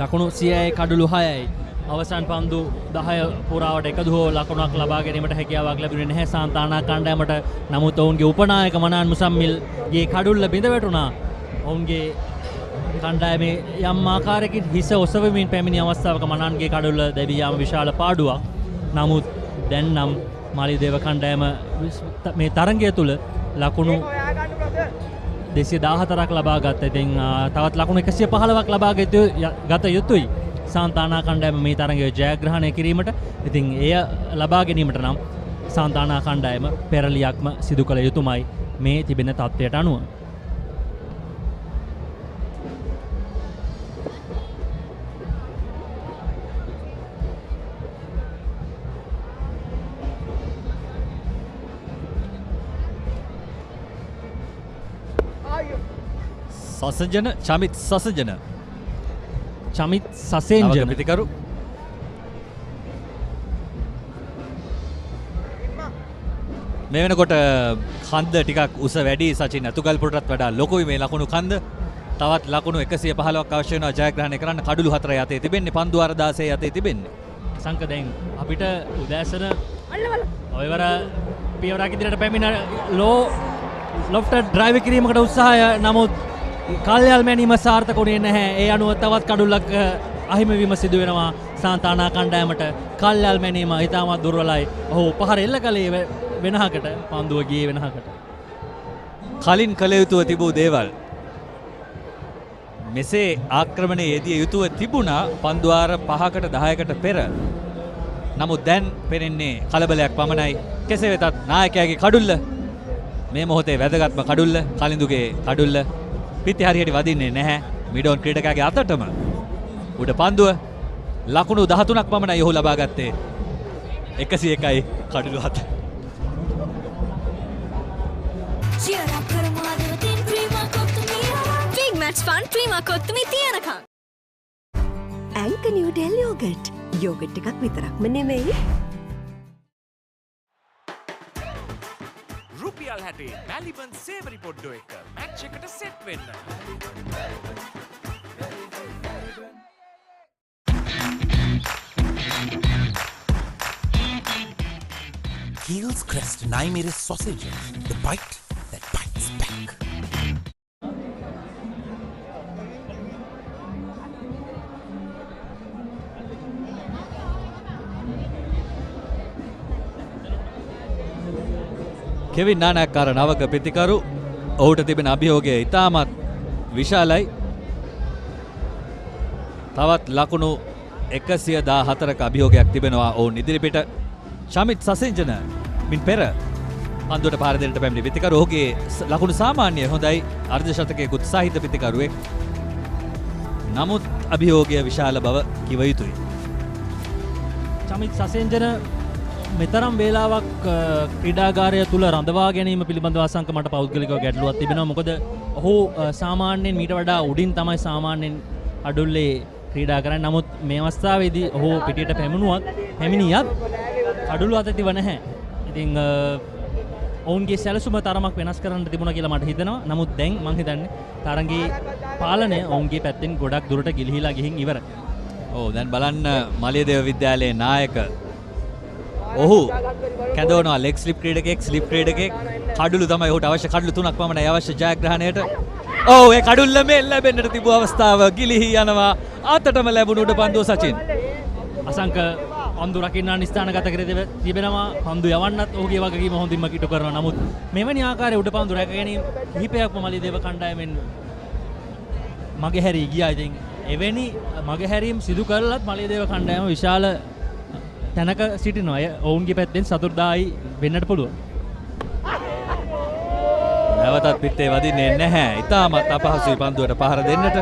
ලකුණු 100යි කඩලු 6යි. අවසන් පන්දු 10 පුරාවට එකදු හෝ ලකුණක් ලබා ගැනීමට හැකියාවක් ලැබුණේ නැහැ සාන්තානා කණ්ඩායමට. නමුත් ඔවුන්ගේ උපනායක මනාන් මුසම්මිල්ගේ කඩුල්ල බිඳ වැටුණා. ඔවුන්ගේ කණ්ඩායමේ යම් ආකාරයකින් හිස ඔසවමින් පැමිණි අවස්ථාවක මනාන්ගේ කඩුල්ල දැවී යාම විශාල පාඩුවක්. නමුත් දැන් නම් මලියදේව කණ්ඩායම මේ තරඟය තුල ලකුණු 214ක් ලබා ගත්තා. ඉතින් තවත් ලකුණු 115ක් ලබා ගත යුතුයි සාන්තානා කණ්ඩායම මේ තරඟය ජයග්‍රහණය කිරීමට. ඉතින් එය ලබා ගැනීමට නම් සාන්තානා කණ්ඩායම පෙරලියක්ම සිදු කළ යුතුමයි මේ තිබෙන තත්ත්වයට අනුව. සසජන චමිත් සසජන චමිත් සසෙන්ජන පිතිකරු මේ වෙනකොට කන්ද ටිකක් උස වැඩි සචින් අතුගල්පුරටත් වඩා ලොකුයි මේ ලකුණු කන්ද. තවත් ලකුණු 115ක් අවශ්‍ය වෙනවා ජයග්‍රහණය කරන්න. කඩුළු 4 යතේ තිබෙන්නේ, පන්දු 16 යතේ තිබෙන්නේ. සංක දැන් අපිට උදෑසන ඔයවර පියවරක් ඉදිරියට පැමිණ ලොෆ්ට් ඩ්‍රයිව් කිරීමකට උත්සාහය. නමුත් කල්යල් මැනීම සාර්ථක වුණේ නැහැ. ඒ අනුව තවත් කඩුල්ලක් අහිමි වීම සිදු වෙනවා සාන්තානා කණ්ඩායමට. කල්යල් මැනීම ඉතාමත් දුර්වලයි. ඔහු පහර එල්ල කළේ වෙනහකට, පන්දුව ගියේ වෙනහකට. කලින් කළ යුතුව තිබූ දේවල් මෙසේ ආක්‍රමණයේ යෙදිය යුතුව තිබුණා පන්දුවාර 5කට 10කට පෙර. නමුත් දැන් පෙනෙන්නේ කලබලයක් පමණයි. කෙසේ වෙතත් නායකයාගේ කඩුල්ල මේ මොහොතේ වැදගත්ම කඩුල්ල, කලින්දුගේ කඩුල්ල පිටි හරියට වදින්නේ නැහැ. මිඩෝන් ක්‍රීඩකයාගේ අතටම උඩ පන්දුව ලකුණු 13ක් පමණයි ඔහු ලබා ගත්තේ. 101යි කඩුළු 7. Big match fun ප්‍රීමා කොත්තුමි තියනකම්. ඇංක නිව්ඩෙල් යෝගට්. යෝගට් එකක් විතරක්ම නෙමෙයි. රුපියල් 60 මැලිබන් සේවරි පොඩ්ඩෝ එක මැච් එකට සෙට් වෙන්න. Heels Crest Naimeris sausages, the bite that bites back. Kevin Nanayakkara නවක පිතිකරු ඔහුට තිබෙන අභියෝගය ඉතාමත් විශාලයි. තවත් ලකුණු 114ක අභියෝගයක් තිබෙනවා ඔවුන් ඉදිරිපිට. ශමිත් සසෙන්ජන මින් පෙර පන්දුවට පාර දෙන්නට පැමිණි පිතිකරු ඔහුගේ ලකුණු සාමාන්‍ය හොඳයි. අර්ධ ශතකයකුත් සහිත පිතිකරුවෙක්. නමුත් අභියෝගය විශාල බව කිව යුතුයි. ශමිත් සසෙන්ජන මෙතරම් වේලාවක් ක්‍රීඩාගාරය තුල රඳවා ගැනීම පිළිබඳව අසංක මට පෞද්ගලිකව ගැටලුවක් තිබෙනවා. මොකද ඔහු සාමාන්‍යයෙන් මීට වඩා උඩින් තමයි සාමාන්‍යයෙන් අඩුල්ලේ ක්‍රීඩා කරන්නේ. නමුත් මේ අවස්ථාවේදී ඔහු පිටියට පැමිණියත් අඩුළු අතතිව නැහැ. ඉතින් ඔවුන්ගේ සැලසුම තරමක් වෙනස් කරන්න තිබුණා කියලා මට හිතෙනවා. නමුත් දැන් මම හිතන්නේ තරඟේ පාලනය ඔවුන්ගේ පැත්තෙන් ගොඩක් දුරට ගිලිහිලා ගිහින් ඉවරයි. ඔව් දැන් බලන්න මලියදේව විද්‍යාලයේ නායක ඔහු කැඳවනවා ලෙග් ස්ලිප් ක්‍රීඩකෙක්, ස්ලිප් ක්‍රීඩකෙක්. කඩුළු තමයි ඔහුට අවශ්‍ය. කඩුළු 3ක් පමණයි අවශ්‍ය ජයග්‍රහණයට. ඔව් ඒ කඩුල්ල මේ ලැබෙන්නට තිබූ අවස්ථාව ගිලිහි යනවා. අතටම ලැබුණු උඩ පන්දුව සචින්. අසංක පන්දු රකින්නන් ස්ථානගත කර තිබෙනවා. පන්දු යවන්නත් ඔහුගේ වගකීම හොඳින්ම කිට්ටු කරනවා. නමුත් මෙවැනි ආකාරයේ උඩ පන්දු රැක ගැනීම කිහිපයක්ම මලියදේව කණ්ඩායමෙන් මගහැරී ගියා. ඉතින් එවැනි මගහැරීම් සිදු කරලත් මලියදේව කණ්ඩායම විශාල තැනක සිටිනවා. ඔවුන්ගේ පැත්තෙන් සතුටුදායි වෙන්නට පුළුවන්. නැවතත් පිටේ වදින්නේ නැහැ. ඉතාමත් අපහසුයි පන්දුවට පහර දෙන්නට.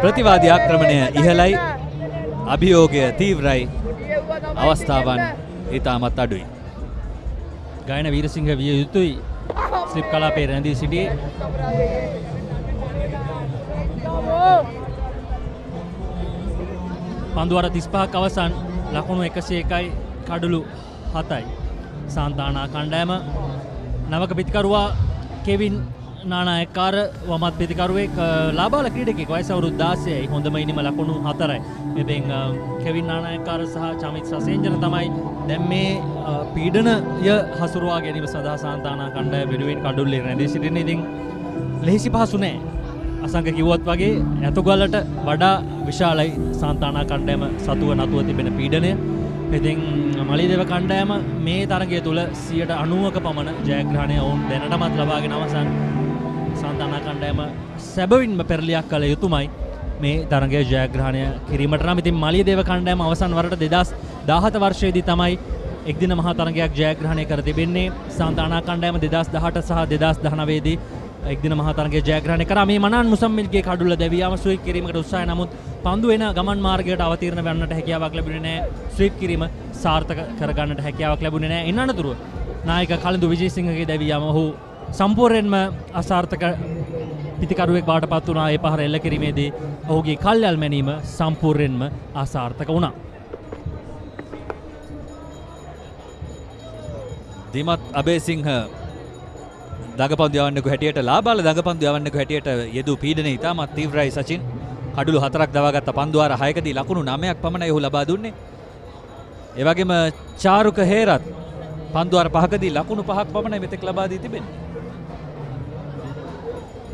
ප්‍රතිවාදී ආක්‍රමණය ඉහළයි. අභියෝගය තීව්‍රයි. අවස්ථාවන් ඉතාමත් අඩුයි. ගායන වීරසිංහ විය යුතුයි ස්ලිප් කලාපයේ රැඳී සිටියේ. පන්දුවර 35ක් අවසන්. ලකුණු 101යි කඩුළු 7යි. සාන්තානා කණ්ඩායම නවක පිතිකරුවා කෙවින් නානායක්කාර වමත් පිතිකරුවෙක් ලාබාල ක්‍රීඩකෙක්. වයස අවුරුදු 16යි. හොඳම ඉනිම ලකුණු 4යි. මෙතෙන් කෙවින් නානායක්කාර සහ චමිත් සසෙන්ජන තමයි දැන් මේ පීඩනය හසුරුවා ගැනීම සඳහා සාන්තානා කණ්ඩායම වෙනුවෙන් කඩුල්ලේ රැඳී සිටින. ඉතින් ලෙහිසි පහසු නෑ. අසංක කිව්වත් වගේ ඇතුගලට වඩා විශාලයි සාන්තානා කණ්ඩායම සතුව නතුව තිබෙන පීඩනය. ඉතින් මලියදේව කණ්ඩායම මේ තරගය තුල 90%ක පමණ ජයග්‍රහණය වුන් දැනටමත් ලබාගෙන අවසන්. සාන්තානා කණ්ඩායම සැබවින්ම පෙරලියක් කළ යුතුමයි මේ තරගය ජයග්‍රහණය කිරීමට නම්. ඉතින් මලියදේව කණ්ඩායම අවසන් වරට 2017 වර්ෂයේදී තමයි එක්දින මහා තරගයක් ජයග්‍රහණය කර තිබෙන්නේ. සාන්තානා කණ්ඩායම 2018 සහ 2019 දී එක්දින මහා තරගයේ ජයග්‍රහණය කරා. මේ මනාන් මුසම්මිල්ගේ කඩුල්ල දැවියාම ස්වීප් කිරීමකට උත්සාහය. නමුත් පන්දු වෙන ගමන් මාර්ගයට අවතීර්ණ වෙන්නට හැකියාවක් ලැබුණේ නැහැ. ස්වීප් කිරීම සාර්ථක කරගන්නට හැකියාවක් ලැබුණේ නැහැ. ඉන්න අනතුරුව නායක කලින්දු විජේසිංහගේ දැවියාම ඔහු සම්පූර්ණයෙන්ම අසාර්ථක පිතිකරුවෙක් බවට පත් වුණා. ඒ පහර එල්ල කිරීමේදී ඔහුගේ කල්යල් මැනීම සම්පූර්ණයෙන්ම අසාර්ථක වුණා. දිමත් අබේසිංහ දඟපන්දු යවන්නෙකු හැටියට ලාබාල දඟපන්දු යවන්නෙකු හැටියට යෙදූ පීඩනය ඉතාමත් තීව්‍රයි සචින්. කඩුළු 4ක් දවාගත්ත පන්දුවාර 6කදී ලකුණු 9ක් පමණයි ඔහු ලබා දුන්නේ. ඒ වගේම චාරුක හේරත් පන්දුවාර 5කදී ලකුණු 5ක් පමණයි මෙතෙක් ලබා දී තිබෙන්නේ.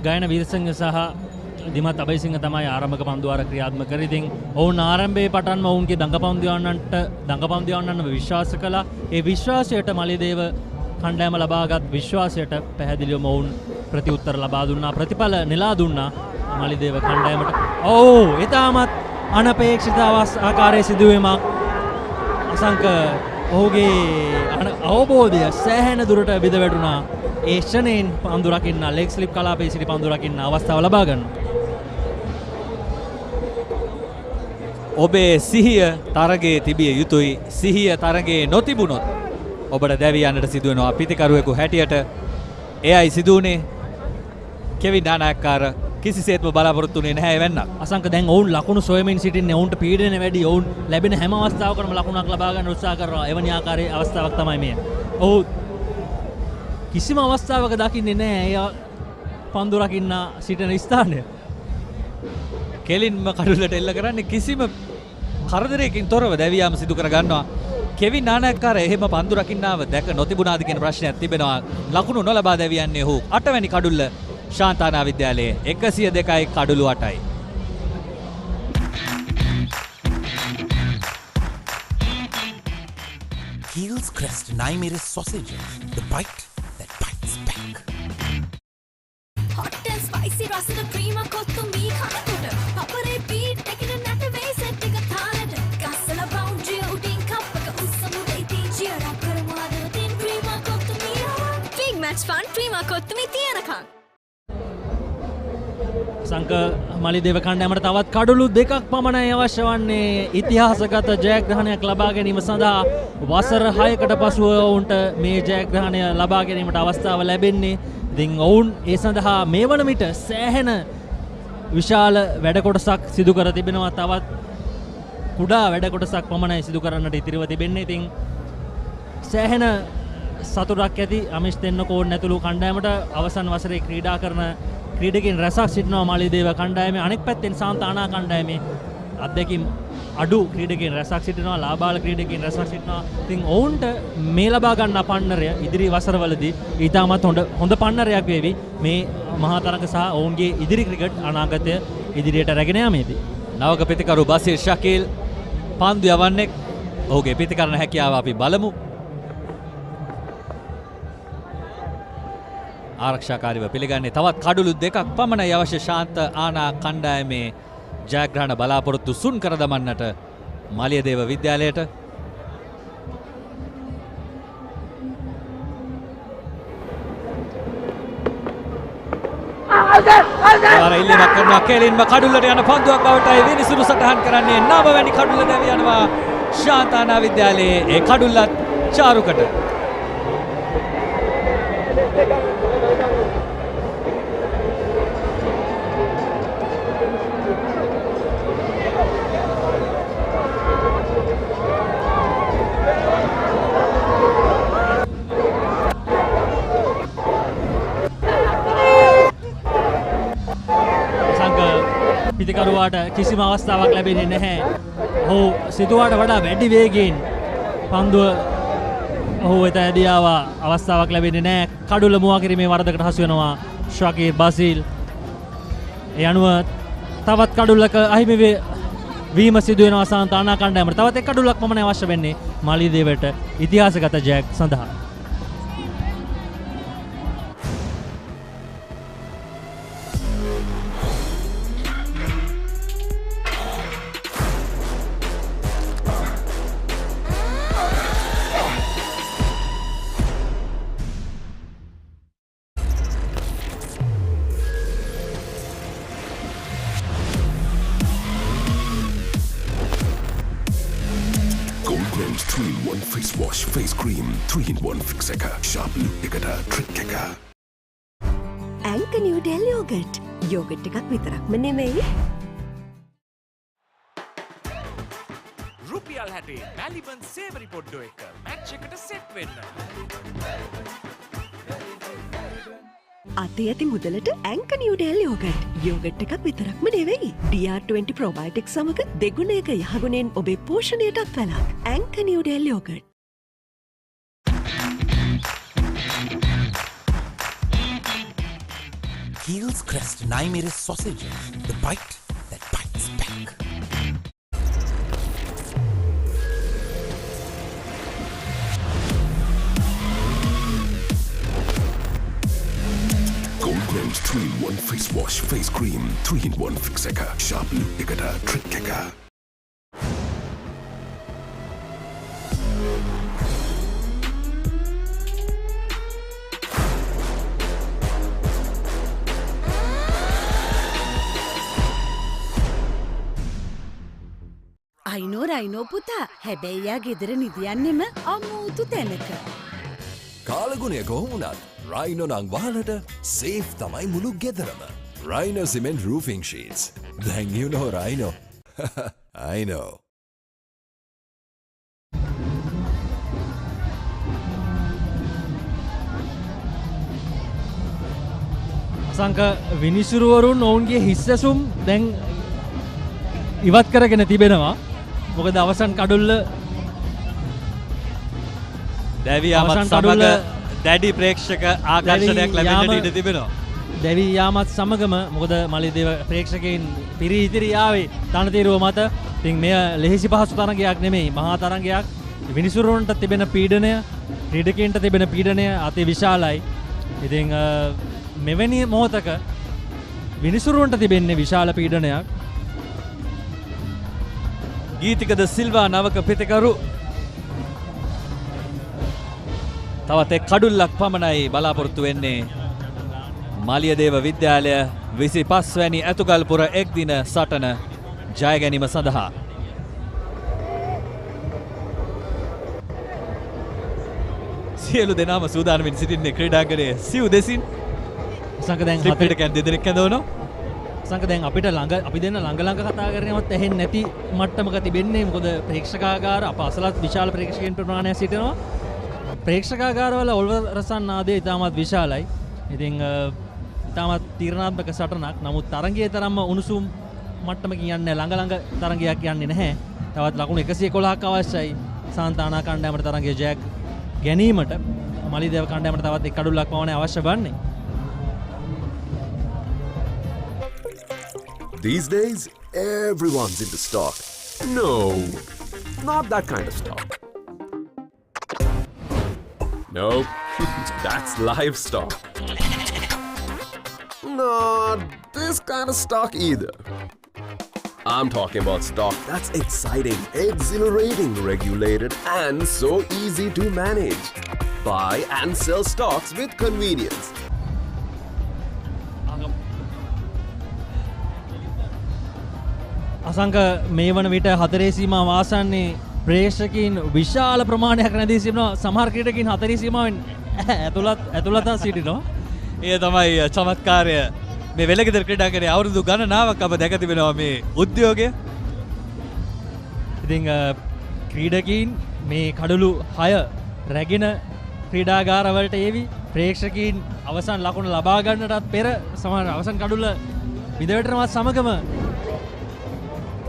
ගායන වීරසිංහ සහ දිමත් අබේසිංහ තමයි ආරම්භක පන්දුවාර ක්‍රියාත්මක කරේ. ඉතින් ඔවුන් ආරම්භයේ පටන්ම ඔවුන්ගේ දඟපන්දුවන්නන්ට විශ්වාස කළා. ඒ විශ්වාසයට මලියදේව කණ්ඩායම ලබාගත් විශ්වාසයට පැහැදිලිවම ඔවුන් ප්‍රතිඋත්තර ලබා දුන්නා. ප්‍රතිඵල නෙලා දුන්නා මලියදේව කණ්ඩායමට. ඊටමත් අනපේක්ෂිත ආකාරයේ සිදුවීමක්. අසංක ඔහුගේ අවබෝධය සෑහෙන දුරට බිඳ වැටුණා. ඒ ෂණයෙන් පන්දු රකින්න ලෙග් ස්ලිප් කලාපයේ සිටි පන්දු රකින්න අවස්ථාව ලබා ගන්න. ඔබේ සිහිය තරගයේ තිබිය යුතුයි. සිහිය තරගයේ නොතිබුණොත් ඔබට දැවී යන්නට සිදු වෙනවා. පිතිකරුවෙකු හැටියට එයයි සිදුුනේ. කෙවින් නානායක්කාර කිසිසේත්ම බලාපොරොත්තු වෙන්නේ නැහැ එවන්නක්. අසංක දැන් ඔවුන් ලකුණු සොයමින් සිටින්නේ. ඔවුන්ට පීඩනය වැඩි. ඔවුන් ලැබෙන හැම අවස්ථාවකම ලකුණක් ලබා ගන්න උත්සාහ කරනවා. එවැනි ආකාරයේ අවස්ථාවක් තමයි මේ. ඔව් කිසිම අවස්ථාවක දකින්නේ නැහැ එය පන්දු රකින්න සිටින ස්ථානය. කෙලින්ම කඩුල්ලට එල්ල කරන්නේ කිසිම කරදරයකින් තොරව දැවියාම සිදු කර ගන්නවා. කෙවින් නානායක්කාර එහෙම පන්දු රකින්නාව දැක නොතිබුණාද කියන ප්‍රශ්නයක් තිබෙනවා. ලකුණු නොලබා දැවියන්නේ ඔහු 8 වැනි කඩුල්ල ශාන්තානා විද්‍යාලයේ 102යි කඩුළු 8යි. Heels Crest 9 sausages, the bite that bites back. Hot and spicy රසද ක්‍රීම කොත්තු මී කනකොට Papare beat එකන නැට වේ සෙට් එක තාලෙට ගස්සලා boundary උඩින් කප් එක උස්සමුද ඉතින් cheer up කරමු අද උදින් ක්‍රීම කොත්තු මී big match fun cream kottu මී තියනකම් සංක මලියදේව කණ්ඩායමට තවත් කඩුළු දෙකක් පමණයි අවශ්‍ය වන්නේ ඉතිහාසගත ජයග්‍රහණයක් ලබා ගැනීම සඳහා. වසර 6කට පසුව ඔවුන්ට මේ ජයග්‍රහණය ලබා ගැනීමට අවස්ථාව ලැබෙන්නේ. ඉතින් ඔවුන් ඒ සඳහා මේ වන විට සෑහෙන විශාල වැඩ කොටසක් සිදු කර තිබෙනවා. තවත් කුඩා වැඩ කොටසක් පමණයි සිදු කරන්නට ඉතිරිව තිබෙන්නේ. ඉතින් සෑහෙන සතුටක් ඇති අමිෂ් තෙන්නකෝන් ඇතුළු කණ්ඩායමට අවසන් වසරේ ක්‍රීඩා කරන ක්‍රීඩකයන් රැසක් සිටිනවා මලියදේව කණ්ඩායමේ. අනෙක් පැත්තෙන් සාන්තානා කණ්ඩායමේ අත්දැකීම් අඩු ක්‍රීඩකයන් රැසක් සිටිනවා. ලාබාල ක්‍රීඩකයන් රැසක් සිටිනවා. ඉතින් ඔවුන්ට මේ ලබා ගන්න පන්නරය ඉදිරි වසරවලදී ඊටමත් හොඳ පන්නරයක් වේවි. මේ මහා තරග සහ ඔවුන්ගේ ඉදිරි ක්‍රිකට් අනාගතය ඉදිරියට රැගෙන යාමේදී. නවක පිතිකරු බසීර් ශකීල් පන්දු යවන්නේ. ඔහුගේ පිතිකරණ හැකියාව අපි බලමු. ආරක්ෂාකාරීව පිළිගන්නේ. තවත් කඩුළු දෙකක් පමණයි අවශ්‍ය ශාන්ත ආනා කණ්ඩායමේ ජයග්‍රහණ බලාපොරොත්තු සුන් කර දමන්නට මලියදේව විද්‍යාලයට. ඉල්ලීමක් කරනවා කෙලින්ම කඩුල්ලට යන පන්දුවක් බවටයි විනිසුරු සටහන් කරන්නේ. 9 වැනි කඩුල්ල දැවී යනවා ශාන්ත ආනා විද්‍යාලයේ. ඒ කඩුල්ලත් චාරුකට. පිතිකරුවාට කිසිම අවස්ථාවක් ලැබෙන්නේ නැහැ. ඔහු සිතුවාට වඩා වැඩි වේගයෙන් පන්දුව ඔහු වෙත ඇදී ආවා. අවස්ථාවක් ලැබෙන්නේ නැහැ. කඩුල්ල මුවා කිරීමේ වරදකට හසු වෙනවා ශකීර් බසිල්. ඒ අනුව තවත් කඩුල්ලක අහිමි වීම සිදු වෙනවා සාන්තානා කණ්ඩායමට. තවත් එක් කඩුල්ලක් පමණයි අවශ්‍ය වෙන්නේ මලියදේවට ඉතිහාසගත ජයක් සඳහා. Goldman's 3-in-1 face wash, face cream, 3-in-1 fix එක, sharp look එකට trick එක. ඇන්ක නිව්ඩෙල් යෝගට්. යෝගට් එකක් විතරක්ම නෙමෙයි. රුපියල් 60 මැලිබන් සේවරි පොඩ්ඩෝ එක මැච් එකට සෙට් වෙන්න. අතේ ඇති මුදලට ඇන්ක නිව්ඩෙල් යෝගට්. යෝගට් එකක් විතරක්ම නෙවෙයි. DR20 ප්‍රොබයොටික් සමග දෙගුණයක යහගුණෙන් ඔබේ පෝෂණයටත් වැළක්. ඇන්ක Newdale yoghurt. Heels Crest Naimeris sausages, the bite that bites back. Goldman's 3-in-1 face wash face cream 3-in-1 fix එක sharp look එකට trick එක අයිනෝ රයිනෝ පුතා හැබැයි යා ගෙදර නිදියන්නෙම අමුතු තැනක. කාලගුණය කොහොමුණත් රයිනෝ නං වහලට සේෆ් තමයි මුළු ගෙදරම. Rhino cement roofing sheets. Then you know Rhino. I know. Asanka විනිසුරුවරුන් ඔවුන්ගේ හිස්සසුම් දැන් ඉවත් කරගෙන තිබෙනවා. මොකද අවසන් කඩුල්ල දැවියාමත් සමග දැඩි ප්‍රේක්ෂක ආකර්ෂණයක් ලැබෙන්නට ඉඩ තිබෙනවා. දැවී යාමත් සමගම මොකද මලියදේව ප්‍රේක්ෂකයන් පිරී ඉදිරි ආවේ තනතිරුව මත. ඉතින් මෙය ලෙහෙසි පහසු තරගයක් නෙමෙයි, මහා තරගයක්. විනිසුරුවන්ට තිබෙන පීඩනය, ක්‍රීඩකයන්ට තිබෙන පීඩනය අති විශාලයි. ඉතින් මෙවැනි මොහොතක විනිසුරුවන්ට තිබෙන්නේ විශාල පීඩනයක්. ගීතිකද සිල්වා නවක පිතිකරු තවත් එක් කඩුල්ලක් පමණයි බලාපොරොත්තු වෙන්නේ මාලියදේව විද්‍යාලය 25 වැනි ඇතුගල්පුර එක් දින සටන ජය ගැනීම සඳහා. සියලු දෙනාම සූදානමින් සිටින්නේ ක්‍රීඩාංගණයේ සිව් දෙසින්. සංක දැන් ක්‍රීඩකයන් දෙදෙනෙක් ඇඳවනවා. සංක දැන් අපිට ළඟ අපි දෙන්න ළඟ කතා කරනවත් ඇහෙන්නේ නැති මට්ටමක තිබෙන්නේ. මොකද ප්‍රේක්ෂකාගාර අප අසලත් විශාල ප්‍රේක්ෂකයන් ප්‍රමාණයක් සිටිනවා. ප්‍රේක්ෂකාගාරවල ඔල්වරසන් නාදය ඉතාමත් විශාලයි. ඉතින් ඉතාමත් තීරණාත්මක සටනක්. නමුත් තරගයේ තරම්ම උණුසුම් මට්ටමකින් යන්නේ ළඟ තරගයක් යන්නේ නැහැ. තවත් ලකුණු 111ක් අවශ්‍යයි සාන්තානා කණ්ඩායමට තරගයේ ජය ගැනීමට. මලියදේව කණ්ඩායමට තවත් එක් කඩුල්ලක් පමණයි අවශ්‍ය වන්නේ. These days, everyone's into stock. No, not that kind of stock. Nope, that's livestock. Not this kind of stock either. I'm talking about stock that's exciting, exhilarating, regulated, and so easy to manage. Buy and sell stocks with convenience. Asanka මේ වන විට හතරේ සීමාව ආසන්නේ ප්‍රේක්ෂකයන් විශාල ප්‍රමාණයක් රැඳී සිටිනවා. සමහර ක්‍රීඩකයන් හතරේ සීමාවෙන් ඇතුළත සිටිනවා. එය තමයි චමත්කාරය. මේ වෙලගෙදර ක්‍රීඩාංගණයේ අවුරුදු ගණනාවක් අප දැක තිබෙනවා මේ උද්‍යෝගය. ඉතින් ක්‍රීඩකයන් මේ කඩලු 6 රැගෙන ක්‍රීඩාගාරවලට ඒවි. ප්‍රේක්ෂකයන් අවසන් ලකුණ ලබා ගන්නටත් පෙර සමහර අවසන් කඩුල්ල විදවැටෙනවත් සමගම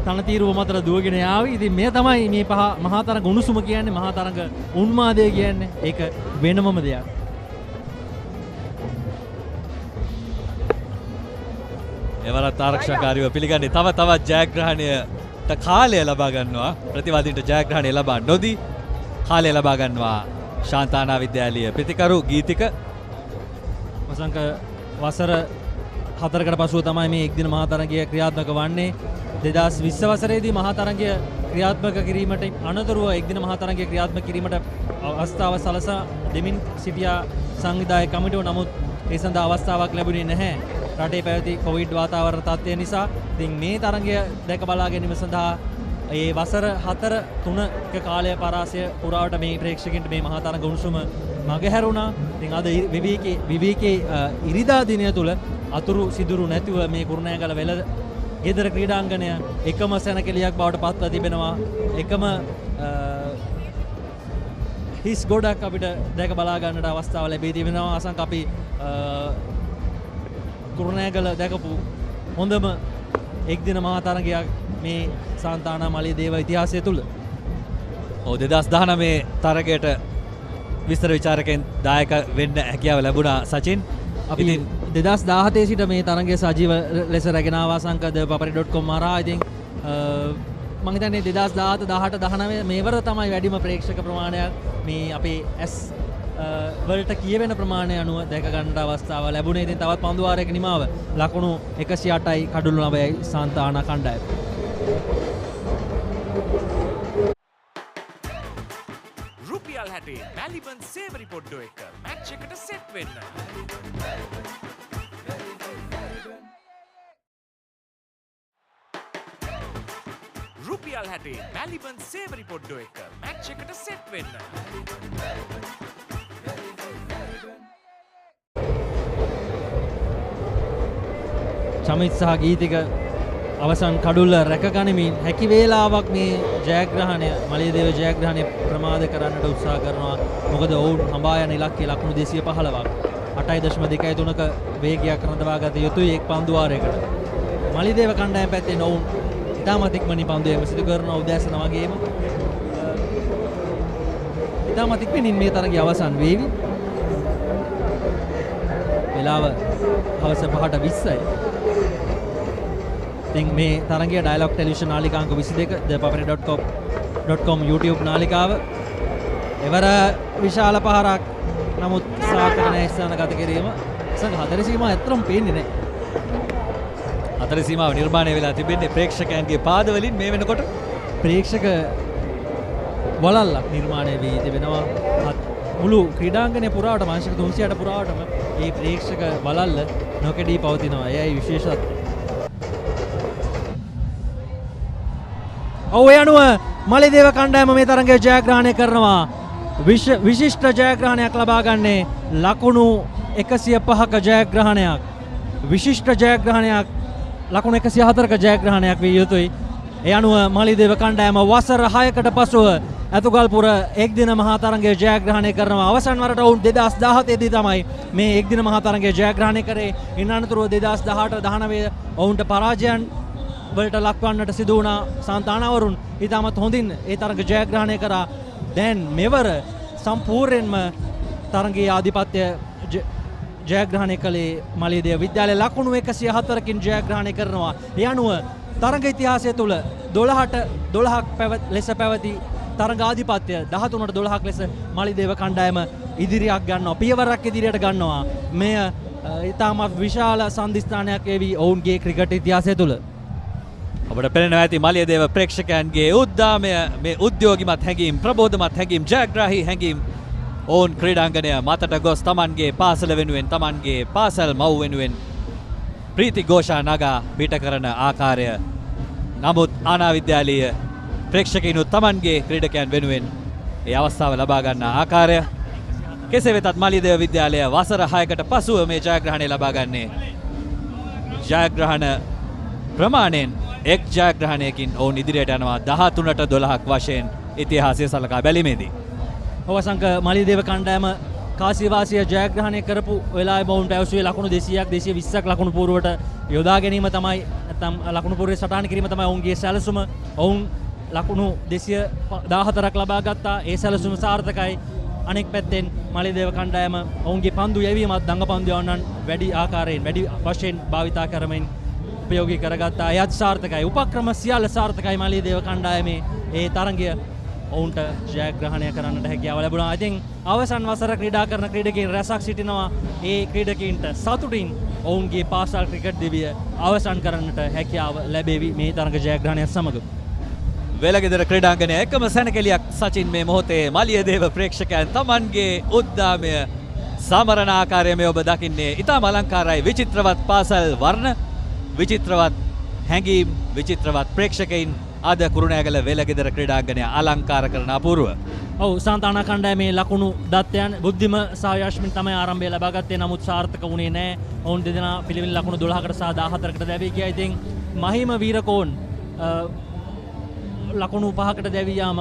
තනතිරුව මතර දුවගෙන යාවි. ඉතින් මේ තමයි මේ මහා තරඟ උණුසුම කියන්නේ, මහා තරඟ උන්මාදය කියන්නේ. ඒක වෙනමම දෙයක්. එවරත් ආරක්ෂාකාරීව පිළිගන්නේ තවත් ජයග්‍රහණයට කාලය ලබා ගන්නවා. ප්‍රතිවාදීන්ට ජයග්‍රහණය ලබා නොදී කාලය ලබා ගන්නවා ශාන්තානා විද්‍යාලීය ප්‍රතිකරු ගීතික. වසංක වසර 4කට පසුව තමයි මේ එක්දින මහා තරඟය ක්‍රියාත්මක වන්නේ. 2020 වසරේදී මහා තරඟය ක්‍රියාත්මක කිරීමට අනතුරුව එක්දින මහා තරඟය ක්‍රියාත්මක කිරීමට අවස්ථාව සලසා දෙමින් සිටියා සංවිධායක කමිටුව. නමුත් ඒ සඳහා අවස්ථාවක් ලැබුණේ නැහැ. රටේ පැවති කොවිඩ් වාතාවරණ තත්ත්වය නිසා. ඉතින් මේ තරඟය දැක බලා ගැනීම සඳහා ඒ වසර 3ක කාලය පරාසය පුරාවට මේ ප්‍රේක්ෂකයන්ට මේ මහා තරඟ උණුසුම මගහැරුණා. ඉතින් අද විවේකී ඉරිදා දිනය තුල අතුරු සිදුරු නැතිව මේ කුරුණෑගල ගෙදර ක්‍රීඩාංගණය එකම සැනකෙලියක් බවට පත්ව තිබෙනවා. එකම හිස් ගොඩක් අපිට දැක බලා ගන්නට අවස්ථාව ලැබී තිබෙනවා. අසංක අපි කුරුණෑගල දැකපු හොඳම එක්දින මහා තරගයක් මේ සාන්තානා මලියදේව ඉතිහාසය තුල. 2019 තරගයට විස්තර විචාරකෙන් දායක වෙන්න හැකියාව ලැබුණා සචින්. අපි 2017 සිට මේ තරගය සජීව ලෙස රැගෙන ආවා සංකද papare.com හරහා. ඉතින් මම හිතන්නේ 2017 18 19 මේවර තමයි වැඩිම ප්‍රේක්ෂක ප්‍රමාණයක් මේ අපේ S වලට කියවෙන ප්‍රමාණය අනුව දැක ගන්නට අවස්ථාව ලැබුණේ. ඉතින් තවත් පන්දු වාරයක නිමාව ලකුණු 108යි කඩුළු 9යි සාන්තානා කණ්ඩායම. රුපියල් 60 මැලිබන් සේවරි පොඩ්ඩෝ එක මැච් එකට සෙට් වෙන්න. රුපියල් 60 මැලිබන් සේවරි පොඩ්ඩෝ එක මැච් එකට සෙට් වෙන්න. චමිත් සහ ගීතික අවසන් කඩුල්ල රැක ගනිමින් හැකි වේලාවක් මේ ජයග්‍රහණය මලියදේව ජයග්‍රහණය ප්‍රමාද කරන්නට උත්සාහ කරනවා. මොකද ඔවුන් හඹා යන ඉලක්කය ලකුණු 215ක් 8.23ක වේගයක් රඳවා ගත යුතුයි එක් පන්දු වාරයකට. මලියදේව කණ්ඩායම පැත්තෙන් ඔවුන් ඉතාමත් ඉක්මනින් පන්දුවේම සිදු කරන උදෑසන වගේම ඉතාමත් ඉක්මනින් මේ තරගය අවසන් වේවි. වෙලාව හවස 5:20යි. ඉතින් මේ තරගය dialogue television නාලිකාංක 22 the papare.com YouTube නාලිකාව එවර විශාල පහරක් නමුත් සාර්ථක නැහැ ස්ථාන ගත කිරීම. සංඝ හතර සීමාව ඇත්තටම පේන්නේ නැහැ. හතර සීමාව නිර්මාණය වෙලා තිබෙන්නේ ප්‍රේක්ෂකයන්ගේ පාදවලින්. මේ වෙනකොට ප්‍රේක්ෂක වලල්ලක් නිර්මාණය වී තිබෙනවා. මුළු ක්‍රීඩාංගණය පුරාවටම අංශක 300ට පුරාවටම මේ ප්‍රේක්ෂක වලල්ල නොකඩී පවතිනවා. එයයි විශේෂත්වය. ඔව් ඒ අනුව මලියදේව කණ්ඩායම මේ තරගය ජයග්‍රහණය කරනවා. විශිෂ්ට ජයග්‍රහණයක් ලබා ගන්නේ ලකුණු 105ක ජයග්‍රහණයක්. විශිෂ්ට ජයග්‍රහණයක් ලකුණු 104ක ජයග්‍රහණයක් විය යුතුයි. ඒ අනුව මලියදේව කණ්ඩායම වසර 6කට පසුව ඇතුගල්පුර එක්දින මහා තරගය ජයග්‍රහණය කරනවා. අවසන් වරට ඔවුන් 2017 දී තමයි මේ එක්දින මහා තරගය ජයග්‍රහණය කරේ. ඉන් අනතුරුව 2018 19 ඔවුන්ට පරාජයන් වලට ලක්වන්නට සිදු වුණා. සාන්තානාවරුන් ඉතාමත් හොඳින් ඒ තරග ජයග්‍රහණය කරා. දැන් මෙවර සම්පූර්ණයෙන්ම තරගයේ ආධිපත්‍ය ජයග්‍රහණය කළේ මලියදේව විද්‍යාලය ලකුණු 104කින් ජයග්‍රහණය කරනවා. ඒ අනුව තරග ඉතිහාසය තුළ 12ක් ලෙස පැවති තරගාධිපත්‍ය 13ට 12ක් ලෙස මලියදේව කණ්ඩායම ඉදිරියක් ගන්නවා. පියවරක් ඉදිරියට ගන්නවා. මෙය ඉතාමත් විශාල සන්ධිස්ථානයක් වේවි ඔවුන්ගේ ක්‍රිකට් ඉතිහාසය තුළ. ඔබට පෙනෙනවා ඇති මලියදේව ප්‍රේක්ෂකයන්ගේ උද්දාමය, මේ උද්‍යෝගිමත් හැඟීම්, ප්‍රබෝධමත් හැඟීම්, ජයග්‍රාහී හැඟීම්. ඔවුන් ක්‍රීඩාංගණය මතට ගොස් තමන්ගේ පාසල වෙනුවෙන්, තමන්ගේ පාසල් මව් වෙනුවෙන් ප්‍රීති ഘോഷා නගා පිට කරන ආකාරය. නමුත් ආනා විද්‍යාලීය ප්‍රේක්ෂකයිනුත් තමන්ගේ ක්‍රීඩකයන් වෙනුවෙන් ඒ අවස්ථාව ලබා ගන්න ආකාරය. කෙසේ වෙතත් මලියදේව විද්‍යාලය වසර 6කට පසුව මේ ජයග්‍රහණය ලබා ගන්නේ. ජයග්‍රහණ ප්‍රමාණයෙන් එක් ජයග්‍රහණයකින් ඔවුන් ඉදිරියට යනවා 13ට 12ක් වශයෙන් ඉතිහාසය සලකා බැලීමේදී. අවසංක මලියදේව කණ්ඩායම කාසිවාසිය ජයග්‍රහණය කරපු වෙලාවේ ඔවුන් පැවසුවේ ලකුණු 200ක් 220ක් ලකුණු පූර්වට යොදා ගැනීම තමයි නැත්නම් ලකුණු පූර්වයේ සටහන් කිරීම තමයි ඔවුන්ගේ සැලසුම. ඔවුන් ලකුණු 214ක් ලබා ගත්තා. ඒ සැලසුම සාර්ථකයි. අනෙක් පැත්තෙන් මලියදේව කණ්ඩායම ඔවුන්ගේ පන්දු යැවීමත් දඟ පන්දු යවන්නන් වැඩි ආකාරයෙන් වැඩි වශයෙන් භාවිතා කරමින් උපයෝගී කරගත්තා. එයත් සාර්ථකයි. උපක්‍රම සියල්ල සාර්ථකයි මලියදේව කණ්ඩායමේ ඒ තරගය ඔවුන්ට ජයග්‍රහණය කරන්නට හැකියාව ලැබුණා. ඉතින් අවසන් වසර ක්‍රීඩා කරන ක්‍රීඩකයන් රැසක් සිටිනවා. ඒ ක්‍රීඩකයන්ට සතුටින් ඔවුන්ගේ පාසල් ක්‍රිකට් දිවිය අවසන් කරන්නට හැකියාව ලැබෙවි මේ තරග ජයග්‍රහණයත් සමග. වෙලගෙදර ක්‍රීඩාංගණය එකම සැනකෙලියක් සචින් මේ මොහොතේ මලියදේව ප්‍රේක්ෂකයන් තමන්ගේ උද්දාමය සමරන ආකාරය මේ ඔබ දකින්නේ. ඉතාම අලංකාරයි. විචිත්‍රවත් පාසල් වර්ණ, විචිත්‍රවත් හැඟීම්, විචිත්‍රවත් ප්‍රේක්ෂකයින් අද කුරුණෑගල වෙලගෙදර ක්‍රීඩාංගණය අලංකාර කරන අපූර්ව. ඔව් සාන්තානා කණ්ඩායමේ ලකුණු දත්තයන් බුද්ධිම සහ යශ්මින් තමයි ආරම්භය ලබා ගත්තේ. නමුත් සාර්ථක වුණේ නැහැ. ඔවුන් දෙදෙනා පිළිවෙල ලකුණු 12කට සහ 14කට දැවී ගියා. ඉතින් මහිම වීරකෝන් ලකුණු 5කට දැවී යාම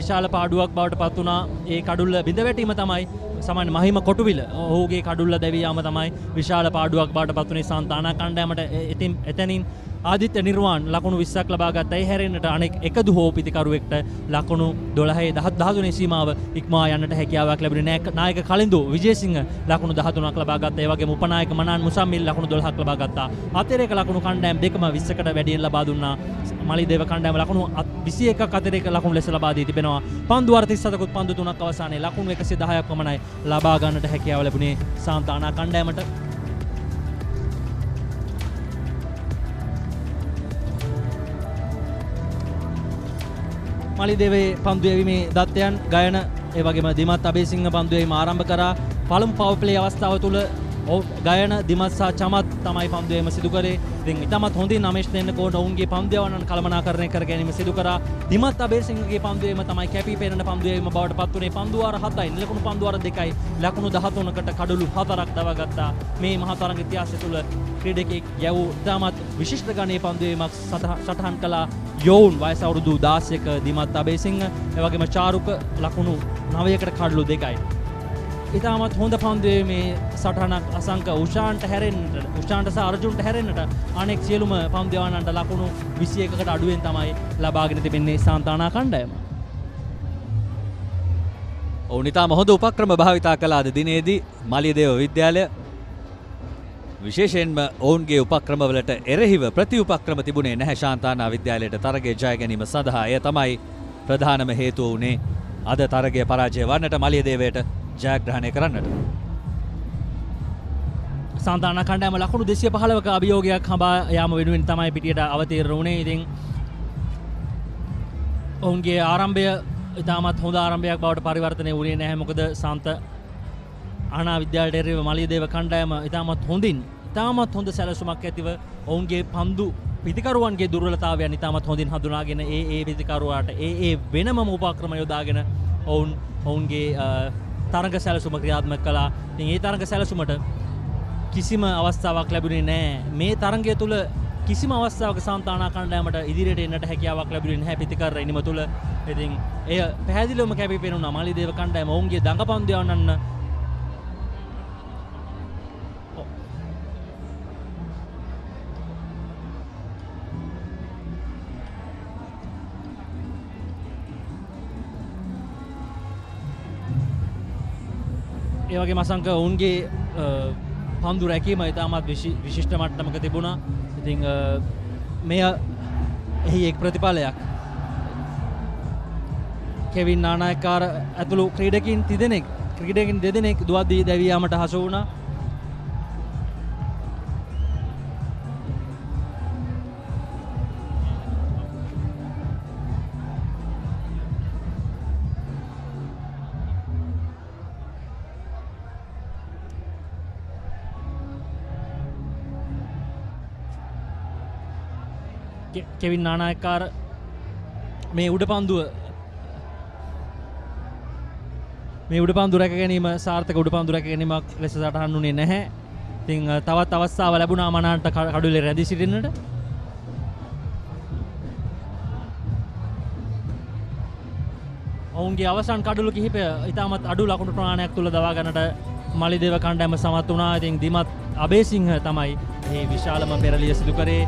විශාල පාඩුවක් බවට පත් වුණා. ඒ කඩුල්ල බිඳ වැටීම තමයි සාමාන්‍ය මහිම කොටුවිල ඔහුගේ කඩුල්ල දැවී යාම තමයි විශාල පාඩුවක් බවට පත් වුණේ සාන්තානා කණ්ඩායමට. එතනින් ආදිත්‍ය නිර්වාන් ලකුණු 20ක් ලබා ගත්තා. ඒ හැරෙන්නට අනෙක් එකදු හෝ පිතිකරුවෙක්ට ලකුණු 12 13 සීමාව ඉක්මවා යන්නට හැකියාවක් ලැබුණේ නැහැ. නායක කලින්දු විජේසිංහ ලකුණු 13ක් ලබා ගත්තා. ඒ වගේම උපනායක මනාන් මුසම්මිල් ලකුණු 12ක් ලබා ගත්තා. අතිරේක ලකුණු කණ්ඩායම් දෙකම 20කට වැඩියෙන් ලබා දුන්නා. මලිදේව කණ්ඩායම ලකුණු 21ක් අතිරේක ලකුණු ලෙස ලබා දී තිබෙනවා. පන්දු වාර 37කුත් පන්දු 3ක් අවසානයේ ලකුණු 110ක් පමණයි ලබා ගන්නට හැකියාව ලැබුණේ සාන්තානා කණ්ඩායමට. මලිදේවේ පන්දු යැවීමේ දත්තයන් ගයන ඒ වගේම දිමත් අබේසිංහ පන්දු යැවීම ආරම්භ කරා. පළමු පවර් ප්ලේ අවස්ථාව තුළ ගයන දිමත් සහ චමත් තමයි පන්දු යැවීම සිදු කරේ. ඉතින් ඉතමත් හොඳින් අමේෂ් දෙන්නකෝට ඔවුන්ගේ පන්දු යවන්නන් කළමනාකරණය කර ගැනීම සිදු කරා. දිමත් අබේසිංහගේ පන්දු යැවීම තමයි කැපී පෙනෙන පන්දු යැවීම බවට පත් වුණේ. පන්දු වාර 7යි නිලකුණු පන්දු වාර 2යි ලකුණු 13කට කඩලු 4ක් දවාගත්තා. මේ මහා තරඟ ඉතිහාසය තුළ ක්‍රීඩකෙක් යවූ ඉතාමත් විශිෂ්ට ගණයේ පන්දු යැවීමක් සටහන් කළා. යෝන් වයස අවුරුදු 16ක දිමත් අබේසිංහ ඒ වගේම චාරුක ලකුණු 9කට කඩලු 2යි. ඉතාමත් හොඳ පන්දු යැවීමේ සටහනක් අසංක උෂාන්ට හැරෙන්නට උෂාන්ට සහ අර්ජුන්ට හැරෙන්නට අනෙක් සියලුම පන්දු යවන්නන්ට ලකුණු 21කට අඩුවෙන් තමයි ලබාගෙන තිබෙන්නේ සාන්තානා කණ්ඩායම. ඔවුන් ඉතාම හොඳ උපක්‍රම භාවිතා කළ අද දිනේදී මලියදේව විද්‍යාලය විශේෂයෙන්ම ඔවුන්ගේ උපක්‍රමවලට එරෙහිව ප්‍රති උපක්‍රම තිබුණේ නැහැ ශාන්තානා විද්‍යාලයට තරගය ජය ගැනීම සඳහා. එය තමයි ප්‍රධානම හේතුව වුණේ අද තරගය පරාජය වන්නට මලියදේවයට ජයග්‍රහණය කරන්නට. සාන්තානා කණ්ඩායම ලකුණු 215ක අභියෝගයක් හඹා යාම වෙනුවෙන් තමයි පිටියට අවතීර්ණ වුණේ. ඉතින් ඔවුන්ගේ ආරම්භය ඉතාමත් හොඳ ආරම්භයක් බවට පරිවර්තනය වුණේ නැහැ. මොකද ආනා විද්‍යාලයට එරෙහිව මලියදේව කණ්ඩායම ඉතාමත් හොඳ සැලසුමක් ඇතිව ඔවුන්ගේ පන්දු පිතිකරුවන්ගේ දුර්වලතාවයන් ඉතාමත් හොඳින් හඳුනාගෙන ඒ පිතිකරුවාට ඒ වෙනම උපක්‍රම යොදාගෙන ඔවුන්ගේ තරඟ සැලසුම ක්‍රියාත්මක කළා. ඉතින් ඒ තරඟ සැලසුමට කිසිම අවස්ථාවක් ලැබුණේ නැහැ. මේ තරඟය තුල කිසිම අවස්ථාවක සාන්තානා කණ්ඩායමට ඉදිරියට එන්නට හැකියාවක් ලැබුණේ නැහැ පිතිකර ඉනිම තුල. ඉතින් එය පැහැදිලිවම කැපී පෙනුණා මලියදේව කණ්ඩායම ඔවුන්ගේ දඟපන්දු යවන්නන්න ඒ වගේම අසංක ඔවුන්ගේ පන්දු රැකීම ඉතාමත් විශිෂ්ට මට්ටමක තිබුණා. ඉතින් මෙය එහි එක් ප්‍රතිඵලයක්. කෙවින් නානායකාර ඇතුළු ක්‍රීඩකින් දෙදෙනෙක් දුවද්දී දැවී යාමට හසු වුණා. කෙවින් නානායකාර මේ උඩ පන්දු රැක ගැනීම සාර්ථක උඩ පන්දු රැක ගැනීමක් ලෙස සටහන් වුණේ නැහැ. ඉතින් තවත් අවස්ථාව ලැබුණා මනාන්ට කඩුලේ රැඳී සිටින්නට. ඔවුන්ගේ අවසන් කඩුළු කිහිපය ඉතාමත් අඩු ලකුණු ප්‍රමාණයක් තුල දවා ගන්නට මලියදේව කණ්ඩායම සමත් වුණා. ඉතින් දිමත් අබේසිංහ තමයි මේ විශාලම පෙරළිය සිදු කරේ.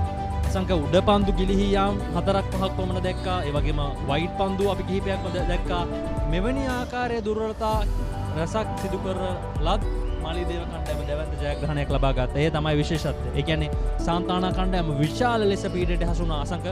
සංක උඩ පන්දු ගිලිහි යාම් 4-5ක් පමණ දැක්කා. ඒ වගේම වයිට් පන්දු අපි කිහිපයක්ම දැක්කා. මෙවැනි ආකාරයේ දුර්වලතා රසක් සිදු කරලත් මලියදේව කණ්ඩායම දැවැන්ත ජයග්‍රහණයක් ලබා ගත්තා. ඒ තමයි විශේෂත්වය. ඒ කියන්නේ සාන්තානා කණ්ඩායම විශාල ලෙස පීඩනයට හසු වුණා. අසංක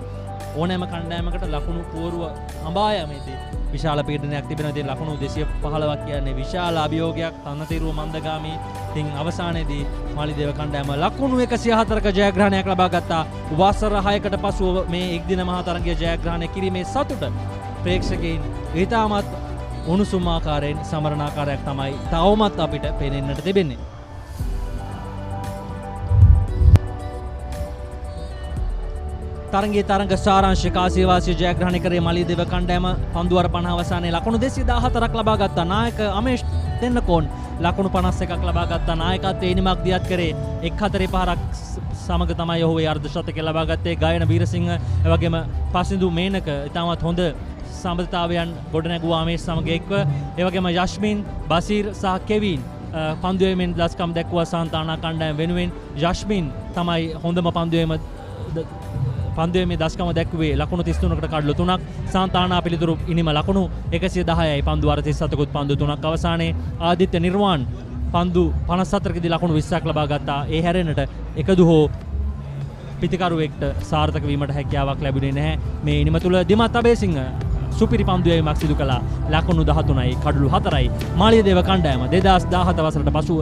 ඕනෑම කණ්ඩායමකට ලකුණු පුවරුව හඹා යෑමේදී විශාල පීඩනයක් තිබෙනවා. ඉතින් ලකුණු 215ක් කියන්නේ විශාල අභියෝගයක්. තනතිරුව මන්දගාමී. ඉතින් අවසානයේදී මලියදේව කණ්ඩායම ලකුණු 104ක ජයග්‍රහණයක් ලබා ගත්තා. වසර 6කට පසුව මේ එක්දින මහා තරගය ජයග්‍රහණය කිරීමේ සතුට ප්‍රේක්ෂකයින් ඉතාමත් උණුසුම් ආකාරයෙන් සමරන ආකාරයක් තමයි තවමත් අපිට පේනෙන්නට තිබෙන්නේ. තරගයේ තරඟ සාරාංශ කාසියවාසිය ජයග්‍රහණය කරේ මලියදේව කණ්ඩායම. පන්දුවර 50 අවසානයේ ලකුණු 214ක් ලබා ගත්තා. නායක අමේෂ් දෙන්නකෝන් ලකුණු 51ක් ලබා ගත්තා. නායකත්වයේ ඉනිමක් දියත් කරේ 1-4-5ක් සමග තමයි ඔහු ඒ අර්ධ ශතකය ලබා ගත්තේ. ගායන වීරසිංහ එවැගේම පසින්දු මේනක ඉතාමත් හොඳ සම්බන්ධතාවයන් ගොඩනැගුවා මේ සමග එක්ව. ඒ වගේම යෂ්මින්, බසීර් සහ කෙවින් පන්දු යැවීමෙන් දස්කම් දැක්වුවා සාන්තානා කණ්ඩායම වෙනුවෙන්. යෂ්මින් තමයි හොඳම පන්දු යැවීම පන්දුවේ මේ දශකම දැක්ුවේ ලකුණු 33කට කඩලු 3ක්. සාන්තානා පිළිතුරු ඉනිම ලකුණු 110යි. පන්දු වාර 37කුත් පන්දු 3ක් අවසානයේ. ආදිත්‍ය නිර්වාන් පන්දු 54කදී ලකුණු 20ක් ලබා ගත්තා. ඒ හැරෙන්නට එකදු හෝ පිතිකරුවෙක්ට සාර්ථක වීමට හැකියාවක් ලැබුණේ නැහැ. මේ ඉනිම තුල දිමත් අබේසිංහ සුපිරි පන්දුවීමක් සිදු කළා. ලකුණු 13යි කඩලු 4යි. මාලියදේව කණ්ඩායම 2017 වසරට පසුව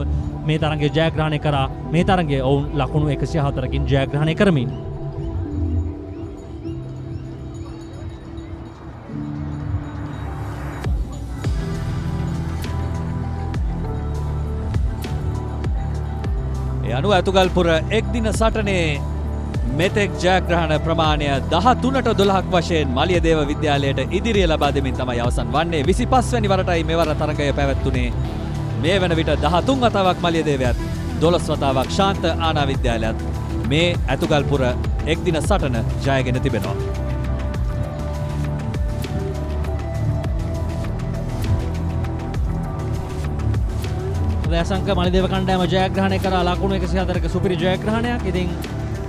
මේ තරගය ජයග්‍රහණය කරා. මේ තරගය ඔවුන් ලකුණු 104කින් ජයග්‍රහණය කරමින් අනුව ඇතුගල්පුර එක් දින සටනේ මෙතෙක් ජයග්‍රහණ ප්‍රමාණය 13ට 12ක් වශයෙන් මලියදේව විද්‍යාලයට ඉදිරිය ලබා දෙමින් තමයි අවසන් වන්නේ. 25 වැනි වරටයි මෙවර තරගය පැවැත්වුණේ. මේ වන විට 13 වතාවක් මලියදේවයත් 12 වතාවක් ශාන්ත ආනා විද්‍යාලයත් මේ ඇතුගල්පුර එක් දින සටන ජයගෙන තිබෙනවා. දයසංක මලියදේව කණ්ඩායම ජයග්‍රහණය කරා ලකුණු 104ක සුපිරි ජයග්‍රහණයක්. ඉතින්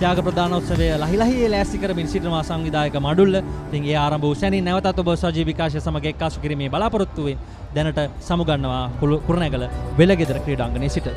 ත්‍යාග ප්‍රදානෝත්සවය ලහිලහියේ ලෑස්ති කරමින් සිටිනවා සංවිධායක මඩුල්ල. ඉතින් ඒ ආරම්භ වූ සැනින් නැවතත් ඔබ සජීවී විකාශය සමග එක්කාසු කිරීමේ බලාපොරොත්තුවෙන් දැනට සමුගන්නවා කුරුණෑගල වෙලගෙදර ක්‍රීඩාංගණයේ සිට.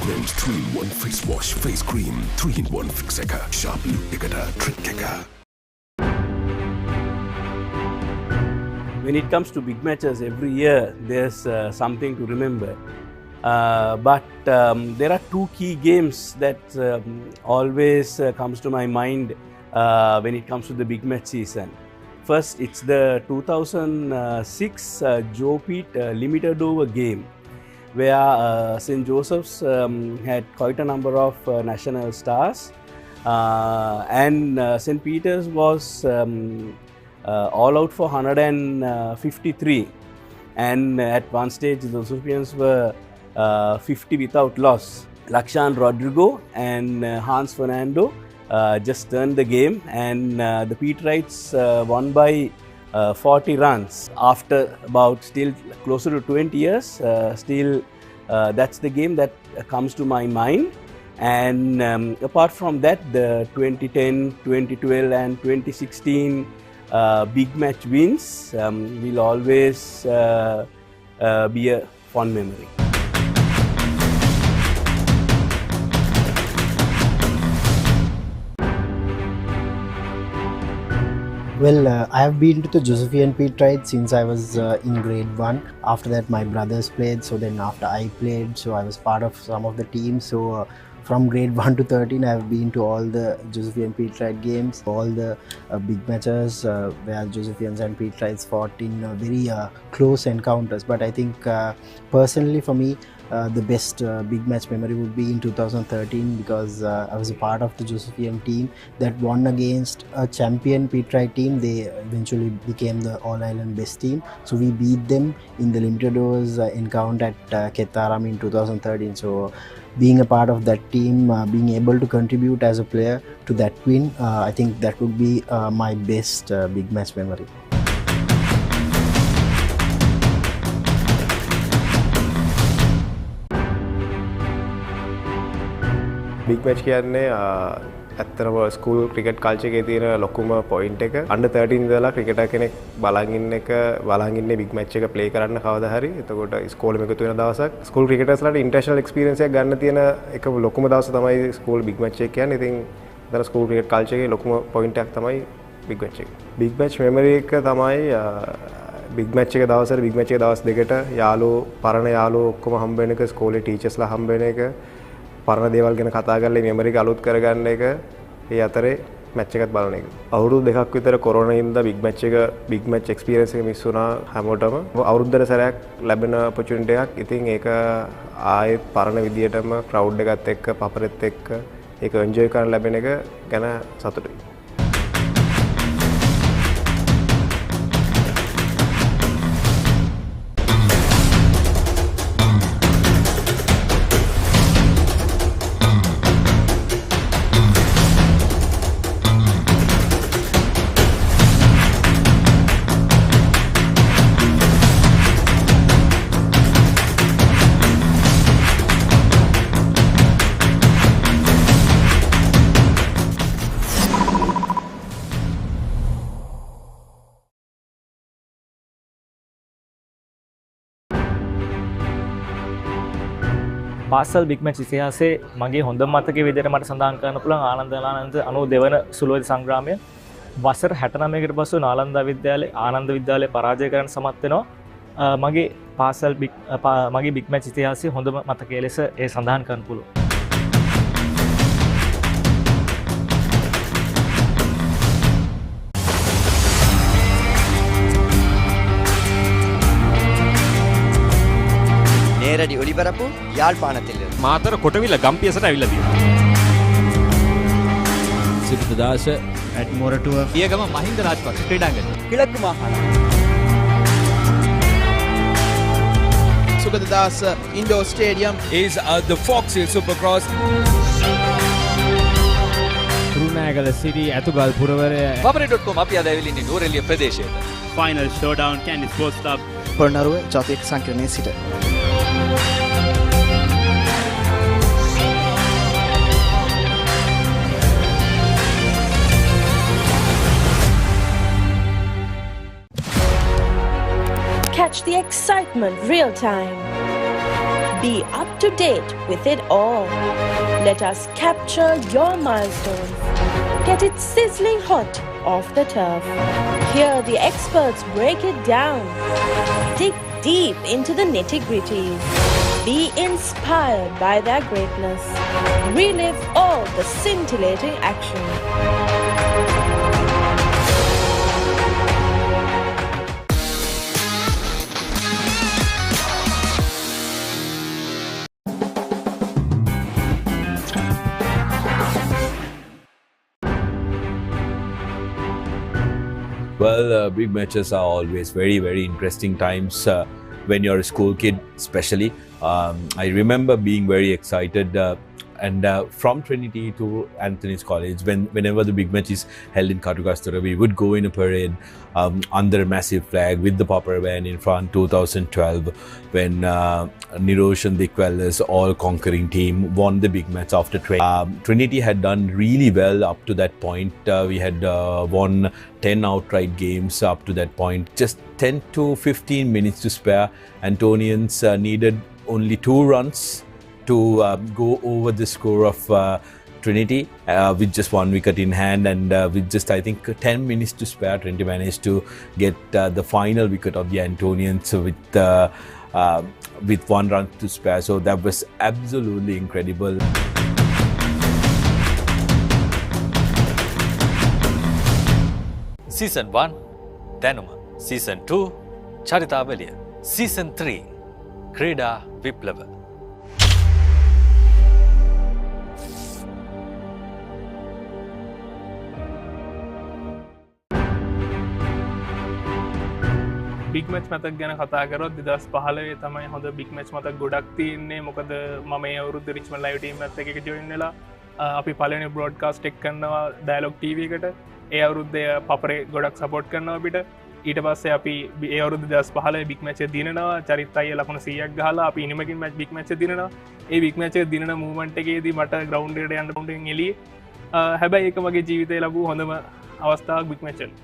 Grams 3-in-1 face wash face cream 3-in-1 fix එක sharp look එකට trick එක. When it comes to big matches every year there's something to remember, but there are two key games that always comes to my mind when it comes to the big match season. First, it's the 2006 Joe Pete limited over game, where St. Joseph's had quite a number of national stars, and St. Peter's was all out for 153, and at one stage the Josephines were 50 without loss. Lakshan Rodrigo and Hans Fernando just turned the game, and the Peterites won by 40 runs. After about still closer to 20 years, still that's the game that comes to my mind. And apart from that, the 2010, 2012 and 2016 big match wins will always be a fond memory. Well, I have been to the Josephian Peterite since I was in grade 1. After that my brothers played, so then after I played, so I was part of some of the teams. So from grade 1 to 13 I have been to all the Josephian Peterite games, all the big matches where Josephians and Peterites fought in very close encounters. But I think personally for me the best big match memory would be in 2013, because I was a part of the Josephian team that won against a champion Peterite team. They eventually became the All Island best team. So we beat them in the limited overs encounter at Ketaram in 2013. So being a part of that team, being able to contribute as a player to that win, I think that would be my best big match memory. Big match කියන්නේ ඇත්තටම school cricket culture එකේ තියෙන ලොකුම point එක under 13 ඉඳලා cricketer කෙනෙක් බලන් ඉන්නේ බිග් මැච් එක ප්ලේ කරන්න කවදා හරි. එතකොට ස්කෝලෙම එකතු වෙන දවසක් ස්කූල් ක්‍රිකටර්ස්ලාට ඉන්ටර්නැෂනල් එක්ස්පීරියන්ස් එකක් ගන්න තියෙන එක ලොකුම දවස තමයි ස්කූල් බිග් මැච් එක කියන්නේ. ඉතින් එතන ස්කූල් ක්‍රිකට් කල්චර් එකේ ලොකුම පොයින්ට් එකක් තමයි බිග් මැච් එක. බිග් මැච් මෙමරි එක තමයි බිග් මැච් එක දවසට බිග් මැච් එක දවස් දෙකට යාළුවෝ පරණ යාළුවෝ ඔක්කොම හම්බ වෙන එක, ස්කෝලේ ටීචර්ස්ලා හම්බ වෙන එක, පරණ දේවල් ගැන කතා කරලා මෙමරි එක අලුත් කරගන්න එක. ඒ අතරේ මැච් එකත් බලන එක. අවුරුදු දෙකක් විතර කොරෝනා හින්දා බිග් මැච් එක්ස්පීරියන්ස් එක මිස් වුණා හැමෝටම. අවුරුද්දට සැරයක් ලැබෙන ඔපචුනිටි එකක්. ඉතින් ඒක ආයෙත් පරණ විදියටම ක්‍රවුඩ් එකත් එක්ක පපරෙත් එක්ක ඒක එන්ජොයි කරන්න ලැබෙන එක ගැන සතුටුයි. පාසල් බිග් මැච් ඉතිහාසයේ මගේ හොඳම මතකයේ විදිහට මට සඳහන් කරන්න පුළුවන් ආනන්ද 92 වන සුළුවැදි සංග්‍රාමය. වසර 69කට පසු නාලන්දා විද්‍යාලයේ ආනන්ද විද්‍යාලය පරාජය කරන්න සමත් වෙනවා. මගේ බිග් මැච් ඉතිහාසයේ හොඳම මතකයේ ලෙස ඒ සඳහන් කරන්න පුළුවන්. நேரடி ஒளிபரப்பு யாழ்ப்பாணத்தில் මාතර කොටවිල ගම්පියසට ඇවිල්ලා තියෙනවා. සිරිතදාස ඇඩ්මෝරටුව පියගම මහින්ද රාජපක්ෂ ක්‍රීඩාංගණය கிழக்கு மாகாணம் Sugaddas Indoor Stadium is the Fox Hill Supercross. Kurunegala City ඇතුගල් පුරවරය Papare.com අපි අද ඇවිල්ලා ඉන්නේ නූරෙලිය ප්‍රදේශයට. Final showdown Candy Sports Club Polonnaruwa ජාතික සංකීර්ණයේ සිට Catch the excitement real time. Be up to date with it all. Let us capture your milestones. Get it sizzling hot off the turf. Hear the experts break it down. Dig deep into the nitty-gritties. Be inspired by their greatness. Relive all the scintillating action. Well, big matches are always very, very interesting times when you're a school kid, especially. I remember being very excited and from Trinity to Anthony's College, whenever the big match is held in Katukastura, we would go in a parade under a massive flag with the Papare band in front. 2012, when Nirosh and the Quellas, all conquering team, won the big match after Trinity had done really well up to that point. We had won 10 outright games up to that point. Just 10 to 15 minutes to spare. Antonians needed only 2 runs to go over the score of Trinity with just 1 wicket in hand, and with just I think 10 minutes to spare, Trinity managed to get the final wicket of the Antonians with 1 run to spare. So that was absolutely incredible. Season 1 Danuma, Season 2 Charitavaliya, Season 3 Krida Viplava. Big match මතක් ගැන කතා කරොත් 2015 තමයි හොඳ big match මතක් ගොඩක් තියෙන්නේ. මොකද මම මේ අවුරුද්ද රිච්මන්ඩ් ලයිව් ටීම් එකත් එක්ක ජොයින් වෙලා අපි පළවෙනි බ්‍රෝඩ්කාස්ට් එක කරනවා ඩයලොග් ටීවී එකට. ඒ අවුරුද්දේ පපරේ ගොඩක් සපෝට් කරනවා අපිට. ඊට පස්සේ අපි ඒ අවුරුද්ද 2015 බිග් මැච් එක දිනනවා. චරිත් අයියා ලකුණු 100ක් ගහලා අපි ඉනිමකින් මැච් බිග් මැච් එක දිනනවා. ඒ බිග් මැච් එක දිනන මූවමන්ට් එකේදී මට ග්‍රවුන්ඩ් එකට යන්න පොඩ්ඩක් එළියේ. හැබැයි ඒක මගේ ජීවිතේ ලැබුව හොඳම අවස්ථාවක් බිග් මැච් වල.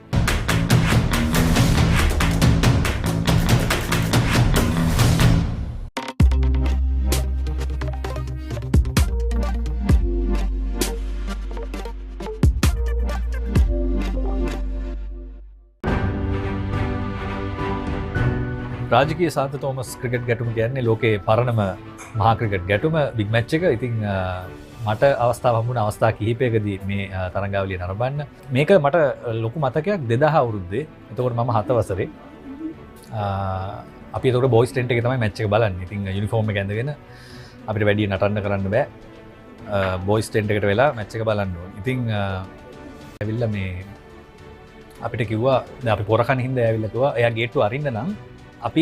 රාජකීය සාන්ත තෝමස් ක්‍රිකට් ගැටුම කියන්නේ ලෝකයේ පරණම මහා ක්‍රිකට් ගැටුම බිග් මැච් එක. ඉතින් මට අවස්ථාව හම්බුණ අවස්ථා කිහිපයකදී මේ තරඟාවලිය නරඹන්න. මේක මට ලොකු මතකයක් 2000 අවුරුද්දේ. එතකොට මම 7 වසරේ. අපි එතකොට බොයිස් ටෙන්ට් එකේ තමයි මැච් එක බලන්නේ. ඉතින් යුනිෆෝම් එක ඇඳගෙන අපිට වැඩි නටන්න කරන්න බෑ. බොයිස් ටෙන්ට් එකට වෙලා මැච් එක බලන්න ඕනේ. ඉතින් ඇවිල්ලා මේ අපිට කිව්වා දැන් අපි පොරකන හින්දා ඇවිල්ලා කිව්වා එයා ගේට්ටුව අරින්න නම් අපි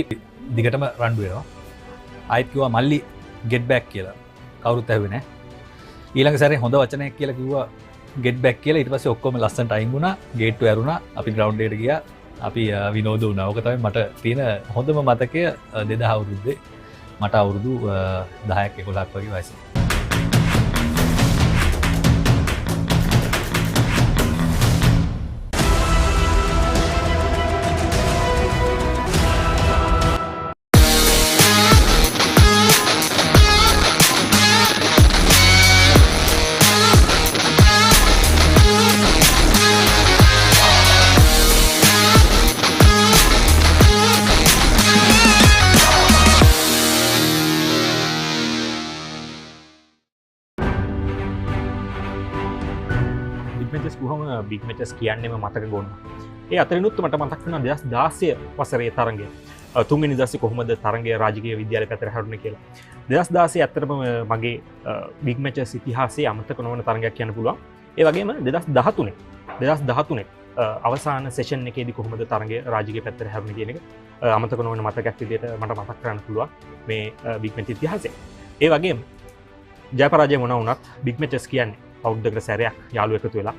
දිගටම රණ්ඩු වෙනවා. ආයෙත් කිව්වා මල්ලි get back කියලා. කවුරුත් ඇහුවේ නැහැ. ඊළඟ සැරේ හොඳ වචනයක් කියලා කිව්වා get back කියලා. ඊට පස්සේ ඔක්කොම ලස්සනට අයින් වුණා. ගේට්ටුව ඇරුණා. අපි ග්‍රවුන්ඩ් එකට ගියා. අපි විනෝද වුණා. ඕක තමයි මට තියෙන හොඳම මතකය 2000 අවුරුද්දේ. මට අවුරුදු 10ක් 11ක් වගේ වයසේ. බිග් මැචස් කියන්නේම මතක ගොන්න. ඒ අතරිනුත් මට මතක් වෙනවා 2016 වසරේ තරඟය. තුන්වෙනි දවසේ කොහොමද තරඟය රාජකීය විද්‍යාලය පැත්තට හැරුණේ කියලා. 2016 ඇත්තටම මගේ බිග් මැචස් ඉතිහාසයේ අමතක නොවන තරඟයක් කියන්න පුළුවන්. ඒ වගේම 2013 අවසාන සෙෂන් එකේදී කොහොමද තරඟය රාජකීය පැත්තට හැරුණේ කියන එක අමතක නොවන මතකයක් විදිහට මට මතක් කරන්න පුළුවන් මේ බිග් මැච් ඉතිහාසයේ. ඒ වගේම ජය පරාජය මොනවා වුණත් බිග් මැචස් කියන්නේ අවුරුද්දකට සැරයක් යාළුවෝ එකතු වෙලා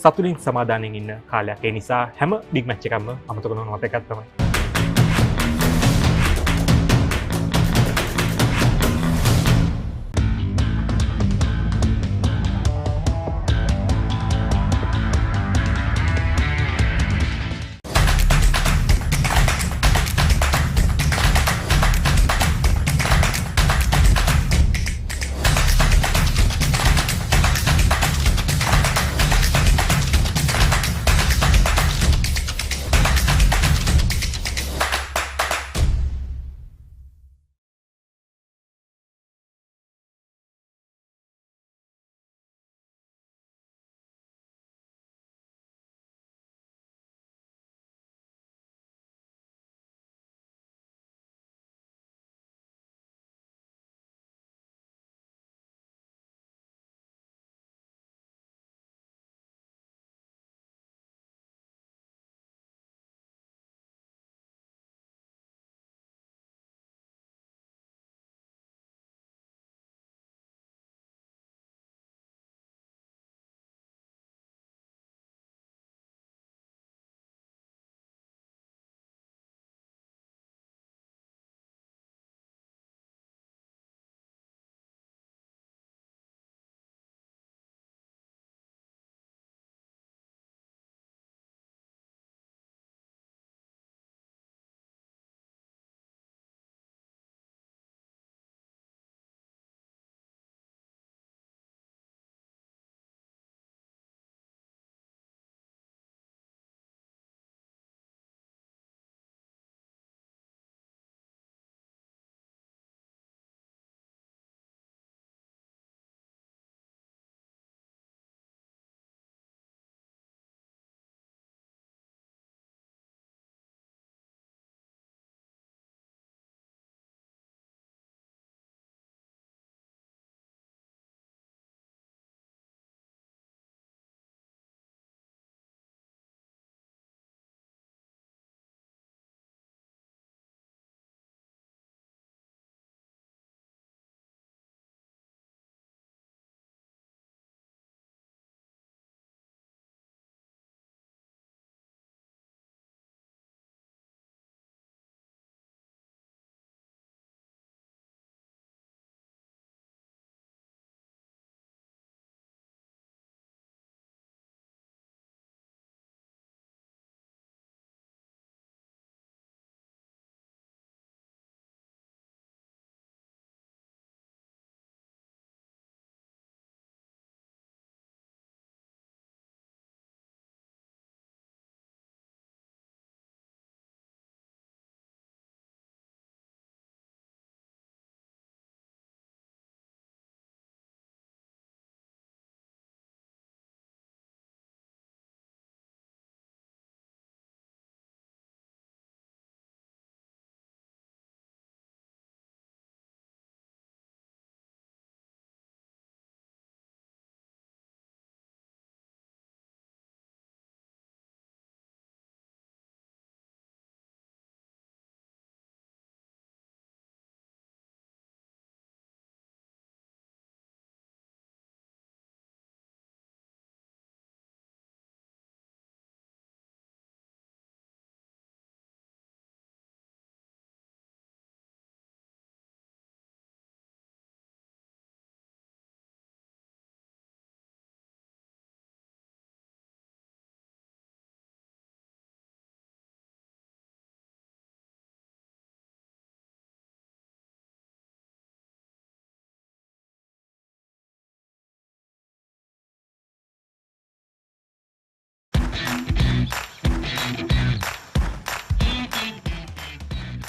සතුටින් සමාදානයෙන් ඉන්න කාලයක්. ඒ නිසා හැම බිග් මැච් එකක්ම අමතක නොවන මතකයක් තමයි.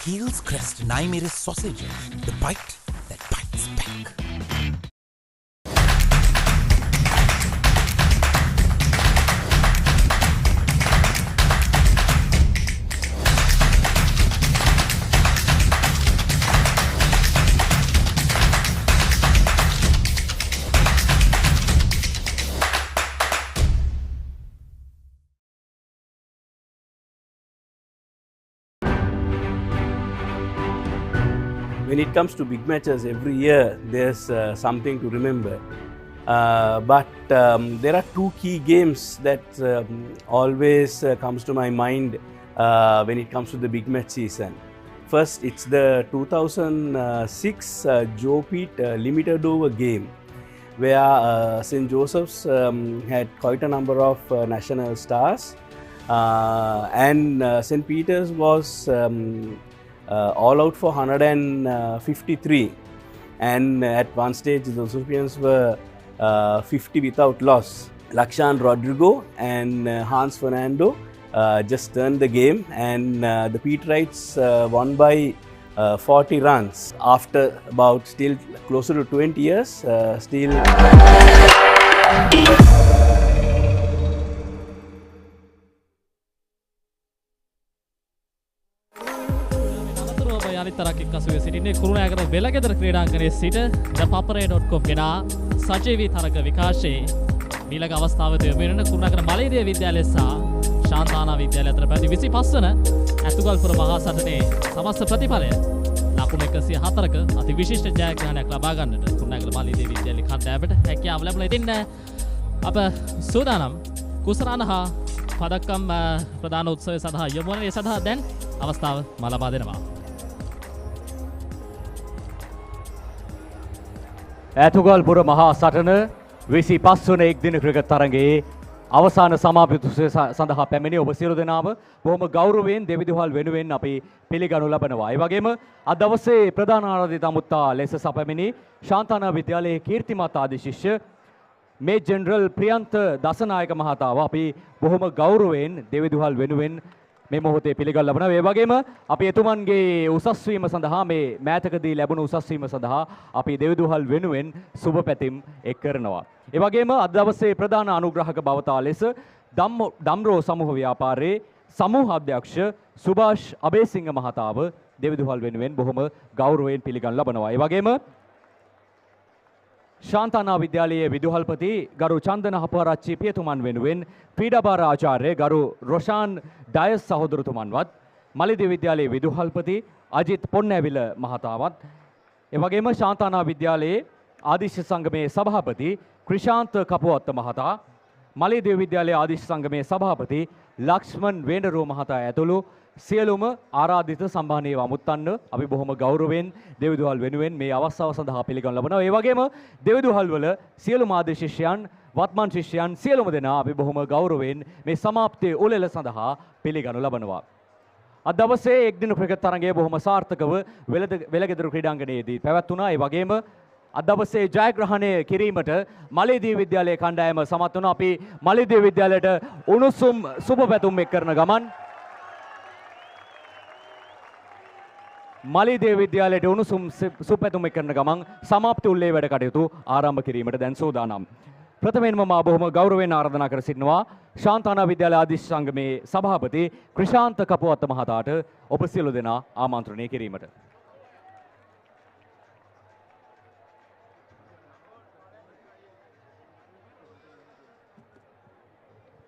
Heels Crest Naimeris sausages, the bite that bites back. When it comes to big matches, every year there's something to remember. But there are two key games that always comes to my mind when it comes to the big match season. First, it's the 2006 Joe Pete limited over game, where St. Joseph's had quite a number of national stars, and St. Peter's was all out for 153, and at one stage the Josephines were 50 without loss. Lakshan Rodrigo and Hans Fernando just turned the game, and the Peterites won by 40 runs after about still closer to 20 years. Still අනිතරක් එක්කසුවේ සිටින්නේ කුරුණෑගල වෙලගෙදර ක්‍රීඩාංගණයේ සිට ද papare.com ගෙනා සජීවී තරග විකාශයේ මීළඟ අවස්ථාවද යොමු වෙන කුරුණෑගල මලයදේව විද්‍යාලය සහ ශාන්තානා විද්‍යාලය අතර පැවති 25 වන ඇතුගල්පුර මහා සටනේ සමස්ත ප්‍රතිඵලය ලකුණු 104ක අති විශිෂ්ට ජයග්‍රහණයක් ලබා ගන්නට කුරුණෑගල මලයදේව විද්‍යාලයේ කණ්ඩායමට හැකියාව ලැබුණා. ඉතින් අප සූදානම් කුසරාන හා පදක්කම් ප්‍රදාන උත්සවය සඳහා යොමු වන ඒ සඳහා දැන් අවස්ථාව මා ලබා දෙනවා. ඇතුගල්පුර මහා සටන 25 වන එක්දින ක්‍රිකට් තරගයේ අවසාන සමාප්ති සඳහා පැමිණි ඔබ සියලු දෙනාම බොහොම ගෞරවයෙන් දෙවිදුහල් වෙනුවෙන් අපි පිළිගනු ලබනවා. ඒ වගේම අද දවසේ ප්‍රධාන ආරාධිත අමුත්තා ලෙස සැපැමිණි ශාන්තානා විද්‍යාලයේ කීර්තිමත් ආදි ශිෂ්‍ය මේ ජෙනරල් ප්‍රියන්ත දසනායක මහතාව අපි බොහොම ගෞරවයෙන් දෙවිදුහල් වෙනුවෙන් මේ මොහොතේ පිළිගන්න ලබනවා. ඒ වගේම අපි එතුමන්ගේ උසස් වීම සඳහා මේ මෑතකදී ලැබුණු උසස් වීම සඳහා අපි දෙවිදුහල් වෙනුවෙන් සුබ පැතිම් එක් කරනවා. ඒ වගේම අද දවසේ ප්‍රධාන අනුග්‍රහක බවතා ලෙස දම්රෝ සමූහ ව්‍යාපාරයේ සමූහ අධ්‍යක්ෂ සුභාෂ් අබේසිංහ මහතාව දෙවිදුහල් වෙනුවෙන් බොහොම ගෞරවයෙන් පිළිගන්න ලබනවා. ඒ වගේම ශාන්තානා විද්‍යාලයේ විදුහල්පති ගරු චන්දන හපුආරච්චි පියතුමන් වෙනුවෙන් ක්‍රීඩාභාර ආචාර්ය ගරු රොෂාන් ඩයස් සහෝදරතුමන්වත් මලියදේව විද්‍යාලයේ විදුහල්පති අජිත් පොන්නෑවිල මහතාවත් එවැගේම ශාන්තානා විද්‍යාලයේ ආදිශ්‍ය සංගමේ සභාපති ක්‍රිෂාන්ත කපුවත්ත මහතා මලියදේව විද්‍යාලයේ ආදිශ්‍ය සංගමේ සභාපති ලක්ෂ්මන් වේණරෝ මහතා ඇතුළු සියලුම ආරාධිත සම්මානීය වමුත්තන්න අපි බොහොම ගෞරවයෙන් දෙවිදුහල් වෙනුවෙන් මේ අවස්ථාව සඳහා පිළිගනු ලබනවා. ඒ වගේම දෙවිදුහල් වල සියලුම ආදී ශිෂ්‍යයන් වත්මන් ශිෂ්‍යයන් සියලුම දෙනා අපි බොහොම ගෞරවයෙන් මේ සමාප්තියේ උළෙල සඳහා පිළිගනු ලබනවා. අද දවසේ එක්දින ක්‍රිකට් තරගය බොහොම සාර්ථකව වෙලගෙදර ක්‍රීඩාංගණයේදී පැවැත්වුණා. ඒ වගේම අද දවසේ ජයග්‍රහණය කිරීමට මලියදේව විද්‍යාලයේ කණ්ඩායම සමත් වුණා. අපි මලියදේව විද්‍යාලයට උණුසුම් සුබ පැතුම් එක් කරන ගමන් මලියදේව විද්‍යාලයට උණුසුම් සුබපැතුම් එක් කරන ගමන් සමාප්ති උල්ලේ වැඩ කටයුතු ආරම්භ කිරීමට දැන් සූදානම්. ප්‍රථමයෙන්ම මා බොහොම ගෞරවයෙන් ආරාධනා කර සිටිනවා ශාන්තානා විද්‍යාල ආදිශ්‍ය සංගමේ සභාපති ක්‍රිෂාන්ත කපුවත්ත මහතාට ඔබ සියලු දෙනා ආමන්ත්‍රණය කිරීමට.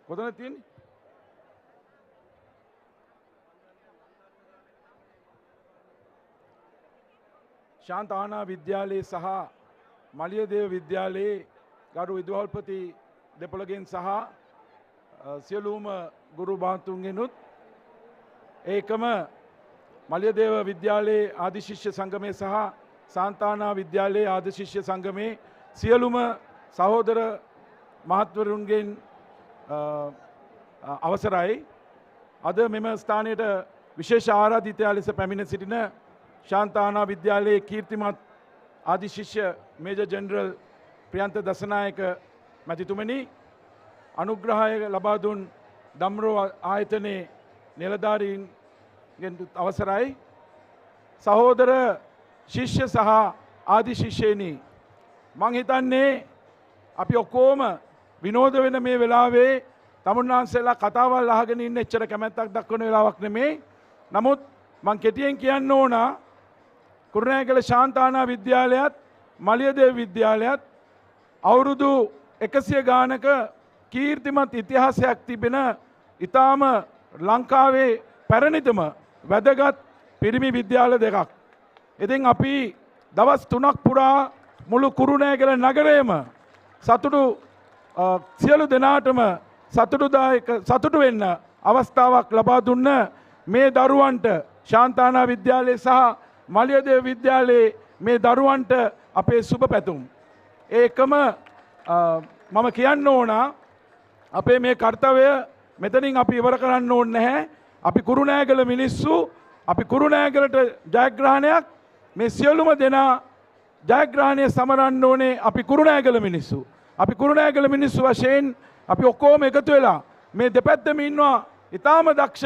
කොතනද තියෙන්නේ? ශාන්තානා විද්‍යාලයේ සහ මලියදේව විද්‍යාලයේ ගරු විදුහල්පති දෙපළගෙන් සහ සියලුම ගුරු බාන්තුන්ගෙනුත් ඒකම මලියදේව විද්‍යාලයේ ආදි ශිෂ්‍ය සංගමයේ සහ ශාන්තානා විද්‍යාලයේ ආදි ශිෂ්‍ය සංගමේ සියලුම සහෝදර මහත්වරුන්ගෙන් අවසරයි. අද මෙම ස්ථානයට විශේෂ ආරාධිතයා ලෙස පැමිණ සිටින ශාන්තානා විද්‍යාලයේ කීර්තිමත් ආදි ශිෂ්‍ය මේජර් ජෙනරල් ප්‍රියන්ත දසනායක මැතිතුමනි, අනුග්‍රහය ලබා දුන් දම්රෝ ආයතනයේ නිලධාරීන්ගෙන් අවසරයි. සහෝදර ශිෂ්‍ය සහ ආදි ශිෂ්‍යයනි මං හිතන්නේ අපි ඔක්කොම විනෝද වෙන මේ වෙලාවේ තමුන්නාන්සේලා කතාවල් අහගෙන ඉන්න එච්චර කැමැත්තක් දක්වන වෙලාවක් නෙමේ. නමුත් මං කෙටියෙන් කියන්න ඕන කුරුණෑගල ශාන්තානා විද්‍යාලයත් මලියදේව විද්‍යාලයත් අවුරුදු 100 ගානක කීර්තිමත් ඉතිහාසයක් තිබෙන ඊටාම ලංකාවේ පැරණිතම වැදගත් පිරිමි විද්‍යාල දෙකක්. ඉතින් අපි දවස් 3ක් පුරා මුළු කුරුණෑගල නගරයේම සියලු දෙනාටම සතුටු වෙන්න අවස්ථාවක් ලබා දුන්න මේ දරුවන්ට ශාන්තානා විද්‍යාලය සහ මලියදේව විද්‍යාලයේ මේ දරුවන්ට අපේ සුබ පැතුම්. ඒකම මම කියන්න ඕන අපේ මේ කාර්යය මෙතනින් අපි ඉවර කරන්න ඕනේ නැහැ. අපි කුරුණෑගල මිනිස්සු අපි කුරුණෑගලට ජයග්‍රහණයක් මේ සියලුම දෙනා ජයග්‍රහණය සමරන්න ඕනේ අපි කුරුණෑගල මිනිස්සු. අපි කුරුණෑගල මිනිස්සු වශයෙන් අපි ඔක්කොම එකතු වෙලා මේ දෙපැත්තම ඉන්නවා ඊටාම දක්ෂ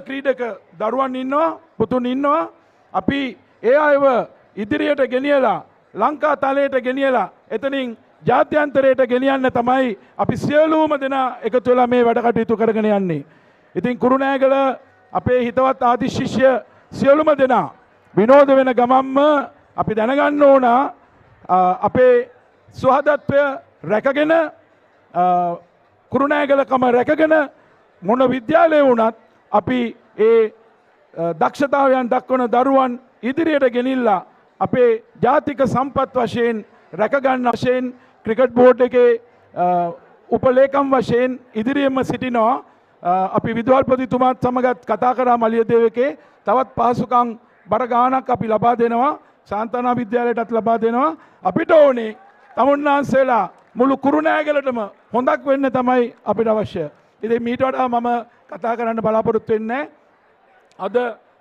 ක්‍රීඩක දරුවන් ඉන්නවා පුතුන් ඉන්නවා. අපි ඒ අයව ඉදිරියට ගෙනියලා ලංකා තලයට ගෙනියලා එතනින් ජාත්‍යන්තරයට ගෙනියන්න තමයි අපි සියලුම දෙනා එකතු වෙලා මේ වැඩ කටයුතු කරගෙන යන්නේ. ඉතින් කුරුණෑගල අපේ හිතවත් ආදි ශිෂ්‍ය සියලුම දෙනා විනෝද වෙන ගමම්ම අපි දැනගන්න ඕන අපේ සුහදත්වය රැකගෙන කුරුණෑගලකම රැකගෙන මොන විද්‍යාලයේ වුණත් අපි ඒ දක්ෂතාවයන් දක්වන දරුවන් ඉදිරියට ගෙනිල්ලා අපේ ජාතික සම්පත් වශයෙන් රැකගන්න වශයෙන් ක්‍රිකට් බෝඩ් එකේ උපලේකම් වශයෙන් ඉදිරියෙම සිටිනවා. අපි විදුහල්පතිතුමාත් සමගත් කතා කරා මලියදේවකේ තවත් පහසුකම් බර ගාණක් අපි ලබා දෙනවා. ශාන්තානා විද්‍යාලයටත් ලබා දෙනවා. අපිට ඕනේ තමුන්නාන්සේලා මුළු කුරුණෑගලටම හොඳක් වෙන්න තමයි අපිට අවශ්‍ය. ඉතින් මීට වඩා මම කතා කරන්න බලාපොරොත්තු වෙන්නේ අද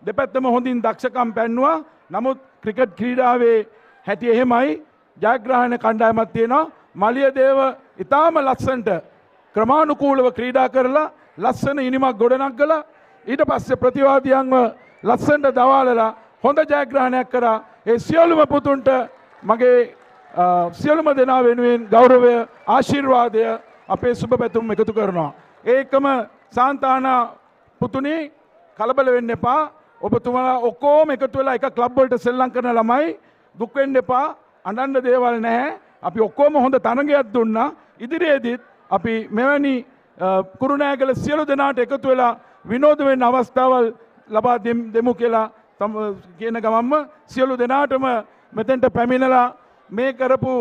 දෙපැත්තම හොඳින් දක්ෂකම් පෙන්නුවා. නමුත් ක්‍රිකට් ක්‍රීඩාවේ හැටි එහෙමයි. ජයග්‍රහණ කණ්ඩායමක් තියෙනවා. මලියදේව ඉතාම ලස්සනට ක්‍රමානුකූලව ක්‍රීඩා කරලා ලස්සන ඉනිමක් ගොඩනගලා ඊට පස්සේ ප්‍රතිවාදියන්ව ලස්සනට දවාලලා හොඳ ජයග්‍රහණයක් කරා. ඒ සියලුම පුතුන්ට මගේ සියලුම දෙනා වෙනුවෙන් ගෞරවය ආශිර්වාදය අපේ සුබ පැතුම් එකතු කරනවා. ඒකම සාන්තානා පුතුනි කලබල වෙන්න එපා. ඔබතුමාලා ඔක්කොම එකතු වෙලා එක ක්ලබ් වලට සෙල්ලම් කරන ළමයි දුක් වෙන්න එපා. අඬන්න දේවල් නැහැ. අපි ඔක්කොම හොඳ තරගයක් දුන්නා. ඉදිරියේදීත් අපි මෙවැනි කුරුණෑගල සියලු දෙනාට එකතු වෙලා විනෝද වෙන්න අවස්ථාවල් ලබා දෙමු කියලා කියන ගමන්ම සියලු දෙනාටම මෙතෙන්ට පැමිණලා මේ කරපු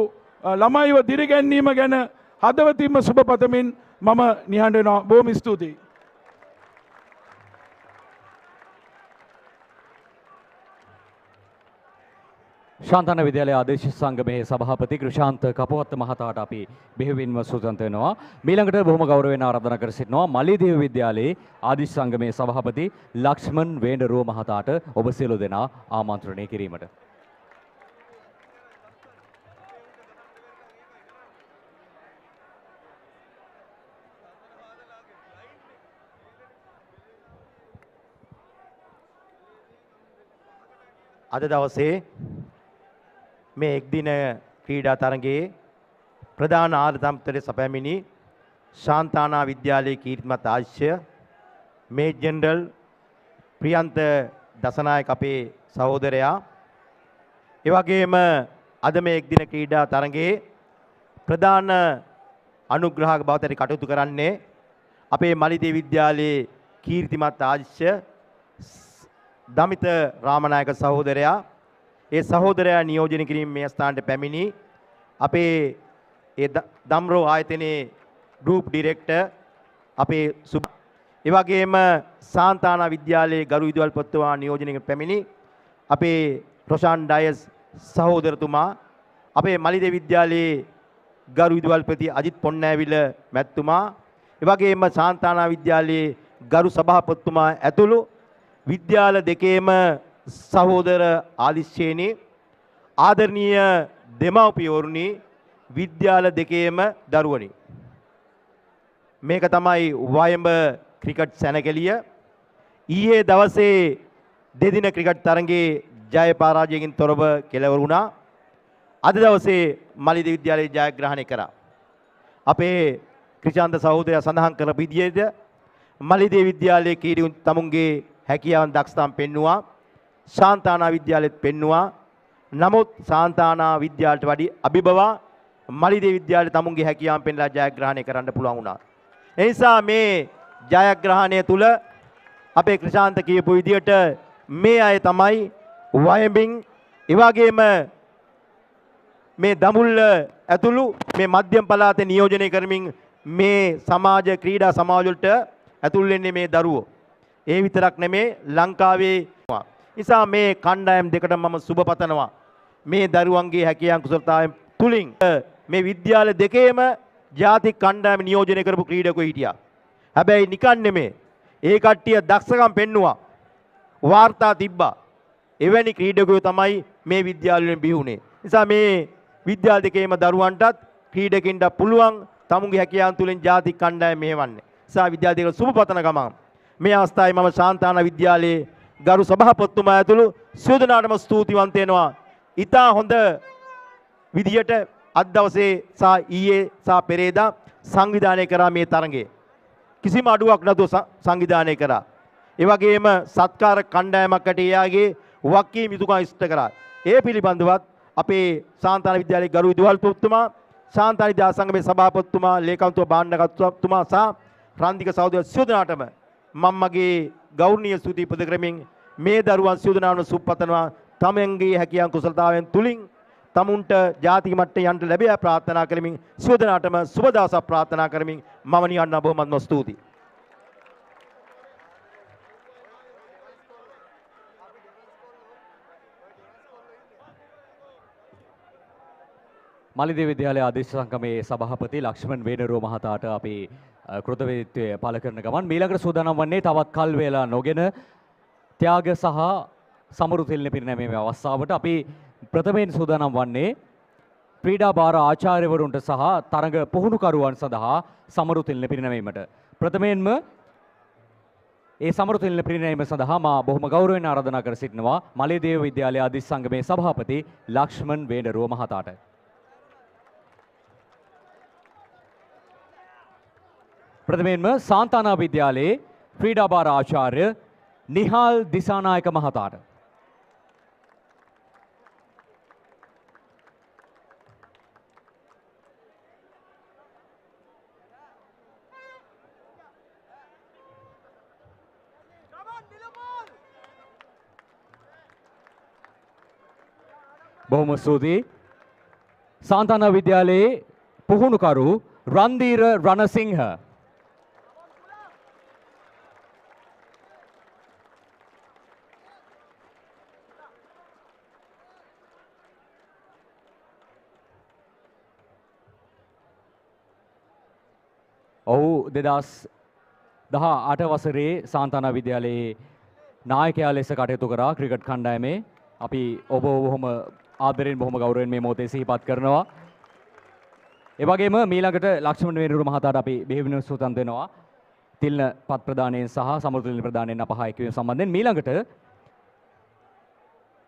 ළමයිව දිරිගැන්වීම ගැන හදවතින්ම සුබ පතමින් මම නිහඬ වෙනවා. බොහොම ස්තුතියි. ශාන්තාන විද්‍යාලය ආදේශ සංගමේ සභාපති කෘෂාන්ත කපුවත්ත මහතාට අපි බෙහෙවින්ම සූදානම් වෙනවා. ඊළඟට බොහොම ගෞරවයෙන් ආරාධනා කර සිටිනවා මලියදේව විද්‍යාලයේ ආදේශ සංගමේ සභාපති ලක්ෂ්මන් වේණරුව මහතාට ඔබ සියලු දෙනා ආමන්ත්‍රණය කිරීමට. අද දවසේ මේ එක්දින ක්‍රීඩා තරගයේ ප්‍රධාන ආරාධනාවට සැපැමිණි ශාන්තානා විද්‍යාලයේ කීර්තිමත් ආශ්‍ය මේ ජෙනරල් ප්‍රියන්ත දසනායක අපේ සහෝදරයා ඒ වගේම අද මේ එක්දින ක්‍රීඩා තරගයේ ප්‍රධාන අනුග්‍රහක බවට කටයුතු කරන්නේ අපේ මලියදේව විද්‍යාලයේ කීර්තිමත් ආශ්‍ය දමිත රාමනායක සහෝදරයා ඒ සහෝදරයා නියෝජනය කිරීම මේ ස්ථානට පැමිණි අපේ ඒ දම්රෝ ආයතනයේ ගෲප් ඩිරෙක්ටර් අපේ ඒ වගේම සාන්තානා විද්‍යාලයේ ගරු විදුහල්පතිතුමා නියෝජනය පැමිණි අපේ රොෂාන් ඩයස් සහෝදරතුමා අපේ මලියදේව විද්‍යාලයේ ගරු විදුහල්පති අජිත් පොන්නෑවිල මැතිතුමා ඒ වගේම සාන්තානා විද්‍යාලයේ ගරු සභාපතිතුමා ඇතුළු විද්‍යාල දෙකේම සහෝදර ආදිශ්‍යේනි ආදරණීය දෙමව්පියවරුනි විද්‍යාල දෙකේම දරුවනි මේක තමයි වයඹ ක්‍රිකට් සැනකෙළිය ඊයේ දවසේ දෙදින ක්‍රිකට් තරඟයේ ජය පරාජයකින් තොරව කෙළවර වුණා. අද දවසේ මලියදේව විද්‍යාලයේ ජයග්‍රහණය කරා. අපේ ක්‍රිෂාන්ත සහෝදරයා සඳහන් කරපු විදිහට මලියදේව විද්‍යාලයේ කීඩුන් තමුන්ගේ හැකියාවන් දක්ෂතාවම් පෙන්නුවා. ශාන්තානා විද්‍යාලෙත් පෙන්නුවා. නමුත් ශාන්තානා විද්‍යාලයට වඩා අභිබවා මලියදේව විද්‍යාලයේ තමුන්ගේ හැකියාවන් පෙන්ලා ජයග්‍රහණය කරන්න පුළුවන් වුණා. ඒ නිසා මේ ජයග්‍රහණය තුල අපේ ක්‍රිෂාන්ත කියපු විදිහට මේ අය තමයි වයඹින් ඒ වගේම මේ දමුල්ල ඇතුළු මේ මධ්‍යම පළාතේ නියෝජනය කරමින් මේ සමාජ ක්‍රීඩා සමාජ වලට ඇතුල් වෙන්නේ මේ දරුවෝ. ඒ විතරක් නෙමේ ලංකාවේ නිසා මේ කණ්ඩායම් දෙකට මම සුබ පතනවා. මේ දරුවන්ගේ හැකියාවන් කුසලතාවයන් තුලින් මේ විද්‍යාල දෙකේම ජාතික කණ්ඩායම නියෝජනය කරපු ක්‍රීඩකයෝ හිටියා. හැබැයි නිකන් නෙමේ. ඒ කට්ටිය දක්ෂකම් පෙන්නුවා. වාර්තා තිබ්බා. එවැනි ක්‍රීඩකයෝ තමයි මේ විද්‍යාල වලින් බිහුනේ. නිසා මේ විද්‍යාල දෙකේම දරුවන්ටත් ක්‍රීඩකින්ට පුළුවන් තමුන්ගේ හැකියාවන් තුලින් ජාතික කණ්ඩායම මෙහෙවන්න. නිසා විද්‍යාල දෙක සුබ පතන ගමන් මේ අවස්ථාවේ මම ශාන්තානා විද්‍යාලයේ ගරු සභාපතිතුමා ඇතුළු සියලු දෙනාටම ස්තුතිවන්ත වෙනවා. ඉතා හොඳ විදියට අද දවසේ සහ ඊයේ සහ පෙරේදා සංවිධානය කරා මේ තරඟය. කිසිම අඩුවක් නැතුව සංවිධානය කරා. ඒ වගේම සත්කාර කණ්ඩායමකට එයාගේ වක්කීම් යුතුකම් ඉෂ්ට කරා. ඒ පිළිබඳවත් අපේ ශාන්තානා විද්‍යාලයේ ගරු විදුහල්පතිතුමා, ශාන්තානා විද්‍යා සංගමේ සභාපතිතුමා, ලේකම්තුමා, භාණ්ඩකතුමා සහ රන්දික සහෝදර සියලු දෙනාටම මම මගේ ගෞරවනීය ස්තුති පද කරමින් මේ දරුවන් සියලු දෙනාම සුපපතනවා. තමන්ගේ හැකියාවන් කුසලතාවයන් තුලින් තමුන්ට ජාතික මට්ටමේ යන්න ලැබෙයි ප්‍රාර්ථනා කරමින් සියලු දෙනාටම සුබ දවසක් ප්‍රාර්ථනා කරමින් මම නියන්න බොහොමත්ම ස්තුතියි. මලියදේව විද්‍යාලය ආදේශ සංගමේ සභාපති ලක්ෂ්මන් වේනරෝ මහතාට අපි කෘතඥතාවය පළ කරන ගමන් මීළඟට සූදානම් වන්නේ තවත් කල් වේලා නොගෙන ත්‍යාග සහ සමරු තෙල්න පිරිනැමීමේ අවස්ථාවට අපි ප්‍රථමයෙන් සූදානම් වන්නේ ක්‍රීඩා භාර ආචාර්යවරුන්ට සහ තරඟ පුහුණුකරුවන් සඳහා සමරු තෙල්න පිරිනැමීමට ප්‍රථමයෙන්ම ඒ සමරු තෙල්න පිරිනැමීම සඳහා මා බොහොම ගෞරවයෙන් ආරාධනා කර සිටිනවා මලියදේව විද්‍යාලය ආදේශ සංගමේ සභාපති ලක්ෂ්මන් වේනරෝ මහතාට. ප්‍රථමයෙන්ම ශාන්තානා විද්‍යාලයේ ක්‍රීඩා භාර ආචාර්ය නිහාල් දිසානායක මහතාට. බොහොම ස්තුතියි. ශාන්තානා විද්‍යාලයේ පුහුණුකරු රන්දීර රණසිංහ. ඔහු 2018 වසරේ ශාන්තානා විද්‍යාලයේ නායකයා ලෙස කටයුතු කරා ක්‍රිකට් කණ්ඩායමේ. අපි ඔබ බොහොම ආදරෙන් බොහොම ගෞරවයෙන් මේ මොහොතේ සිහිපත් කරනවා. ඒ වගේම මීළඟට ලක්ෂ්මන් වේනරු මහතාට අපි බෙහෙවින් සූදානම් වෙනවා. තිල්න පත් ප්‍රදානයෙන් සහ සමෘද්ධි තිල්න ප්‍රදානයෙන් අපහාය කිරීම සම්බන්ධයෙන් මීළඟට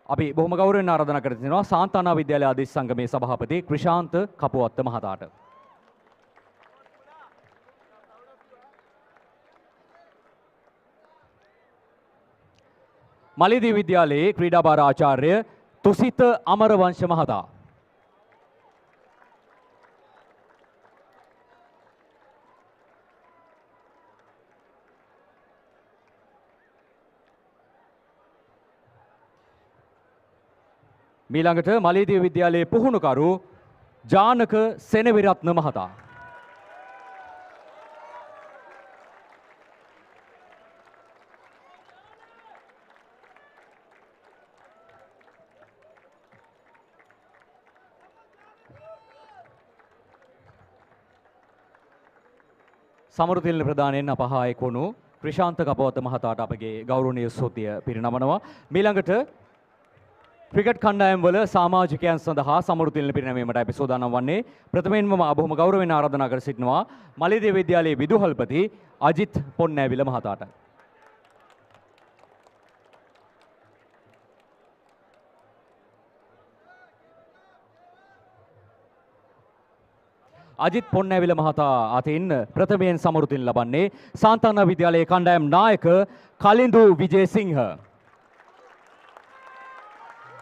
අපි බොහොම ගෞරවයෙන් ආරාධනා කර තිනවා ශාන්තානා විද්‍යාලය ආදේශ සංගමේ සභාපති ක්‍රිෂාන්ත කපුවත්ත මහතාට. මලියදේව විද්‍යාලයේ ක්‍රීඩා භාර ආචාර්ය තුසිත අමරවංශ මහතා. මීළඟට මලියදේව විද්‍යාලයේ පුහුණුකරු ජානක සෙනවිරත්න මහතා. සමරු තිල්න ප්‍රදානයෙන් අපහායක වුණු ක්‍රිෂාන්ත කපුවත්ත මහතාට අපගේ ගෞරවනීය ස්තුතිය පිරිනමනවා. මීළඟට ක්‍රිකට් කණ්ඩායම් වල සමාජිකයන් සඳහා සමරු තිල්න පිරිනැමීමට අපි සූදානම් වන්නේ. ප්‍රථමයෙන්ම බොහොම ගෞරවයෙන් ආරාධනා කර සිටිනවා මලියදේව විද්‍යාලයේ විදුහල්පති අජිත් පොන්නෑවිල මහතාට. අජිත් පොන්නැවිල මහතා අතින් ප්‍රථමයෙන් සමෘතින් ලබන්නේ සාන්තානා විද්‍යාලයේ කණ්ඩායම් නායක කලින්දු විජේසිංහ.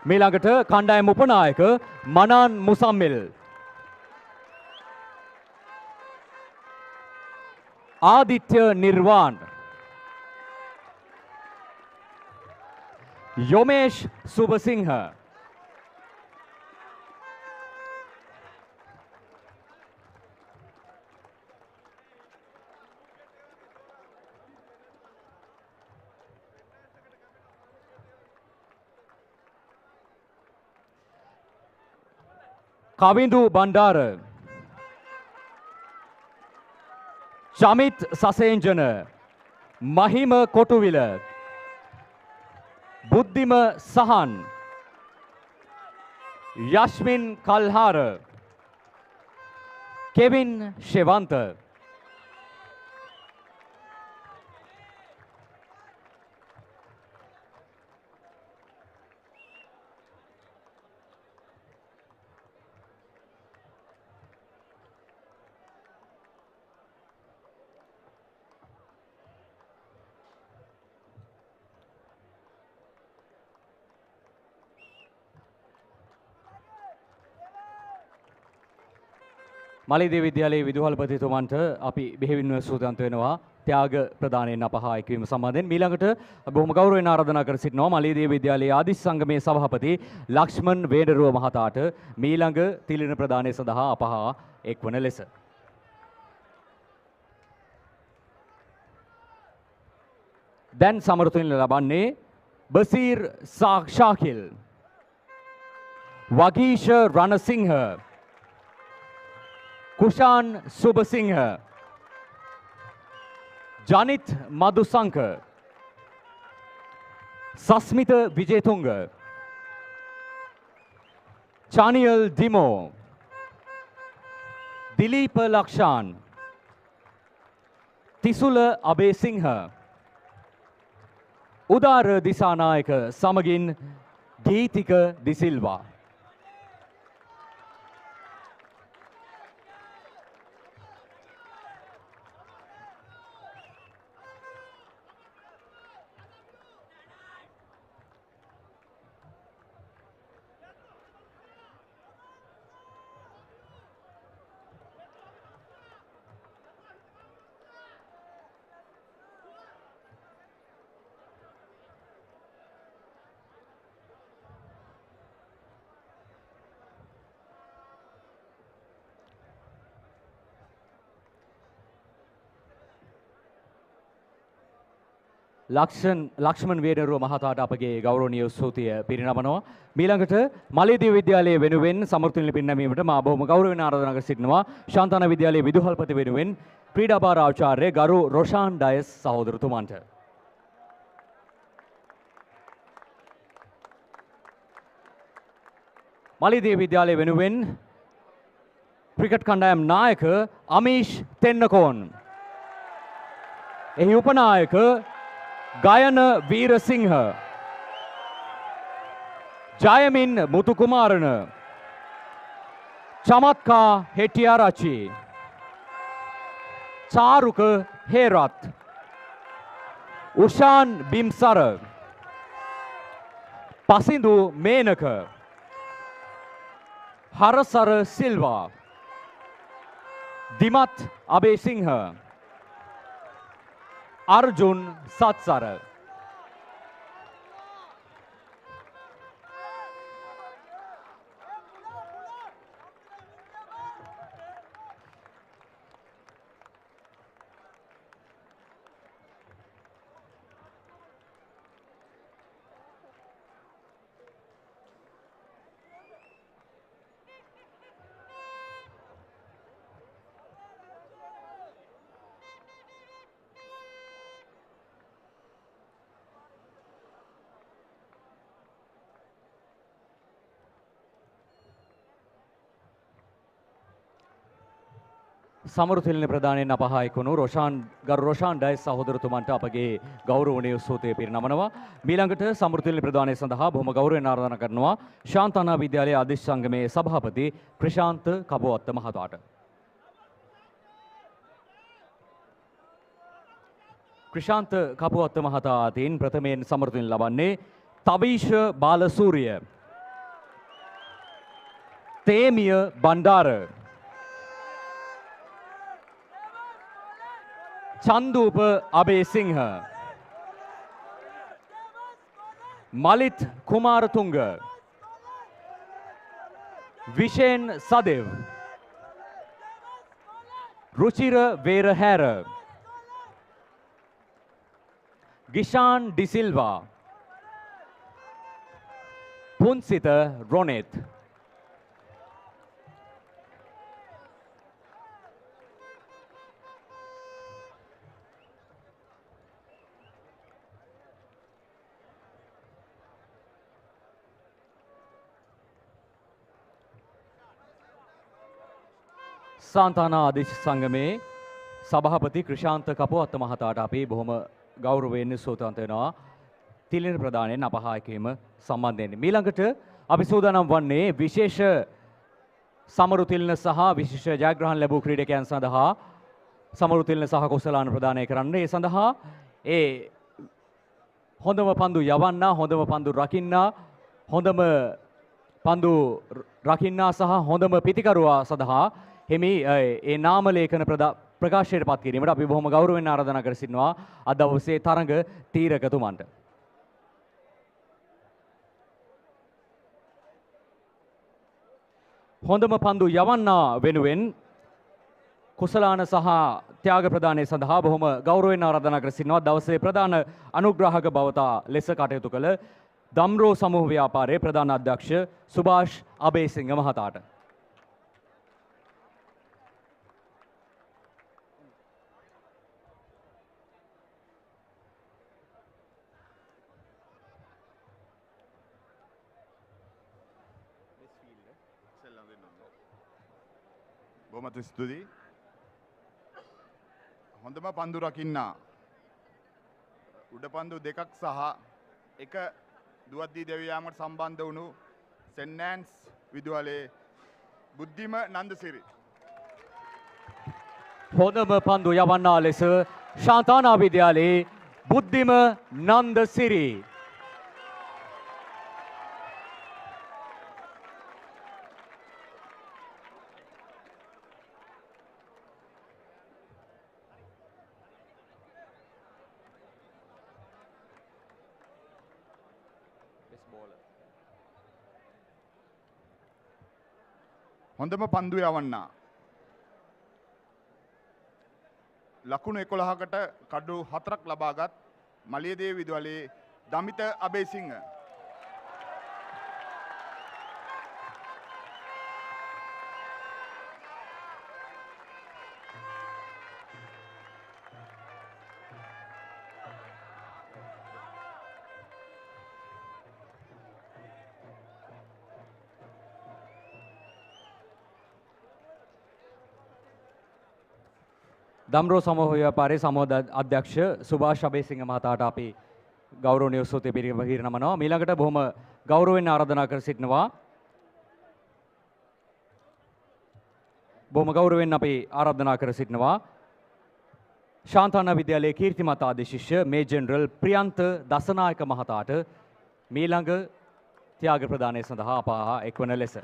මීළඟට කණ්ඩායම් උපනායක මනාන් මුසම්මිල්. ආදිත්‍ය නිර්වාන්. යොමේෂ් සුබසිංහ. කවිඳු බණ්ඩාර. චමිත් සසේන්ජන. මහිම කොටුවිල. බුද්ධිම සහන්. යශ්මින් කල්හාර. කෙවින් ශෙවන්ත. මලියදේව විද්‍යාලයේ විදුහල්පතිතුමන්ට අපි බෙහෙවින්ම සූදානම් වෙනවා ත්‍යාග ප්‍රදානයෙන් අපහා එක්වීම සම්බන්ධයෙන්. මීළඟට බොහොම ගෞරවයෙන් ආරාධනා කර සිටිනවා මලියදේව විද්‍යාලයේ ආදිස් සංගමේ සභාපති ලක්ෂ්මන් වේඩරුව මහතාට මීළඟ තිලින ප්‍රදානය සඳහා අපහා එක්වන ලෙස. දැන් සමෘතුන් ලබන්නේ බසීර් ශාකිල්, වගීෂ රණසිංහ, කුෂාන් සුබසිංහ, ජනිත් මදුසංක, සස්මිත විජේතුංග, චානියල් දිමෝ, දිලීප ලක්ෂාන්, තිසුල අබේසිංහ, උදාර දිසානායක සමගින් ගීතික දිසිල්වා. ලක්ෂ්මන් වේඩරුව මහතාට අපගේ ගෞරවනීය ස්තුතිය පිරිනමනවා. මීළඟට මලියදේව විද්‍යාලයේ වෙනුවෙන් සමෘතුන් පිරිනැමීමට මා බොහොම ගෞරවයෙන් ආරාධනා කර සිටිනවා ශාන්තානා විද්‍යාලයේ විදුහල්පති වෙනුවෙන් ක්‍රීඩා භාර ආචාර්ය ගරු රොෂාන් ඩයස් සහෝදරතුමන්ට. මලියදේව විද්‍යාලයේ වෙනුවෙන් ක්‍රිකට් කණ්ඩායම් නායක අමීෂ් තෙන්නකෝන්. එහි උපනායක ගයන වීරසිංහ, ජයමින් මුතුකුමාරන, චමත්කා හෙටියාරච්චි, චාරුක හේරත්, උෂාන් බිම්සර, පසිඳු මේනක, හරසර සිල්වා, දිමත් අබේසිංහ, අර්ජුන් සත්සර. සමෘතිලින ප්‍රදානයෙන් අපහා එක්වුණු ගරු රොෂාන් ඩයස් සහෝදරතුමන්ට අපගේ ගෞරවනීය ස්තුතිය පිරිනමනවා. මීළඟට සමෘතිලින ප්‍රදානය සඳහා බොහොම ගෞරවයෙන් ආරාධනා කරනවා ශාන්තානා විද්‍යාලයේ ආදිස් සංගමේ සභාපති ක්‍රිෂාන්ත කබෝවත්ත මහතාට. ක්‍රිෂාන්ත කපුවත්ත මහතා අතින් ප්‍රථමයෙන් සමෘතින් ලබන්නේ තවීෂ බාලසූරිය. තේමිය බණ්ඩාර. චන්දූප අබේසිංහ. මලිත් කුමාරතුංග. විෂේන් සදෙව්. රුචිර වේරහැර. ගිෂාන් ඩිසිල්වා. පුන්සිත රොනෙත්. සාන්තානා ආදේශ සංගමේ සභාපති ක්‍රිෂාන්ත කපුවත්ත මහතාට අපි බොහොම ගෞරවයෙන් සූදානම් වෙනවා තිලින ප්‍රදානයෙන් අපහායකීම සම්බන්ධයෙන්. ඊළඟට අපි සූදානම් වන්නේ විශේෂ සමරු තිලින සහ විශේෂ ජයග්‍රහණ ලැබූ ක්‍රීඩකයන් සඳහා සමරු තිලින සහ කුසලාන ප්‍රදානය කරන්න. ඒ සඳහා හොඳම පන්දු යවන්නා, හොඳම පන්දු රකින්නා, හොඳම පන්දු රකින්නා සහ හොඳම පිතිකරුවා සඳහා හිමි ඒ නාම ලේඛන ප්‍රකාශයට පත් කිරීමට අපි බොහොම ගෞරවයෙන් ආරාධනා කර සිටිනවා අද දවසේ තරඟ තීරකතුමන්ට. හොඳම පන්දු යවන්නා වෙනුවෙන් කුසලාන සහ ත්‍යාග ප්‍රදානය සඳහා බොහොම ගෞරවයෙන් ආරාධනා කර සිටිනවා දවසේ ප්‍රධාන අනුග්‍රාහක බවතා ලෙස කටයුතු කළ දම්රෝ සමූහ ව්‍යාපාරයේ ප්‍රධාන අධ්‍යක්ෂ සුභාෂ් අබේසිංහ මහතාට. බොහොමත් ස්තුතියි. හොඳම පන්දු රකින්නා උඩ පන්දු දෙකක් සහ එක දුවද්දී දෙවියාමට සම්බන්ධ වුණු සෙන්ට් ඇන්ස් විදුහලේ බුද්ධිම නන්දසිරි. හොඳම පන්දු යවන්නා ලෙස ශාන්තානා විද්‍යාලයේ බුද්ධිම නන්දසිරි. හොඳම පන්දු යවන්නා ලකුණු 11කට කඩු 4ක් ලබාගත් මලියදේව විදුහලේ දමිත අබේසිංහ. දම්රෝ සමූහ ව්‍යාපාරයේ සමෝද අධ්‍යක්ෂ සුභාෂ් අබේසිංහ මහතාට අපි ගෞරවනීය ස්තුති පිරිනමනවා. ඊළඟට බොහොම ගෞරවයෙන් ආරාධනා කර සිටිනවා. බොහොම ගෞරවයෙන් අපි ආරාධනා කර සිටිනවා. ශාන්තානා විද්‍යාලයේ කීර්තිමත් ආදී ශිෂ්‍ය මේ ජෙනරල් ප්‍රියන්ත දසනායක මහතාට ඊළඟ ත්‍යාග ප්‍රදානය සඳහා අප එක්වන ලෙස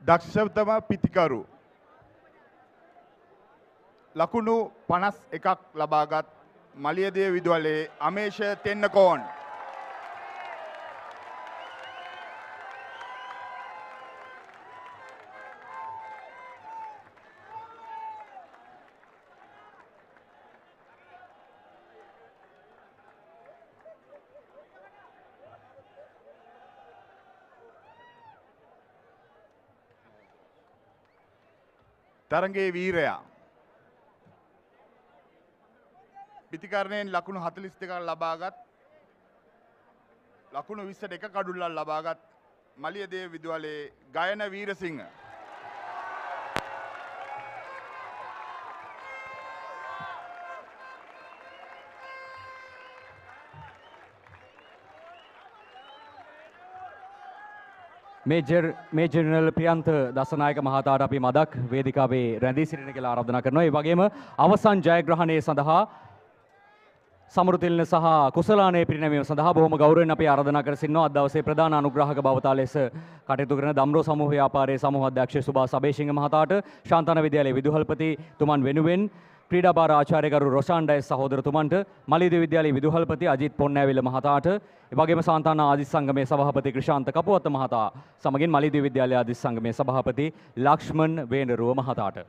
දක්ෂතම පිතිකරු ලකුණු 51ක් ලබාගත් මලියදේව විදුහලේ අමේෂ තෙන්නකෝන්. තරගේ වීරයා පිතිකරණයෙන් ලකුණු 42ක් ලබාගත් ලකුණු 22 කඩුල්ලක් ලබාගත් මලියදේව විදුහලේ ගයන වීරසිංහ. මේජර් ප්‍රියන්ත දසනායක මහතාට අපි මදක් වේදිකාවේ රැඳී සිටින කියලා ආරාධනා කරනවා. ඒ වගේම අවසන් ජයග්‍රහණය සඳහා සමෘතිල්න සහ කුසලානයේ පිරිනැමීම සඳහා බොහොම ගෞරවයෙන් අපි ආරාධනා කර සිටිනවා. අද දවසේ ප්‍රධාන අනුග්‍රාහක බවතා ලෙස කටයුතු කරන දම්රෝ සමූහ ව්‍යාපාරයේ සමූහ අධ්‍යක්ෂ සුභාස් අබේසිංහ මහතාට ශාන්තන විද්‍යාලයේ විදුහල්පති තුමන් වෙනුවෙන් ක්‍රීඩා භාර ආචාර්යකරු රොෂාන් ඩයස් සහෝදරතුමන්ට මලියදේව විද්‍යාලයේ විදුහල්පති අජිත් පොන්නෑවිල මහතාට එවැගේම සාන්තානා ආදිස් සංගමේ සභාපති ක්‍රිෂාන්ත කපුවත්ත මහතා සමගින් මලියදේව විද්‍යාලයේ ආදිස් සංගමේ සභාපති ලක්ෂ්මන් වේනරුව මහතාට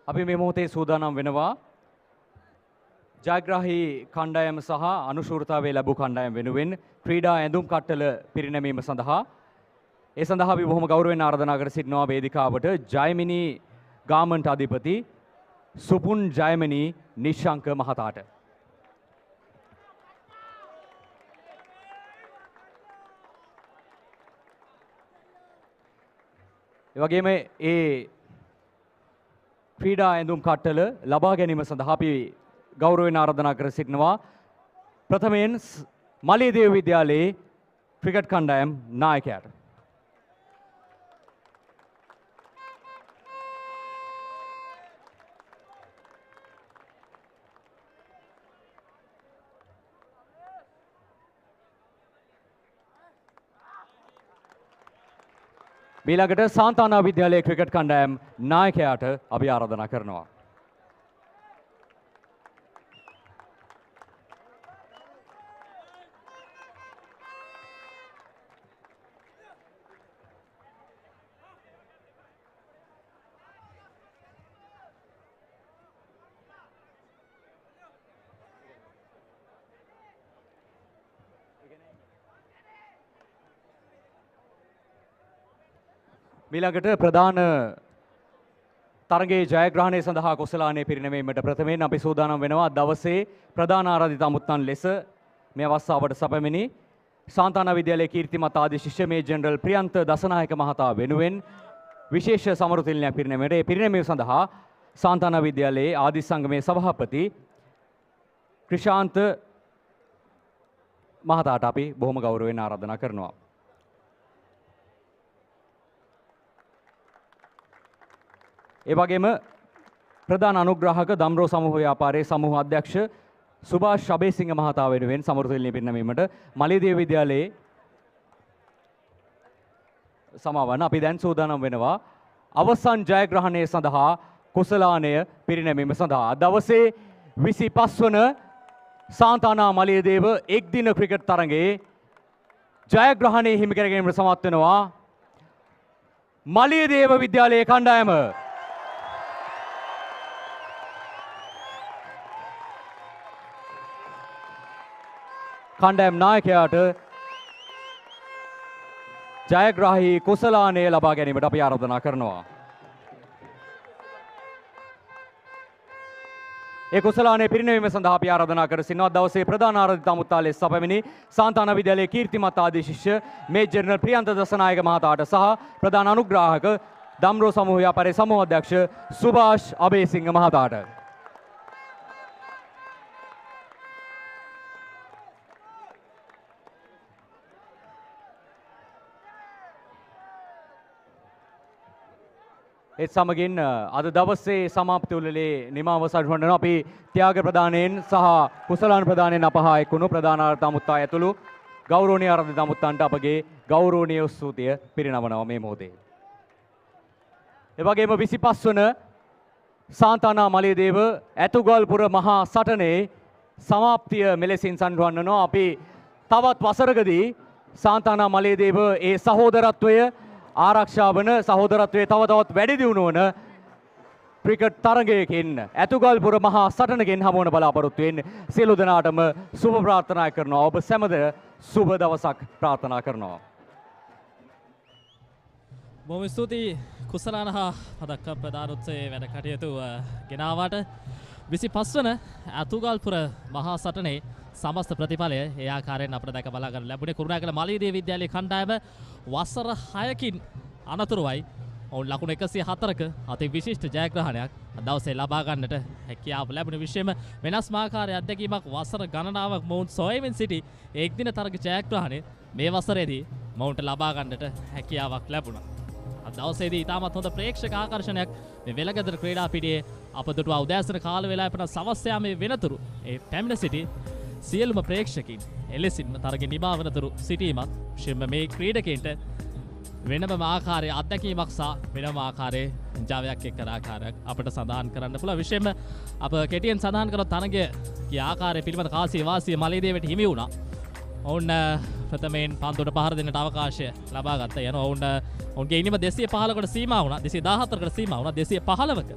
අපි මේ මොහොතේ සූදානම් වෙනවා ජයග්‍රාහී කණ්ඩායම සහ අනුශූරතාවය ලැබූ කණ්ඩායම වෙනුවෙන් ක්‍රීඩා ඇඳුම් කට්ටල පිරිනැමීම සඳහා ඒ සඳහා අපි බොහොම ගෞරවයෙන් ආරාධනා කර සිටිනවා වේදිකාවට ජයමිනි ගාමන්ට් අධිපති සුපුන් ජයමිනි නිශ්ශංක මහතාට ඒ වගේම ඒ ක්‍රීඩා ඇඳුම් කට්ටල ලබා ගැනීම සඳහා අපි ගෞරවයෙන් ආරාධනා කර සිටිනවා ප්‍රථමයෙන් මලියදේව විද්‍යාලයේ ක්‍රිකට් කණ්ඩායම් නායකයාට ඊළඟට සාන්තානා විද්‍යාලයේ ක්‍රිකට් කණ්ඩායම් නායකයාට අපි ආරාධනා කරනවා. ඊළඟට ප්‍රධාන තරගයේ ජයග්‍රහණය සඳහා කුසලානයේ පිරිනැමීමට ප්‍රථමයෙන් අපි සූදානම් වෙනවා දවසේ ප්‍රධාන ආරාධිත අමුත්තන් ලෙස මේ අවස්ථාවට සැපැමිණි සාන්තානා විද්‍යාලයේ කීර්තිමත් ආදී ශිෂ්‍ය මේ ජෙනරල් ප්‍රියන්ත දසනායක මහතා වෙනුවෙන් විශේෂ සමෘතිල්නයක් පිරිනැමීමට ඒ පිරිනැමීම සඳහා සාන්තානා විද්‍යාලයේ ආදි සංගමේ සභාපති ක්‍රිෂාන්ත මහතාට අපි බොහොම ගෞරවයෙන් ආරාධනා කරනවා. ඒ වගේම ප්‍රධාන අනුග්‍රාහක දම්රෝ සමූහ ව්‍යාපාරයේ සමූහ අධ්‍යක්ෂ සුභාෂ් අබේසිංහ මහතා වෙනුවෙන් සමෘතිල්නිය පිරිනැමීමට මලියදේව විද්‍යාලයේ සමාවන්න අපි දැන් සූදානම් වෙනවා අවසන් ජයග්‍රහණය සඳහා කුසලානය පිරිනැමීම සඳහා දවසේ 25 වන සාන්තානා මලියදේව එක්දින ක්‍රිකට් තරගයේ ජයග්‍රහණය හිමි කර ගැනීමට සමත් වෙනවා මලියදේව විද්‍යාලයේ කණ්ඩායම. කණ්ඩායම් නායකයාට ජයග්‍රාහී කුසලානය ලබා ගැනීමට අපි ආරාධනා කරනවා. ඒ කුසලානයේ පිරිනැමීම සඳහා අපි ආරාධනා කර සිටිනවා දවසේ ප්‍රධාන ආරාධිත අමුත්තා ලෙස සැපැමිණි සාන්තානා විද්‍යාලයේ කීර්තිමත් ආදී ශිෂ්‍ය මේ ජෙනරල් ප්‍රියන්ත දසනායක මහතාට සහ ප්‍රධාන අනුග්‍රාහක දම්රෝ සමූහ ව්‍යාපාරයේ සමූහ අධ්‍යක්ෂ සුභාෂ් අබේසිංහ මහතාට ඒත් සමගින් අද දවසේ සමාප්ති උළෙලේ නිමාව සටහන අපි ත්‍යාග ප්‍රදානයෙන් සහ කුසලාන ප්‍රදානයෙන් අපහා එක්ුණු ප්‍රධාන ආරාධිත අමුත්තා ඇතුළු ගෞරවනීය ආරාධිත අමුත්තන්ට අපගේ ගෞරවනීය ස්තුතිය පිරිනමනවා මේ මොහොතේ. ඒ වගේම 25 වන සාන්තානා මලියදේව ඇතුගල්පුර මහා සටනේ සමාප්තිය මෙලෙසින් සම්පන්නනවා. අපි තවත් වසරකදී සාන්තානා මලියදේව ඒ සහෝදරත්වය ආරක්ෂා වන සහෝදරත්වයේ තව තවත් වැඩි දියුණු වන ක්‍රිකට් තරගයකින් ඇතුගල්පුර මහා සටනකින් හමුවන බලාපොරොත්තු වෙන්නේ සියලු දෙනාටම සුබ ප්‍රාර්ථනා කරනවා. ඔබ සැමද සුබ දවසක් ප්‍රාර්ථනා කරනවා. බොහොම ස්තුතියි කුසලාන හා පදක්ක ප්‍රධානෝත්සවයේ වැඩ කටයුතු ගෙනාවට 25 වන අතුගල්පුර මහා සටනේ සමස්ත ප්‍රතිඵලය ඒ ආකාරයෙන් අපිට දැක බලා ගන්න ලැබුණේ කුරුණෑගල මාලියදේව විද්‍යාලයේ කණ්ඩායම වසර 6කින් අනතුරුවයි ඔවුන් ලකුණු 104ක අති විශිෂ්ට ජයග්‍රහණයක් දවසේ ලබා ගන්නට හැකියාව ලැබුණ විශේෂම වෙනස්ම ආකාරයේ අත්දැකීමක් වසර ගණනාවක් මොවුන් සොයමින් සිටි එක්දින තරග ජයග්‍රහණය මේ වසරේදී මොවුන්ට ලබා ගන්නට හැකියාවක් ලැබුණා. දවසේදී ඉතාමත් හොඳ ප්‍රේක්ෂක ආකර්ෂණයක් මේ වෙලගෙදර ක්‍රීඩා පිටියේ අප දුටුවා උදෑසන කාල වේලාවේ පටන් සවස් යාමේ වෙනතුරු ඒ පැමිණ සිටි සියලුම ප්‍රේක්ෂකින් එලෙසින්ම තරගෙ නිමා වනතුරු සිටීමත් විශේෂයෙන්ම මේ ක්‍රීඩකයන්ට වෙනම ආකාරයේ අත්දැකීමක් සහ වෙනම ආකාරයේ ජවයක් එක්කන ආකාරයක් අපිට සඳහන් කරන්න පුළුවන්. විශේෂයෙන්ම අප කෙටියෙන් සඳහන් කරන තරගයේ කී ආකාරය පිළිබඳ කාසිය වාසිය මලීදේවට හිමි වුණා. ඔවුන් ප්‍රථමයෙන් පන්දුවට පහර දෙන්නට අවකාශය ලබා ගත්තා. යන ඔවුන්ගේ ඉනිම 215කට සීමා වුණා. 214කට සීමා වුණා. 215ක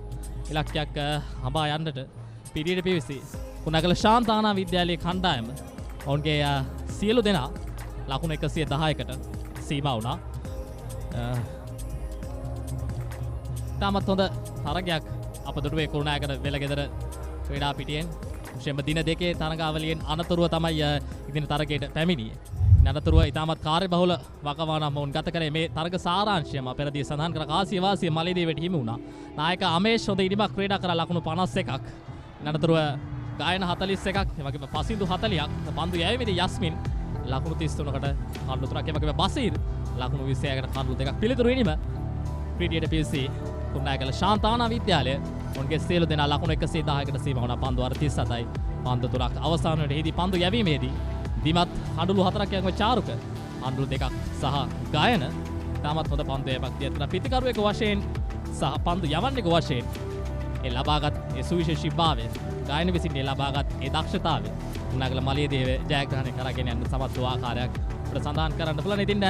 ඉලක්කයක් හඹා යන්නට පිරියට පිවිසි කුරුණෑගල ශාන්තානා විද්‍යාලයේ කණ්ඩායම ඔවුන්ගේ සියලු දෙනා ලකුණු 110කට සීමා වුණා. තාමත් හොඳ තරගයක් අප දුටුවේ කුරුණෑගල වෙලගෙදර ක්‍රීඩා පිටියෙන්. විශේෂයෙන්ම දින දෙකේ තරගාවලියෙන් අනතුරුව තමයි ඉදින තරගයට පැමිණියේ. අනතුරුව ඉතාමත් කාර්යබහුල වකවානුවක් වුන් ගත කරේ මේ තරග සාරාංශයම පෙරදී සඳහන් කර කාසිය වාසිය මලීදේවට හිමි වුණා. නායක අමේෂ් හොඳ ඉනිමක් ක්‍රීඩා කරලා ලකුණු 51ක්. අනතුරුව ගායන 41ක්, එවැගේම පසින්දු 40ක්, පන්දු යැවීමේදී යස්මින් ලකුණු 33කට කඩලු 3ක්, එවැගේම බසීර් ලකුණු 26කට කඩලු 2ක් පිළිතුරු ඉනිම පිටියට පිවිසි කුරුණෑගල ශාන්තානා විද්‍යාලය. උන්ගේ සියලු දෙනා ලකුණු 110කට සීමා වුණා. පන්දු 37යි. පන්දු 3ක් අවසාන වෙලෙහිදී පන්දු යැවීමේදී දිමත් හඬුළු 4ක් යංගව චාරුක හඬුළු 2ක් සහ ගායන තාමත් හොඳ පන්දු යැමක් දියතන පිටිකරුවෙකු වශයෙන් සහ පන්දු යවන්නෙකු වශයෙන් ඒ ලබාගත් ඒ සුවිශේෂීභාවය ගායන විසින් ඒ ලබාගත් ඒ දක්ෂතාවය කුරුණෑගල මලියදේව ජයග්‍රහණය කරගෙන යන සමත් වූ ආකාරයක් අපිට සඳහන් කරන්න පුළුවන්. ඉතින්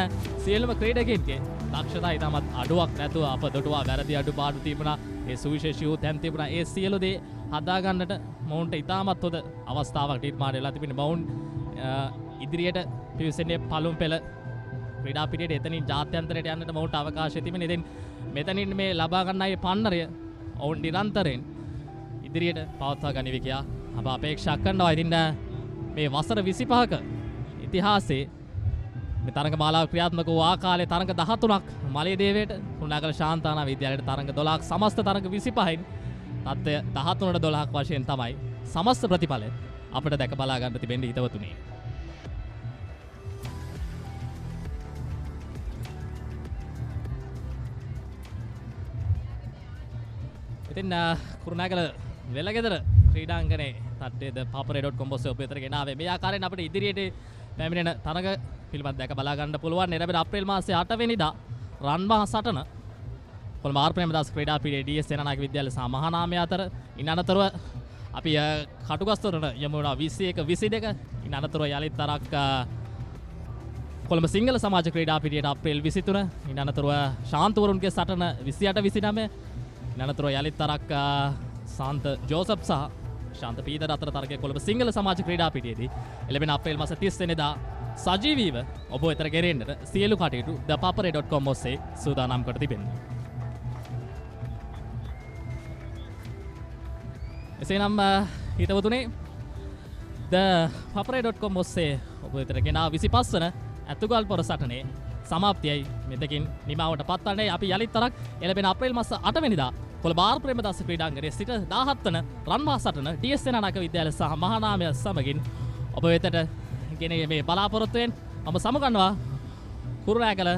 සියලුම ක්‍රීඩකයන්ගේ දක්ෂතා ඉතාමත් අඩුවක් නැතුව අප දුටුවා. වැරදි අඩුපාඩු තිබුණා. ඒ සුවිශේෂී වූ තැන් තිබුණා. ඒ සියලු දේ හදා ගන්නට මොවුන්ට ඉතාමත් හොඳ අවස්ථාවක් නිර්මාණය වෙලා තිබෙනවා. මොවුන් ඉදිරියට පිවිසෙන්නේ පළමු පෙළ ක්‍රීඩා පිටියට එතනින් ජාත්‍යන්තරයට යන්නට මොවුන්ට අවකාශය තිබෙනවා. ඉතින් මෙතනින් මේ ලබා ගන්න අය පන්නරය ඔවුන් නිරන්තරයෙන් ඉදිරියට පවත්වා ගනිවි කියා අප අපේක්ෂා කරනවා. ඉතින් මේ වසර 25ක ඉතිහාසයේ මේ තරඟ මාලාව ක්‍රියාත්මක වූ ආකාරයේ තරඟ 13ක් මලියදේවයට කුරුණෑගල ශාන්තානා විද්‍යාලයට තරඟ 12ක් සමස්ත තරඟ 25න් තත්ත්වය 13ට 12ක් වශයෙන් තමයි සමස්ත ප්‍රතිඵලය අපිට දැක බලා ගන්න තිබෙන්නේ හිතවතුනි. ඉතින් කුරුණෑගල වෙලගෙදර ක්‍රීඩාංගණයේ තට්ටේද papare.com ඔස්සේ ඔබ වෙතට ගෙනාවේ මේ ආකාරයෙන් අපිට ඉදිරියට පැමිණෙන තරඟ පිළිබඳව දැක බලා ගන්න පුළුවන්. ලැබෙන අප්‍රේල් මාසයේ 8 වෙනිදා රන්මහා සටන කොළඹ ආර් ප්‍රේමදාස ක්‍රීඩා පීඨයේ ඩී.එස්. සේනානායක විද්‍යාලය සහ මහානාමය අතර. ඉන් අනතුරුව අපි කටුගස්තොරට යමු වුණා 21 22. ඉන් අනතුරුව යලිත් තරක් කොළඹ සිංහල සමාජ ක්‍රීඩා පීඨයට අප්‍රේල් 23. ඉන් අනතුරුව ශාන්තවරුන්ගේ සටන 28 29. ඉන් අනතුරුව යලිත් තරක් සාන්ත ජෝසප් සහ ශාන්ත පීතර අතර තරගය කොළඹ සිංහල සමාජ ක්‍රීඩා පිටියේදී එළඹෙන අප්‍රේල් මාස 30 වෙනිදා සජීවීව ඔබ වෙතට ගෙරෙන්නට සියලු කටයුතු papare.com ඔස්සේ සූදානම් කර තිබෙනවා. එසේනම් හිතවතුනේ papare.com ඔස්සේ ඔබ වෙතට ගෙනා 25 වන අතුගල්පොර සටනේ සමාප්තියයි මෙතකින් නිමාවට පත්වන්නේ. අපි යලිත් තරක් එළඹෙන අප්‍රේල් මාස 8 වෙනිදා කොළඹ ආර් ප්‍රේමදාස ක්‍රීඩාංගණයේ සිට 17 වන රන්මහා සටන ඩී.එස්. සේනානායක විද්‍යාලය සහ මහානාමය සමගින් ඔබ වෙතට ගෙන මේ බලාපොරොත්තුවෙන් මම සමුගන්නවා කුරුණෑගල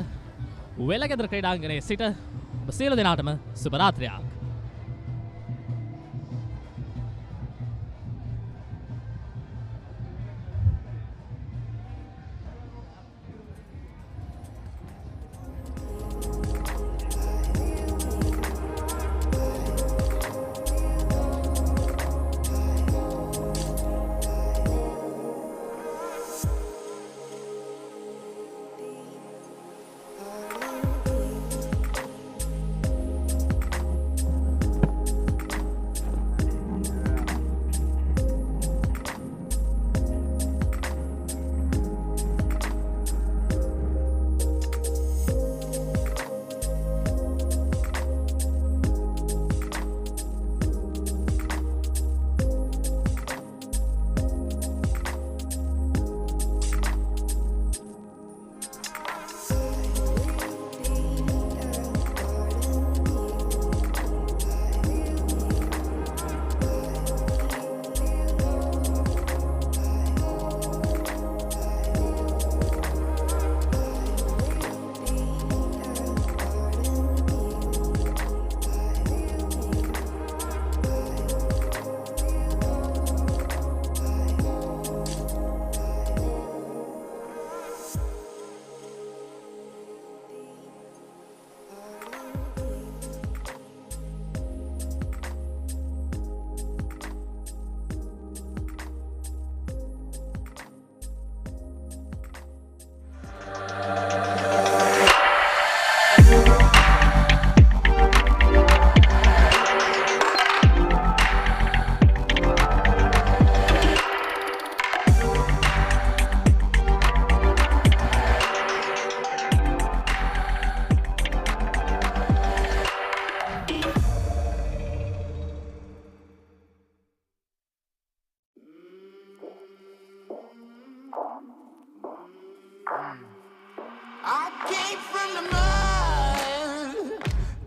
වෙලගෙදර ක්‍රීඩාංගණයේ සිට ඔබ සියලු දෙනාටම සුබ රාත්‍රියක්.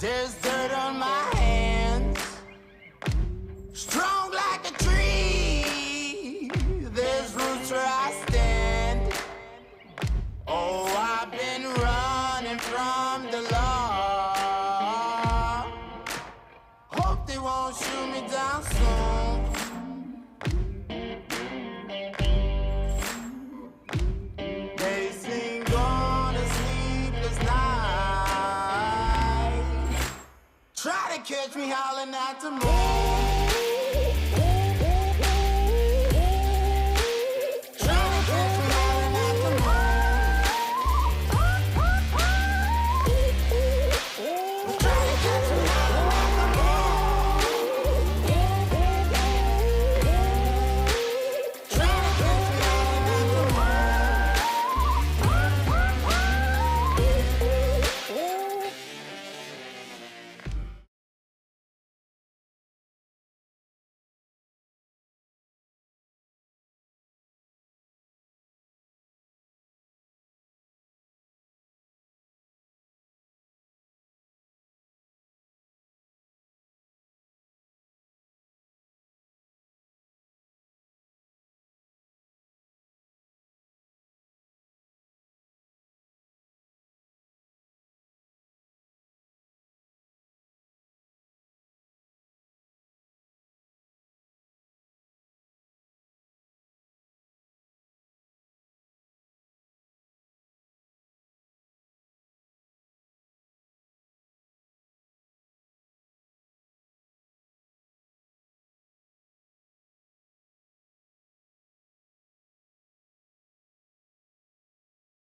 There's dirt on my hands, strong like a tree. There's roots where I stand. Oh, I've been running from the law. Hope they won't shoot me down soon. They sing on a sleepless night. Try to catch me howling at the moon.